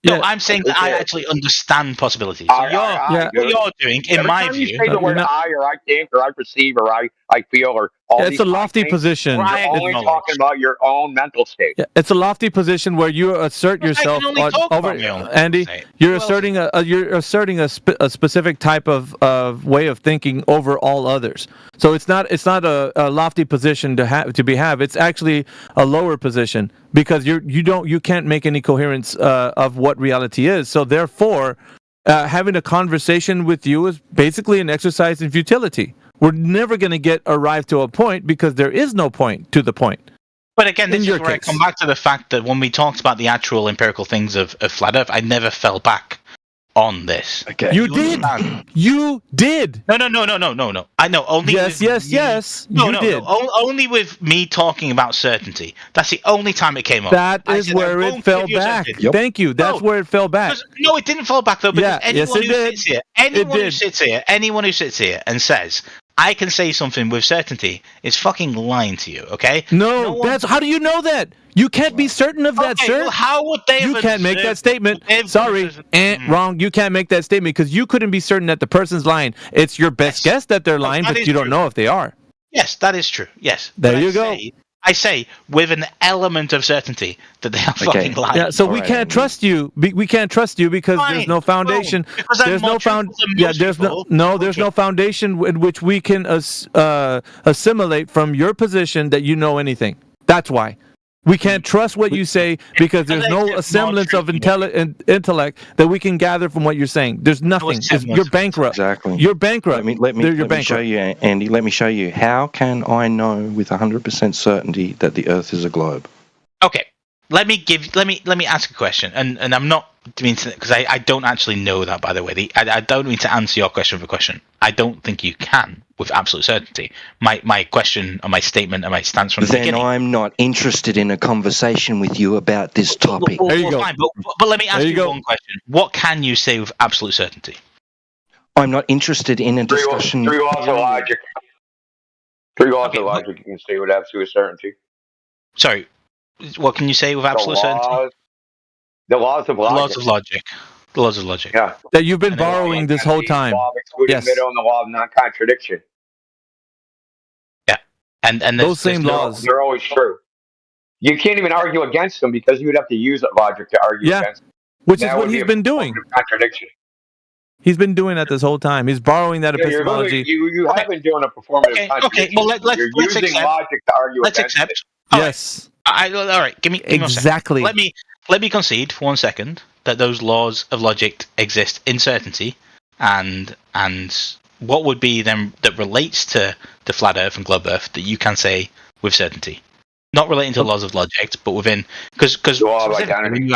No, I'm saying that I actually understand possibilities. So what you're doing, in my view... You say the word I, or I think, or I perceive, or I feel, or all these it's a lofty things, position. You're only talking about your own mental state. Yeah, it's a lofty position where you assert yourself over Andy. You're asserting a specific type of way of thinking over all others. So it's not a lofty position to have. It's actually a lower position because you can't make any coherence of what reality is. So therefore, having a conversation with you is basically an exercise in futility. We're never going to arrive to a point because there is no point to the point. But again, this is where I come back to the fact that when we talked about the actual empirical things of Flat Earth, I never fell back on this. Okay. You did. You did. No. I know. Only. Yes. No. Only with me talking about certainty. That's the only time it came up. That is where it fell back. Thank you. That's where it fell back. No, it didn't fall back though. Because anyone who sits here and says, I can say something with certainty is fucking lying to you, okay? No, how do you know that? You can't be certain of that, sir. Well, how would they You can't make that statement. Sorry, wrong. You can't make that statement because you couldn't be certain that the person's lying. It's your best guess that they're lying, but you don't know if they are. Yes, that is true. Yes. There you go. I say with an element of certainty that they are fucking lying. Yeah, so we can't trust you. We can't trust you because there's no foundation. There's no foundation in which we can assimilate from your position that you know anything. That's why. We can't trust what you say because there's no semblance of intellect that we can gather from what you're saying. There's nothing. You're bankrupt. Exactly. You're bankrupt. Let me show you, Andy. Let me show you. How can I know with 100% certainty that the Earth is a globe? Okay. Let me ask a question, and I'm not mean to, because I don't actually know that, by the way. I don't mean to answer your question with a question. I don't think you can with absolute certainty. My question or my statement or my stance from the beginning. Then I'm not interested in a conversation with you about this topic. There you go. Fine, but let me ask you one question. What can you say with absolute certainty? I'm not interested in a discussion. Three laws of logic. Three laws of logic you can say with absolute certainty. Sorry. What can you say with absolute certainty? The laws of logic. The laws of logic. Yeah. That you've been borrowing this whole time. The law of excluding middle and the law of non-contradiction. Yeah. And those same laws. They're always true. You can't even argue against them because you would have to use logic to argue against them. Which is what he's been doing. Contradiction. He's been doing that this whole time. He's borrowing that epistemology. You have been doing a performative contradiction. Well, let's using accept. Logic to argue let's against accept. it. Yes. All right. Give me exactly. 1 second. Let me concede for 1 second that those laws of logic exist in certainty, and what would be them that relates to the flat Earth and globe Earth that you can say with certainty, not relating to laws of logic, but within because law of identity.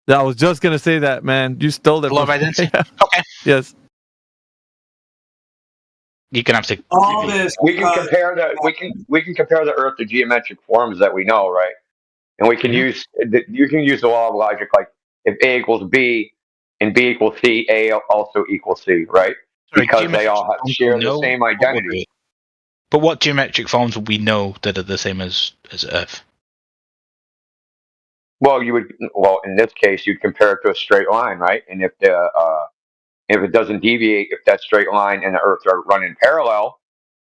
I was just gonna say that, man. You stole that. Law of identity. Yeah. Okay. Yes. You can have to. All this. We can compare the Earth to geometric forms that we know, right? And we can use the law of logic, like if A equals B and B equals C, A also equals C, right? Because they all share the same identity. But what geometric forms would we know that are the same as Earth? Well, in this case, you'd compare it to a straight line, right? And if it doesn't deviate, if that straight line and the Earth are running parallel,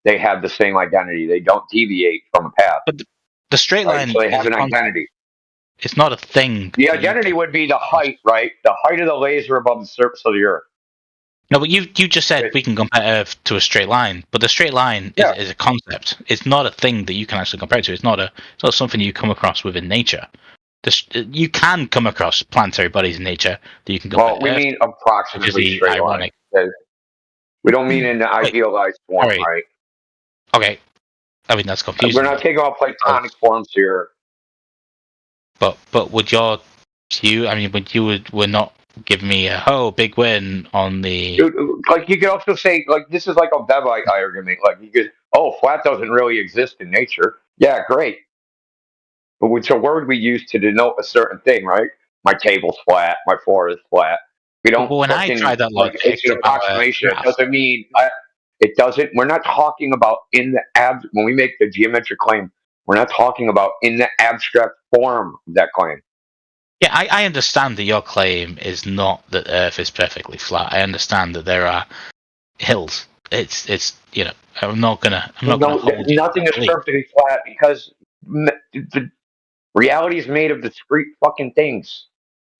they have the same identity. They don't deviate from a path. But the straight line, so they have an identity. It's not a thing. The identity would be the height, right? The height of the laser above the surface of the Earth. No, but you just said we can compare Earth to a straight line, but the straight line is a concept. It's not a thing that you can actually compare it to. It's not something you come across within nature. You can come across planetary bodies in nature that you can compare. Well, we mean approximately straight line. We don't mean in the idealized form, right? Okay. I mean, that's confusing. We're not taking about Platonic forms here. But would your view? I mean, would not give me a big win on the. Dude, like you could also say, like this is like a Bevite argument. Like you could, flat doesn't really exist in nature. Yeah, great. But it's a word we use to denote a certain thing, right? My table's flat. My floor is flat. We don't. But when I try that logic, it's an approximation. It doesn't mean. It doesn't. We're not talking about in the when we make the geometric claim. We're not talking about in the abstract form of that claim. Yeah, I understand that your claim is not that Earth is perfectly flat. I understand that there are hills. It's I'm not gonna hold nothing is perfectly flat because the reality is made of discrete fucking things.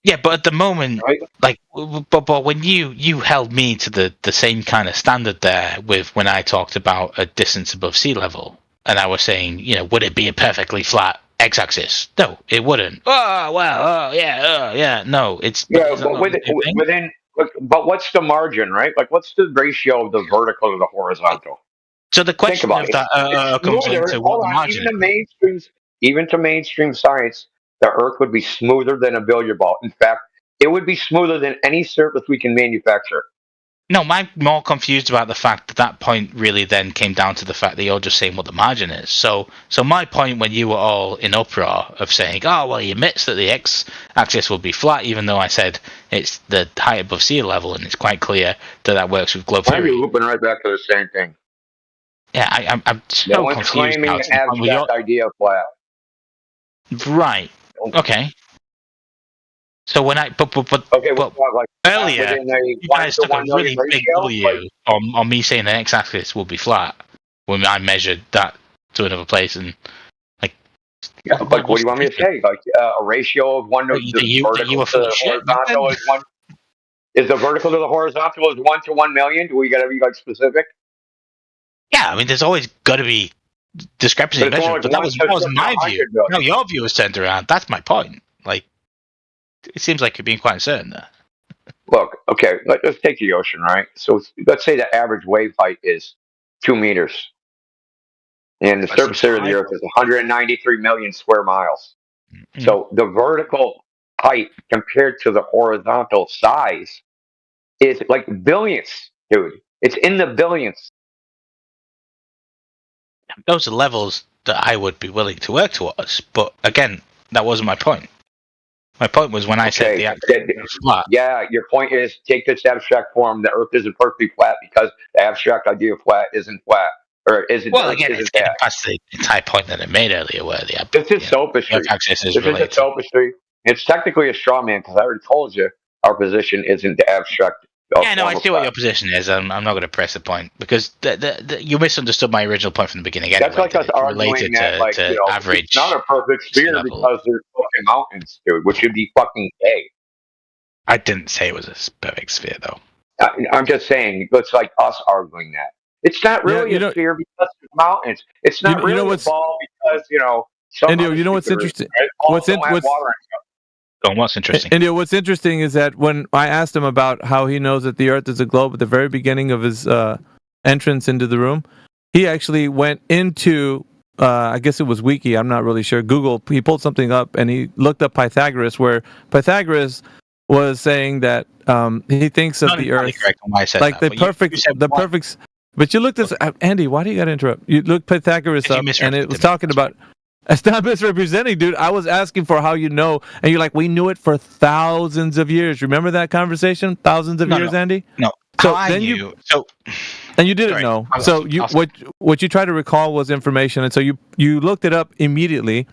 Yeah, but at the moment, right? But when you held me to the same kind of standard there with when I talked about a distance above sea level, and I was saying, would it be a perfectly flat x-axis? No, it wouldn't. Oh well, yeah. No, it's but within. But what's the margin, right? Like, what's the ratio of the vertical to the horizontal? So the question of that comes into what the margin is. Even to mainstream science, the Earth would be smoother than a billiard ball. In fact, it would be smoother than any surface we can manufacture. No, I'm more confused about the fact that point really then came down to the fact that you're just saying what the margin is. So my point when you were all in uproar of saying, he admits that the x-axis will be flat, even though I said it's the height above sea level, and it's quite clear that works with globe theory. Why are you looping right back to the same thing? Yeah, I'm so confused. Claiming an abstract idea of flat. Right. Okay. So when earlier, you guys took a really big W on me saying the x-axis will be flat when I measured that to another place, and what do you want me to say? Like a ratio of one to the vertical to the horizontal is one. Is the vertical to the horizontal is 1 to 1 million? Do we got to be specific? Yeah, I mean, there's always got to be discrepancy in measurement, but that was my view. No, your view was turned around. That's my point. Like, it seems like you're being quite uncertain there. Look, okay, let's take the ocean, right? So let's say the average wave height is 2 meters. And the surface area of the Earth is 193 million square miles. Mm-hmm. So the vertical height compared to the horizontal size is like billions, dude. It's in the billions. Those are levels that I would be willing to work towards. But again, that wasn't my point. My point was when I said the Earth is flat. Yeah, your point is take this abstract form. The Earth isn't perfectly flat because the abstract idea of flat isn't flat. Or isn't well, again, it's getting past the entire point that I made earlier where this is sophistry. This is a sophistry. It's technically a straw man because I already told you our position isn't the abstract. Yeah, no, I see what your position is. I'm not going to press the point because you misunderstood my original point from the beginning. Anyway, that's like us arguing that, average. It's not a perfect sphere because there's fucking mountains, dude, which would be fucking gay. I didn't say it was a perfect sphere, though. I'm just saying it's like us arguing that. It's not really a sphere because of mountains. It's not really a ball because, Indio, you know what's interesting? What's interesting? Indio, what's interesting is that when I asked him about how he knows that the Earth is a globe at the very beginning of his entrance into the room, he actually went into, I guess it was Wiki, I'm not really sure, Google, he pulled something up and he looked up Pythagoras, where Pythagoras was saying that he thinks of the Earth like the perfect. But you looked this, Andy. Why do you got to interrupt? You looked Pythagoras up, and it was talking about. It's not misrepresenting, dude. I was asking for how you know, and you're like, we knew it for thousands of years. Remember that conversation? Thousands of years, Andy. No. So how then and you didn't know. So what you tried to recall was information, and so you looked it up immediately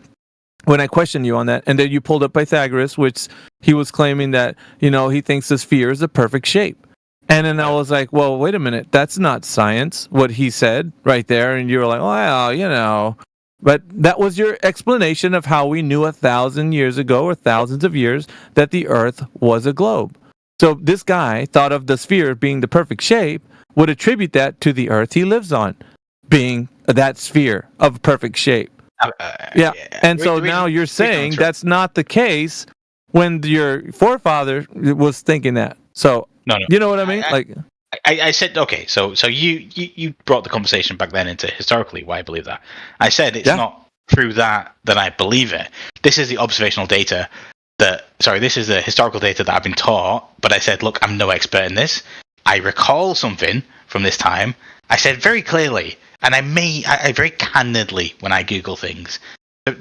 when I questioned you on that, and then you pulled up Pythagoras, which he was claiming that he thinks the sphere is a perfect shape. And then I was like, well, wait a minute. That's not science, what he said right there. And you were like, well, But that was your explanation of how we knew 1,000 years ago or thousands of years that the Earth was a globe. So this guy thought of the sphere being the perfect shape, would attribute that to the Earth he lives on, being that sphere of perfect shape. And so now you're saying that's not the case when your forefather was thinking that. So... No. You know what I mean? I said, okay, so you brought the conversation back then into historically why I believe that. I said it's not through that I believe it. This is the observational data this is the historical data that I've been taught, but I said, look, I'm no expert in this. I recall something from this time. I said very clearly, and I very candidly when I Google things.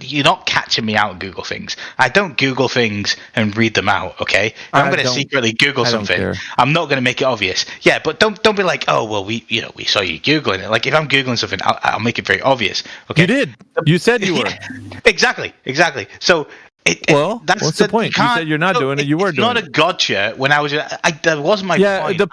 You're not catching me out Google things. I don't Google things and read them out, okay? If I'm going to secretly Google something, I'm not going to make it obvious. Yeah, but don't be like, oh, well, we saw you Googling it. Like, if I'm Googling something, I'll make it very obvious, okay? You did. You said you were. Exactly. So, what's the point? You said you're not doing it. You were doing it. It's not a gotcha when I was... that wasn't my point. Yeah, the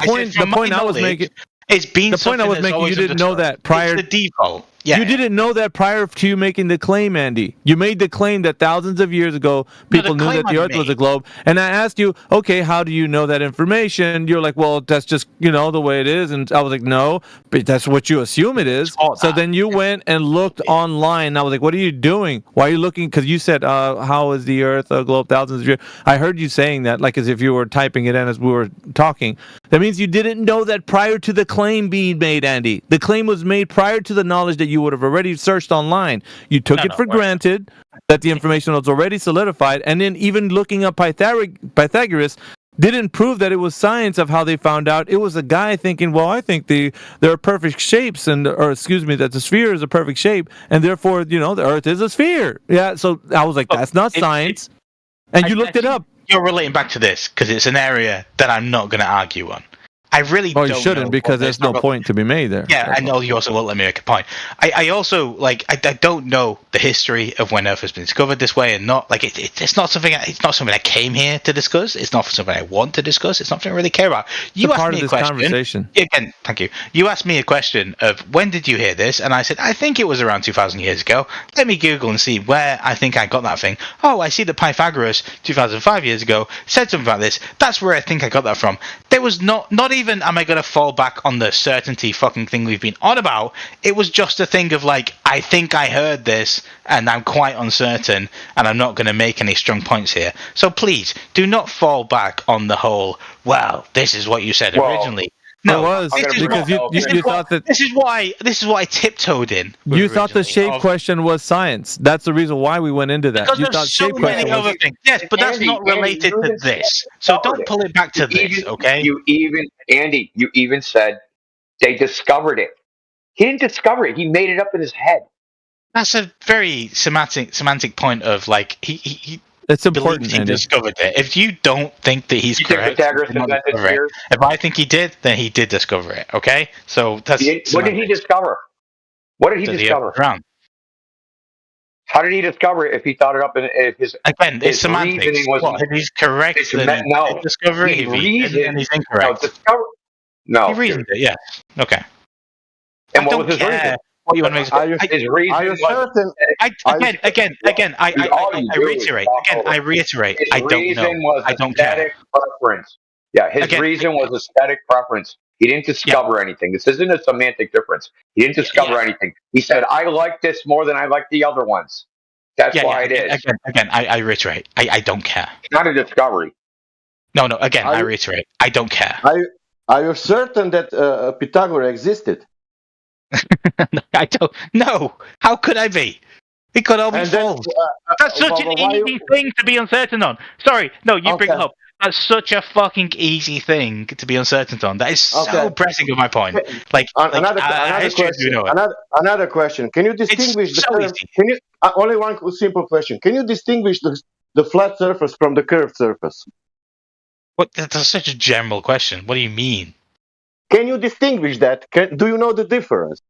point I was making... It's been the point I was making. You didn't know that prior. It's the default. Yeah. You didn't know that prior to you making the claim, Andy. You made the claim that thousands of years ago people knew that the Earth was a globe. And I asked you, okay, how do you know that information? You're like, well, that's just the way it is. And I was like, no, but that's what you assume it is. So then you went and looked online. And I was like, what are you doing? Why are you looking? Because you said, how is the Earth a globe thousands of years? I heard you saying that, like as if you were typing it in as we were talking. That means you didn't know that prior to the claim being made, Andy. The claim was made prior to the knowledge that you would have already searched online. You took it for granted that the information was already solidified, and then even looking up Pythagoras didn't prove that it was science of how they found out. It was a guy thinking, well, I think there are perfect shapes, that the sphere is a perfect shape, and therefore, the Earth is a sphere. Yeah, so I was like, that's not science. And you looked it up. You're relating back to this because it's an area that I'm not going to argue on. I really don't. You shouldn't because there's no point to be made there. Yeah, I know you also won't let me make a point. I also I don't know the history of when Earth has been discovered this way, and not it's not something I came here to discuss. It's not something I want to discuss. It's something I really care about. You asked me a question. Conversation. Again, thank you. You asked me a question of when did you hear this, and I said I think it was around 2,000 years ago. Let me Google and see where I think I got that thing. Oh, I see that Pythagoras 2,005 years ago said something about this. That's where I think I got that from. There was not even even am I going to fall back on the certainty fucking thing we've been on about. It was just a thing of like, I think I heard this and I'm quite uncertain and I'm not going to make any strong points here. So please do not fall back on the whole, well, this is what you said originally. No, it was because you thought that this is why I tiptoed in. You thought the shape question was science. That's the reason why we went into that. Because You there's thought so shape many question other was. things. Yes, but that's not related to this. So don't pull it back to this, okay? You even said they discovered it. He didn't discover it. He made it up in his head. That's a very semantic point of like he It's important. He discovered it. If you don't think that he's correct, if I think he did, then he did discover it. Okay, so that's what did he discover? What did he discover? How did he discover it if he thought it up in his it's semantics. If he's correct, then he discover it. If he didn't, then he's incorrect. No, he reasoned it. Yeah. Okay. And what was his reason? What you want to make? His reason was again. I reiterate. I reiterate. I don't know. I don't care. Preference. Yeah, his reason was aesthetic preference. He didn't discover anything. This isn't a semantic difference. He didn't discover anything. He said, "I like this more than I like the other ones." That's why it is. Again, I reiterate. I don't care. It's not a discovery. No. Again, I reiterate. I don't care. Are you certain that Pythagoras existed? I don't. No. How could I be? It could all be false. That's such an easy thing to be uncertain on. Sorry. No, you bring it up. That's such a fucking easy thing to be uncertain on. That is so pressing of my point. Another question. Can you distinguish only one simple question? Can you distinguish the flat surface from the curved surface? What? That's such a general question. What do you mean? Can you distinguish that? Do you know the difference?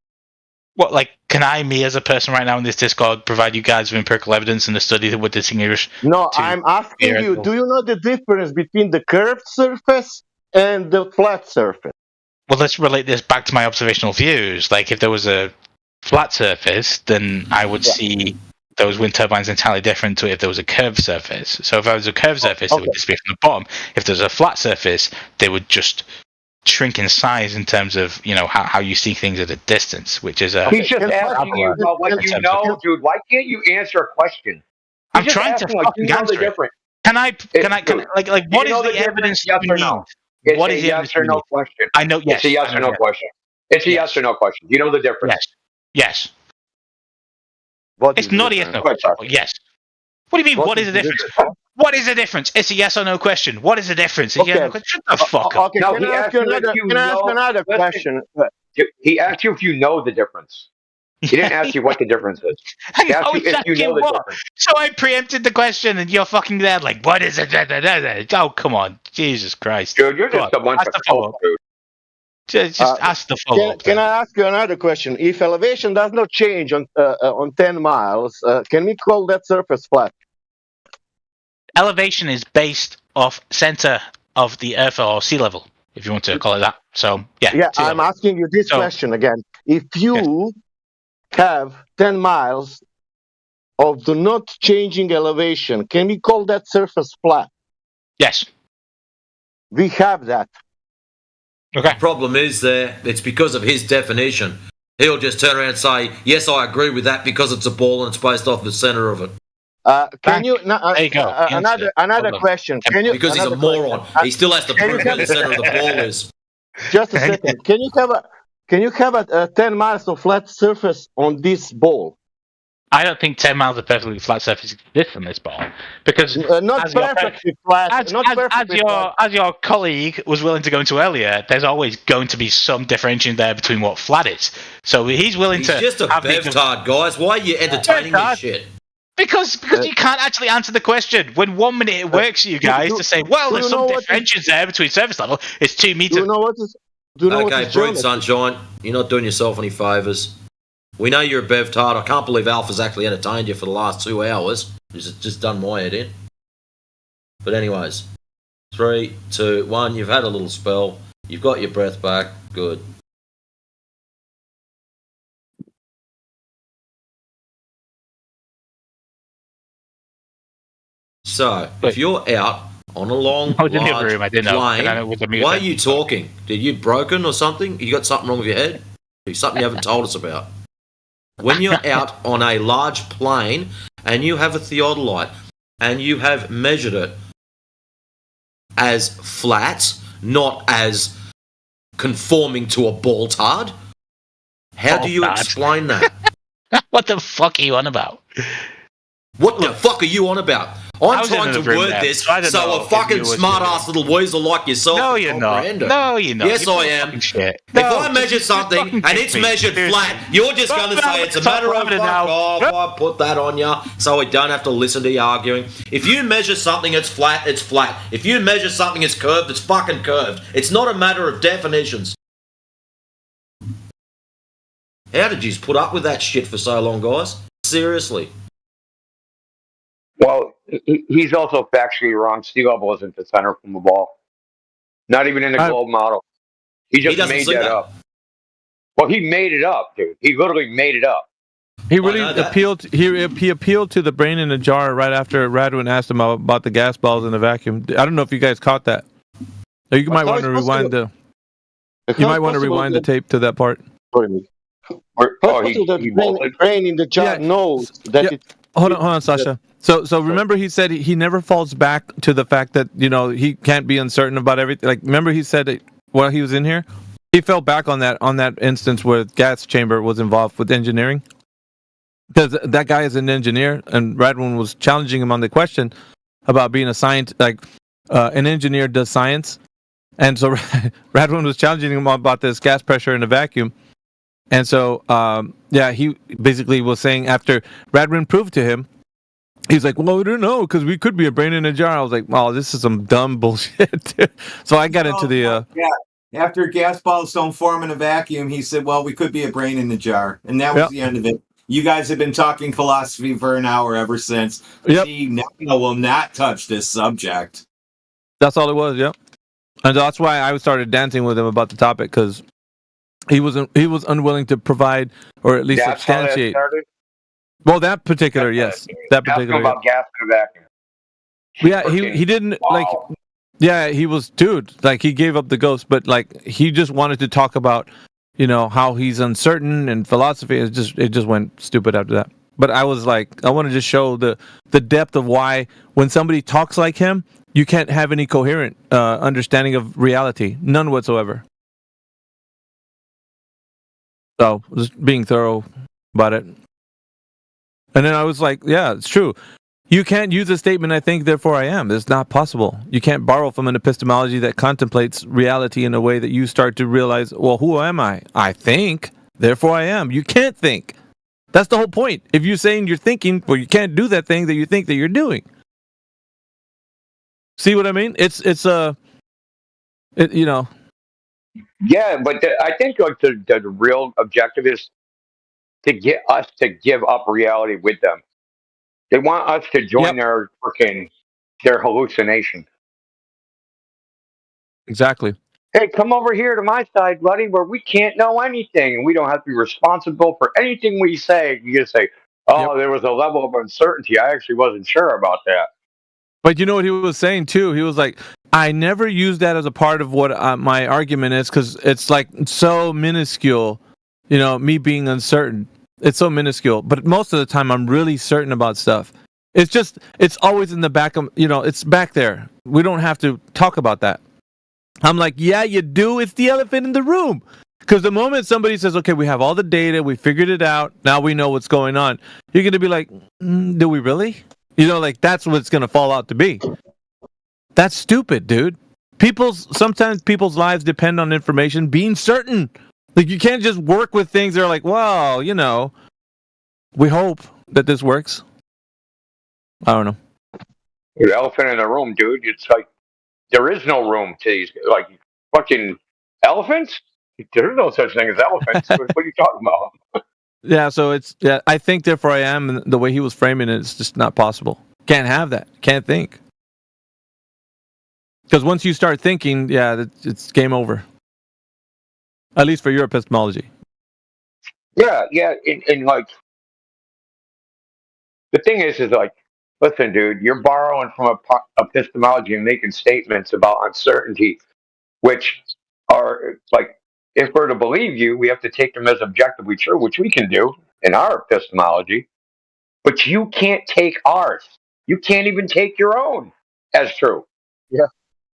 What, like, can I, me as a person right now in this Discord, provide you guys with empirical evidence in the study that would distinguish? No, I'm asking you, do you know the difference between the curved surface and the flat surface? Well, let's relate this back to my observational views. Like, if there was a flat surface, then I would see those wind turbines entirely different to if there was a curved surface. So if there was a curved surface, it would disappear from the bottom. If there's a flat surface, they would just shrink in size in terms of, you know, how you see things at a distance, which is a... He's just asking you about what you know, dude. Why can't you answer a question? I'm trying to fucking answer it. Can I, like, what is the evidence you need? What is the yes or no question? I know, yes. It's a yes or no question. It's a yes or no question. You know the difference? Yes. It's not a yes or no question. Yes. What do you mean, what is the difference? What is the difference? It's a yes or no question. What is the difference? Shut the fuck up. Okay, can I ask another question? He asked you if you know the difference. He didn't ask you what the difference is. He asked you if you know the difference. So I preempted the question and you're fucking there like, what is it? Oh, come on. Jesus Christ. Dude, you're just a bunch of follow-up, dude. Just ask the follow-up. Can I ask you another question? If elevation does not change on 10 miles, can we call that surface flat? Elevation is based off center of the earth or sea level, if you want to call it that. So, yeah. I'm asking you this question again. If you have 10 miles of the not changing elevation, can we call that surface flat? Yes. We have that. Okay. The problem is there, it's because of his definition. He'll just turn around and say, yes, I agree with that because it's a ball and it's based off the center of it. Can you there you go. Another question? Can you, because he's a moron. He still has to prove where the center of the ball is. Just a second. Can you have a 10 miles of flat surface on this ball? I don't think 10 miles of perfectly flat surface exists on this ball because not perfectly flat. As your colleague was willing to go into earlier, there's always going to be some differentiation there between what flat is. So he's willing he's to. He's just a bevtard, guys. Why are you entertaining this shit? Because you can't actually answer the question. When 1 minute it works for you guys to say, well, there's some differentiations there between surface level. It's 2 meters. Do you know what is? Okay, Brute Sunshine, you're not doing yourself any favours. We know you're a bevtard. I can't believe Alpha's actually entertained you for the last 2 hours. It's just done my head in. But anyways, 3, 2, 1. You've had a little spell. You've got your breath back. Good. So, if you're out on a long, I was in the large other room. I didn't know. plane. And it was a mute Why are then. you talking? Did you broken or something? You got something wrong with your head? Something you haven't told us about. When you're out on a large plane and you have a theodolite and you have measured it as flat, not as conforming to a ball tard, how do you explain that? What the fuck are you on about? What the fuck are you on about? I'm trying to word this so a fucking smart-ass little weasel like yourself No, can you're not. comprehend it. No, you're not. Yes, You're I am. shit. If No, I measure just something fucking and it's kick me. measured Seriously. flat, you're just going to say it's a Stop matter of rubbing it fuck now. off. I put that on you so we don't have to listen to you arguing. If you measure something it's flat, it's flat. If you measure something it's curved, it's fucking curved. It's not a matter of definitions. How did you put up with that shit for so long, guys? Seriously. Well, he's also factually wrong. Sea level isn't the center from the ball. Not even in the globe model. He just made that up. Well, he made it up, dude. He literally made it up. He really appealed. He appealed to the brain in a jar right after Radwin asked him about the gas balls in the vacuum. I don't know if you guys caught that. You might want to rewind the. You might want to rewind the tape to that part. The brain in the jar knows that it. Hold on, Sasha. So remember he said he never falls back to the fact that, you know, he can't be uncertain about everything. Like, remember he said that while he was in here, he fell back on that instance where gas chamber was involved with engineering. Because that guy is an engineer, and Radwin was challenging him on the question about being a scientist, like an engineer does science. And so Radwin was challenging him about this gas pressure in a vacuum. And so, he basically was saying after Radwin proved to him, he's like, well, we don't know because we could be a brain in a jar. I was like, wow, this is some dumb bullshit. So I got into the... After gas balls don't form in a vacuum, he said, well, we could be a brain in a jar. And that was the end of it. You guys have been talking philosophy for an hour ever since. She now will not touch this subject. That's all it was, yep. And that's why I started dancing with him about the topic, because he was unwilling to provide or at least substantiate. Well, that particular, yes. That particular. About gas in a vacuum. Yeah, he didn't like. Yeah, he was, dude. Like, he gave up the ghost, but like he just wanted to talk about, you know, how he's uncertain and philosophy. It just went stupid after that. But I was like, I want to just show the depth of why when somebody talks like him, you can't have any coherent understanding of reality, none whatsoever. So just being thorough about it. And then I was like, yeah, it's true. You can't use a statement, I think, therefore I am. It's not possible. You can't borrow from an epistemology that contemplates reality in a way that you start to realize, well, who am I? I think, therefore I am. You can't think. That's the whole point. If you're saying you're thinking, well, you can't do that thing that you think that you're doing. See what I mean? You know. Yeah, but I think like the real objective is to get us to give up reality with them. They want us to join their hallucination. Exactly. Hey, come over here to my side, buddy, where we can't know anything and we don't have to be responsible for anything we say. You just say, oh, there was a level of uncertainty. I actually wasn't sure about that. But you know what he was saying too? He was like, I never use that as a part of what my argument is, because it's like so minuscule, you know, me being uncertain. It's so minuscule. But most of the time I'm really certain about stuff. It's always in the back of, you know, it's back there. We don't have to talk about that. I'm like, yeah, you do. It's the elephant in the room. Because the moment somebody says, okay, we have all the data, we figured it out, now we know what's going on, you're going to be like, do we really? You know, like, that's what it's going to fall out to be. That's stupid, dude. Sometimes people's lives depend on information being certain. Like, you can't just work with things that are like, well, you know, we hope that this works. I don't know. The elephant in the room, dude. It's like, there is no room to these, like, fucking elephants? There's no such thing as elephants. What are you talking about? Yeah, so I think therefore I am, and the way he was framing it, it's just not possible. Can't have that. Can't think. Because once you start thinking, it's game over. At least for your epistemology. Yeah, and like, the thing is like listen, dude, you're borrowing from epistemology and making statements about uncertainty, which are like, if we're to believe you, we have to take them as objectively true, which we can do in our epistemology. But you can't take ours. You can't even take your own as true.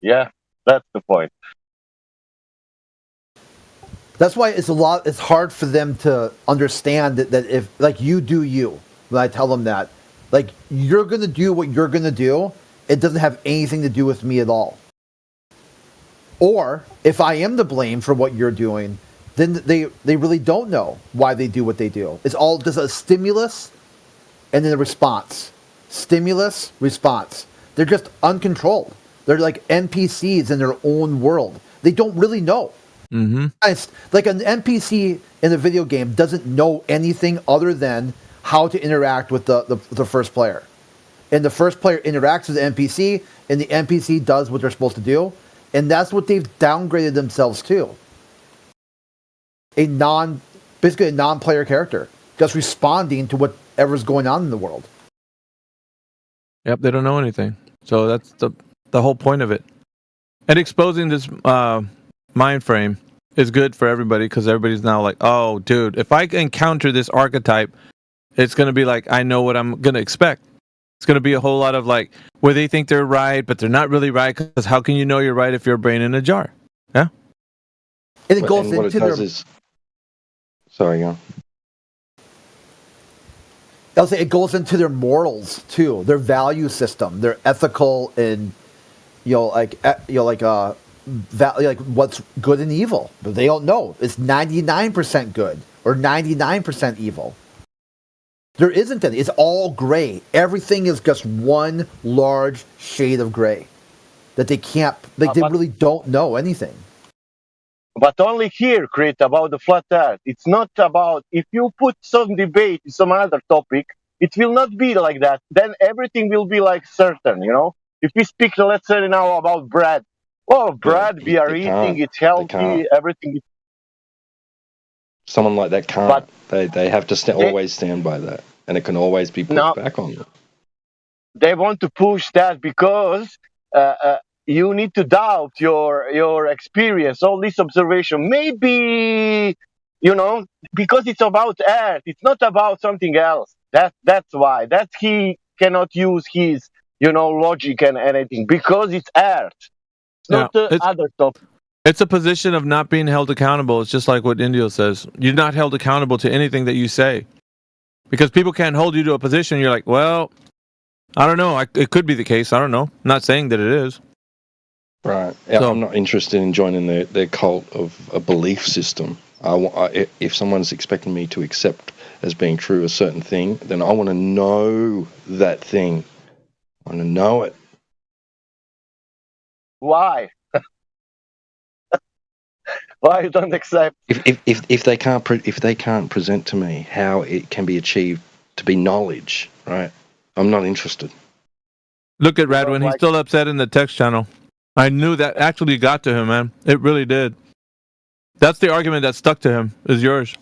Yeah, that's the point. That's why it's hard for them to understand that if, like, you do you, when I tell them that, like, you're going to do what you're going to do, it doesn't have anything to do with me at all. Or, if I am to blame for what you're doing, then they really don't know why they do what they do. It's all just a stimulus and then a response. Stimulus, response. They're just uncontrolled. They're like NPCs in their own world. They don't really know. Mm-hmm. It's like an NPC in a video game doesn't know anything other than how to interact with the first player. And the first player interacts with the NPC, and the NPC does what they're supposed to do. And that's what they've downgraded themselves to. Basically a non-player character, just responding to whatever's going on in the world. Yep, they don't know anything. So that's the whole point of it. And exposing this mind frame is good for everybody, because everybody's now like, oh, dude, if I encounter this archetype, it's going to be like, I know what I'm going to expect. It's going to be a whole lot of like, where they think they're right, but they're not really right, because how can you know you're right if you're a brain in a jar? Yeah? And it goes into their... Sorry, go on. I'll say it goes into their morals too, their value system, their ethical and like what's good and evil. But they don't know. It's 99% good or 99% evil. There isn't any. It's all gray. Everything is just one large shade of gray that they can't. They really don't know anything. But only here, Crit, about the flat earth. It's not about, if you put some debate in some other topic, it will not be like that. Then everything will be like certain, If we speak, let's say now about bread. Oh, bread, we are eating, it's healthy, everything. Someone like that can't. They have to always stand by that. And it can always be put back on them. They want to push that because... you need to doubt your experience, all this observation. Maybe, because it's about Earth. It's not about something else. That's why. That he cannot use his, logic and anything, because it's Earth. It's not the other topic. It's a position of not being held accountable. It's just like what Indio says. You're not held accountable to anything that you say. Because people can't hold you to a position. You're like, well, I don't know. It could be the case. I don't know. I'm not saying that it is. Right. So, I'm not interested in joining their cult of a belief system. If someone's expecting me to accept as being true a certain thing, then I want to know that thing. I want to know it. Why? Why you don't accept? If they can't present to me how it can be achieved to be knowledge, right? I'm not interested. Look at Radwin. He's still upset in the text channel. I knew that actually got to him, man. It really did. That's the argument that stuck to him, is yours.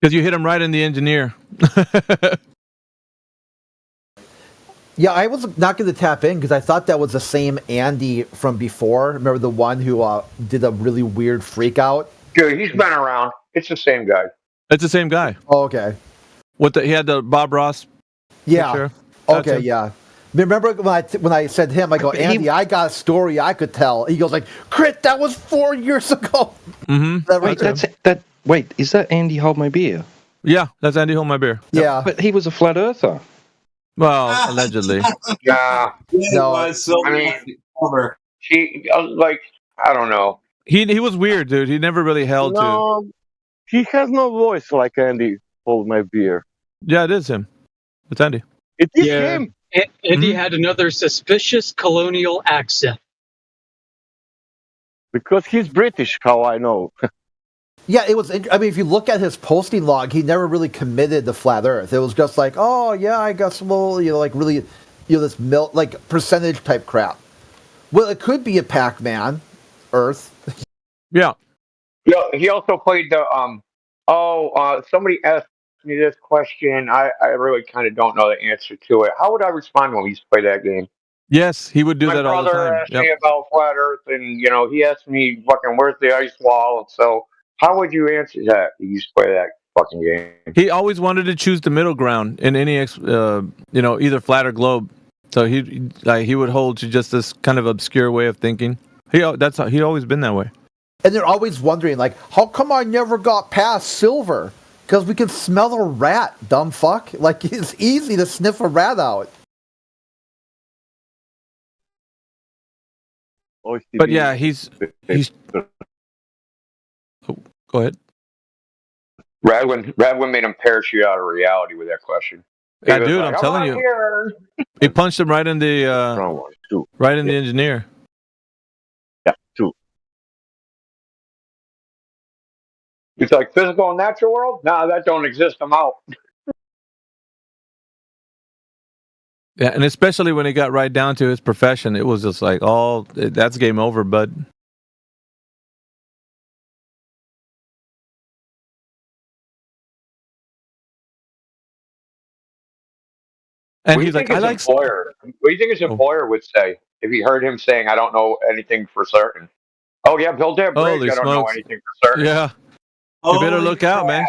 Because you hit him right in the engineer. Yeah, I was not going to tap in because I thought that was the same Andy from before. Remember the one who did a really weird freak out? Dude, he's been around. It's the same guy. It's the same guy. Oh, okay. He had the Bob Ross picture? Okay, yeah. Remember when I said to him, I go, Andy, I got a story I could tell. He goes like, Crit, that was 4 years ago. Mm-hmm. Wait, is that Andy Hold My Beer? Yeah, that's Andy Hold My Beer. Yeah. But he was a flat earther. Well, allegedly. Yeah. No. Was so over. I don't know. He was weird, dude. He never really held to. He has no voice like Andy Hold My Beer. Yeah, it is him. It's Andy. It is him. Andy had another suspicious colonial accent. Because he's British, how I know. Yeah, it was. I mean, if you look at his posting log, he never really committed to flat Earth. It was just like, oh yeah, I guess we'll, this percentage type crap. Well, it could be a Pac-Man, Earth. Yeah. He also played the somebody asked me this question. I really kind of don't know the answer to it. How would I respond when we used to play that game? Yes, he would do My that all the brother time. asked Yep. me about flat Earth, and he asked me fucking where's the ice wall. And so, how would you answer that? You used to play that fucking game. He always wanted to choose the middle ground in any, either flat or globe. So he would hold to just this kind of obscure way of thinking. He'd always been that way. And they're always wondering, like, how come I never got past silver? Because we can smell a rat, dumb fuck. Like, it's easy to sniff a rat out. But yeah, he's. Oh, go ahead. Radwin made him parachute out of reality with that question. Yeah, dude, I'm telling you, he punched him right in the right in the engineer. Yeah, two. It's like physical and natural world. Nah, that don't exist. I'm out. Yeah, and especially when he got right down to his profession, it was just like, that's game over, bud. And he's like, employer. What do you think his employer would say if he heard him saying, "I don't know anything for certain"? Oh yeah, Bill Bridge. Holy I don't know smokes. anything for certain. Yeah. You better look out, man.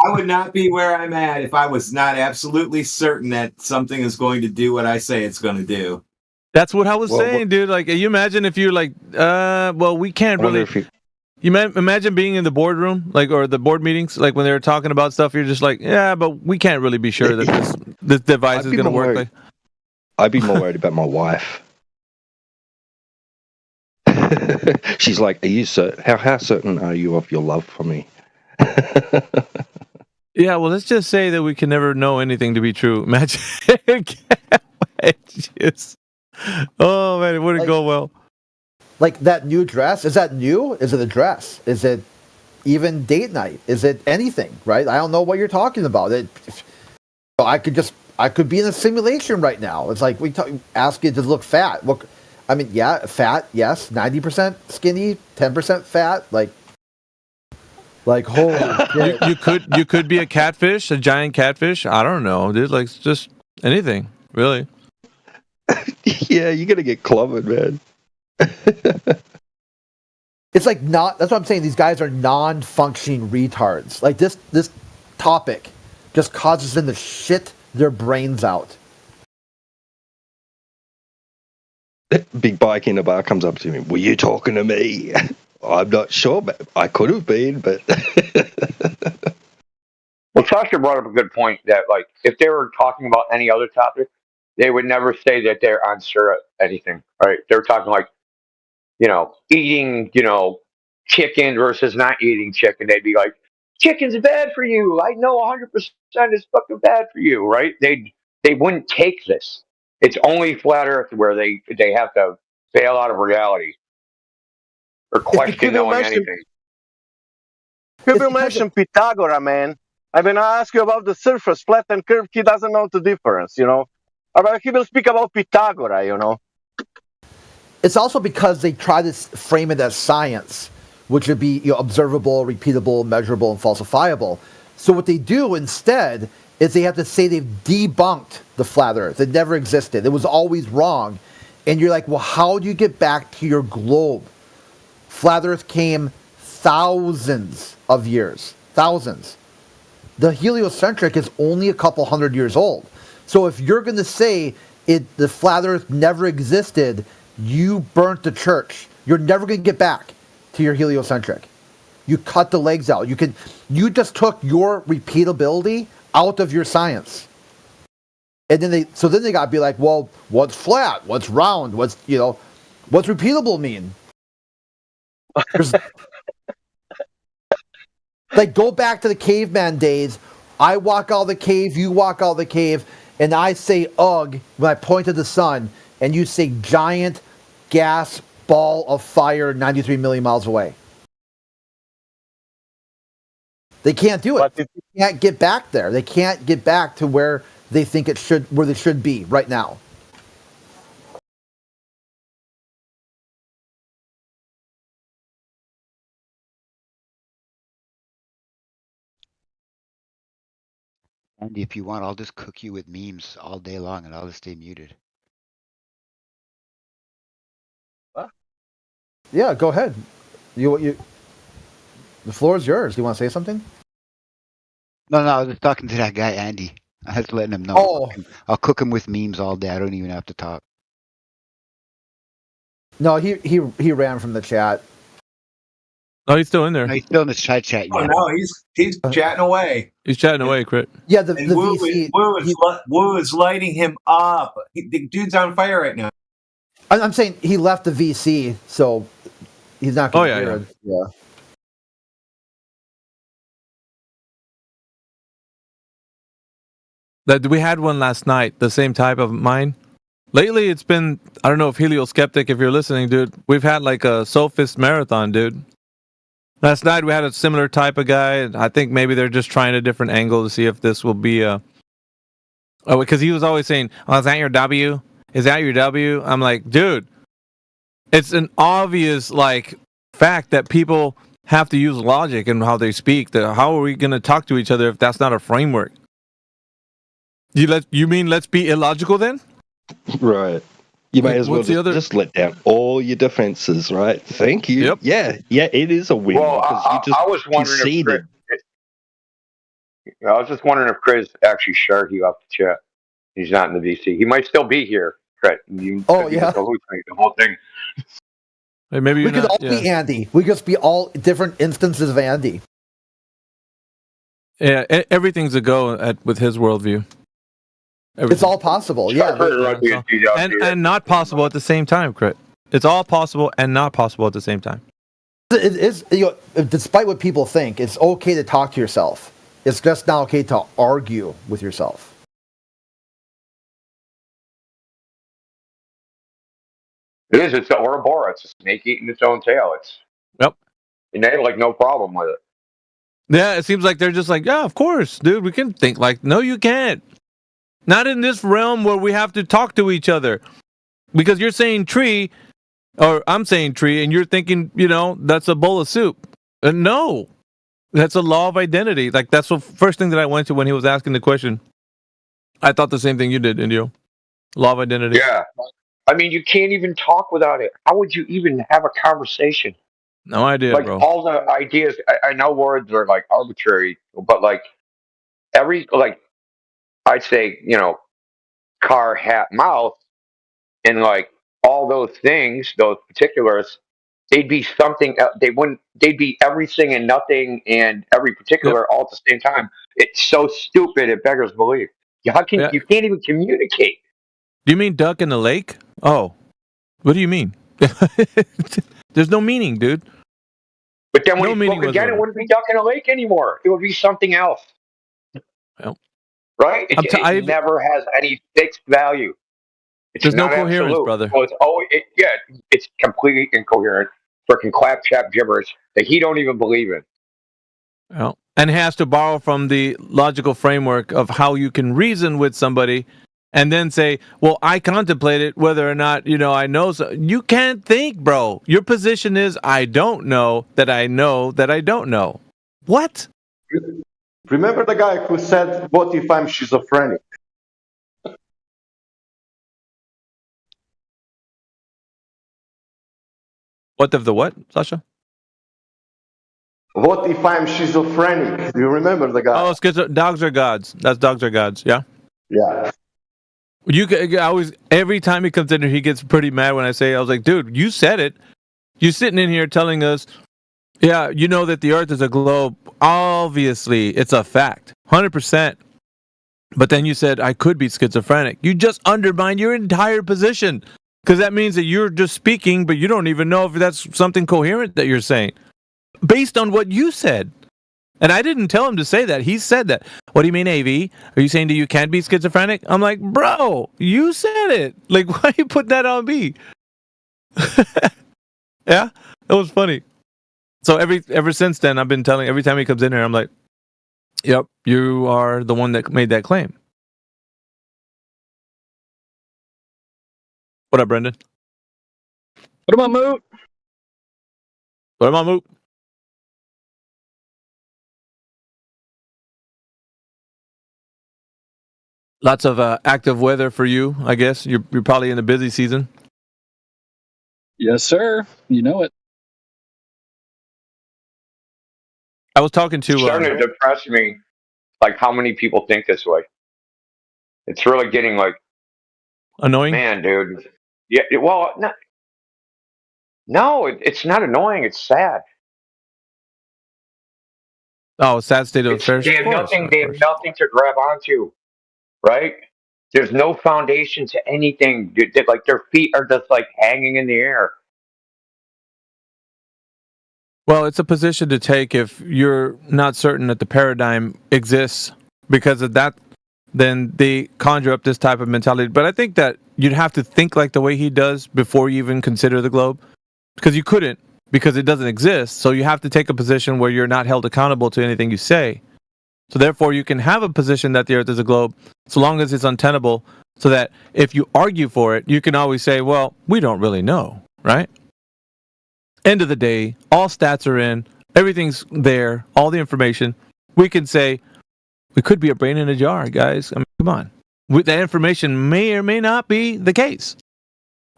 I would not be where I'm at if I was not absolutely certain that something is going to do what I say it's going to do. That's what I was saying, dude. Like, you imagine if you're like, we can't really. You imagine being in the boardroom, or the board meetings, like when they were talking about stuff. You're just like, yeah, but we can't really be sure that this device is going to work. I'd be more worried about my wife. She's like, "Are you certain? How certain are you of your love for me?" Yeah, well, let's just say that we can never know anything to be true. Imagine. Oh man, it wouldn't go well. Like that new dress, is that new? Is it a dress? Is it even date night? Is it anything, right? I don't know what you're talking about. I could be in a simulation right now. It's like ask you to look fat. Look, I mean, yeah, fat, yes, 90% skinny, 10% fat, like holy shit. You could be a catfish, a giant catfish. I don't know, dude. Like just anything, really. Yeah, you're gonna get clobbered, man. It's like that's what I'm saying. These guys are non-functioning retards. Like this topic just causes them to shit their brains out. Big Bike in a bar comes up to me. Were you talking to me? I'm not sure, but I could have been. But well, Sasha brought up a good point that, like, if they were talking about any other topic, they would never say that they're unsure of anything, right? They're talking like, eating, chicken versus not eating chicken. They'd be like, chicken's bad for you. I know 100% is fucking bad for you, right? They wouldn't take this. It's only flat Earth where they have to bail out of reality or question knowing anything. People mention Pythagoras, man. I mean, I ask you about the surface, flat and curved. He doesn't know the difference, He will speak about Pythagoras, It's also because they try to frame it as science, which would be observable, repeatable, measurable, and falsifiable. So what they do instead is they have to say they've debunked the flat Earth. It never existed. It was always wrong. And you're like, well, how do you get back to your globe? Flat Earth came thousands of years. Thousands. The heliocentric is only a couple hundred years old. So if you're going to say the flat Earth never existed, you burnt the church. You're never going to get back to your heliocentric. You cut the legs out. You just took your repeatability out of your science. And then they got to be like, well, what's flat? What's round? What's repeatable mean? Like, go back to the caveman days. I walk out of the cave, you walk out of the cave, and I say ugh when I point to the sun, and you say giant gas ball of fire 93 million miles away. They can't do it. They can't get back there. They can't get back to where they think where they should be right now. Andy, if you want, I'll just cook you with memes all day long, and I'll just stay muted. Yeah, go ahead. The floor is yours. Do you want to say something? No, I was just talking to that guy Andy. I was letting him know. Oh. I'll cook him with memes all day. I don't even have to talk. No, he ran from the chat. Oh, he's still in there. No, he's still in the side chat. Oh no, he's chatting away. He's chatting away, Crit. Yeah, And Woo is lighting him up. The dude's on fire right now. I'm saying he left the VC, so he's not going to hear it. Yeah. That we had one last night, the same type of mine. Lately, it's been, I don't know if Helio Skeptic, if you're listening, dude, we've had like a Sophist marathon, dude. Last night we had a similar type of guy, and I think maybe they're just trying a different angle to see if this will be a... Oh, because he was always saying, oh, is that your W? Is that your W? I'm like, dude, it's an obvious, like, fact that people have to use logic in how they speak. How are we going to talk to each other if that's not a framework? You mean let's be illogical then? Right. You may as well just let down all your defenses, right? Thank you. Yep. Yeah, it is a win. Well, I was wondering conceded. I was just wondering if Chris actually shared you off the chat. He's not in the VC. He might still be here, Chris. The whole thing. Hey, maybe we could all be Andy. We could just be all different instances of Andy. Yeah, everything's a go with his worldview. Everything. It's all possible, yeah. And not possible at the same time, Crit. It's all possible and not possible at the same time. It is, despite what people think, it's okay to talk to yourself. It's just not okay to argue with yourself. It is. It's the Ouroboros. It's a snake eating its own tail. And they have like no problem with it. Yeah, it seems like they're just like, yeah, of course, dude. We can think like, no, you can't. Not in this realm where we have to talk to each other. Because you're saying tree, or I'm saying tree, and you're thinking, that's a bowl of soup. No, that's a law of identity. Like, that's the first thing that I went to when he was asking the question. I thought the same thing you did, Indio. Law of identity. Yeah. I mean, you can't even talk without it. How would you even have a conversation? No idea, like, bro. All the ideas, I know words are like arbitrary, but like I'd say, car, hat, mouth, and like all those things, those particulars, they'd be something. They'd be everything and nothing, and every particular all at the same time. It's so stupid, it beggars belief. You can't even communicate? Do you mean duck in the lake? Oh, what do you mean? There's no meaning, dude. But then when you spoke again, it wouldn't be duck in a lake anymore. It would be something else. Well, right? It never has any fixed value. There's no coherence, brother. So it's completely incoherent, freaking claptrap gibberish that he don't even believe in. Well, and he has to borrow from the logical framework of how you can reason with somebody and then say, well, I contemplated whether or not, I know. So you can't think, bro. Your position is, I don't know that I know that I don't know. What? Remember the guy who said, what if I'm schizophrenic? What if the what, Sasha? What if I'm schizophrenic? Do you remember the guy? Oh, dogs are gods. That's dogs are gods, yeah? Yeah. Every time he comes in here, he gets pretty mad when I say, I was like, dude, you said it. You're sitting in here telling us, yeah, you know that the earth is a globe. Obviously, it's a fact. 100%. But then you said, I could be schizophrenic. You just undermined your entire position. Because that means that you're just speaking, but you don't even know if that's something coherent that you're saying. Based on what you said. And I didn't tell him to say that. He said that. What do you mean, AV? Are you saying that you can't be schizophrenic? I'm like, bro, you said it. Like, why are you putting that on me? Yeah, it was funny. So ever since then, I've been telling, every time he comes in here, I'm like, yep, you are the one that made that claim. What up, Brendan? What about Moot? What about Moot? Lots of active weather for you, I guess. You're probably in the busy season. Yes, sir. You know it. I was talking to. It's starting to depress me, like how many people think this way. It's really getting like annoying. Man, dude. Yeah. Well, no, it's not annoying. It's sad. Oh, sad state of affairs. They have nothing. They have nothing to grab onto, right? There's no foundation to anything. Like their feet are just like hanging in the air. Well, it's a position to take if you're not certain that the paradigm exists. Because of that, then they conjure up this type of mentality. But I think that you'd have to think like the way he does before you even consider the globe. Because you couldn't, because it doesn't exist. So you have to take a position where you're not held accountable to anything you say. So therefore, you can have a position that the Earth is a globe, so long as it's untenable, so that if you argue for it, you can always say, well, we don't really know, right? End of the day, all stats are in, everything's there, all the information. We can say, we could be a brain in a jar, guys. I mean, come on. That information may or may not be the case.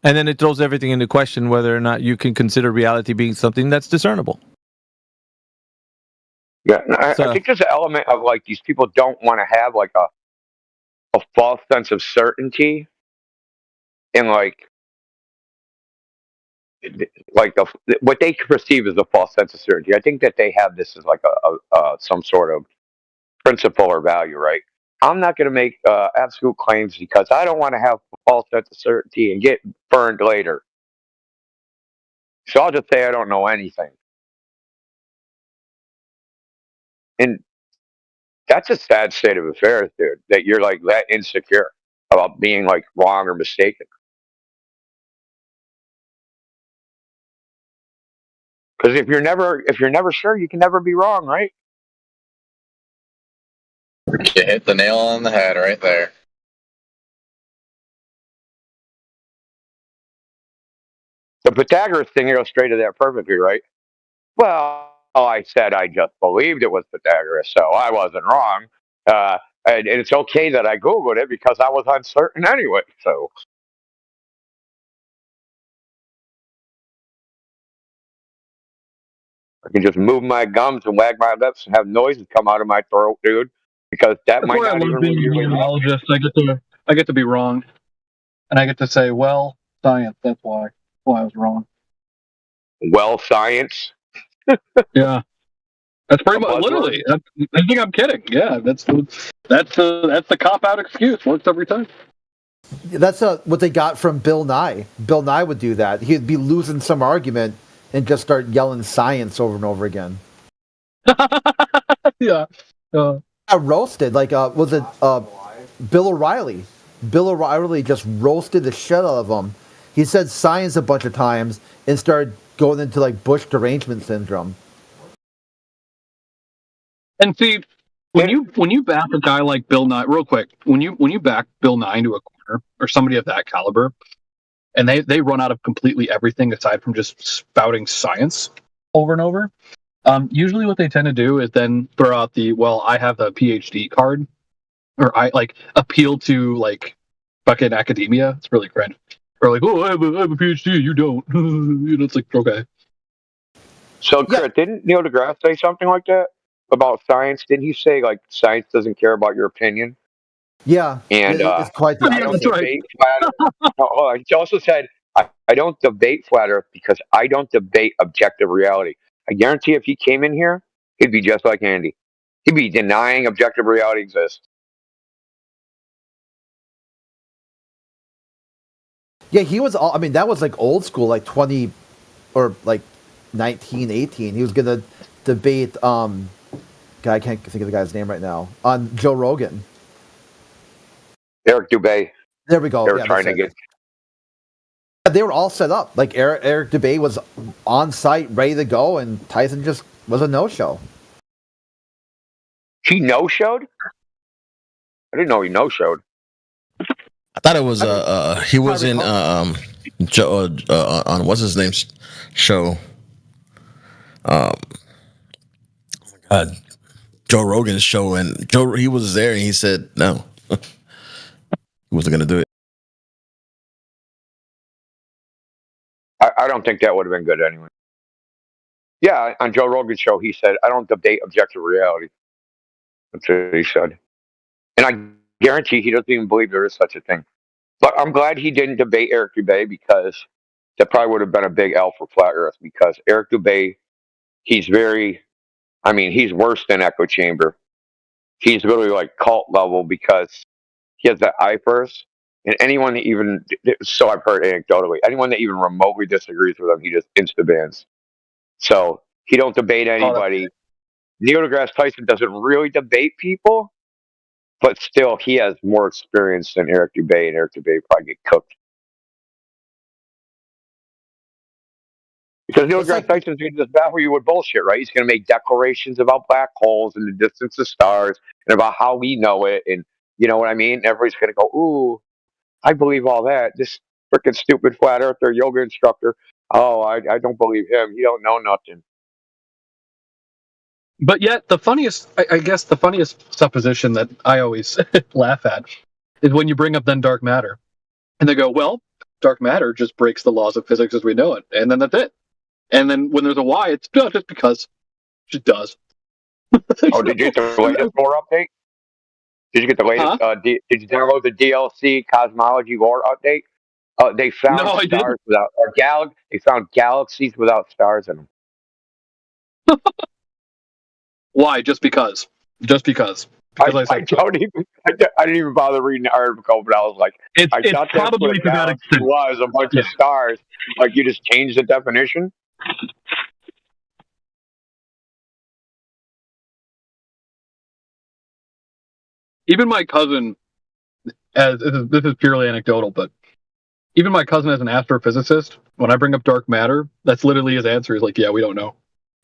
And then it throws everything into question whether or not you can consider reality being something that's discernible. Yeah, I think there's an element of like these people don't want to have like a false sense of certainty in like what they perceive as a false sense of certainty. I think that they have this as like a some sort of principle or value, right? I'm not going to make absolute claims because I don't want to have a false sense of certainty and get burned later. So I'll just say I don't know anything. And that's a sad state of affairs, dude, that you're like that insecure about being like wrong or mistaken. Because if you're never sure, you can never be wrong, right? You hit the nail on the head right there. The Pythagoras thing illustrated that perfectly, right? Well, I said I just believed it was Pythagoras, so I wasn't wrong. And it's okay that I Googled it because I was uncertain anyway. So I can just move my gums and wag my lips and have noises come out of my throat, dude. Because That's why I love being a meteorologist. I get to be wrong, and I get to say, well, science. That's why I was wrong. Well, science. Yeah, that's pretty much literally. I think I'm kidding. Yeah, that's the cop out excuse. Works every time. That's what they got from Bill Nye. Bill Nye would do that. He'd be losing some argument and just start yelling science over and over again. Yeah. Roasted. Like, was it Bill O'Reilly? Bill O'Reilly just roasted the shit out of him. He said science a bunch of times and started going into like Bush derangement syndrome. And see, when you back a guy like Bill Nye, real quick, when you back Bill Nye into a corner or somebody of that caliber, and they run out of completely everything aside from just spouting science over and over, usually what they tend to do is then throw out I have the PhD card, or I like appeal to like fucking academia. It's really cringe. Or like, oh, I have a PhD, you don't. It's like, okay. So, Kurt, didn't Neil deGrasse say something like that about science? Didn't he say like science doesn't care about your opinion? Yeah, and it's quite the opposite. He also said, I don't debate flat Earth because I don't debate objective reality. I guarantee if he came in here, he'd be just like Andy. He'd be denying objective reality exists. Yeah, he was all, I mean, that was like old school, like 20 or like 1918. He was going to debate, God, I can't think of the guy's name right now, on Joe Rogan. Eric Dubay. There we go. They were trying to get. They were all set up. Like Eric Dubay was on site, ready to go, and Tyson just was a no-show. He no-showed? I didn't know he no-showed. I thought it was he was in Joe on what's his name's show. Joe Rogan's show, and he was there and he said no. wasn't going to do it. I don't think that would have been good anyway. Yeah, on Joe Rogan's show, he said, "I don't debate objective reality." That's what he said, and I guarantee he doesn't even believe there is such a thing. But I'm glad he didn't debate Eric Dubay, because that probably would have been a big L for Flat Earth, because Eric Dubay, he's he's worse than Echo Chamber. He's really like cult level, because he has that eye first. And anyone that even, so I've heard anecdotally, anyone that even remotely disagrees with him, he just insta-bans. So he don't debate anybody. Neil deGrasse Tyson doesn't really debate people, but still he has more experience than Eric Dubay, and Eric Dubay probably get cooked. Because Neil deGrasse Tyson's going to just baffle you with bullshit, right? He's going to make declarations about black holes and the distance of stars and about how we know it, and you know what I mean? Everybody's going to go, ooh, I believe all that. This freaking stupid flat earther yoga instructor. Oh, I don't believe him. He don't know nothing. But yet, I guess the funniest supposition that I always laugh at is when you bring up then dark matter. And they go, well, dark matter just breaks the laws of physics as we know it. And then that's it. And then when there's a why, it's just because it does. Oh, did you get the latest lore update? Did you get the latest? Did you download the DLC Cosmology lore update? They found stars without, they found galaxies without stars in them. Why? Just because. Just because. I didn't even bother reading the article, but I was like, I thought that's what a galaxy was, a bunch of stars. Like, you just changed the definition? Even my cousin, this is purely anecdotal, but even my cousin as an astrophysicist, when I bring up dark matter, that's literally his answer. He's like, yeah, we don't know.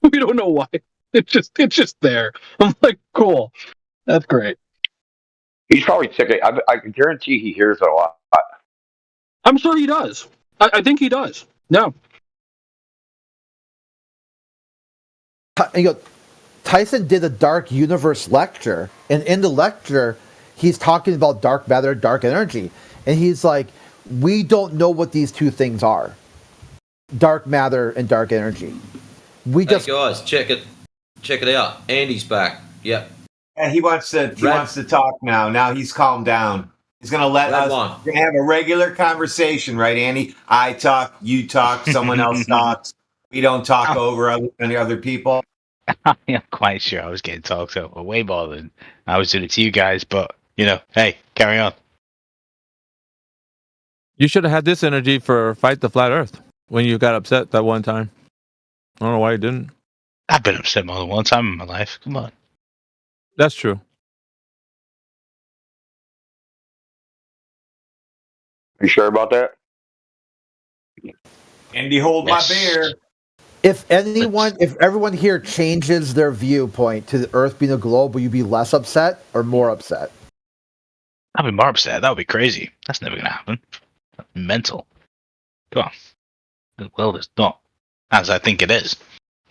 We don't know why. It's just there. I'm like, cool. That's great. He's probably sick of it. I can guarantee he hears it a lot. I'm sure he does. I think he does. No. Tyson did a Dark Universe lecture, and in the lecture, he's talking about dark matter, dark energy, and he's like, we don't know what these two things are. Dark matter and dark energy. Hey guys, check it out. Andy's back. Yep. Yeah, he wants to talk now. Now he's calmed down. He's gonna let us have a regular conversation, right, Andy? I talk, you talk, someone else talks. We don't talk over any other people. I'm quite sure I was getting talked over way more than I was doing it to you guys, but hey, carry on. You should have had this energy for Fight the Flat Earth when you got upset that one time. I don't know why you didn't. I've been upset more than one time in my life. Come on. That's true. You sure about that? Andy, hold my beer. If everyone here changes their viewpoint to the Earth being a globe, will you be less upset or more upset? I'd be more upset. That would be crazy. That's never going to happen. That's mental. Come on. The world is not as I think it is.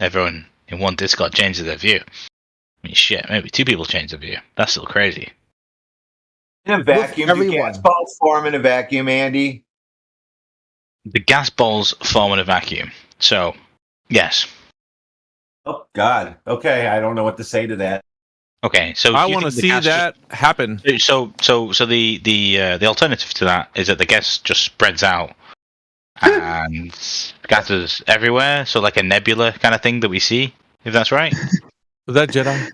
Everyone in one Discord changes their view. I mean, shit, maybe two people change their view. That's still crazy. In a vacuum, do gas balls form in a vacuum, Andy? The gas balls form in a vacuum. So, yes. Oh, God. Okay, I don't know what to say to that. Okay, so I want to see that happen. So the alternative to that is that the gas just spreads out and scatters everywhere. So like a nebula kind of thing that we see, if that's right. Was that Jedi?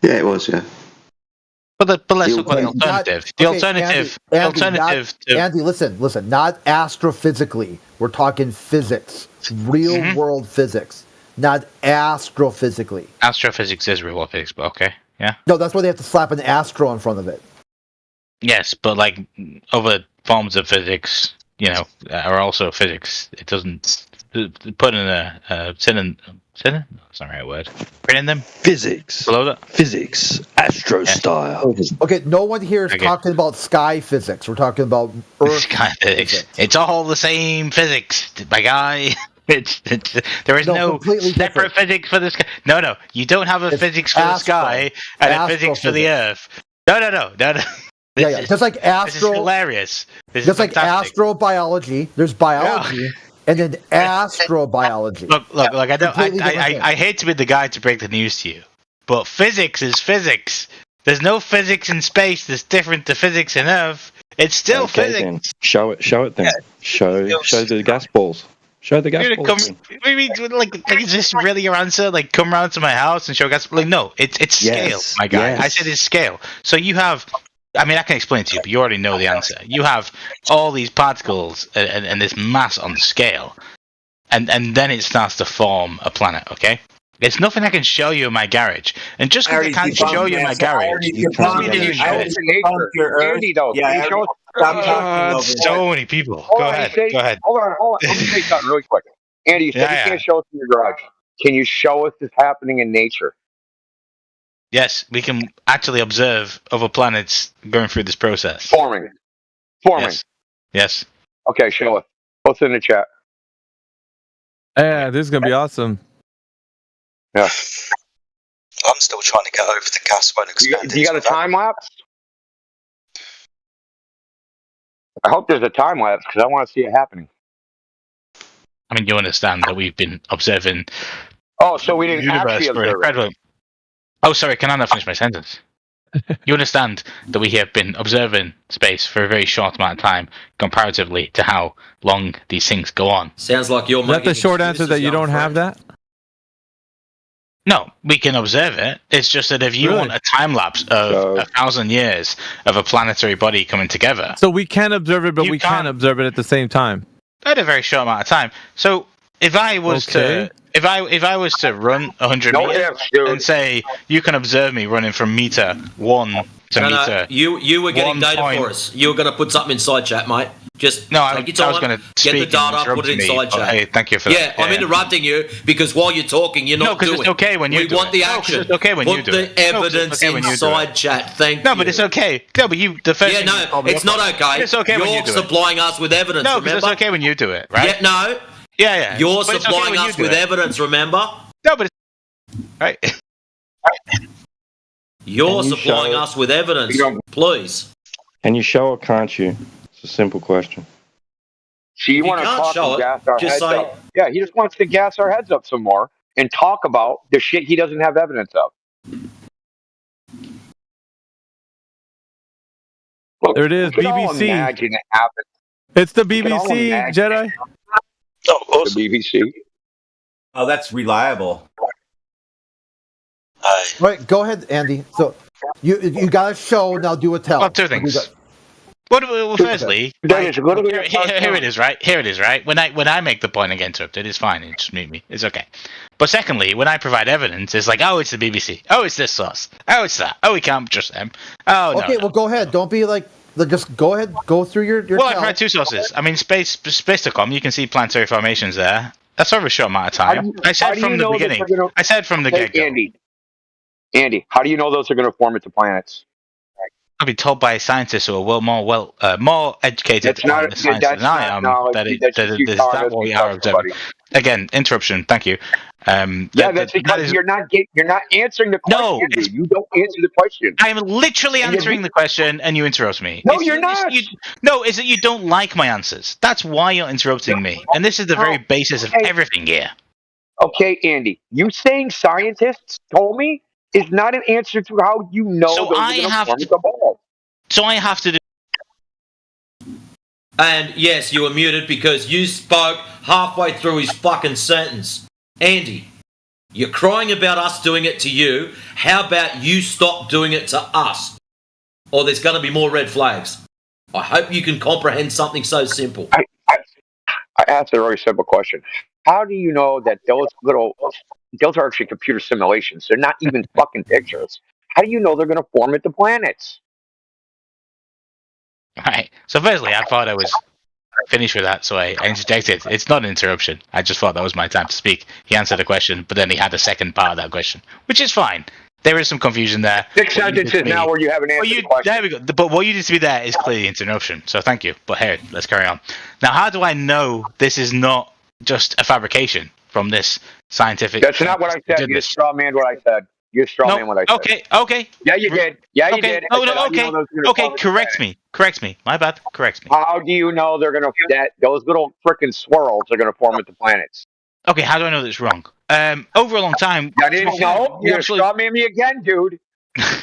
Yeah, it was. Yeah. But let's look at the alternative. Andy, listen. Not astrophysically. We're talking physics, real world physics. Not astrophysically. Astrophysics is real world physics, but okay, yeah. No, that's why they have to slap an astro in front of it. Yes, but like other forms of physics, are also physics. It doesn't put in a synonym. That's not the right word. Put in them physics. Below that, physics, astro style. Okay, no one here is talking about sky physics. We're talking about Earth sky physics. It's all the same physics, my guy. There is no separate physics for the sky. No. You don't have a physics for the sky and a physics for the Earth. No. Just like This is hilarious. This just is like fantastic. astrobiology, there's biology, and then astrobiology. Look. I don't. Completely different thing. I hate to be the guy to break the news to you, but physics is physics. There's no physics in space that's different to physics in Earth. It's still physics. Then. Show it then. Show the gas balls. Show the gas You're gonna balls. come, maybe like is this really your answer? Like come round to my house and show gas? Like no, it's scale, Yes, my guy. yes. I said it's scale. So you have. I mean, I can explain it to you, but you already know the answer. You have all these particles and this mass on the scale, and then it starts to form a planet. Okay. It's nothing I can show you in my garage, and just because I can't show you in my garage, Andy, though. Yeah, so many people. Go ahead. Go ahead. Hold on. Let me say something really quick. Andy, you said you can't show us in your garage. Can you show us this happening in nature? Yes, we can actually observe other planets going through this process. Forming. Yes. Okay, show us. Post it in the chat. Yeah, this is gonna be awesome. Yeah. I'm still trying to get over the gas won't expand. You got a time lapse? I hope there's a time lapse because I want to see it happening. I mean, you understand that we've been observing. Oh, so we didn't actually for observe incredible. Oh, sorry. Can I not finish my sentence? You understand that we have been observing space for a very short amount of time, comparatively to how long these things go on. Sounds like you're Is that making the short answer that excuses, you don't young have friend. that? No, we can observe it. It's just that if you want a time lapse of 1,000 years of a planetary body coming together, So we can observe it, but we can't observe it at the same time. at a very short amount of time. So if I was to if I was to run 100 meters and say you can observe me running from meter 1 to meter, you were getting 1 data point- for us. You were going to put something inside chat, mate. Just No, take your I was time, going to get the speak data, and put it interrupt me, inside but chat. hey, thank you for Yeah, that. I'm interrupting you because while you're talking, you're No, not 'cause doing it's okay when you We do want it. the No, 'cause action. it's okay when you Put do the it. No, 'cause it's evidence okay when you do inside it. chat. Thank No, you. but it's okay. No, but the first Yeah, thing you no, called me it's up not on- okay. It's okay when You're you do it. supplying us with evidence, No, because remember? it's okay when you do it, right? Yeah, no. Yeah. You're But it's okay supplying when you us do with it. evidence, remember? No, but it's right. You're Can you supplying show- us with evidence, please. Can you show or can't you? It's a simple question. So you want to can't talk show and it, gas our just heads say- up? Yeah, he just wants to gas our heads up some more and talk about the shit he doesn't have evidence of. Look, There it is, we can all BBC. imagine it happens. It's the We can all BBC, imagine Jedi. Oh, awesome. The BBC. Oh, that's reliable. Right, go ahead, Andy. So you got a show now. Do a tell. Well, two things. Well, firstly, here it is, right? Here it is, right? When I make the point and get interrupted, it's fine. Just mute me. It's okay. But secondly, when I provide evidence, it's like, oh, it's the BBC. Oh, it's this source. Oh, it's that. Oh, we can't trust them. Oh, no. Okay, well, go ahead. Don't be like. Just go ahead. Go through your. Well, I tell. provide two sources. I mean, Space.com, you can see planetary formations there. That's over a short amount of time. I said from the beginning. I said from the get-go. Andy, how do you know those are going to form into planets? I've been told by scientists who are more educated on the science than I am that it is that what we are observing. Again, interruption. Thank you. That's because you're not answering the question. No, you don't answer the question. I am literally answering the question, and you interrupt me. No, you're not. Is that you don't like my answers? That's why you're interrupting me, and this is the very basis of everything here. Okay, Andy, you saying scientists told me is not an answer to how you know So those I are have form to- the ball. So I have to do. And yes, you were muted because you spoke halfway through his fucking sentence. Andy, you're crying about us doing it to you. How about you stop doing it to us? Or there's going to be more red flags. I hope you can comprehend something so simple. I asked a very simple question. How do you know that those are actually computer simulations? They're not even fucking pictures. How do you know they're going to form into planets? Right. So firstly, I thought I was finished with that, so I interjected. It's not an interruption. I just thought that was my time to speak. He answered a question, but then he had a second part of that question, which is fine. There is some confusion there. 6 sentences now where you haven't answered the question. There we go. But what you did to me there is clearly interruption. So thank you. But here, let's carry on. Now, how do I know this is not just a fabrication from this scientific? That's not what I said. You just straw man what I said. You straw man what I said. Okay. Yeah, you did. Yeah, you did. Okay. Correct me. My bad. Correct me. How do you know they're gonna that those little frickin' swirls are gonna form into planets? Okay, how do I know that's wrong? Over a long time. I didn't know. You're straw man me again, dude.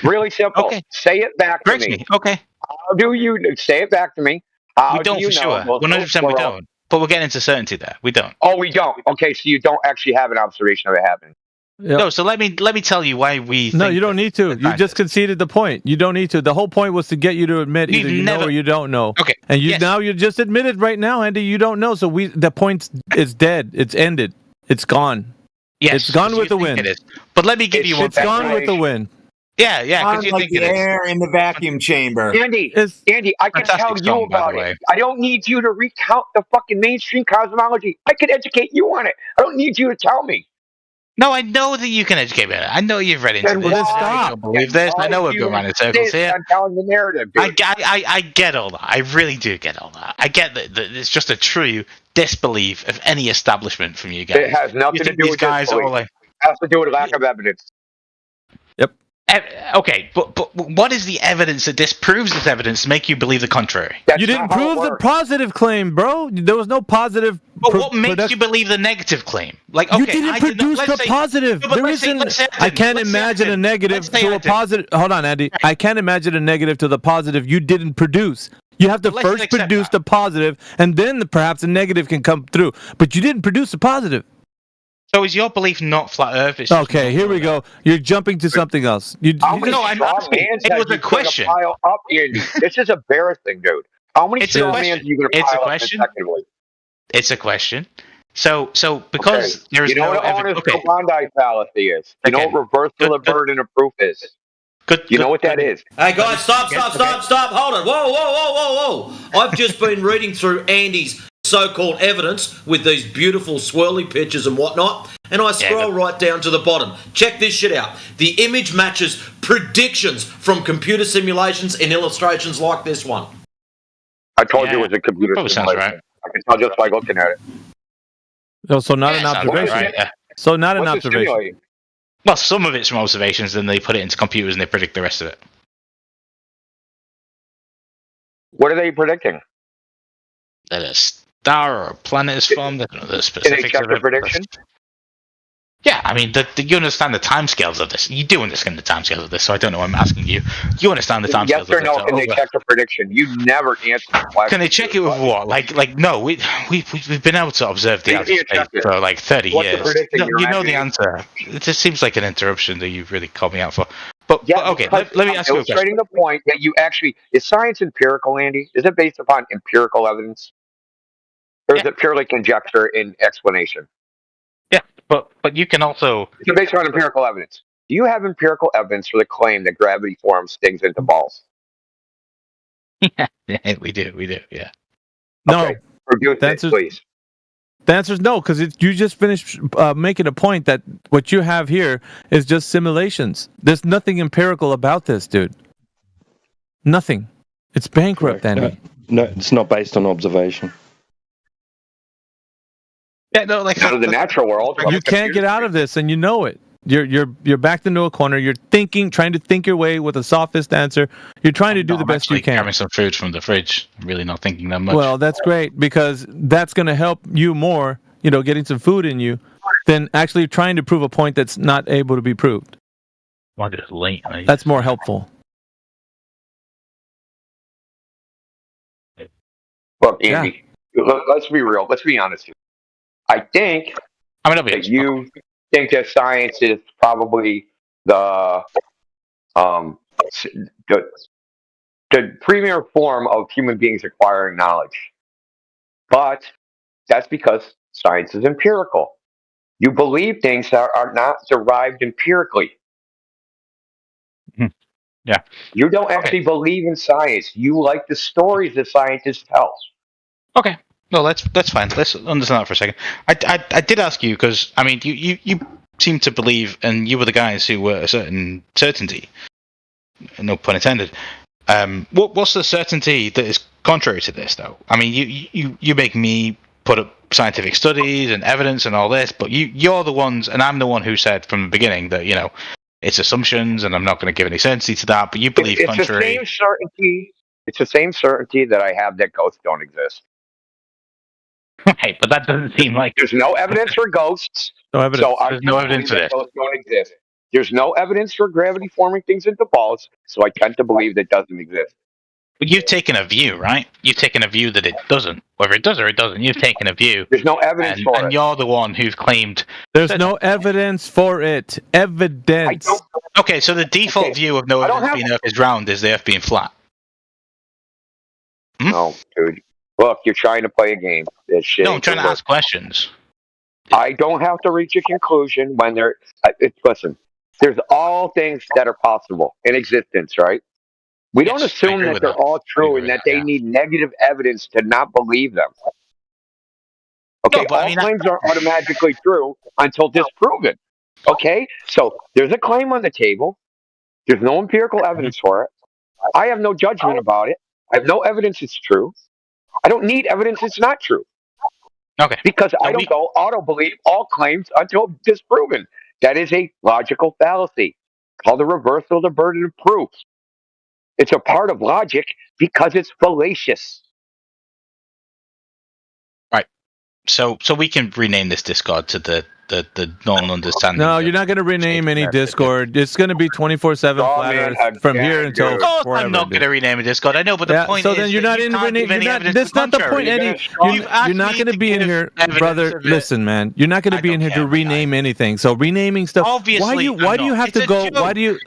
Really simple. Okay. Say it back to me. Okay. How do you say it back to me? How we don't do you for sure. 100% we don't. But we're getting into certainty there. We don't. Oh, we don't. Okay, so you don't actually have an observation of it happening. Yep. No, so let me tell you why we. No, you don't need to. You just conceded the point. You don't need to. The whole point was to get you to admit either you know or you don't know. Okay. And now you just admitted right now, Andy, you don't know. So the point is dead. It's ended. It's gone. Yes, it's gone with the win. But let me give you one. It's gone with the win. Yeah, because you like think the it is. air in the vacuum chamber. Andy, I can tell you about it. I don't need you to recount the fucking mainstream cosmology. I could educate you on it. I don't need you to tell me. No, I know that you can educate me. I know you've read into this. I don't believe this. I know we're going around in circles here. I'm telling the narrative, dude. I get all that. I really do get all that. I get that it's just a true disbelief of any establishment from you guys. It has nothing to do with guys. It has to do with lack of evidence. Yep. Okay, but what is the evidence that disproves this evidence to make you believe the contrary? You didn't prove the positive claim, bro. There was no positive. But what makes you believe the negative claim? Like, okay, you didn't produce the positive. There isn't. I can't imagine a negative to a positive. Hold on, Andy. I can't imagine a negative to the positive you didn't produce. You have to first produce the positive, and then perhaps a negative can come through. But you didn't produce the positive. So is your belief not flat Earth? Okay, here we go. You're jumping to something else. I'm asking. It was a question. Pile up, Andy. This is embarrassing, dude. How many straw mans are you going to pile up consecutively? It's a question. So because there is you know no what evidence. honest Bondi fallacy is. You know what reversal of burden of proof is. You know what that is. Hey guys, stop! Hold on! Whoa! I've just been reading through Andy's so-called evidence with these beautiful swirly pictures and whatnot, and I scroll right down to the bottom. Check this shit out. The image matches predictions from computer simulations and illustrations like this one. I told you it was a computer simulation. Right. I can tell just by looking at it. No, so not an observation. Right, So not an observation. Well, some of it's from observations, then they put it into computers and they predict the rest of it. What are they predicting? That a star or a planet is formed. I don't know the specifics. Can they check the prediction? Yeah, I mean, you understand the timescales of this. You do understand the timescales of this, so I don't know why I'm asking you. You understand the timescales yes of this. Yes or no, can they check the prediction? You never answer the question. Can they check it with what? Like no, we've been able to observe the outer space for like 30 years. You know the answer. It just seems like an interruption that you've really called me out for. But okay, let me ask you a question. Illustrating the point that you actually... Is science empirical, Andy? Is it based upon empirical evidence? Or is it purely conjecture and explanation? Yeah, but you can also... It's based on empirical evidence. Do you have empirical evidence for the claim that gravity forms things into balls? Yeah, we do, yeah. No. Okay. Produce it, please. The answer is no, because you just finished making a point that what you have here is just simulations. There's nothing empirical about this, dude. Nothing. It's bankrupt, Andy. No, it's not based on observation. Yeah, no, like out of the natural world. You can't get out of this, and you know it. You're backed into a corner. You're trying to think your way with a sophist answer. You're trying to do the best you can. Grabbing some food from the fridge. I'm really not thinking that much. Well, that's great because that's going to help you more. Getting some food in you, than actually trying to prove a point that's not able to be proved. Well, just late. That's more helpful. Look, Andy. Let's be real. Let's be honest here. I think that you think that science is probably the premier form of human beings acquiring knowledge. But that's because science is empirical. You believe things that are not derived empirically. Yeah. You don't actually believe in science. You like the stories that scientists tell. Okay. No, that's fine. Let's understand that for a second. I did ask you because I mean you seem to believe, and you were the guys who were a certain certainty. No pun intended. What's the certainty that is contrary to this, though? I mean, you make me put up scientific studies and evidence and all this, but you're the ones, and I'm the one who said from the beginning that it's assumptions, and I'm not going to give any certainty to that. But you believe it's contrary. the same certainty. It's the same certainty that I have that ghosts don't exist. Right, but that doesn't seem like there's no evidence for ghosts. No evidence. So there's no evidence for this. Ghosts don't exist. There's no evidence for gravity forming things into balls, so I tend to believe that doesn't exist. But you've taken a view, right? You've taken a view that it doesn't. Whether it does or it doesn't, you've taken a view. There's no evidence for it. And you're the one who's claimed... There's no evidence for it. Evidence. Okay, so the default view of no evidence being Earth is round is the Earth being flat. No, dude. Look, you're trying to play a game. This shit No, I'm trying to ask questions. I don't have to reach a conclusion when there... listen, there's all things that are possible in existence, right? We don't assume that they're all true and that they need negative evidence to not believe them. Okay, all claims aren't automatically true until disproven. Okay, so there's a claim on the table. There's no empirical evidence for it. I have no judgment about it. I have no evidence it's true. I don't need evidence it's not true. Okay. Because I don't go auto-believe all claims until disproven. That is a logical fallacy called the reversal of the burden of proof. It's a part of logic because it's fallacious. Right. So we can rename this Discord to the non-understanding. No, you're not going to rename any Discord. It's going to be 24/7 flat Earth from here until forever. I'm not going to rename a Discord. I know, but the point is, then you're not in renaming. That's not the point, Eddie. You're not going to be in here, brother. Listen, man. You're not going to be in here to rename anything. So renaming stuff. Obviously, why do you have to go?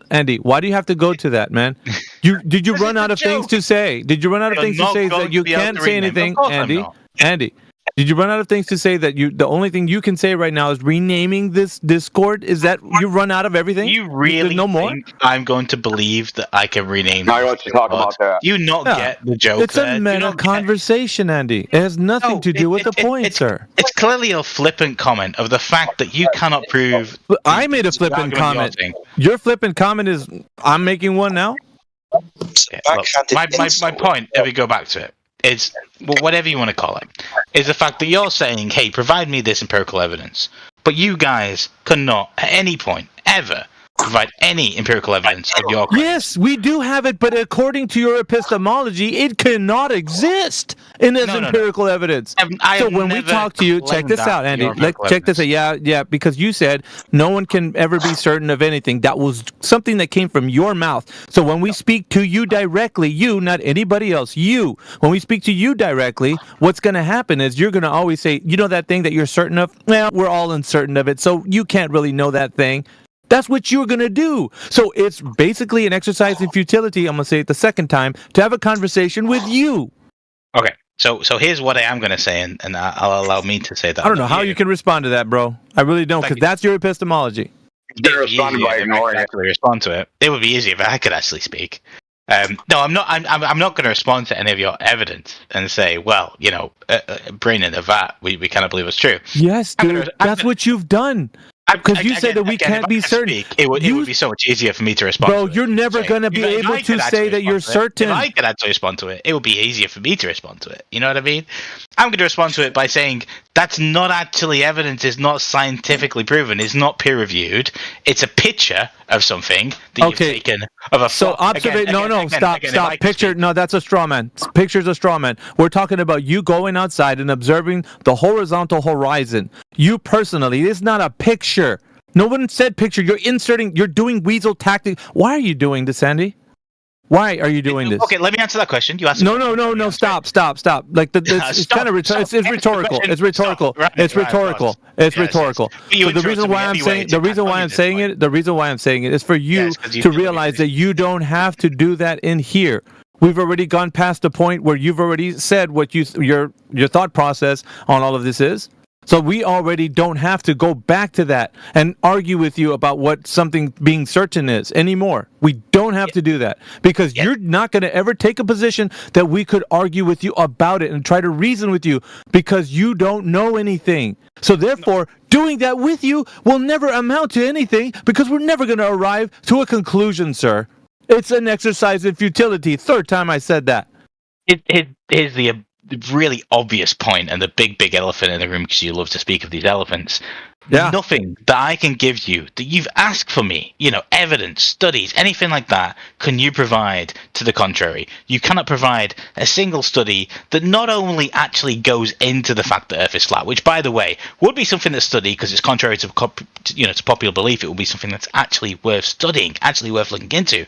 Andy? Why do you have to go to that, man? Did you run out of things to say? Did you run out of things to say that you can't say anything, Andy? Andy. Did you run out of things to say that the only thing you can say right now is renaming this Discord? Is that you run out of everything? You really no more? think I'm going to believe that I can rename I want to talk about that. You get the joke. It's a meta conversation, Andy. It has nothing to do with the point, sir. It's clearly a flippant comment of the fact that you cannot prove... I made a flippant comment. Your flippant comment is, I'm making one now? Okay, look, my point, if we go back to it, is, well, whatever you want to call it, is the fact that you're saying, hey, provide me this empirical evidence. But you guys cannot, at any point, ever, provide any empirical evidence of your claim. Yes, we do have it, but according to your epistemology, it cannot exist in as empirical evidence. So when we talk to you, check this out, Andy. Check this out. Yeah, because you said no one can ever be certain of anything. That was something that came from your mouth. So when we speak to you directly, you, not anybody else, you, when we speak to you directly, what's going to happen is you're going to always say, you know that thing that you're certain of? Well, we're all uncertain of it, so you can't really know that thing. That's what you're going to do. So it's basically an exercise in futility, I'm going to say it the second time, to have a conversation with you. Okay, so here's what I am going to say, and I'll allow me to say that. I don't know how you can respond to that, bro. I really don't, because that's your epistemology. Respond to it. It would be easier if I could actually speak. No, I'm not. I'm not going to respond to any of your evidence and say, well, brain in the vat. We cannot believe it's true. Yes, dude. That's what you've done. Because you said that we can't be certain. It would be so much easier for me to respond. Bro, you're never going to be able to say that you're certain. If I could actually respond to it, it would be easier for me to respond to it. You know what I mean? I'm going to respond to it by saying that's not actually evidence. It's not scientifically proven. It's not peer reviewed. It's a picture of something that you've taken of a. So observation. No, stop. Picture. No, that's a straw man. Picture's a straw man. We're talking about you going outside and observing the horizontal horizon. You personally, it's not a picture. No one said picture. You're doing weasel tactic. Why are you doing this, Andy? Why are you doing this? Okay, let me answer that question. You asked. No. Stop. Like it's kind of it's rhetorical. It's rhetorical. It's rhetorical. It's rhetorical. So the reason why I'm saying it is for you to realize that you don't have to do that in here. We've already gone past the point where you've already said what your thought process on all of this is. So we already don't have to go back to that and argue with you about what something being certain is anymore. We don't have to do that because you're not going to ever take a position that we could argue with you about it and try to reason with you because you don't know anything. So therefore, doing that with you will never amount to anything because we're never going to arrive to a conclusion, sir. It's an exercise in futility. Third time I said that. Here's the really obvious point and the big elephant in the room, because you love to speak of these elephants. Nothing that I can give you that you've asked for me, evidence, studies, anything like that, can you provide to the contrary. You cannot provide a single study that not only actually goes into the fact that Earth is flat, which, by the way, would be something that's studied because it's contrary to popular belief. It would be something that's actually worth studying, actually worth looking into.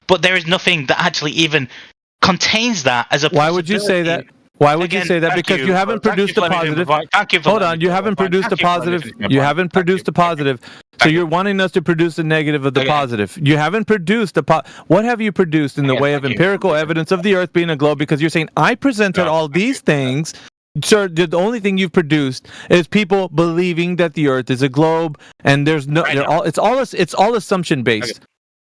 But there is nothing that actually even contains that as a possibility. Why would you say that? Why would you say that? Because you haven't produced a positive. Hold on, you haven't produced a positive. You haven't produced a positive. So you're wanting us to produce a negative of the positive. You haven't produced a What have you produced in the way of empirical evidence of the Earth being a globe? Because you're saying I presented all these things. Sir, the only thing you've produced is people believing that the Earth is a globe, and there's no. It's all assumption based.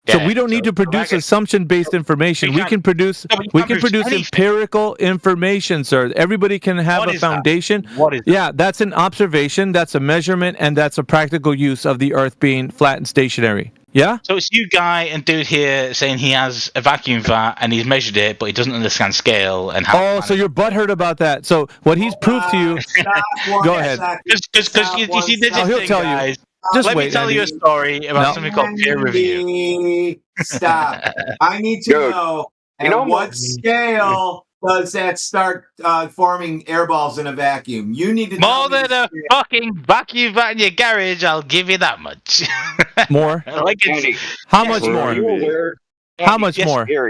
So we don't need to produce assumption-based information. We can produce empirical information, sir. Everybody can have a foundation. What is that? Yeah, that's an observation, that's a measurement, and that's a practical use of the Earth being flat and stationary. Yeah? So it's you guy and dude here saying he has a vacuum vat and he's measured it, but he doesn't understand scale and how. Oh, so you're butthurt about that. So what he's proved to you. Go ahead. Because you see, this he'll thing, tell guys. Just Let wait, me tell Andy. you a story about something called peer review. Stop. I need to know at what scale does that start forming air balls in a vacuum? You need to More than a fucking vacuum vat in your garage, I'll give you that much. More? Andy, How much more? are you aware- How much more? Andy,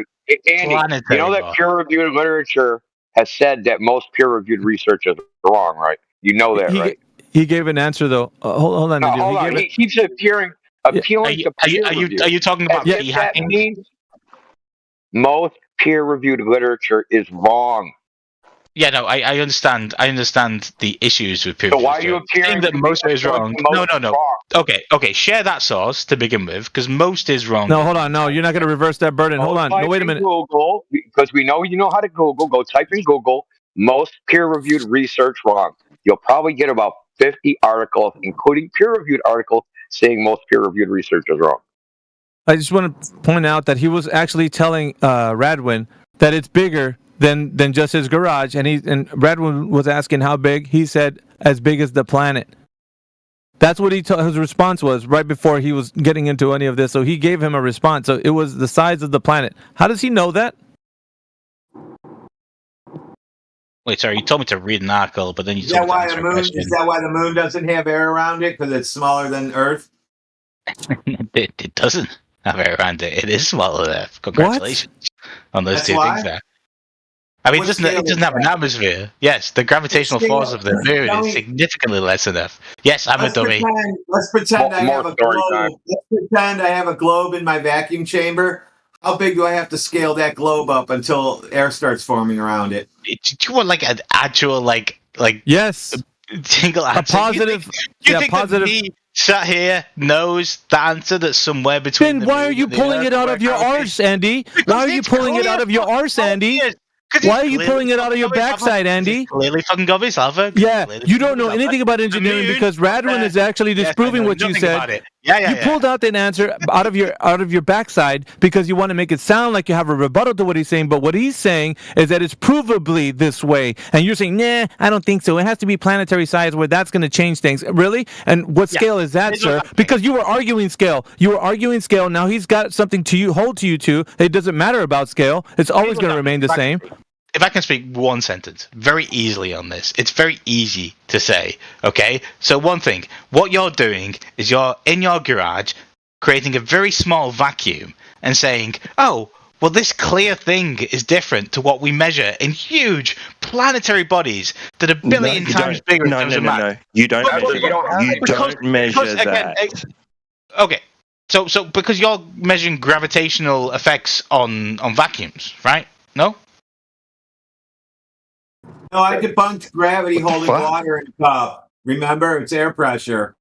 you know that peer-reviewed literature has said that most peer-reviewed research is wrong, right? You know that, right? He gave an answer though. Hold on. No, hold on. He keeps appealing to peer review. Are you talking about As if that means most peer-reviewed literature is wrong. Yeah, no, I understand. I understand the issues with peer review. So why are you appearing that most is wrong? No. Okay. Share that source to begin with, because most is wrong. No, hold on. No, you're not going to reverse that burden. Hold on. No, wait a minute. Google, because we know you know how to Google. Go type in Google. Most peer-reviewed research wrong. You'll probably get about 50 articles, including peer-reviewed articles, saying most peer-reviewed research is wrong. I just want to point out that he was actually telling Radwin that it's bigger than just his garage, and Radwin was asking how big. He said as big as the planet. That's what his response was right before he was getting into any of this. So he gave him a response. So it was the size of the planet. How does he know that? Wait, sorry, you told me to read an article, but then you Is told that me to why answer is that why the moon doesn't have air around it? Because it's smaller than Earth? It doesn't have air around it. It is smaller than Earth. Congratulations on those two things there. I mean, it doesn't have an atmosphere. Yes, the gravitational force of the moon is significantly less than Earth. Yes, I'm a dummy. Let's pretend I have a globe. Let's pretend I have a globe in my vacuum chamber. How big do I have to scale that globe up until air starts forming around it? Do you want like an actual yes single answer? A positive. You think positive. That me sat here knows the answer that's somewhere between. Then why are you pulling it out of your arse, Andy? Why are you pulling it out of your arse, Andy? Why are you pulling it out of your backside, Andy? Clearly fucking gobbies, Alpha. Yeah, you don't know anything about engineering because Radwin is actually disproving what you said. You pulled out an answer out of your backside because you want to make it sound like you have a rebuttal to what he's saying, but what he's saying is that it's provably this way, and you're saying, nah, I don't think so. It has to be planetary size where that's going to change things. Really? And what scale is that, sir? Because you were arguing scale. Now he's got something to hold you to. It doesn't matter about scale. It's always going to remain the same. If I can speak one sentence very easily on this, it's very easy to say, okay? So one thing, what you're doing is you're in your garage creating a very small vacuum and saying, oh, well, this clear thing is different to what we measure in huge planetary bodies that are a billion times bigger in terms of mass. No. You don't measure that. Okay. So because you're measuring gravitational effects on vacuums, right? No? No, I debunked gravity holding water in a cup. Remember, it's air pressure.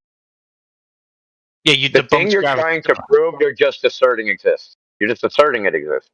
Yeah, you the thing you're trying to prove, you're just asserting exists. You're just asserting it exists.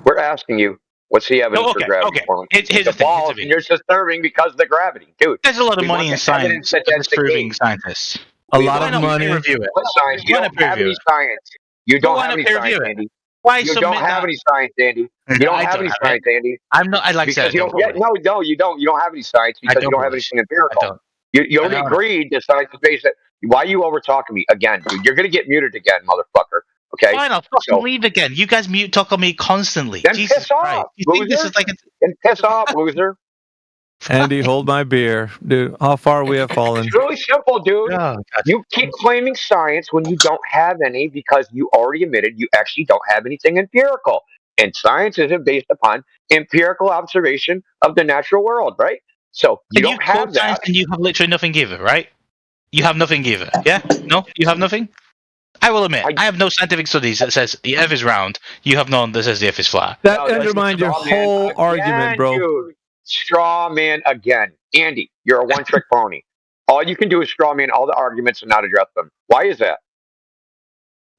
We're asking you, what's the evidence for gravity forming? Here's the balls, and you're just asserting because of the gravity, dude. There's a lot of money in science that's proving scientists. A lot of money. What science? You don't have any science. You don't have any science, Andy. You don't have any science, Andy. You don't have any science, Andy. I'm not. I like that. No, you don't. You don't have any science because you don't have anything empirical. You already agreed that science is based. Why are you over talking me again, dude? You're gonna get muted again, motherfucker. Okay. Fine, I'll fucking leave again. You guys talk on me constantly. Then Jesus piss off, Christ. You loser. think this is like Then piss off, loser. Andy, hold my beer, dude. How far we have fallen? It's really simple, dude. You keep claiming science when you don't have any because you already admitted you actually don't have anything empirical. And science isn't based upon empirical observation of the natural world, right? So you don't have that. And you have literally nothing either, right? You have nothing either. Yeah? No? You have nothing? I will admit, I have no scientific studies that says the Earth is round. You have none that says the Earth is flat. That undermines your whole argument, bro. Dude. Straw man again. Andy, you're a one-trick pony. All you can do is straw man all the arguments and not address them. Why is that?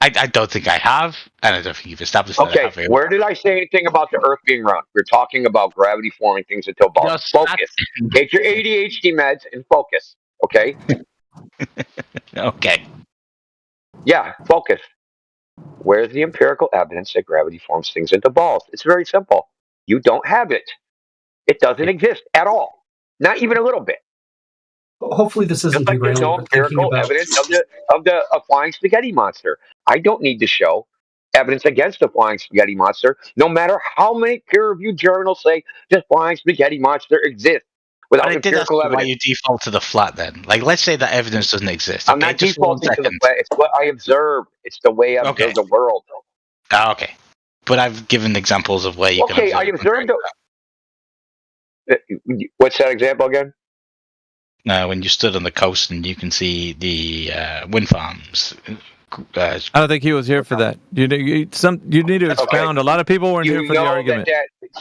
I don't think I have, and I don't think you've established that I have. Okay, where did I say anything about the Earth being round? We're talking about gravity forming things into balls. Focus. Take your ADHD meds and focus. Okay? Okay. Yeah, focus. Where's the empirical evidence that gravity forms things into balls? It's very simple. You don't have it. It doesn't exist at all. Not even a little bit. Hopefully this isn't Just like there's no empirical evidence of the flying spaghetti monster. I don't need to show evidence against the flying spaghetti monster, no matter how many peer-reviewed journals say the flying spaghetti monster exists without empirical evidence. Why you default to the flat then? Like, let's say that evidence doesn't exist. I'm not defaulting to the flat. It's what I observe. It's the way I observe the world. Okay. But I've given examples of where you can observe. Okay, I observed. What's that example again? When you stood on the coast and you can see the wind farms. I don't think he was here for that. You need to expound. A lot of people weren't here for the argument.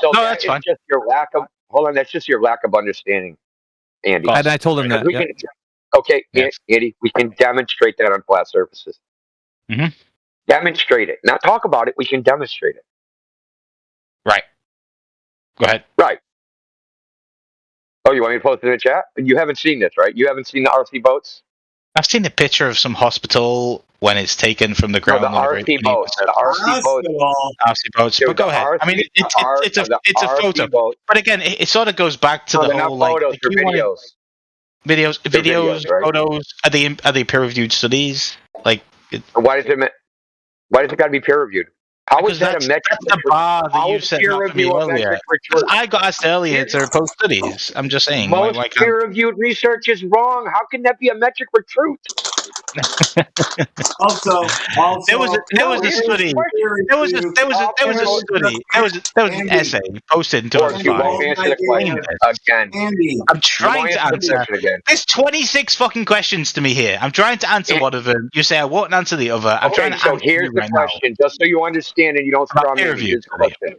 That's fine. Just your lack of that's just your lack of understanding, Andy. And I told him that. Andy, we can demonstrate that on flat surfaces. Mm-hmm. Demonstrate it, not talk about it. We can demonstrate it. Right. Go ahead. Right. Oh, you want me to post it in the chat? You haven't seen this, right? You haven't seen the RC boats? I've seen a picture of some hospital when it's taken from the ground. No, the RC boats. The RC boats. RC boats. But go ahead. I mean, it's a photo. But again, it sort of goes back to the whole like photos or videos. Videos, right? photos. Are they peer-reviewed studies? Like, why does it got to be peer-reviewed? How is that a metric? That's the bar that you set up for me earlier. I got asked earlier to post studies. I'm just saying. Most peer-reviewed research is wrong. How can that be a metric for truth? Also, there was a study. There was an essay posted in 2005. Andy, I'm trying to answer. There's 26 fucking questions to me here. I'm trying to answer one of them. You say I won't answer the other. I'm trying to answer here's the question, just so you understand and you don't straw man this question.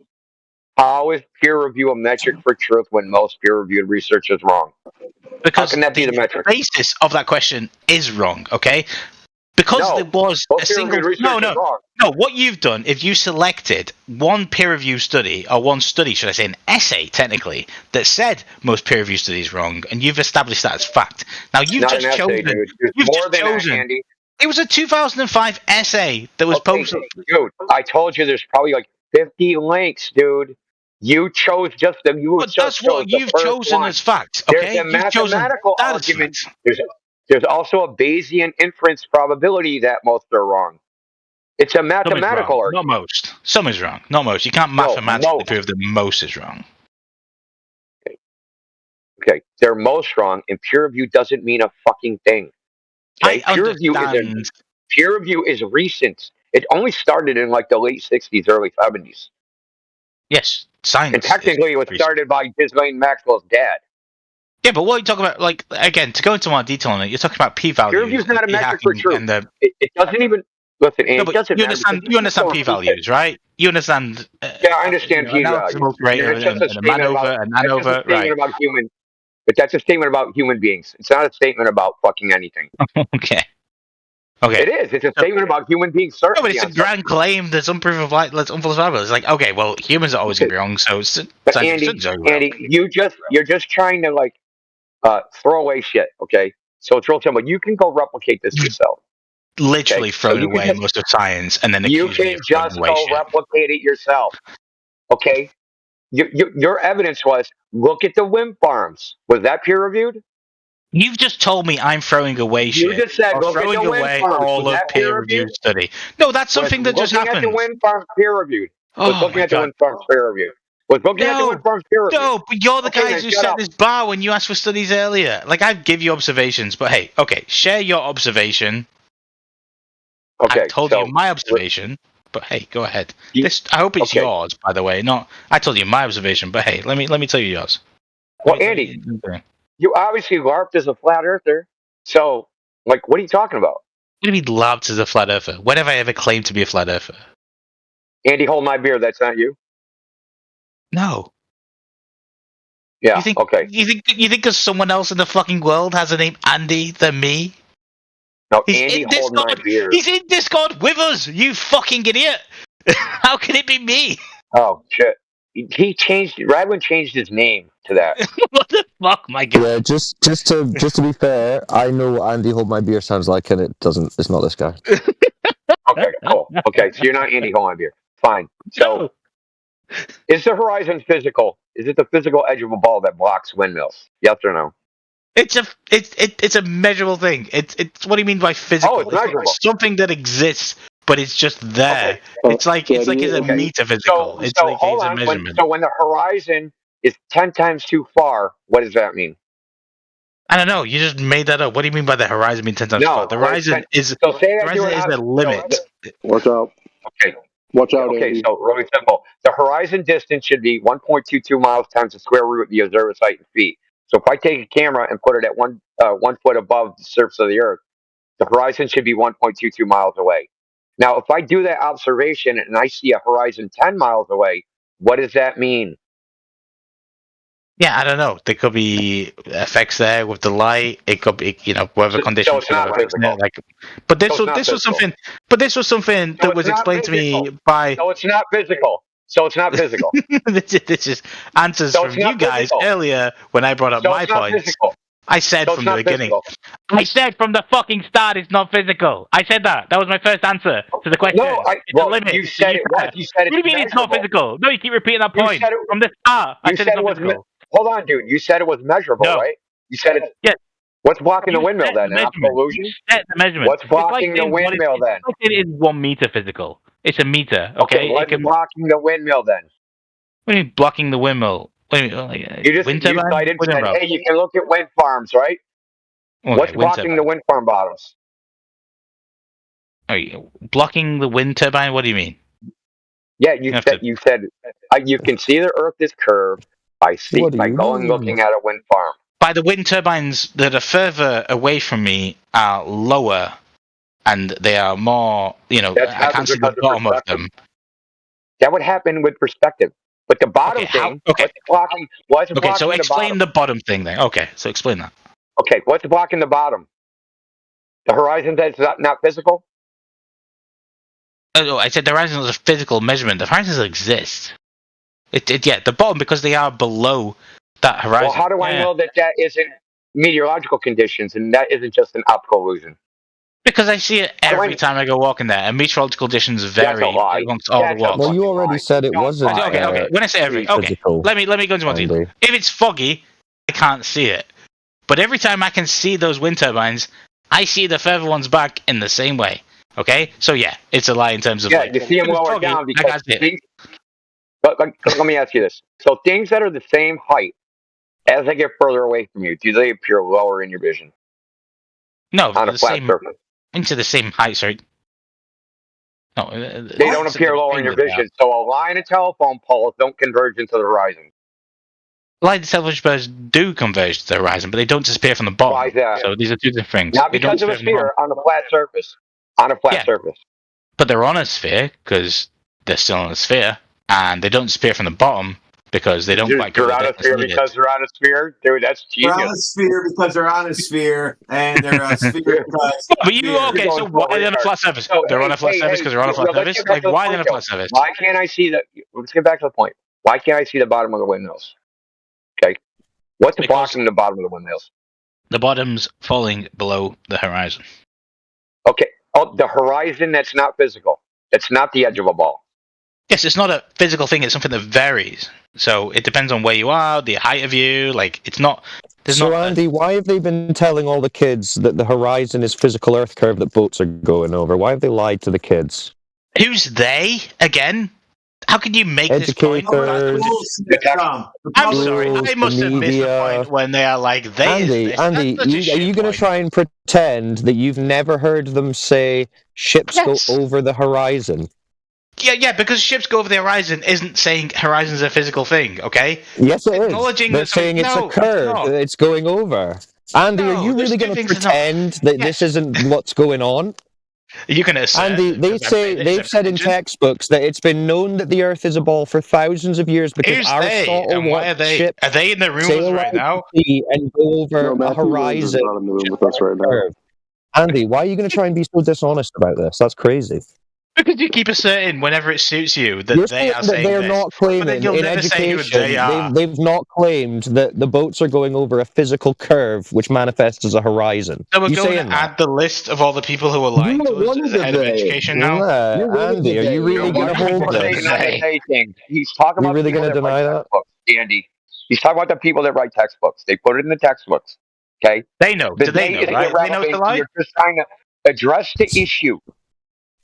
How is peer review a metric for truth when most peer-reviewed research is wrong? Because how can that be the metric? The basis of that question is wrong, okay? Because there was a single... No, what you've done, if you selected one peer-reviewed study, or one study, should I say, an essay, technically, that said most peer-reviewed studies wrong, and you've established that as fact. Now, you've just chosen... Andy. It was a 2005 essay that was posted. Dude, I told you there's probably like 50 links, dude. You chose just them. That's what you've chosen as fact. Okay, there's a mathematical argument. There's also a Bayesian inference probability that most are wrong. It's a mathematical argument. Not most. Some is wrong. Not most. You can't mathematically prove that most is wrong. Okay, they're most wrong, and peer review doesn't mean a fucking thing. Okay? Peer review is recent. It only started in like the late 60s, early 70s. Yes, science. And technically, it was started by Ghislaine Maxwell's dad. Yeah, but what are you talking about? Like, again, to go into more detail on it, you're talking about p-values. Peer review is not a metric for truth. It doesn't even... Listen, no, it doesn't you understand p-values, right? You understand... yeah, I understand p-values. It's But that's a statement about human beings. It's not a statement about fucking anything. Okay. It is. It's a statement about human beings. No, but it's a grand claim that's unprovable. That's unfalsifiable. It's like, okay, well, humans are always going to be wrong. So, Andy, you're just trying to like throw away shit. Okay, so it's real simple. You can go replicate this yourself. Literally throw away most of science, and then you can just go replicate it yourself. Okay, your evidence was look at the wind farms. Was that peer reviewed? You've just told me I'm throwing away shit. You just said I'm look at throwing the wind away farms. all Was of that peer peer-reviewed study. No, that's something that just happened. Looking at the wind farms peer-reviewed. Was Oh looking my at the god. wind farms peer-reviewed. Was looking at the wind farms peer-reviewed. No, but you're the Okay, guys then who shut set up. this bar when you asked for studies earlier. Like, I give you observations, but hey, okay, share your observation. Okay, I told so- you my observation, but hey, go ahead. I hope it's okay. yours, by the way. Not, I told you my observation, but hey, let me tell you yours. Well, Andy, you obviously LARPed as a flat earther. So, like, what are you talking about? What do you mean LARPed as a flat earther? When have I ever claimed to be a flat earther? Andy, hold my beer. That's not you. No. Yeah. You think, okay. You think because someone else in the fucking world has a name Andy than me? No, He's Andy, in hold my Discord. beer. He's in Discord with us. You fucking idiot! How can it be me? Oh shit. He changed. Radwin changed his name to that. What the fuck, my god? Yeah, just to be fair, I know what Andy Hold My Beer sounds like, and it's not this guy. Okay, cool. Okay, so you're not Andy Hold My Beer. Fine. So, is the horizon physical? Is it the physical edge of a ball that blocks windmills? Yes or no? It's a measurable thing. It's what do you mean by physical? Oh, it's measurable. Like something that exists, but it's just there. Okay. It's like it's a metaphysical. It's like hold it's a on. measurement. So when the horizon is 10 times too far, what does that mean? I don't know. You just made that up. What do you mean by the horizon being 10 times far? The horizon is so say that horizon is the limit. Watch out. Okay. Watch out. Okay, Andy. so really simple. The horizon distance should be 1.22 miles times the square root of the observer's height in feet. So if I take a camera and put it at 1 foot above the surface of the Earth, the horizon should be 1.22 miles away. Now, if I do that observation and I see a horizon 10 miles away, what does that mean? Yeah, I don't know. There could be effects there with the light. It could be, weather conditions. it's not physical. But this So it's not was physical. something. But this was something that was explained to me by. So it's not physical. So it's not physical. this is answers So from it's you not guys physical. earlier when I brought up So my it's not points. physical. I said So from it's the not beginning. physical. I said from the fucking start it's not physical. I said that. That was my first answer to the question. No, it's a limit. you said it was. You said What do you mean it's not physical? No, you keep repeating that You point. said it- From the start, I You said said it's it not was. physical. Hold on, dude. You said it was measurable, No. right? You said it. Yes. What's blocking the You windmill set then? the An measurement. illusion? You set the measurement. What's It's like blocking the saying what windmill is, then? It's like it is 1 meter physical. It's a meter, okay? What's blocking the windmill then? What do you mean blocking the windmill? What do you mean, You just wind you turbine? cited Wind said, turbine. hey, you can look at wind farms, right? Okay, What's wind blocking turbine. the wind farm bottoms? Are you blocking the wind turbine? What do you mean? Yeah, you said you can see the Earth is curved by going looking at a wind farm. By the wind turbines that are further away from me are lower, and they are more. That's I can't see the because of bottom of perspective. them. That would happen with perspective. But the bottom thing, what's blocking Okay, so the explain bottom? the bottom thing then. Okay, so explain that. Okay, what's blocking the bottom? The horizon that's not physical? Oh, I said the horizon is a physical measurement. The horizons exist. The bottom because they are below that horizon. Well, how do I know that isn't meteorological conditions and that isn't just an optical illusion? Because I see it every time I go walking there, and meteorological conditions vary amongst all the walks. Well, you already said it wasn't. Okay. When I say every, okay, physical, let me go into more detail. If it's foggy, I can't see it. But every time I can see those wind turbines, I see the further ones back in the same way. Okay, so yeah, it's a lie in terms of you see them if it's lower foggy, down I because can't see it. things. But let me ask you this: so things that are the same height as they get further away from you, do they appear lower in your vision? No, on a flat surface. Into the same height, sorry. No, they don't appear lower in your vision. So a line of telephone poles don't converge into the horizon. Light television poles do converge to the horizon, but they don't disappear from the bottom. Why is that? So these are two different things. Not They don't because of a disappear from the sphere on a flat surface. On a flat surface. But they're on a sphere because they're still on a sphere, and they don't disappear from the bottom because they don't quite They're cover on the a sphere because they're on a sphere, dude. That's They're genius. on a sphere because they're on a sphere, and they're a sphere because. But okay, so why are they on a flat surface? They're on a flat surface because they're on a flat surface? Like, why are they on a flat surface? Why can't I see the... Let's get back to the point. Why can't I see the bottom of the windmills? Okay. What's blocking the bottom of the windmills? The bottom's falling below the horizon. Okay. Oh, the horizon that's not physical. That's not the edge of a ball. Yes, it's not a physical thing. It's something that varies. So it depends on where you are, the height of you. Like, it's not So, Andy, why have they been telling all the kids that the horizon is physical Earth curve that boats are going over? Why have they lied to the kids? Who's they again? How can you make this point? Educators, I'm sorry, I must have missed the point when they are like, they is this. Andy, That's such a are shit you going to point. try and pretend that you've never heard them say ships go over the horizon? Yeah, because ships go over the horizon isn't saying horizon's a physical thing, okay? Yes, it is. Acknowledging They're that saying it's a curve. It's going over. Andy, are you really going to pretend that this isn't what's going on? You can assert. Andy, they've said in textbooks that it's been known that the Earth is a ball for thousands of years because Who's Aristotle they? And why are watched they? ships Are they in the room sail right out now? to sea and go over a horizon. Not in the room with us right now. Andy, why are you going to try and be so dishonest about this? That's crazy. Because you keep asserting whenever it suits you that You're they are that saying they're this, not but claiming then you'll in never say who education. they are. They've not claimed that the boats are going over a physical curve which manifests as a horizon. So we're You going saying to add the list of all the people who are lying to us as the head of education now. Andy, are you really going to hold this? He's talking You about really the people going to that deny write that? textbooks, Andy. He's talking about the people that write textbooks. They put it in the textbooks. Okay? They know. Do they know, isn't right? They know it's a irrelevant. lie? You're just trying to address the issue.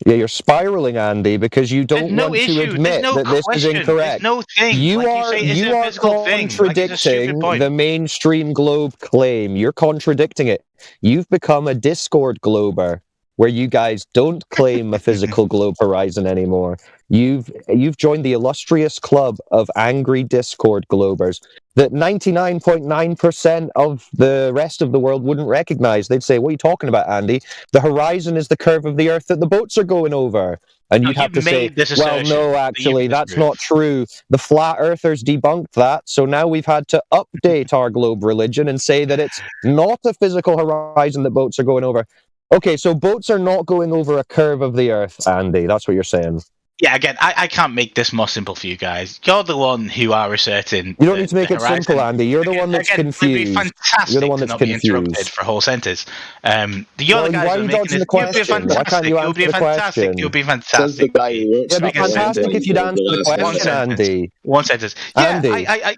Yeah, you're spiraling, Andy, because you don't no want to issue. admit There's no that this question. is incorrect. There's no thing. You Like are you say, you it's a are physical thing. Like, it's a stupid contradicting point. the mainstream globe claim. You're contradicting it. You've become a Discord glober where you guys don't claim a physical globe horizon anymore. You've joined the illustrious club of angry Discord globers that 99.9% of the rest of the world wouldn't recognize. They'd say, "What are you talking about, Andy? The horizon is the curve of the Earth that the boats are going over." And you'd have to say, "Well, no, actually, that's not true. The flat earthers debunked that, so now we've had to update our globe religion and say that it's not a physical horizon that boats are going over." Okay, so boats are not going over a curve of the Earth, Andy. That's what you're saying. Yeah, again, I can't make this more simple for you guys. You're the one who are asserting. You don't need to make it simple, Andy. You're the one that's confused. It'd be fantastic You're the one that's to not be interrupted confused. for a whole sentence. You're the guys who are making this. Why can't you answer the question? You'll be fantastic. It'd be fantastic if you'd answer the question, Andy. One sentence. Yeah, Andy.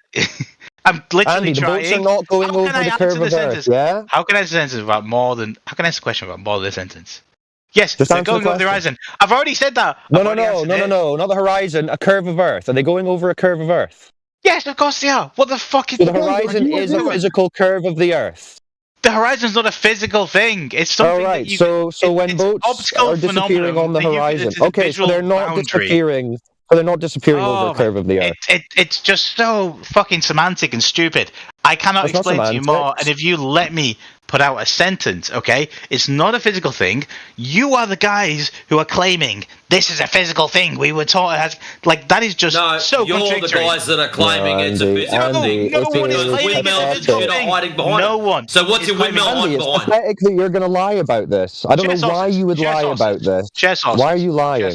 I'm literally Andy, the trying. boats are not going over the curve of Earth, yeah? How can I answer a sentence about more than? How can I answer a question about more than a sentence? Yes, Just they're answer going the over the question. horizon. I've already said that. No, not the horizon. A curve of Earth. Are they going over a curve of Earth? Yes, of course they are. What the fuck is So the horizon is a physical curve of the Earth. The horizon's not a physical thing. It's something. All right. That you, so when boats are disappearing on the horizon, okay, so they're not disappearing. So they're not disappearing over a curve of the Earth. It's just so fucking semantic and stupid. I cannot That's not explain to you more. semantics. And if you let me put out a sentence, okay, it's not a physical thing. You are the guys who are claiming this is a physical thing. We were taught as like that is just so you're the contradictory. guys that are claiming it's a physical thing. No one is claiming windmill it's a physical you're not thing. hiding behind No it. one. So what's your windmill Andy, hiding it's behind? pathetic that you're going to lie about this. I don't know why you would lie about this. Share sources. Why are you lying?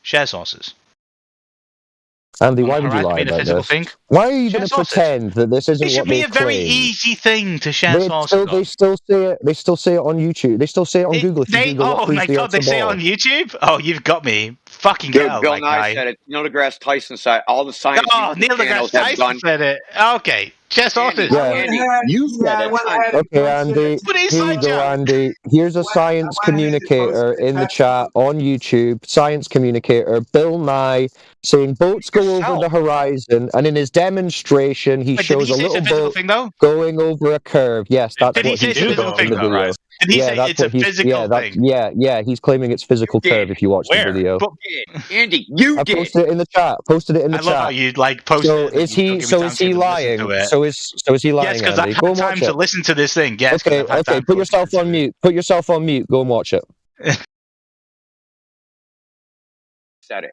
Share sources. Andy, why would you lie about this? Why are you going to pretend that this isn't It should what be they a very claim? easy thing to share sources on. They still say it. They still say it on YouTube. They still say it on Google. If you Google what Oh proves my the god, Earth's they a say it ball. on YouTube? Oh, you've got me. Fucking Dude, hell, Bill that Nye guy. said it. Neil deGrasse Tyson said it. All the science Oh, Neil channels deGrasse have Tyson done. said it. Okay, share sources. You said it. Okay, Andy. Here you go, Andy. Here's a science communicator in the chat on YouTube. Science communicator Bill Nye saying boats go over the horizon, and in his demonstration, he shows a little boat going over a curve. Yes, that's Did he what say he it's a said physical in thing, the though, video. right? Did he say that's it's a what he's- physical thing? Yeah, he's claiming it's physical curve if you watch the video. Andy, you I posted it in the chat. Posted it in the I chat. love how you like posted So it. and is you he? took So time is he to listen lying? to it. So is he lying? Yes, because Andy? I've Go had and watch time to it. listen to this thing. Yes, 'cause Okay, I've had okay. time Put to yourself on mute. Put yourself on mute. Go and watch it. Said it.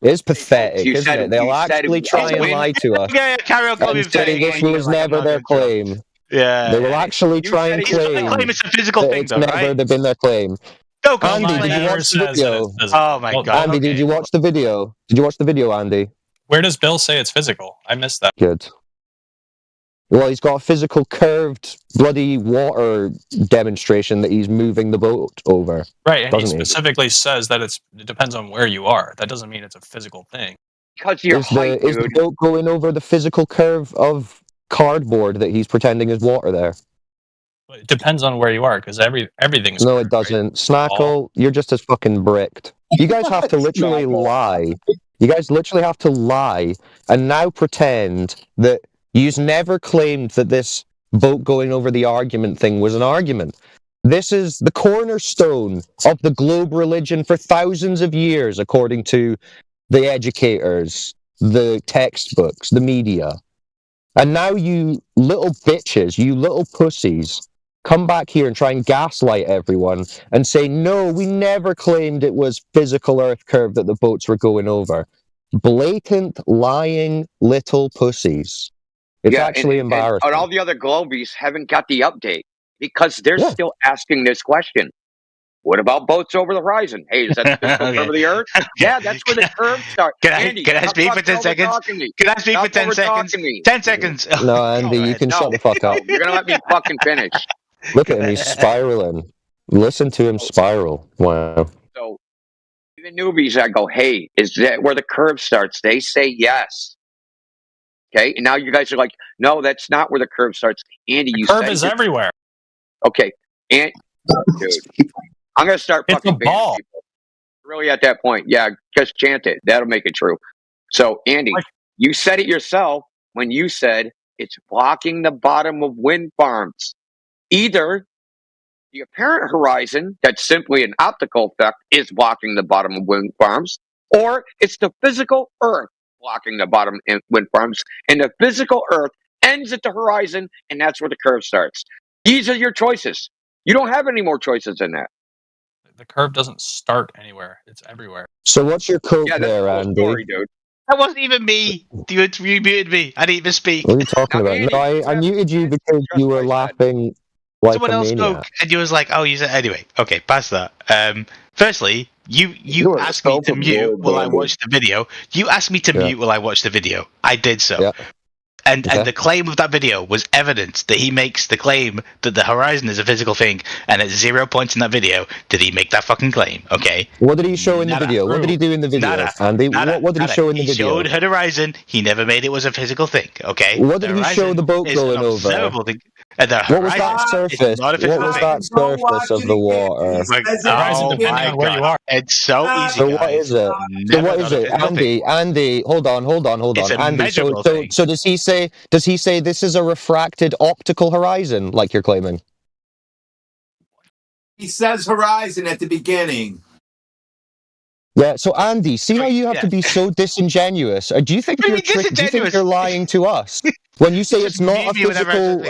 It's pathetic, You isn't said it? it. They'll You said actually it. try and When- lie to us Yeah, carry on. and say this was never their claim. Yeah, They will actually try and He's claim gonna claim it's a physical that thing, it's though, never right? been their claim. No, Andy, did you watch the video? Oh my god. Andy, did you watch the video? Did you watch the video, Andy? Where does Bill say it's physical? I missed that. Good. Well, he's got a physical curved bloody water demonstration that he's moving the boat over. Right, and he doesn't specifically says that it depends on where you are. That doesn't mean it's a physical thing. Because your Is height, the dude. boat going over the physical curve of cardboard that he's pretending is water there. It depends on where you are, because everything's. No, it doesn't. Snackle, you're just as fucking bricked. You guys have to literally lie. You guys literally have to lie and now pretend that you've never claimed that this boat going over the argument thing was an argument. This is the cornerstone of the globe religion for thousands of years, according to the educators, the textbooks, the media. And now you little bitches, you little pussies, come back here and try and gaslight everyone and say, no, we never claimed it was physical Earth curve that the boats were going over. Blatant, lying little pussies. It's actually embarrassing. And all the other Globies haven't got the update because they're still asking this question. What about boats over the horizon? Hey, is that the physical curve of the Earth? Yeah, that's where the curves start. Can Andy, I speak for 10 seconds? Can I speak for 10 seconds? 10 seconds. No, Andy, you can shut the fuck up. You're going to let me fucking finish. Look at him, he's spiraling. Listen to him spiral. Wow. So, even newbies, I go, hey, is that where the curve starts? They say yes. Okay, and now you guys are like, no, that's not where the curve starts. Andy, you curve is everywhere. Okay, and dude, I'm gonna start fucking banning people. Really, at that point, yeah, just chant it. That'll make it true. So, Andy, you said it yourself when you said it's blocking the bottom of wind farms. Either the apparent horizon, that's simply an optical effect, is blocking the bottom of wind farms, or it's the physical Earth blocking the bottom of wind farms, and the physical Earth ends at the horizon, and that's where the curve starts. These are your choices. You don't have any more choices than that. The curve doesn't start anywhere; it's everywhere. So what's your coke there, Andy? Story, dude. That wasn't even me. You muted me. I didn't even speak. What are you talking about? No, I muted you because you were laughing like someone a else maniac. spoke, and you was like, "Oh, you said anyway." Okay, past that. Firstly, you asked me to mute while I watched the video. You asked me to mute while I watched the video. I did so. Yeah. And the claim of that video was evidence that he makes the claim that the horizon is a physical thing, and at 0 points in that video did he make that fucking claim, okay? What did he show in the video? What did he do in the video, Andy? What did he show in the video? He showed the horizon. He never made it was a physical thing, okay? What did he show the boat going over? What was that surface? What was that surface of the water? Oh my God. It's so easy. So what is it? So what is it? Andy, hold on. It's a Andy, measurable thing. so does he say this is a refracted optical horizon, like you're claiming? He says horizon at the beginning. Yeah, so Andy, see how you have to be so disingenuous? Or do you think you're lying to us? When you say it's not a physical,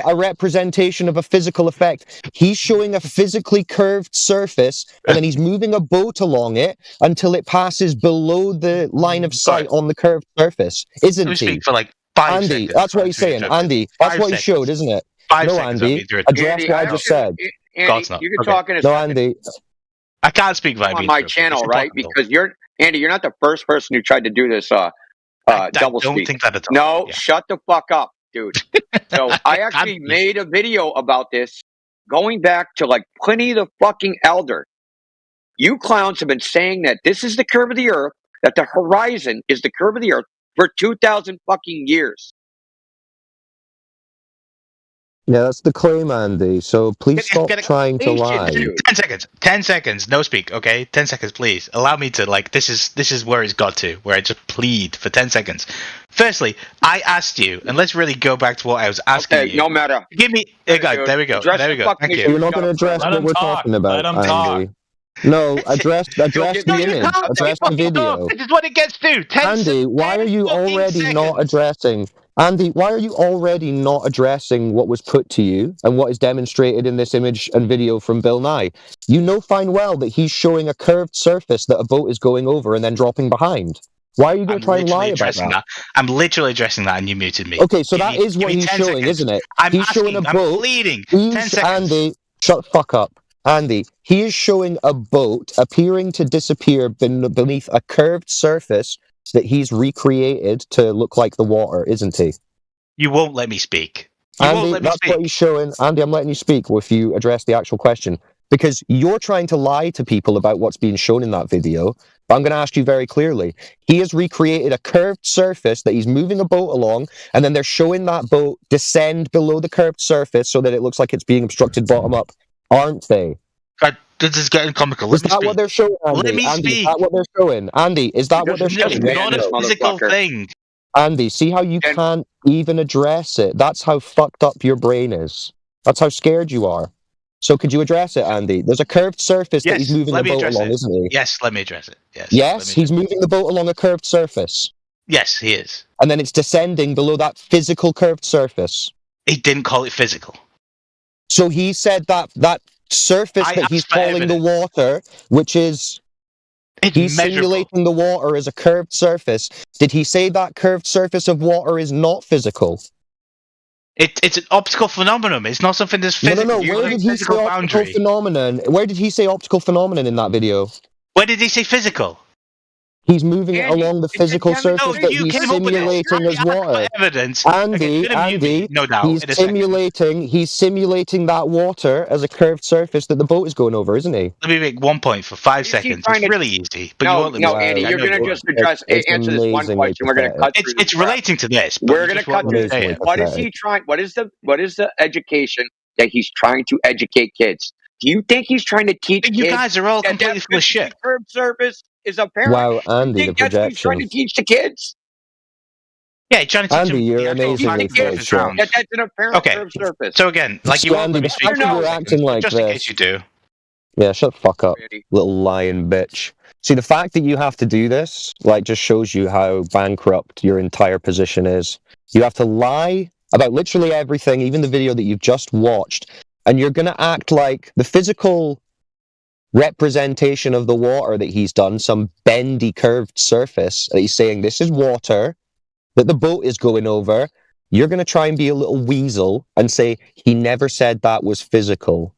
a representation of a physical effect, he's showing a physically curved surface, and then he's moving a boat along it until it passes below the line of sight on the curved surface, isn't he? Speak for like 5 Andy, seconds. that's what he's saying. Andy, that's what he showed, isn't it? 5 no, seconds. Andy, address what I just said. Andy, you can talk in a No, second. Andy. I can't speak on my channel, right? Because you're not the first person who tried to do this double speak. I don't think that at all. No, shut the fuck up, dude. So I actually made a video about this going back to like Pliny the fucking Elder. You clowns have been saying that this is the curve of the Earth, that the horizon is the curve of the Earth for 2,000 fucking years. Yeah, that's the claim, Andy. So please stop trying to lie. 10 seconds. 10 seconds. No speak. Okay. 10 seconds, please. Allow me to this is where it's got to. Where I just plead for 10 seconds. Firstly, I asked you, and let's really go back to what I was asking you. No matter. Give me. There we go. There we go. Thank you. You're not going to address what we're talking about, Andy. No, address the image. Address the video. This is what it gets to. Andy, why are you already not addressing? Andy, why are you already not addressing what was put to you and what is demonstrated in this image and video from Bill Nye? You know fine well that he's showing a curved surface that a boat is going over and then dropping behind. Why are you going to try and lie about that? I'm literally addressing that, and you muted me. Okay, so that is what he's showing, isn't it? He's showing a boat. I'm pleading. 10 seconds. Andy, shut the fuck up. Andy, he is showing a boat appearing to disappear beneath a curved surface that he's recreated to look like the water, isn't he? You won't let me speak. Andy, that's what he's showing. Andy, I'm letting you speak if you address the actual question. Because you're trying to lie to people about what's being shown in that video But I'm going to ask you very clearly. He has recreated a curved surface that he's moving a boat along, and then they're showing that boat descend below the curved surface so that it looks like it's being obstructed bottom up, aren't they? God, this is getting comical. Is that what they're showing, Andy? Let me Andy, speak. Is that what they're showing? Andy, is that what they're showing? It's not a physical thing. Andy, see how you can't even address it? That's how fucked up your brain is. That's how scared you are. So could you address it, Andy? There's a curved surface that he's moving the boat along, isn't he? Yes, let me address it. Yes. Yes, he's moving the boat along a curved surface. Yes, he is. And then it's descending below that physical curved surface. He didn't call it physical. So he said that surface that he's calling the water, which is... He's simulating the water as a curved surface. Did he say that curved surface of water is not physical? It's an optical phenomenon. It's not something that's physical. No. Where did he say optical phenomenon? Where did he say optical phenomenon in that video? Where did he say physical? He's moving it along the physical surface that he's simulating as water. Evidence. Andy, no doubt. He's simulating that water as a curved surface that the boat is going over, isn't he? Let me make 1 point for 5 seconds. It's really easy. But Andy, you're going to just answer this one question. We're going to cut through. It's relating to this. We're going to cut through this. What is he trying? What is the education that he's trying to educate kids? Do you think he's trying to teach kids? You guys are all completely full of shit. Curved surface is apparent. Wow, Andy, the projection. That's what he's trying to teach the kids. Yeah, he's trying to teach Andy, you're amazingly fake. That's an apparent curved surface. So again, like you Andy, won't speak you're acting like just this. in case you do. Yeah, shut the fuck up, little lying bitch. See, the fact that you have to do this, just shows you how bankrupt your entire position is. You have to lie about literally everything, even the video that you've just watched, and you're going to act like the physical representation of the water that he's done, some bendy, curved surface, that he's saying this is water that the boat is going over. You're going to try and be a little weasel and say he never said that was physical.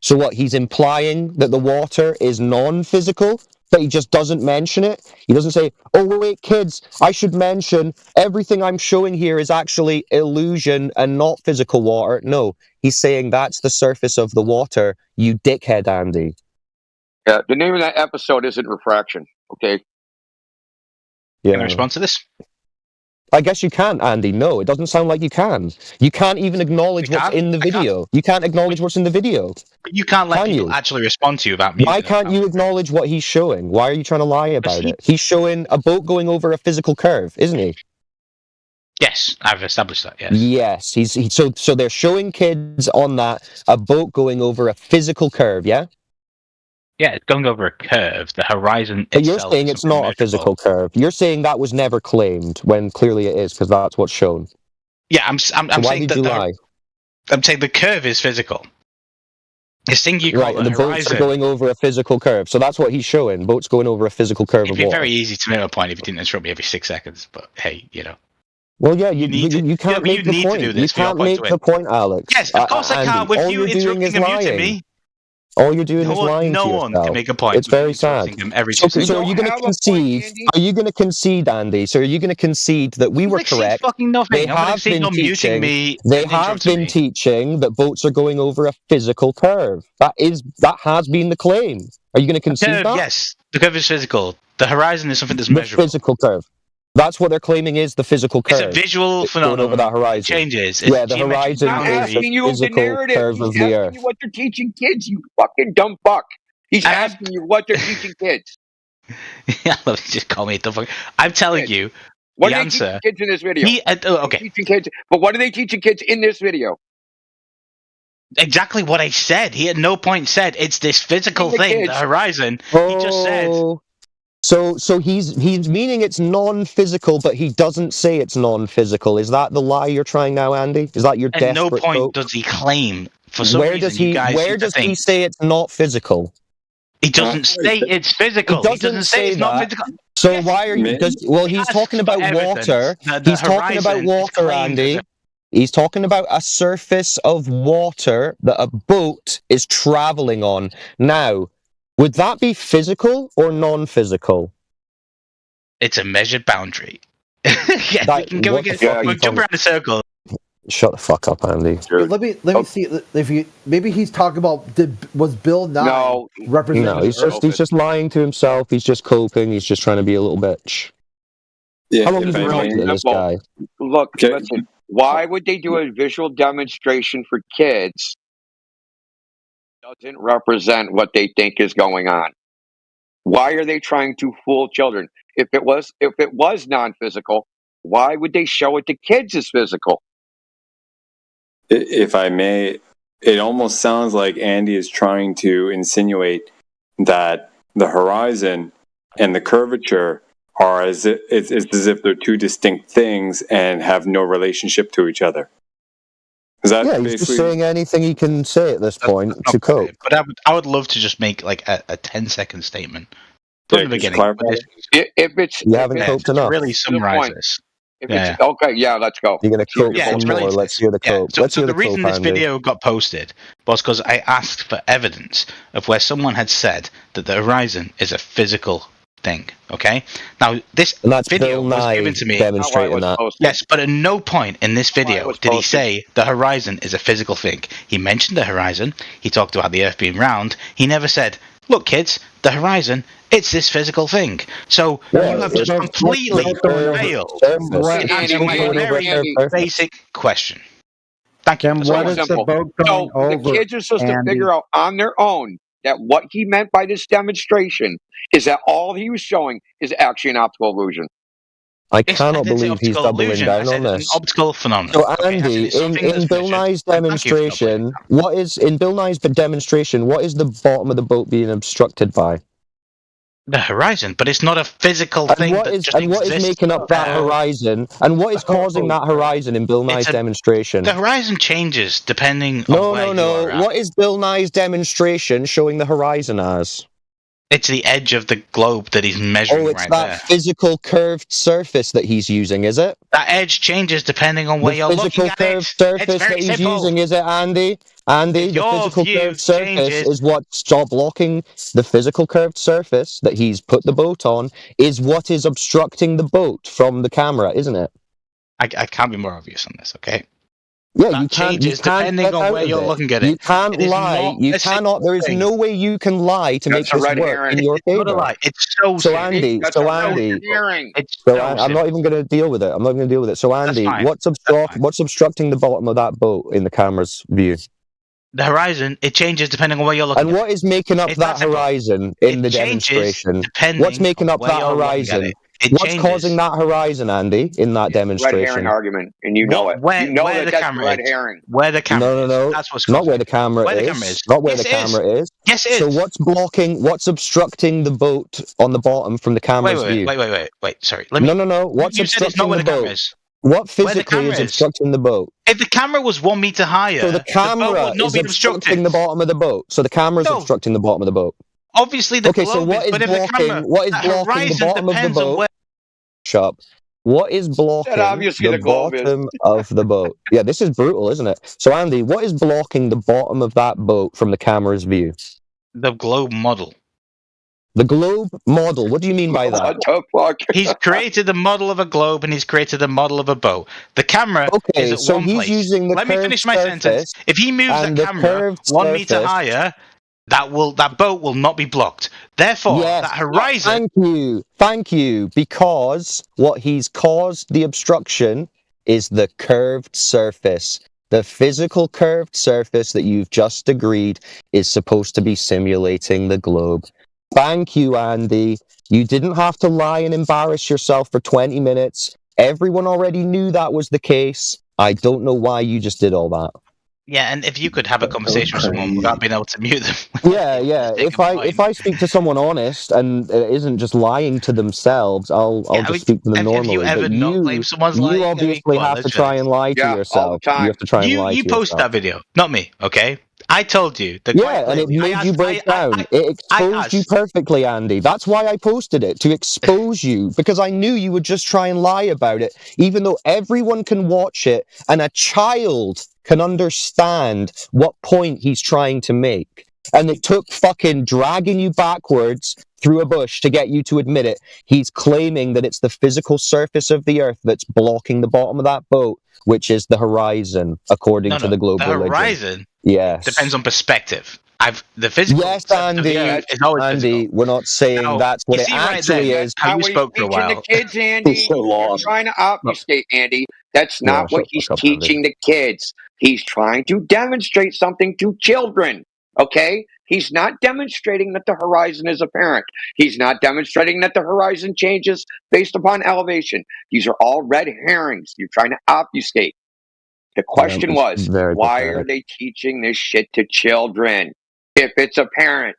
So what, he's implying that the water is non-physical, but he just doesn't mention it? He doesn't say, oh wait kids, I should mention everything I'm showing here is actually illusion and not physical water. No, he's saying that's the surface of the water, you dickhead, Andy. Yeah, the name of that episode isn't Refraction, okay? Yeah. Can I respond to this? I guess you can't, Andy. No, it doesn't sound like you can. You can't even acknowledge what's in the video. You can't acknowledge what's in the video. You can't let people actually respond to you about music. Why can't you acknowledge what he's showing? Why are you trying to lie about it? He's showing a boat going over a physical curve, isn't he? Yes, I've established that, yes. Yes, so they're showing kids on that a boat going over a physical curve, yeah? Yeah, it's going over a curve. The horizon But you're saying it's not a physical curve. You're saying that was never claimed, when clearly it is, because that's what's shown. Yeah, I'm why saying did you lie? I'm saying the curve is physical. This thing you call right, and the boats horizon, are going over a physical curve. So that's what he's showing. Boats going over a physical curve it'd of be water. very easy to make a point if you didn't interrupt me every 6 seconds. But hey, Well, yeah, you can't make the point. You can't make the point, Alex. Yes, of course I can't. With you interrupting and muting me. All you're doing is lying to yourself. No one can make a point. It's very sad. So are you going to concede? Are you going to concede, Andy? So are you going to concede that we were correct? Fucking nothing. They have been teaching. They have been teaching that boats are going over a physical curve. That has been the claim. Are you going to concede that? Yes, the curve is physical. The horizon is something that's measurable. The physical curve. That's what they're claiming is the physical curve. It's a visual phenomenon. Over that horizon. Changes. Yeah, the horizon is the physical curve of the earth. He's asking you what they're teaching kids, you fucking dumb fuck. He's asking you what they're teaching kids. Yeah, let me just call me a dumb fuck. I'm telling you what the are answer. They teaching kids in this video? Okay. Teaching kids, but what are they teaching kids in this video? Exactly what I said. He at no point said it's this physical thing, the horizon. He just said. So he's meaning it's non-physical, but he doesn't say it's non-physical. Is that the lie you're trying now, Andy? Is that your desperate At no point hope? does he claim for some reason you guys Where does he say it's not physical? He doesn't say it's physical. He doesn't say it's not physical. So yes, why are you? He's talking about water. He's talking about water, Andy. He's talking about a surface of water that a boat is traveling on. Now, would that be physical or non-physical? It's a measured boundary. Yeah, we can jump around a circle. Shut the fuck up, Andy. Let me see if maybe he's talking about was Bill Nye representing? No, he's just lying to himself. He's just coping. He's just trying to be a little bitch. Yeah, How long have you been talking to this guy? Look, listen. Why would they do a visual demonstration for kids? Doesn't represent what they think is going on. Why are they trying to fool children? If it was non-physical, why would they show it to kids as physical? If I may, it almost sounds like Andy is trying to insinuate that the horizon and the curvature are it's as if they're two distinct things and have no relationship to each other. Is that Yeah, he's just saying anything he can say at this point to cope. But I would love to just make like a 10-second statement from the beginning. If it's you haven't coped enough. Really summarize this. Okay, let's go. You're gonna cope some more. Let's hear the cope. So the reason this video got posted was because I asked for evidence of where someone had said that the horizon is a physical thing. Okay. Now this video was given to me. Demonstrating that. Yes, but at no point in this video did he say the horizon is a physical thing. He mentioned the horizon. He talked about the Earth being round. He never said, "Look, kids, the horizon, it's this physical thing." So you have just completely failed to answer my very basic question. Thank you. So the kids are supposed to figure out on their own that what he meant by this demonstration is that all he was showing is actually an optical illusion. I cannot believe he's doubling down on this. An optical phenomenon. So Andy, in Bill Nye's demonstration, what is the bottom of the boat being obstructed by? The horizon, but it's not a physical thing. What is making up that horizon? And what is causing that horizon in Bill Nye's demonstration? The horizon changes depending on where you are at. What is Bill Nye's demonstration showing the horizon as? It's the edge of the globe that he's measuring right there. Oh, it's that physical curved surface that he's using, is it? That edge changes depending on where you're looking at it. The physical curved surface that he's using, is it, Andy? Andy, the physical curved surface is what's blocking the physical curved surface that he's put the boat on is what is obstructing the boat from the camera, isn't it? I can't be more obvious on this, okay? Yeah, that changes depending on where you're looking at it. You can't lie. You cannot. There is no way you can lie to make this work in your favor. Not a lie. It's so Andy. I'm not even going to deal with it. I'm not going to deal with it. So Andy, what's obstructing the bottom of that boat in the camera's view? The horizon. It changes depending on where you're looking. And what is making up that horizon in the demonstration? What's making up that horizon? What's causing that horizon, Andy, in that demonstration? Red herring argument, and you know it. You know that that's red herring. Where the camera No. That's what's not where the camera is. Not where the camera is. Yes, it is. So what's obstructing the boat on the bottom from the camera's view? Wait. Sorry. No. What's obstructing the boat? What physically is obstructing the boat? If the camera was 1 meter higher, so the camera is obstructing the bottom of the boat. So the camera is obstructing the bottom of the boat. Obviously, the globe so what is blocking the bottom of the boat? Shop. What is blocking the bottom of the boat? Yeah, this is brutal, isn't it? So, Andy, what is blocking the bottom of that boat from the camera's view? The globe model. The globe model? What do you mean by that? He's created a model of a globe and he's created a model of a boat. The camera is at one place. Using the Let me finish my sentence. If he moves that camera 1 meter higher, that boat will not be blocked. Therefore, that horizon. Thank you. Because what he's caused the obstruction is the curved surface. The physical curved surface that you've just agreed is supposed to be simulating the globe. Thank you, Andy. You didn't have to lie and embarrass yourself for 20 minutes. Everyone already knew that was the case. I don't know why you just did all that. Yeah, and if you could have a conversation with someone without being able to mute them. Yeah. If I speak to someone honest and it isn't just lying to themselves, I'll just speak to them normally. Have you ever not claimed someone's lying? You obviously have to try and lie to yourself. You have to try and lie to yourself. You posted that video, not me, okay? I told you. And it made you break down. It exposed you perfectly, Andy. That's why I posted it, to expose you, because I knew you would just try and lie about it, even though everyone can watch it and a child can understand what point he's trying to make. And it took fucking dragging you backwards through a bush to get you to admit it. He's claiming that it's the physical surface of the Earth that's blocking the bottom of that boat, which is the horizon, according to the globe the religion. horizon Yes. depends on perspective. The physical Yes, surface of the Andy. Earth is always Andy, physical. we're not saying Now, that's what you it see right actually there, is. how you He's spoke for a teaching while. the kids, Andy. He's so You're lost. trying to obfuscate, Andy. That's Yeah, not what shut the he's fuck up, Andy. teaching the kids. He's trying to demonstrate something to children. Okay? He's not demonstrating that the horizon is apparent. He's not demonstrating that the horizon changes based upon elevation. These are all red herrings. You're trying to obfuscate. The question was, why are they teaching this shit to children if it's apparent?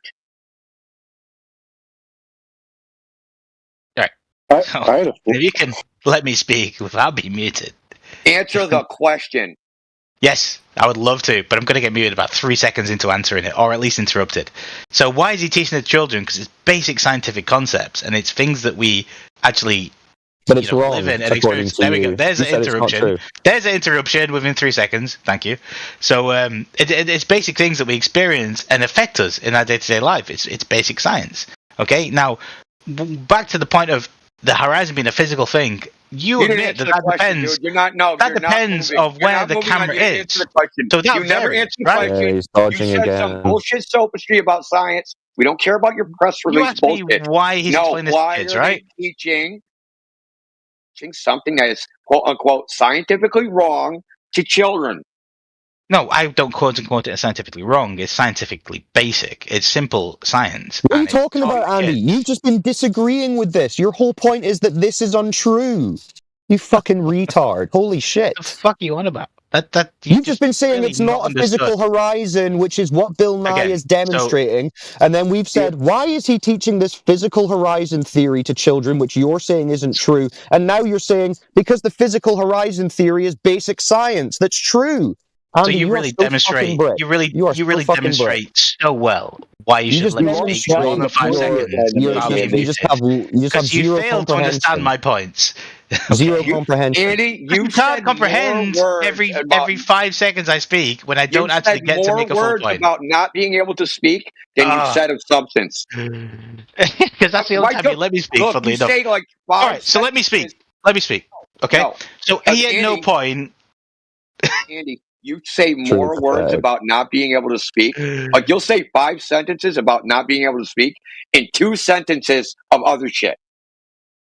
Right. So, if you can let me speak without being muted. Answer the question. Yes, I would love to, but I'm going to get muted about 3 seconds into answering it, or at least interrupted. So why is he teaching the children? Because it's basic scientific concepts, and it's things that we actually But it's wrong, live in and according experience. to There we you. go. There's You an said it's not interruption. true. There's an interruption within 3 seconds. Thank you. So it's basic things that we experience and affect us in our day-to-day life. It's basic science. Okay? Now, back to the point of the horizon being a physical thing. You didn't admit answer that the question, depends. dude. You're not. No, that you're depends not moving. of You're where not the moving on. camera You didn't is. answer the question. So that you never varies, answered the right? question. he's You dodging said some again. bullshit sophistry about science. We don't care about your press You release asked me bullshit. why he's no, explaining this to why kids, are right? they teaching something that is quote unquote scientifically wrong to children? No, I don't quote unquote it as scientifically wrong. It's scientifically basic. It's simple science. What are you and it's talking taught about, to Andy? kids. You've just been disagreeing with this. Your whole point is that this is untrue. You fucking retard. Holy shit. What the fuck are you on about? You've just been saying really it's not a understood. physical horizon, which is what Bill Nye Again, is demonstrating. And then we've said, why is he teaching this physical horizon theory to children, which you're saying isn't true? And now you're saying, because the physical horizon theory is basic science. That's true. So Andy, you are really so fucking demonstrate. brick. You really You are so fucking brick. demonstrate so well why you should just let me speak for more than 5 seconds. without being you just have Because you zero failed to understand comprehension. my points. Zero comprehension. Andy, You you can't said comprehend more words every about, 5 seconds I speak when I don't you actually said get to more make a full words point. about not being able to speak than you said of substance. Because that's the only time you let me speak. Look, Funnily you enough. say like All 5 right, so let me sentences. speak. Let me speak. Okay. No, so because he at no Andy- point. Andy, you say more words about not being able to speak. Like you'll say 5 sentences about not being able to speak and 2 sentences of other shit.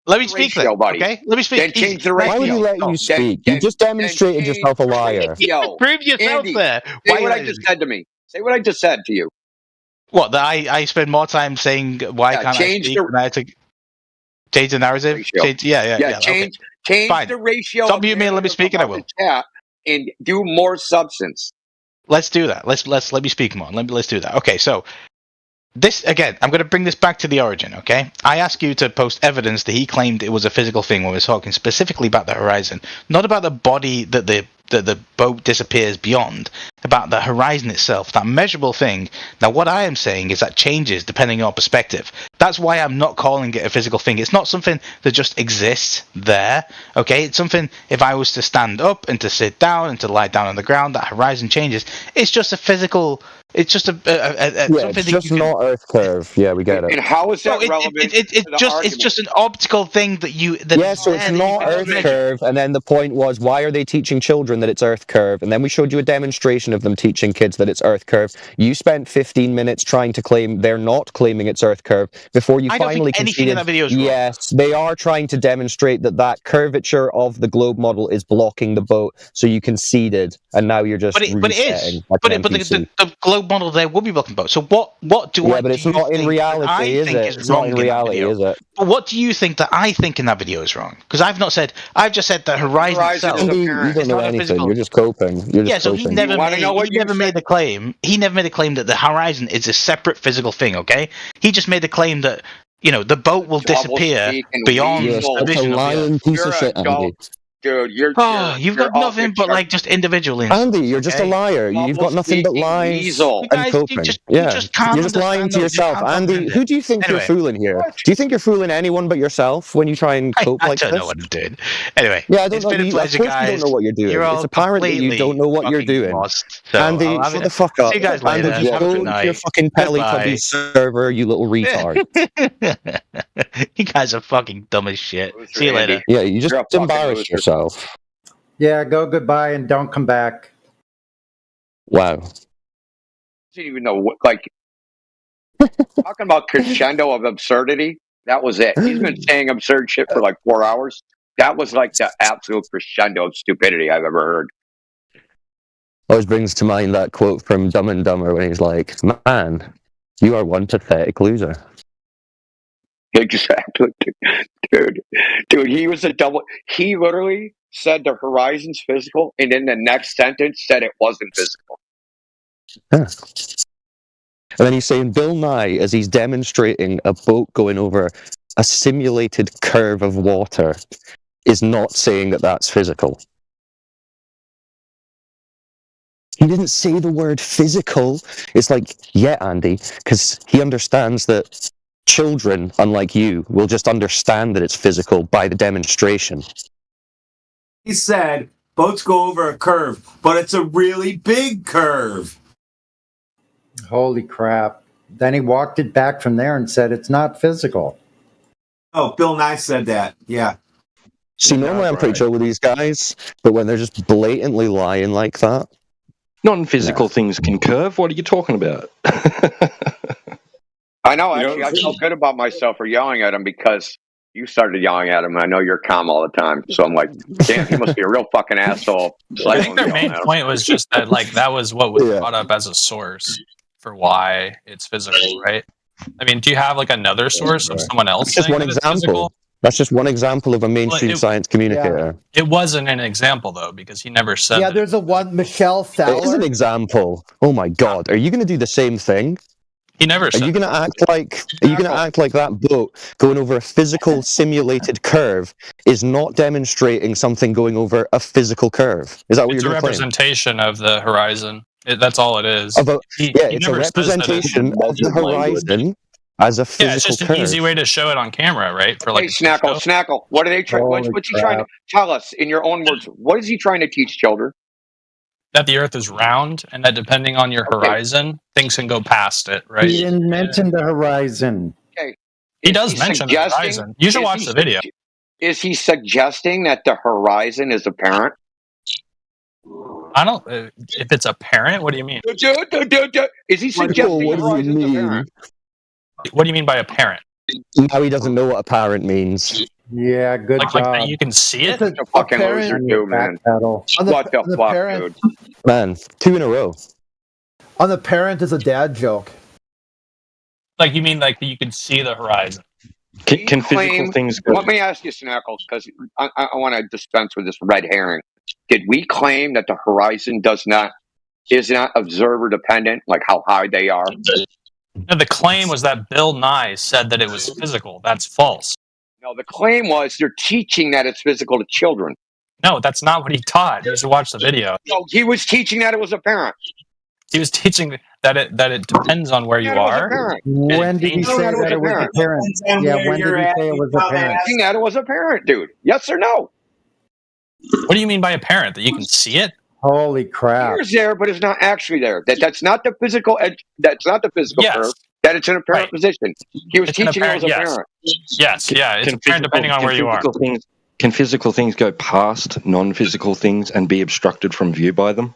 Let me speak then, buddy. okay? Let me speak. Then change Easy. the ratio. Why would he let you speak? You just demonstrated yourself a liar. Prove yourself Andy, there. Say Why what I you- just said to me. Say what I just said to you. What? That I spend more time saying why Yeah, can't I change speak the- than I had to change the narrative? Ratio. Change, yeah. Change okay. Fine. the ratio. Stop of muting me and let me narrative speak, and I about will. the chat and do more substance. Let's do that. Let's let me speak more. Let's do that. Okay, so this again, I'm going to bring this back to the origin. Okay, I ask you to post evidence that he claimed it was a physical thing when we were talking specifically about the horizon, not about the body that the boat disappears beyond, about the horizon itself, that measurable thing. Now, what I am saying is that changes depending on your perspective. That's why I'm not calling it a physical thing. It's not something that just exists there. Okay, it's something. If I was to stand up and to sit down and to lie down on the ground, that horizon changes. It's just a physical. It's just something it's that just you can, not Earth curve. Yeah, we get it. And how is that No, relevant? It's to the just argument? it's just an optical thing that you. That Yeah, so it's not Earth curve, and then the point was, why are they teaching children that it's Earth curve? And then we showed you a demonstration of them teaching kids that it's Earth curve. You spent 15 minutes trying to claim they're not claiming it's Earth curve before you I don't finally think anything in conceded. that video is wrong. Yes, they are trying to demonstrate that curvature of the globe model is blocking the boat, so you conceded, and now you're just But it is. resetting like But an NPC. the globe model there will be blocking both. So what do Yeah, I? but it's do you not in think reality, that I is think it? is It's not wrong in that reality, video? is it? But what do you think that I think in that video is wrong? Because I've not said. I've just said the horizon itself. Andy, you don't It's know not a anything. physical. You're just coping. You're just Yeah, so coping. he never made the claim. He never made a claim that the horizon is a separate physical thing. Okay, he just made the claim that the boat will disappear beyond You're the such a vision of the lying Earth. piece of shit, Andy. Dude, you've got nothing but like just individual insults. Andy, you're just a liar. You've got nothing but lies and coping. You're just lying to yourself. Andy, who do you think you're fooling here? Do you think you're fooling anyone but yourself when you try and cope like this? I don't know what I'm doing. Anyway, yeah, I don't it's know. been a pleasure, of course guys. you don't know what you're doing. You're It's apparent that you don't know what you're doing. Lost, so Andy, shut the fuck up. See you guys later. Andy, just go to your fucking Teletubby server, you little retard. You guys are fucking dumb as shit. See you later. Yeah, you just embarrassed yourself. Yeah, go goodbye and don't come back. Wow. I didn't even know what, like, talking about crescendo of absurdity. That was it. He's been saying absurd shit for like 4 hours. That was like the absolute crescendo of stupidity I've ever heard. Always brings to mind that quote from Dumb and Dumber when he's like, "Man, you are one pathetic loser." Exactly, dude. He was a double. He literally said the horizon's physical, and in the next sentence said it wasn't physical. Yeah. And then he's saying Bill Nye, as he's demonstrating a boat going over a simulated curve of water, is not saying that that's physical. He didn't say the word physical. It's like, yeah, Andy, because he understands that children, unlike you, will just understand that it's physical by the demonstration. He said, boats go over a curve, but it's a really big curve. Holy crap. Then he walked it back from there and said it's not physical. Oh, Bill Nye said that. Yeah. See, normally I'm pretty chill with these guys, but when they're just blatantly lying like that. Non-physical things can curve. What are you talking about? I know. Actually, I felt good about myself for yelling at him because you started yelling at him, and I know you're calm all the time. So I'm like, damn, he must be a real fucking asshole. I think their main point was just that, like, that was what was brought up as a source for why it's physical, right? I mean, do you have like another source of someone else? That's just one example. That's just one example of a mainstream science communicator. It wasn't an example though, because he never said. Yeah, there's a one Michelle Thaler. It is an example. Oh my god, are you going to do the same thing? He never said. Are you going to act like? Are you going to act like that boat going over a physical simulated curve is not demonstrating something going over a physical curve? Is that what It's you're a going to claim? representation of the horizon. That's all it is. It's a representation of the horizon as a physical Yeah, it's just curve. an easy way to show it on camera, right? For like Hey, Snackle, what are they trying? What's he trying to tell us in your own words? What is he trying to teach children? that the Earth is round, and that depending on your horizon, things can go past it, right? He didn't mention the horizon. Okay. He does mention the horizon. You should watch the video. Is he suggesting that the horizon is apparent? I don't. If it's apparent, what do you mean? Is he suggesting the horizon's apparent? What do you mean by apparent? Now he doesn't know what apparent means. Yeah, good like job. that you can see it. It's a fucking loser, too, man. What the fuck, dude? Man, 2 in a row. On the parent is a dad joke. Like you mean like you can see the horizon? Can physical things go? Let me ask you, Snackles, because I want to dispense with this red herring. Did we claim that the horizon is not observer dependent, like how high they are? No, the claim was that Bill Nye said that it was physical. That's false. No, the claim was they're teaching that it's physical to children. No, that's not what he taught. You should watch the video. No, he was teaching that it was apparent. He was teaching that it depends on where you are. When did he say that it was apparent? Yeah, when did he say it was apparent? Teaching that it was apparent, dude. Yes or no? What do you mean by apparent? That you can see it? Holy crap! It's there, but it's not actually there. That's not the physical edge. That's not the physical curve. That it's an apparent position. He was teaching it was apparent. Yes, yeah, it's apparent depending on where you are. Can physical things go past non-physical things and be obstructed from view by them?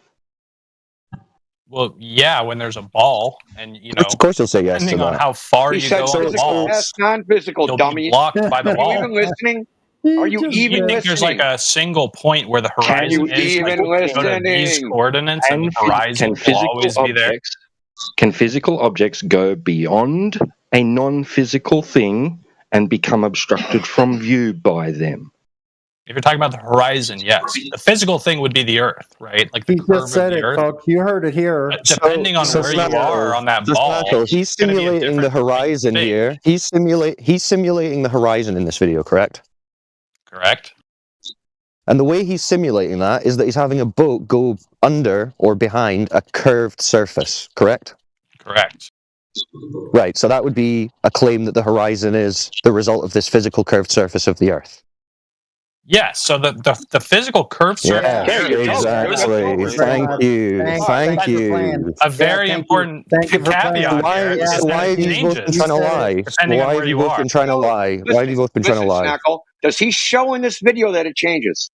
Well, yeah, when there's a ball, and you know, of course he'll say yes to depending on that. how far He you said go on the ball, that's non-physical, you'll dummy. be blocked by the Are wall. you even listening? Are you even You think there's like listening? a single point where the horizon is? Like, go to these coordinates, and the horizon will always be there. Can physical objects go beyond a non-physical thing and become obstructed from view by them? If you're talking about the horizon, yes. The physical thing would be the Earth, right? Like the He curve just said of the it, Earth. folks. You heard it here. Depending on where you are on that ball, He's it's gonna be a simulating the different horizon here. He's simulating the horizon in this video, correct? Correct. And the way he's simulating that is that he's having a boat go under or behind a curved surface, correct? Correct. Right, so that would be a claim that the horizon is the result of this physical curved surface of the Earth. Yes, so the physical curved surface Yeah, exactly. Thank you. Thank you. A very important caveat here is So why that have it you both been changes trying to lie? depending on Why where have you you both are. been trying to lie? Why have you both been trying to lie? Snackle, does he show in this video that it changes?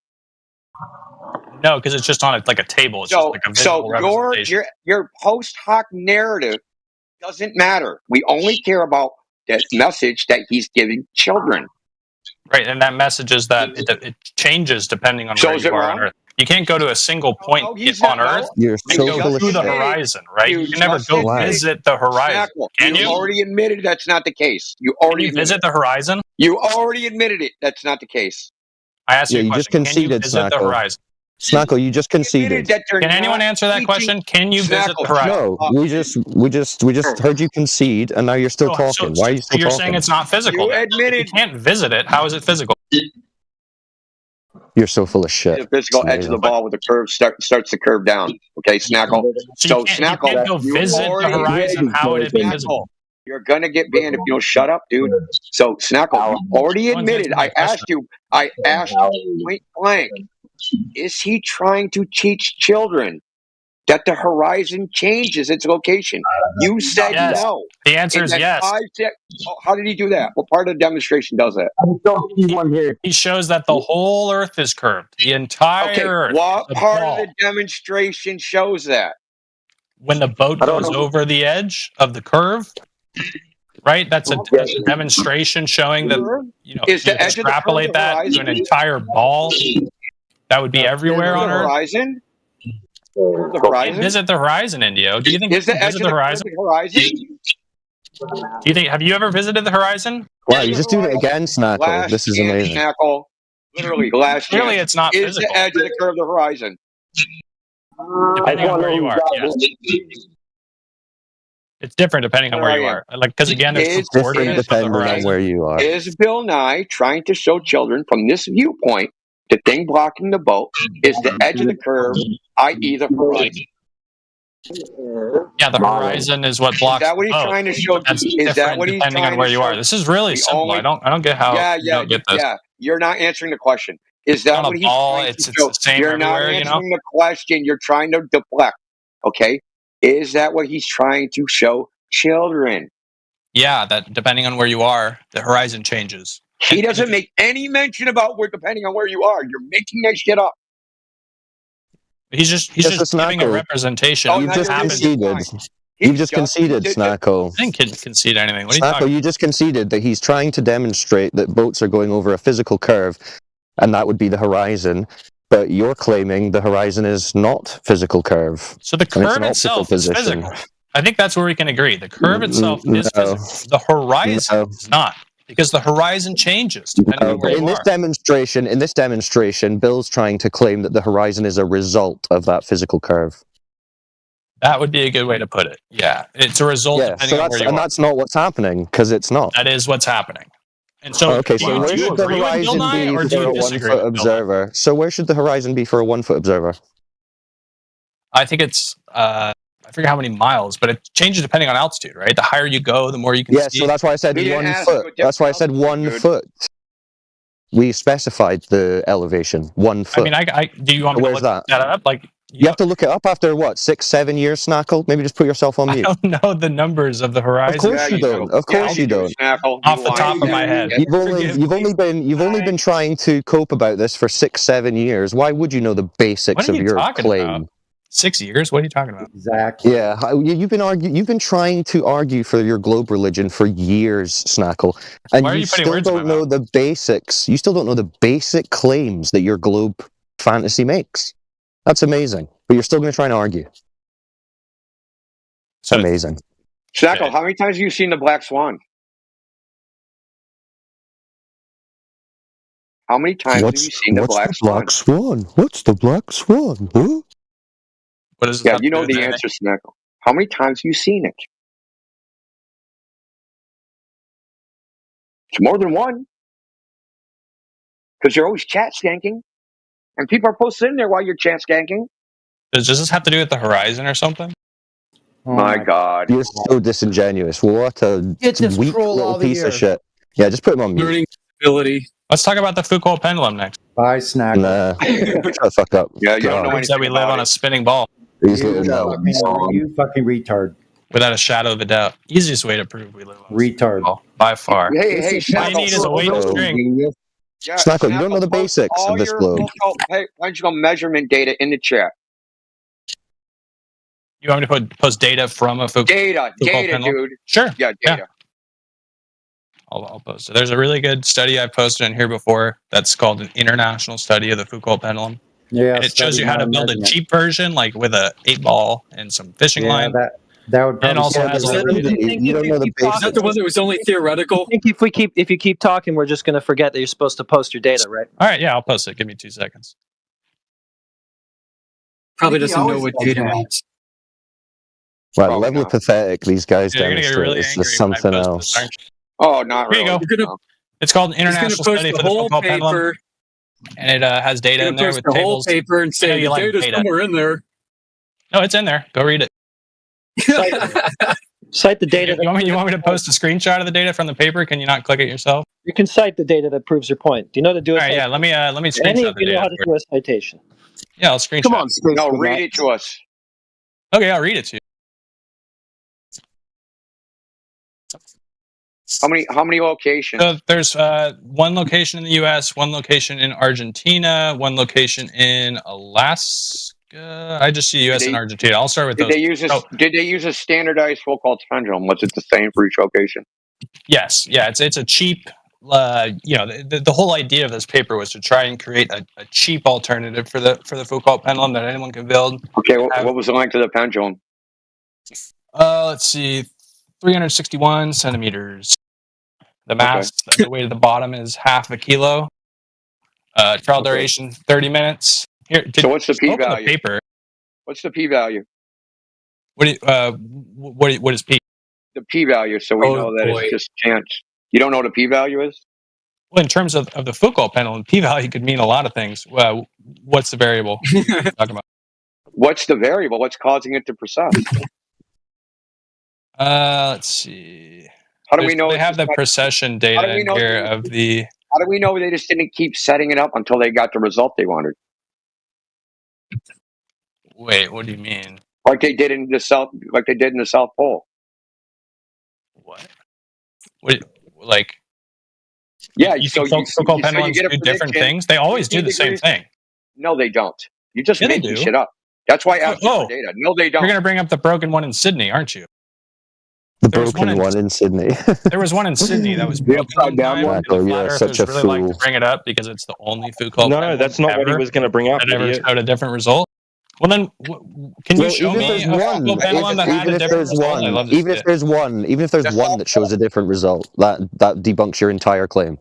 No, because it's just on like a table. It's just like a visual representation. your post hoc narrative doesn't matter. We only care about that message that he's giving children. Right, and that message is that it changes depending on So where is you it are wrong? on Earth. You can't go to a single point on Earth You're and so go full of through the shit. horizon, right? You You can never just go admitted- visit the horizon. Snackle, Can you you? already admitted that's not the case. You Can already you visit admitted the horizon? it. You already admitted it. That's not the case. I asked Yeah, you a you just question. Can you conceded, visit the Snackle. horizon? Snackle, you just conceded. Can anyone answer that question? Can you visit the horizon? No, we just heard you concede, and now you're still talking. Why are you So still you're talking? saying it's not physical? You then? admitted- If you can't visit it. How is it physical? You're so full of shit. The physical It's edge of the amazing. ball with the curve starts to curve down. Okay, Snackle. So you can't go visit the horizon. How would it be visible? You're gonna get banned if you don't shut up, dude. So Snackle, you already admitted. I asked you point blank. Is he trying to teach children that the horizon changes its location? You said Yes. no. The answer is In that yes. how did he do that? What part of the demonstration does that? He shows that the whole Earth is curved. The entire Okay, Earth. what is a part ball. of the demonstration shows that? When the boat goes over the edge of the curve, right? That's a demonstration showing that Is you the edge of the curve extrapolate the that to horizon? an entire ball. That would be everywhere on Earth. Horizon? You can't visit the horizon, Indio. Do you think Is you the can edge visit of the the curve horizon? the horizon? Do you think? Have you ever visited the horizon? Wow, you're just doing it again, Snackle. Last This is chance, amazing. Snackle. Literally, last Clearly, chance. it's not Is physical. the edge of the curve the horizon? Depending on where you are, yes. It's different depending on where you are. Like, because again, there's Is- some coordinates of the depending on horizon. where you are. Is Bill Nye trying to show children from this viewpoint the thing blocking the boat is the edge of the curve, i.e. the horizon? Yeah, the horizon is what blocks. Is that what he's the boat. trying to show? But that's Is that different what he's depending trying on where to you show? are. This is really The simple. only- I don't get how Yeah, you don't get this. yeah. You're not answering the question. Is that On a what he's ball, trying it's to show? the same You're not everywhere, you know? answering the question. You're trying to deflect. Okay. Is that what he's trying to show children? Yeah, that depending on where you are, the horizon changes. He doesn't make any mention about where, depending on where you are. You're making that shit up. He's just Yes, it's giving a Snackle. representation. You've of just what happens. conceded. You've just conceded, Snackle. I didn't concede anything. What are you Snackle, talking you just conceded that he's trying to demonstrate that boats are going over a physical curve, and that would be the horizon. But you're claiming the horizon is not physical curve. So the and it's curve an itself optical is position. physical. I think that's where we can agree. The curve itself is No. physical. The horizon is not, because the horizon changes depending on where In you this are. demonstration, Bill's trying to claim that the horizon is a result of that physical curve. That would be a good way to put it. Yeah, it's a result Yeah, depending so on where you are. that's not what's happening, because it's not. That is what's happening. And so, Okay, do so you, where do you should the agree with Bill horizon Nye, or be do for you a disagree 1 foot with Bill Nye? observer? So where should the horizon be for a 1 foot observer? I think it's I forget how many miles, but it changes depending on altitude, right? The higher you go, the more you can Yeah, see. so that's why I said We didn't 1 ask foot. what That's why I said 1 dude. foot. We specified the elevation, 1 foot. I mean, I do you want me to Where's look that? up? Like, You have to look it up after what, 6-7 years, Snackle? Maybe just put yourself on I mute. don't know the numbers of the horizon. Of course you don't. Of course you don't. Off the top of my head. You've only been trying to cope about this for 6-7 years. Why would you know the basics What are of you your talking claim? about? 6 years? What are you talking about? Exactly. Yeah, you've been trying to argue for your globe religion for years, Snackle, and Why are you you putting still words in my don't know the basics. You still don't know the basic claims that your globe fantasy makes. That's amazing, but you're still going to try and argue. It's amazing. Snackle, how many times have you seen the Black Swan? How many times have you seen the Black Swan? Black Swan? What's the Black Swan? Huh? What does Yeah, you know the answer, Snackle. How many times have you seen it? It's more than one. Because you're always chat skanking. and people are posted in there while you're chance skanking. Does this have to do with the horizon or something? Oh my God. You're so disingenuous. What a Get this weak troll little out of piece of here. shit. Yeah, just put him on mute. Learning ability. Let's talk about the Foucault pendulum next. Bye, snack. Nah, shut the fuck up. Yeah, you don't know Proves anything that we live about on a it. spinning ball These You little fucking retard. without a shadow of a doubt. Easiest way to prove we live on a spinning Retard. ball by far. Hey, All you need is a weight and string. Yeah, Snackle, you don't know the post basics all of this your globe. pendulum measurement data in the chat. You want me to post data from a Foucault Data, pendulum? dude. Sure. Yeah, data. I'll post it. There's a really good study I've posted in here before that's called an international study of the Foucault pendulum. Yeah, And it shows you how to build a measurement. cheap version, like with a 8-ball and some fishing line. That would And probably also has all the You don't know the Is basics. that the one that was only theoretical? I think if you keep talking, we're just going to forget that you're supposed to post your data, right? All right, yeah, I'll post it. Give me 2 seconds. Probably doesn't know what data means. Right, level of pathetic these guys You're gonna get demonstrate. really It's just angry when I something post else. this, aren't you? Oh, not Here you really. go. It's called an international post study the for the whole Foucault pendulum, paper. and it has data in there Post with the whole tables. paper and I know say you the like data's data. somewhere in there. No, it's in there. Go read it. Cite the data. You want me to post a screenshot of the data from the paper? Can you not click it yourself? You can cite the data that proves your point. Do you know how to do it? All right, yeah. Let me Any screenshot of the you know how data. to do a citation? Yeah, I'll screenshot. Come on, no, read it to us. Okay, I'll read it to you. How many locations? So there's one location in the U.S., one location in Argentina, one location in Alaska. I just see U.S. and Argentina. I'll start with Did those. they use a standardized Foucault pendulum? Was it the same for each location? Yes, yeah, it's a cheap. The whole idea of this paper was to try and create a cheap alternative for the Foucault pendulum that anyone can build. Okay, what was the length of the pendulum? Let's see, 361 centimeters. The mass, the weight of the bottom is half a kilo. Trial duration 30 minutes. Here, So what's the open p-value? The paper. What's the p-value? What is p? The p-value, so we know that it's just chance. You don't know what a p-value is? Well, in terms of the Foucault pendulum, p-value could mean a lot of things. What's the variable you're talking about? What's the variable? What's causing it to precess? Let's see. How do we know They it's have the just not- precession How data do we in know here they- of the. How do we know they just didn't keep setting it up until they got the result they wanted? Wait, what do you mean? Like they did in the South Pole. What? Like? Yeah, you so think Foucault you pendulums get a do different prediction, things? They always do the same 15 thing. No, they don't. You just Yeah, they making do. shit up. That's why I asked you Oh. for data. No, they don't. You're going to bring up the broken one in Sydney, aren't you? The There was broken one in Sydney. There was one in Sydney that was broken one time. and the Michael, flat you're earthers such a really like fool. to bring it up because it's the only Foucault No, pendulum that's not what he ever was going to bring up. that ever Idiot. showed a different result. Well, then, can you Well, show even me if a there's one, Foucault pendulum that had a even if different there's result? I one, love this even if shit. there's one that shows a different result, that debunks your entire claim.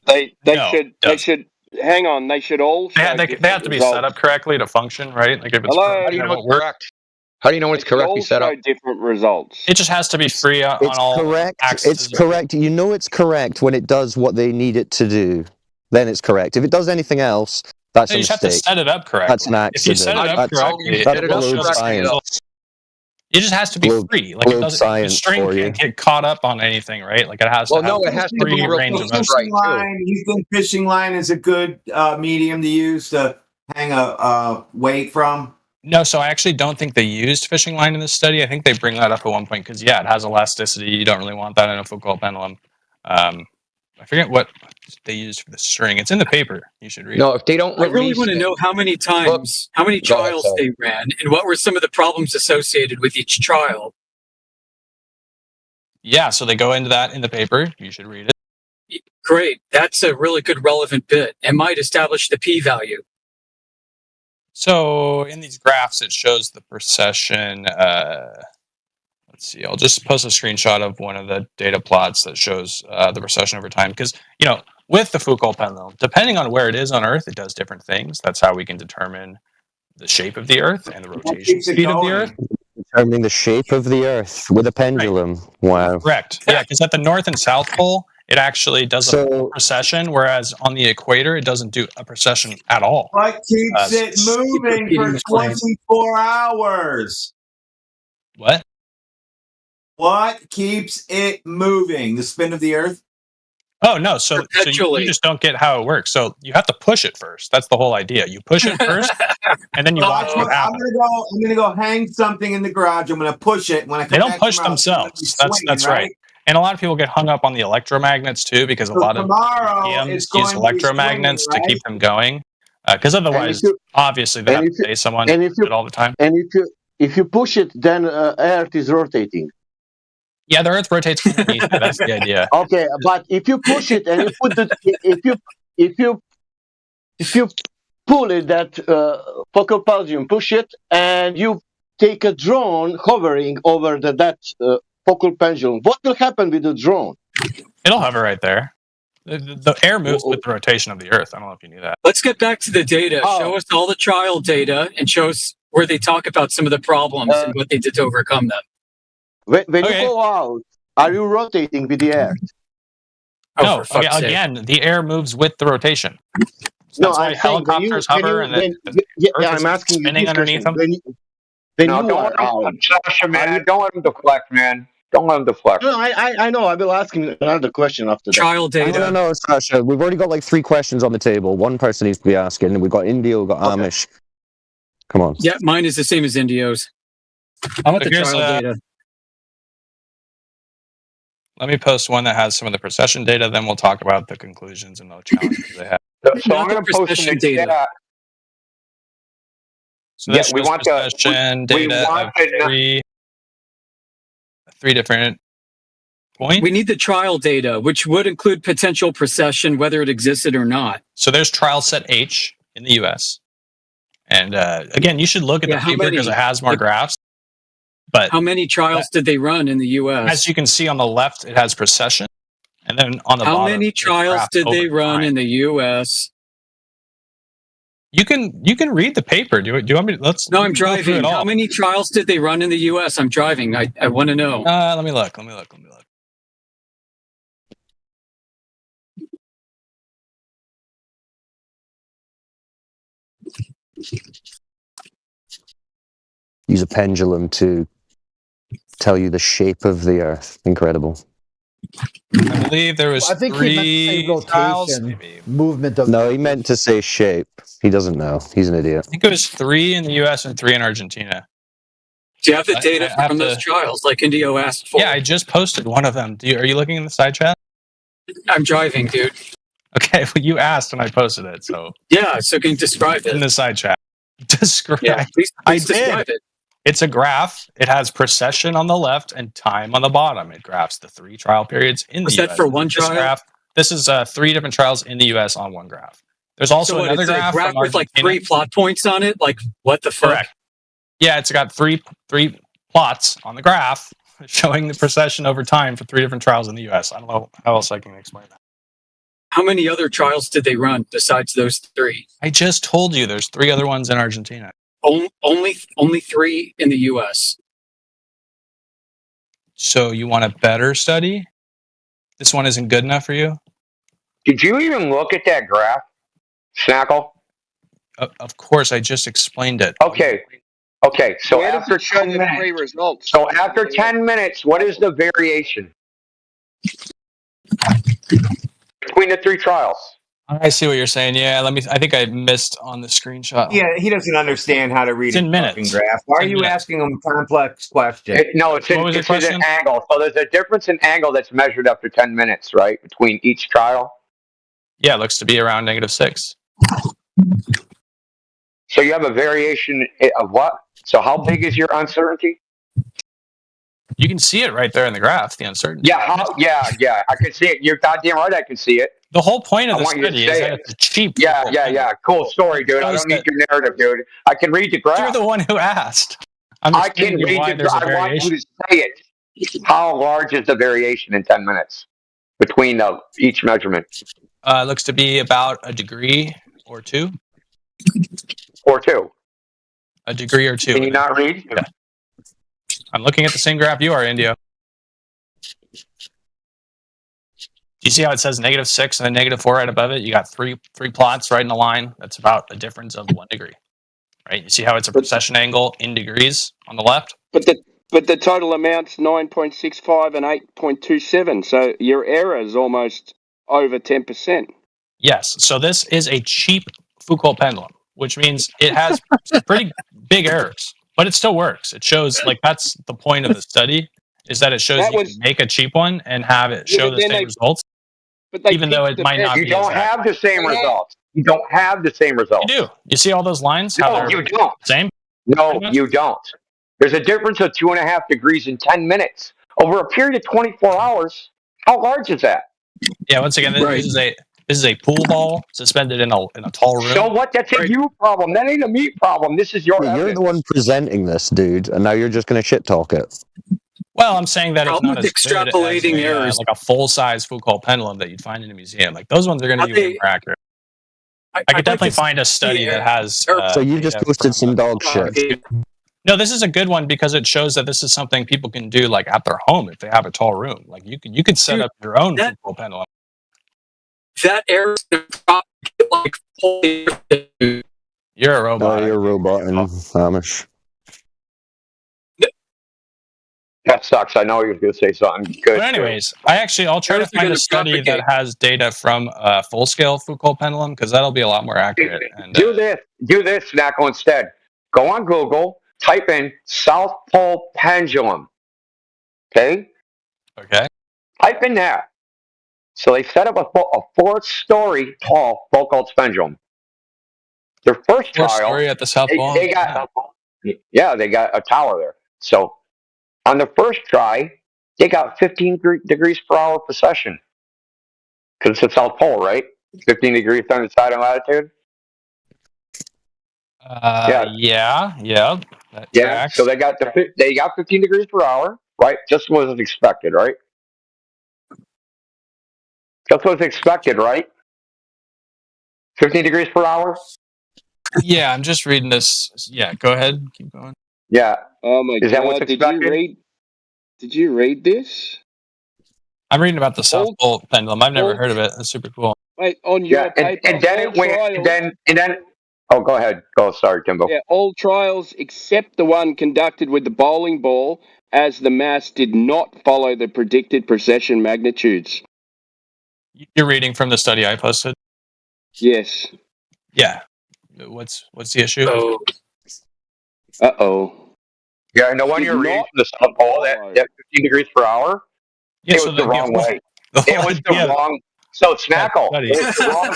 They No, should hang on. They should all. They show have to different be results. set up correctly to function, right? Like if it's Hello? broken, How do you it know won't work. correct? How do you know when it's They should correctly all set up? show different results. It just has to be free on It's all correct. axes. It's correct. You know it's correct when it does what they need it to do. Then it's correct. If it does anything else, that's No, a you just have to mistake. set it up correctly. That's an If you accident. set it up That's correctly, that's it will show globe the science. result. It just has to be free. Like it globe doesn't. The science string for you. can't get caught up on anything, right? Like it has to Well, have no, it has to free be range of motion. Fishing line. You think fishing line is a good medium to use to hang a weight from? No, so I actually don't think they used fishing line in this study. I think they bring that up at one point because it has elasticity. You don't really want that in a Foucault pendulum. I forget what they used for the string. It's in the paper. You should read. No, it. if they don't I really release want to it- know how many times, how many Go ahead, trials sorry. they ran, and what were some of the problems associated with each trial. Yeah, so they go into that in the paper. You should read it. Great, that's a really good relevant bit, and might establish the p-value. So in these graphs, it shows the precession. Let's see. I'll just post a screenshot of one of the data plots that shows the precession over time. Because with the Foucault pendulum, depending on where it is on Earth, it does different things. That's how we can determine the shape of the Earth and the rotation speed of the Earth. Determining the shape of the Earth with a pendulum. Wow. Correct. Yeah, because at the North and South Pole, it actually does a full precession, whereas on the equator, it doesn't do a precession at all. What keeps it moving for 24 hours? What? What keeps it moving? The spin of the Earth? Oh, no. So you just don't get how it works. So you have to push it first. That's the whole idea. You push it first, and then you watch what happens. I'm gonna go hang something in the garage. I'm gonna push it. When I come They don't back push tomorrow, themselves. swinging, That's right. And a lot of people get hung up on the electromagnets too, because a lot of museums use electromagnets to keep them going. Because otherwise, obviously, they have to pay someone to do it all the time. And if you push it, then Earth is rotating. Yeah, the Earth rotates underneath. That's the idea. Okay, but if you push it and you put if you pull it that focal pausium, push it, and you take a drone hovering over that focal pendulum, what will happen with the drone? It'll hover right there. The air moves with the rotation of the Earth. I don't know if you knew that. Let's get back to the data. Show us all the trial data and show us where they talk about some of the problems and what they did to overcome them. When you go out, are you rotating with the Earth? No, again, the air moves with the rotation. So that's why helicopters hover and the Earth is spinning underneath them. Don't let him deflect, man. Don't let him deflect. No, I know. I will ask him another question after that. Trial data. No, Sasha. We've already got like 3 questions on the table. One person needs to be asking. We've got Indio, we've got Amish. Come on. Yeah, mine is the same as Indio's. I want the trial data. Let me post one that has some of the precession data, then we'll talk about the conclusions and the challenges they have. So I'm going to post some data. So this shows precession data of three different points. We need the trial data, which would include potential precession, whether it existed or not. So there's trial set H in the U.S. And again, you should look at the paper because it has more graphs. But how many trials did they run in the U.S.? As you can see on the left, it has precession, and then on the bottom, how many trials did they run in the U.S.? You can read the paper. Do you want me? No, I'm driving. How many trials did they run in the U.S.? I'm driving. I want to know. Let me look. Use a pendulum to tell you the shape of the Earth. Incredible. I believe there was 3 trials. Movement of. No, he meant to say shape. He doesn't know. He's an idiot. I think it was 3 in the U.S. and 3 in Argentina. Do you have the data from those trials, like Indio asked for? Yeah, I just posted one of them. Are you looking in the side chat? I'm driving, dude. Okay, well, you asked and I posted it, so. Yeah, so can you describe it? In the side chat. Describe. Yeah, please describe it. It's a graph. It has precession on the left and time on the bottom. It graphs the 3 trial periods in the US. Was that for one trial? This is 3 different trials in the US on one graph. There's also another graph with like 3 plot points on it. Like what the fuck? Correct. Yeah, it's got three plots on the graph showing the precession over time for 3 different trials in the US. I don't know how else I can explain that. How many other trials did they run besides those 3? I just told you there's 3 other ones in Argentina. Only 3 in the U.S. So you want a better study? This one isn't good enough for you? Did you even look at that graph, Snackle? Of course, I just explained it. Okay. So after 10 minutes, after 10 minutes, what is the variation between the 3 trials? I see what you're saying. Yeah, I think I missed on the screenshot. Yeah, he doesn't understand how to read a fucking graph. Why are you asking him a complex question? It's an angle. So there's a difference in angle that's measured after 10 minutes, right, between each trial? Yeah, it looks to be around -6. So you have a variation of what? So how big is your uncertainty? You can see it right there in the graph, the uncertainty. Yeah, I can see it. You're goddamn right, I can see it. The whole point of the study is that it's cheap. Yeah. Cool story, dude. I don't need your narrative, dude. I can read the graph. You're the one who asked. I can read the graph. I want you to say it. How large is the variation in 10 minutes between each measurement? It looks to be about a degree or 2. A degree or 2. Can you not read? Yeah. I'm looking at the same graph you are, Indio. Do you see how it says -6 and then -4 right above it? You got three plots right in a line. That's about a difference of 1 degree. Right? You see how it's a precession angle in degrees on the left? But the total amount's 9.65 and 8.27. So your error is almost over 10%. Yes. So this is a cheap Foucault pendulum, which means it has pretty big errors, but it still works. It shows, like, that's the point of the study, is that it shows you can make a cheap one and have it show the same results, even though it might not be. You don't have the same results. You don't have the same results. You do. You see all those lines? No, you don't. Same? No, you don't. There's a difference of 2.5 degrees in 10 minutes. Over a period of 24 hours, how large is that? Yeah, once again, this is a pool ball suspended in a tall room. So what? That's a you problem. That ain't a me problem. This is your You're the one presenting this, dude, and now you're just going to shit talk it. Well, I'm saying that it's not as extrapolating good as errors. like a full-size Foucault pendulum that you'd find in a museum. Like, those ones are going to be more accurate. I could definitely find a study that has. So you just posted some dog shit. No, this is a good one because it shows that this is something people can do, like, at their home if they have a tall room. Like, you could set up your own Foucault pendulum. That error is like You're a robot. Oh, you're a robot in Amish. That sucks. I know you were going to say something good. But anyways, I'll try to find a study that has data from a full-scale Foucault pendulum, because that'll be a lot more accurate. And, do this, Snacko, instead. Go on Google, type in South Pole pendulum. Okay? Okay. Type in that. So they set up a 4-story tall Foucault pendulum. Their first trial, story at the South Pole? they got a tower there. So on the first try, they got 15 degrees per hour precession. Because it's the South Pole, right? 15 degrees on the side of latitude. Yeah. Yeah. So they got 15 degrees per hour, right? Just what was expected, right? Just what was expected, right? 15 degrees per hour. Yeah, I'm just reading this. Yeah, go ahead. Keep going. Yeah. Oh my Is that God! what's expected? Did you read this? I'm reading about the South Pole pendulum. I've never heard of it. That's super cool. Wait, on your paper, and then it went. And then. Oh, go ahead. Sorry, Timbo. Yeah, all trials except the one conducted with the bowling ball, as the mass did not follow the predicted precession magnitudes. You're reading from the study I posted? Yes. Yeah. What's the issue? Uh-oh. Yeah, and the one you're reading from the South Pole, that 15 degrees per hour, yeah, it was the wrong way. It was the wrong. So, Snackle. It was the wrong.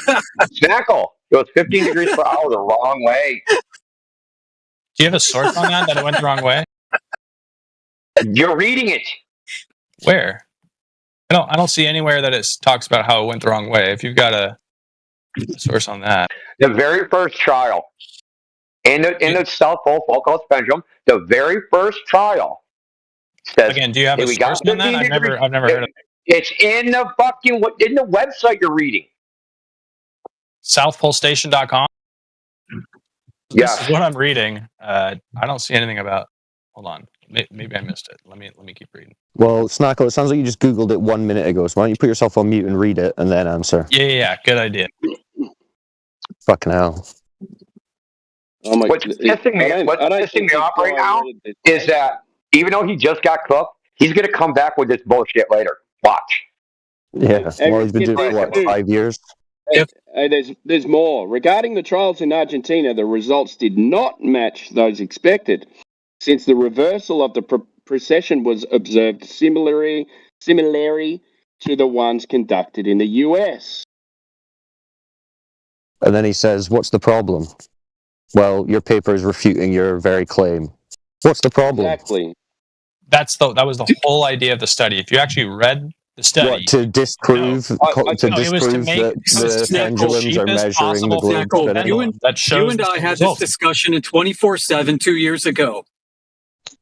Snackle. It was 15 degrees per hour the wrong way. Do you have a source on that it went the wrong way? You're reading it. Where? I don't see anywhere that it talks about how it went the wrong way. If you've got a source on that. The very first trial in the South Pole Foucault pendulum, the very first trial says. Again, do you have a source on that? I've never heard of it. It's in the website you're reading. SouthPoleStation.com. Yeah, this is what I'm reading. I don't see anything about. Hold on, maybe I missed it. Let me keep reading. Well, Snackle, it sounds like you just Googled it 1 minute ago. So why don't you put yourself on mute and read it and then answer? Yeah. Good idea. Fucking hell. Oh my! What's pissing me off right now is that even though he just got cooked, he's going to come back with this bullshit later. Watch. Yeah. Well, he's been doing it for 5 years. Hey, there's more. Regarding the trials in Argentina, the results did not match those expected, since the reversal of the precession was observed similarly to the ones conducted in the US. And then he says, what's the problem? Well, your paper is refuting your very claim. What's the problem? Exactly. That was the whole idea of the study. If you actually read the study, what, to disprove that the pendulums are measuring the globe. That shows you and I had this discussion in 24/7 2 years ago.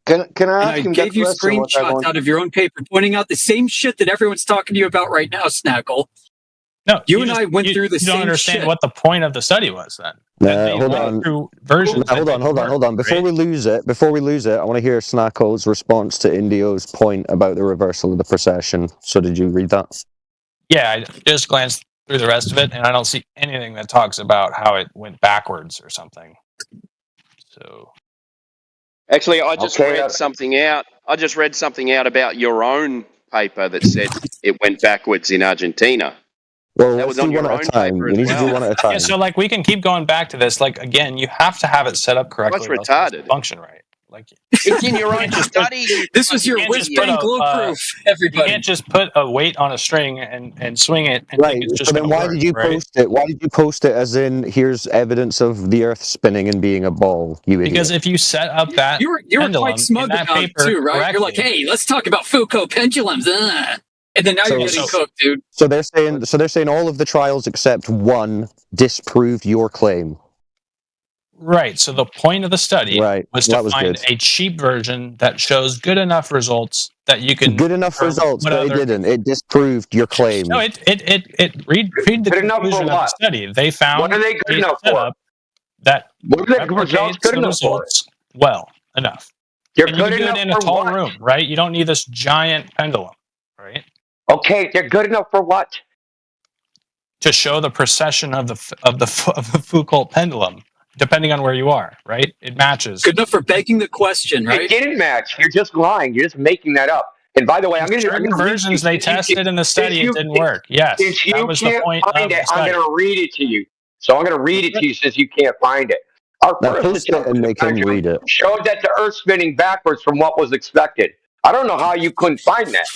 Can I ask him? I gave you screenshots out of your own paper pointing out the same shit that everyone's talking to you about right now, Snackle. No, you and I went through the same shit. You don't understand what the point of the study was then. Hold on. Before we lose it, I want to hear Snackle's response to Indio's point about the reversal of the precession. So did you read that? Yeah, I just glanced through the rest of it, and I don't see anything that talks about how it went backwards or something. So, Actually, I just read something out. I just read something out about your own paper that said it went backwards in Argentina. Well, That let's was do on one your at a own time. paper We as need to do well. one at a time. yeah, so like we can keep going back to this. Like again, you have to have it set up correctly. That's or else it doesn't retarded. function right. Like It's in your own study. This was your whiz bang glue proof, everybody. You can't just put a weight on a string and swing it and Right. think it's just So then, gonna why work, did you right? post it? Why did you post it as in here's evidence of the Earth spinning and being a ball? You idiot. Because if you set up that You were pendulum quite smug in that about it paper too, right? You're like, correctly- hey, let's talk about Foucault pendulums. And then now you're getting cooked, dude. So they're saying all of the trials except one disproved your claim. Right. So the point of the study was that to was find good. a cheap version that shows good enough results that you can Good enough or results, what but it other- didn't. It disproved your claim. No, read the Good enough for conclusion of the what? study. They found What are they good enough for? setup that What are the replicates results good the enough for? results well enough. They're And you good can do enough it in a for tall what? room, right? You don't need this giant pendulum, right? Okay, they're good enough for what? To show the precession of the Foucault pendulum, depending on where you are, right? It matches. Good enough for begging the question, right? It didn't match. You're just lying. You're just making that up. And by the way, I'm going Certain versions they tested in the study, it didn't work. Yes, Since that you was the can't point find of it, the I'm study. going to read it to you. So I'm going to read it to you since you can't find it. Our Now first post it attempt and with the make him pendulum read it. showed that the Earth spinning backwards from what was expected. I don't know how you couldn't find that.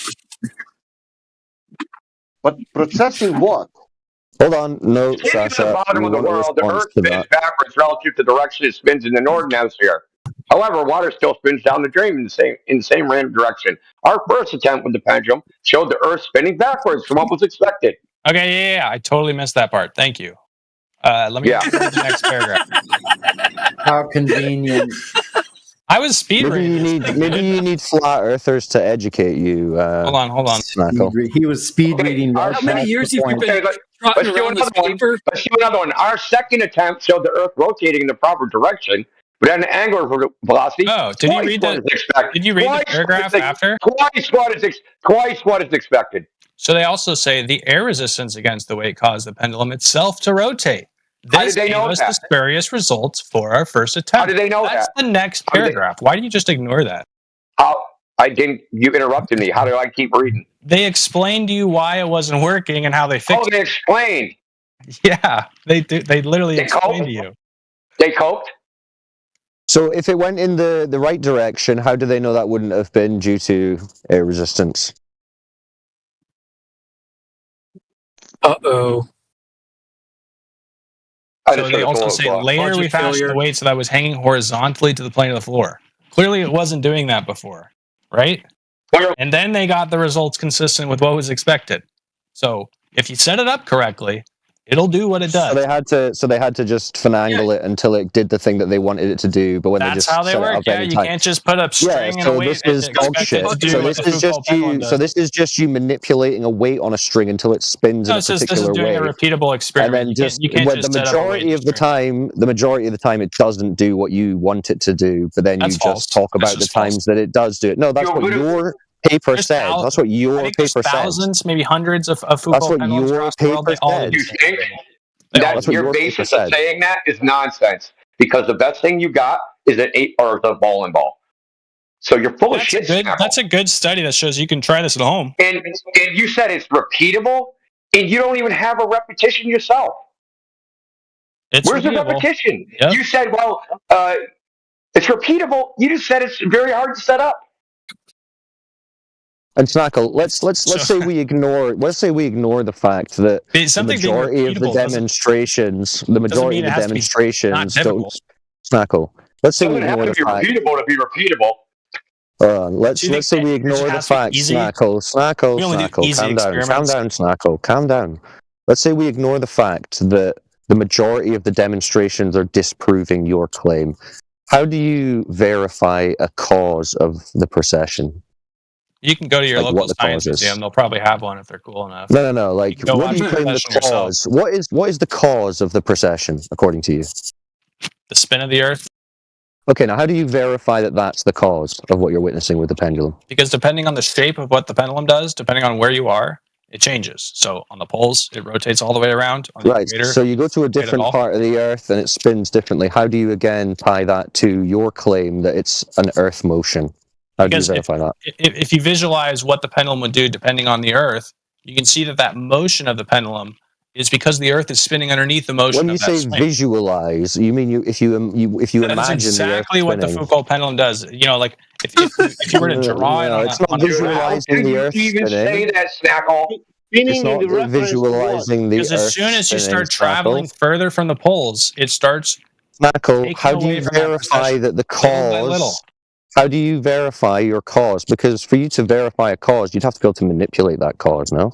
But processing what? Hold on, no, Sitting at the Sasha. bottom We of the want a world, the response Earth to spins that. backwards relative to the direction it spins in the northern hemisphere. However, water still spins down the drain in the same random direction. Our first attempt with the pendulum showed the Earth spinning backwards from what was expected. Okay, yeah, I totally missed that part. Thank you. Let me read the next paragraph. How convenient. I was speed Maybe you need flat earthers to educate you. Hold on. He was speed reading. How many years have you been Let's trotting do around this another one. paper? Let's do another one. Our second attempt showed the Earth rotating in the proper direction, but at an angular velocity. Oh, did you read the paragraph after? Twice what is expected. So they also say the air resistance against the weight caused the pendulum itself to rotate. How did This they gave know us that? the spurious results for our first attempt. How did they know That's that? the next How did they- paragraph. Why do you just ignore that? I didn't. You interrupted me. How do I keep reading? They explained to you why it wasn't working and how they fixed Oh, they explained. it. Yeah, they do. They literally They explained coped? to you. They coped. So if it went in the right direction, how do they know that wouldn't have been due to air resistance? Uh-oh. So they also say later we fashioned the weight so that it was hanging horizontally to the plane of the floor. Clearly it wasn't doing that before, right? And then they got the results consistent with what was expected. So if you set it up correctly, it'll do what it does. So they had to just finagle it until it did the thing that they wanted it to do. But when they That's just how they set it work. up Yeah, any you time- can't just put up string and a so weight this and is expect dog it shit. to do So what this the is just Foucault pendulum you. does. So this is just you manipulating a weight on a string until it spins No, in a it's just this is particular doing way. a repeatable experiment. And then just you can't when just the set up a weight majority of the time, it doesn't do what you want it to do. But then That's you false. just talk That's about the just false. times that it does do it. No, that's what your paper There's said. That's what your I think there's paper said. thousands, maybe hundreds of Foucault That's what pendulums your across the world. They paper all said. You think They all that That's what your your paper basis of said. saying that is nonsense? Because the best thing you got is an 8 or the bowling ball. So you're full of shit. That's a good study that shows you can try this at home. And you said it's repeatable, and you don't even have a repetition yourself. Where's the repeatable. repetition? Yep. You said, well, it's repeatable. You just said it's very hard to set up. And Snackle, let's say we ignore the fact that the Something being majority of the repeatable doesn't- demonstrations mean don't. it has to be not difficult. Snackle. Let's say we Doesn't have ignore to the be fact. repeatable to be repeatable. Let's say we ignore the fact, Snackle, We only do Snackle, easy calm down, experiments. Snackle, calm down. Let's say we ignore the fact that the majority of the demonstrations are disproving your claim. How do you verify a cause of the precession? You can go to your Like local what the science cause is. museum. They'll probably have one if they're cool enough. No. Like, go what watch do you the claim the precession yourself. cause? What is the cause of the precession, according to you? The spin of the Earth. Okay, now how do you verify that that's the cause of what you're witnessing with the pendulum? Because depending on the shape of what the pendulum does, depending on where you are, it changes. So on the poles, it rotates all the way around. On the Right. equator, So you go to a different part of the Earth and it spins differently. How do you again tie that to your claim that it's an Earth motion? How do you verify that? If you visualize what the pendulum would do depending on the Earth, you can see that motion of the pendulum is because the Earth is spinning underneath the motion. When you say visualize, you mean if you imagine that's exactly the Earth what the spinning. Foucault pendulum does. You know, like if you were to draw it on it's not visualizing the Earth You even say spinning. that, Snackle. It's not visualizing the because Earth as soon as you spinning, start traveling further from the poles, it starts. Snackle, how do you verify that the cause? How do you verify your cause? Because for you to verify a cause, you'd have to be able to manipulate that cause, no?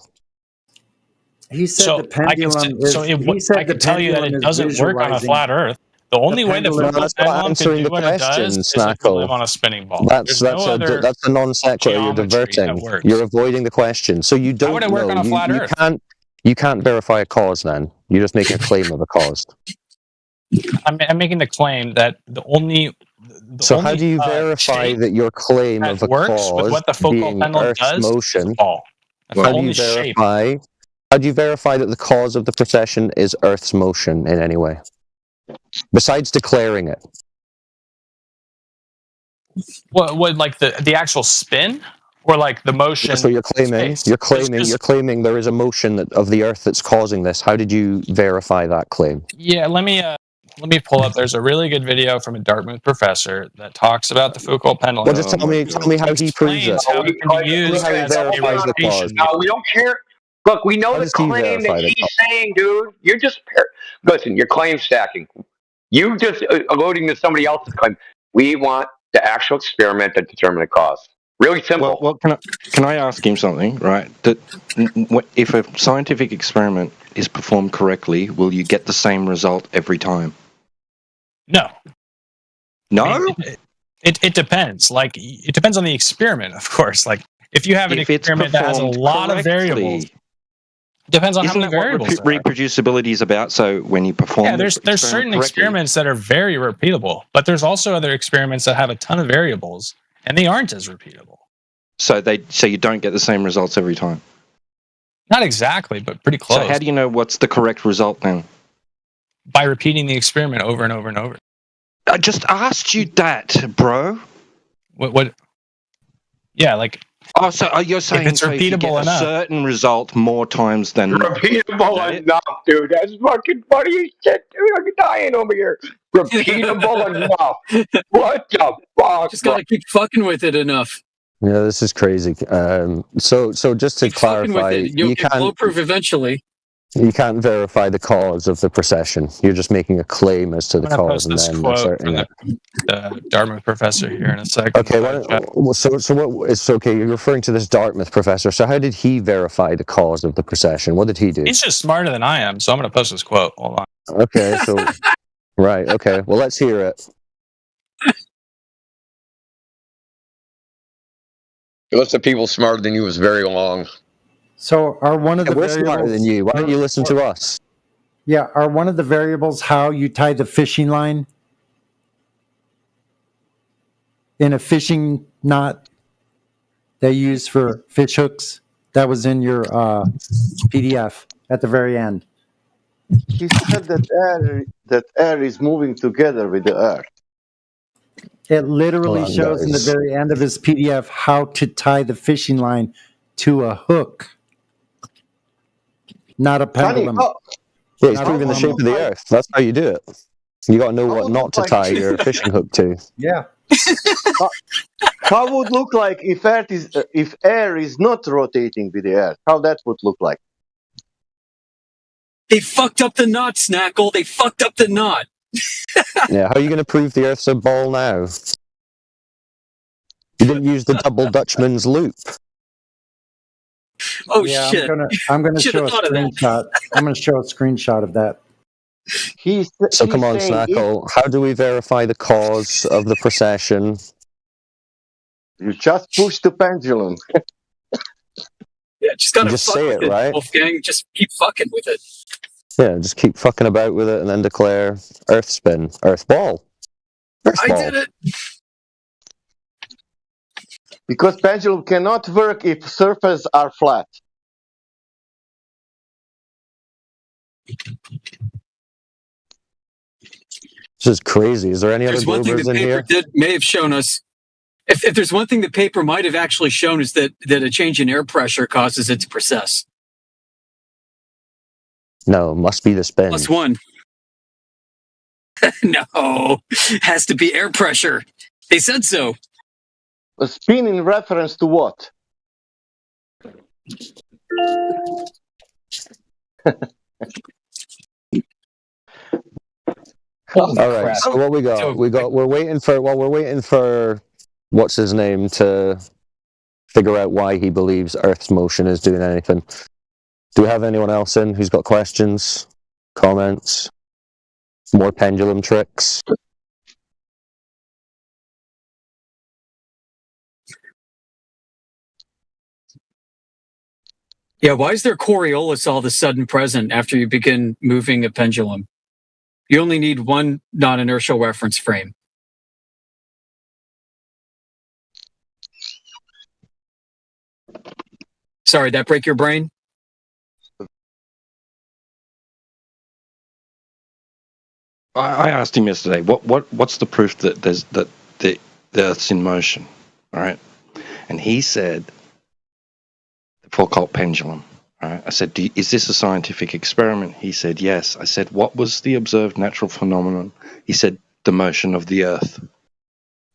He said the pendulum is. He said I can tell you that it doesn't work on a flat Earth. The only way the Foucault pendulum can do what it does is if you live on a spinning ball. That's a non sequitur. You're diverting. You're avoiding the question. So you don't How would it work on a flat Earth? You can't verify a cause. Then you're just making a claim of a cause. I'm making the claim that the only. So how do you verify that your claim of a cause with what the Foucault being pendulum Earth's does motion? Is ball. That's the only shape. How do you verify that the cause of the precession is Earth's motion in any way? Besides declaring it. What like the actual spin? Or like the motion? That's what you're claiming. You're claiming there is a motion of the Earth that's causing this. How did you verify that claim? Yeah, let me pull up. There's a really good video from a Dartmouth professor that talks about the Foucault pendulum. Well, just tell me how he proves it. How it can be used as a cause. No, we don't care. Look, we know the claim that he's saying, dude. You're just listen. You're claim stacking. You just alluding to somebody else's claim. We want the actual experiment that determine the cause. Really simple. Well, can I ask him something? Right? That if a scientific experiment is performed correctly, will you get the same result every time? No. No. I mean, it depends. Like it depends on the experiment, of course. Like if you have an experiment that has a lot of variables. Depends on how many variables. What reproducibility is about. So when you perform, yeah, there's certain experiments that are very repeatable, but there's also other experiments that have a ton of variables, and they aren't as repeatable. So you don't get the same results every time. Not exactly, but pretty close. So how do you know what's the correct result then? By repeating the experiment over and over and over. I just asked you that, bro. What? Yeah, like. Oh, so you're saying it's repeatable if you get enough. A certain result more times than repeatable enough, dude. That's fucking funny as shit, dude. I'm dying over here. Repeatable enough. What the fuck? Just gotta keep fucking with it enough. Yeah, this is crazy. So just to clarify, you'll get foolproof eventually. You can't verify the cause of the precession. You're just making a claim as to the cause, and then asserting it. The Dartmouth professor here in a second. Okay, you're referring to this Dartmouth professor. So how did he verify the cause of the precession? What did he do? He's just smarter than I am, so I'm going to post this quote. Hold on. Okay, so right. Okay, well, let's hear it. The list of people smarter than you was very long. So are one of the we're variables smarter than you. Why don't you listen to us? Yeah, are one of the variables how you tie the fishing line in a fishing knot they use for fish hooks? That was in your PDF at the very end. He said that air is moving together with the earth. It literally shows in the very end of his PDF how to tie the fishing line to a hook, not a pendulum. Yeah, he's proving the shape of the earth. That's how you do it. You got to know what not to tie your fishing hook to. Yeah. How would look like if air is not rotating with the earth? How that would look like? They fucked up the knot, Snackle. They fucked up the knot. Yeah, how are you going to prove the Earth's a ball now? You didn't use the double Dutchman's loop. Oh yeah, shit! I'm gonna show a screenshot. I'm going to show a screenshot of that. So come on, Snackle. How do we verify the cause of the precession? You just push the pendulum. Yeah, just say it, right? Wolfgang. Just keep fucking with it. Yeah, just keep fucking about with it and then declare Earth spin, Earth ball. Earth ball. I did it. Because pendulum cannot work if surfaces are flat. This is crazy. Is there any other There's one thing Globers the in paper here? may have shown us. If there's one thing the paper might have actually shown is that a change in air pressure causes it to precess. No, must be the spin. Plus one. No, has to be air pressure. They said so. A spin in reference to what? All right. So what we got? We're waiting for what's his name to figure out why he believes Earth's motion is doing anything. Do we have anyone else in who's got questions, comments, more pendulum tricks? Yeah, why is there Coriolis all of a sudden present after you begin moving a pendulum? You only need one non-inertial reference frame. Sorry, that break your brain? I asked him yesterday, what's the proof that the Earth's in motion? All right, and he said the Foucault pendulum. All right, I said, is this a scientific experiment? He said yes. I said, what was the observed natural phenomenon? He said the motion of the Earth.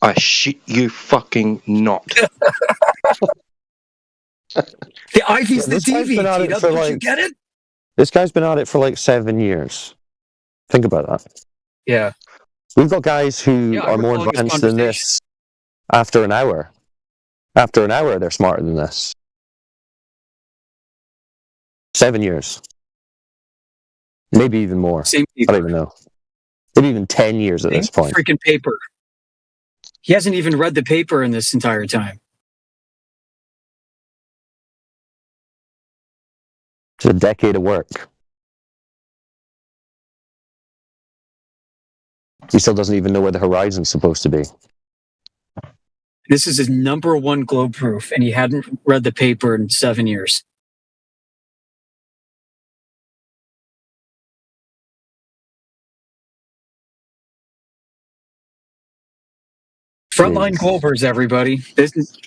I shit you fucking not. The Ivy's the DV, Tito. Don't you get it? This guy's been at it for like 7 years. Think about that. Yeah. We've got guys who Yeah, I are more recall his advanced than this after an hour. After an hour, they're smarter than this. 7 years. Maybe even more. Same I don't even know. Maybe even 10 years at this point. Freaking paper. He hasn't even read the paper in this entire time. It's a decade of work. He still doesn't even know where the horizon's supposed to be. This is his #1 globe proof, and he hadn't read the paper in 7 years. Frontline Globers, everybody. This is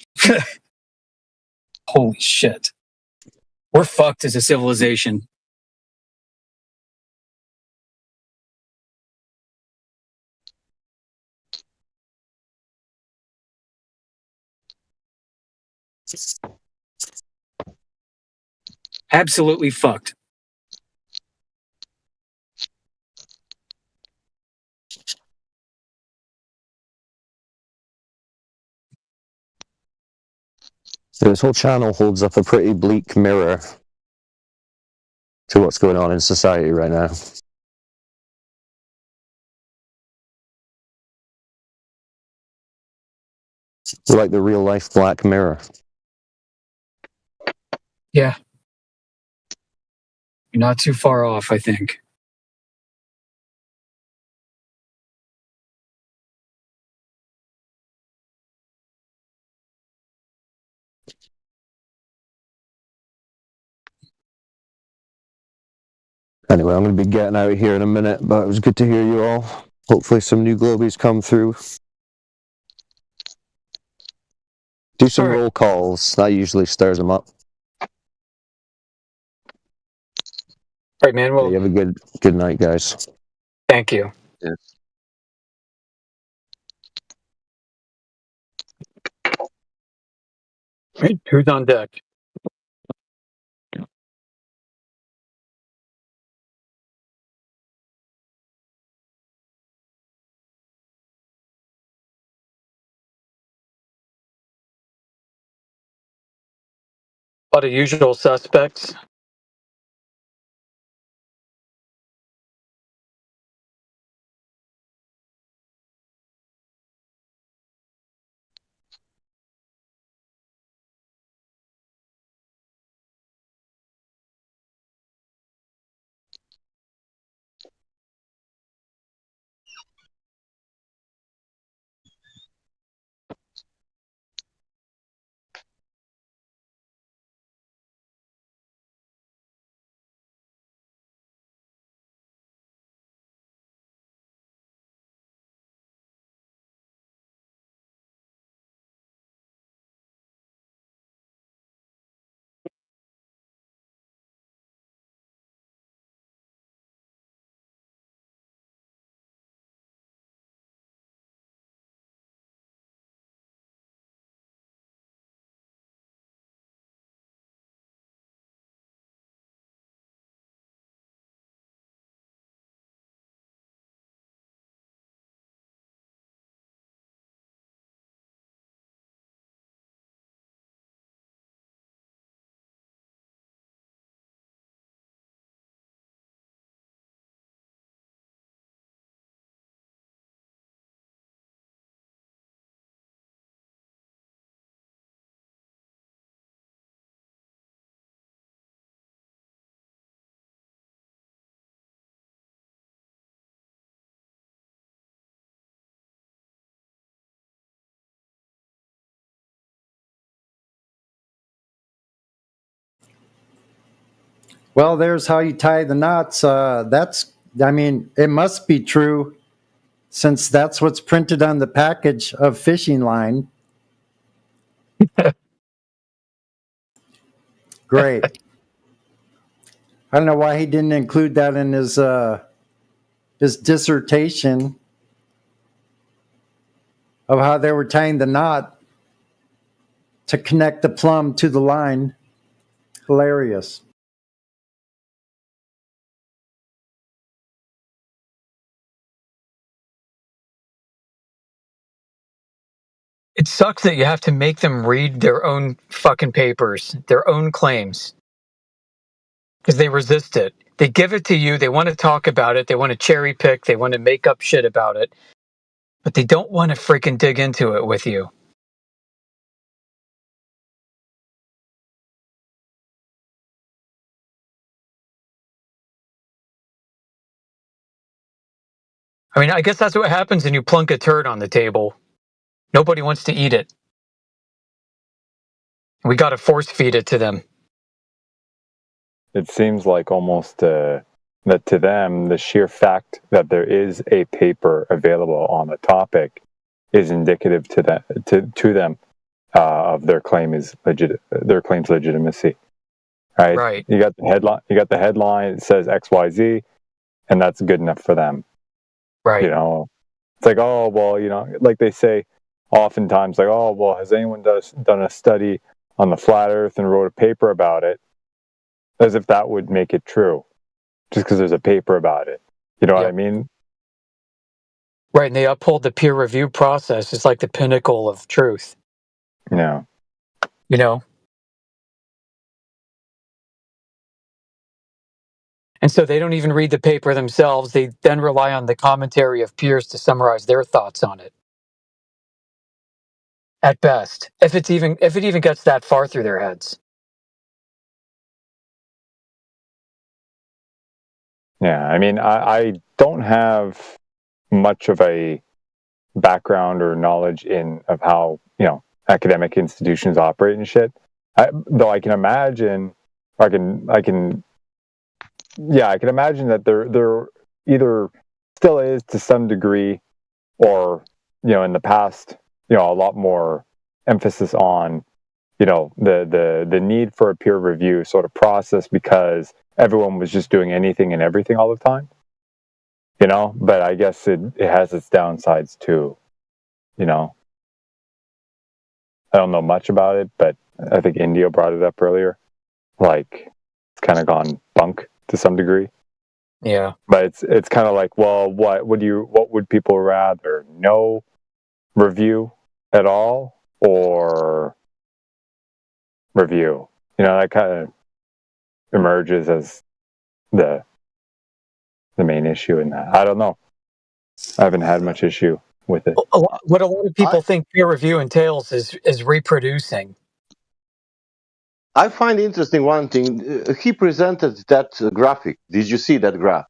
holy shit. We're fucked as a civilization. Absolutely fucked. So this whole channel holds up a pretty bleak mirror to what's going on in society right now. It's like the real life Black Mirror. Yeah. You're not too far off, I think. Anyway, I'm going to be getting out of here in a minute, but it was good to hear you all. Hopefully some new globies come through. Do some roll calls. That usually stirs them up. All right, man. Well, you have a good night, guys. Thank you. Yes. Right, who's on deck? A lot of usual suspects. Well, there's how you tie the knots. It must be true since that's what's printed on the package of fishing line. Great. I don't know why he didn't include that in his dissertation of how they were tying the knot to connect the plumb to the line. Hilarious. It sucks that you have to make them read their own fucking papers, their own claims, because they resist it. They give it to you. They want to talk about it. They want to cherry pick. They want to make up shit about it, but they don't want to freaking dig into it with you. I mean, I guess that's what happens when you plunk a turd on the table. Nobody wants to eat it. We got to force feed it to them. It seems like almost that to them, the sheer fact that there is a paper available on the topic is indicative to them of their claim's legitimacy. Right. You got the headline. You got the headline. It says XYZ, and that's good enough for them. Right. You know, it's like, oh well, you know, like they say oftentimes, like, oh well, has anyone done a study on the flat Earth and wrote a paper about it? As if that would make it true, just because there's a paper about it. You know what I mean? Right, and they uphold the peer review process. It's like the pinnacle of truth. Yeah. You know? And so they don't even read the paper themselves. They then rely on the commentary of peers to summarize their thoughts on it. At best, if it even gets that far through their heads. Yeah, I mean, I don't have much of a background or knowledge of how, you know, academic institutions operate and shit. Though I can imagine, I can imagine that there either still is to some degree, or, you know, in the past, you know, a lot more emphasis on, you know, the need for a peer review sort of process because everyone was just doing anything and everything all the time, you know. But I guess it has its downsides too, you know. I don't know much about it, but I think Indio brought it up earlier. Like, it's kind of gone bunk to some degree. Yeah. But it's kind of like, well, what would people rather? No review at all, or review? You know, that kind of emerges as the main issue in that. I don't know. I haven't had much issue with it. What a lot of people think peer review entails is reproducing. I find interesting one thing. He presented that graphic. Did you see that graph?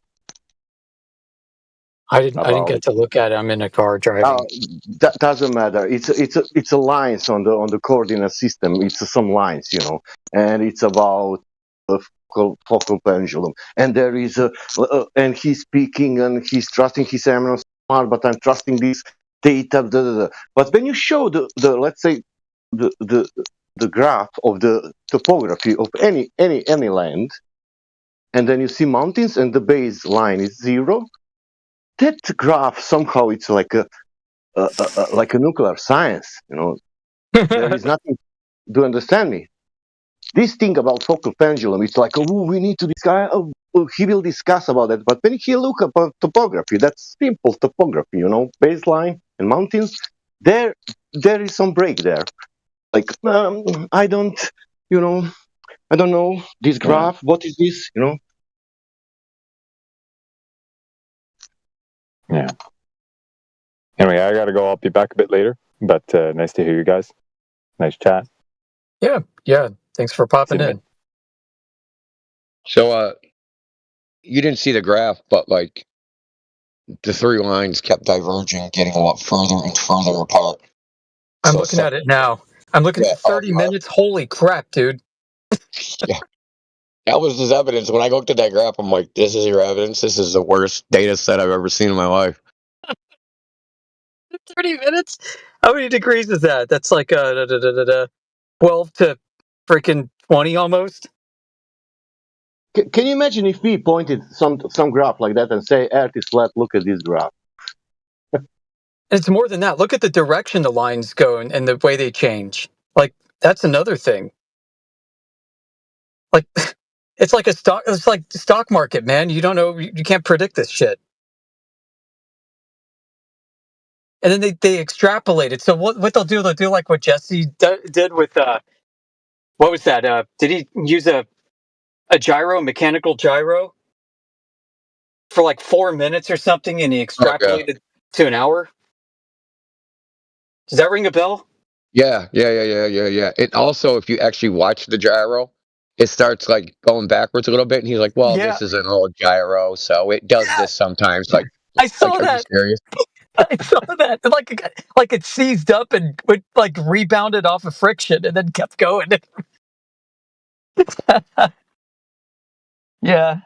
I didn't get to look at it. I'm in a car driving. That doesn't matter. It's a lines on the coordinate system. It's some lines, you know, and it's about a focal pendulum. And there is and he's speaking and he's trusting his eminence, but I'm trusting this data. But when you show the let's say the graph of the topography of any land, and then you see mountains and the baseline is 0. That graph somehow it's like a nuclear science, you know. There is nothing to understand me. This thing about focal pendulum, it's like, oh, we need to discuss. Oh, he will discuss about that. But when he look about topography, that's simple topography, you know, baseline and mountains. There is some break there. Like, I don't know this graph. What is this? You know. Yeah. Anyway, I gotta go. I'll be back a bit later. But nice to hear you guys. Nice chat. Yeah. Thanks for popping in. So, you didn't see the graph, but like the 3 lines kept diverging, getting a lot further and further apart. I'm looking at it now. I'm looking at 30 minutes. Holy crap, dude. Yeah. That was his evidence. When I looked at that graph, I'm like, this is your evidence. This is the worst data set I've ever seen in my life. 30 minutes? How many degrees is that? That's like 12 to freaking 20 almost. Can you imagine if we pointed some graph like that and say Earth is flat? Look at this graph. It's more than that. Look at the direction the lines go and the way they change. Like, that's another thing. Like, it's like the stock market, man. You don't know, you can't predict this shit. And then they extrapolate it. So what they'll do like what Jesse did with what was that? Did he use a gyro, mechanical gyro, for like 4 minutes or something, and he extrapolated to an hour? Does that ring a bell? Yeah. It also, if you actually watch the gyro, it starts like going backwards a little bit, and he's like, "Well, this is an old gyro, so it does this sometimes." Like, I saw are you that. serious? I saw that. Like it seized up and would like rebounded off of friction and then kept going. Yeah.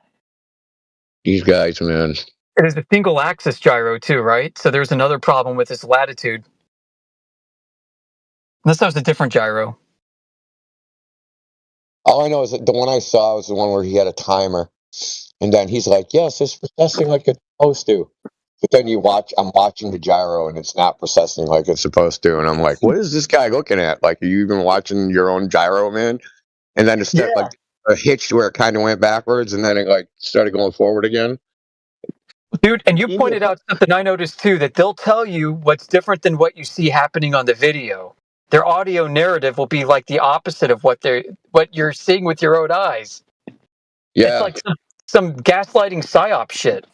These guys, man. It is a single axis gyro too, right? So there's another problem with its latitude. This was a different gyro. All I know is that the one I saw was the one where he had a timer, and then he's like, "Yes, it's processing like it's supposed to." But then I'm watching the gyro, and it's not processing like it's supposed to, and I'm like, "What is this guy looking at? Like, are you even watching your own gyro, man?" And then it's like a hitch where it kind of went backwards, and then it like started going forward again. Dude, and you pointed out something I noticed too, that they'll tell you what's different than what you see happening on the video. Their audio narrative will be like the opposite of what you're seeing with your own eyes. Yeah. It's like some gaslighting psyop shit.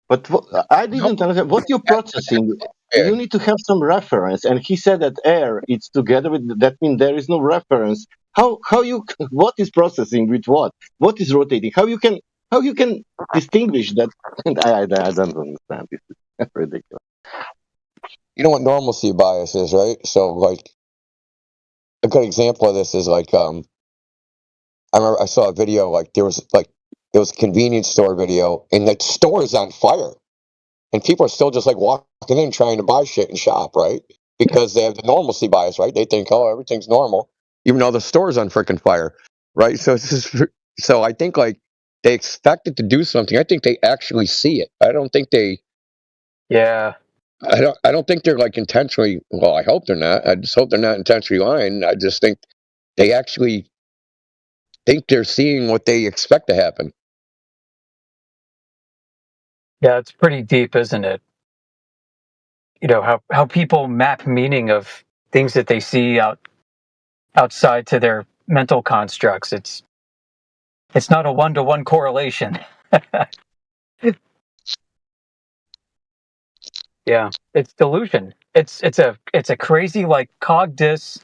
But I didn't understand what you're processing. You need to have some reference, and he said that air it's together with that means there is no reference. How you what is processing with what? What is rotating? How you can distinguish that? I don't understand. This is ridiculous. You know what normalcy bias is, right? So, like, a good example of this is like, I remember I saw a video, like, there was a convenience store video, and the store is on fire, and people are still just like walking in trying to buy shit and shop, right? Because they have the normalcy bias, right? They think, oh, everything's normal, even though the store's on freaking fire, right? So I think like they expect it to do something. I think they actually see it. I don't think they. Yeah. I don't think they're like intentionally. Well, I hope they're not. I just hope they're not intentionally lying. I just think they actually think they're seeing what they expect to happen. Yeah, it's pretty deep, isn't it? You know, how people map meaning of things that they see outside to their mental constructs. It's not a 1-to-1 correlation. Yeah, it's delusion. It's a crazy like cogdis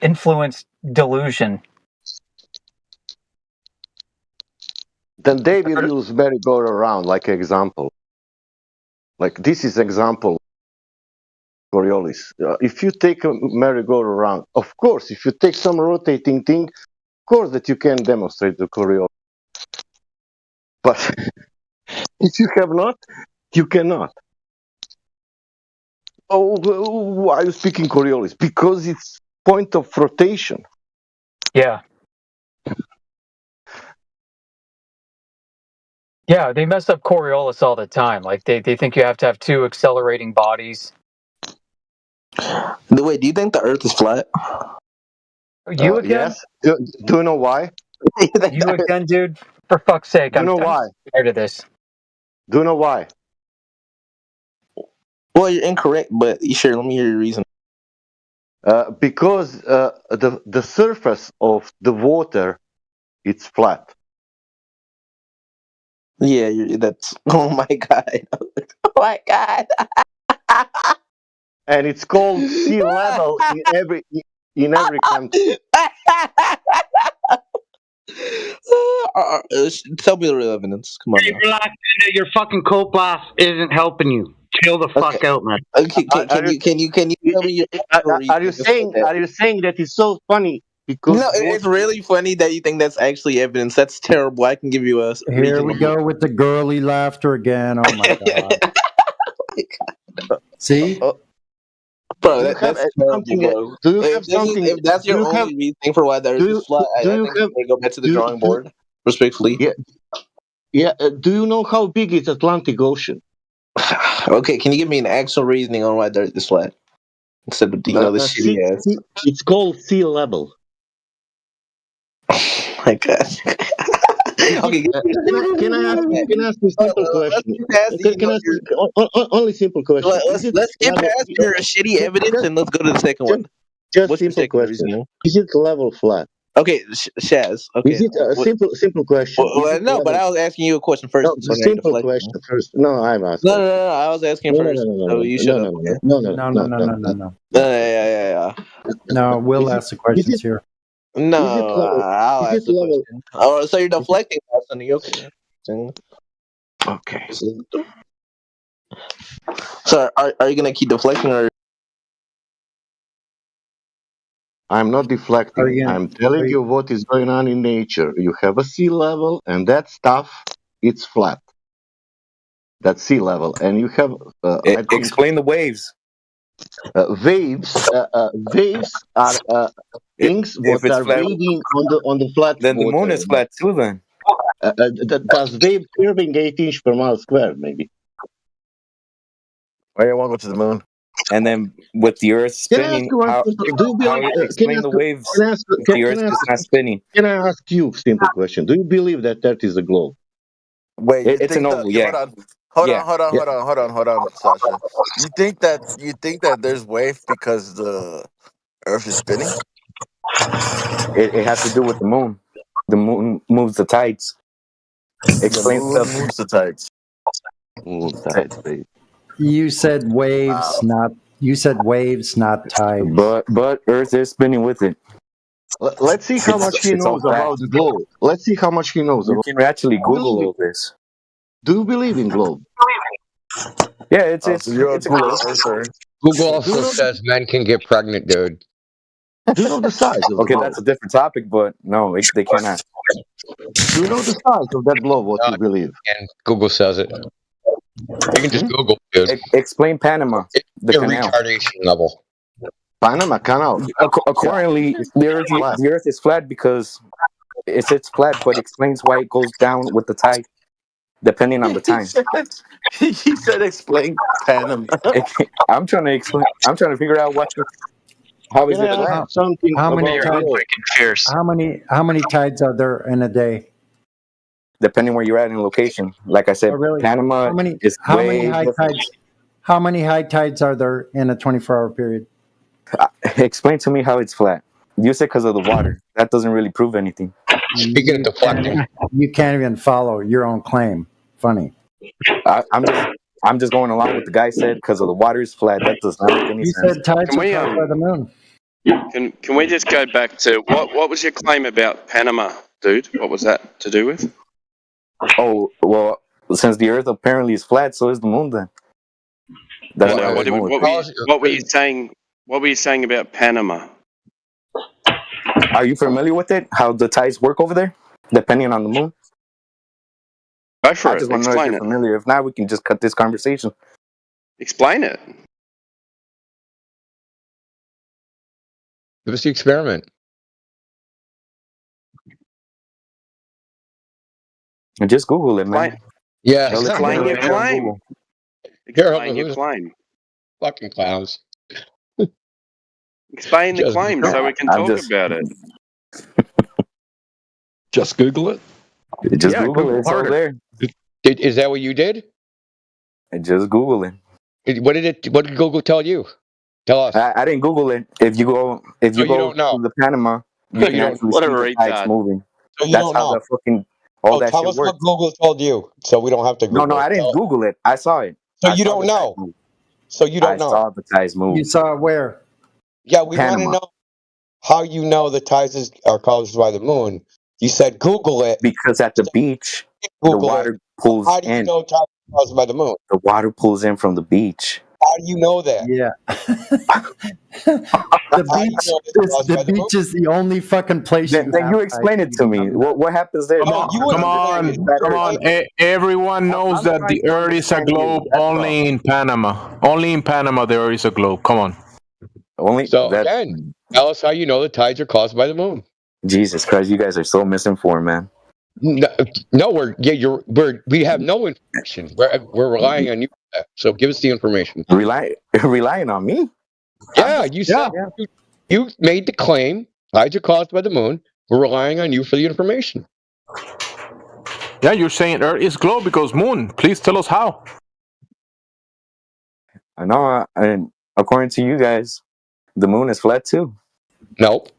influenced delusion. Then they will use merry-go-round like example. Like this is example. Coriolis. If you take a merry-go-round, of course, if you take some rotating thing, of course that you can demonstrate the Coriolis. But if you have not, you cannot. Oh, why are you speaking Coriolis? Because it's point of rotation. Yeah. Yeah, they mess up Coriolis all the time. Like they think you have to have two accelerating bodies. Wait, do you think the Earth is flat? You again? Yes. Do you know why? You again, dude? For fuck's sake, Do you know why? I'm tired of this. Do you know why? Well, you're incorrect, but sure, let me hear your reason. Because the surface of the water it's flat. Yeah, that's. Oh my god! Oh my god! And it's called sea level in every country. Tell me the real evidence. Come on. Hey, relax. Your fucking cold blast isn't helping you. Chill the fuck out, man. Okay, can you tell me your Are you saying that it's so funny Because No, it's really funny that you think that's actually evidence. That's terrible. I can give you a Here we go with the girly laughter again. Oh my god! See, bro, do you have that's terrible, something? bro. Do you have something? If that's Do your you have? only reasoning for why the Earth Do is you flat, do I you think have? we go back to the Do drawing board, respectfully. yeah yeah. Do you know how big is Atlantic Ocean? Okay, can you give me an actual reasoning on why the Earth is flat instead of the shitty ass? It's called sea level. My God. Okay, Can I ask you a simple question? Can I ask you only simple question? Let's get past your shitty evidence and let's go to the second one. Just What's your simple second question. reasoning? Is it level flat? Okay, Shaz. Okay. Is it a simple question? No, but I was asking you a question first. No, so now you're simple deflecting. question first. No, I'm asking. No. I was asking first. So you shut up. Okay. no. Yeah. No, we'll ask the questions here. No, I'll ask the question. Oh, so you're deflecting, Sonny. Okay. Okay. So are you gonna keep deflecting or? I'm not deflecting. I'm telling you what is going on in nature. You have a sea level, and that stuff, it's flat. That's sea level, and you have. Explain the waves. Waves are things If what it's are flat, waving on the flat. then the water. moon is flat too. Then Does wave curving 8 inch per mile square? Maybe. why you want to go to the moon? And then with the Earth spinning, how explain the waves? If the Earth is not spinning. Can I ask you a simple question? Do you believe that Earth is a globe? Wait, it's an oval. Yeah. Hold on, Sasha. You think that there's wave because the Earth is spinning? It has to do with the moon. The moon moves the tides. Explain the moon moves the tides. You said waves, not. You said waves, not tides. But Earth is spinning with it. Let's see how much he knows about the globe. Let's see how much he knows. You can actually Google all this. Do you believe in globe? Yeah, it's Google also says men can get pregnant, dude. Do you know the size of the okay, globe? that's a different topic, but no, they cannot. Do you know the size of that globe, what you believe? And Google says it. You can just Google, dude. Explain Panama, the Your canal. retardation level. Panama Canal. Accordingly, the Earth is flat because it's flat, but explains why it goes down with the tide, depending on the time. He said explain Panama. I'm trying to explain. I'm trying to figure out how is it flat? Something How many about tides? How many tides are there in a day? Depending where you're at in location. Like I said, Panama is way different. How many high tides are there in a 24-hour period? Explain to me how it's flat. You said because of the water. That doesn't really prove anything. Speaking of deflecting, you can't even follow your own claim. Funny. I'm just going along with the guy said because of the water is flat. That does not make any sense. You said tides are caused by the moon. Can we just go back to what was your claim about Panama, dude? What was that to do with? Oh, well, since the Earth apparently is flat, so is the moon then. That's What were you saying? What were you saying about Panama? Are you familiar with it? How the tides work over there, depending on the moon? Go for I it. just want to know if Explain you're it. familiar. If not, we can just cut this conversation. Explain it. give us the experiment. And just Google it, man. Yeah. Explain your claim. Explain your claim. Fucking clowns. Explain the claim so we can talk about it. Just Google it. Just Google it. It's all there. Is that what you did? Just Google it. What did Google tell you? Tell us. I didn't Google it. If you go you don't know. to the Panama, you can actually see the tides moving. So you That's don't how know. the fucking all that tell shit us works. what Google told you, so we don't have to Google. No, I didn't Google it. I saw it. So you don't know. So you don't know. I saw the tides move. You saw it where? Yeah, we want to Panama. know how you know the tides are caused by the moon. You said Google it. Because at the beach, the water pulls How do you in. know tides are caused by the moon? The water pulls in from the beach. How do you know that? Yeah. The beach is the only fucking place. Then you explain it to me. What happens there? Come on. Everyone knows that the Earth is a globe only in Panama. Only in Panama there is a globe. Come on. So again, tell us how you know the tides are caused by the moon. Jesus Christ, you guys are so misinformed, man. No, we have no information. We're relying on you. So give us the information. Relying on me? Yeah, you said you made the claim tides are caused by the moon. We're relying on you for the information. Yeah, you're saying Earth is globe because moon. Please tell us how. I know, and according to you guys, the moon is flat too. Nope.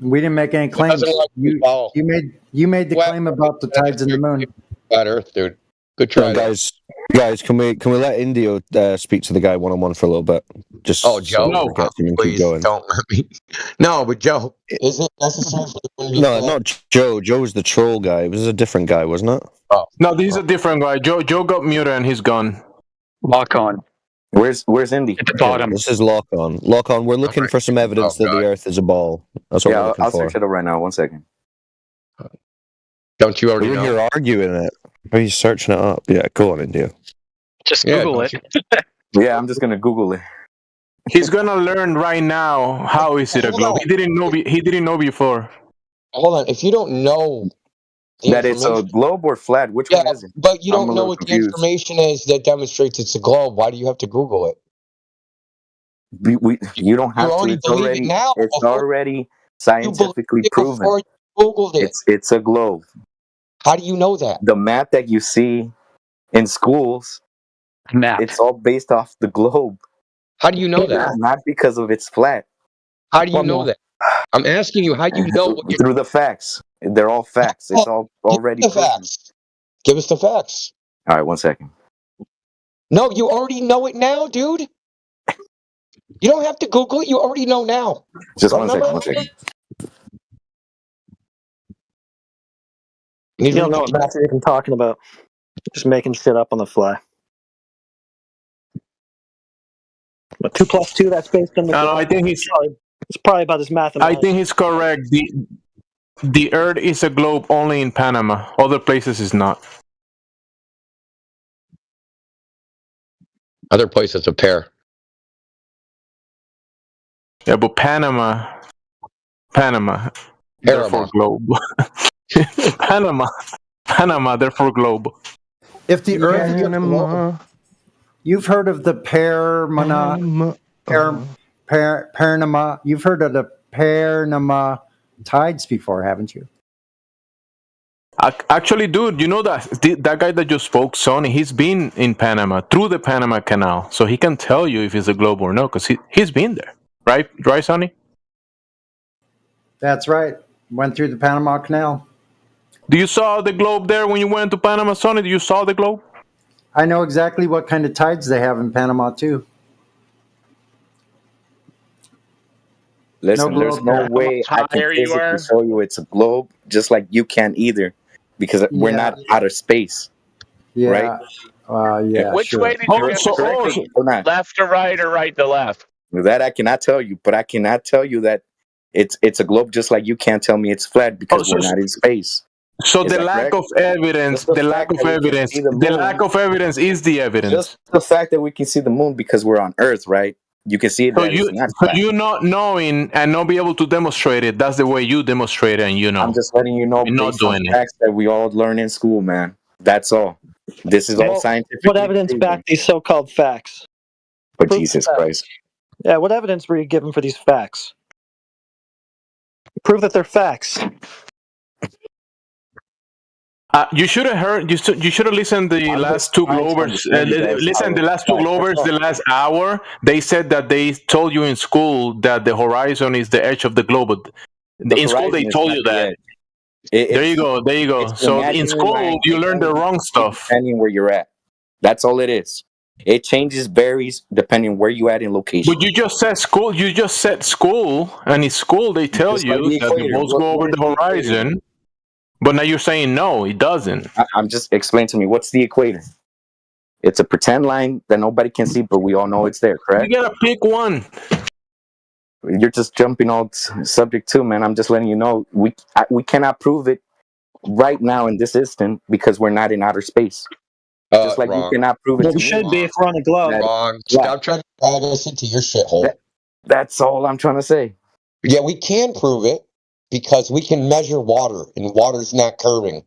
We didn't make any claims. You made the claim about the tides in the moon. Flat Earth, dude. Good try, guys. Guys, can we let Indio speak to the guy one-on-one for a little bit? Just Joe, so please don't let me. No, but Joe, is it necessary for the moon? No, not Joe. Joe was the troll guy. It was a different guy, wasn't it? Oh. No, this is a different guy. Joe got muted and he's gone. Lock on. Where's Indy? At the bottom. This is Lock On. Lock On. We're looking for some evidence that the Earth is a ball. That's what we're looking I'll for. search it up right now. 1 second. Don't you already We're know? here arguing it. Are you searching it up? Yeah, go on, India. Just Google it. Yeah, I'm just gonna Google it. He's gonna learn right now how is it a globe. He didn't know before. Hold on. If you don't know that it's a globe or flat, which one is it? But you don't know what the information is that demonstrates it's a globe. Why do you have to Google it? You don't have to. It's already scientifically proven. Before you Googled it. It's a globe. How do you know that? The map that you see in schools, it's all based off the globe. How do you know that? Not because of it's flat. How do you know that? I'm asking you, how do you know? Through the facts. They're all facts. It's all already proven. Facts. Give us the facts. All right, 1 second. No, you already know it now, dude. You don't have to Google it. You already know now. Just 1 second. 1 second. You don't know what Matt's even talking about. Just making shit up on the fly. But 2 + 2, that's based on the... No, I think it's probably about his mathematics. I think he's correct. The Earth is a globe only in Panama. Other places is not. Other places a pair. Yeah, but Panama, therefore globe. Panama, therefore globe. If the Earth is a globe, you've heard of the Panama. You've heard of the Panama tides before, haven't you? Actually, dude, you know that guy that just spoke, Sonny, he's been in Panama through the Panama Canal, so he can tell you if it's a globe or not, because he's been there, right, Sonny? That's right. Went through the Panama Canal. Do you saw the globe there when you went to Panama, Sonny? Do you saw the globe? I know exactly what kind of tides they have in Panama too. Listen, there's no way I can physically show you it's a globe, just like you can either, because we're not outer space. Yeah. Right? Yeah. Which way did you get? Left to right or right to left? That I cannot tell you, but I cannot tell you that it's a globe, just like you can't tell me it's flat because we're not in space. So the lack of evidence, the lack of evidence is the evidence. Just the fact that we can see the moon because we're on Earth, right? You can see it. So you not knowing and not be able to demonstrate it. That's the way you demonstrate it, and you know. I'm just letting you know. You're not doing it. Facts that we all learn in school, man. That's all. This is all scientific. What evidence back these so-called facts? But Jesus Christ. Yeah, what evidence were you given for these facts? Prove that they're facts. You should have heard. You should have listened the last two Globers. The last two Globers, the last hour. They said that they told you in school that the horizon is the edge of the globe. In school, they told you that. There you go. So in school, you learn the wrong stuff. Depending where you're at, that's all it is. It varies depending where you at in location. But you just said school. And in school they tell you that the balls go over the horizon. But now you're saying no, it doesn't. I'm just explain to me what's the equator. It's a pretend line that nobody can see, but we all know it's there, You correct? gotta pick one. You're just jumping on subject too, man. I'm just letting you know we cannot prove it right now in this instant because we're not in outer space. Just like Wrong. we cannot prove it Well, to we me. should be if we're on a globe. Wrong. Yeah. Stop trying to drag us into your shithole. That's all I'm trying to say. Yeah, we can prove it because we can measure water, and water's not curving.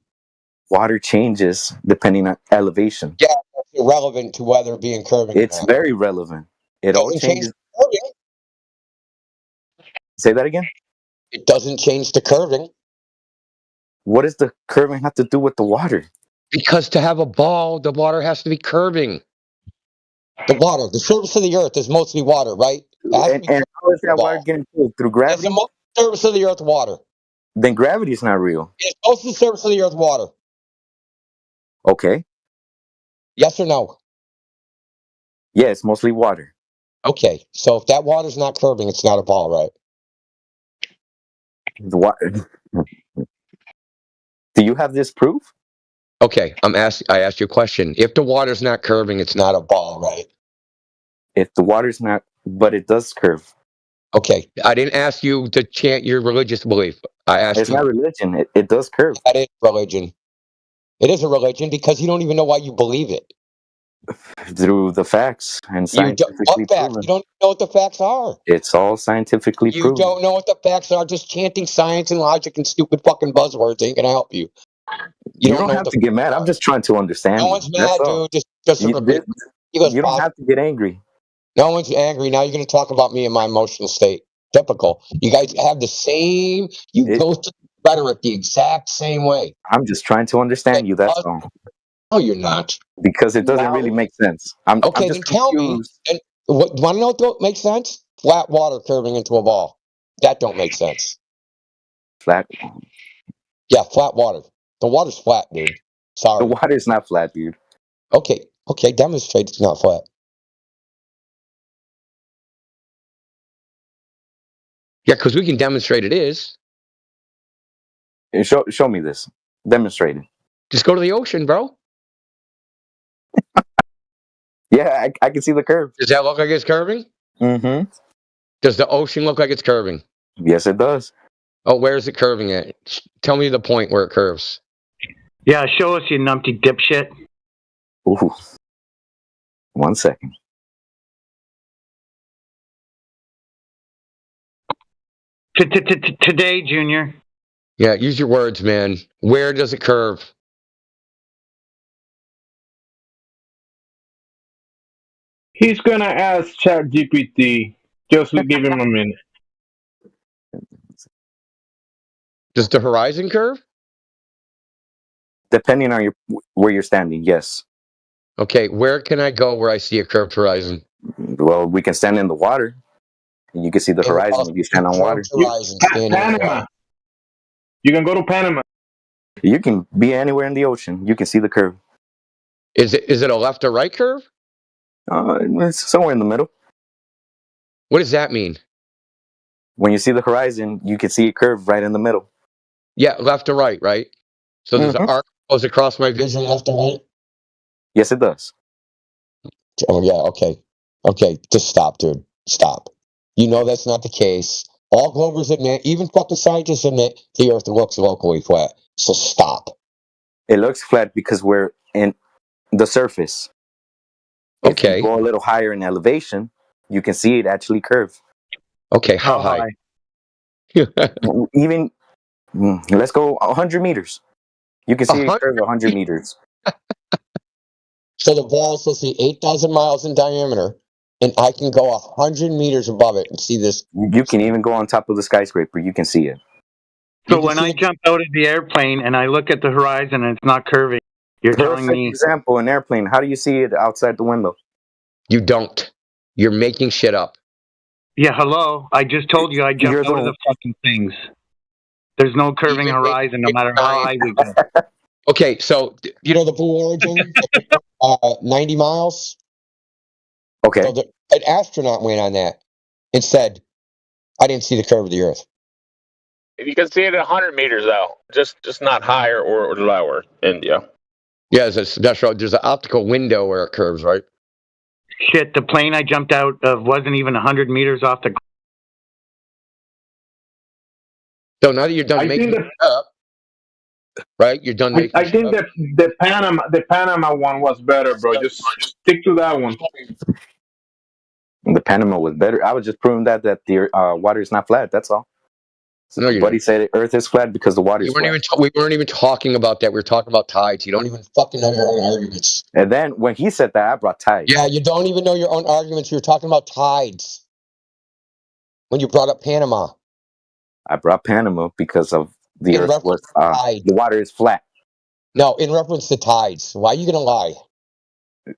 Water changes depending on elevation. Yeah, that's irrelevant to whether it being curving or It's not. very relevant. It all Doesn't change changes. the curving. Say that again. It doesn't change the curving. What does the curving have to do with the water? Because to have a ball, the water has to be curving. The surface of the earth is mostly water, right? And how is that water getting pulled? Through gravity? It's the surface of the earth water. Then gravity is not real. It's mostly the surface of the earth water. Okay. Yes or no? Yeah, it's mostly water. Okay, so if that water's not curving, it's not a ball, right? The water. Do you have this proof? Okay, I asked you a question. If the water's not curving, it's not a ball, right? If the water's not, but it does curve. Okay, I didn't ask you to chant your religious belief. I asked It's you. not religion. It does curve. That is religion. It is a religion because you don't even know why you believe it. Through the facts and You don't, scientifically what facts? proven. You don't know what the facts are. It's all scientifically You proven. don't know what the facts are. Just chanting science and logic and stupid fucking buzzwords ain't gonna help you. You don't have to get mad. I'm just trying to understand. No you. one's That's mad, all. dude. Just You don't have to get angry. No one's angry. Now you're going to talk about me and my emotional state. Typical. You guys have the same. You go to rhetoric the exact same way. I'm just trying to understand you. That's all. No, you're not. Because it doesn't really make sense. I'm Okay, just then tell me. confused. And want to know what makes sense? Flat water curving into a ball. That don't make sense. Flat. Yeah, flat water. The water's flat, dude. Sorry. The water's not flat, dude. Okay, demonstrate it's not flat. Yeah, because we can demonstrate it is. Show me this. Demonstrate it. Just go to the ocean, bro. Yeah, I can see the curve. Does that look like it's curving? Mm-hmm. Does the ocean look like it's curving? Yes, it does. Oh, where is it curving at? Tell me the point where it curves. Yeah, show us, you numpty dipshit. Ooh. 1 second. Today, Junior. Yeah, use your words, man. Where does it curve? He's gonna ask ChatGPT. Just give him a minute. Does the horizon curve? Depending on where you're standing, yes. Okay, where can I go where I see a curved horizon? Well, we can stand in the water. And you can see the horizon if you stand on water. Panama. You can go to Panama. You can be anywhere in the ocean. You can see the curve. Is it a left or right curve? It's somewhere in the middle. What does that mean? When you see the horizon, you can see a curve right in the middle. Yeah, left or right, right? So there's an arc that goes across my vision left or right? Yes, it does. Oh, yeah, okay. Okay, just stop, dude. Stop. You know that's not the case. All Glovers admit, even fucking scientists admit, the Earth looks locally flat. So stop. It looks flat because we're in the surface. If you go a little higher in elevation, you can see it actually curve. Okay, how high? Even, let's go 100 meters. You can see it curve 100 meters. So the ball is supposed to be 8,000 miles in diameter, and I can go 100 meters above it and see this. You can even go on top of the skyscraper. You can see it. So when I jump out of the airplane and I look at the horizon and it's not curving, you're telling me... example, an airplane. How do you see it outside the window? You don't. You're making shit up. Yeah, hello. I just told you I jumped out of the fucking things. There's no curving horizon no matter how high we go. Okay, so you know the Blue Origin, 90 miles? Okay. So an astronaut went on that and said, I didn't see the curve of the Earth. You can see it at 100 meters, though. Just not higher or lower, India. Yeah, there's an optical window where it curves, right? Shit, the plane I jumped out of wasn't even 100 meters off the. So now that you're done I making think it up, right? You're done making. I think that the Panama one was better, bro. Just stick to that one. The Panama was better. I was just proving that the water is not flat. That's all. So No, Buddy said Earth is flat because the water is flat. We weren't even talking about that. We were talking about tides. You don't even fucking know your own arguments. And then when he said that, I brought tides. Yeah, you don't even know your own arguments. You were talking about tides when you brought up Panama. I brought Panama because of the Earth was the water is flat. No, in reference to tides. Why are you gonna lie?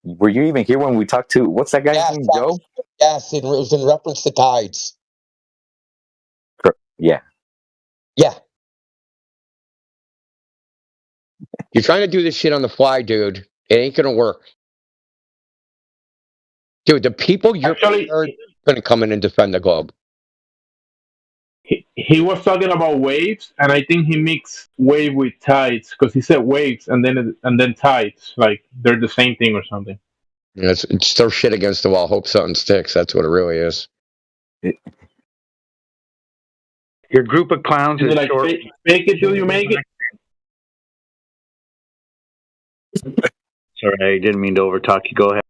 Were you even here when we talked to what's that guy's name, Joe? Yes, it was in reference to tides. Yeah. Yeah. You're trying to do this shit on the fly, dude. It ain't gonna work. Dude, the people you're gonna come in and defend the globe. He was talking about waves, and I think he mixed wave with tides because he said waves and then tides, like they're the same thing or something. Yeah, it's throw shit against the wall, hope something sticks. That's what it really is. Your group of clowns is like short. Fake it till you make it. Sorry, I didn't mean to overtalk you. Go ahead.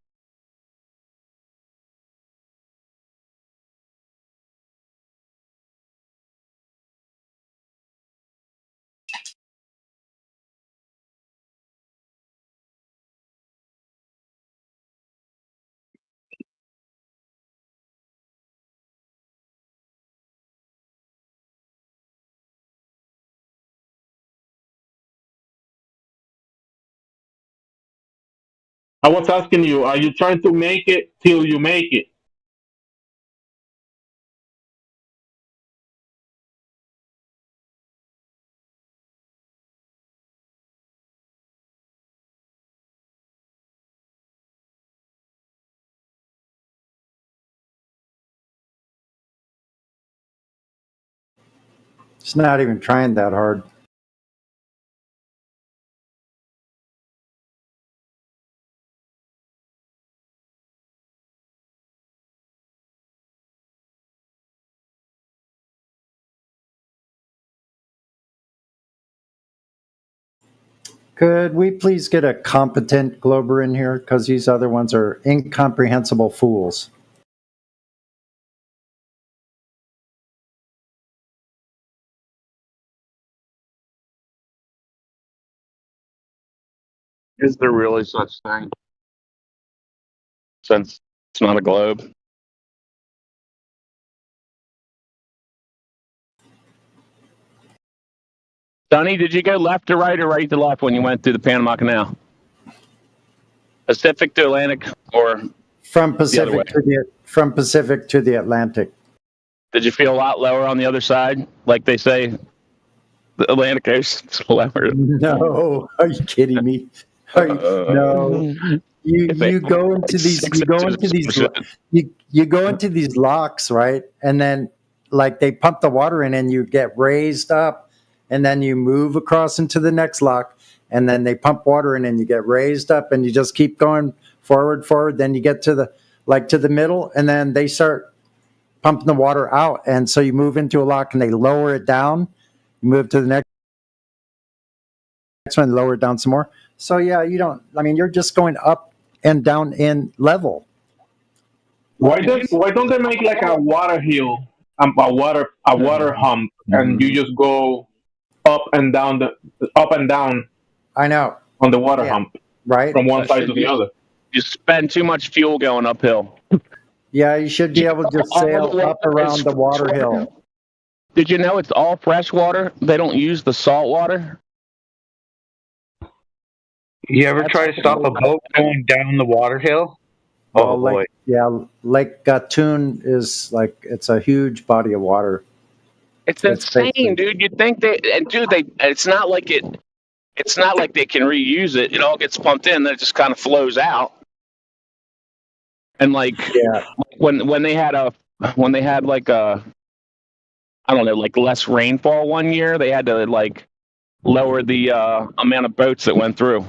I was asking you, are you trying to make it till you make it? It's not even trying that hard. Could we please get a competent Glober in here? Because these other ones are incomprehensible fools. Is there really such thing? Since it's not a globe. Sonny, did you go left to right or right to left when you went through the Panama Canal? Pacific to Atlantic or from Pacific to the Atlantic? Did you feel a lot lower on the other side? Like they say, the Atlantic Ocean's lower. No, are you kidding me? No. You go into these locks, right? And then like they pump the water in and you get raised up, and then you move across into the next lock, and then they pump water in and you get raised up, and you just keep going forward. Then you get to the middle, and then they start pumping the water out, and so you move into a lock and they lower it down. You move to the next one, lower it down some more. So yeah, you're just going up and down in level. Why don't they make like a water hill, a water hump, and you just go up and down. I know. On the water hump, right? From one side to the other. You spend too much fuel going uphill. Yeah, you should be able to sail up around the water hill. Did you know it's all fresh water? They don't use the salt water. You ever try to stop a boat going down the water hill? Oh boy. Lake Gatun is it's a huge body of water. It's insane, dude. You'd think it's not like they can reuse it. It all gets pumped in, then it just kind of flows out. And when they had less rainfall one year, they had to lower the amount of boats that went through.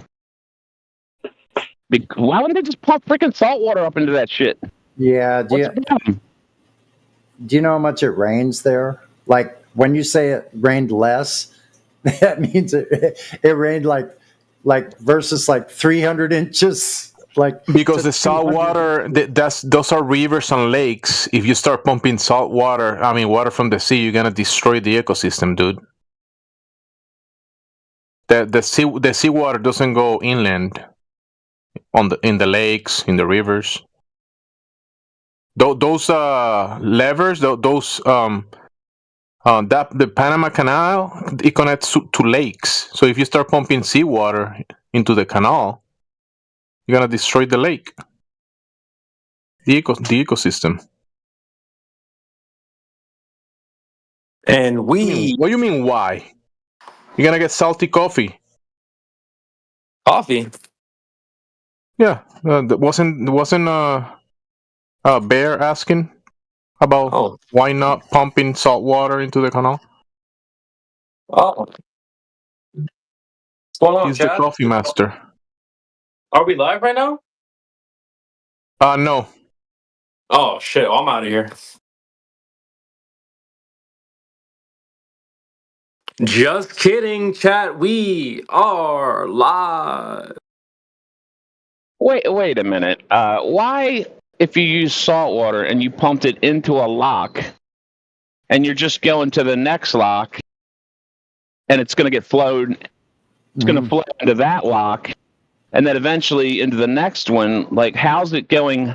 Why wouldn't they just pump freaking salt water up into that shit? Yeah. Do you know how much it rains there? Like when you say it rained less, that means it rained like versus like 300 inches. Like because the salt water, those are rivers and lakes. If you start pumping water from the sea, you're gonna destroy the ecosystem, dude. The seawater doesn't go inland in the lakes, in the rivers. Those levers, the Panama Canal, it connects to lakes. So if you start pumping seawater into the canal, you're gonna destroy the lake, the ecosystem. And what do you mean? Why? You're gonna get salty coffee. Coffee? Yeah, wasn't Bear asking about why not pumping salt water into the canal? Oh, what's going on, He's the Chad? coffee master. Are we live right now? No. Oh shit! I'm out of here. Just kidding, chat. We are live. Wait a minute. Why, if you use salt water and you pumped it into a lock, and you're just going to the next lock, and it's going to get flowed, it's going to flow into that lock, and then eventually into the next one. Like, how's it going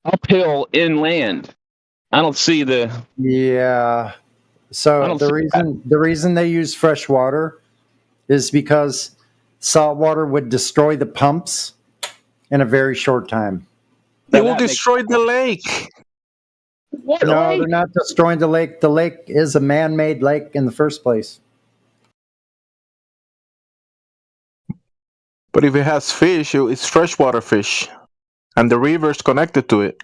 uphill inland? I don't see the. Yeah. So the reason they use fresh water is because salt water would destroy the pumps in a very short time. It will destroy the lake. No, they're not destroying the lake. The lake is a man-made lake in the first place. But if it has fish, it's freshwater fish, and the river's connected to it.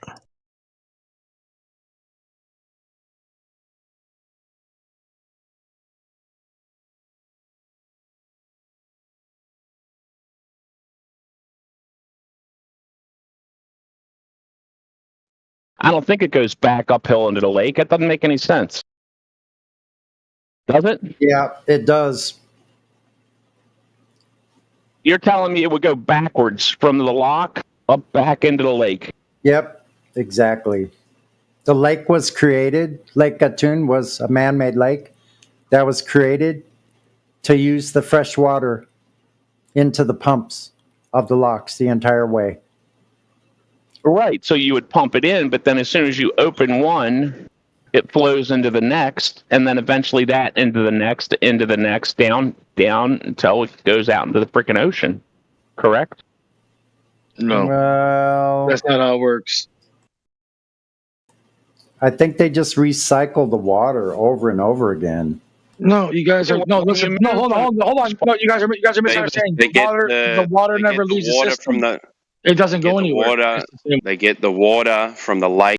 I don't think it goes back uphill into the lake. That doesn't make any sense. Does it? Yeah, it does. You're telling me it would go backwards from the lock up back into the lake? Yep, exactly. The lake was created, Lake Gatun was a man-made lake that was created to use the fresh water into the pumps of the locks the entire way. Right, so you would pump it in, but then as soon as you open one, it flows into the next, and then eventually that into the next, down until it goes out into the freaking ocean. Correct? No. Well, that's not how it works. I think they just recycle the water over and over again. No, you guys are listen. No, hold on. No, you guys are misunderstanding. The water never leaves the system. It doesn't go anywhere. They get the water from the lake.